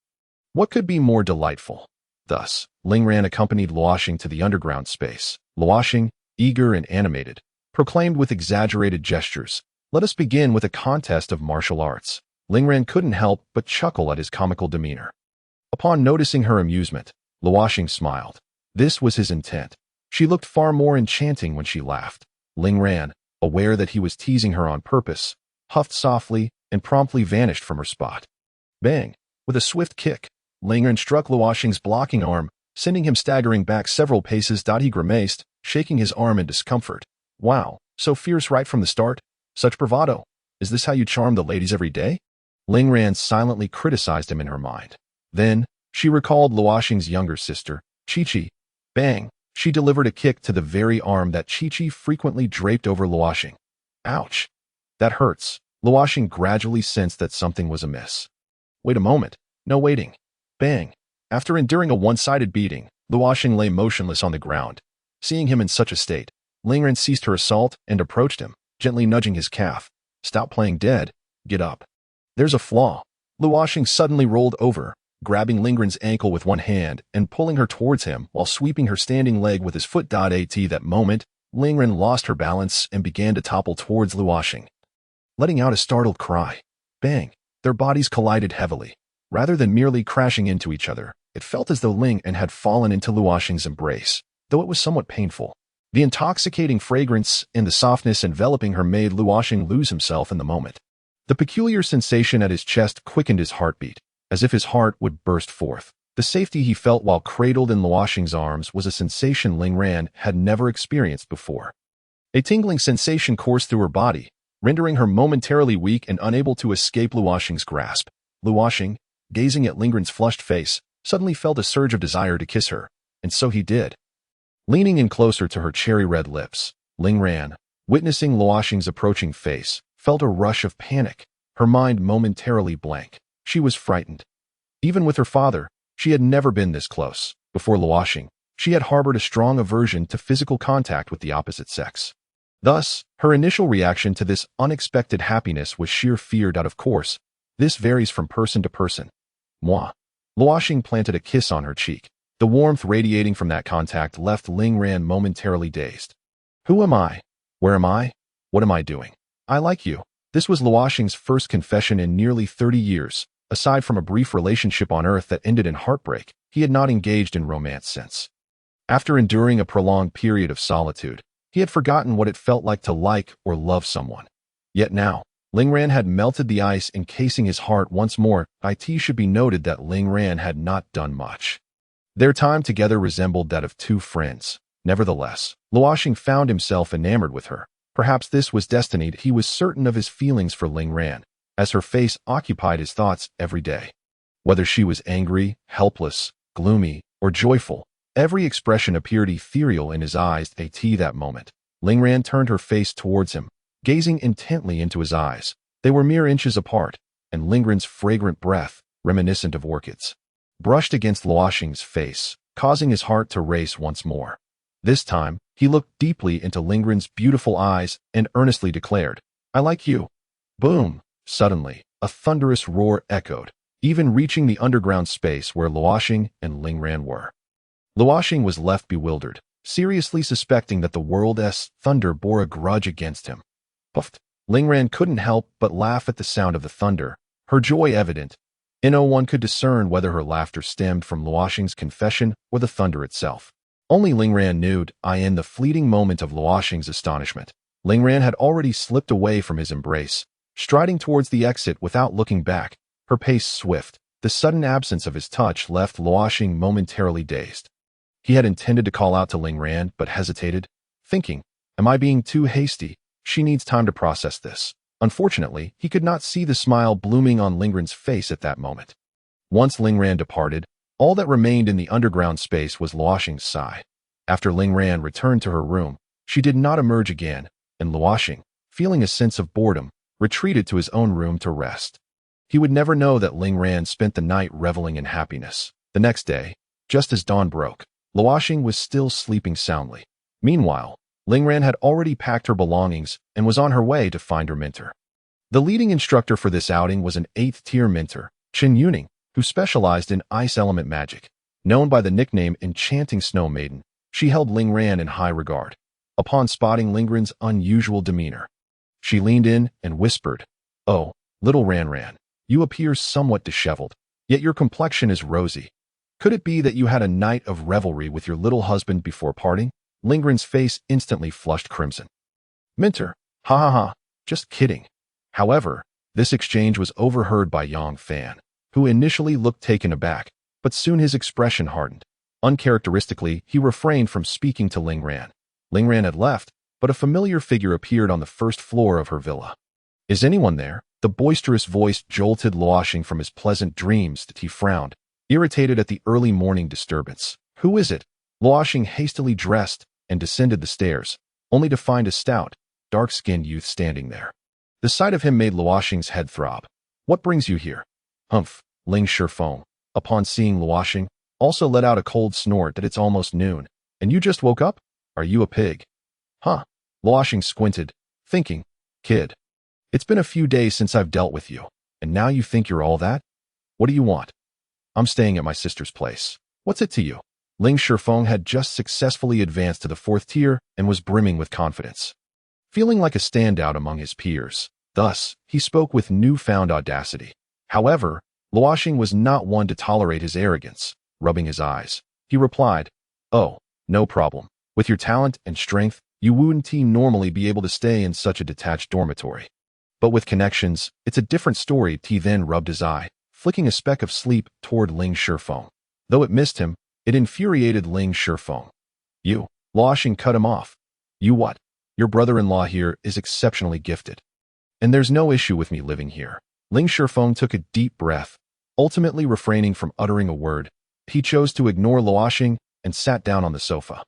What could be more delightful? Thus, Lingran accompanied Luo Xing to the underground space. Luo Xing, eager and animated, proclaimed with exaggerated gestures, let us begin with a contest of martial arts. Lingran couldn't help but chuckle at his comical demeanor. Upon noticing her amusement, Luo Xing smiled. This was his intent. She looked far more enchanting when she laughed. Lingran, aware that he was teasing her on purpose, huffed softly and promptly vanished from her spot. Bang! With a swift kick, Lingran struck Luo Xing's blocking arm, sending him staggering back several paces. He grimaced, shaking his arm in discomfort. Wow, so fierce right from the start? Such bravado. Is this how you charm the ladies every day? Lingran silently criticized him in her mind. Then, she recalled Luo Xing's younger sister, Chi-Chi. Bang! She delivered a kick to the very arm that Chi-Chi frequently draped over Luo Xing. Ouch! That hurts. Luo Xing gradually sensed that something was amiss. Wait a moment. No waiting. Bang! After enduring a one-sided beating, Luo Xing lay motionless on the ground. Seeing him in such a state, Lingran ceased her assault and approached him, gently nudging his calf. Stop playing dead. Get up. There's a flaw. Luo Xing suddenly rolled over, grabbing Lingran's ankle with one hand and pulling her towards him while sweeping her standing leg with his foot. At that moment, Lingran lost her balance and began to topple towards Luo Xing. Letting out a startled cry. Bang! Their bodies collided heavily. Rather than merely crashing into each other, it felt as though Lingran had fallen into Luo Xing's embrace, though it was somewhat painful. The intoxicating fragrance and the softness enveloping her made Luo Xing lose himself in the moment. The peculiar sensation at his chest quickened his heartbeat, as if his heart would burst forth. The safety he felt while cradled in Luo Xing's arms was a sensation Lingran had never experienced before. A tingling sensation coursed through her body, rendering her momentarily weak and unable to escape Luo Xing's grasp. Luo Xing, gazing at Lingran's flushed face, suddenly felt a surge of desire to kiss her, and so he did. Leaning in closer to her cherry-red lips, Lingran, witnessing Luo Xing's approaching face, felt a rush of panic, her mind momentarily blank. She was frightened. Even with her father, she had never been this close. Before Luo Xing, she had harbored a strong aversion to physical contact with the opposite sex. Thus, her initial reaction to this unexpected happiness was sheer fear. Of course, this varies from person to person. Moi. Luo Xing planted a kiss on her cheek. The warmth radiating from that contact left Lingran momentarily dazed. Who am I? Where am I? What am I doing? I like you. This was Luo Xing's first confession in nearly 30 years. Aside from a brief relationship on Earth that ended in heartbreak, he had not engaged in romance since. After enduring a prolonged period of solitude, he had forgotten what it felt like to like or love someone. Yet now, Lingran had melted the ice encasing his heart once more. It should be noted that Lingran had not done much. Their time together resembled that of two friends. Nevertheless, Luo Xing found himself enamored with her. Perhaps this was destiny. He was certain of his feelings for Lingran, as her face occupied his thoughts every day. Whether she was angry, helpless, gloomy, or joyful, every expression appeared ethereal in his eyes. At that moment, Lingran turned her face towards him, gazing intently into his eyes. They were mere inches apart, and Lingran's fragrant breath, reminiscent of orchids, brushed against Luo Xing's face, causing his heart to race once more. This time, he looked deeply into Lingran's beautiful eyes and earnestly declared, I like you. Boom! Suddenly, a thunderous roar echoed, even reaching the underground space where Luo Xing and Lingran were. Luo Xing was left bewildered, seriously suspecting that the world's thunder bore a grudge against him. Puffed. Lingran couldn't help but laugh at the sound of the thunder, her joy evident. No one could discern whether her laughter stemmed from Luo Xing's confession or the thunder itself. Only Lingran knew. In the fleeting moment of Luo Xing's astonishment, Lingran had already slipped away from his embrace, striding towards the exit without looking back, her pace swift. The sudden absence of his touch left Luo Xing momentarily dazed. He had intended to call out to Lingran, but hesitated, thinking, am I being too hasty? She needs time to process this. Unfortunately, he could not see the smile blooming on Lingran's face at that moment. Once Lingran departed, all that remained in the underground space was Luo Xing's sigh. After Lingran returned to her room, she did not emerge again, and Luo Xing, feeling a sense of boredom, retreated to his own room to rest. He would never know that Ling Ran spent the night reveling in happiness. The next day, just as dawn broke, Luo Xing was still sleeping soundly. Meanwhile, Ling Ran had already packed her belongings and was on her way to find her mentor. The leading instructor for this outing was an 8th-tier mentor, Chen Yuning, who specialized in ice element magic. Known by the nickname Enchanting Snow Maiden, she held Ling Ran in high regard. Upon spotting Ling Ran's unusual demeanor, she leaned in and whispered, "Oh, little Ran Ran, you appear somewhat disheveled, yet your complexion is rosy. Could it be that you had a night of revelry with your little husband before parting?" Ling Ran's face instantly flushed crimson. "Mentor, ha ha ha, just kidding." However, this exchange was overheard by Yang Fan, who initially looked taken aback, but soon his expression hardened. Uncharacteristically, he refrained from speaking to Ling Ran. Ling Ran had left, but a familiar figure appeared on the first floor of her villa. "Is anyone there?" The boisterous voice jolted Luo Xing from his pleasant dreams. He frowned, irritated at the early morning disturbance. "Who is it?" Luo Xing hastily dressed and descended the stairs, only to find a stout, dark-skinned youth standing there. The sight of him made Luo Xing's head throb. "What brings you here?" "Humph," Ling Shifeng, upon seeing Luo Xing, also let out a cold snort that it's almost noon. "And you just woke up? Are you a pig?" "Huh." Luo Xing squinted, thinking, "Kid, it's been a few days since I've dealt with you, and now you think you're all that? What do you want?" "I'm staying at my sister's place. What's it to you?" Ling Shifeng had just successfully advanced to the 4th tier and was brimming with confidence, feeling like a standout among his peers. Thus, he spoke with newfound audacity. However, Luo Xing was not one to tolerate his arrogance. Rubbing his eyes, he replied, "Oh, no problem. With your talent and strength, you wouldn't normally be able to stay in such a detached dormitory. But with connections, it's a different story." He then rubbed his eye, flicking a speck of sleep toward Ling Shifeng. Though it missed him, it infuriated Ling Shifeng. "You," Luo Xing cut him off. "You what? Your brother-in-law here is exceptionally gifted. And there's no issue with me living here." Ling Shifeng took a deep breath, ultimately refraining from uttering a word. He chose to ignore Luo Xing and sat down on the sofa.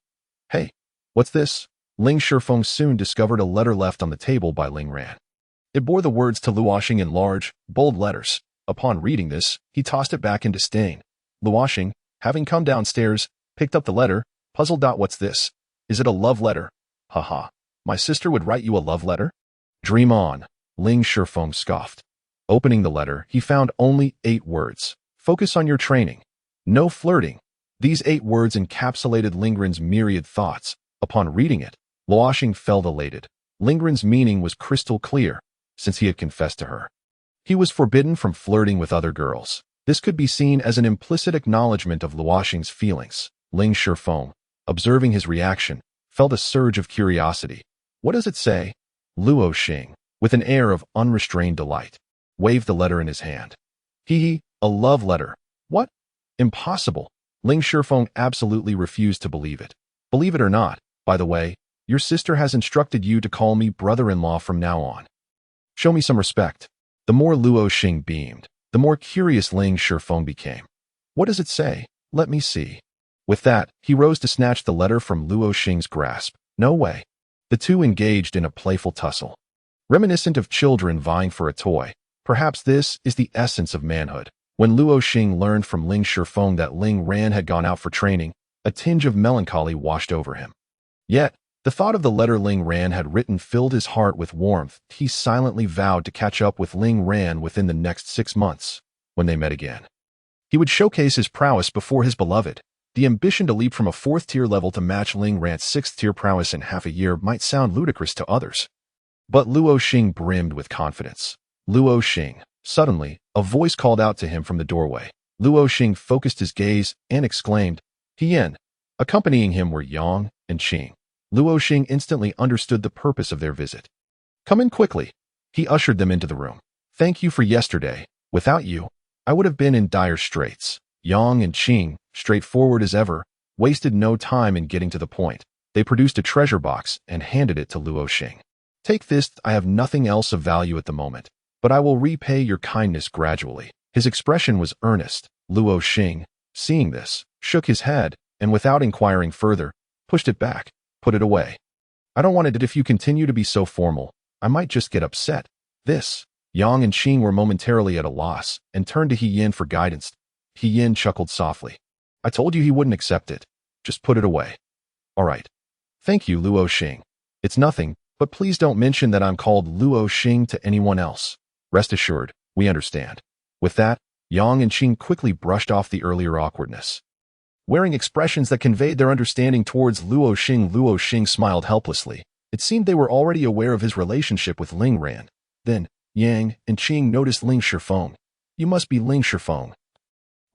"Hey, what's this?" Ling Shifeng soon discovered a letter left on the table by Ling Ran. It bore the words to Luo Xing in large, bold letters. Upon reading this, he tossed it back in disdain. Luo Xing, having come downstairs, picked up the letter, puzzled. "What's this? Is it a love letter? Haha, my sister would write you a love letter? Dream on," Ling Shifeng scoffed. Opening the letter, he found only 8 words. "Focus on your training. No flirting." These 8 words encapsulated Ling Ran's myriad thoughts. Upon reading it, Luo Xing felt elated. Ling Ran's meaning was crystal clear, since he had confessed to her. He was forbidden from flirting with other girls. This could be seen as an implicit acknowledgement of Luo Xing's feelings. Ling Shifeng, observing his reaction, felt a surge of curiosity. "What does it say?" Luo Xing, with an air of unrestrained delight, waved the letter in his hand. "Hee, a love letter. What? Impossible." Ling Shifeng absolutely refused to believe it. "Believe it or not, by the way, your sister has instructed you to call me brother-in-law from now on. Show me some respect." The more Luo Xing beamed, the more curious Ling Shifeng became. "What does it say? Let me see." With that, he rose to snatch the letter from Luo Xing's grasp. "No way." The two engaged in a playful tussle. Reminiscent of children vying for a toy, perhaps this is the essence of manhood. When Luo Xing learned from Ling Shifeng that Ling Ran had gone out for training, a tinge of melancholy washed over him. Yet, the thought of the letter Ling Ran had written filled his heart with warmth. He silently vowed to catch up with Ling Ran within the next 6 months. When they met again, he would showcase his prowess before his beloved. The ambition to leap from a 4th-tier level to match Ling Ran's 6th-tier prowess in half a year might sound ludicrous to others. But Luo Xing brimmed with confidence. "Luo Xing." Suddenly, a voice called out to him from the doorway. Luo Xing focused his gaze and exclaimed, "Hien." Accompanying him were Yang and Qing. Luo Xing instantly understood the purpose of their visit. "Come in quickly." He ushered them into the room. "Thank you for yesterday. Without you, I would have been in dire straits." Yang and Qing, straightforward as ever, wasted no time in getting to the point. They produced a treasure box and handed it to Luo Xing. "Take this. I have nothing else of value at the moment, but I will repay your kindness gradually." His expression was earnest. Luo Xing, seeing this, shook his head, and without inquiring further, pushed it back. "Put it away." I don't want it if you continue to be so formal. I might just get upset. This. Yang and Qing were momentarily at a loss and turned to He Yin for guidance. He Yin chuckled softly. I told you he wouldn't accept it. Just put it away. All right. Thank you, Luo Xing. It's nothing, but please don't mention that I'm called Luo Xing to anyone else. Rest assured, we understand. With that, Yang and Qing quickly brushed off the earlier awkwardness. Wearing expressions that conveyed their understanding towards Luo Xing smiled helplessly. It seemed they were already aware of his relationship with Ling Ran. Then, Yang and Qing noticed Ling Shifeng. You must be Ling Shifeng.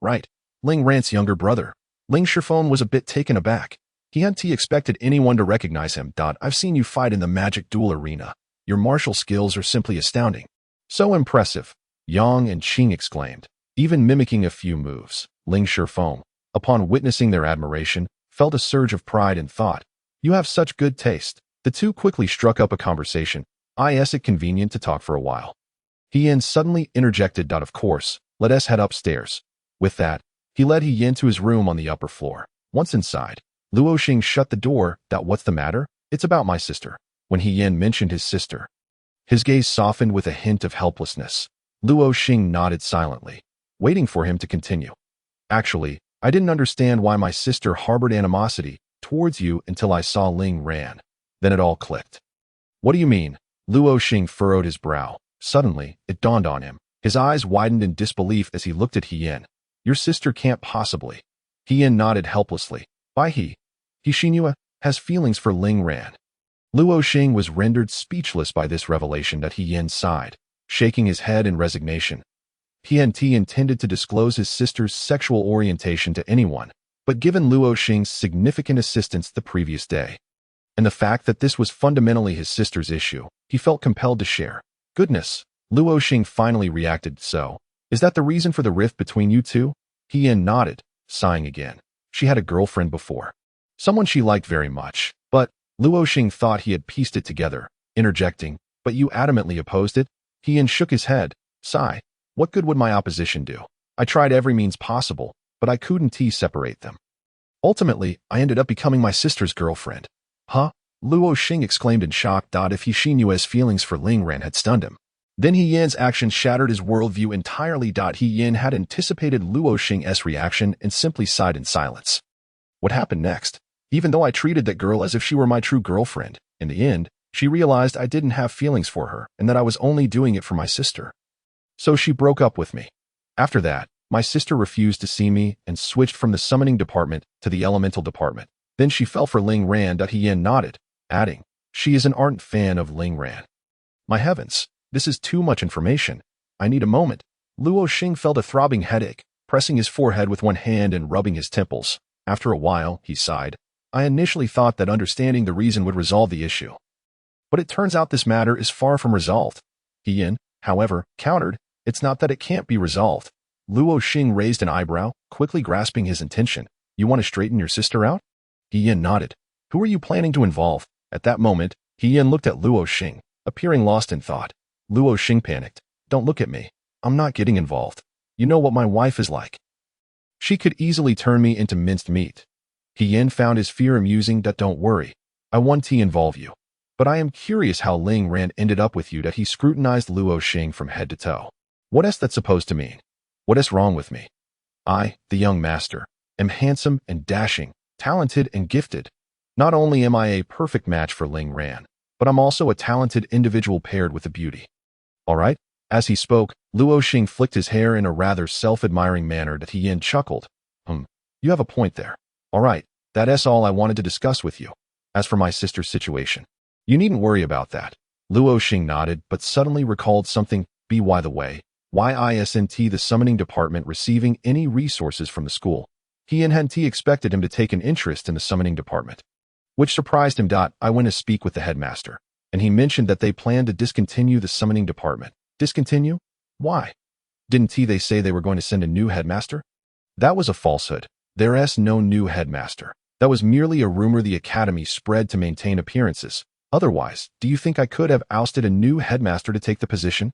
Right, Ling Ran's younger brother. Ling Shifeng was a bit taken aback. He hadn't expected anyone to recognize him. I've seen you fight in the magic duel arena. Your martial skills are simply astounding. So impressive, Yang and Qing exclaimed, even mimicking a few moves. Ling Shifeng, upon witnessing their admiration, felt a surge of pride and thought, you have such good taste. The two quickly struck up a conversation. Is it convenient to talk for a while? He Yin suddenly interjected. Of course, let us head upstairs. With that, he led He Yin to his room on the upper floor. Once inside, Luo Xing shut the door. What's the matter? It's about my sister. When He Yin mentioned his sister, his gaze softened with a hint of helplessness. Luo Xing nodded silently, waiting for him to continue. Actually, I didn't understand why my sister harbored animosity towards you until I saw Ling Ran. Then it all clicked. What do you mean? Luo Xing furrowed his brow. Suddenly, it dawned on him. His eyes widened in disbelief as he looked at He Yin. Your sister can't possibly. He Yin nodded helplessly. Why he Xinhua, has feelings for Ling Ran. Luo Xing was rendered speechless by this revelation. He Yin sighed, shaking his head in resignation. He intended to disclose his sister's sexual orientation to anyone, but given Luo Xing's significant assistance the previous day, and the fact that this was fundamentally his sister's issue, he felt compelled to share. Goodness, Luo Xing finally reacted. So, is that the reason for the rift between you two? He Yin nodded, sighing again. She had a girlfriend before. Someone she liked very much, but Luo Xing thought he had pieced it together, interjecting, but you adamantly opposed it? He Yin shook his head. Sigh. What good would my opposition do? I tried every means possible, but I couldn't separate them. Ultimately, I ended up becoming my sister's girlfriend. Huh? Luo Xing exclaimed in shock. If He Xinyue's feelings for Ling Ran had stunned him, then He Yin's action shattered his worldview entirely. He Yin had anticipated Luo Xing's reaction and simply sighed in silence. What happened next? Even though I treated that girl as if she were my true girlfriend, in the end, she realized I didn't have feelings for her and that I was only doing it for my sister. So she broke up with me. After that, my sister refused to see me and switched from the summoning department to the elemental department. Then she fell for Ling Ran. He Yin nodded, adding, she is an ardent fan of Ling Ran. My heavens, this is too much information. I need a moment. Luo Xing felt a throbbing headache, pressing his forehead with one hand and rubbing his temples. After a while, he sighed. I initially thought that understanding the reason would resolve the issue. But it turns out this matter is far from resolved. He Yin, however, countered, it's not that it can't be resolved. Luo Xing raised an eyebrow, quickly grasping his intention. You want to straighten your sister out? He Yin nodded. Who are you planning to involve? At that moment, He Yin looked at Luo Xing, appearing lost in thought. Luo Xing panicked. Don't look at me. I'm not getting involved. You know what my wife is like. She could easily turn me into minced meat. He Yin found his fear amusing. Don't worry. I want to involve you. But I am curious how Ling Ran ended up with you. He scrutinized Luo Xing from head to toe. What is that supposed to mean? What is wrong with me? I, the young master, am handsome and dashing, talented and gifted. Not only am I a perfect match for Ling Ran, but I'm also a talented individual paired with a beauty. All right? As he spoke, Luo Xing flicked his hair in a rather self-admiring manner. He Yin chuckled. You have a point there. All right, that's all I wanted to discuss with you. As for my sister's situation, you needn't worry about that. Luo Xing nodded, but suddenly recalled something. By the way, why isn't the summoning department receiving any resources from the school? He hadn't expected him to take an interest in the summoning department, which surprised him. I went to speak with the headmaster, and he mentioned that they plan to discontinue the summoning department. Discontinue? Why? Didn't they say they were going to send a new headmaster? That was a falsehood. There's no new headmaster. That was merely a rumor the academy spread to maintain appearances. Otherwise, do you think I could have ousted a new headmaster to take the position?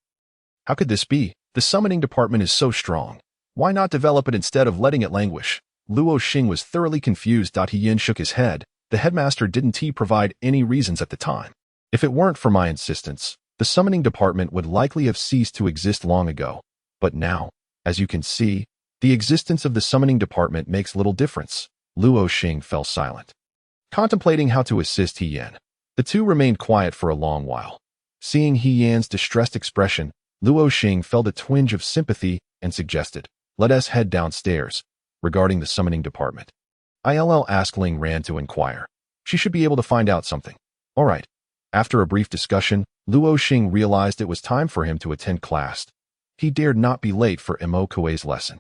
How could this be? The summoning department is so strong. Why not develop it instead of letting it languish? Luo Xing was thoroughly confused. He Yin shook his head. The headmaster didn't provide any reasons at the time. If it weren't for my insistence, the summoning department would likely have ceased to exist long ago. But now, as you can see, the existence of the summoning department makes little difference. Luo Xing fell silent, contemplating how to assist He Yan. The two remained quiet for a long while. Seeing He Yan's distressed expression, Luo Xing felt a twinge of sympathy and suggested, "Let us head downstairs." Regarding the summoning department, ILL asked Ling Ran to inquire. She should be able to find out something. All right. After a brief discussion, Luo Xing realized it was time for him to attend class. He dared not be late for Mo Kuei's lesson.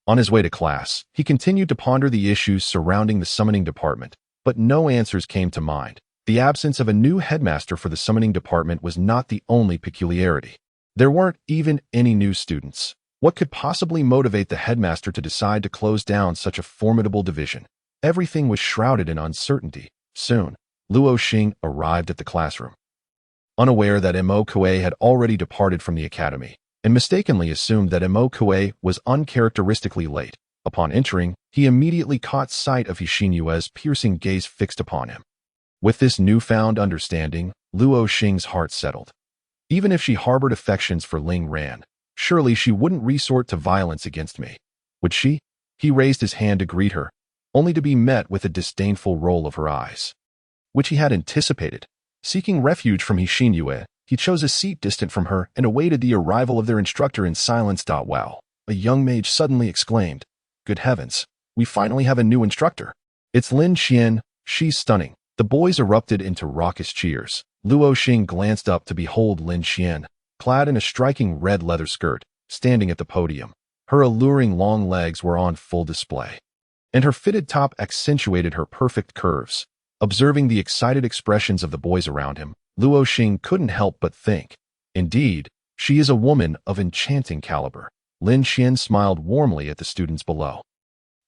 On his way to class, he continued to ponder the issues surrounding the summoning department, but no answers came to mind. The absence of a new headmaster for the summoning department was not the only peculiarity. There weren't even any new students. What could possibly motivate the headmaster to decide to close down such a formidable division? Everything was shrouded in uncertainty. Soon, Luo Xing arrived at the classroom. Unaware that Mo Kuei had already departed from the academy, and mistakenly assumed that Mo Kuei was uncharacteristically late. Upon entering, he immediately caught sight of Hixin Yue's piercing gaze fixed upon him. With this newfound understanding, Luo Xing's heart settled. Even if she harbored affections for Ling Ran, surely she wouldn't resort to violence against me. Would she? He raised his hand to greet her, only to be met with a disdainful roll of her eyes, which he had anticipated. Seeking refuge from Hixin Yue, he chose a seat distant from her and awaited the arrival of their instructor in silence. Wow! A young mage suddenly exclaimed, "Good heavens, we finally have a new instructor. It's Lin Xian, she's stunning." The boys erupted into raucous cheers. Luo Xing glanced up to behold Lin Xian, clad in a striking red leather skirt, standing at the podium. Her alluring long legs were on full display, and her fitted top accentuated her perfect curves. Observing the excited expressions of the boys around him, Luo Xing couldn't help but think, indeed, she is a woman of enchanting caliber. Lin Xian smiled warmly at the students below.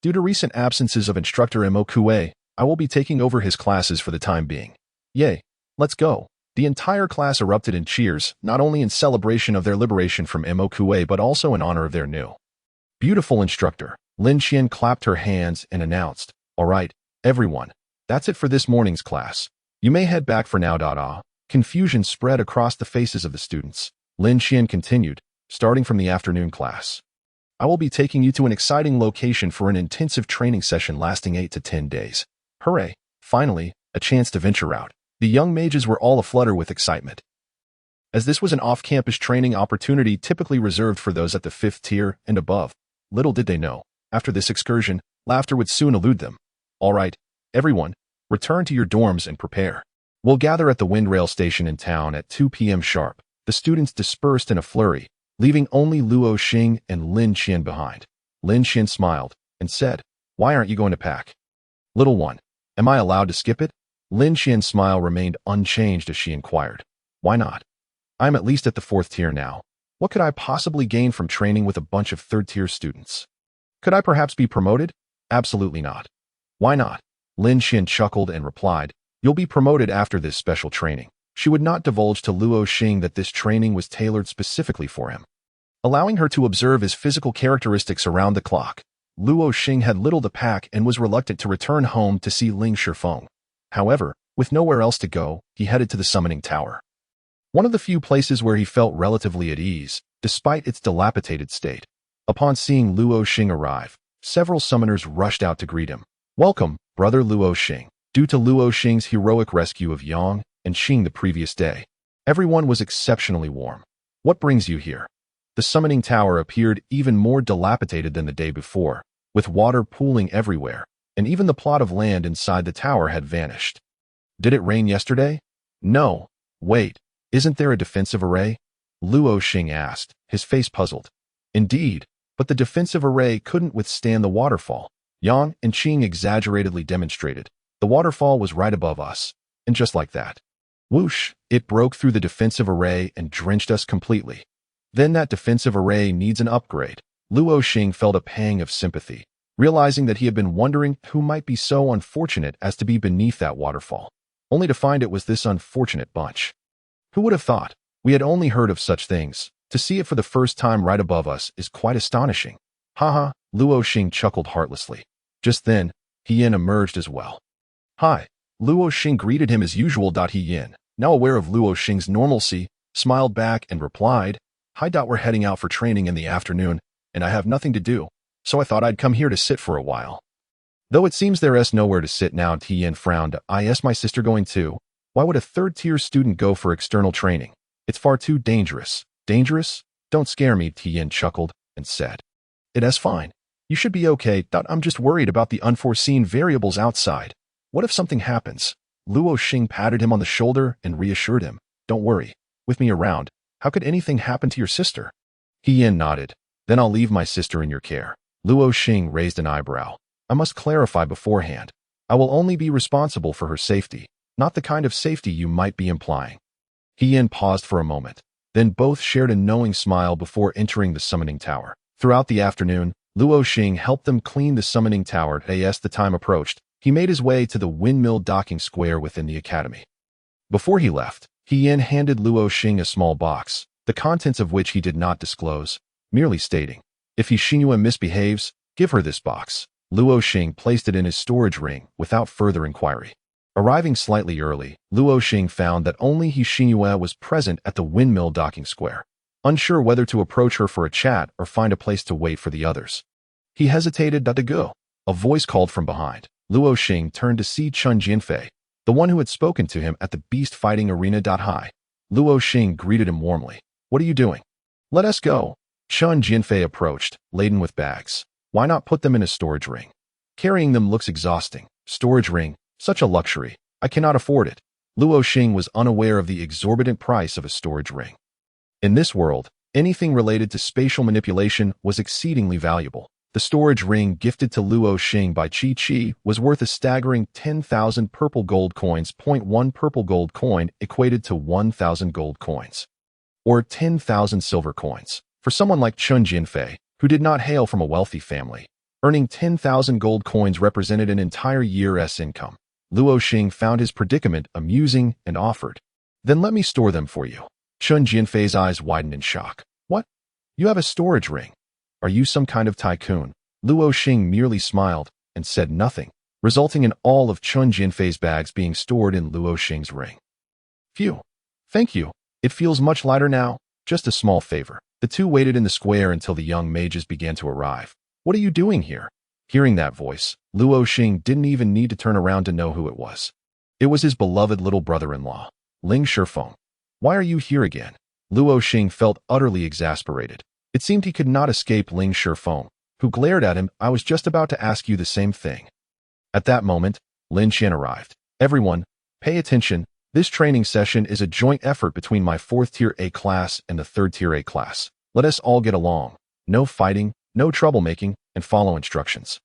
Due to recent absences of instructor Mo Kuei, I will be taking over his classes for the time being. Yay, let's go. The entire class erupted in cheers, not only in celebration of their liberation from Mo Kuei but also in honor of their new, beautiful instructor. Lin Xian clapped her hands and announced, "All right, everyone, that's it for this morning's class. You may head back for now." Confusion spread across the faces of the students. Lin Xian continued, "Starting from the afternoon class, I will be taking you to an exciting location for an intensive training session lasting 8 to 10 days. Hooray! Finally, a chance to venture out." The young mages were all aflutter with excitement, as this was an off-campus training opportunity typically reserved for those at the 5th tier and above. Little did they know, after this excursion, laughter would soon elude them. "All right, everyone, return to your dorms and prepare. We'll gather at the windrail station in town at 2 p.m. sharp." The students dispersed in a flurry, leaving only Luo Xing and Lin Xian behind. Lin Xian smiled and said, "Why aren't you going to pack?" "Little one, am I allowed to skip it?" Lin Xian's smile remained unchanged as she inquired. "Why not? I'm at least at the 4th tier now. What could I possibly gain from training with a bunch of 3rd-tier students? Could I perhaps be promoted? Absolutely not." "Why not?" Lin Xian chuckled and replied, "You'll be promoted after this special training." She would not divulge to Luo Xing that this training was tailored specifically for him, allowing her to observe his physical characteristics around the clock. Luo Xing had little to pack and was reluctant to return home to see Ling Shifeng. However, with nowhere else to go, he headed to the summoning tower, one of the few places where he felt relatively at ease, despite its dilapidated state. Upon seeing Luo Xing arrive, several summoners rushed out to greet him. "Welcome, brother Luo Xing." Due to Luo Xing's heroic rescue of Yang and Xing the previous day, everyone was exceptionally warm. "What brings you here?" The summoning tower appeared even more dilapidated than the day before, with water pooling everywhere, and even the plot of land inside the tower had vanished. "Did it rain yesterday?" "No. Wait, isn't there a defensive array?" Luo Xing asked, his face puzzled. "Indeed, but the defensive array couldn't withstand the waterfall." Yang and Xing exaggeratedly demonstrated. "The waterfall was right above us, and just like that, whoosh, it broke through the defensive array and drenched us completely. Then that defensive array needs an upgrade." Luo Xing felt a pang of sympathy, realizing that he had been wondering who might be so unfortunate as to be beneath that waterfall, only to find it was this unfortunate bunch. Who would have thought? We had only heard of such things. To see it for the first time right above us is quite astonishing. Haha, Luo Xing chuckled heartlessly. Just then, He Yan emerged as well. "Hi, Luo Xing greeted him as usual. He Yin, now aware of Luo Xing's normalcy, smiled back and replied, "Hi. We're heading out for training in the afternoon, and I have nothing to do, so I thought I'd come here to sit for a while." Though it seems there's nowhere to sit now, Yin frowned. "Is my sister going too? Why would a third-tier student go for external training? It's far too dangerous." "Dangerous? Don't scare me," Yin chuckled and said. "It's fine. You should be okay. I'm just worried about the unforeseen variables outside. What if something happens?" Luo Xing patted him on the shoulder and reassured him. "Don't worry. With me around, how could anything happen to your sister?" Yin nodded. "Then I'll leave my sister in your care." Luo Xing raised an eyebrow. "I must clarify beforehand. I will only be responsible for her safety, not the kind of safety you might be implying." Yin paused for a moment. Then both shared a knowing smile before entering the summoning tower. Throughout the afternoon, Luo Xing helped them clean the summoning tower. As the time approached, he made his way to the windmill docking square within the academy. Before he left, Yin handed Luo Xing a small box, the contents of which he did not disclose, merely stating, "If Xinhua misbehaves, give her this box." Luo Xing placed it in his storage ring without further inquiry. Arriving slightly early, Luo Xing found that only Xinhua was present at the windmill docking square, unsure whether to approach her for a chat or find a place to wait for the others. He hesitated. To go. A voice called from behind. Luo Xing turned to see Chun Jinfei, the one who had spoken to him at the beast fighting arena. Hi. Luo Xing greeted him warmly. "What are you doing?" "Let us go." Chun Jinfei approached, laden with bags. "Why not put them in a storage ring? Carrying them looks exhausting." "Storage ring? Such a luxury. I cannot afford it." Luo Xing was unaware of the exorbitant price of a storage ring. In this world, anything related to spatial manipulation was exceedingly valuable. The storage ring gifted to Luo Xing by Chi was worth a staggering 10,000 purple gold coins. 1 purple gold coin equated to 1,000 gold coins, or 10,000 silver coins. For someone like Chun Jinfei, who did not hail from a wealthy family, earning 10,000 gold coins represented an entire year's income. Luo Xing found his predicament amusing and offered, "Then let me store them for you." Chun Jinfei's eyes widened in shock. "What? You have a storage ring? Are you some kind of tycoon?" Luo Xing merely smiled and said nothing, resulting in all of Chun Jinfei's bags being stored in Luo Xing's ring. "Phew. Thank you. It feels much lighter now. Just a small favor." The two waited in the square until the young mages began to arrive. "What are you doing here?" Hearing that voice, Luo Xing didn't even need to turn around to know who it was. It was his beloved little brother-in-law, Ling Shifeng. "Why are you here again?" Luo Xing felt utterly exasperated. It seemed he could not escape Ling Shifeng, who glared at him. "I was just about to ask you the same thing." At that moment, Lin Qian arrived. "Everyone, pay attention. This training session is a joint effort between my 4th tier A class and the 3rd tier A class. Let us all get along. No fighting, no troublemaking, and follow instructions.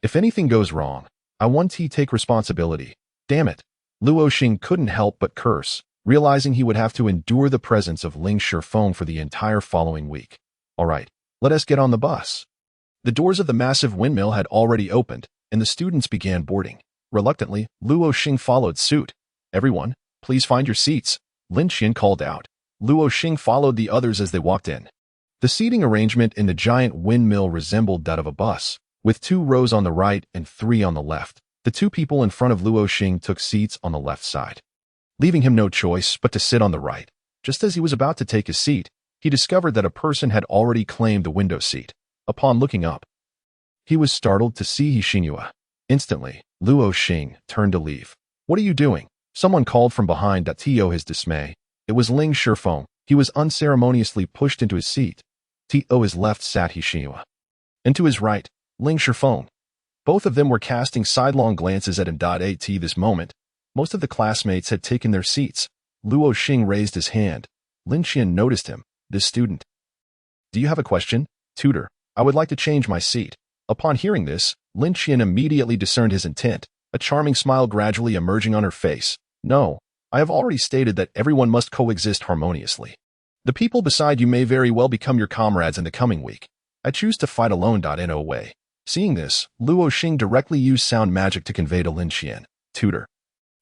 If anything goes wrong, I want to take responsibility." Damn it. Luo Xing couldn't help but curse, realizing he would have to endure the presence of Ling Shifeng for the entire following week. "All right, let us get on the bus." The doors of the massive windmill had already opened, and the students began boarding. Reluctantly, Luo Xing followed suit. "Everyone, please find your seats," Lin Qian called out. Luo Xing followed the others as they walked in. The seating arrangement in the giant windmill resembled that of a bus, with 2 rows on the right and 3 on the left. The 2 people in front of Luo Xing took seats on the left side, leaving him no choice but to sit on the right. Just as he was about to take his seat, he discovered that a person had already claimed the window seat. Upon looking up, he was startled to see Xinhua. Instantly, Luo Xing turned to leave. "What are you doing?" Someone called from behind. To his dismay, it was Ling Shifeng. He was unceremoniously pushed into his seat. To his left sat Xinhua, and to his right, Ling Shifeng. Both of them were casting sidelong glances at him. At this moment, most of the classmates had taken their seats. Luo Xing raised his hand. Lin Qian noticed him. "This student. Do you have a question?" "Tutor, I would like to change my seat." Upon hearing this, Lin Qian immediately discerned his intent, a charming smile gradually emerging on her face. "No, I have already stated that everyone must coexist harmoniously. The people beside you may very well become your comrades in the coming week. I choose to fight alone. No way." Seeing this, Luo Xing directly used sound magic to convey to Lin Qian. "Tutor,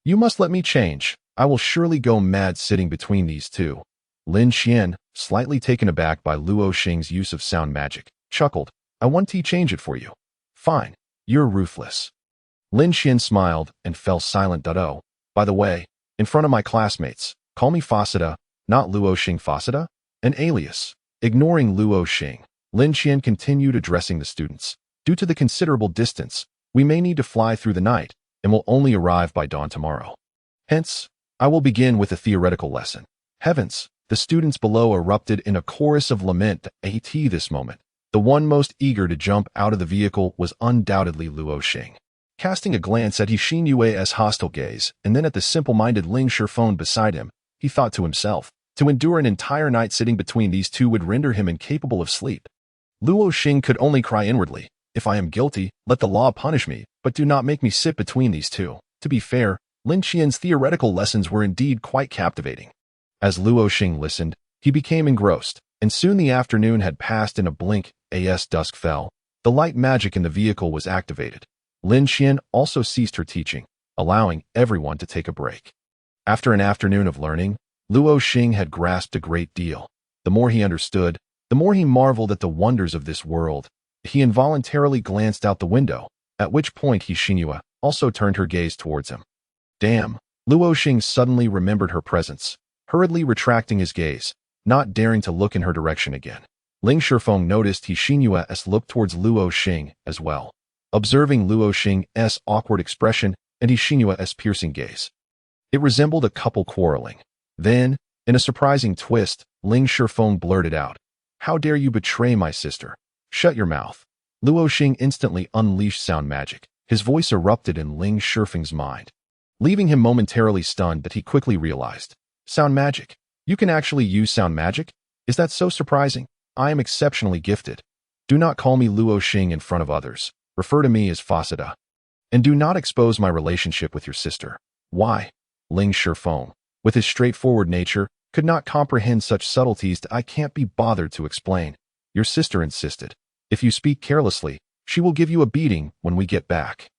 you must let me change. I will surely go mad sitting between these two." Lin Qian, slightly taken aback by Luo Xing's use of sound magic, chuckled. "I want to change it for you." "Fine. You're ruthless." Lin Xian smiled and fell silent. Oh, by the way, in front of my classmates, call me Fasida, not Luo Xing Fasida, an alias. Ignoring Luo Xing, Lin Xian continued addressing the students. Due to the considerable distance, we may need to fly through the night and will only arrive by dawn tomorrow. Hence, I will begin with a theoretical lesson. Heavens, the students below erupted in a chorus of lament. At this moment, the one most eager to jump out of the vehicle was undoubtedly Luo Xing. Casting a glance at Xin Yue's hostile gaze and then at the simple-minded Ling Shifeng beside him, he thought to himself, to endure an entire night sitting between these two would render him incapable of sleep. Luo Xing could only cry inwardly, if I am guilty, let the law punish me, but do not make me sit between these two. To be fair, Lin Xian's theoretical lessons were indeed quite captivating. As Luo Xing listened, he became engrossed, and soon the afternoon had passed in a blink. As dusk fell, the light magic in the vehicle was activated. Lin Xian also ceased her teaching, allowing everyone to take a break. After an afternoon of learning, Luo Xing had grasped a great deal. The more he understood, the more he marveled at the wonders of this world. He involuntarily glanced out the window, at which point Xinyu also turned her gaze towards him. Damn! Luo Xing suddenly remembered her presence, hurriedly retracting his gaze, not daring to look in her direction again. Ling Shifeng noticed Xinyu's look towards Luo Xing as well, observing Luo Xing's awkward expression and Xinyu's piercing gaze. It resembled a couple quarreling. Then, in a surprising twist, Ling Shifeng blurted out, "How dare you betray my sister? Shut your mouth." Luo Xing instantly unleashed sound magic. His voice erupted in Ling Shifeng's mind, leaving him momentarily stunned that he quickly realized. Sound magic? You can actually use sound magic? Is that so surprising? I am exceptionally gifted. Do not call me Luo Xing in front of others. Refer to me as Fasida. And do not expose my relationship with your sister. Why? Ling Shifeng, with his straightforward nature, could not comprehend such subtleties that I can't be bothered to explain. Your sister insisted. If you speak carelessly, she will give you a beating when we get back.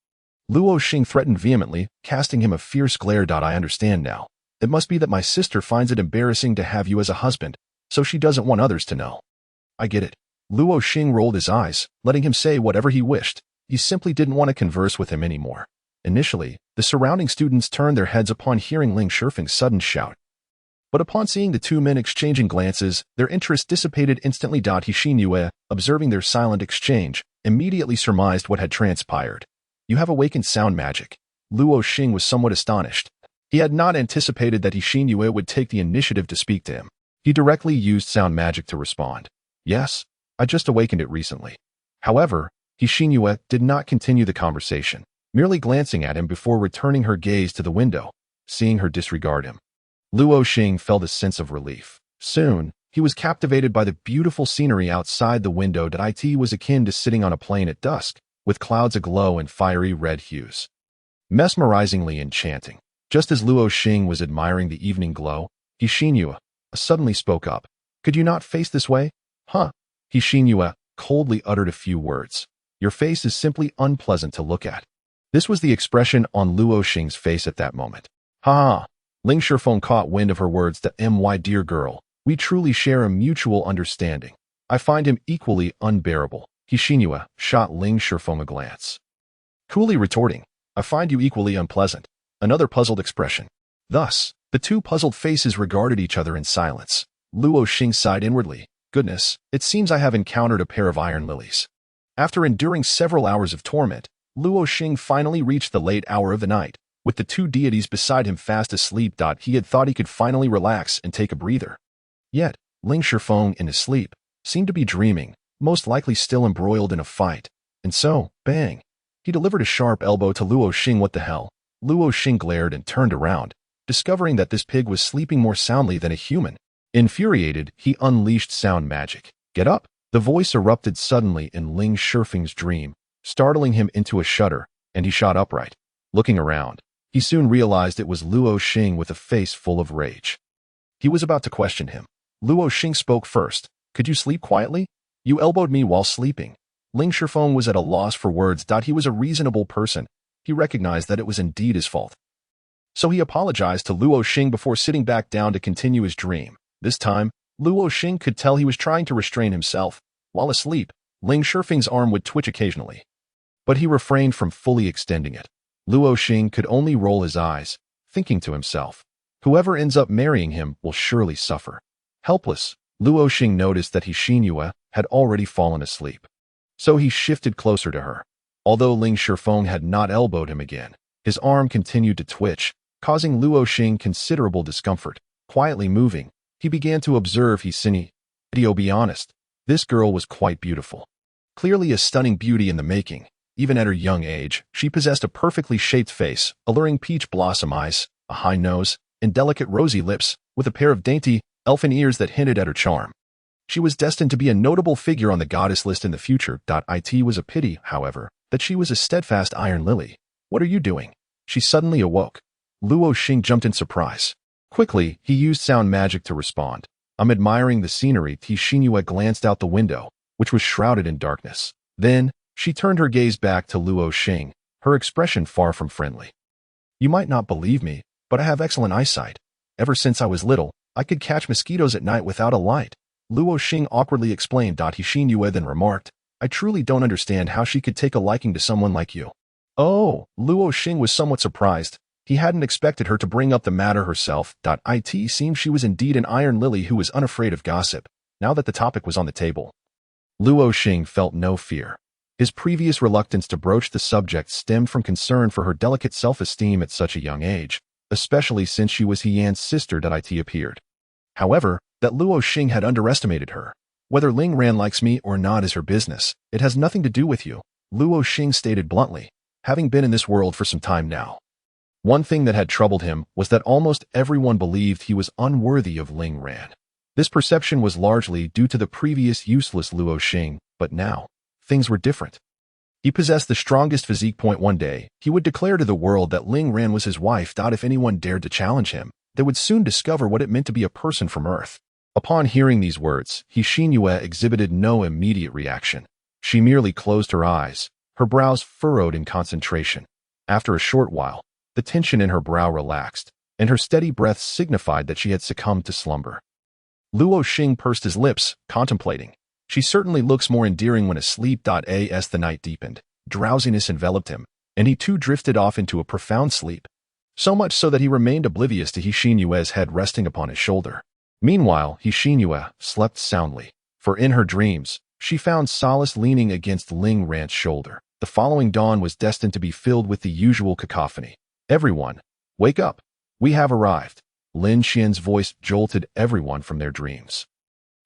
Luo Xing threatened vehemently, casting him a fierce glare. I understand now. It must be that my sister finds it embarrassing to have you as a husband, so she doesn't want others to know. I get it. Luo Xing rolled his eyes, letting him say whatever he wished. He simply didn't want to converse with him anymore. Initially, the surrounding students turned their heads upon hearing Ling Shifeng's sudden shout. But upon seeing the two men exchanging glances, their interest dissipated instantly. Xinyu, observing their silent exchange, immediately surmised what had transpired. You have awakened sound magic. Luo Xing was somewhat astonished. He had not anticipated that Xinyu would take the initiative to speak to him. He directly used sound magic to respond. Yes, I just awakened it recently. However, Xinyu did not continue the conversation, merely glancing at him before returning her gaze to the window, seeing her disregard him. Luo Xing felt a sense of relief. Soon, he was captivated by the beautiful scenery outside the window. It was akin to sitting on a plain at dusk, with clouds aglow in fiery red hues. Mesmerizingly enchanting. Just as Luo Xing was admiring the evening glow, Xinyu suddenly spoke up. Could you not face this way? Huh? Xinyu coldly uttered a few words. Your face is simply unpleasant to look at. This was the expression on Luo Xing's face at that moment. Ha ha! Ling Shifeng caught wind of her words. My dear girl, we truly share a mutual understanding. I find him equally unbearable. Xinyu shot Ling Shifeng a glance, coolly retorting, I find you equally unpleasant. Another puzzled expression. Thus, the two puzzled faces regarded each other in silence. Luo Xing sighed inwardly. Goodness, it seems I have encountered a pair of iron lilies. After enduring several hours of torment, Luo Xing finally reached the late hour of the night. With the two deities beside him fast asleep, he had thought he could finally relax and take a breather. Yet, Ling Shifeng, in his sleep, seemed to be dreaming, most likely still embroiled in a fight. And so, bang! He delivered a sharp elbow to Luo Xing. What the hell? Luo Xing glared and turned around, discovering that this pig was sleeping more soundly than a human. Infuriated, he unleashed sound magic. Get up! The voice erupted suddenly in Ling Shifeng's dream, startling him into a shudder, and he shot upright. Looking around, he soon realized it was Luo Xing with a face full of rage. He was about to question him. Luo Xing spoke first. Could you sleep quietly? You elbowed me while sleeping. Ling Shifeng was at a loss for words. He was a reasonable person. He recognized that it was indeed his fault. So he apologized to Luo Xing before sitting back down to continue his dream. This time, Luo Xing could tell he was trying to restrain himself. While asleep, Ling Shifeng's arm would twitch occasionally, but he refrained from fully extending it. Luo Xing could only roll his eyes, thinking to himself, whoever ends up marrying him will surely suffer. Helpless, Luo Xing noticed that Xinyu had already fallen asleep. So he shifted closer to her. Although Ling Shifeng had not elbowed him again, his arm continued to twitch, causing Luo Xing considerable discomfort. Quietly moving, he began to observe Xinyu. To be honest, this girl was quite beautiful. Clearly a stunning beauty in the making. Even at her young age, she possessed a perfectly shaped face, alluring peach blossom eyes, a high nose, and delicate rosy lips, with a pair of dainty, elfin ears that hinted at her charm. She was destined to be a notable figure on the goddess list in the future. It was a pity, however, that she was a steadfast iron lily. What are you doing? She suddenly awoke. Luo Xing jumped in surprise. Quickly, he used sound magic to respond. I'm admiring the scenery. Xinyu glanced out the window, which was shrouded in darkness. Then, she turned her gaze back to Luo Xing, her expression far from friendly. You might not believe me, but I have excellent eyesight. Ever since I was little, I could catch mosquitoes at night without a light. Luo Xing awkwardly explained. Xinyu then remarked, I truly don't understand how she could take a liking to someone like you. Oh, Luo Xing was somewhat surprised. He hadn't expected her to bring up the matter herself. It seemed she was indeed an iron lily who was unafraid of gossip, now that the topic was on the table. Luo Xing felt no fear. His previous reluctance to broach the subject stemmed from concern for her delicate self-esteem at such a young age, especially since she was Yan's sister. It appeared, however, that Luo Xing had underestimated her. Whether Ling Ran likes me or not is her business. It has nothing to do with you, Luo Xing stated bluntly, having been in this world for some time now. One thing that had troubled him was that almost everyone believed he was unworthy of Ling Ran. This perception was largely due to the previous useless Luo Xing, but now, things were different. He possessed the strongest physique. One day, he would declare to the world that Ling Ran was his wife. If anyone dared to challenge him, they would soon discover what it meant to be a person from Earth. Upon hearing these words, Xinyu exhibited no immediate reaction. She merely closed her eyes, her brows furrowed in concentration. After a short while, the tension in her brow relaxed, and her steady breath signified that she had succumbed to slumber. Luo Xing pursed his lips, contemplating. She certainly looks more endearing when asleep. As the night deepened, drowsiness enveloped him, and he too drifted off into a profound sleep. So much so that he remained oblivious to Xinyue's head resting upon his shoulder. Meanwhile, Xinyu slept soundly, for in her dreams, she found solace leaning against Ling Ran's shoulder. The following dawn was destined to be filled with the usual cacophony. Everyone, wake up. We have arrived. Lin Xian's voice jolted everyone from their dreams.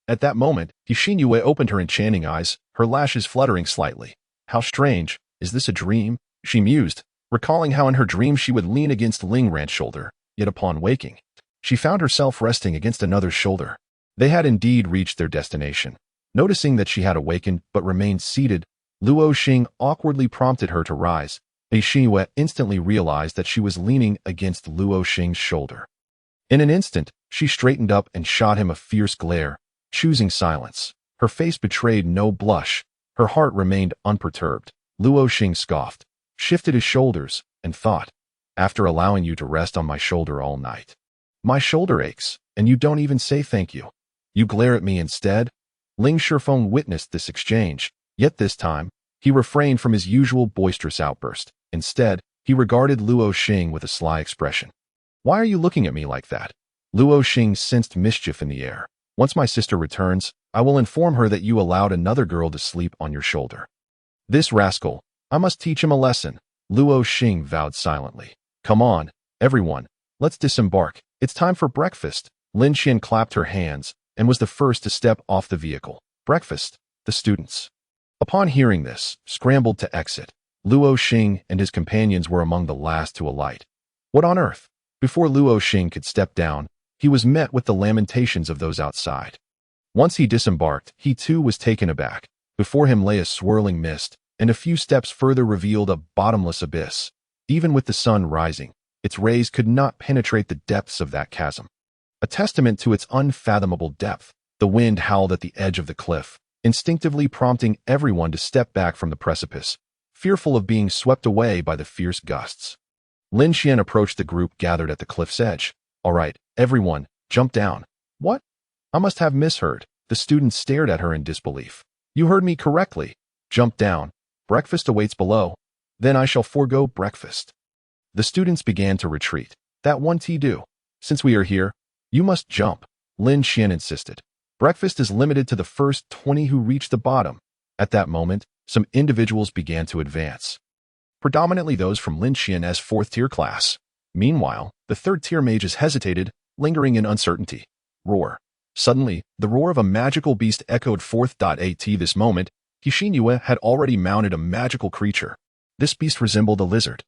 At that moment, Xinyu opened her enchanting eyes, her lashes fluttering slightly. How strange, is this a dream? She mused, recalling how in her dream she would lean against Ling Ran's shoulder, yet upon waking, she found herself resting against another's shoulder. They had indeed reached their destination. Noticing that she had awakened but remained seated, Luo Xing awkwardly prompted her to rise. Xinyu instantly realized that she was leaning against Luo Xing's shoulder. In an instant, she straightened up and shot him a fierce glare, choosing silence. Her face betrayed no blush. Her heart remained unperturbed. Luo Xing scoffed, shifted his shoulders, and thought, after allowing you to rest on my shoulder all night, my shoulder aches, and you don't even say thank you. You glare at me instead? Ling Shifeng witnessed this exchange, yet this time, he refrained from his usual boisterous outburst. Instead, he regarded Luo Xing with a sly expression. Why are you looking at me like that? Luo Xing sensed mischief in the air. Once my sister returns, I will inform her that you allowed another girl to sleep on your shoulder. This rascal, I must teach him a lesson, Luo Xing vowed silently. Come on, everyone, let's disembark. It's time for breakfast. Lin Xian clapped her hands and was the first to step off the vehicle. Breakfast, the students, upon hearing this, scrambled to exit. Luo Xing and his companions were among the last to alight. What on earth? Before Luo Xing could step down, he was met with the lamentations of those outside. Once he disembarked, he too was taken aback. Before him lay a swirling mist, and a few steps further revealed a bottomless abyss. Even with the sun rising, its rays could not penetrate the depths of that chasm. A testament to its unfathomable depth, the wind howled at the edge of the cliff, instinctively prompting everyone to step back from the precipice, fearful of being swept away by the fierce gusts. Lin Xian approached the group gathered at the cliff's edge. All right, everyone, jump down. What? I must have misheard. The students stared at her in disbelief. You heard me correctly. Jump down. Breakfast awaits below. Then I shall forego breakfast. The students began to retreat. That one tea do. Since we are here, you must jump, Lin Xian insisted. Breakfast is limited to the first 20 who reach the bottom. At that moment, some individuals began to advance. Predominantly those from Lin Xian's 4th-tier class. Meanwhile, the 3rd-tier mages hesitated, lingering in uncertainty. Roar. Suddenly, the roar of a magical beast echoed forth. At this moment, Xing Yue had already mounted a magical creature. This beast resembled a lizard.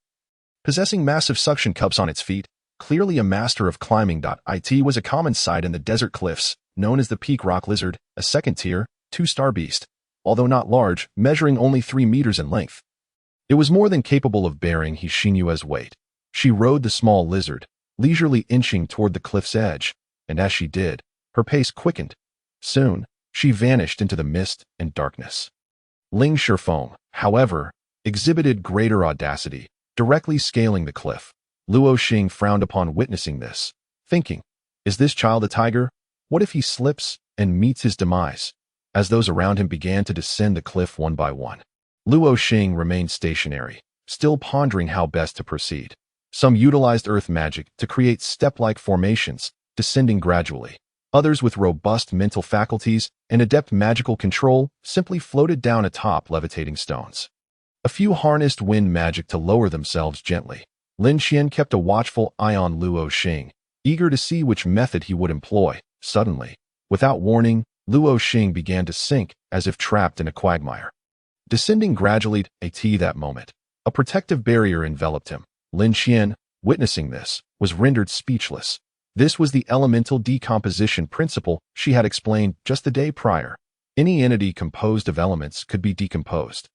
Possessing massive suction cups on its feet, clearly a master of climbing. It was a common sight in the desert cliffs, known as the peak rock lizard, a 2nd-tier, 2-star beast, although not large, measuring only 3 meters in length. It was more than capable of bearing Xing Yue's weight. She rode the small lizard, leisurely inching toward the cliff's edge, and as she did, her pace quickened. Soon, she vanished into the mist and darkness. Ling Shifeng, however, exhibited greater audacity, directly scaling the cliff. Luo Xing frowned upon witnessing this, thinking, is this child a tiger? What if he slips and meets his demise? As those around him began to descend the cliff one by one, Luo Xing remained stationary, still pondering how best to proceed. Some utilized earth magic to create step-like formations, descending gradually. Others with robust mental faculties and adept magical control simply floated down atop levitating stones. A few harnessed wind magic to lower themselves gently. Lin Xian kept a watchful eye on Luo Xing, eager to see which method he would employ. Suddenly, without warning, Luo Xing began to sink as if trapped in a quagmire. Descending gradually that moment, a protective barrier enveloped him. Lin Xian, witnessing this, was rendered speechless. This was the elemental decomposition principle she had explained just the day prior. Any entity composed of elements could be decomposed.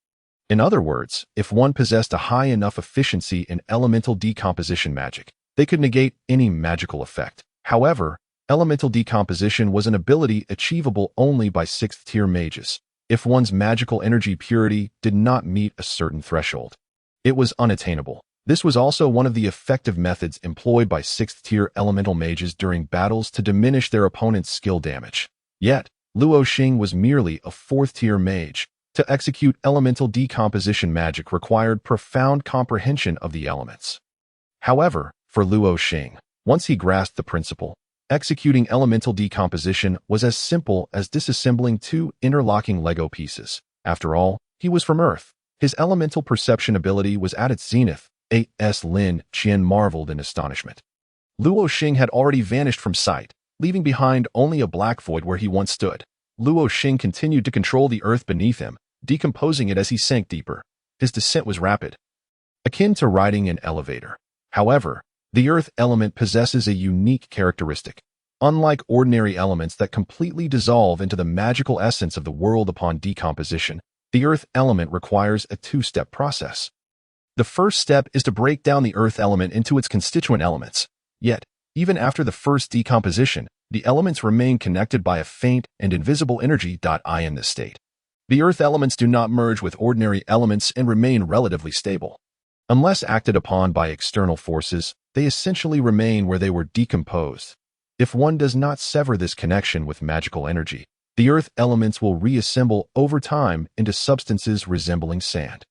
In other words, if one possessed a high enough efficiency in elemental decomposition magic, they could negate any magical effect. However, elemental decomposition was an ability achievable only by 6th-tier mages. If one's magical energy purity did not meet a certain threshold, it was unattainable. This was also one of the effective methods employed by 6th-tier elemental mages during battles to diminish their opponent's skill damage. Yet, Luo Xing was merely a 4th-tier mage. To execute elemental decomposition magic required profound comprehension of the elements. However, for Luo Xing, once he grasped the principle, executing elemental decomposition was as simple as disassembling 2 interlocking Lego pieces. After all, he was from Earth. His elemental perception ability was at its zenith. Lin Xian marveled in astonishment. Luo Xing had already vanished from sight, leaving behind only a black void where he once stood. Luo Xing continued to control the earth beneath him, decomposing it as he sank deeper. His descent was rapid, akin to riding an elevator. However, the earth element possesses a unique characteristic. Unlike ordinary elements that completely dissolve into the magical essence of the world upon decomposition, the earth element requires a 2-step process. The first step is to break down the earth element into its constituent elements. Yet, even after the first decomposition, the elements remain connected by a faint and invisible energy. In this state, the earth elements do not merge with ordinary elements and remain relatively stable. Unless acted upon by external forces, they essentially remain where they were decomposed. If one does not sever this connection with magical energy, the earth elements will reassemble over time into substances resembling sand.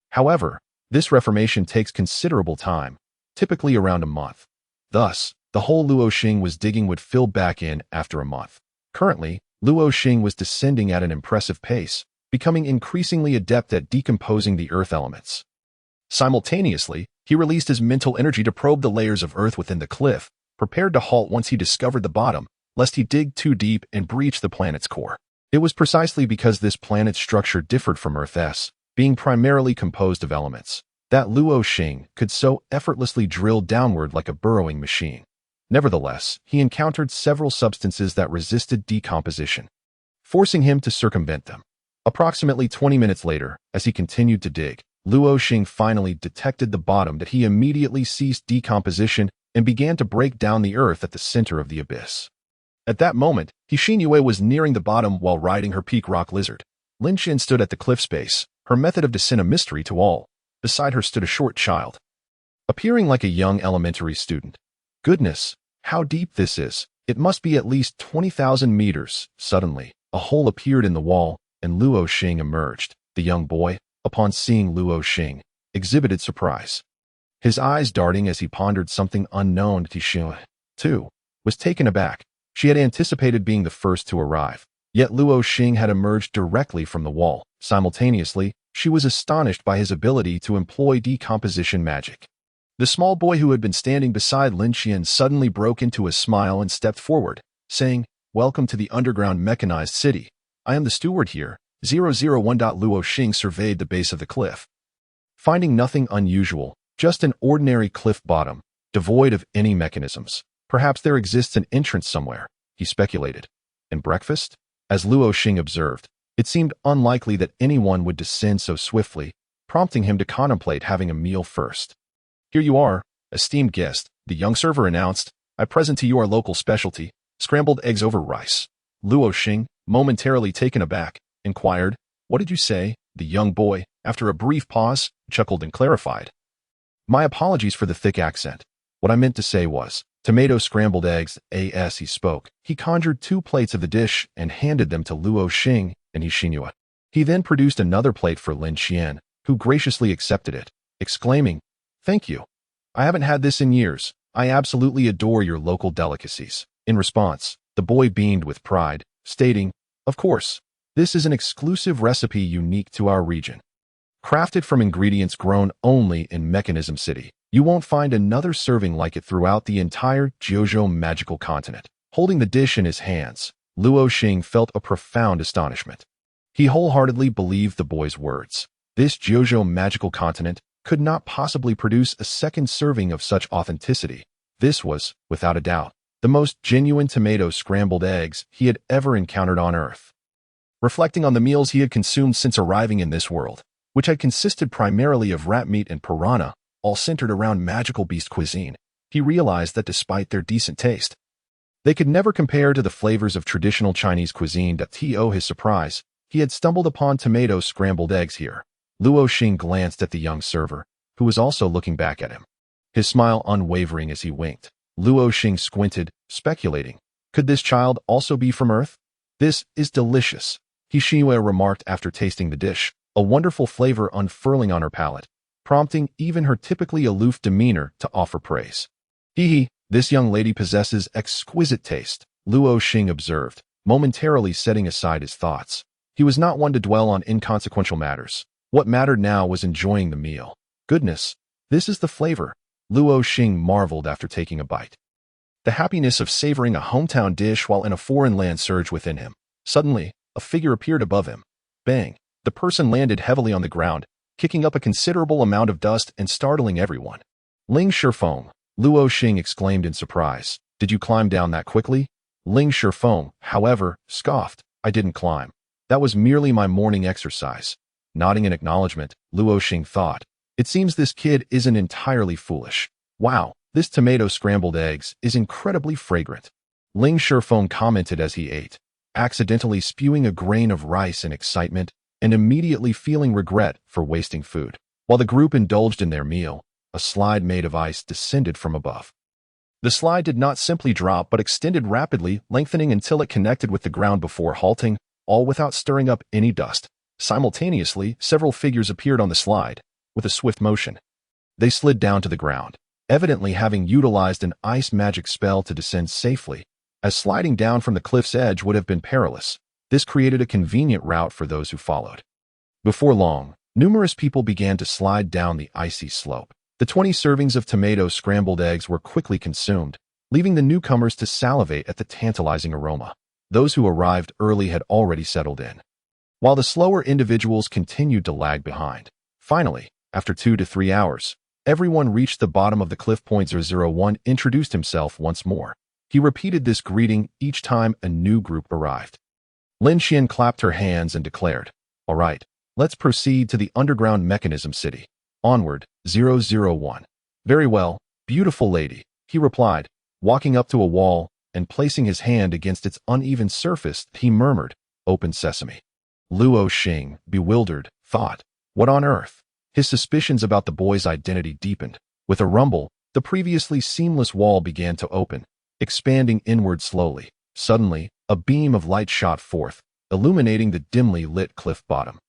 However, this reformation takes considerable time, typically around a month. Thus, the hole Luo Xing was digging would fill back in after a month. Currently, Luo Xing was descending at an impressive pace, becoming increasingly adept at decomposing the earth elements. Simultaneously, he released his mental energy to probe the layers of earth within the cliff, prepared to halt once he discovered the bottom, lest he dig too deep and breach the planet's core. It was precisely because this planet's structure differed from Earth's, being primarily composed of elements, that Luo Xing could so effortlessly drill downward like a burrowing machine. Nevertheless, he encountered several substances that resisted decomposition, forcing him to circumvent them. Approximately 20 minutes later, as he continued to dig, Luo Xing finally detected the bottom that he immediately ceased decomposition and began to break down the earth at the center of the abyss. At that moment, Xing Yue was nearing the bottom while riding her peak rock lizard. Lin Xian stood at the cliff's base, her method of descent a mystery to all. Beside her stood a short child, appearing like a young elementary student. Goodness, how deep this is! It must be at least 20,000 meters. Suddenly, a hole appeared in the wall, and Luo Xing emerged. The young boy, upon seeing Luo Xing, exhibited surprise. his eyes darting as he pondered something unknown to Xing, too, was taken aback. She had anticipated being the first to arrive, yet Luo Xing had emerged directly from the wall. Simultaneously, she was astonished by his ability to employ decomposition magic. The small boy who had been standing beside Lin Qian suddenly broke into a smile and stepped forward, saying, "Welcome to the underground mechanized city. I am the steward here." 001. Luo Xing surveyed the base of the cliff. Finding nothing unusual, just an ordinary cliff bottom, devoid of any mechanisms. Perhaps there exists an entrance somewhere, he speculated. And breakfast? As Luo Xing observed, it seemed unlikely that anyone would descend so swiftly, prompting him to contemplate having a meal first. "Here you are, esteemed guest," the young server announced. "I present to you our local specialty, scrambled eggs over rice." Luo Xing, momentarily taken aback, inquired, "What did you say?" The young boy, after a brief pause, chuckled and clarified. "My apologies for the thick accent. What I meant to say was, tomato scrambled eggs." As he spoke, he conjured 2 plates of the dish and handed them to Luo Xing and Xinhua. He then produced another plate for Lin Qian, who graciously accepted it, exclaiming, "Thank you. I haven't had this in years. I absolutely adore your local delicacies." In response, the boy beamed with pride, stating, "Of course, this is an exclusive recipe unique to our region. Crafted from ingredients grown only in Mechanism City. You won't find another serving like it throughout the entire Jiuzhou magical continent." Holding the dish in his hands, Luo Xing felt a profound astonishment. He wholeheartedly believed the boy's words. This Jiuzhou magical continent could not possibly produce a second serving of such authenticity. This was, without a doubt, the most genuine tomato scrambled eggs he had ever encountered on Earth. Reflecting on the meals he had consumed since arriving in this world, which had consisted primarily of rat meat and piranha, all centered around magical beast cuisine, he realized that despite their decent taste, they could never compare to the flavors of traditional Chinese cuisine. To his surprise, he had stumbled upon tomato scrambled eggs here. Luo Xing glanced at the young server, who was also looking back at him, his smile unwavering as he winked. Luo Xing squinted, speculating, could this child also be from Earth? "This is delicious," Xinhua remarked after tasting the dish, a wonderful flavor unfurling on her palate, prompting even her typically aloof demeanor to offer praise. "Hee, this young lady possesses exquisite taste," Luo Xing observed, momentarily setting aside his thoughts. He was not one to dwell on inconsequential matters. What mattered now was enjoying the meal. "Goodness, this is the flavor," Luo Xing marveled after taking a bite. The happiness of savoring a hometown dish while in a foreign land surged within him. Suddenly, a figure appeared above him. Bang! The person landed heavily on the ground, kicking up a considerable amount of dust and startling everyone. "Ling Shifeng," Luo Xing exclaimed in surprise. "Did you climb down that quickly?" Ling Shifeng, however, scoffed. "I didn't climb. That was merely my morning exercise." Nodding in acknowledgement, Luo Xing thought, "It seems this kid isn't entirely foolish. Wow, this tomato scrambled eggs is incredibly fragrant." Ling Shifeng commented as he ate, accidentally spewing a grain of rice in excitement and immediately feeling regret for wasting food. While the group indulged in their meal, a slide made of ice descended from above. The slide did not simply drop but extended rapidly, lengthening until it connected with the ground before halting, all without stirring up any dust. Simultaneously, several figures appeared on the slide, with a swift motion. They slid down to the ground, evidently having utilized an ice magic spell to descend safely, as sliding down from the cliff's edge would have been perilous. This created a convenient route for those who followed. Before long, numerous people began to slide down the icy slope. The 20 servings of tomato scrambled eggs were quickly consumed, leaving the newcomers to salivate at the tantalizing aroma. Those who arrived early had already settled in, while the slower individuals continued to lag behind. Finally, after 2 to 3 hours, everyone reached the bottom of the cliff. 001 introduced himself once more. He repeated this greeting each time a new group arrived. Lin Qian clapped her hands and declared, "All right, let's proceed to the underground mechanism city. Onward, 001. "Very well, beautiful lady," he replied, walking up to a wall and placing his hand against its uneven surface. He murmured, "Open sesame." Luo Xing, bewildered, thought, what on earth? His suspicions about the boy's identity deepened. With a rumble, the previously seamless wall began to open, expanding inward slowly. Suddenly, a beam of light shot forth, illuminating the dimly lit cliff bottom,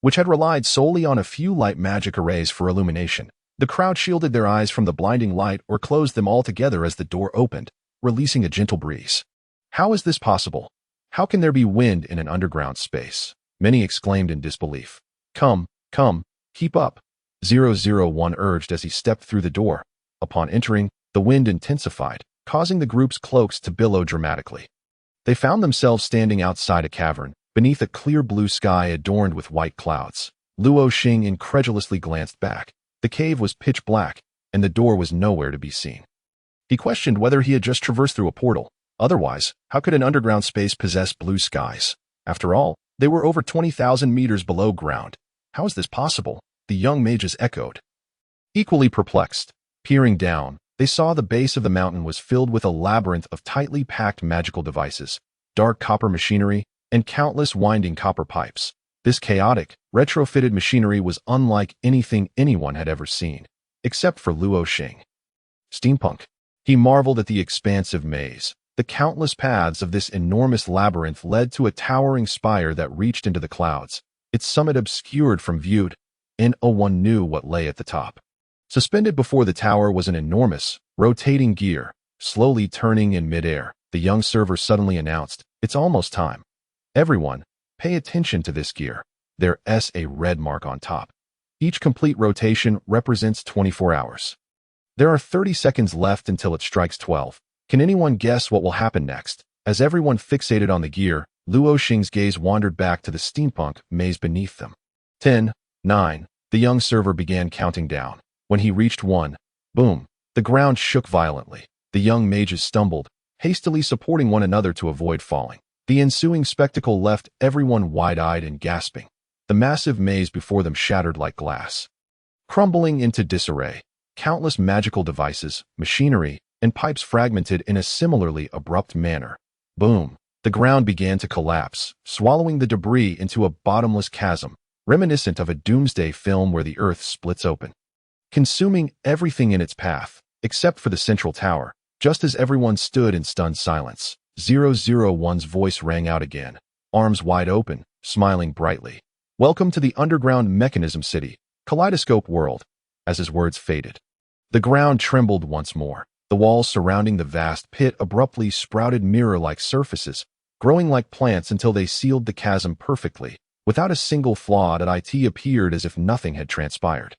which had relied solely on a few light magic arrays for illumination. The crowd shielded their eyes from the blinding light or closed them altogether as the door opened, releasing a gentle breeze. How is this possible? How can there be wind in an underground space? Many exclaimed in disbelief. Come, keep up, 001 urged as he stepped through the door. Upon entering, the wind intensified, causing the group's cloaks to billow dramatically. They found themselves standing outside a cavern, beneath a clear blue sky adorned with white clouds. Luo Xing incredulously glanced back. The cave was pitch black, and the door was nowhere to be seen. He questioned whether he had just traversed through a portal. Otherwise, how could an underground space possess blue skies? After all, they were over 20,000 meters below ground. How is this possible? The young mages echoed. Equally perplexed, peering down, they saw the base of the mountain was filled with a labyrinth of tightly packed magical devices, dark copper machinery, and countless winding copper pipes. This chaotic, retrofitted machinery was unlike anything anyone had ever seen, except for Luo Xing. Steampunk. He marveled at the expansive maze. The countless paths of this enormous labyrinth led to a towering spire that reached into the clouds, its summit obscured from view. No one knew what lay at the top. Suspended before the tower was an enormous, rotating gear, slowly turning in midair. The young server suddenly announced, "It's almost time. Everyone, pay attention to this gear. There's a red mark on top. Each complete rotation represents 24 hours. There are 30 seconds left until it strikes 12. Can anyone guess what will happen next?" As everyone fixated on the gear, Luo Xing's gaze wandered back to the steampunk maze beneath them. 10, 9, the young server began counting down. When he reached 1, boom, the ground shook violently. The young mages stumbled, hastily supporting one another to avoid falling. The ensuing spectacle left everyone wide-eyed and gasping. The massive maze before them shattered like glass, crumbling into disarray. Countless magical devices, machinery, and pipes fragmented in a similarly abrupt manner. Boom! The ground began to collapse, swallowing the debris into a bottomless chasm, reminiscent of a doomsday film where the earth splits open, consuming everything in its path, except for the central tower. Just as everyone stood in stunned silence, 001's voice rang out again, arms wide open, smiling brightly. "Welcome to the underground mechanism city, Kaleidoscope World." As his words faded, the ground trembled once more. The walls surrounding the vast pit abruptly sprouted mirror-like surfaces, growing like plants until they sealed the chasm perfectly. Without a single flaw, it appeared as if nothing had transpired.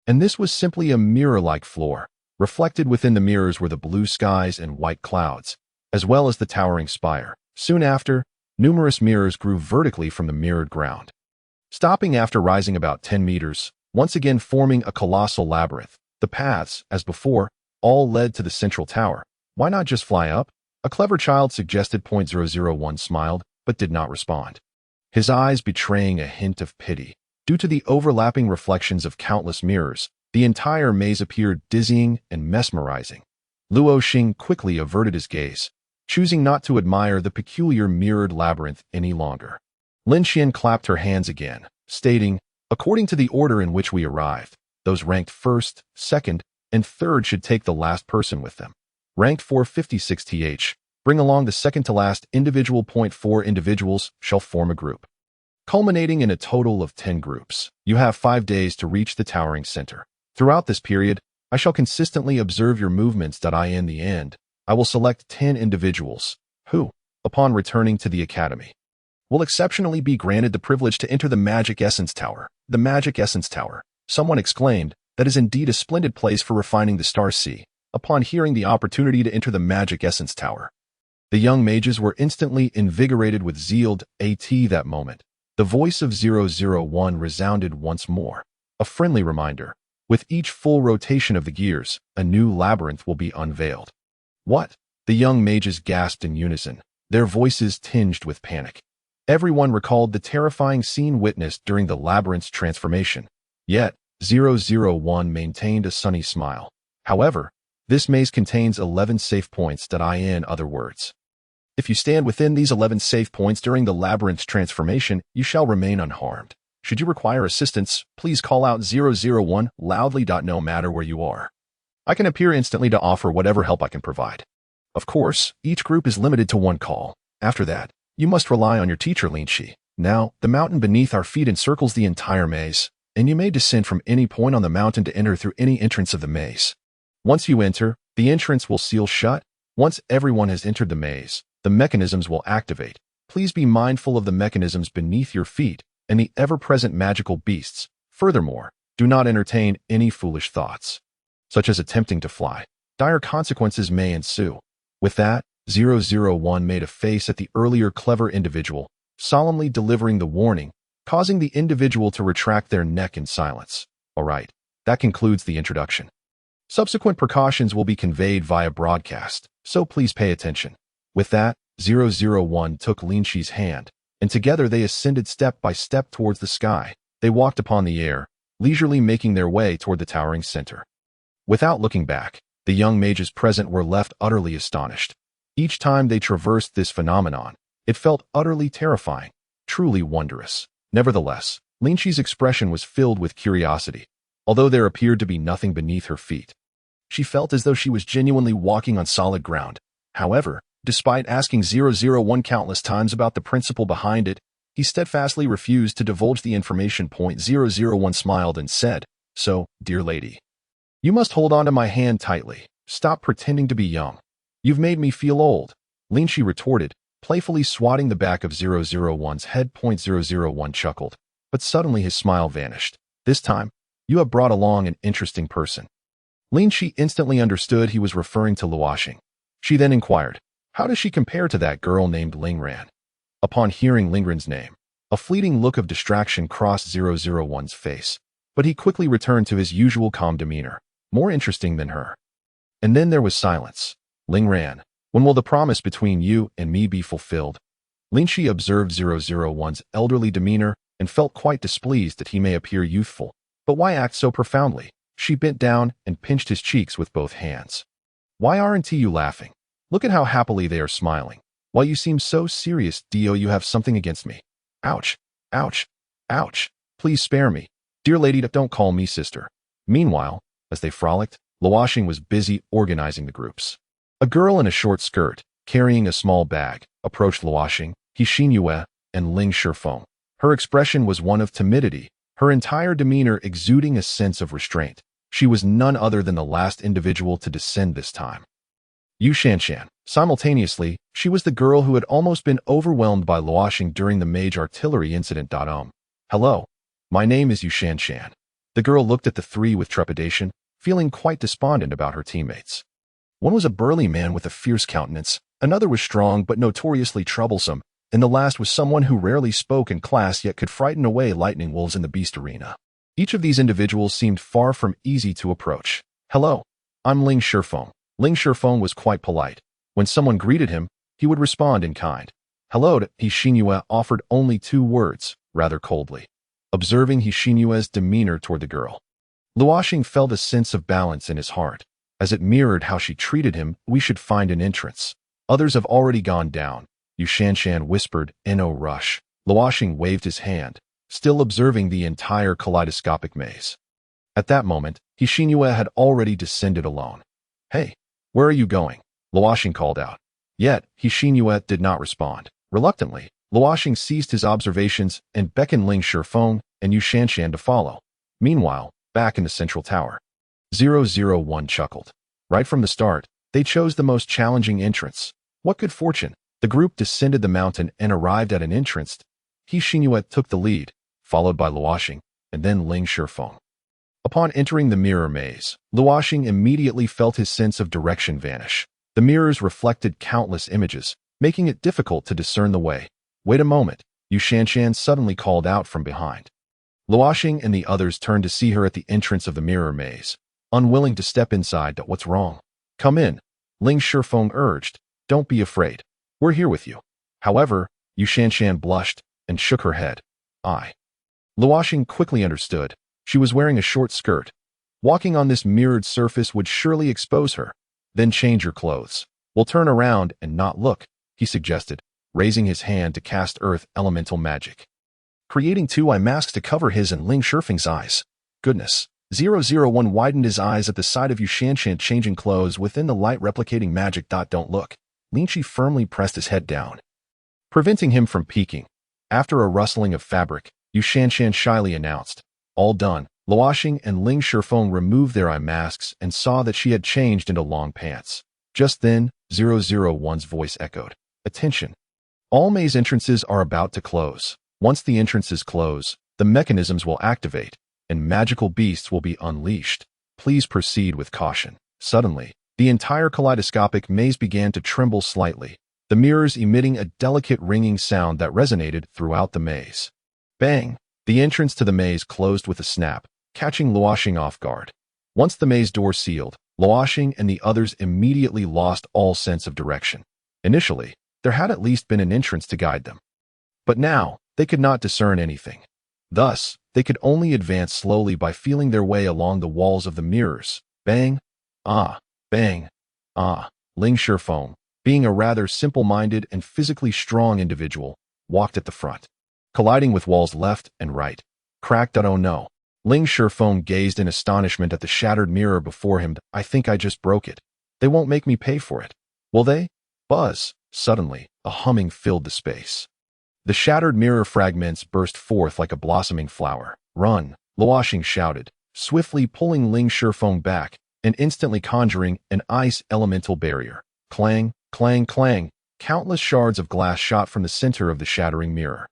And this was simply a mirror-like floor. Reflected within the mirrors were the blue skies and white clouds, as well as the towering spire. Soon after, numerous mirrors grew vertically from the mirrored ground, stopping after rising about 10 meters, once again forming a colossal labyrinth. The paths, as before, all led to the central tower. Why not just fly up? A clever child suggested. 001 smiled, but did not respond, his eyes betraying a hint of pity. Due to the overlapping reflections of countless mirrors, the entire maze appeared dizzying and mesmerizing. Luo Xing quickly averted his gaze, choosing not to admire the peculiar mirrored labyrinth any longer. Lin Xian clapped her hands again, stating, "According to the order in which we arrived, those ranked first, second, and third should take the last person with them. Ranked 456th, bring along the second to last individual. 4 individuals shall form a group, culminating in a total of 10 groups. You have 5 days to reach the towering center. Throughout this period, I shall consistently observe your movements. In the end, I will select 10 individuals who, upon returning to the academy, will exceptionally be granted the privilege to enter the Magic Essence Tower." The Magic Essence Tower, someone exclaimed. "That is indeed a splendid place for refining the Star Sea." Upon hearing the opportunity to enter the Magic Essence Tower, the young mages were instantly invigorated with zeal. That moment, the voice of 001 resounded once more, a friendly reminder. With each full rotation of the gears, a new labyrinth will be unveiled. "What?" The young mages gasped in unison, their voices tinged with panic. Everyone recalled the terrifying scene witnessed during the labyrinth's transformation. Yet, 001 maintained a sunny smile. "However, this maze contains 11 safe points. In other words, if you stand within these 11 safe points during the labyrinth's transformation, you shall remain unharmed. Should you require assistance, please call out 001 loudly. No matter where you are, I can appear instantly to offer whatever help I can provide. Of course, each group is limited to 1 call. After that, you must rely on your teacher, Lin Shi. Now, the mountain beneath our feet encircles the entire maze. and you may descend from any point on the mountain to enter through any entrance of the maze. Once you enter, the entrance will seal shut. Once everyone has entered the maze, the mechanisms will activate. Please be mindful of the mechanisms beneath your feet and the ever-present magical beasts. Furthermore, do not entertain any foolish thoughts, such as attempting to fly. Dire consequences may ensue. With that, 001 made a face at the earlier clever individual, solemnly delivering the warning, causing the individual to retract their neck in silence. All right, that concludes the introduction. Subsequent precautions will be conveyed via broadcast, so please pay attention. With that, 001 took Linqi's hand, and together they ascended step by step towards the sky. They walked upon the air, leisurely making their way toward the towering center. Without looking back, the young mages present were left utterly astonished. Each time they traversed this phenomenon, it felt utterly terrifying, truly wondrous. Nevertheless, Linqi's expression was filled with curiosity, although there appeared to be nothing beneath her feet. She felt as though she was genuinely walking on solid ground. However, despite asking 001 countless times about the principle behind it, he steadfastly refused to divulge the information. 001 smiled and said, "So, dear lady, you must hold on to my hand tightly. Stop pretending to be young. You've made me feel old," Linqi retorted, playfully swatting the back of 001's head. 001 chuckled, but suddenly his smile vanished. "This time, you have brought along an interesting person." Linqi instantly understood he was referring to Luo Xing. She then inquired, "How does she compare to that girl named Lingran?" Upon hearing Lingran's name, a fleeting look of distraction crossed 001's face, but he quickly returned to his usual calm demeanor. "More interesting than her." And then there was silence. "Lingran, when will the promise between you and me be fulfilled?" Linqi observed 001's elderly demeanor and felt quite displeased that he may appear youthful. But why act so profoundly? She bent down and pinched his cheeks with both hands. "Why aren't you laughing? Look at how happily they are smiling. Why you seem so serious? Do you have something against me? Ouch, ouch, ouch. Please spare me. Dear lady, don't call me sister." Meanwhile, as they frolicked, Luo Xing was busy organizing the groups. A girl in a short skirt, carrying a small bag, approached Luo Xing, Xingyue, and Ling Shifeng. Her expression was one of timidity, her entire demeanor exuding a sense of restraint. She was none other than the last individual to descend this time. Yu Shanshan. Simultaneously, she was the girl who had almost been overwhelmed by Luo Xing during the mage artillery incident. "Hello, my name is Yu Shanshan." The girl looked at the three with trepidation, feeling quite despondent about her teammates. One was a burly man with a fierce countenance, another was strong but notoriously troublesome, and the last was someone who rarely spoke in class yet could frighten away lightning wolves in the beast arena. Each of these individuals seemed far from easy to approach. "Hello, I'm Ling Shifeng." Ling Shifeng was quite polite. When someone greeted him, he would respond in kind. "Hello," Xingyue offered only 2 words, rather coldly. Observing Xingyue's demeanor toward the girl, Luo Xing felt a sense of balance in his heart. As it mirrored how she treated him, "We should find an entrance. Others have already gone down," Yu Shanshan whispered. "No rush." Luo Xing waved his hand, still observing the entire kaleidoscopic maze. At that moment, Xingyue had already descended alone. "Hey, where are you going?" Luo Xing called out. Yet, Xingyue did not respond. Reluctantly, Luo Xing ceased his observations and beckoned Ling Shifeng and Yu Shanshan to follow. Meanwhile, back in the central tower, 001 chuckled. Right from the start, they chose the most challenging entrance. What good fortune! The group descended the mountain and arrived at an entrance. Xingyue took the lead, followed by Luo Xing, and then Ling Shifeng. Upon entering the mirror maze, Luo Xing immediately felt his sense of direction vanish. The mirrors reflected countless images, making it difficult to discern the way. "Wait a moment," Yu Shanshan suddenly called out from behind. Luo Xing and the others turned to see her at the entrance of the mirror maze, unwilling to step inside. "What's wrong?" "Come in," Ling Shifeng urged. "Don't be afraid. We're here with you." However, Yu Shanshan blushed and shook her head. Luo Xing quickly understood. She was wearing a short skirt. Walking on this mirrored surface would surely expose her. "Then change your clothes. We'll turn around and not look," he suggested, raising his hand to cast earth elemental magic, creating 2 eye masks to cover his and Ling Shifeng's eyes. Goodness. 001 widened his eyes at the sight of Yu Shanshan changing clothes within the light replicating magic. "Don't look." Linqi firmly pressed his head down, preventing him from peeking. After a rustling of fabric, Yu Shanshan shyly announced, All done. Luo Xing and Ling Shifeng removed their eye masks and saw that she had changed into long pants. Just then, 001's voice echoed. Attention. All maze entrances are about to close. Once the entrances close, the mechanisms will activate, and magical beasts will be unleashed. Please proceed with caution. Suddenly, the entire kaleidoscopic maze began to tremble slightly, the mirrors emitting a delicate ringing sound that resonated throughout the maze. Bang! The entrance to the maze closed with a snap, catching Luo Xing off guard. Once the maze door sealed, Luo Xing and the others immediately lost all sense of direction. Initially, there had at least been an entrance to guide them. But now, they could not discern anything. Thus, they could only advance slowly by feeling their way along the walls of the mirrors. Bang! Ah! Bang! Ah! Ling Shifeng, being a rather simple-minded and physically strong individual, walked at the front, colliding with walls left and right. Cracked. Oh no. Ling Shifeng gazed in astonishment at the shattered mirror before him. I think I just broke it. They won't make me pay for it. Will they? Buzz! Suddenly, a humming filled the space. The shattered mirror fragments burst forth like a blossoming flower. Run! Luo Xing shouted, swiftly pulling Ling Shifeng back and instantly conjuring an ice elemental barrier. Clang, clang, clang! Countless shards of glass shot from the center of the shattering mirror,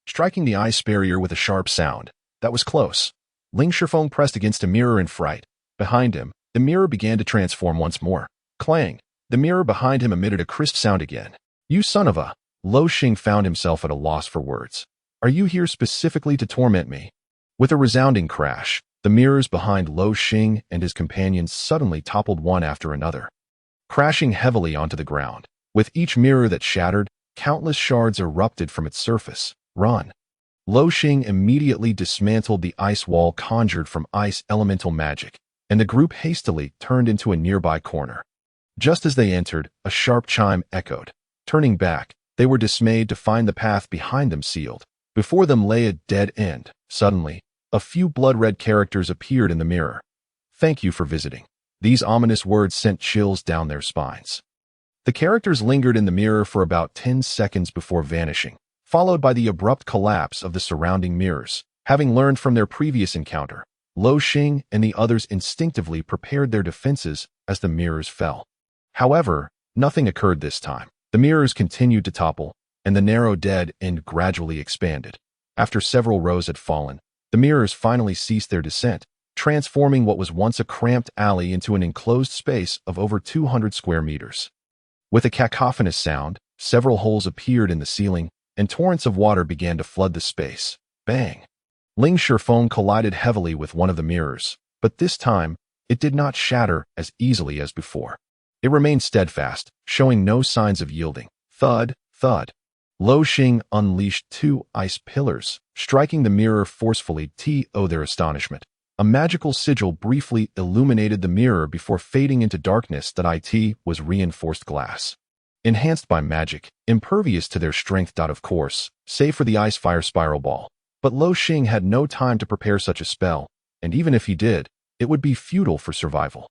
striking the ice barrier with a sharp sound. That was close. Ling Shifeng pressed against a mirror in fright. Behind him, the mirror began to transform once more. Clang! The mirror behind him emitted a crisp sound again. You son of a... Luo Xing found himself at a loss for words. Are you here specifically to torment me? With a resounding crash, the mirrors behind Luo Xing and his companions suddenly toppled one after another, crashing heavily onto the ground. With each mirror that shattered, countless shards erupted from its surface. Run! Luo Xing immediately dismantled the ice wall conjured from ice elemental magic, and the group hastily turned into a nearby corner. Just as they entered, a sharp chime echoed. Turning back, they were dismayed to find the path behind them sealed. Before them lay a dead end. Suddenly, a few blood-red characters appeared in the mirror. Thank you for visiting. These ominous words sent chills down their spines. The characters lingered in the mirror for about 10 seconds before vanishing, followed by the abrupt collapse of the surrounding mirrors. Having learned from their previous encounter, Luo Xing and the others instinctively prepared their defenses as the mirrors fell. However, nothing occurred this time. The mirrors continued to topple, and the narrow dead end gradually expanded. After several rows had fallen, the mirrors finally ceased their descent, transforming what was once a cramped alley into an enclosed space of over 200 square meters. With a cacophonous sound, several holes appeared in the ceiling, and torrents of water began to flood the space. Bang! Ling Shifeng collided heavily with one of the mirrors, but this time, it did not shatter as easily as before. It remained steadfast, showing no signs of yielding. Thud, thud. Luo Xing unleashed 2 ice pillars, striking the mirror forcefully. To their astonishment, a magical sigil briefly illuminated the mirror before fading into darkness. That it was reinforced glass, enhanced by magic, impervious to their strength. Of course, save for the ice fire spiral ball. But Luo Xing had no time to prepare such a spell, and even if he did, it would be futile for survival.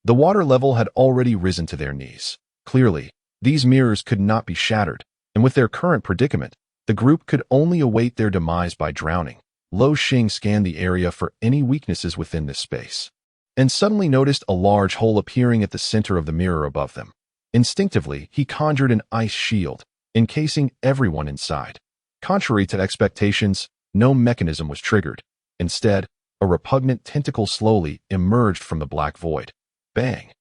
The water level had already risen to their knees. Clearly, these mirrors could not be shattered, and with their current predicament, the group could only await their demise by drowning. Luo Xing scanned the area for any weaknesses within this space, and suddenly noticed a large hole appearing at the center of the mirror above them. Instinctively, he conjured an ice shield, encasing everyone inside. Contrary to expectations, no mechanism was triggered. Instead, a repugnant tentacle slowly emerged from the black void. Bang!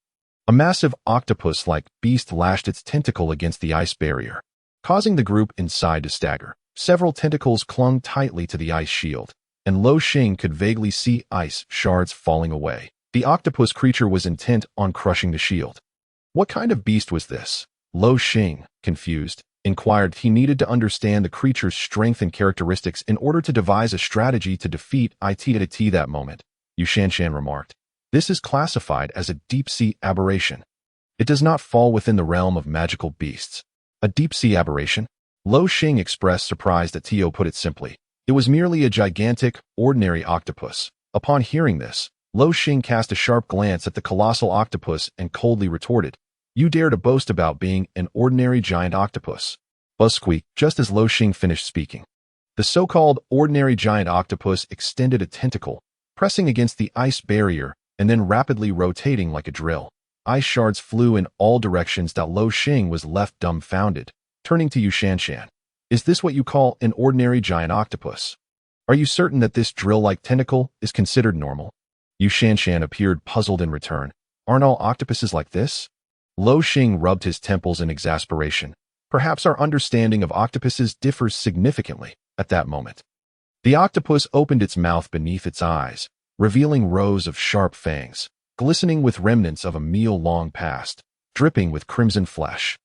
A massive octopus-like beast lashed its tentacle against the ice barrier, causing the group inside to stagger. Several tentacles clung tightly to the ice shield, and Luo Xing could vaguely see ice shards falling away. The octopus creature was intent on crushing the shield. What kind of beast was this? Luo Xing, confused, inquired. He needed to understand the creature's strength and characteristics in order to devise a strategy to defeat it. At that moment, Yu Shanshan remarked, "This is classified as a deep-sea aberration. It does not fall within the realm of magical beasts." A deep-sea aberration? Luo Xing expressed surprise that Tio put it simply. It was merely a gigantic, ordinary octopus. Upon hearing this, Luo Xing cast a sharp glance at the colossal octopus and coldly retorted, "You dare to boast about being an ordinary giant octopus?" Buzz squeaked just as Luo Xing finished speaking. The so-called ordinary giant octopus extended a tentacle, pressing against the ice barrier and then rapidly rotating like a drill. Ice shards flew in all directions. Luo Xing was left dumbfounded, turning to Yu Shanshan. Is this what you call an ordinary giant octopus? Are you certain that this drill-like tentacle is considered normal? Yu Shanshan appeared puzzled in return. Aren't all octopuses like this? Luo Xing rubbed his temples in exasperation. Perhaps our understanding of octopuses differs significantly at that moment. The octopus opened its mouth beneath its eyes, revealing rows of sharp fangs, glistening with remnants of a meal long past, dripping with crimson flesh.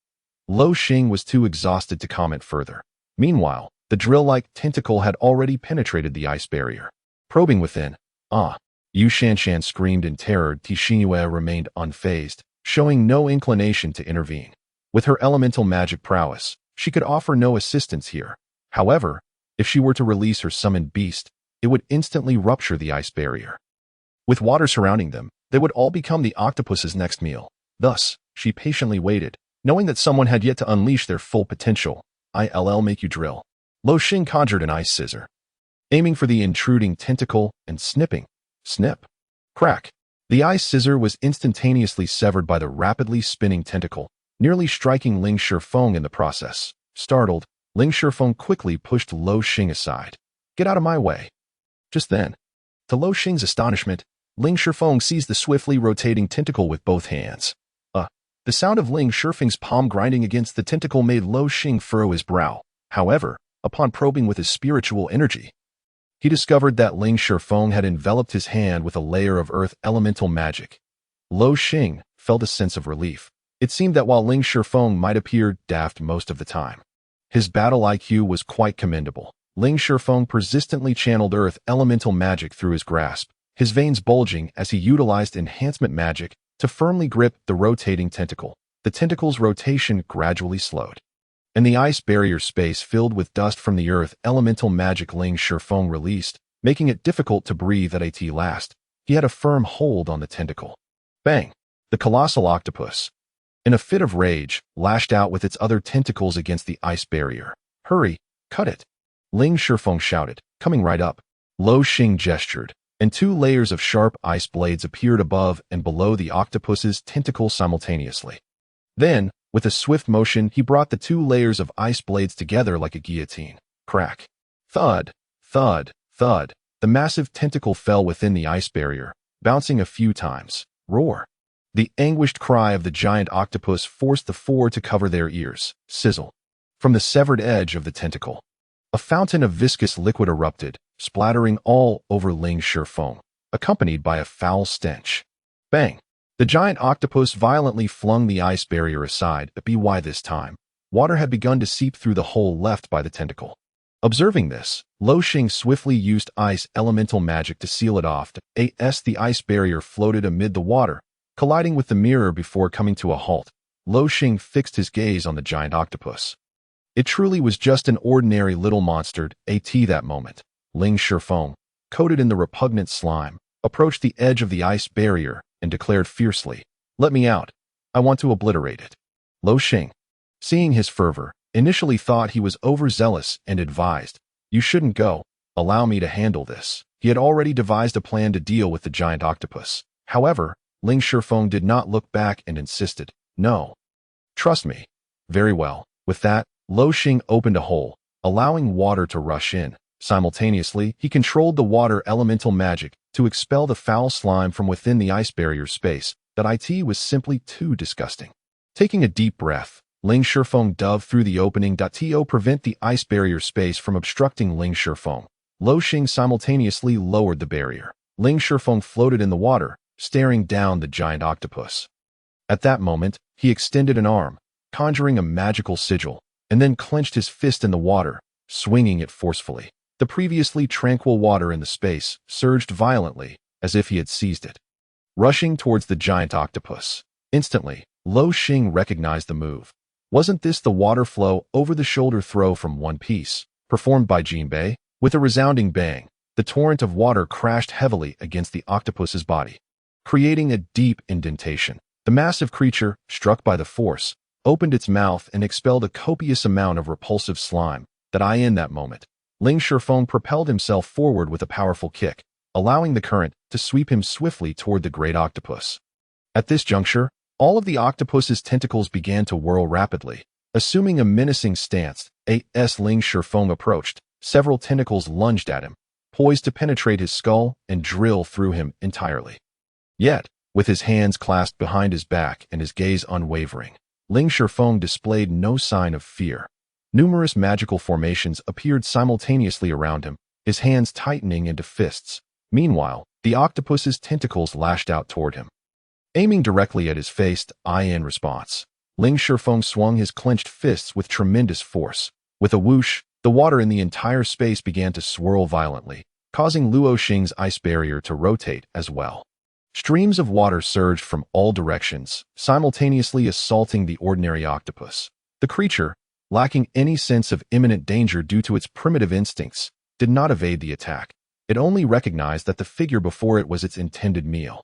Luo Xing was too exhausted to comment further. Meanwhile, the drill-like tentacle had already penetrated the ice barrier. Probing within, Yu Shanshan screamed in terror. Xingyue remained unfazed, showing no inclination to intervene. With her elemental magic prowess, she could offer no assistance here. However, if she were to release her summoned beast, it would instantly rupture the ice barrier. With water surrounding them, they would all become the octopus's next meal. Thus, she patiently waited, knowing that someone had yet to unleash their full potential. I'll make you drill. Luo Xing conjured an ice scissor, aiming for the intruding tentacle and snipping. Snip. Crack. The ice scissor was instantaneously severed by the rapidly spinning tentacle, nearly striking Ling Shifeng in the process. Startled, Ling Shifeng quickly pushed Luo Xing aside. Get out of my way. Just then, to Luo Xing's astonishment, Ling Shifeng seized the swiftly rotating tentacle with both hands. The sound of Ling Shifeng's palm grinding against the tentacle made Luo Xing furrow his brow. However, upon probing with his spiritual energy, he discovered that Ling Shifeng had enveloped his hand with a layer of earth elemental magic. Luo Xing felt a sense of relief. It seemed that while Ling Shifeng might appear daft most of the time, his battle IQ was quite commendable. Ling Shifeng persistently channeled earth elemental magic through his grasp, his veins bulging as he utilized enhancement magic to firmly grip the rotating tentacle. The tentacle's rotation gradually slowed, and the ice barrier space filled with dust from the earth elemental magic Ling Shifeng released, making it difficult to breathe at last. He had a firm hold on the tentacle. Bang! The colossal octopus, in a fit of rage, lashed out with its other tentacles against the ice barrier. Hurry, cut it! Ling Shifeng shouted, coming right up. Luo Xing gestured, and 2 layers of sharp ice blades appeared above and below the octopus's tentacle simultaneously. Then, with a swift motion, he brought the 2 layers of ice blades together like a guillotine. Crack. Thud. Thud. Thud. The massive tentacle fell within the ice barrier, bouncing a few times. Roar. The anguished cry of the giant octopus forced the 4 to cover their ears. Sizzle. From the severed edge of the tentacle, a fountain of viscous liquid erupted, splattering all over Ling Shifeng, accompanied by a foul stench. Bang! The giant octopus violently flung the ice barrier aside, but by this time, water had begun to seep through the hole left by the tentacle. Observing this, Luo Xing swiftly used ice elemental magic to seal it off. The ice barrier floated amid the water, colliding with the mirror before coming to a halt. Luo Xing fixed his gaze on the giant octopus. It truly was just an ordinary little monster. That moment, Ling Shifeng, coated in the repugnant slime, approached the edge of the ice barrier and declared fiercely, "Let me out. I want to obliterate it." Luo Xing, seeing his fervor, initially thought he was overzealous and advised, "You shouldn't go. Allow me to handle this." He had already devised a plan to deal with the giant octopus. However, Ling Shifeng did not look back and insisted, "No. Trust me." Very well. With that, Luo Xing opened a hole, allowing water to rush in. Simultaneously, he controlled the water elemental magic to expel the foul slime from within the ice barrier space. That was simply too disgusting. Taking a deep breath, Ling Shifeng dove through the opening to prevent the ice barrier space from obstructing Ling Shifeng. Luo Xing simultaneously lowered the barrier. Ling Shifeng floated in the water, staring down the giant octopus. At that moment, he extended an arm, conjuring a magical sigil, and then clenched his fist in the water, swinging it forcefully. The previously tranquil water in the space surged violently, as if he had seized it, rushing towards the giant octopus. Instantly, Luo Xing recognized the move. Wasn't this the water flow over-the-shoulder throw from One Piece, performed by Jinbei? With a resounding bang, the torrent of water crashed heavily against the octopus's body, creating a deep indentation. The massive creature, struck by the force, opened its mouth and expelled a copious amount of repulsive slime. In that moment, Ling Shifeng propelled himself forward with a powerful kick, allowing the current to sweep him swiftly toward the great octopus. At this juncture, all of the octopus's tentacles began to whirl rapidly. Assuming a menacing stance, as Ling Shifeng approached, several tentacles lunged at him, poised to penetrate his skull and drill through him entirely. Yet, with his hands clasped behind his back and his gaze unwavering, Ling Shifeng displayed no sign of fear. Numerous magical formations appeared simultaneously around him, his hands tightening into fists. Meanwhile, the octopus's tentacles lashed out toward him. Aiming directly at his face, in response, Ling Shifeng swung his clenched fists with tremendous force. With a whoosh, the water in the entire space began to swirl violently, causing Luo Xing's ice barrier to rotate as well. Streams of water surged from all directions, simultaneously assaulting the ordinary octopus. The creature, lacking any sense of imminent danger due to its primitive instincts, did not evade the attack. It only recognized that the figure before it was its intended meal.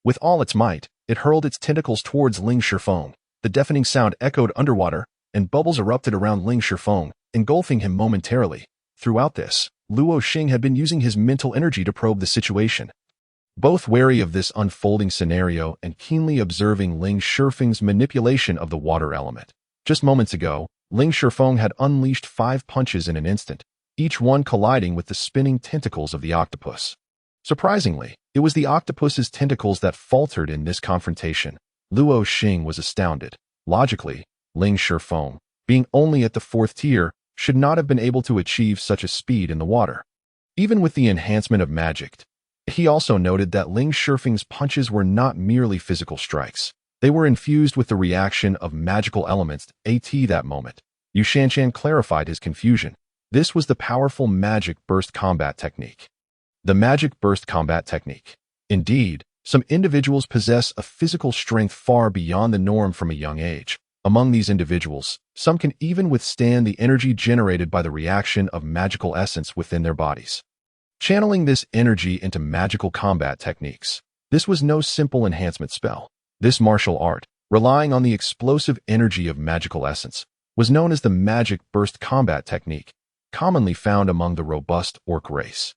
With all its might, it hurled its tentacles towards Ling Shifeng. The deafening sound echoed underwater, and bubbles erupted around Ling Shifeng, engulfing him momentarily. Throughout this, Luo Xing had been using his mental energy to probe the situation. Both wary of this unfolding scenario and keenly observing Ling Shifeng's manipulation of the water element. Just moments ago, Ling Shifeng had unleashed 5 punches in an instant, each one colliding with the spinning tentacles of the octopus. Surprisingly, it was the octopus's tentacles that faltered in this confrontation. Luo Xing was astounded. Logically, Ling Shifeng, being only at the 4th tier, should not have been able to achieve such a speed in the water. Even with the enhancement of magic, he also noted that Ling Shifeng's punches were not merely physical strikes. They were infused with the reaction of magical elements. That moment, Yu Shanshan clarified his confusion. This was the powerful magic burst combat technique. The magic burst combat technique. Indeed, some individuals possess a physical strength far beyond the norm from a young age. Among these individuals, some can even withstand the energy generated by the reaction of magical essence within their bodies. Channeling this energy into magical combat techniques. This was no simple enhancement spell. This martial art, relying on the explosive energy of magical essence, was known as the magic burst combat technique, commonly found among the robust orc race.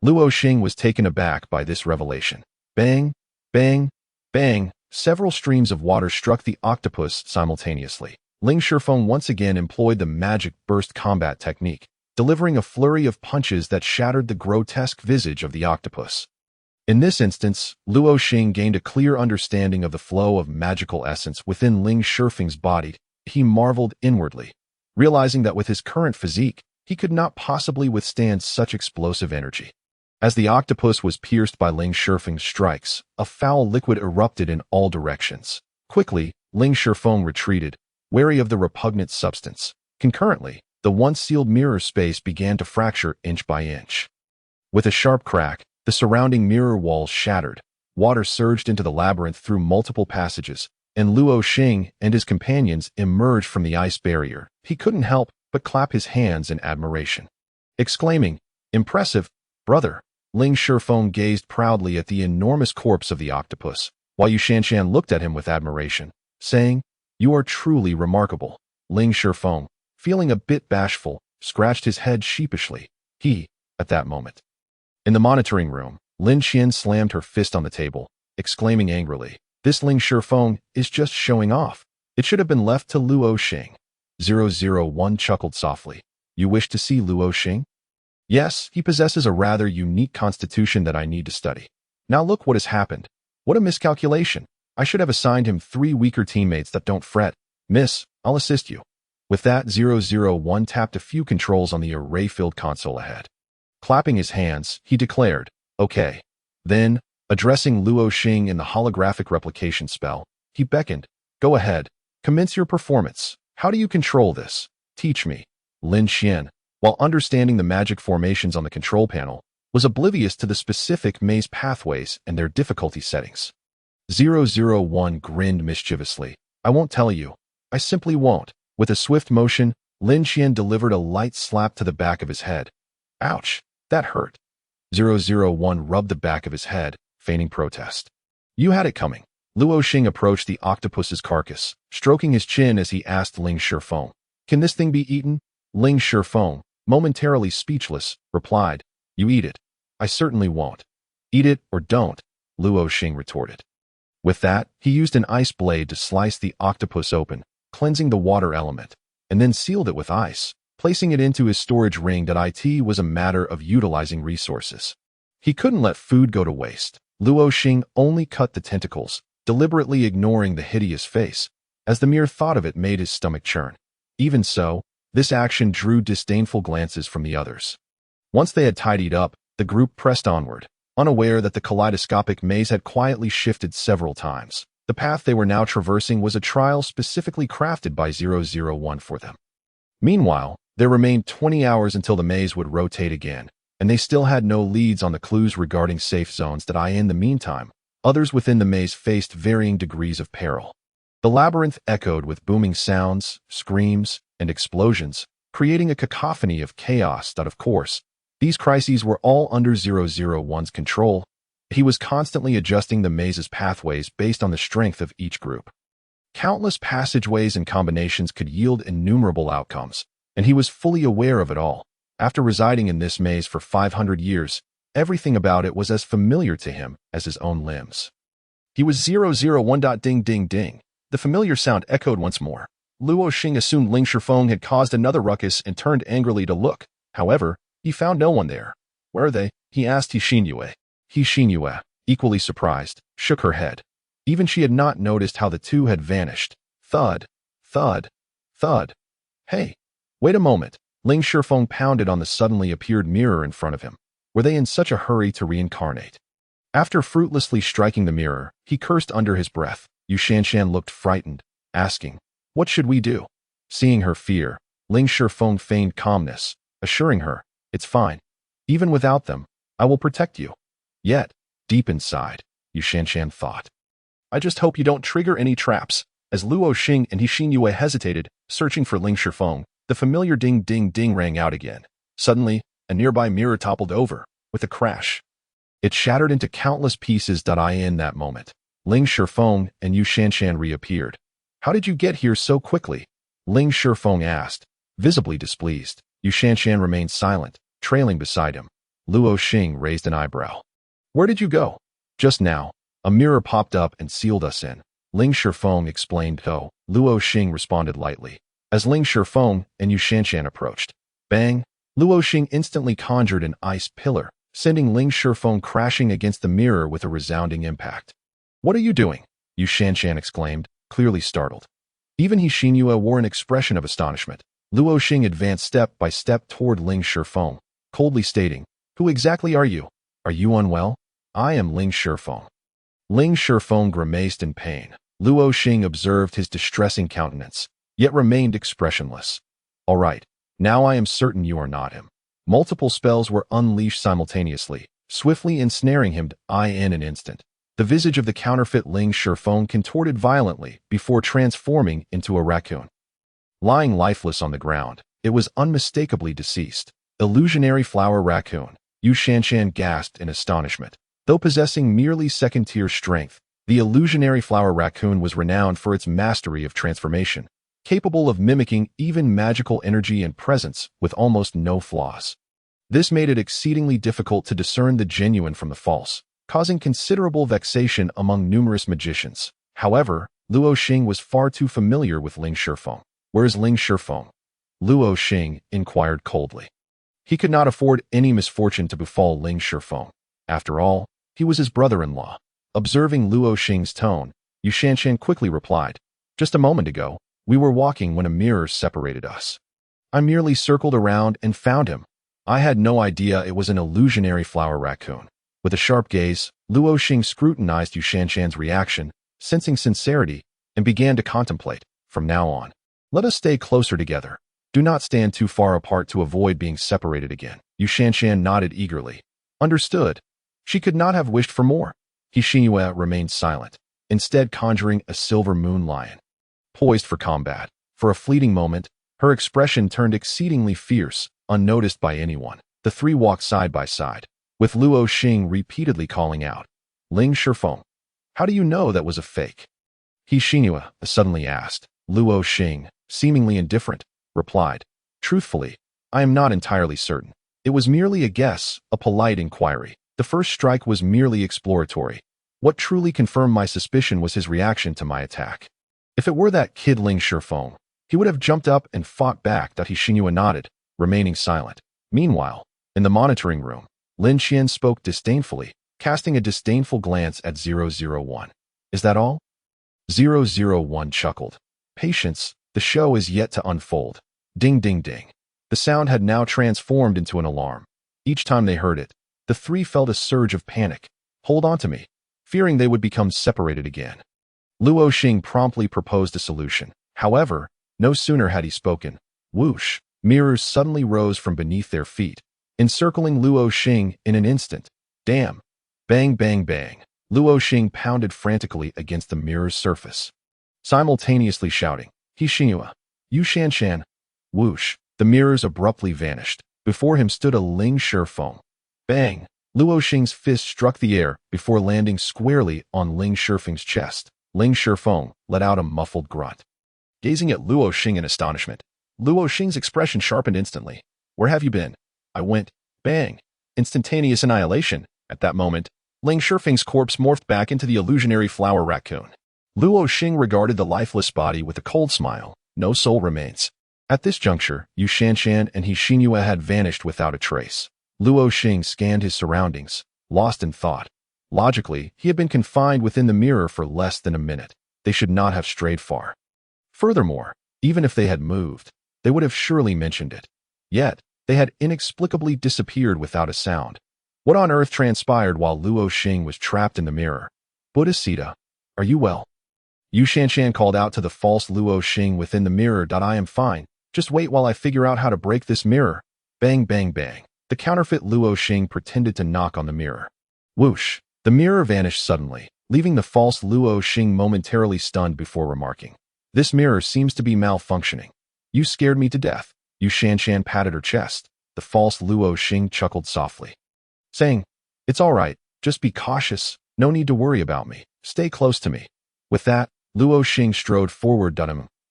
Luo Xing was taken aback by this revelation. Bang, bang, bang, several streams of water struck the octopus simultaneously. Ling Shifeng once again employed the magic burst combat technique, delivering a flurry of punches that shattered the grotesque visage of the octopus. In this instance, Luo Xing gained a clear understanding of the flow of magical essence within Ling Shifeng's body. He marveled inwardly, realizing that with his current physique, he could not possibly withstand such explosive energy. As the octopus was pierced by Ling Shifeng's strikes, a foul liquid erupted in all directions. Quickly, Ling Shifeng retreated, wary of the repugnant substance. Concurrently, the once sealed mirror space began to fracture inch by inch. With a sharp crack, the surrounding mirror walls shattered. Water surged into the labyrinth through multiple passages, and Luo Xing and his companions emerged from the ice barrier. He couldn't help but clap his hands in admiration. Exclaiming, "Impressive, brother!" Ling Shifeng gazed proudly at the enormous corpse of the octopus, while Yu Shanshan looked at him with admiration, saying, "You are truly remarkable." Ling Shifeng, feeling a bit bashful, scratched his head sheepishly. At that moment. In the monitoring room, Lin Qian slammed her fist on the table, exclaiming angrily, "This Ling Shifeng is just showing off. It should have been left to Luo Xing." 001 chuckled softly. "You wish to see Luo Xing?" "Yes, he possesses a rather unique constitution that I need to study. Now look what has happened. What a miscalculation. I should have assigned him 3 weaker teammates that don't fret. Miss, I'll assist you." With that, 001 tapped a few controls on the array-filled console ahead. Clapping his hands, he declared, "Okay." Then, addressing Luo Xing in the holographic replication spell, he beckoned, "Go ahead. Commence your performance. How do you control this? Teach me." Lin Qian, while understanding the magic formations on the control panel, was oblivious to the specific maze pathways and their difficulty settings. 001 grinned mischievously. "I won't tell you. I simply won't." With a swift motion, Lin Qian delivered a light slap to the back of his head. "Ouch, that hurt." 001 rubbed the back of his head, feigning protest. "You had it coming." Luo Xing approached the octopus's carcass, stroking his chin as he asked Ling Shifeng, "Can this thing be eaten?" Ling Shifeng, momentarily speechless, replied, "You eat it." "I certainly won't." "Eat it or don't," Luo Xing retorted. With that, he used an ice blade to slice the octopus open, cleansing the water element, and then sealed it with ice, placing it into his storage ring. That it was a matter of utilizing resources. He couldn't let food go to waste. Luo Xing only cut the tentacles, deliberately ignoring the hideous face, as the mere thought of it made his stomach churn. Even so, this action drew disdainful glances from the others. Once they had tidied up, the group pressed onward, unaware that the kaleidoscopic maze had quietly shifted several times. The path they were now traversing was a trial specifically crafted by 001 for them. Meanwhile, there remained 20 hours until the maze would rotate again, and they still had no leads on the clues regarding safe zones. In the meantime, others within the maze faced varying degrees of peril. The labyrinth echoed with booming sounds, screams, and explosions, creating a cacophony of chaos. Of course, these crises were all under 001's control. He was constantly adjusting the maze's pathways based on the strength of each group. Countless passageways and combinations could yield innumerable outcomes, and he was fully aware of it all. After residing in this maze for 500 years, everything about it was as familiar to him as his own limbs. He was 001. Ding ding ding. The familiar sound echoed once more. Luo Xing assumed Ling Shifeng had caused another ruckus and turned angrily to look. However, he found no one there. "Where are they?" he asked Xingyue. Xingyue, equally surprised, shook her head. Even she had not noticed how the two had vanished. Thud, thud, thud. "Hey, wait a moment." Ling Shifeng pounded on the suddenly appeared mirror in front of him. Were they in such a hurry to reincarnate? After fruitlessly striking the mirror, he cursed under his breath. Yu Shanshan looked frightened, asking, "What should we do?" Seeing her fear, Ling Shifeng feigned calmness, assuring her, "It's fine. Even without them, I will protect you." Yet, deep inside, Yu Shanshan thought, "I just hope you don't trigger any traps." As Luo Xing and Xingyue hesitated, searching for Ling Shifeng, the familiar ding ding ding rang out again. Suddenly, a nearby mirror toppled over, with a crash. It shattered into countless pieces. In that moment, Ling Shifeng and Yu Shanshan reappeared. "How did you get here so quickly?" Ling Shifeng asked, visibly displeased. Yu Shanshan remained silent, trailing beside him. Luo Xing raised an eyebrow. "Where did you go?" "Just now. A mirror popped up and sealed us in," Ling Shifeng explained. "Though," Luo Xing responded lightly. As Ling Shifeng and Yu Shanshan approached, bang! Luo Xing instantly conjured an ice pillar, sending Ling Shifeng crashing against the mirror with a resounding impact. "What are you doing?" Yu Shanshan exclaimed, clearly startled. Even Xingyue wore an expression of astonishment. Luo Xing advanced step by step toward Ling Shifeng, coldly stating, "Who exactly are you? Are you unwell?" "I am Ling Shifeng." Ling Shifeng grimaced in pain. Luo Xing observed his distressing countenance, yet remained expressionless. "All right, now I am certain you are not him." Multiple spells were unleashed simultaneously, swiftly ensnaring him in an instant. The visage of the counterfeit Ling Shifeng contorted violently before transforming into a raccoon. Lying lifeless on the ground, it was unmistakably deceased. "Illusionary flower raccoon," Yu Shanshan gasped in astonishment. Though possessing merely second-tier strength, the illusionary flower raccoon was renowned for its mastery of transformation, capable of mimicking even magical energy and presence with almost no flaws. This made it exceedingly difficult to discern the genuine from the false, causing considerable vexation among numerous magicians. However, Luo Xing was far too familiar with Ling Shifeng. "Where's Ling Shifeng?" Luo Xing inquired coldly. He could not afford any misfortune to befall Ling Shifeng. After all, he was his brother-in-law. Observing Luo Xing's tone, Yu Shanshan quickly replied, "Just a moment ago, we were walking when a mirror separated us. I merely circled around and found him. I had no idea it was an illusionary flower raccoon." With a sharp gaze, Luo Xing scrutinized Yu Shanshan's reaction, sensing sincerity, and began to contemplate. "From now on, let us stay closer together. Do not stand too far apart to avoid being separated again." Yu Shanshan nodded eagerly. Understood. She could not have wished for more. Xingyue remained silent, instead conjuring a silver moon lion, poised for combat. For a fleeting moment, her expression turned exceedingly fierce, unnoticed by anyone. The three walked side by side, with Luo Xing repeatedly calling out, "Ling Shifeng, how do you know that was a fake?" Xingyue suddenly asked. Luo Xing, seemingly indifferent, replied, "Truthfully, I am not entirely certain. It was merely a guess, a polite inquiry. The first strike was merely exploratory. What truly confirmed my suspicion was his reaction to my attack. If it were that kid Ling Shifeng, he would have jumped up and fought back. He Xinhua nodded, remaining silent. Meanwhile, in the monitoring room, Lin Qian spoke disdainfully, casting a disdainful glance at 001. Is that all? 001 chuckled. Patience, the show is yet to unfold. Ding ding ding. The sound had now transformed into an alarm. Each time they heard it, the three felt a surge of panic. Hold on to me, fearing they would become separated again. Luo Xing promptly proposed a solution. However, no sooner had he spoken, whoosh, mirrors suddenly rose from beneath their feet, encircling Luo Xing in an instant. Damn! Bang bang bang. Luo Xing pounded frantically against the mirror's surface, simultaneously shouting, He Xinhua, Yu Shanshan. Whoosh, the mirrors abruptly vanished. Before him stood a Ling Shifeng. Bang! Luo Xing's fist struck the air before landing squarely on Ling Shifeng's chest. Ling Shifeng let out a muffled grunt. Gazing at Luo Xing in astonishment, Luo Xing's expression sharpened instantly. Where have you been? I went. Bang! Instantaneous annihilation. At that moment, Ling Shifeng's corpse morphed back into the illusionary flower raccoon. Luo Xing regarded the lifeless body with a cold smile. No soul remains. At this juncture, Yu Shanshan and He Xinhua had vanished without a trace. Luo Xing scanned his surroundings, lost in thought. Logically, he had been confined within the mirror for less than a minute. They should not have strayed far. Furthermore, even if they had moved, they would have surely mentioned it. Yet, they had inexplicably disappeared without a sound. What on earth transpired while Luo Xing was trapped in the mirror? Bodhisattva, are you well? Yu Shanshan called out to the false Luo Xing within the mirror. I am fine. Just wait while I figure out how to break this mirror. Bang bang bang. The counterfeit Luo Xing pretended to knock on the mirror. Whoosh! The mirror vanished suddenly, leaving the false Luo Xing momentarily stunned before remarking, This mirror seems to be malfunctioning. You scared me to death. Yu Shanshan patted her chest. The false Luo Xing chuckled softly, saying, It's all right. Just be cautious. No need to worry about me. Stay close to me. With that, Luo Xing strode forward.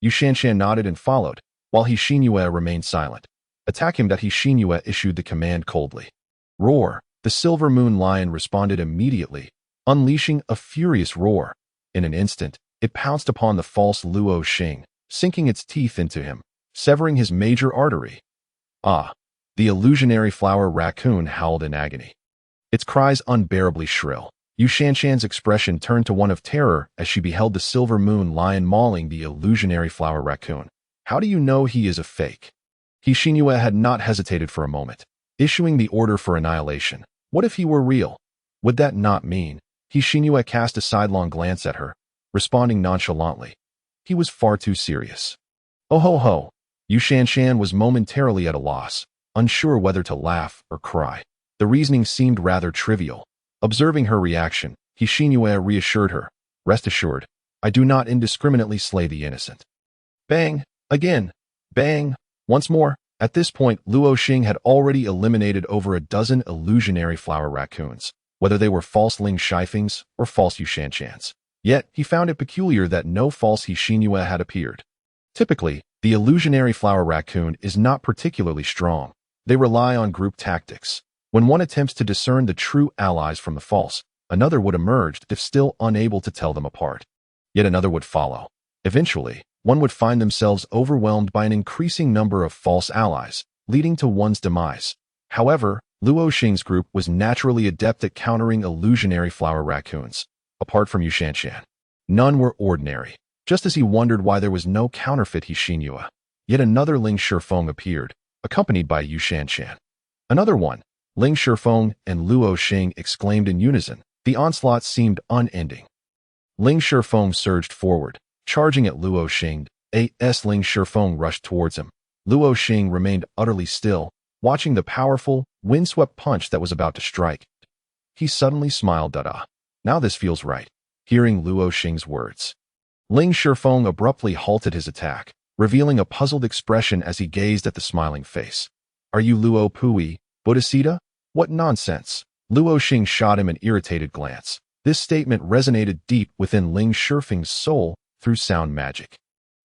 Yu Shanshan nodded and followed, while He Xinhua remained silent. Attack him. He Xinhua issued the command coldly. Roar! The silver moon lion responded immediately, unleashing a furious roar. In an instant, it pounced upon the false Luo Xing, sinking its teeth into him, severing his major artery. Ah! The illusionary flower raccoon howled in agony, its cries unbearably shrill. Yu Shanshan's expression turned to one of terror as she beheld the silver moon lion mauling the illusionary flower raccoon. How do you know he is a fake? He Xinhua had not hesitated for a moment, issuing the order for annihilation. What if he were real? Would that not mean? He Xinhua cast a sidelong glance at her, responding nonchalantly. He was far too serious. Oh ho ho! Yu Shanshan was momentarily at a loss, unsure whether to laugh or cry. The reasoning seemed rather trivial. Observing her reaction, He Xinhua reassured her. Rest assured, I do not indiscriminately slay the innocent. Bang! Again! Bang! Once more. At this point, Luo Xing had already eliminated over a dozen illusionary flower raccoons, whether they were false Ling Shifengs or false Yu Shanshans. Yet, he found it peculiar that no false He Xinhua had appeared. Typically, the illusionary flower raccoon is not particularly strong. They rely on group tactics. When one attempts to discern the true allies from the false, another would emerge if still unable to tell them apart. Yet another would follow. Eventually, one would find themselves overwhelmed by an increasing number of false allies, leading to one's demise. However, Luo Xing's group was naturally adept at countering illusionary flower raccoons. Apart from Yu Shanshan, none were ordinary. Just as he wondered why there was no counterfeit He Xinhua, yet another Ling Shifeng appeared, accompanied by Yu Shanshan. Another one! Ling Shifeng and Luo Xing exclaimed in unison. The onslaught seemed unending. Ling Shifeng surged forward, charging at Luo Xing. Ling Shifeng rushed towards him. Luo Xing remained utterly still, watching the powerful, windswept punch that was about to strike. He suddenly smiled. Now this feels right. Hearing Luo Xing's words, Ling Shifeng abruptly halted his attack, revealing a puzzled expression as he gazed at the smiling face. Are you Luo Pui, Bodhisattva? What nonsense! Luo Xing shot him an irritated glance. This statement resonated deep within Ling Shifeng's soul through sound magic.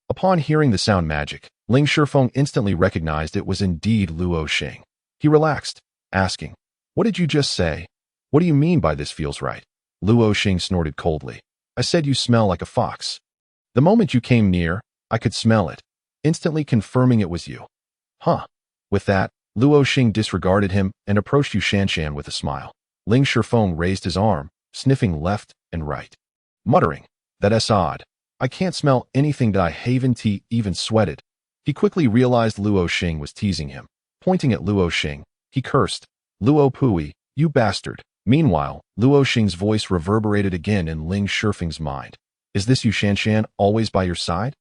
Upon hearing the sound magic, Ling Shifeng instantly recognized it was indeed Luo Xing. He relaxed, asking, "What did you just say? What do you mean by this feels right?" Luo Xing snorted coldly. "I said you smell like a fox. The moment you came near, I could smell it, instantly confirming it was you." "Huh." With that, Luo Xing disregarded him and approached Yu Shanshan with a smile. Ling Shifeng raised his arm, sniffing left and right, muttering, "That's odd. I can't smell anything that I haven't even sweated." He quickly realized Luo Xing was teasing him. Pointing at Luo Xing, he cursed, "Luo Pui, you bastard." Meanwhile, Luo Xing's voice reverberated again in Ling Shifeng's mind. "Is this Yu Shanshan always by your side?"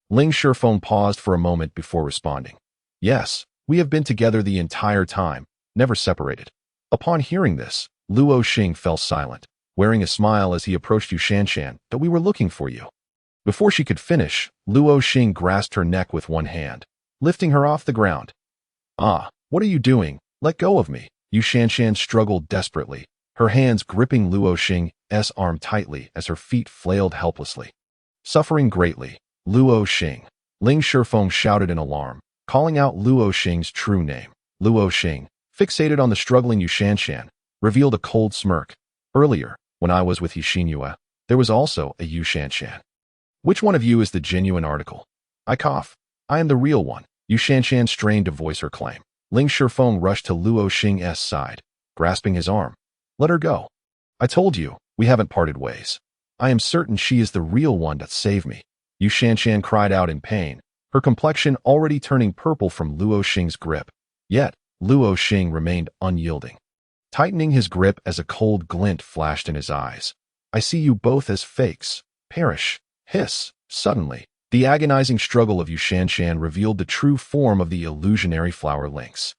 Ling Shifeng paused for a moment before responding. "Yes, we have been together the entire time, never separated." Upon hearing this, Luo Xing fell silent, wearing a smile as he approached Yu Shanshan, "That we were looking for you." Before she could finish, Luo Xing grasped her neck with one hand, lifting her off the ground. "Ah, what are you doing? Let go of me." Yu Shanshan struggled desperately, her hands gripping Luo Xing's arm tightly as her feet flailed helplessly. Suffering greatly, Luo Xing. Ling Shifeng shouted in alarm, calling out Luo Xing's true name. Luo Xing, fixated on the struggling Yu Shanshan, revealed a cold smirk. "Earlier, when I was with Xinhua, there was also a Yu Shanshan. Which one of you is the genuine article?" I cough. "I am the real one." Yu Shanshan strained to voice her claim. Ling Shifeng rushed to Luo Xing's side, grasping his arm. "Let her go. I told you, we haven't parted ways. I am certain she is the real one that saved me." Yu Shanshan cried out in pain, her complexion already turning purple from Luo Xing's grip. Yet, Luo Xing remained unyielding, tightening his grip as a cold glint flashed in his eyes. "I see you both as fakes. Perish." Hiss. Suddenly, the agonizing struggle of Yu Shanshan revealed the true form of the illusionary flower lynx,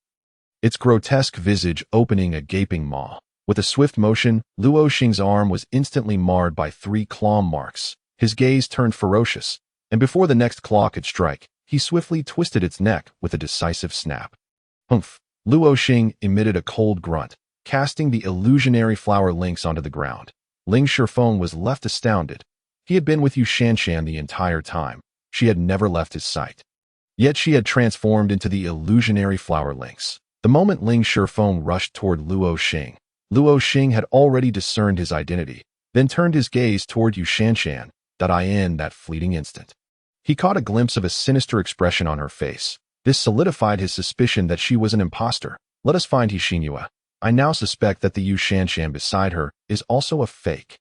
its grotesque visage opening a gaping maw. With a swift motion, Luo Xing's arm was instantly marred by 3 claw marks. His gaze turned ferocious, and before the next claw could strike, he swiftly twisted its neck with a decisive snap. "Humph!" Luo Xing emitted a cold grunt, casting the illusionary flower lynx onto the ground. Ling Shifeng was left astounded. He had been with Yu Shanshan the entire time. She had never left his sight. Yet she had transformed into the illusionary flower lynx. The moment Ling Shifeng rushed toward Luo Xing had already discerned his identity, then turned his gaze toward Yu Shanshan, in that fleeting instant. He caught a glimpse of a sinister expression on her face. This solidified his suspicion that she was an imposter. "Let us find Xinhua. I now suspect that the Yu Shanshan beside her is also a fake."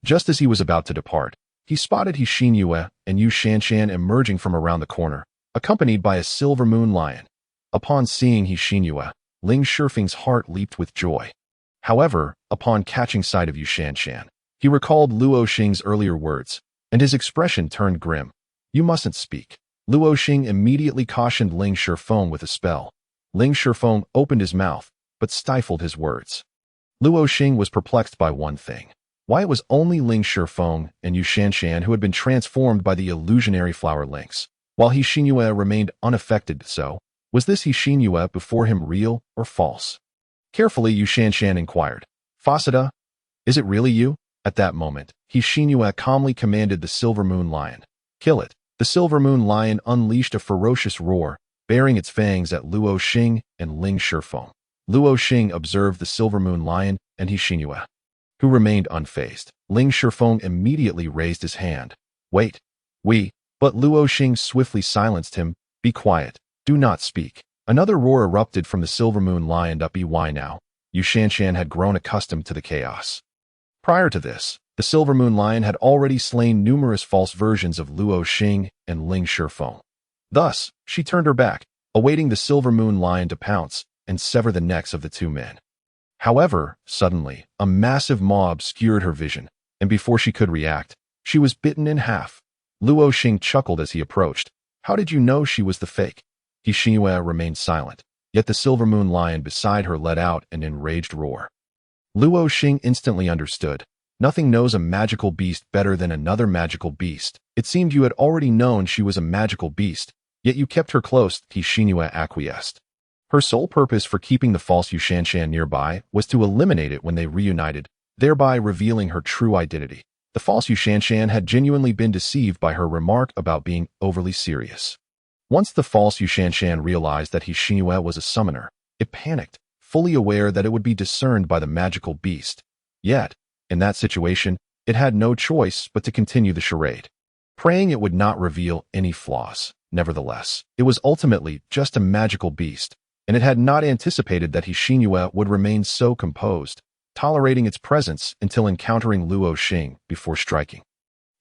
Just as he was about to depart, he spotted Xinhua and Yu Shanshan emerging from around the corner, accompanied by a silver moon lion. Upon seeing Xinhua, Ling Shifeng's heart leaped with joy. However, upon catching sight of Yu Shanshan, he recalled Luo Xing's earlier words, and his expression turned grim. "You mustn't speak." Luo Xing immediately cautioned Ling Shifeng with a spell. Ling Shifeng opened his mouth, but stifled his words. Luo Xing was perplexed by one thing. Why it was only Ling Shifeng and Yu Shanshan who had been transformed by the illusionary flower lynx, while Xinhua remained unaffected. So, was this Xinhua before him real or false? Carefully, Yu Shanshan inquired, "Fasada, is it really you?" At that moment, Xinhua calmly commanded the silver moon lion, "Kill it." The silver moon lion unleashed a ferocious roar, baring its fangs at Luo Xing and Ling Shifeng. Luo Xing observed the silver moon lion and Xinhua, who remained unfazed. Ling Shifeng immediately raised his hand. "Wait. But Luo Xing swiftly silenced him. "Be quiet. Do not speak." Another roar erupted from the silver moon lion. By now, Yu Shanshan had grown accustomed to the chaos. Prior to this, the silver moon lion had already slain numerous false versions of Luo Xing and Ling Shifeng. Thus, she turned her back, awaiting the silver moon lion to pounce and sever the necks of the 2 men. However, suddenly, a massive maw obscured her vision, and before she could react, she was bitten in half. Luo Xing chuckled as he approached. "How did you know she was the fake?" Xinhua remained silent, yet the silver moon lion beside her let out an enraged roar. Luo Xing instantly understood. Nothing knows a magical beast better than another magical beast. It seemed you had already known she was a magical beast, yet you kept her close. Xinhua acquiesced. Her sole purpose for keeping the false Yu Shanshan nearby was to eliminate it when they reunited, thereby revealing her true identity. The false Yu Shanshan had genuinely been deceived by her remark about being overly serious. Once the false Yushanshan realized that Xingyue was a summoner, it panicked, fully aware that it would be discerned by the magical beast. Yet, in that situation, it had no choice but to continue the charade, praying it would not reveal any flaws. Nevertheless, it was ultimately just a magical beast, and it had not anticipated that Xingyue would remain so composed, tolerating its presence until encountering Luo Xing before striking.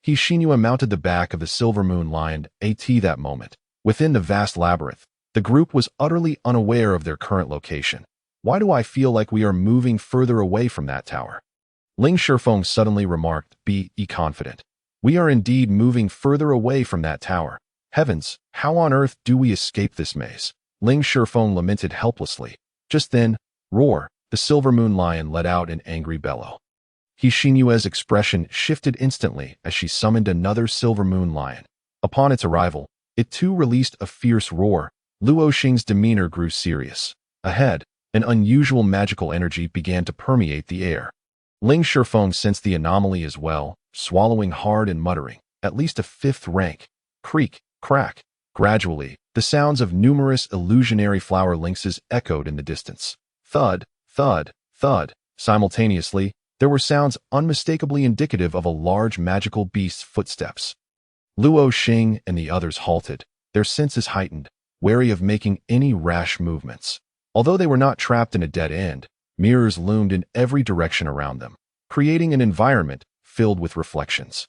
Xingyue mounted the back of the silver moon lion at that moment. Within the vast labyrinth, the group was utterly unaware of their current location. Why do I feel like we are moving further away from that tower? Ling Shifeng suddenly remarked, be confident. We are indeed moving further away from that tower. Heavens, how on earth do we escape this maze? Ling Shifeng lamented helplessly. Just then, roar, the silver moon lion let out an angry bellow. Xinyue's expression shifted instantly as she summoned another silver moon lion. Upon its arrival, it too released a fierce roar. Luo Xing's demeanor grew serious. Ahead, an unusual magical energy began to permeate the air. Ling Shifeng sensed the anomaly as well, swallowing hard and muttering, at least a fifth rank. Creak, crack. Gradually, the sounds of numerous illusionary flower lynxes echoed in the distance. Thud, thud, thud. Simultaneously, there were sounds unmistakably indicative of a large magical beast's footsteps. Luo Xing and the others halted, their senses heightened, wary of making any rash movements. Although they were not trapped in a dead end, mirrors loomed in every direction around them, creating an environment filled with reflections.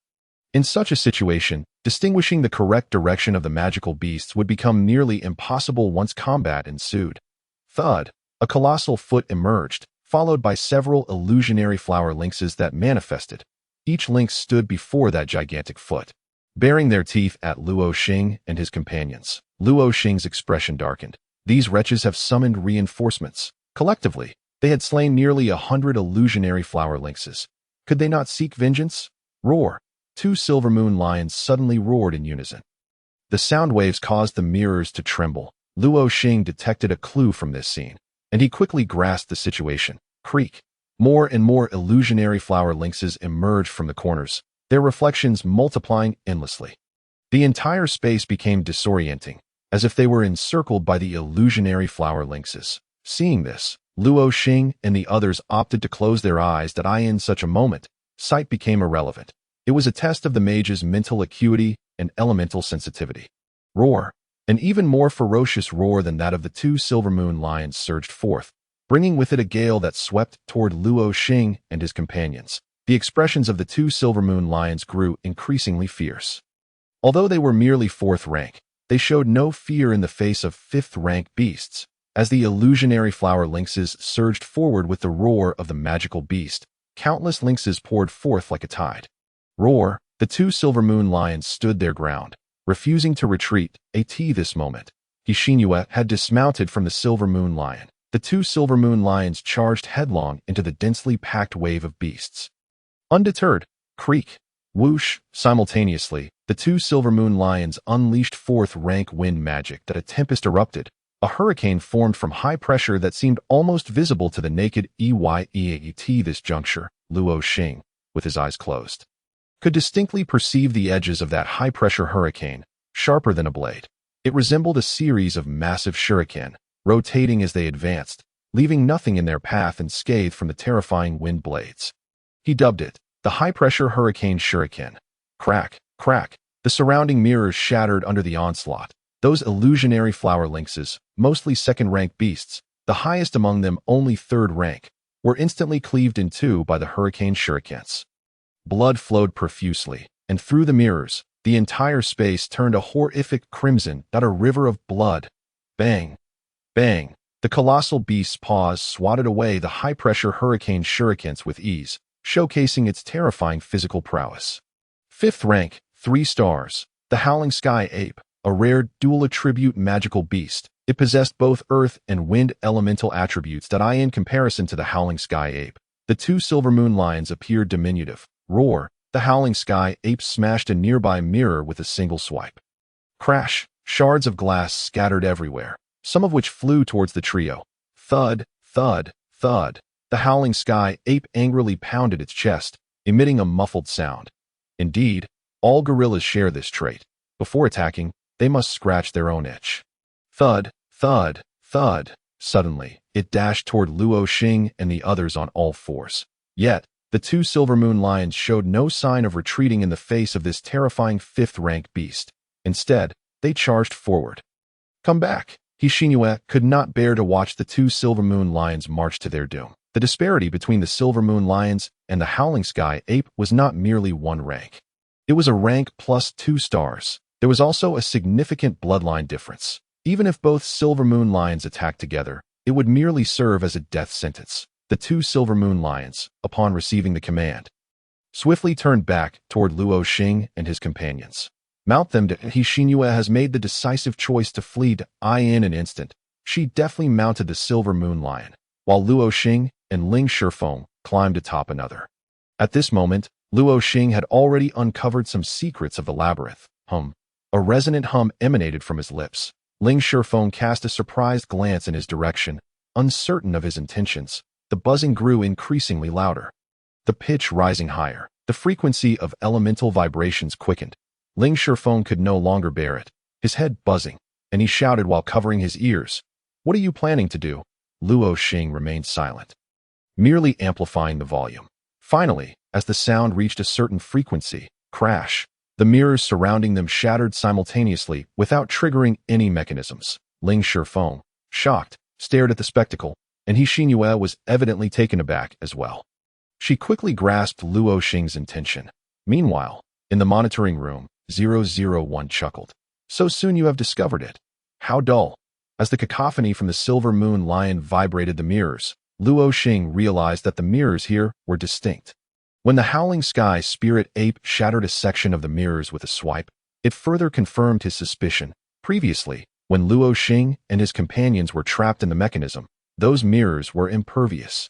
In such a situation, distinguishing the correct direction of the magical beasts would become nearly impossible once combat ensued. Thud, a colossal foot emerged, followed by several illusionary flower lynxes that manifested. Each lynx stood before that gigantic foot, baring their teeth at Luo Xing and his companions. Luo Xing's expression darkened. These wretches have summoned reinforcements. Collectively, they had slain nearly 100 illusionary flower lynxes. Could they not seek vengeance? Roar! Two silver moon lions suddenly roared in unison. The sound waves caused the mirrors to tremble. Luo Xing detected a clue from this scene, and he quickly grasped the situation. Creak! More and more illusionary flower lynxes emerged from the corners, their reflections multiplying endlessly. The entire space became disorienting, as if they were encircled by the illusionary flower lynxes. Seeing this, Luo Xing and the others opted to close their eyes. In such a moment, sight became irrelevant. It was a test of the mage's mental acuity and elemental sensitivity. Roar! An even more ferocious roar than that of the two silver moon lions surged forth, bringing with it a gale that swept toward Luo Xing and his companions. The expressions of the two silver moon lions grew increasingly fierce. Although they were merely fourth rank, they showed no fear in the face of fifth-rank beasts. As the illusionary flower lynxes surged forward with the roar of the magical beast, countless lynxes poured forth like a tide. Roar! The two silver moon lions stood their ground, refusing to retreat. At this moment, Xingyue had dismounted from the silver moon lion. The two silver moon lions charged headlong into the densely packed wave of beasts. Undeterred, creak, whoosh, simultaneously, the two silver moon lions unleashed fourth-rank wind magic that a tempest erupted. A hurricane formed from high pressure that seemed almost visible to the naked eye. At this juncture, Luo Xing, with his eyes closed, could distinctly perceive the edges of that high-pressure hurricane, sharper than a blade. It resembled a series of massive shuriken, rotating as they advanced, leaving nothing in their path unscathed from the terrifying wind blades. He dubbed it the high-pressure hurricane shuriken. Crack, crack, the surrounding mirrors shattered under the onslaught. Those illusionary flower lynxes, mostly second-rank beasts, the highest among them only third rank, were instantly cleaved in two by the hurricane shurikens. Blood flowed profusely, and through the mirrors, the entire space turned a horrific crimson, a river of blood. Bang! Bang! The colossal beast's paws swatted away the high-pressure hurricane shurikens with ease, showcasing its terrifying physical prowess. Fifth rank, 3 stars, the Howling Sky Ape, a rare dual-attribute magical beast. It possessed both earth and wind elemental attributes in comparison to the Howling Sky Ape. The two silver moon lions appeared diminutive. Roar! The Howling Sky Ape smashed a nearby mirror with a single swipe. Crash! Shards of glass scattered everywhere, some of which flew towards the trio. Thud, thud, thud. The Howling Sky Ape angrily pounded its chest, emitting a muffled sound. Indeed, all gorillas share this trait. Before attacking, they must scratch their own itch. Thud, thud, thud. Suddenly, it dashed toward Luo Xing and the others on all fours. Yet, the two Silver Moon Lions showed no sign of retreating in the face of this terrifying fifth-rank beast. Instead, they charged forward. Come back! Xinyu could not bear to watch the two Silver Moon Lions march to their doom. The disparity between the Silver Moon Lions and the Howling Sky Ape was not merely one rank. It was a rank plus 2 stars. There was also a significant bloodline difference. Even if both Silver Moon Lions attacked together, it would merely serve as a death sentence. The two Silver Moon Lions, upon receiving the command, swiftly turned back toward Luo Xing and his companions. Mount them. Xinyu has made the decisive choice to flee. In an instant, she deftly mounted the Silver Moon Lion, while Luo Xing and Ling Shifeng climbed atop another. At this moment, Luo Xing had already uncovered some secrets of the labyrinth. A resonant hum emanated from his lips. Ling Shifeng cast a surprised glance in his direction, uncertain of his intentions. The buzzing grew increasingly louder, the pitch rising higher. The frequency of elemental vibrations quickened. Ling Shifeng could no longer bear it, his head buzzing, and he shouted while covering his ears. What are you planning to do? Luo Xing remained silent, merely amplifying the volume. Finally, as the sound reached a certain frequency, crash, the mirrors surrounding them shattered simultaneously without triggering any mechanisms. Ling Shifeng, shocked, stared at the spectacle, and Xinyu was evidently taken aback as well. She quickly grasped Luo Xing's intention. Meanwhile, in the monitoring room, 001 chuckled. So soon you have discovered it. How dull. As the cacophony from the Silver Moon Lion vibrated the mirrors, Luo Xing realized that the mirrors here were distinct. When the Howling Sky Spirit Ape shattered a section of the mirrors with a swipe, it further confirmed his suspicion. Previously, when Luo Xing and his companions were trapped in the mechanism, those mirrors were impervious.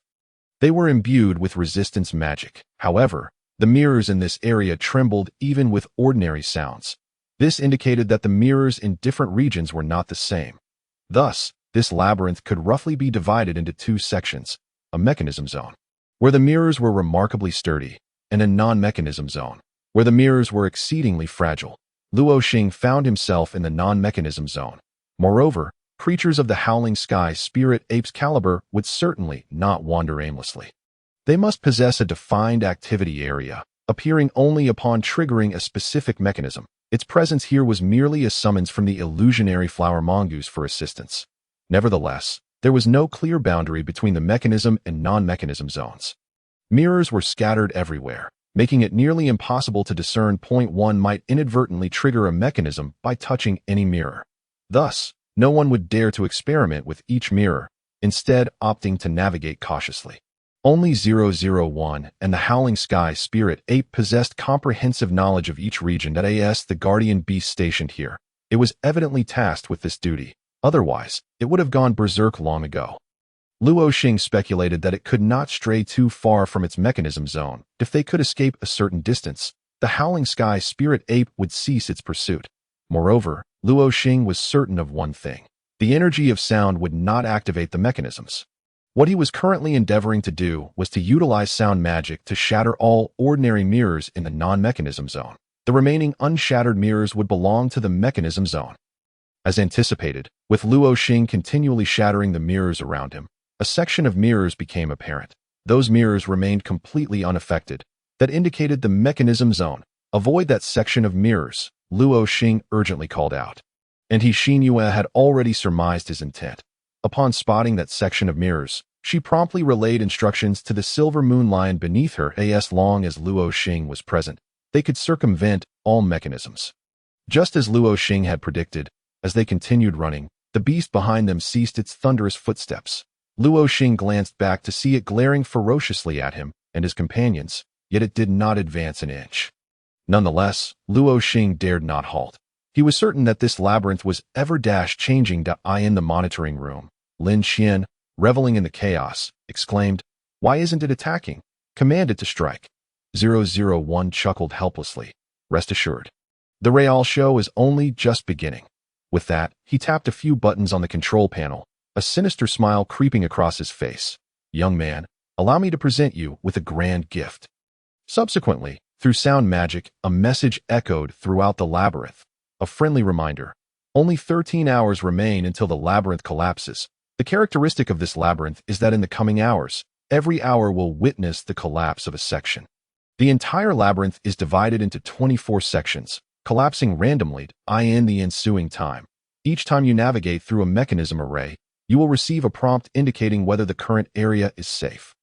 They were imbued with resistance magic. However, the mirrors in this area trembled even with ordinary sounds. This indicated that the mirrors in different regions were not the same. Thus, this labyrinth could roughly be divided into 2 sections, a mechanism zone, where the mirrors were remarkably sturdy, and a non-mechanism zone, where the mirrors were exceedingly fragile. Luo Xing found himself in the non-mechanism zone. Moreover, creatures of the Howling Sky Spirit Ape's caliber would certainly not wander aimlessly. They must possess a defined activity area, appearing only upon triggering a specific mechanism. Its presence here was merely a summons from the illusionary flower mongoose for assistance. Nevertheless, there was no clear boundary between the mechanism and non-mechanism zones. Mirrors were scattered everywhere, making it nearly impossible to discern. One might inadvertently trigger a mechanism by touching any mirror. Thus, no one would dare to experiment with each mirror, instead opting to navigate cautiously. Only 001 and the Howling Sky Spirit Ape possessed comprehensive knowledge of each region. The guardian beast stationed here. It was evidently tasked with this duty. Otherwise, it would have gone berserk long ago. Luo Xing speculated that it could not stray too far from its mechanism zone. If they could escape a certain distance, the Howling Sky Spirit Ape would cease its pursuit. Moreover, Luo Xing was certain of one thing. The energy of sound would not activate the mechanisms. What he was currently endeavoring to do was to utilize sound magic to shatter all ordinary mirrors in the non-mechanism zone. The remaining unshattered mirrors would belong to the mechanism zone. As anticipated, with Luo Xing continually shattering the mirrors around him, a section of mirrors became apparent. Those mirrors remained completely unaffected. That indicated the mechanism zone. Avoid that section of mirrors, Luo Xing urgently called out. And Xinyu had already surmised his intent. Upon spotting that section of mirrors, she promptly relayed instructions to the Silver Moon Lion beneath her. As long as Luo Xing was present, they could circumvent all mechanisms. Just as Luo Xing had predicted, as they continued running, the beast behind them ceased its thunderous footsteps. Luo Xing glanced back to see it glaring ferociously at him and his companions, yet it did not advance an inch. Nonetheless, Luo Xing dared not halt. He was certain that this labyrinth was ever-changing. In the monitoring room, Lin Qian, reveling in the chaos, exclaimed, "Why isn't it attacking? Command it to strike." 001 chuckled helplessly. Rest assured, the real show is only just beginning. With that, he tapped a few buttons on the control panel, a sinister smile creeping across his face. "Young man, allow me to present you with a grand gift." Subsequently, through sound magic, a message echoed throughout the labyrinth. A friendly reminder. Only 13 hours remain until the labyrinth collapses. The characteristic of this labyrinth is that in the coming hours, every hour will witness the collapse of a section. The entire labyrinth is divided into 24 sections, collapsing randomly in the ensuing time. Each time you navigate through a mechanism array, you will receive a prompt indicating whether the current area is safe.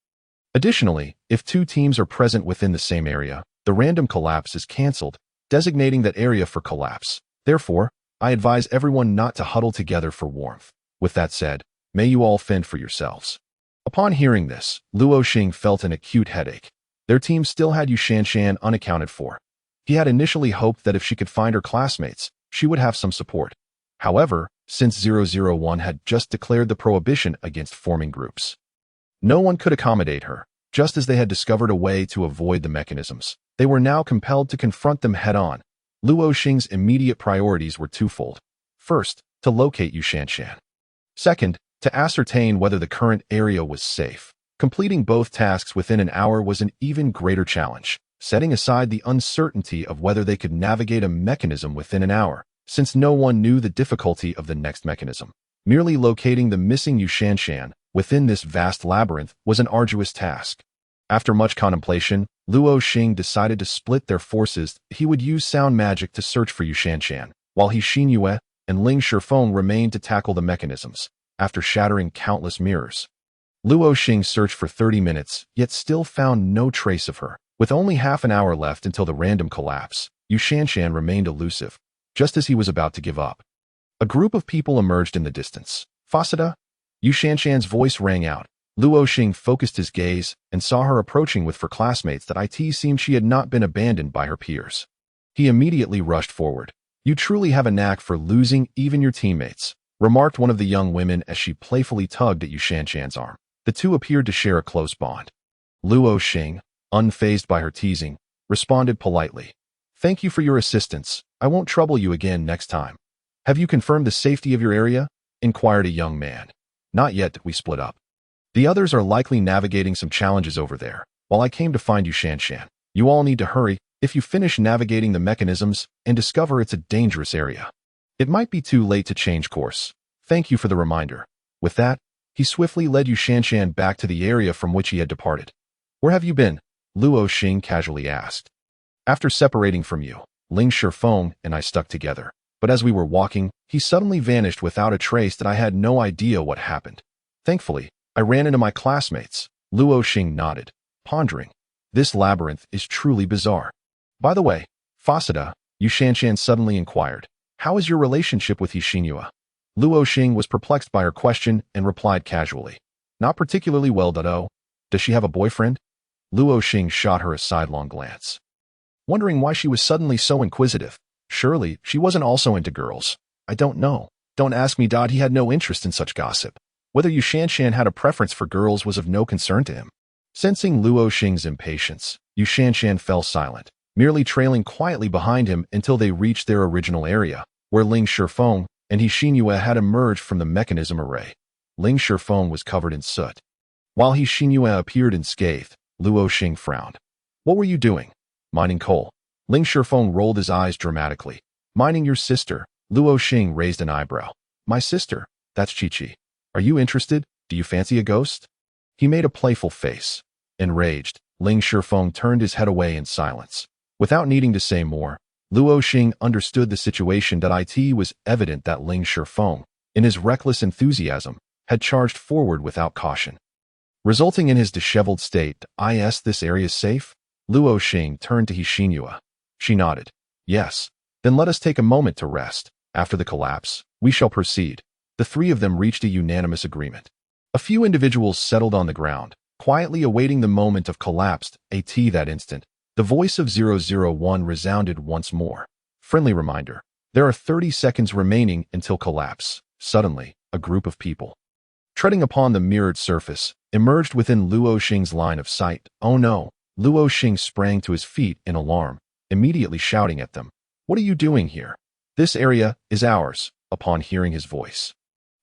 Additionally, if two teams are present within the same area, the random collapse is cancelled, designating that area for collapse. Therefore, I advise everyone not to huddle together for warmth. With that said, may you all fend for yourselves. Upon hearing this, Luo Xing felt an acute headache. Their team still had Yu Shanshan unaccounted for. He had initially hoped that if she could find her classmates, she would have some support. However, since 001 had just declared the prohibition against forming groups, no one could accommodate her. Just as they had discovered a way to avoid the mechanisms, they were now compelled to confront them head-on. Luo Xing's immediate priorities were twofold. First, to locate Yu Shanshan. Second, to ascertain whether the current area was safe. Completing both tasks within an hour was an even greater challenge, setting aside the uncertainty of whether they could navigate a mechanism within an hour, since no one knew the difficulty of the next mechanism. Merely locating the missing Yu Shanshan within this vast labyrinth was an arduous task. After much contemplation, Luo Xing decided to split their forces. He would use sound magic to search for Yu Shanshan, while Xingyue and Ling Shifeng remained to tackle the mechanisms. After shattering countless mirrors, Luo Xing searched for 30 minutes, yet still found no trace of her. With only half an hour left until the random collapse, Yu Shanshan remained elusive. Just as he was about to give up, a group of people emerged in the distance. Fasada? Yu Shanshan's voice rang out. Luo Xing focused his gaze and saw her approaching with her classmates that it seemed she had not been abandoned by her peers. He immediately rushed forward. You truly have a knack for losing even your teammates, remarked one of the young women as she playfully tugged at Yu Shanshan's arm. The two appeared to share a close bond. Luo Xing, unfazed by her teasing, responded politely. Thank you for your assistance. I won't trouble you again next time. Have you confirmed the safety of your area? Inquired a young man. Not yet, we split up. The others are likely navigating some challenges over there, while I came to find Yu Shanshan. You all need to hurry. If you finish navigating the mechanisms and discover it's a dangerous area, it might be too late to change course. Thank you for the reminder. With that, he swiftly led Yu Shanshan back to the area from which he had departed. Where have you been? Luo Xing casually asked. After separating from you, Ling Shifeng and I stuck together. But as we were walking, he suddenly vanished without a trace that I had no idea what happened. Thankfully, I ran into my classmates. Luo Xing nodded, pondering. This labyrinth is truly bizarre. By the way, Fasada, Yu Shanshan suddenly inquired. How is your relationship with Xingyue? Luo Xing was perplexed by her question and replied casually. Not particularly well, Dodo. Does she have a boyfriend? Luo Xing shot her a sidelong glance, wondering why she was suddenly so inquisitive. Surely, she wasn't also into girls. I don't know. Don't ask me, He had no interest in such gossip. Whether Yu Shanshan had a preference for girls was of no concern to him. Sensing Luo Xing's impatience, Yu Shanshan fell silent, merely trailing quietly behind him until they reached their original area, where Ling Shifeng and Xingyue had emerged from the mechanism array. Ling Shifeng was covered in soot, while Xingyue appeared unscathed. Luo Xing frowned. What were you doing? Mining coal. Ling Shifeng rolled his eyes dramatically. Mining your sister. Luo Xing raised an eyebrow. My sister? That's Chi-Chi. Are you interested? Do you fancy a ghost? He made a playful face. Enraged, Ling Shifeng turned his head away in silence. Without needing to say more, Luo Xing understood the situation. It was evident that Ling Shifeng, in his reckless enthusiasm, had charged forward without caution, resulting in his disheveled state. This area is safe? Luo Xing turned to Xingyue. She nodded. Yes. Then let us take a moment to rest. After the collapse, we shall proceed. The three of them reached a unanimous agreement. A few individuals settled on the ground, quietly awaiting the moment of collapse. That instant, the voice of 001 resounded once more. Friendly reminder. There are 30 seconds remaining until collapse. Suddenly, a group of people, treading upon the mirrored surface, emerged within Luo Xing's line of sight. Oh no! Luo Xing sprang to his feet in alarm, immediately shouting at them. What are you doing here? This area is ours. Upon hearing his voice,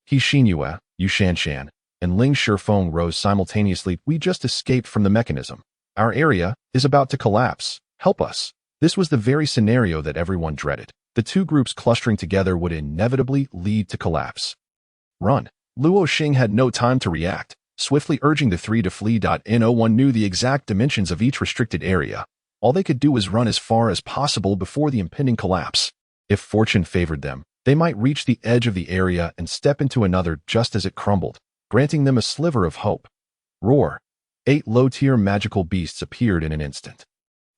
Xingyue, Yu Shanshan, and Ling Shifeng rose simultaneously. We just escaped from the mechanism. Our area is about to collapse. Help us. This was the very scenario that everyone dreaded. The two groups clustering together would inevitably lead to collapse. Run. Luo Xing had no time to react, swiftly urging the three to flee. No one knew the exact dimensions of each restricted area. All they could do was run as far as possible before the impending collapse. If fortune favored them, they might reach the edge of the area and step into another just as it crumbled, granting them a sliver of hope. Roar. 8 low-tier magical beasts appeared in an instant.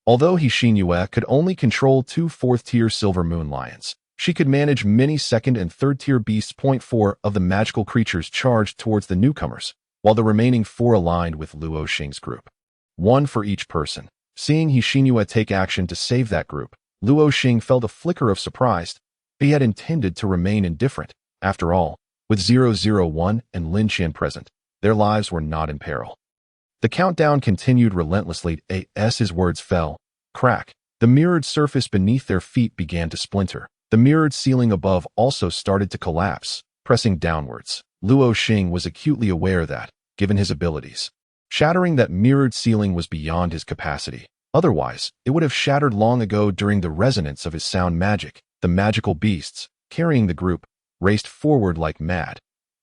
Although Xinyu could only control 2 fourth-tier silver moon lions, she could manage many second and third-tier beasts. 4 of the magical creatures charged towards the newcomers, while the remaining 4 aligned with Luo Xing's group. 1 for each person. Seeing Xinyu take action to save that group, Luo Xing felt a flicker of surprise. He had intended to remain indifferent. After all, with 001 and Lin Qian present, their lives were not in peril. The countdown continued relentlessly as his words fell. Crack. The mirrored surface beneath their feet began to splinter. The mirrored ceiling above also started to collapse, pressing downwards. Luo Xing was acutely aware that, given his abilities, shattering that mirrored ceiling was beyond his capacity. Otherwise, it would have shattered long ago during the resonance of his sound magic. The magical beasts, carrying the group, raced forward like mad.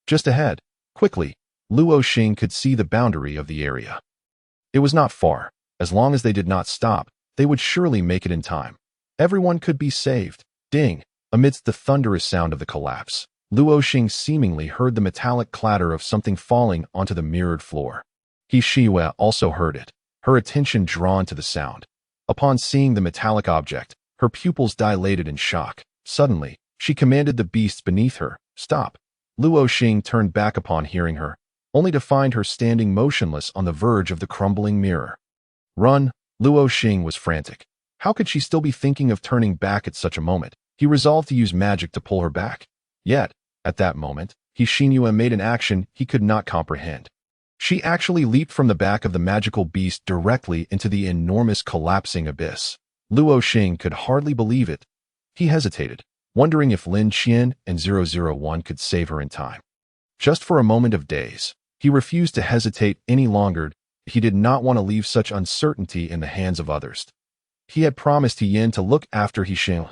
Just ahead, quickly, Luo Xing could see the boundary of the area. It was not far. As long as they did not stop, they would surely make it in time. Everyone could be saved. Ding! Amidst the thunderous sound of the collapse, Luo Xing seemingly heard the metallic clatter of something falling onto the mirrored floor. Xinyu also heard it, her attention drawn to the sound. Upon seeing the metallic object, her pupils dilated in shock. Suddenly, she commanded the beasts beneath her, "Stop." Luo Xing turned back upon hearing her, only to find her standing motionless on the verge of the crumbling mirror. Run! Luo Xing was frantic. How could she still be thinking of turning back at such a moment? He resolved to use magic to pull her back. Yet, at that moment, Xinyu made an action he could not comprehend. She actually leaped from the back of the magical beast directly into the enormous collapsing abyss. Luo Xing could hardly believe it. He hesitated, wondering if Lin Qian and 001 could save her in time. Just for a moment of daze, he refused to hesitate any longer. He did not want to leave such uncertainty in the hands of others. He had promised Yin to look after Xing.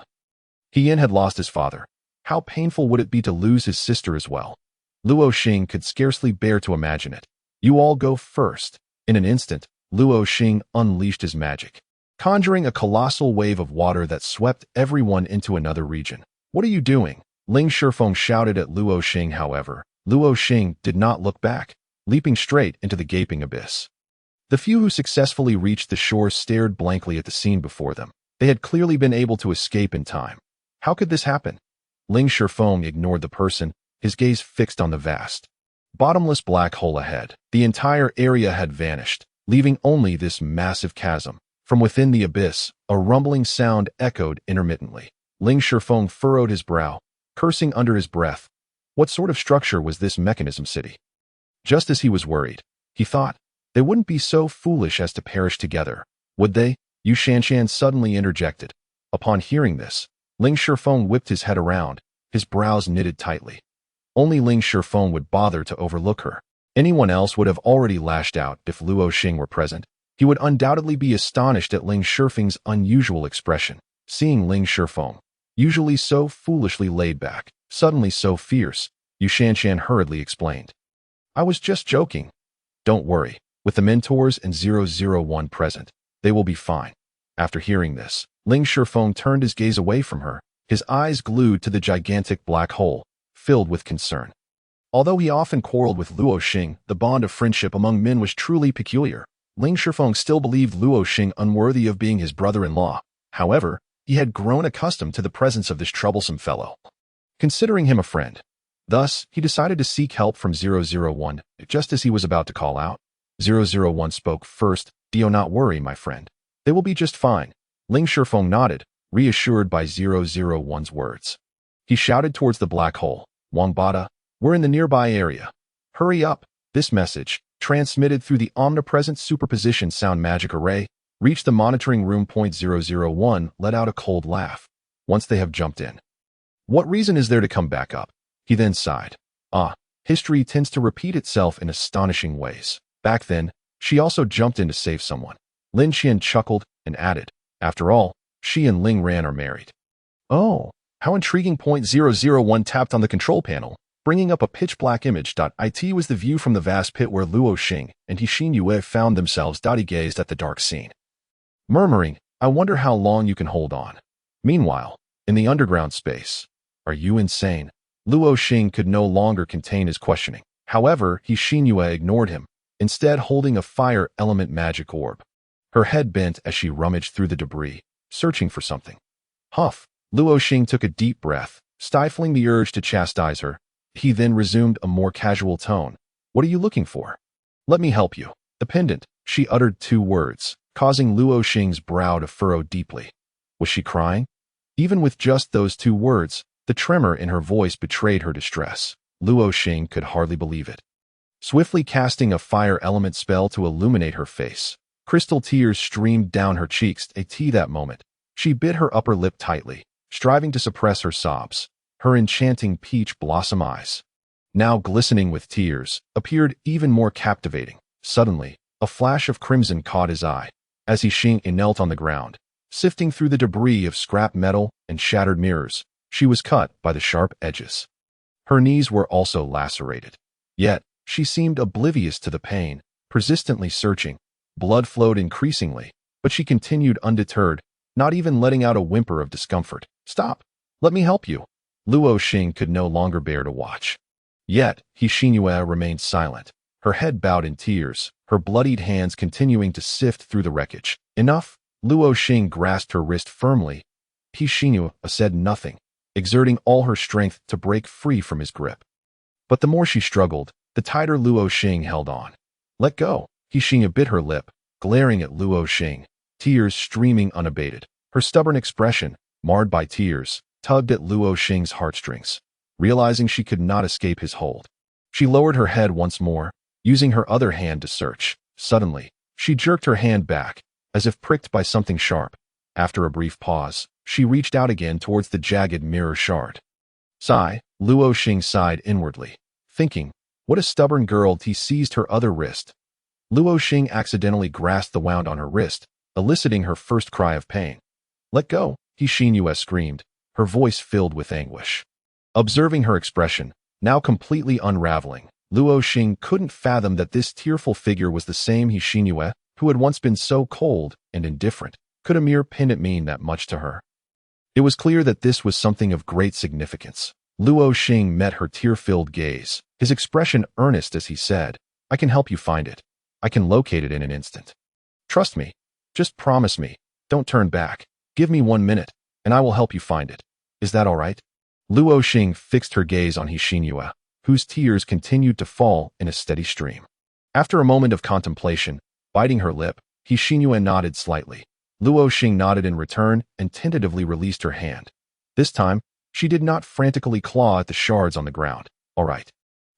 Yin had lost his father. How painful would it be to lose his sister as well? Luo Xing could scarcely bear to imagine it. You all go first. In an instant, Luo Xing unleashed his magic, conjuring a colossal wave of water that swept everyone into another region. What are you doing? Ling Shifeng shouted at Luo Xing. However, Luo Xing did not look back, leaping straight into the gaping abyss. The few who successfully reached the shore stared blankly at the scene before them. They had clearly been able to escape in time. How could this happen? Ling Shifeng ignored the person, his gaze fixed on the vast, bottomless black hole ahead. The entire area had vanished, leaving only this massive chasm. From within the abyss, a rumbling sound echoed intermittently. Ling Shifeng furrowed his brow, cursing under his breath. What sort of structure was this mechanism city? Just as he was worried, he thought, they wouldn't be so foolish as to perish together, would they? Yu Shanshan suddenly interjected. Upon hearing this, Ling Shifeng whipped his head around, his brows knitted tightly. Only Ling Shifeng would bother to overlook her. Anyone else would have already lashed out if Luo Xing were present. He would undoubtedly be astonished at Ling Shifeng's unusual expression. Seeing Ling Shifeng, usually so foolishly laid back, suddenly so fierce, Yu Shanshan hurriedly explained. I was just joking. Don't worry, with the mentors and 001 present, they will be fine. After hearing this, Ling Shifeng turned his gaze away from her, his eyes glued to the gigantic black hole, filled with concern. Although he often quarreled with Luo Xing, the bond of friendship among men was truly peculiar. Ling Shifeng still believed Luo Xing unworthy of being his brother-in-law. However, he had grown accustomed to the presence of this troublesome fellow, considering him a friend. Thus, he decided to seek help from 001, just as he was about to call out. 001 spoke first. Do not worry, my friend. They will be just fine. Ling Shifeng nodded, reassured by 001's words. He shouted towards the black hole. Wangbada, we're in the nearby area. Hurry up. This message, transmitted through the omnipresent superposition sound magic array, reached the monitoring room. 001 let out a cold laugh. Once they have jumped in, what reason is there to come back up? He then sighed. History tends to repeat itself in astonishing ways. Back then, she also jumped in to save someone. Lin Qian chuckled and added, after all, she and Ling Ran are married. Oh, how intriguing. 001 tapped on the control panel, bringing up a pitch-black image. It was the view from the vast pit where Luo Xing and Xin Yue found themselves. He gazed at the dark scene, murmuring, I wonder how long you can hold on. Meanwhile, in the underground space, are you insane? Luo Xing could no longer contain his questioning. However, Xin Yue ignored him, instead holding a fire element magic orb. Her head bent as she rummaged through the debris, searching for something. Huff! Luo Xing took a deep breath, stifling the urge to chastise her. He then resumed a more casual tone. What are you looking for? Let me help you. The pendant. She uttered 2 words, causing Luo Xing's brow to furrow deeply. Was she crying? Even with just those 2 words, the tremor in her voice betrayed her distress. Luo Xing could hardly believe it. Swiftly casting a fire element spell to illuminate her face, crystal tears streamed down her cheeks. At that moment, she bit her upper lip tightly, striving to suppress her sobs. Her enchanting peach blossom eyes, now glistening with tears, appeared even more captivating. Suddenly, a flash of crimson caught his eye, as Xin knelt on the ground, sifting through the debris of scrap metal and shattered mirrors. She was cut by the sharp edges. Her knees were also lacerated. Yet, she seemed oblivious to the pain, persistently searching. Blood flowed increasingly, but she continued undeterred, not even letting out a whimper of discomfort. Stop! Let me help you. Luo Xing could no longer bear to watch. Yet, Xin Yue remained silent, her head bowed in tears, her bloodied hands continuing to sift through the wreckage. Enough! Luo Xing grasped her wrist firmly. Xin Yue said nothing, exerting all her strength to break free from his grip. But the more she struggled, the tighter Luo Xing held on. Let go! Xin Yue bit her lip, glaring at Luo Xing, tears streaming unabated. Her stubborn expression, marred by tears, tugged at Luo Xing's heartstrings. Realizing she could not escape his hold, she lowered her head once more, using her other hand to search. Suddenly, she jerked her hand back, as if pricked by something sharp. After a brief pause, she reached out again towards the jagged mirror shard. Sigh, Luo Xing sighed inwardly, thinking, what a stubborn girl. He seized her other wrist. Luo Xing accidentally grasped the wound on her wrist, eliciting her first cry of pain. Let go! Xin Yue screamed, her voice filled with anguish. Observing her expression, now completely unraveling, Luo Xing couldn't fathom that this tearful figure was the same Xin Yue, who had once been so cold and indifferent. Could a mere pendant mean that much to her? It was clear that this was something of great significance. Luo Xing met her tear-filled gaze, his expression earnest as he said, I can help you find it. I can locate it in an instant. Trust me. Just promise me. Don't turn back. Give me 1 minute, and I will help you find it. Is that all right? Luo Xing fixed her gaze on Xin Yue, whose tears continued to fall in a steady stream. After a moment of contemplation, biting her lip, Xin Yue nodded slightly. Luo Xing nodded in return and tentatively released her hand. This time, she did not frantically claw at the shards on the ground. All right.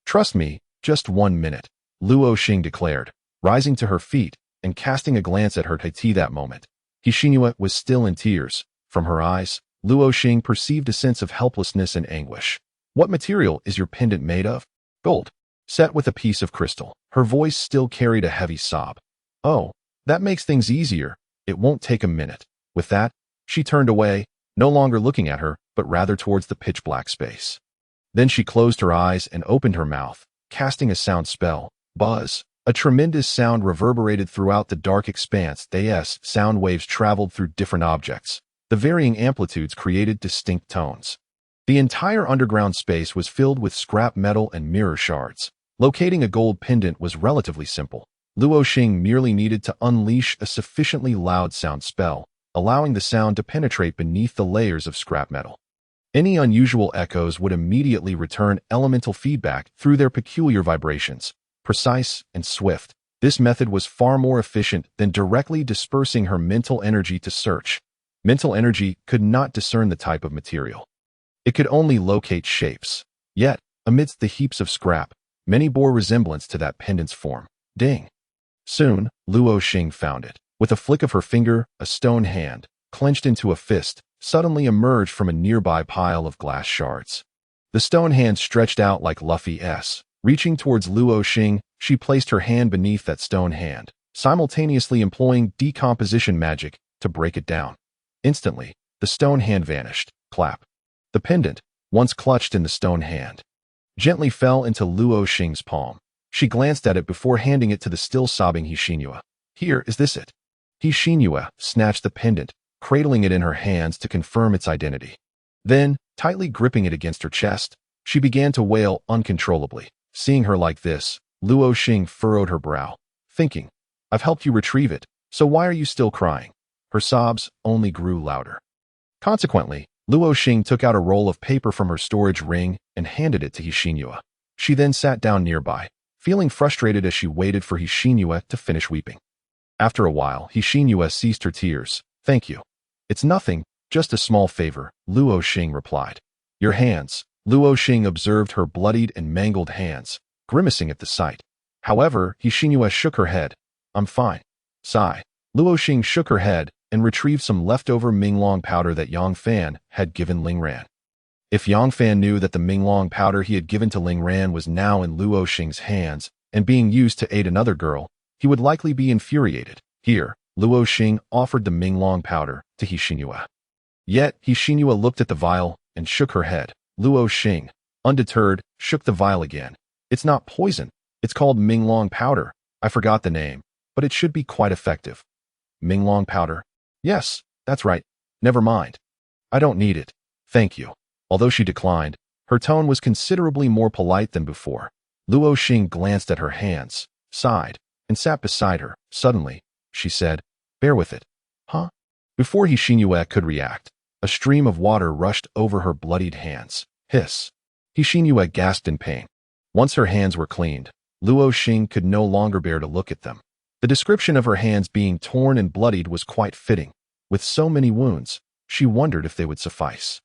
Trust me, just 1 minute, Luo Xing declared, rising to her feet and casting a glance at her Taiti that moment. Xin Yue was still in tears. From her eyes, Luo Xing perceived a sense of helplessness and anguish. What material is your pendant made of? Gold. Set with a piece of crystal. Her voice still carried a heavy sob. Oh, that makes things easier. It won't take a minute. With that, she turned away, no longer looking at her, but rather towards the pitch-black space. Then she closed her eyes and opened her mouth, casting a sound spell. Buzz. A tremendous sound reverberated throughout the dark expanse. Sound waves traveled through different objects. The varying amplitudes created distinct tones. The entire underground space was filled with scrap metal and mirror shards. Locating a gold pendant was relatively simple. Luo Xing merely needed to unleash a sufficiently loud sound spell, allowing the sound to penetrate beneath the layers of scrap metal. Any unusual echoes would immediately return elemental feedback through their peculiar vibrations. Precise and swift, this method was far more efficient than directly dispersing her mental energy to search. Mental energy could not discern the type of material. It could only locate shapes. Yet, amidst the heaps of scrap, many bore resemblance to that pendant's form. Ding! Soon, Luo Xing found it. With a flick of her finger, a stone hand, clenched into a fist, suddenly emerged from a nearby pile of glass shards. The stone hand stretched out like Luffy S. Reaching towards Luo Xing, she placed her hand beneath that stone hand, simultaneously employing decomposition magic to break it down. Instantly, the stone hand vanished, Clap. The pendant, once clutched in the stone hand, gently fell into Luo Xing's palm. She glanced at it before handing it to the still sobbing Hishinua. Here, is this it? Hishinua snatched the pendant, cradling it in her hands to confirm its identity. Then, tightly gripping it against her chest, she began to wail uncontrollably. Seeing her like this, Luo Xing furrowed her brow, thinking, I've helped you retrieve it, so why are you still crying? Her sobs only grew louder. Consequently, Luo Xing took out a roll of paper from her storage ring and handed it to Hishinua. She then sat down nearby, feeling frustrated as she waited for Hishinua to finish weeping. After a while, Hishinua ceased her tears. Thank you. It's nothing, just a small favor, Luo Xing replied. Your hands. Luo Xing observed her bloodied and mangled hands, grimacing at the sight. However, Hishinua shook her head. I'm fine. Sigh. Luo Xing shook her head and retrieved some leftover Minglong powder that Yang Fan had given Ling Ran. If Yang Fan knew that the Minglong powder he had given to Ling Ran was now in Luo Xing's hands and being used to aid another girl, he would likely be infuriated. Here, Luo Xing offered the Minglong powder to Hishinua. Yet, Hishinua looked at the vial and shook her head. Luo Xing, undeterred, shook the vial again. It's not poison. It's called Minglong powder. I forgot the name, but it should be quite effective. Minglong powder? Yes, that's right. Never mind. I don't need it. Thank you. Although she declined, her tone was considerably more polite than before. Luo Xing glanced at her hands, sighed, and sat beside her. Suddenly, she said, Bear with it. Huh? Before Hishinua could react, a stream of water rushed over her bloodied hands. Hiss. Hishinua gasped in pain. Once her hands were cleaned, Luo Xing could no longer bear to look at them. The description of her hands being torn and bloodied was quite fitting. With so many wounds, she wondered if they would suffice.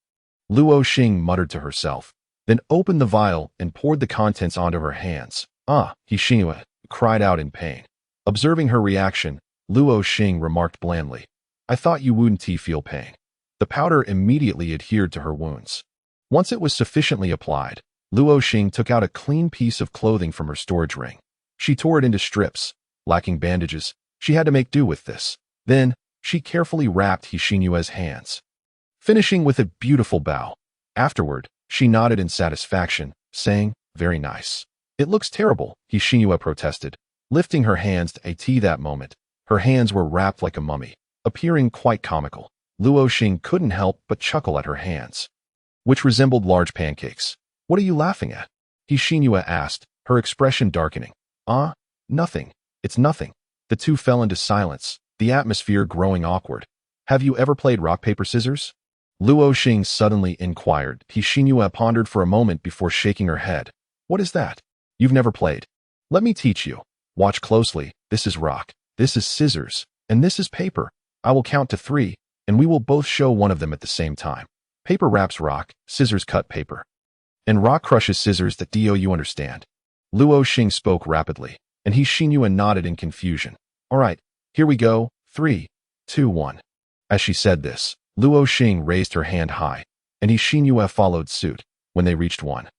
Luo Xing muttered to herself, then opened the vial and poured the contents onto her hands. Ah, Hishinua cried out in pain. Observing her reaction, Luo Xing remarked blandly, I thought you wouldn't feel pain. The powder immediately adhered to her wounds. Once it was sufficiently applied, Luo Xing took out a clean piece of clothing from her storage ring. She tore it into strips. Lacking bandages, she had to make do with this. Then, she carefully wrapped Hishinua's hands, finishing with a beautiful bow. Afterward, she nodded in satisfaction, saying, Very nice. It looks terrible, Hishinua protested, lifting her hands to at that moment. Her hands were wrapped like a mummy, appearing quite comical. Luo Xing couldn't help but chuckle at her hands, which resembled large pancakes. What are you laughing at? Hishinua asked, her expression darkening. Nothing. It's nothing. The two fell into silence, the atmosphere growing awkward. Have you ever played rock, paper, scissors? Luo Xing suddenly inquired. Hishinua pondered for a moment before shaking her head. What is that? You've never played. Let me teach you. Watch closely. This is rock. This is scissors. And this is paper. I will count to 3, and we will both show one of them at the same time. Paper wraps rock, scissors cut paper. And rock crushes scissors. Do you understand? Luo Xing spoke rapidly, and Hishinua nodded in confusion. All right, here we go. 3, 2, 1. As she said this, Luo Xing raised her hand high, and Hishinua followed suit. When they reached 1,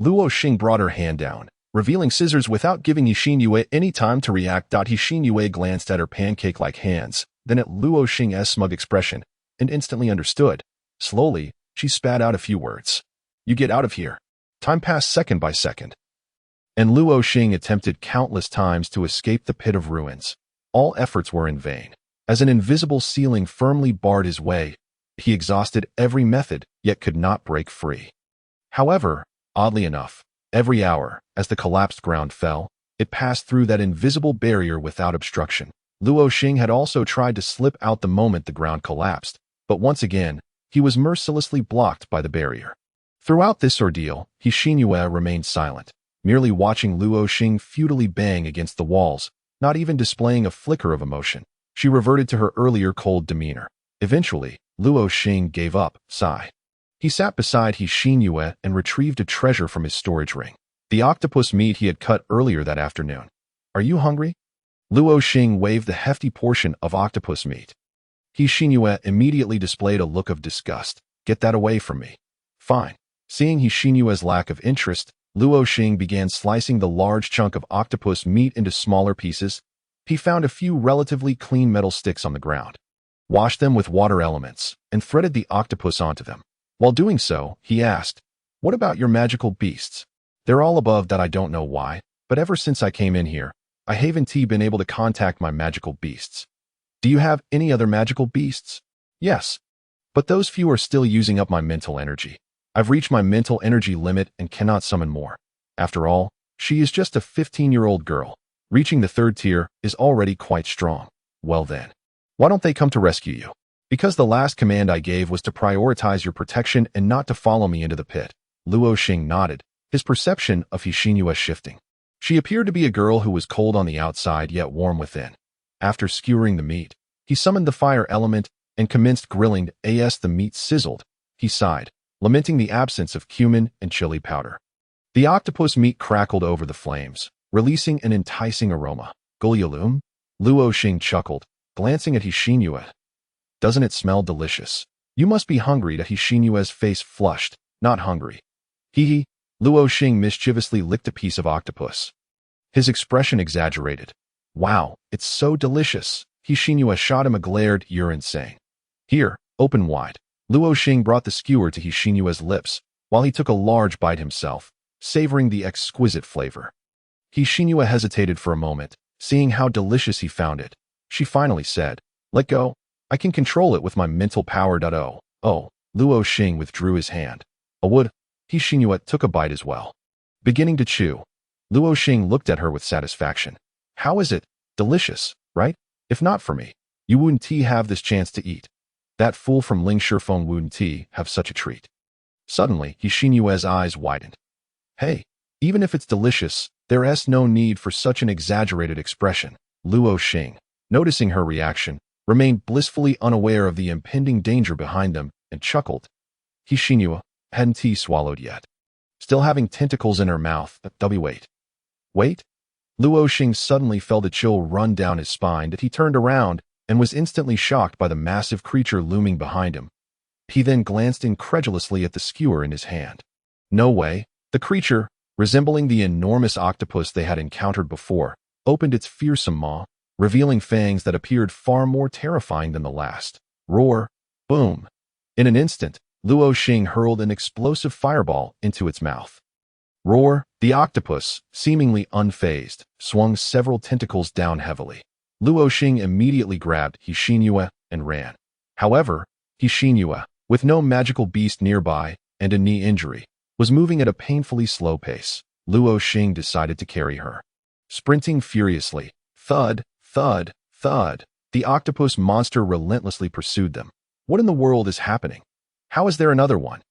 Luo Xing brought her hand down, revealing scissors without giving Hishinua any time to react. Hishinua glanced at her pancake-like hands, then at Luo Xing's smug expression, and instantly understood. Slowly, she spat out a few words. You get out of here. Time passed second by second, and Luo Xing attempted countless times to escape the pit of ruins. All efforts were in vain. As an invisible ceiling firmly barred his way, he exhausted every method, yet could not break free. However, oddly enough, every hour, as the collapsed ground fell, it passed through that invisible barrier without obstruction. Luo Xing had also tried to slip out the moment the ground collapsed, but once again, he was mercilessly blocked by the barrier. Throughout this ordeal, Hishinua remained silent, merely watching Luo Xing futilely bang against the walls, not even displaying a flicker of emotion. She reverted to her earlier cold demeanor. Eventually, Luo Xing gave up, sigh. He sat beside Hishinua and retrieved a treasure from his storage ring. The octopus meat he had cut earlier that afternoon. Are you hungry? Luo Xing waved the hefty portion of octopus meat. Hishinua immediately displayed a look of disgust. Get that away from me. Fine. Seeing Hishinua's lack of interest, Luo Xing began slicing the large chunk of octopus meat into smaller pieces. He found a few relatively clean metal sticks on the ground, washed them with water elements, and threaded the octopus onto them. While doing so, he asked, "What about your magical beasts? They're all above that, I don't know why, but ever since I came in here, I haven't been able to contact my magical beasts. Do you have any other magical beasts?" "Yes, but those few are still using up my mental energy. I've reached my mental energy limit and cannot summon more. After all, she is just a 15-year-old girl. Reaching the 3rd tier is already quite strong." "Well then, why don't they come to rescue you?" "Because the last command I gave was to prioritize your protection and not to follow me into the pit." Luo Xing nodded, his perception of Hishinua shifting. She appeared to be a girl who was cold on the outside yet warm within. After skewering the meat, he summoned the fire element and commenced grilling. As the meat sizzled, he sighed, lamenting the absence of cumin and chili powder. The octopus meat crackled over the flames, releasing an enticing aroma. "Gulyalum?" Luo Xing chuckled, glancing at Hishinua. "Doesn't it smell delicious?" "You must be hungry." Hishinua's face flushed. "Not hungry." Hee. Luo Xing mischievously licked a piece of octopus. His expression exaggerated. "Wow, it's so delicious." Hishinua shot him a glared urine, saying, "Here, open wide." Luo Xing brought the skewer to Hishinua's lips, while he took a large bite himself, savoring the exquisite flavor. Hishinua hesitated for a moment, seeing how delicious he found it. She finally said, "Let go. I can control it with my mental power." Oh. Luo Xing withdrew his hand. "A wood." Hishinua took a bite as well. Beginning to chew, Luo Xing looked at her with satisfaction. "How is it? Delicious, right? If not for me, you wouldn't have this chance to eat. That fool from Ling Shifeng wouldn't have such a treat." Suddenly, Hishinua's eyes widened. "Hey, even if it's delicious, there's no need for such an exaggerated expression." Luo Xing, noticing her reaction, remained blissfully unaware of the impending danger behind them and chuckled. Hishinua hadn't swallowed yet, still having tentacles in her mouth. Wait. Luo Xing suddenly felt a chill run down his spine that he turned around and was instantly shocked by the massive creature looming behind him. He then glanced incredulously at the skewer in his hand. No way. The creature, resembling the enormous octopus they had encountered before, opened its fearsome maw, revealing fangs that appeared far more terrifying than the last. Roar. Boom. In an instant, Luo Xing hurled an explosive fireball into its mouth. Roar. The octopus, seemingly unfazed, swung several tentacles down heavily. Luo Xing immediately grabbed Hishinua and ran. However, Hishinua, with no magical beast nearby and a knee injury, was moving at a painfully slow pace. Luo Xing decided to carry her. Sprinting furiously, thud, thud, thud, the octopus monster relentlessly pursued them. What in the world is happening? How is there another one?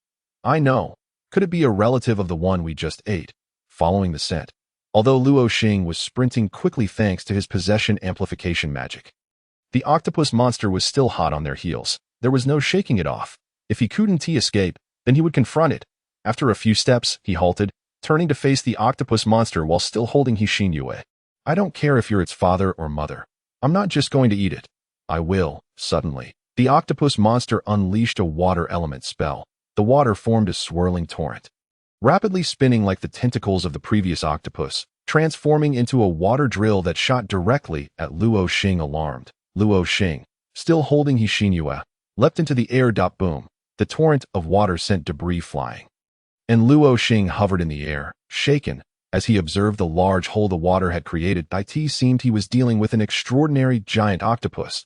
I know. Could it be a relative of the one we just ate? Following the scent. Although Luo Xing was sprinting quickly thanks to his possession amplification magic, the octopus monster was still hot on their heels. There was no shaking it off. If he couldn't escape, then he would confront it. After a few steps, he halted, turning to face the octopus monster while still holding Hishinua. "I don't care if you're its father or mother. I'm not just going to eat it. I will." Suddenly, the octopus monster unleashed a water element spell. The water formed a swirling torrent, rapidly spinning like the tentacles of the previous octopus, transforming into a water drill that shot directly at Luo Xing. Alarmed, Luo Xing, still holding Hishinua, leapt into the air. Boom. The torrent of water sent debris flying, and Luo Xing hovered in the air, shaken, as he observed the large hole the water had created. It seemed he was dealing with an extraordinary giant octopus.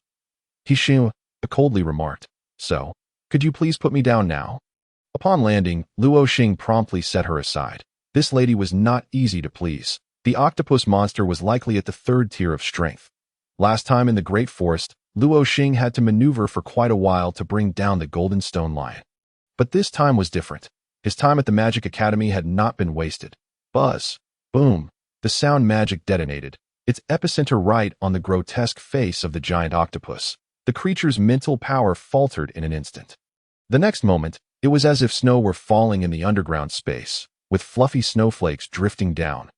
Hishinua coldly remarked, "So, could you please put me down now?" Upon landing, Luo Xing promptly set her aside. This lady was not easy to please. The octopus monster was likely at the 3rd tier of strength. Last time in the Great Forest, Luo Xing had to maneuver for quite a while to bring down the Golden Stone Lion. But this time was different. His time at the Magic Academy had not been wasted. Buzz. Boom. The sound magic detonated, its epicenter right on the grotesque face of the giant octopus. The creature's mental power faltered in an instant. The next moment, it was as if snow were falling in the underground space, with fluffy snowflakes drifting down.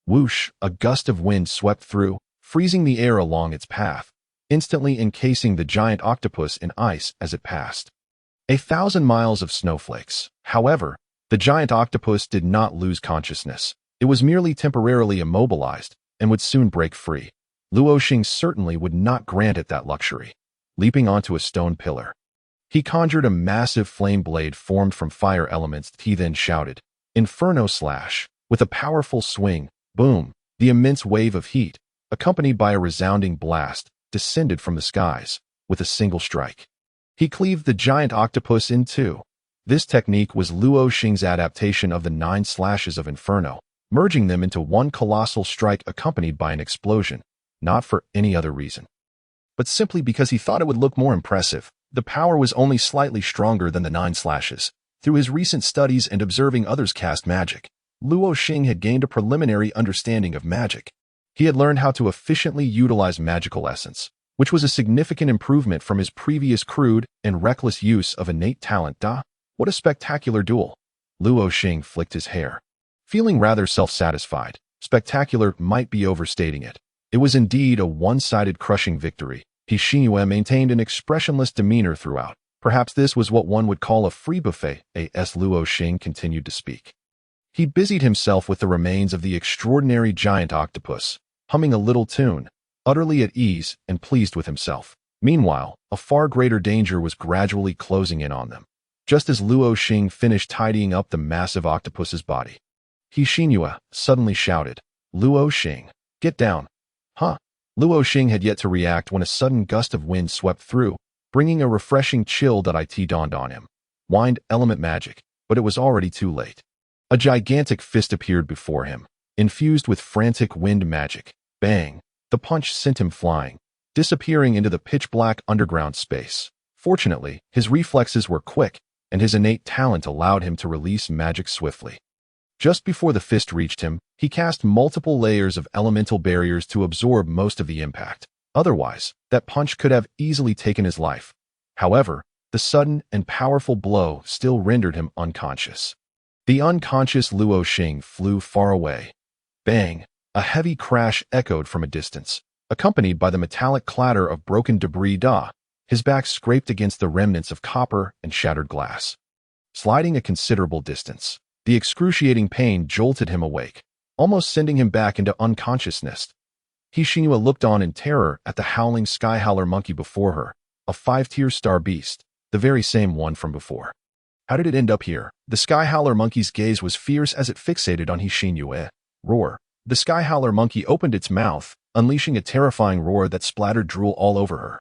Whoosh, a gust of wind swept through, freezing the air along its path, instantly encasing the giant octopus in ice as it passed. 1,000 miles of snowflakes. However, the giant octopus did not lose consciousness. It was merely temporarily immobilized and would soon break free. Luo Xing certainly would not grant it that luxury. Leaping onto a stone pillar, He conjured a massive flame blade formed from fire elements. He then shouted, "Inferno slash!" With a powerful swing, boom, the immense wave of heat, accompanied by a resounding blast, descended from the skies. With a single strike, he cleaved the giant octopus in two. This technique was Luo Xing's adaptation of the 9 slashes of Inferno, merging them into one colossal strike accompanied by an explosion, not for any other reason, but simply because he thought it would look more impressive. The power was only slightly stronger than the 9 slashes. Through his recent studies and observing others cast magic, Luo Xing had gained a preliminary understanding of magic. He had learned how to efficiently utilize magical essence, which was a significant improvement from his previous crude and reckless use of innate talent. What a spectacular duel! Luo Xing flicked his hair, feeling rather self-satisfied. Spectacular might be overstating it. It was indeed a one-sided crushing victory. Xinyu maintained an expressionless demeanor throughout. Perhaps this was what one would call a free buffet. As Luo Xing continued to speak, he busied himself with the remains of the extraordinary giant octopus, humming a little tune, utterly at ease and pleased with himself. Meanwhile, a far greater danger was gradually closing in on them. Just as Luo Xing finished tidying up the massive octopus's body, Xinyu suddenly shouted, "Luo Xing, get down!" Huh? Luo Xing had yet to react when a sudden gust of wind swept through, bringing a refreshing chill that dawned on him. Wind element magic, but it was already too late. A gigantic fist appeared before him, infused with frantic wind magic. Bang! The punch sent him flying, disappearing into the pitch-black underground space. Fortunately, his reflexes were quick, and his innate talent allowed him to release magic swiftly. Just before the fist reached him, he cast multiple layers of elemental barriers to absorb most of the impact. Otherwise, that punch could have easily taken his life. However, the sudden and powerful blow still rendered him unconscious. The unconscious Luo Xing flew far away. Bang! A heavy crash echoed from a distance, accompanied by the metallic clatter of broken debris. His back scraped against the remnants of copper and shattered glass. Sliding a considerable distance, the excruciating pain jolted him awake, almost sending him back into unconsciousness. Xinyu looked on in terror at the howling sky-howler monkey before her, a 5-tier star beast, the very same one from before. How did it end up here? The sky-howler monkey's gaze was fierce as it fixated on Xinyu. Roar! The sky-howler monkey opened its mouth, unleashing a terrifying roar that splattered drool all over her.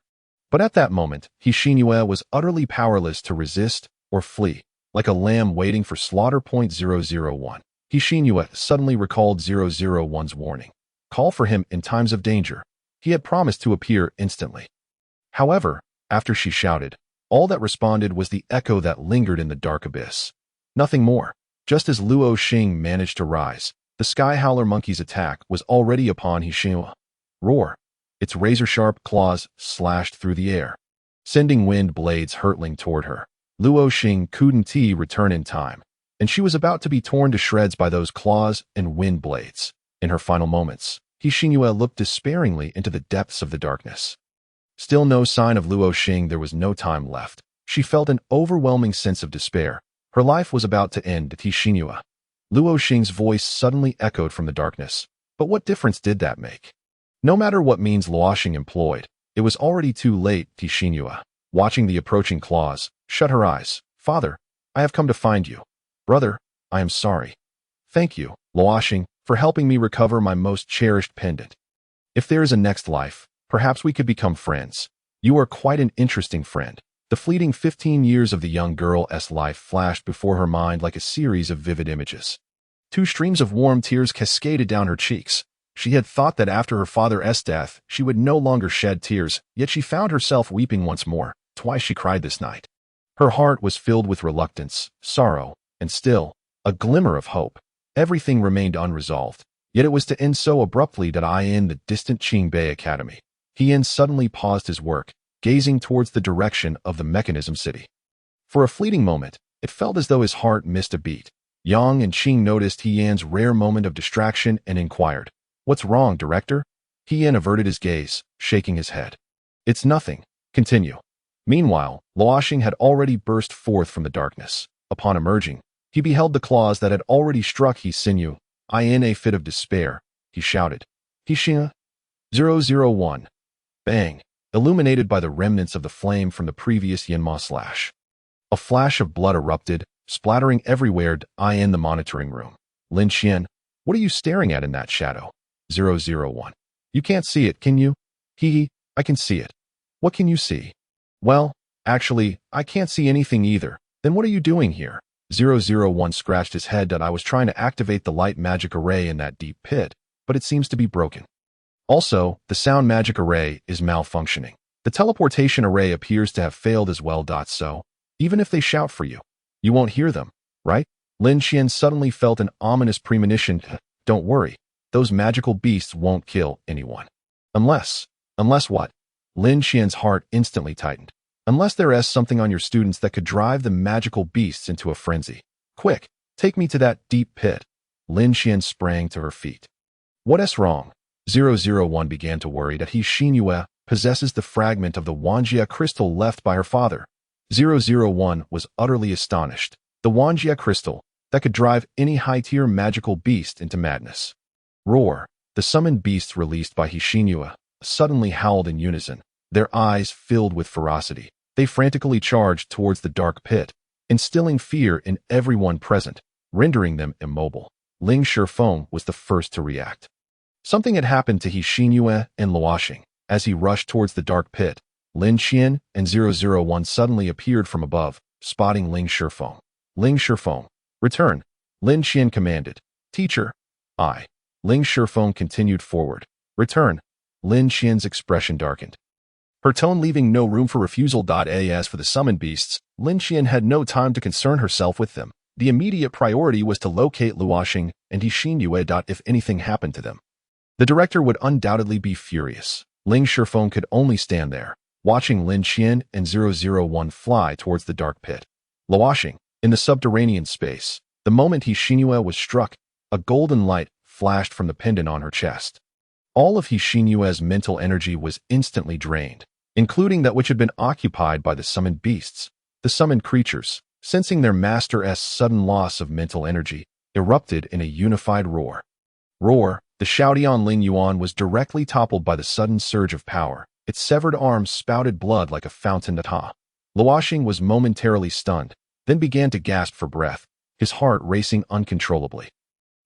But at that moment, Xinyu was utterly powerless to resist or flee, like a lamb waiting for slaughter. 001. Xinyu suddenly recalled 001's warning. Call for him in times of danger. He had promised to appear instantly. However, after she shouted, all that responded was the echo that lingered in the dark abyss. Nothing more. Just as Luo Xing managed to rise, the sky-howler monkey's attack was already upon Xinyu. Roar! Its razor-sharp claws slashed through the air, sending wind blades hurtling toward her. Luo Xing couldn't return in time, and she was about to be torn to shreds by those claws and wind blades. In her final moments, Xinyu looked despairingly into the depths of the darkness. Still no sign of Luo Xing. There was no time left. She felt an overwhelming sense of despair. Her life was about to end. Xinyu. Luo Xing's voice suddenly echoed from the darkness. But what difference did that make? No matter what means Luo Xing employed, it was already too late. Xinyu, watching the approaching claws, shut her eyes. Father, I have come to find you. Brother, I am sorry. Thank you, Luo Xing, for helping me recover my most cherished pendant. If there is a next life, perhaps we could become friends. You are quite an interesting friend. The fleeting 15 years of the young girl's life flashed before her mind like a series of vivid images. 2 streams of warm tears cascaded down her cheeks. She had thought that after her father's death, she would no longer shed tears, yet she found herself weeping once more. Twice she cried this night. Her heart was filled with reluctance, sorrow, and still, a glimmer of hope. Everything remained unresolved, yet it was to end so abruptly that in the distant Qingbei Academy. Hien suddenly paused his work, gazing towards the direction of the mechanism city. For a fleeting moment, it felt as though his heart missed a beat. Yang and Qing noticed Hien's rare moment of distraction and inquired, "What's wrong, director?" Hien averted his gaze, shaking his head. "It's nothing. Continue." Meanwhile, Luo Xing had already burst forth from the darkness. Upon emerging, he beheld the claws that had already struck Xinyu. In a fit of despair, he shouted, "Xinyu, 001. Bang! illuminated by the remnants of the flame from the previous Yinma slash. A flash of blood erupted, splattering everywhere. In the monitoring room. Lin Xian, what are you staring at in that shadow? 001. You can't see it, can you? Hee, I can see it. What can you see? Well, actually, I can't see anything either. Then what are you doing here? 001 scratched his head. I was trying to activate the light magic array in that deep pit, but it seems to be broken. Also, the sound magic array is malfunctioning. The teleportation array appears to have failed as well. So, even if they shout for you, you won't hear them, right? Lin Xian suddenly felt an ominous premonition. Don't worry, those magical beasts won't kill anyone. Unless what? Lin Xian's heart instantly tightened. Unless there is something on your students that could drive the magical beasts into a frenzy. Quick, take me to that deep pit. Lin Xian sprang to her feet. What's wrong? 001 began to worry that Xinyu possesses the fragment of the Wanjia crystal left by her father. 001 was utterly astonished. The Wanjia crystal that could drive any high-tier magical beast into madness. Roar! The summoned beasts released by Xinyu suddenly howled in unison, their eyes filled with ferocity. They frantically charged towards the dark pit, instilling fear in everyone present, rendering them immobile. Ling Shifeng was the first to react. Something had happened to Xinyu and Luo Xing. As he rushed towards the dark pit, Lin Xian and 001 suddenly appeared from above, spotting Ling Shifeng. Ling Shifeng, return, Lin Xian commanded. Teacher, I. Ling Shifeng continued forward. Return. Lin Xian's expression darkened, her tone leaving no room for refusal. As for the summoned beasts, Lin Xian had no time to concern herself with them. The immediate priority was to locate Luo Xing and Xinyu. If anything happened to them, the director would undoubtedly be furious. Ling Shifeng could only stand there, watching Lin Xian and 001 fly towards the dark pit. Luo Xing, in the subterranean space, the moment Xinyu was struck, a golden light flashed from the pendant on her chest. All of Xinyu's mental energy was instantly drained, including that which had been occupied by the summoned beasts. The summoned creatures, sensing their master's sudden loss of mental energy, erupted in a unified roar. Roar! The Xiaotian Ling Yuan was directly toppled by the sudden surge of power. Its severed arms spouted blood like a fountain. Luo Xing was momentarily stunned, then began to gasp for breath, his heart racing uncontrollably.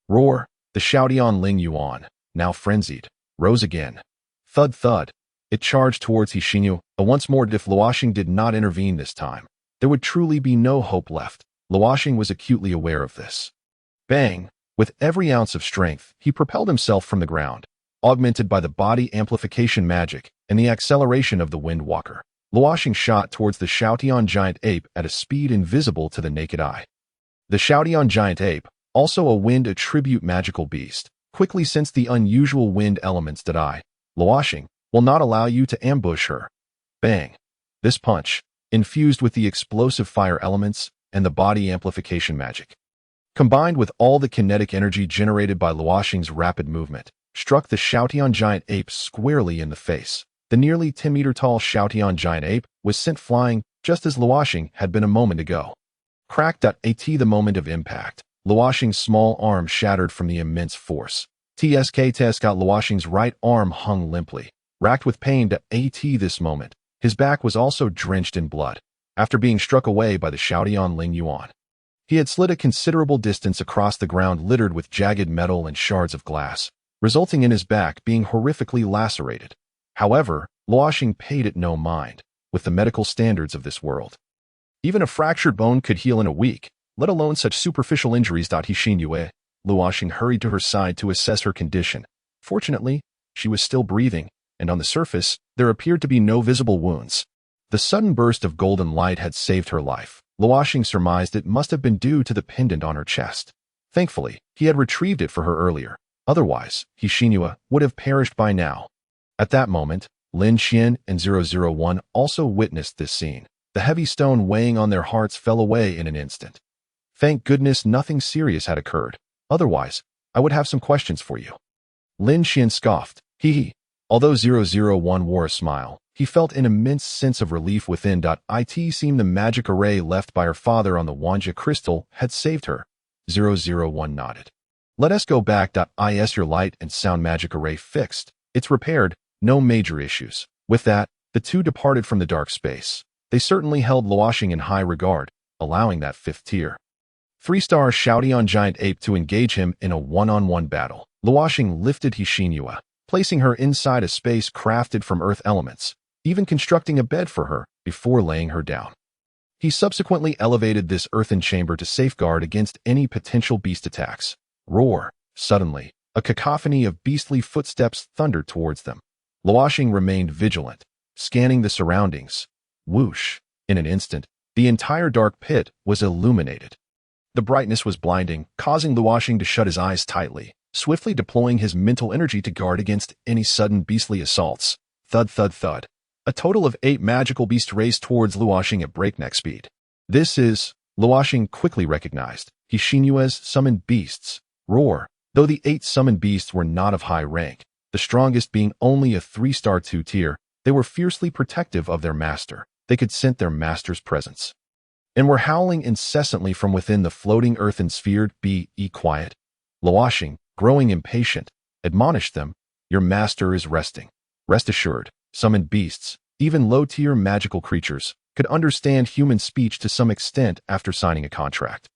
Roar! The Xiaotian Ling Yuan, now frenzied, rose again. Thud thud. It charged towards Xinyu. Once more. If Luo Xing did not intervene this time, there would truly be no hope left. Luo Xing was acutely aware of this. Bang! With every ounce of strength, he propelled himself from the ground, augmented by the body amplification magic and the acceleration of the Wind Walker. Luo Xing shot towards the Xiaotian giant ape at a speed invisible to the naked eye. The Xiaotian giant ape, also a wind attribute magical beast, quickly sensed the unusual wind elements. Luo Xing will not allow you to ambush her. Bang! This punch, infused with the explosive fire elements and the body amplification magic, combined with all the kinetic energy generated by Luo Xing's rapid movement, struck the Xiaotian giant ape squarely in the face. The nearly 10-meter-tall Xiaotian giant ape was sent flying just as Luo Xing had been a moment ago. Cracked at the moment of impact, Luo Xing's small arm shattered from the immense force. Luo Xing's right arm hung limply, racked with pain. This moment, his back was also drenched in blood, after being struck away by the Xiaotian Ling Yuan. He had slid a considerable distance across the ground littered with jagged metal and shards of glass, resulting in his back being horrifically lacerated. However, Luo Xing paid it no mind, with the medical standards of this world. Even a fractured bone could heal in a week, let alone such superficial injuries. Xinyu, Luo Xing hurried to her side to assess her condition. Fortunately, she was still breathing, and on the surface, there appeared to be no visible wounds. The sudden burst of golden light had saved her life. Luo Xing surmised it must have been due to the pendant on her chest. Thankfully, he had retrieved it for her earlier. Otherwise, Xinyu would have perished by now. At that moment, Lin Xian and 001 also witnessed this scene. The heavy stone weighing on their hearts fell away in an instant. Thank goodness nothing serious had occurred. Otherwise, I would have some questions for you. Lin Xian scoffed. Hee. Although 001 wore a smile, he felt an immense sense of relief within. It seemed the magic array left by her father on the Wanjia crystal had saved her. 001 nodded. Let us go back. Is your light and sound magic array fixed? It's repaired, no major issues. With that, The two departed from the dark space. They certainly held Luo Xing in high regard, allowing that 5th tier 3-star Shoutian giant ape to engage him in a one-on-one battle. Luo Xing lifted Xinhua, placing her inside a space crafted from earth elements, even constructing a bed for her before laying her down. He subsequently elevated this earthen chamber to safeguard against any potential beast attacks. Roar! Suddenly, a cacophony of beastly footsteps thundered towards them. Luo Xing remained vigilant, scanning the surroundings. Whoosh! In an instant, the entire dark pit was illuminated. The brightness was blinding, causing Luo Xing to shut his eyes tightly, swiftly deploying his mental energy to guard against any sudden beastly assaults. Thud, thud, thud. A total of 8 magical beasts raced towards Luo Xing at breakneck speed. This is, Luo Xing quickly recognized, Xinua's summoned beasts. Roar! Though the 8 summoned beasts were not of high rank, the strongest being only a 3-star 2-tier, they were fiercely protective of their master. They could scent their master's presence, and were howling incessantly from within the floating earthen sphere. Be quiet. Luo Xing, growing impatient, admonished them, your master is resting. Rest assured, summoned beasts, even low-tier magical creatures, could understand human speech to some extent after signing a contract.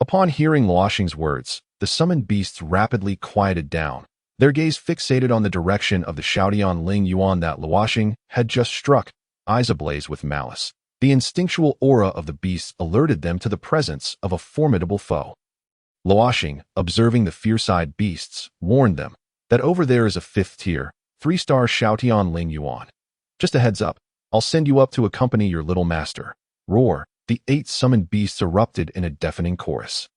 Upon hearing Luo Xing's words, the summoned beasts rapidly quieted down, their gaze fixated on the direction of the Shoutian Ling Yuan that Luo Xing had just struck, eyes ablaze with malice. The instinctual aura of the beasts alerted them to the presence of a formidable foe. Luo Xing, observing the fierce-eyed beasts, warned them that over there is a 5th tier, 3-star Shoutian Ling Yuan. Just a heads up, I'll send you up to accompany your little master. Roar! The 8 summoned beasts erupted in a deafening chorus.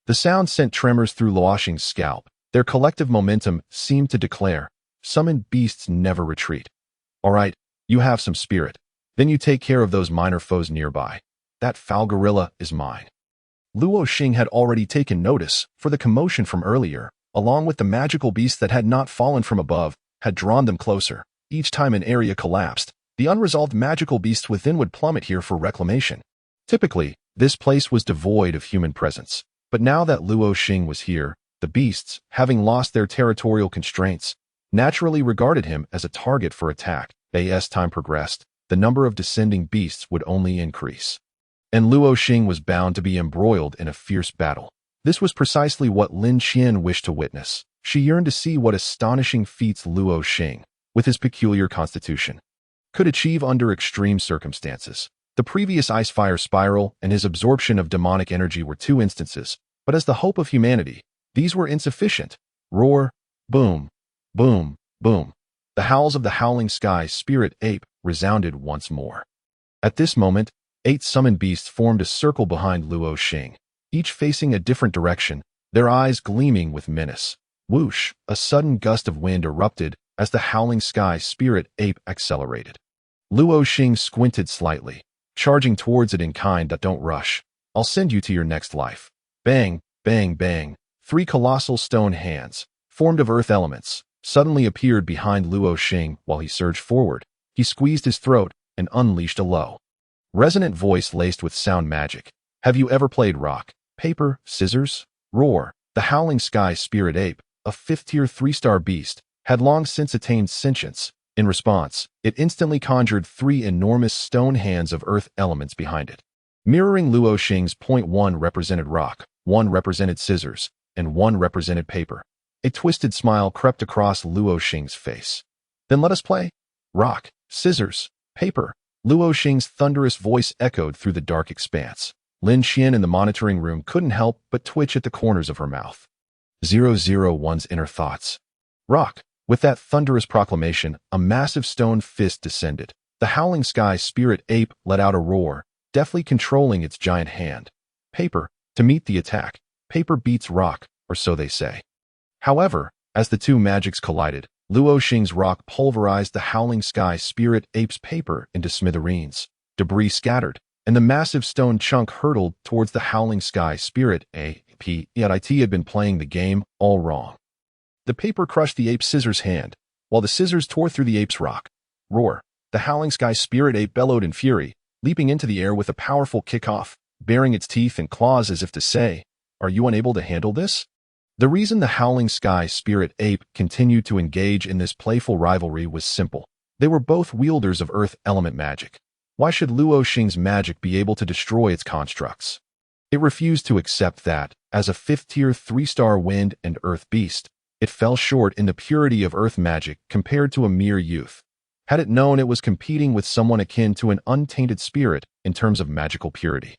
The sound sent tremors through Luo Xing's scalp. Their collective momentum seemed to declare, summoned beasts never retreat. All right, you have some spirit. Then you take care of those minor foes nearby. That foul gorilla is mine. Luo Xing had already taken notice, for the commotion from earlier, along with the magical beasts that had not fallen from above, had drawn them closer. Each time an area collapsed, the unresolved magical beasts within would plummet here for reclamation. Typically, this place was devoid of human presence. But now that Luo Xing was here, the beasts, having lost their territorial constraints, naturally regarded him as a target for attack. As time progressed, the number of descending beasts would only increase, and Luo Xing was bound to be embroiled in a fierce battle. This was precisely what Lin Qian wished to witness. She yearned to see what astonishing feats Luo Xing, with his peculiar constitution, could achieve under extreme circumstances. The previous ice-fire spiral and his absorption of demonic energy were 2 instances, but as the hope of humanity, these were insufficient. Roar! Boom! Boom! Boom! The howls of the howling sky spirit ape resounded once more. At this moment, 8 summoned beasts formed a circle behind Luo Xing, each facing a different direction, their eyes gleaming with menace. Whoosh! A sudden gust of wind erupted as the howling sky spirit ape accelerated. Luo Xing squinted slightly, charging towards it in kind. Don't rush. I'll send you to your next life. Bang! Bang! Bang! 3 colossal stone hands, formed of earth elements, suddenly appeared behind Luo Xing while he surged forward. He squeezed his throat and unleashed a low, resonant voice laced with sound magic. Have you ever played rock, paper, scissors? Roar! The howling sky spirit ape, a 5th-tier 3-star beast, had long since attained sentience. In response, it instantly conjured 3 enormous stone hands of earth elements behind it. Mirroring Luo Xing's point, 1 represented rock, 1 represented scissors, and 1 represented paper. A twisted smile crept across Luo Xing's face. Then let us play. Rock, scissors, paper. Luo Xing's thunderous voice echoed through the dark expanse. Lin Qian in the monitoring room couldn't help but twitch at the corners of her mouth. 001's inner thoughts. Rock. With that thunderous proclamation, a massive stone fist descended. The howling sky spirit ape let out a roar, deftly controlling its giant hand. Paper. To meet the attack. Paper beats rock, or so they say. However, as the 2 magics collided, Luo Xing's rock pulverized the howling sky spirit ape's paper into smithereens. Debris scattered, and the massive stone chunk hurtled towards the howling sky spirit ape. Yet IT had been playing the game all wrong. The paper crushed the ape's scissors hand, while the scissors tore through the ape's rock. Roar! The howling sky spirit ape bellowed in fury, leaping into the air with a powerful kickoff, baring its teeth and claws as if to say, "Are you unable to handle this?" The reason the howling sky spirit ape continued to engage in this playful rivalry was simple. They were both wielders of earth element magic. Why should Luo Xing's magic be able to destroy its constructs? It refused to accept that, as a 5th-tier 3-star wind and earth beast, it fell short in the purity of earth magic compared to a mere youth. Had it known it was competing with someone akin to an untainted spirit in terms of magical purity,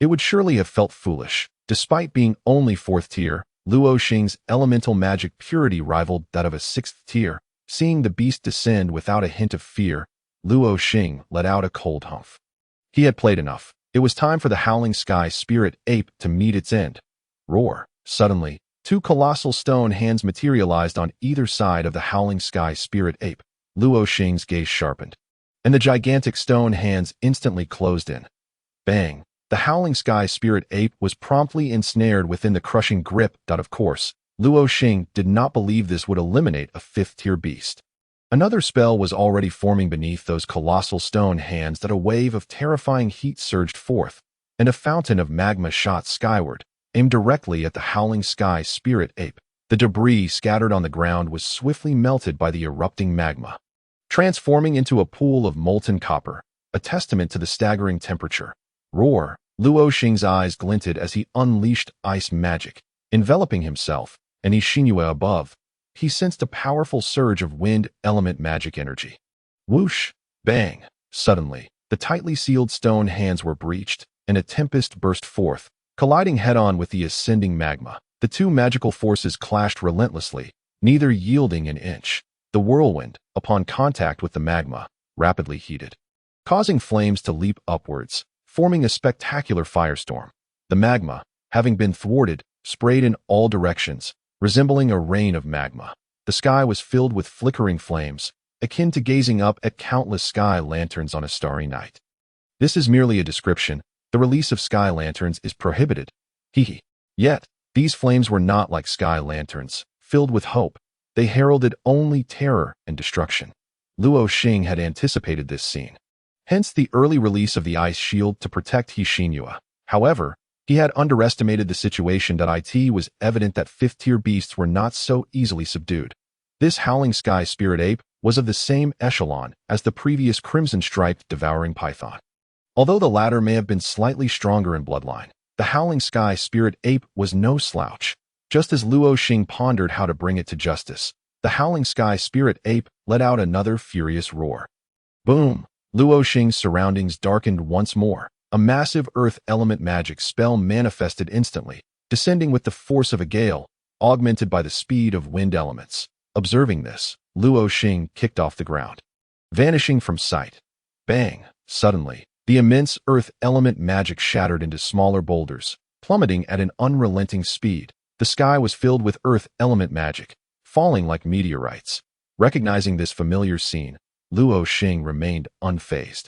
it would surely have felt foolish. Despite being only 4th tier, Luo Xing's elemental magic purity rivaled that of a 6th tier. Seeing the beast descend without a hint of fear, Luo Xing let out a cold humph. He had played enough. It was time for the Howling Sky Spirit Ape to meet its end. Roar! Suddenly, 2 colossal stone hands materialized on either side of the Howling Sky Spirit Ape. Luo Xing's gaze sharpened, and the gigantic stone hands instantly closed in. Bang! The Howling Sky Spirit Ape was promptly ensnared within the crushing grip. Of course, Luo Xing did not believe this would eliminate a 5th-tier beast. Another spell was already forming beneath those colossal stone hands that a wave of terrifying heat surged forth, and a fountain of magma shot skyward, aimed directly at the Howling Sky Spirit Ape. The debris scattered on the ground was swiftly melted by the erupting magma, transforming into a pool of molten copper, a testament to the staggering temperature. Roar! Luo Xing's eyes glinted as he unleashed ice magic, enveloping himself, and Ishinua above. He sensed a powerful surge of wind element magic energy. Whoosh! Bang! Suddenly, the tightly sealed stone hands were breached, and a tempest burst forth, colliding head-on with the ascending magma. The 2 magical forces clashed relentlessly, neither yielding an inch. The whirlwind, upon contact with the magma, rapidly heated, causing flames to leap upwards, forming a spectacular firestorm. The magma, having been thwarted, sprayed in all directions, resembling a rain of magma. The sky was filled with flickering flames, akin to gazing up at countless sky lanterns on a starry night. This is merely a description. The release of sky lanterns is prohibited. Hee. Yet, these flames were not like sky lanterns, filled with hope. They heralded only terror and destruction. Luo Xing had anticipated this scene. Hence the early release of the ice shield to protect Ishinua. However, he had underestimated the situation. It was evident that 5th-tier beasts were not so easily subdued. This Howling Sky Spirit Ape was of the same echelon as the previous crimson-striped devouring python. Although the latter may have been slightly stronger in bloodline, the Howling Sky Spirit Ape was no slouch. Just as Luo Xing pondered how to bring it to justice, the Howling Sky Spirit Ape let out another furious roar. Boom! Luo Xing's surroundings darkened once more. A massive earth element magic spell manifested instantly, descending with the force of a gale, augmented by the speed of wind elements. Observing this, Luo Xing kicked off the ground, vanishing from sight. Bang! Suddenly, the immense earth element magic shattered into smaller boulders, plummeting at an unrelenting speed. The sky was filled with earth element magic, falling like meteorites. Recognizing this familiar scene, Luo Xing remained unfazed.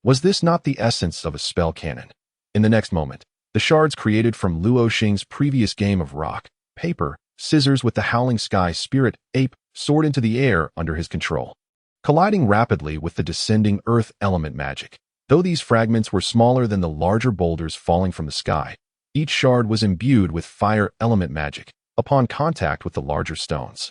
Was this not the essence of a spell cannon? In the next moment, the shards created from Luo Xing's previous game of rock, paper, scissors with the Howling Sky Spirit Ape soared into the air under his control, colliding rapidly with the descending earth element magic. Though these fragments were smaller than the larger boulders falling from the sky, each shard was imbued with fire element magic upon contact with the larger stones.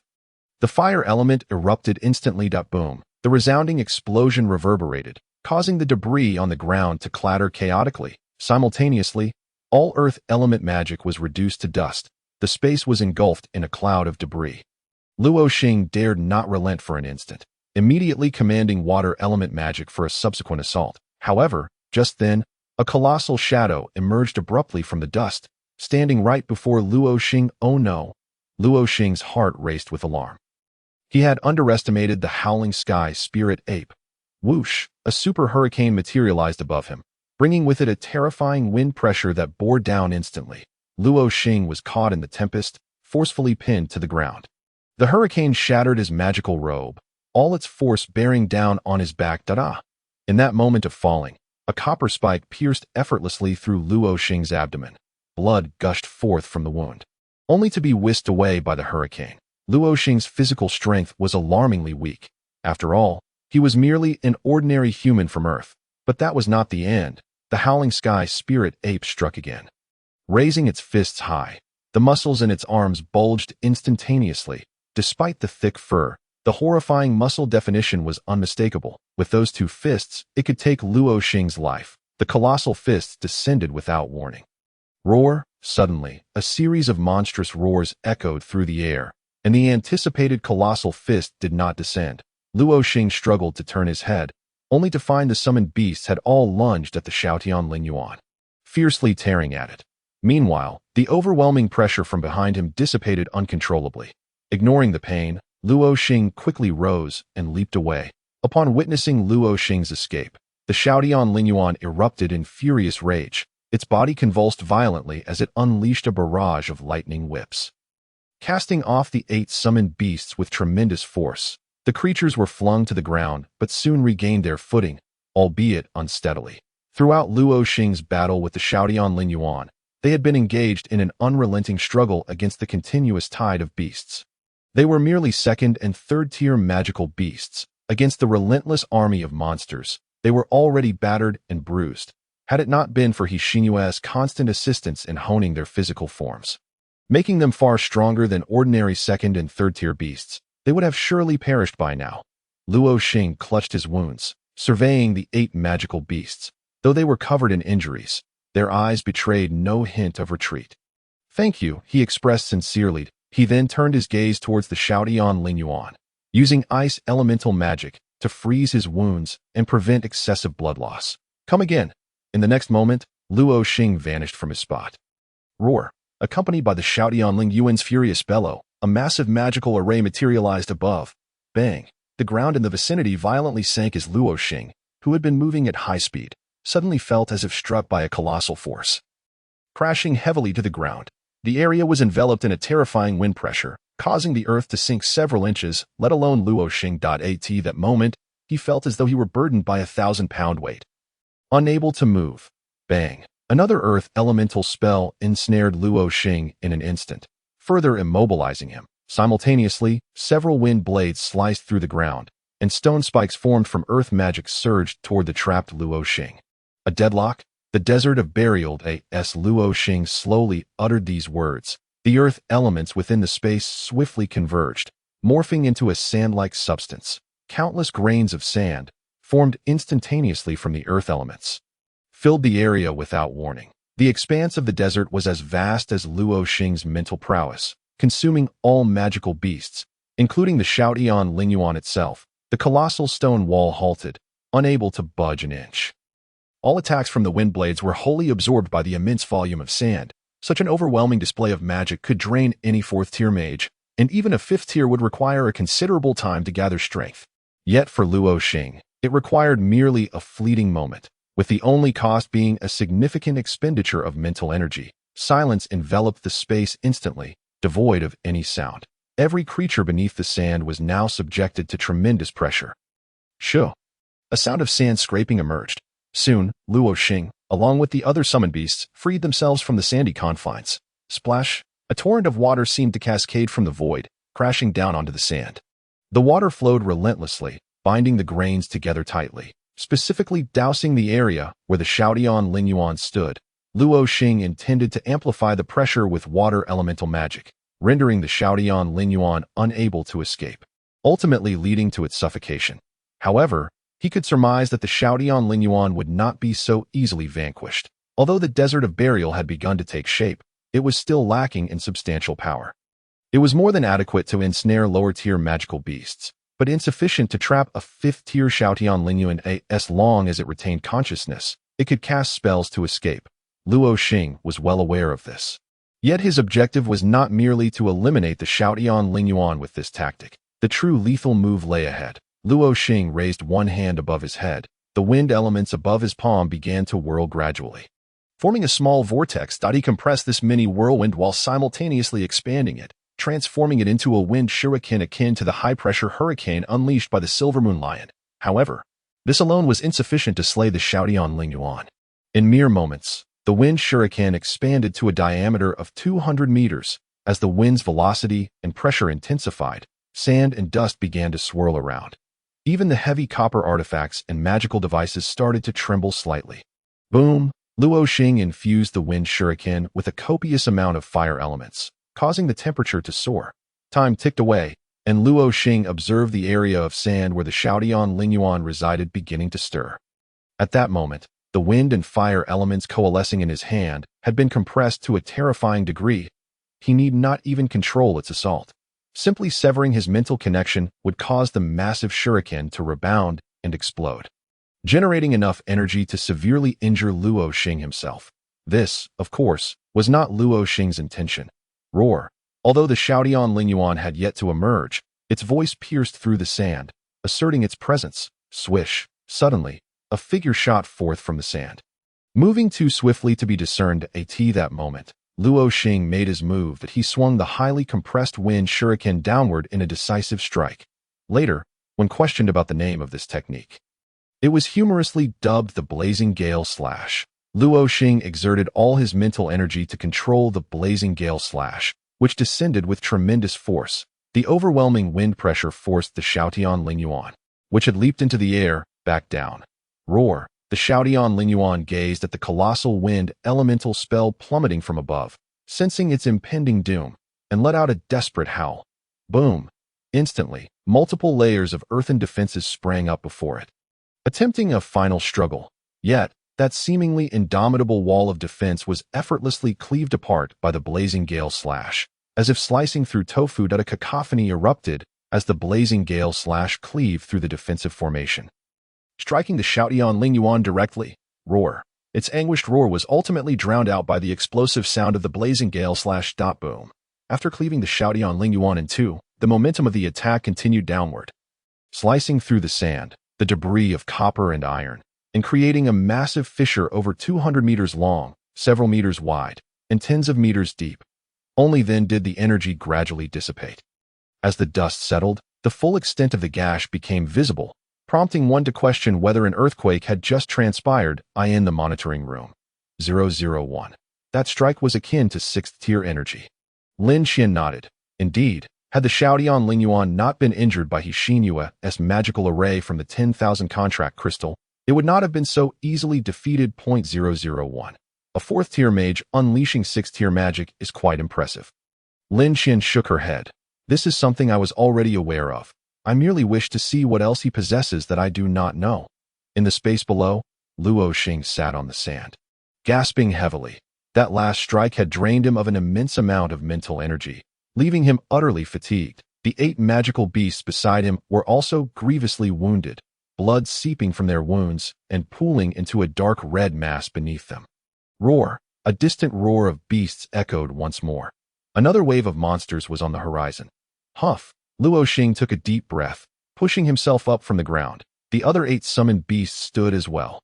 The fire element erupted instantly. Boom! The resounding explosion reverberated, causing the debris on the ground to clatter chaotically. Simultaneously, all earth element magic was reduced to dust. The space was engulfed in a cloud of debris. Luo Xing dared not relent for an instant, immediately commanding water element magic for a subsequent assault. However, just then, a colossal shadow emerged abruptly from the dust, standing right before Luo Xing. Oh no! Luo Xing's heart raced with alarm. He had underestimated the Howling Sky Spirit Ape. Whoosh! A super hurricane materialized above him, bringing with it a terrifying wind pressure that bore down instantly. Luo Xing was caught in the tempest, forcefully pinned to the ground. The hurricane shattered his magical robe, all its force bearing down on his back. In that moment of falling, a copper spike pierced effortlessly through Luo Xing's abdomen. Blood gushed forth from the wound, only to be whisked away by the hurricane. Luo Xing's physical strength was alarmingly weak. After all, he was merely an ordinary human from Earth. But that was not the end. The Howling Sky Spirit Ape struck again. Raising its fists high, the muscles in its arms bulged instantaneously. Despite the thick fur, The horrifying muscle definition was unmistakable. With those two fists, it could take Luo Xing's life. The colossal fists descended without warning. Roar! Suddenly, a series of monstrous roars echoed through the air, and the anticipated colossal fist did not descend. Luo Xing struggled to turn his head, only to find the summoned beasts had all lunged at the Xiaotian Lingyuan, fiercely tearing at it. Meanwhile, the overwhelming pressure from behind him dissipated uncontrollably. Ignoring the pain, Luo Xing quickly rose and leaped away. Upon witnessing Luo Xing's escape, the Xiaotian Lingyuan erupted in furious rage. Its body convulsed violently as it unleashed a barrage of lightning whips. Casting off the 8 summoned beasts with tremendous force, the creatures were flung to the ground but soon regained their footing, albeit unsteadily. Throughout Luo Xing's battle with the Xiaotian Lingyuan, they had been engaged in an unrelenting struggle against the continuous tide of beasts. They were merely second- and third-tier magical beasts. Against the relentless army of monsters, they were already battered and bruised, had it not been for He Xinyue's constant assistance in honing their physical forms. Making them far stronger than ordinary second- and third-tier beasts, they would have surely perished by now. Luo Xing clutched his wounds, surveying the 8 magical beasts. Though they were covered in injuries, their eyes betrayed no hint of retreat. "Thank you," he expressed sincerely. He then turned his gaze towards the Xiaotian Lingyuan, using ice elemental magic to freeze his wounds and prevent excessive blood loss. "Come again." In the next moment, Luo Xing vanished from his spot. Roar! Accompanied by the Xiaotian Lingyuan's furious bellow, a massive magical array materialized above. Bang! The ground in the vicinity violently sank as Luo Xing, who had been moving at high speed, suddenly felt as if struck by a colossal force. Crashing heavily to the ground, the area was enveloped in a terrifying wind pressure, causing the earth to sink several inches, let alone Luo Xing. At that moment, he felt as though he were burdened by a 1,000-pound weight. Unable to move. Bang! Another earth elemental spell ensnared Luo Xing in an instant, further immobilizing him. Simultaneously, several wind blades sliced through the ground, and stone spikes formed from earth magic surged toward the trapped Luo Xing. A deadlock? The desert of burial. As Luo Xing slowly uttered these words, the earth elements within the space swiftly converged, morphing into a sand-like substance. Countless grains of sand, formed instantaneously from the earth elements, filled the area without warning. The expanse of the desert was as vast as Luo Xing's mental prowess, consuming all magical beasts, including the Xiaotian Lingyuan itself. The colossal stone wall halted, unable to budge an inch. All attacks from the wind blades were wholly absorbed by the immense volume of sand. Such an overwhelming display of magic could drain any 4th-tier mage, and even a 5th tier would require a considerable time to gather strength. Yet for Luo Xing, it required merely a fleeting moment, with the only cost being a significant expenditure of mental energy. Silence enveloped the space instantly, devoid of any sound. Every creature beneath the sand was now subjected to tremendous pressure. Shoo! A sound of sand scraping emerged. Soon, Luo Xing, along with the other summoned beasts, freed themselves from the sandy confines. Splash! A torrent of water seemed to cascade from the void, crashing down onto the sand. The water flowed relentlessly, binding the grains together tightly, specifically dousing the area where the Xiaotian Lingyuan stood. Luo Xing intended to amplify the pressure with water elemental magic, rendering the Xiaotian Lingyuan unable to escape, ultimately leading to its suffocation. However, he could surmise that the Xiaotian Lingyuan would not be so easily vanquished. Although the desert of burial had begun to take shape, it was still lacking in substantial power. It was more than adequate to ensnare lower-tier magical beasts, but insufficient to trap a 5th-tier Xiaotian Lingyuan. As long as it retained consciousness, it could cast spells to escape. Luo Xing was well aware of this. Yet his objective was not merely to eliminate the Xiaotian Lingyuan with this tactic. The true lethal move lay ahead. Luo Xing raised one hand above his head. The wind elements above his palm began to whirl gradually, forming a small vortex. He compressed this mini whirlwind while simultaneously expanding it, transforming it into a wind shuriken akin to the high-pressure hurricane unleashed by the Silver Moon Lion. However, this alone was insufficient to slay the Xiaotian Lingyuan. In mere moments, the wind shuriken expanded to a diameter of 200 meters. As the wind's velocity and pressure intensified, sand and dust began to swirl around. Even the heavy copper artifacts and magical devices started to tremble slightly. Boom! Luo Xing infused the wind shuriken with a copious amount of fire elements, causing the temperature to soar. Time ticked away, and Luo Xing observed the area of sand where the Xiaotian Lingyuan resided beginning to stir. At that moment, the wind and fire elements coalescing in his hand had been compressed to a terrifying degree. He need not even control its assault. Simply severing his mental connection would cause the massive shuriken to rebound and explode, generating enough energy to severely injure Luo Xing himself. This, of course, was not Luo Xing's intention. Roar. Although the Xiaotian Lingyuan had yet to emerge, its voice pierced through the sand, asserting its presence. Swish. Suddenly, a figure shot forth from the sand. Moving too swiftly to be discerned at that moment, Luo Xing made his move that he swung the highly compressed wind shuriken downward in a decisive strike. Later, when questioned about the name of this technique, it was humorously dubbed the Blazing Gale Slash. Luo Xing exerted all his mental energy to control the Blazing Gale Slash, which descended with tremendous force. The overwhelming wind pressure forced the Xiaotian Lingyuan, which had leaped into the air, back down. Roar. The Xiaotian Lingyuan gazed at the colossal wind elemental spell plummeting from above, sensing its impending doom, and let out a desperate howl. Boom. Instantly, multiple layers of earthen defenses sprang up before it, attempting a final struggle. Yet, that seemingly indomitable wall of defense was effortlessly cleaved apart by the Blazing Gale Slash, as if slicing through tofu. A cacophony erupted as the Blazing Gale Slash cleaved through the defensive formation, striking the Xiaotian Lingyuan directly. Roar. Its anguished roar was ultimately drowned out by the explosive sound of the Blazing Gale Slash. Boom. After cleaving the Xiaotian Lingyuan in two, the momentum of the attack continued downward, slicing through the sand, the debris of copper and iron, and creating a massive fissure over 200 meters long, several meters wide, and tens of meters deep. Only then did the energy gradually dissipate. As the dust settled, the full extent of the gash became visible, prompting one to question whether an earthquake had just transpired. In the monitoring room. 001. That strike was akin to 6th-tier energy. Lin Qian nodded. Indeed, had the Xiaotian Lingyuan not been injured by Xinhua's magical array from the 10,000 contract crystal, it would not have been so easily defeated. 001. A 4th-tier mage unleashing 6th-tier magic is quite impressive. Lin Qian shook her head. This is something I was already aware of. I merely wish to see what else he possesses that I do not know. In the space below, Luo Xing sat on the sand, gasping heavily. That last strike had drained him of an immense amount of mental energy, leaving him utterly fatigued. The 8 magical beasts beside him were also grievously wounded, blood seeping from their wounds and pooling into a dark red mass beneath them. Roar. A distant roar of beasts echoed once more. Another wave of monsters was on the horizon. Huff. Luo Xing took a deep breath, pushing himself up from the ground. The other 8 summoned beasts stood as well,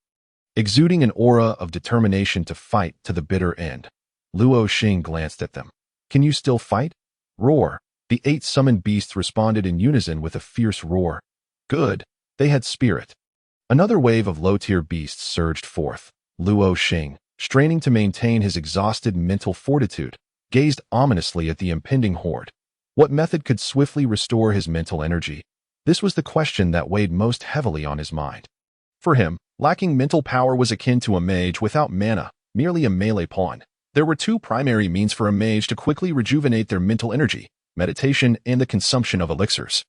exuding an aura of determination to fight to the bitter end. Luo Xing glanced at them. Can you still fight? Roar. The 8 summoned beasts responded in unison with a fierce roar. Good. They had spirit. Another wave of low-tier beasts surged forth. Luo Xing, straining to maintain his exhausted mental fortitude, gazed ominously at the impending horde. What method could swiftly restore his mental energy? This was the question that weighed most heavily on his mind. For him, lacking mental power was akin to a mage without mana, merely a melee pawn. There were 2 primary means for a mage to quickly rejuvenate their mental energy: meditation and the consumption of elixirs.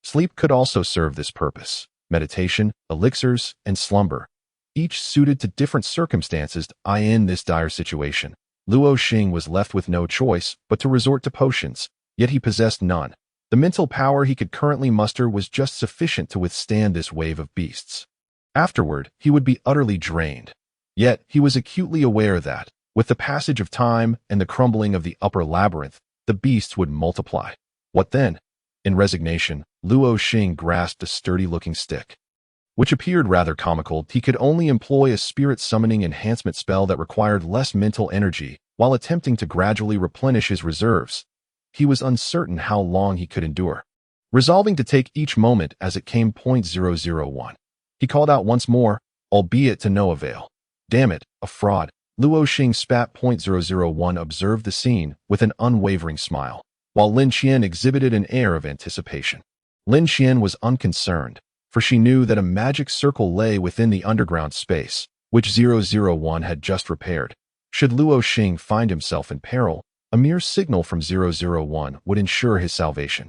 Sleep could also serve this purpose. Meditation, elixirs, and slumber, each suited to different circumstances. In this dire situation, Luo Xing was left with no choice but to resort to potions, yet he possessed none. The mental power he could currently muster was just sufficient to withstand this wave of beasts. Afterward, he would be utterly drained. Yet, he was acutely aware that, with the passage of time and the crumbling of the upper labyrinth, the beasts would multiply. What then? In resignation, Luo Xing grasped a sturdy-looking stick, which appeared rather comical. He could only employ a spirit summoning enhancement spell that required less mental energy while attempting to gradually replenish his reserves. He was uncertain how long he could endure, resolving to take each moment as it came. 001. He called out once more, albeit to no avail. Damn it, a fraud. Luo Xing spat. 001 observed the scene with an unwavering smile, while Lin Qian exhibited an air of anticipation. Lin Qian was unconcerned, for she knew that a magic circle lay within the underground space, which 001 had just repaired. Should Luo Xing find himself in peril, a mere signal from 001 would ensure his salvation.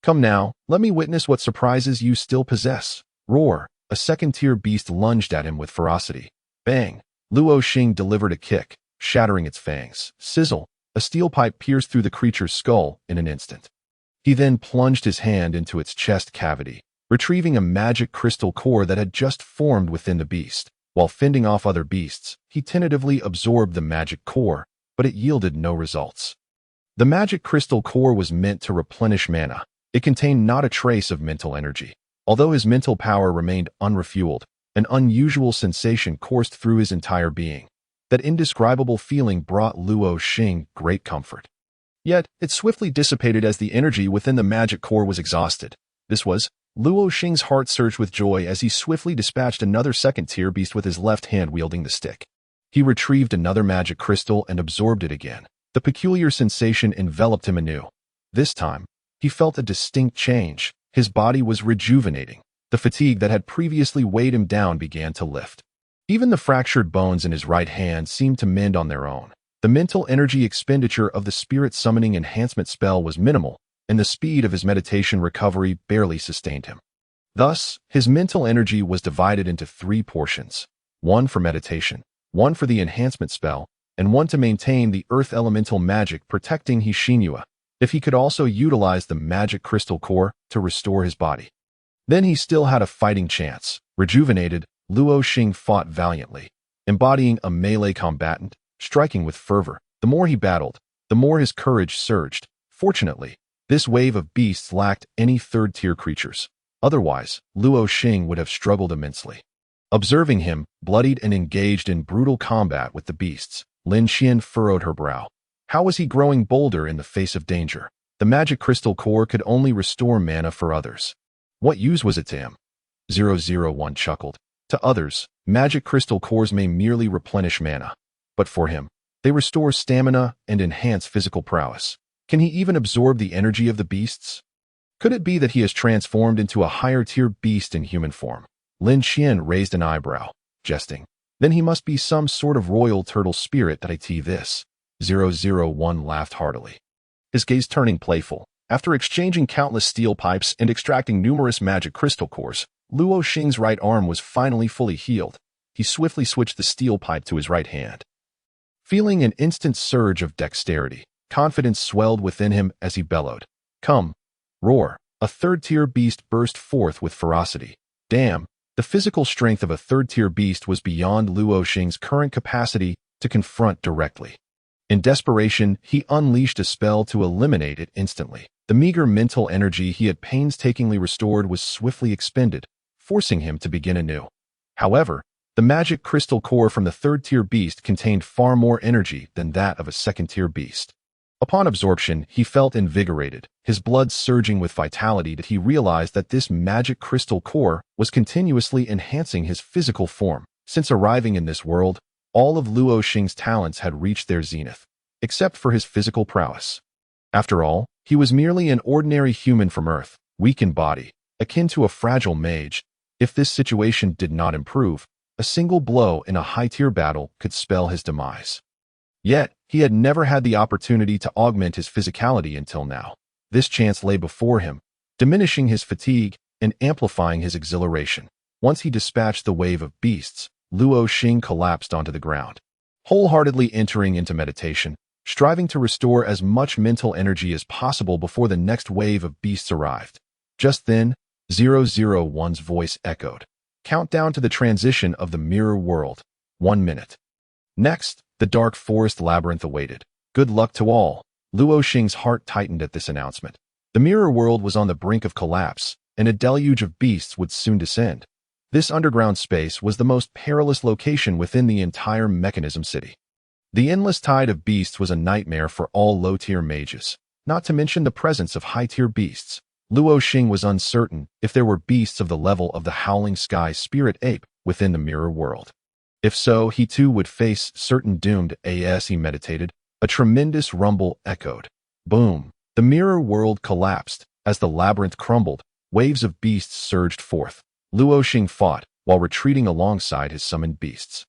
Come now, let me witness what surprises you still possess. Roar. A second-tier beast lunged at him with ferocity. Bang. Luo Xing delivered a kick, shattering its fangs. Sizzle. A steel pipe pierced through the creature's skull in an instant. He then plunged his hand into its chest cavity, retrieving a magic crystal core that had just formed within the beast. While fending off other beasts, he tentatively absorbed the magic core, but it yielded no results. The magic crystal core was meant to replenish mana. It contained not a trace of mental energy. Although his mental power remained unrefueled, an unusual sensation coursed through his entire being. That indescribable feeling brought Luo Xing great comfort. Yet, it swiftly dissipated as the energy within the magic core was exhausted. This was, Luo Xing's heart surged with joy as he swiftly dispatched another second-tier beast with his left hand wielding the stick. He retrieved another magic crystal and absorbed it again. The peculiar sensation enveloped him anew. This time, he felt a distinct change. His body was rejuvenating. The fatigue that had previously weighed him down began to lift. Even the fractured bones in his right hand seemed to mend on their own. The mental energy expenditure of the spirit summoning enhancement spell was minimal, and the speed of his meditation recovery barely sustained him. Thus, his mental energy was divided into 3 portions: one for meditation, one for the enhancement spell, and one to maintain the earth elemental magic protecting Hishinua, if he could also utilize the magic crystal core to restore his body. Then he still had a fighting chance. Rejuvenated, Luo Xing fought valiantly, embodying a melee combatant, striking with fervor. The more he battled, the more his courage surged. Fortunately, this wave of beasts lacked any third-tier creatures. Otherwise, Luo Xing would have struggled immensely. Observing him, bloodied and engaged in brutal combat with the beasts, Lin Xian furrowed her brow. How was he growing bolder in the face of danger? The magic crystal core could only restore mana for others. What use was it to him? 001 chuckled. To others, magic crystal cores may merely replenish mana. But for him, they restore stamina and enhance physical prowess. Can he even absorb the energy of the beasts? Could it be that he has transformed into a higher-tier beast in human form? Lin Xian raised an eyebrow, jesting. Then he must be some sort of royal turtle spirit that this. 001 laughed heartily, his gaze turning playful. After exchanging countless steel pipes and extracting numerous magic crystal cores, Luo Xing's right arm was finally fully healed. He swiftly switched the steel pipe to his right hand. Feeling an instant surge of dexterity, confidence swelled within him as he bellowed. Come. Roar. A third-tier beast burst forth with ferocity. Damn. The physical strength of a third-tier beast was beyond Luo Xing's current capacity to confront directly. In desperation, he unleashed a spell to eliminate it instantly. The meager mental energy he had painstakingly restored was swiftly expended, forcing him to begin anew. However, the magic crystal core from the third-tier beast contained far more energy than that of a second-tier beast. Upon absorption, he felt invigorated, his blood surging with vitality that he realized that this magic crystal core was continuously enhancing his physical form. Since arriving in this world, all of Luo Xing's talents had reached their zenith, except for his physical prowess. After all, he was merely an ordinary human from Earth, weak in body, akin to a fragile mage. If this situation did not improve, a single blow in a high-tier battle could spell his demise. Yet, he had never had the opportunity to augment his physicality until now. This chance lay before him, diminishing his fatigue and amplifying his exhilaration. Once he dispatched the wave of beasts, Luo Xing collapsed onto the ground, wholeheartedly entering into meditation, striving to restore as much mental energy as possible before the next wave of beasts arrived. Just then, 001's voice echoed. Countdown to the transition of the mirror world. 1 minute. Next, the dark forest labyrinth awaited. Good luck to all. Luo Xing's heart tightened at this announcement. The mirror world was on the brink of collapse, and a deluge of beasts would soon descend. This underground space was the most perilous location within the entire mechanism city. The endless tide of beasts was a nightmare for all low-tier mages, not to mention the presence of high-tier beasts. Luo Xing was uncertain if there were beasts of the level of the Howling Sky Spirit Ape within the mirror world. If so, he too would face certain doomed. As he meditated, a tremendous rumble echoed. Boom! The mirror world collapsed. As the labyrinth crumbled, waves of beasts surged forth. Luo Xing fought, while retreating alongside his summoned beasts.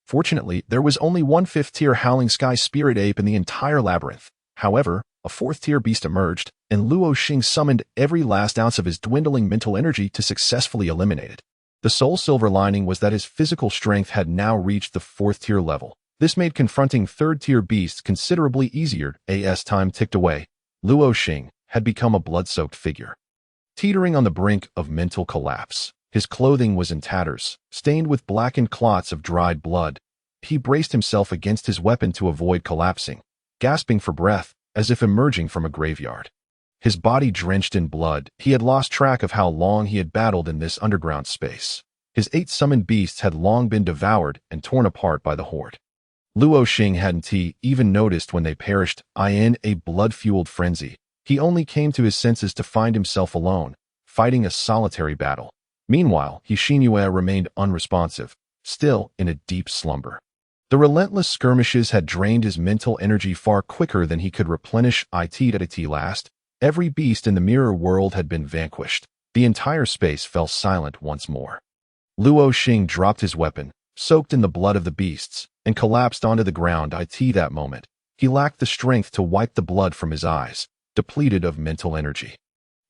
Fortunately, there was only one 5th-tier Howling Sky Spirit Ape in the entire labyrinth. However, a fourth-tier beast emerged, and Luo Xing summoned every last ounce of his dwindling mental energy to successfully eliminate it. The sole silver lining was that his physical strength had now reached the fourth-tier level. This made confronting third-tier beasts considerably easier. As time ticked away, Luo Xing had become a blood-soaked figure, teetering on the brink of mental collapse. His clothing was in tatters, stained with blackened clots of dried blood. He braced himself against his weapon to avoid collapsing, gasping for breath as if emerging from a graveyard. His body drenched in blood, he had lost track of how long he had battled in this underground space. His 8 summoned beasts had long been devoured and torn apart by the horde. Luo Xing hadn't even noticed when they perished. In a blood-fueled frenzy, he only came to his senses to find himself alone, fighting a solitary battle. Meanwhile, Xinyu remained unresponsive, still in a deep slumber. The relentless skirmishes had drained his mental energy far quicker than he could replenish it at last. Every beast in the mirror world had been vanquished. The entire space fell silent once more. Luo Xing dropped his weapon, soaked in the blood of the beasts, and collapsed onto the ground. That moment, he lacked the strength to wipe the blood from his eyes, depleted of mental energy.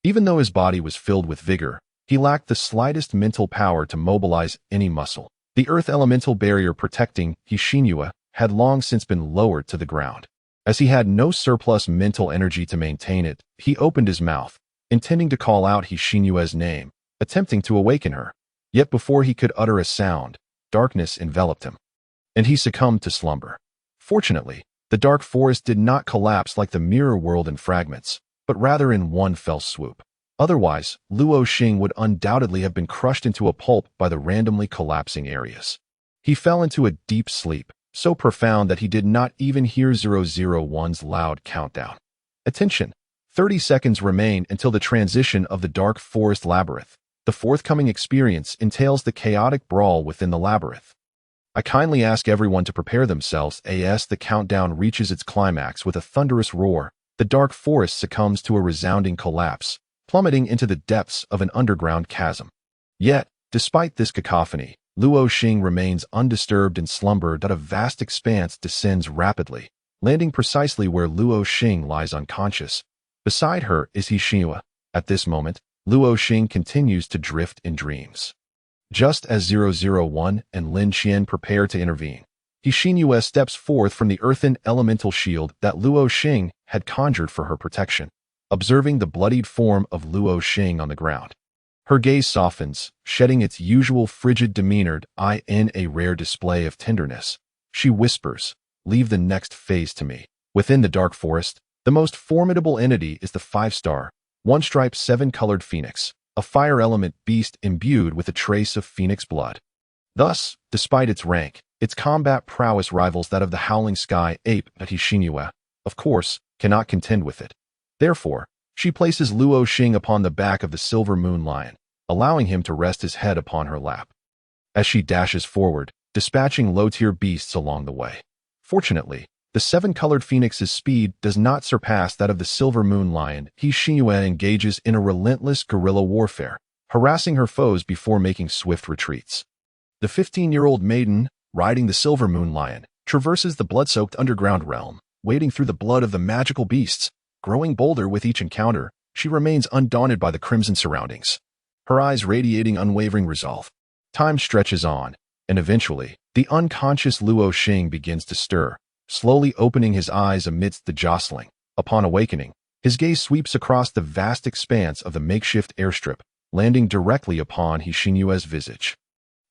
Even though his body was filled with vigor, he lacked the slightest mental power to mobilize any muscle. The earth elemental barrier protecting Xinyu had long since been lowered to the ground. As he had no surplus mental energy to maintain it, he opened his mouth, intending to call out Xinyue's name, attempting to awaken her. Yet before he could utter a sound, darkness enveloped him, and he succumbed to slumber. Fortunately, the dark forest did not collapse like the mirror world in fragments, but rather in one fell swoop. Otherwise, Luo Xing would undoubtedly have been crushed into a pulp by the randomly collapsing areas. He fell into a deep sleep, so profound that he did not even hear 001's loud countdown. Attention! 30 seconds remain until the transition of the dark forest labyrinth. The forthcoming experience entails the chaotic brawl within the labyrinth. I kindly ask everyone to prepare themselves as the countdown reaches its climax with a thunderous roar. The dark forest succumbs to a resounding collapse, plummeting into the depths of an underground chasm. Yet, despite this cacophony, Luo Xing remains undisturbed in slumber. A vast expanse descends rapidly, landing precisely where Luo Xing lies unconscious. Beside her is Xinyu. At this moment, Luo Xing continues to drift in dreams. Just as 001 and Lin Qian prepare to intervene, Xinyu steps forth from the earthen elemental shield that Luo Xing had conjured for her protection. Observing the bloodied form of Luo Xing on the ground, her gaze softens, shedding its usual frigid demeanor. In a rare display of tenderness, she whispers, "Leave the next phase to me." Within the dark forest, the most formidable entity is the 5-star, one-striped 7-colored phoenix, a fire element beast imbued with a trace of phoenix blood. Thus, despite its rank, its combat prowess rivals that of the howling sky ape. Xinyu, of course, cannot contend with it. Therefore, she places Luo Xing upon the back of the silver moon lion, allowing him to rest his head upon her lap. As she dashes forward, dispatching low-tier beasts along the way. Fortunately, the 7-colored phoenix's speed does not surpass that of the silver moon lion. Xinyu engages in a relentless guerrilla warfare, harassing her foes before making swift retreats. The 15-year-old maiden, riding the silver moon lion, traverses the blood-soaked underground realm, wading through the blood of the magical beasts. Growing bolder with each encounter, she remains undaunted by the crimson surroundings, her eyes radiating unwavering resolve. Time stretches on, and eventually, the unconscious Luo Xing begins to stir, slowly opening his eyes amidst the jostling. Upon awakening, his gaze sweeps across the vast expanse of the makeshift airstrip, landing directly upon Xinyue's visage.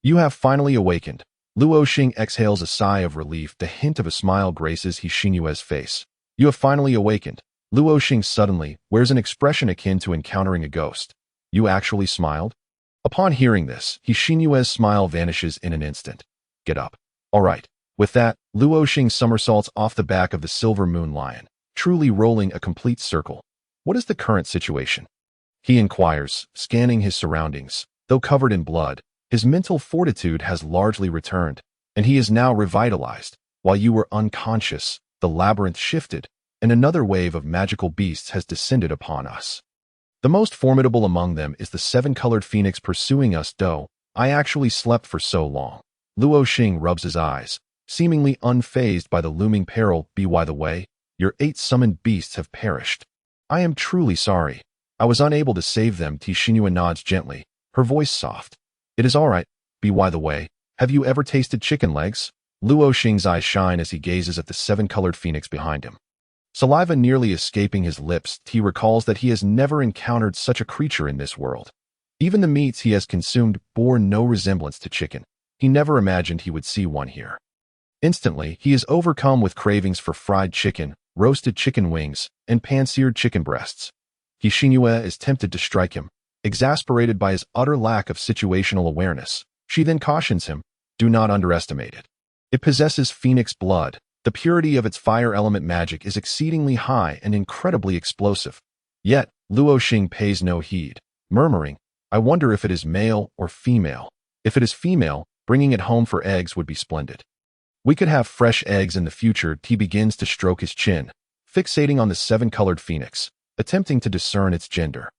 "You have finally awakened." Luo Xing exhales a sigh of relief. The hint of a smile graces Xinyue's face. "You have finally awakened." Luo Xing suddenly wears an expression akin to encountering a ghost. "You actually smiled?" Upon hearing this, Xinyue's smile vanishes in an instant. "Get up." "All right." With that, Luo Xing somersaults off the back of the silver moon lion, truly rolling a complete circle. "What is the current situation?" he inquires, scanning his surroundings. Though covered in blood, his mental fortitude has largely returned, and he is now revitalized. "While you were unconscious, the labyrinth shifted, and another wave of magical beasts has descended upon us. The most formidable among them is the 7-colored phoenix pursuing us. I actually slept for so long." Luo Xing rubs his eyes, seemingly unfazed by the looming peril. By the way, Your 8 summoned beasts have perished. I am truly sorry. I was unable to save them. Xinhua nods gently, her voice soft. It is all right. By the way, have you ever tasted chicken legs? Luo Xing's eyes shine as he gazes at the 7-colored phoenix behind him. Saliva nearly escaping his lips, he recalls that he has never encountered such a creature in this world. Even the meats he has consumed bore no resemblance to chicken. He never imagined he would see one here. Instantly, he is overcome with cravings for fried chicken, roasted chicken wings, and pan-seared chicken breasts. Xinhua is tempted to strike him, exasperated by his utter lack of situational awareness. She then cautions him, do not underestimate it. It possesses phoenix blood. The purity of its fire element magic is exceedingly high and incredibly explosive. Yet, Luo Xing pays no heed, murmuring, I wonder if it is male or female. If it is female, bringing it home for eggs would be splendid. We could have fresh eggs in the future. He begins to stroke his chin, fixating on the 7-colored phoenix, attempting to discern its gender.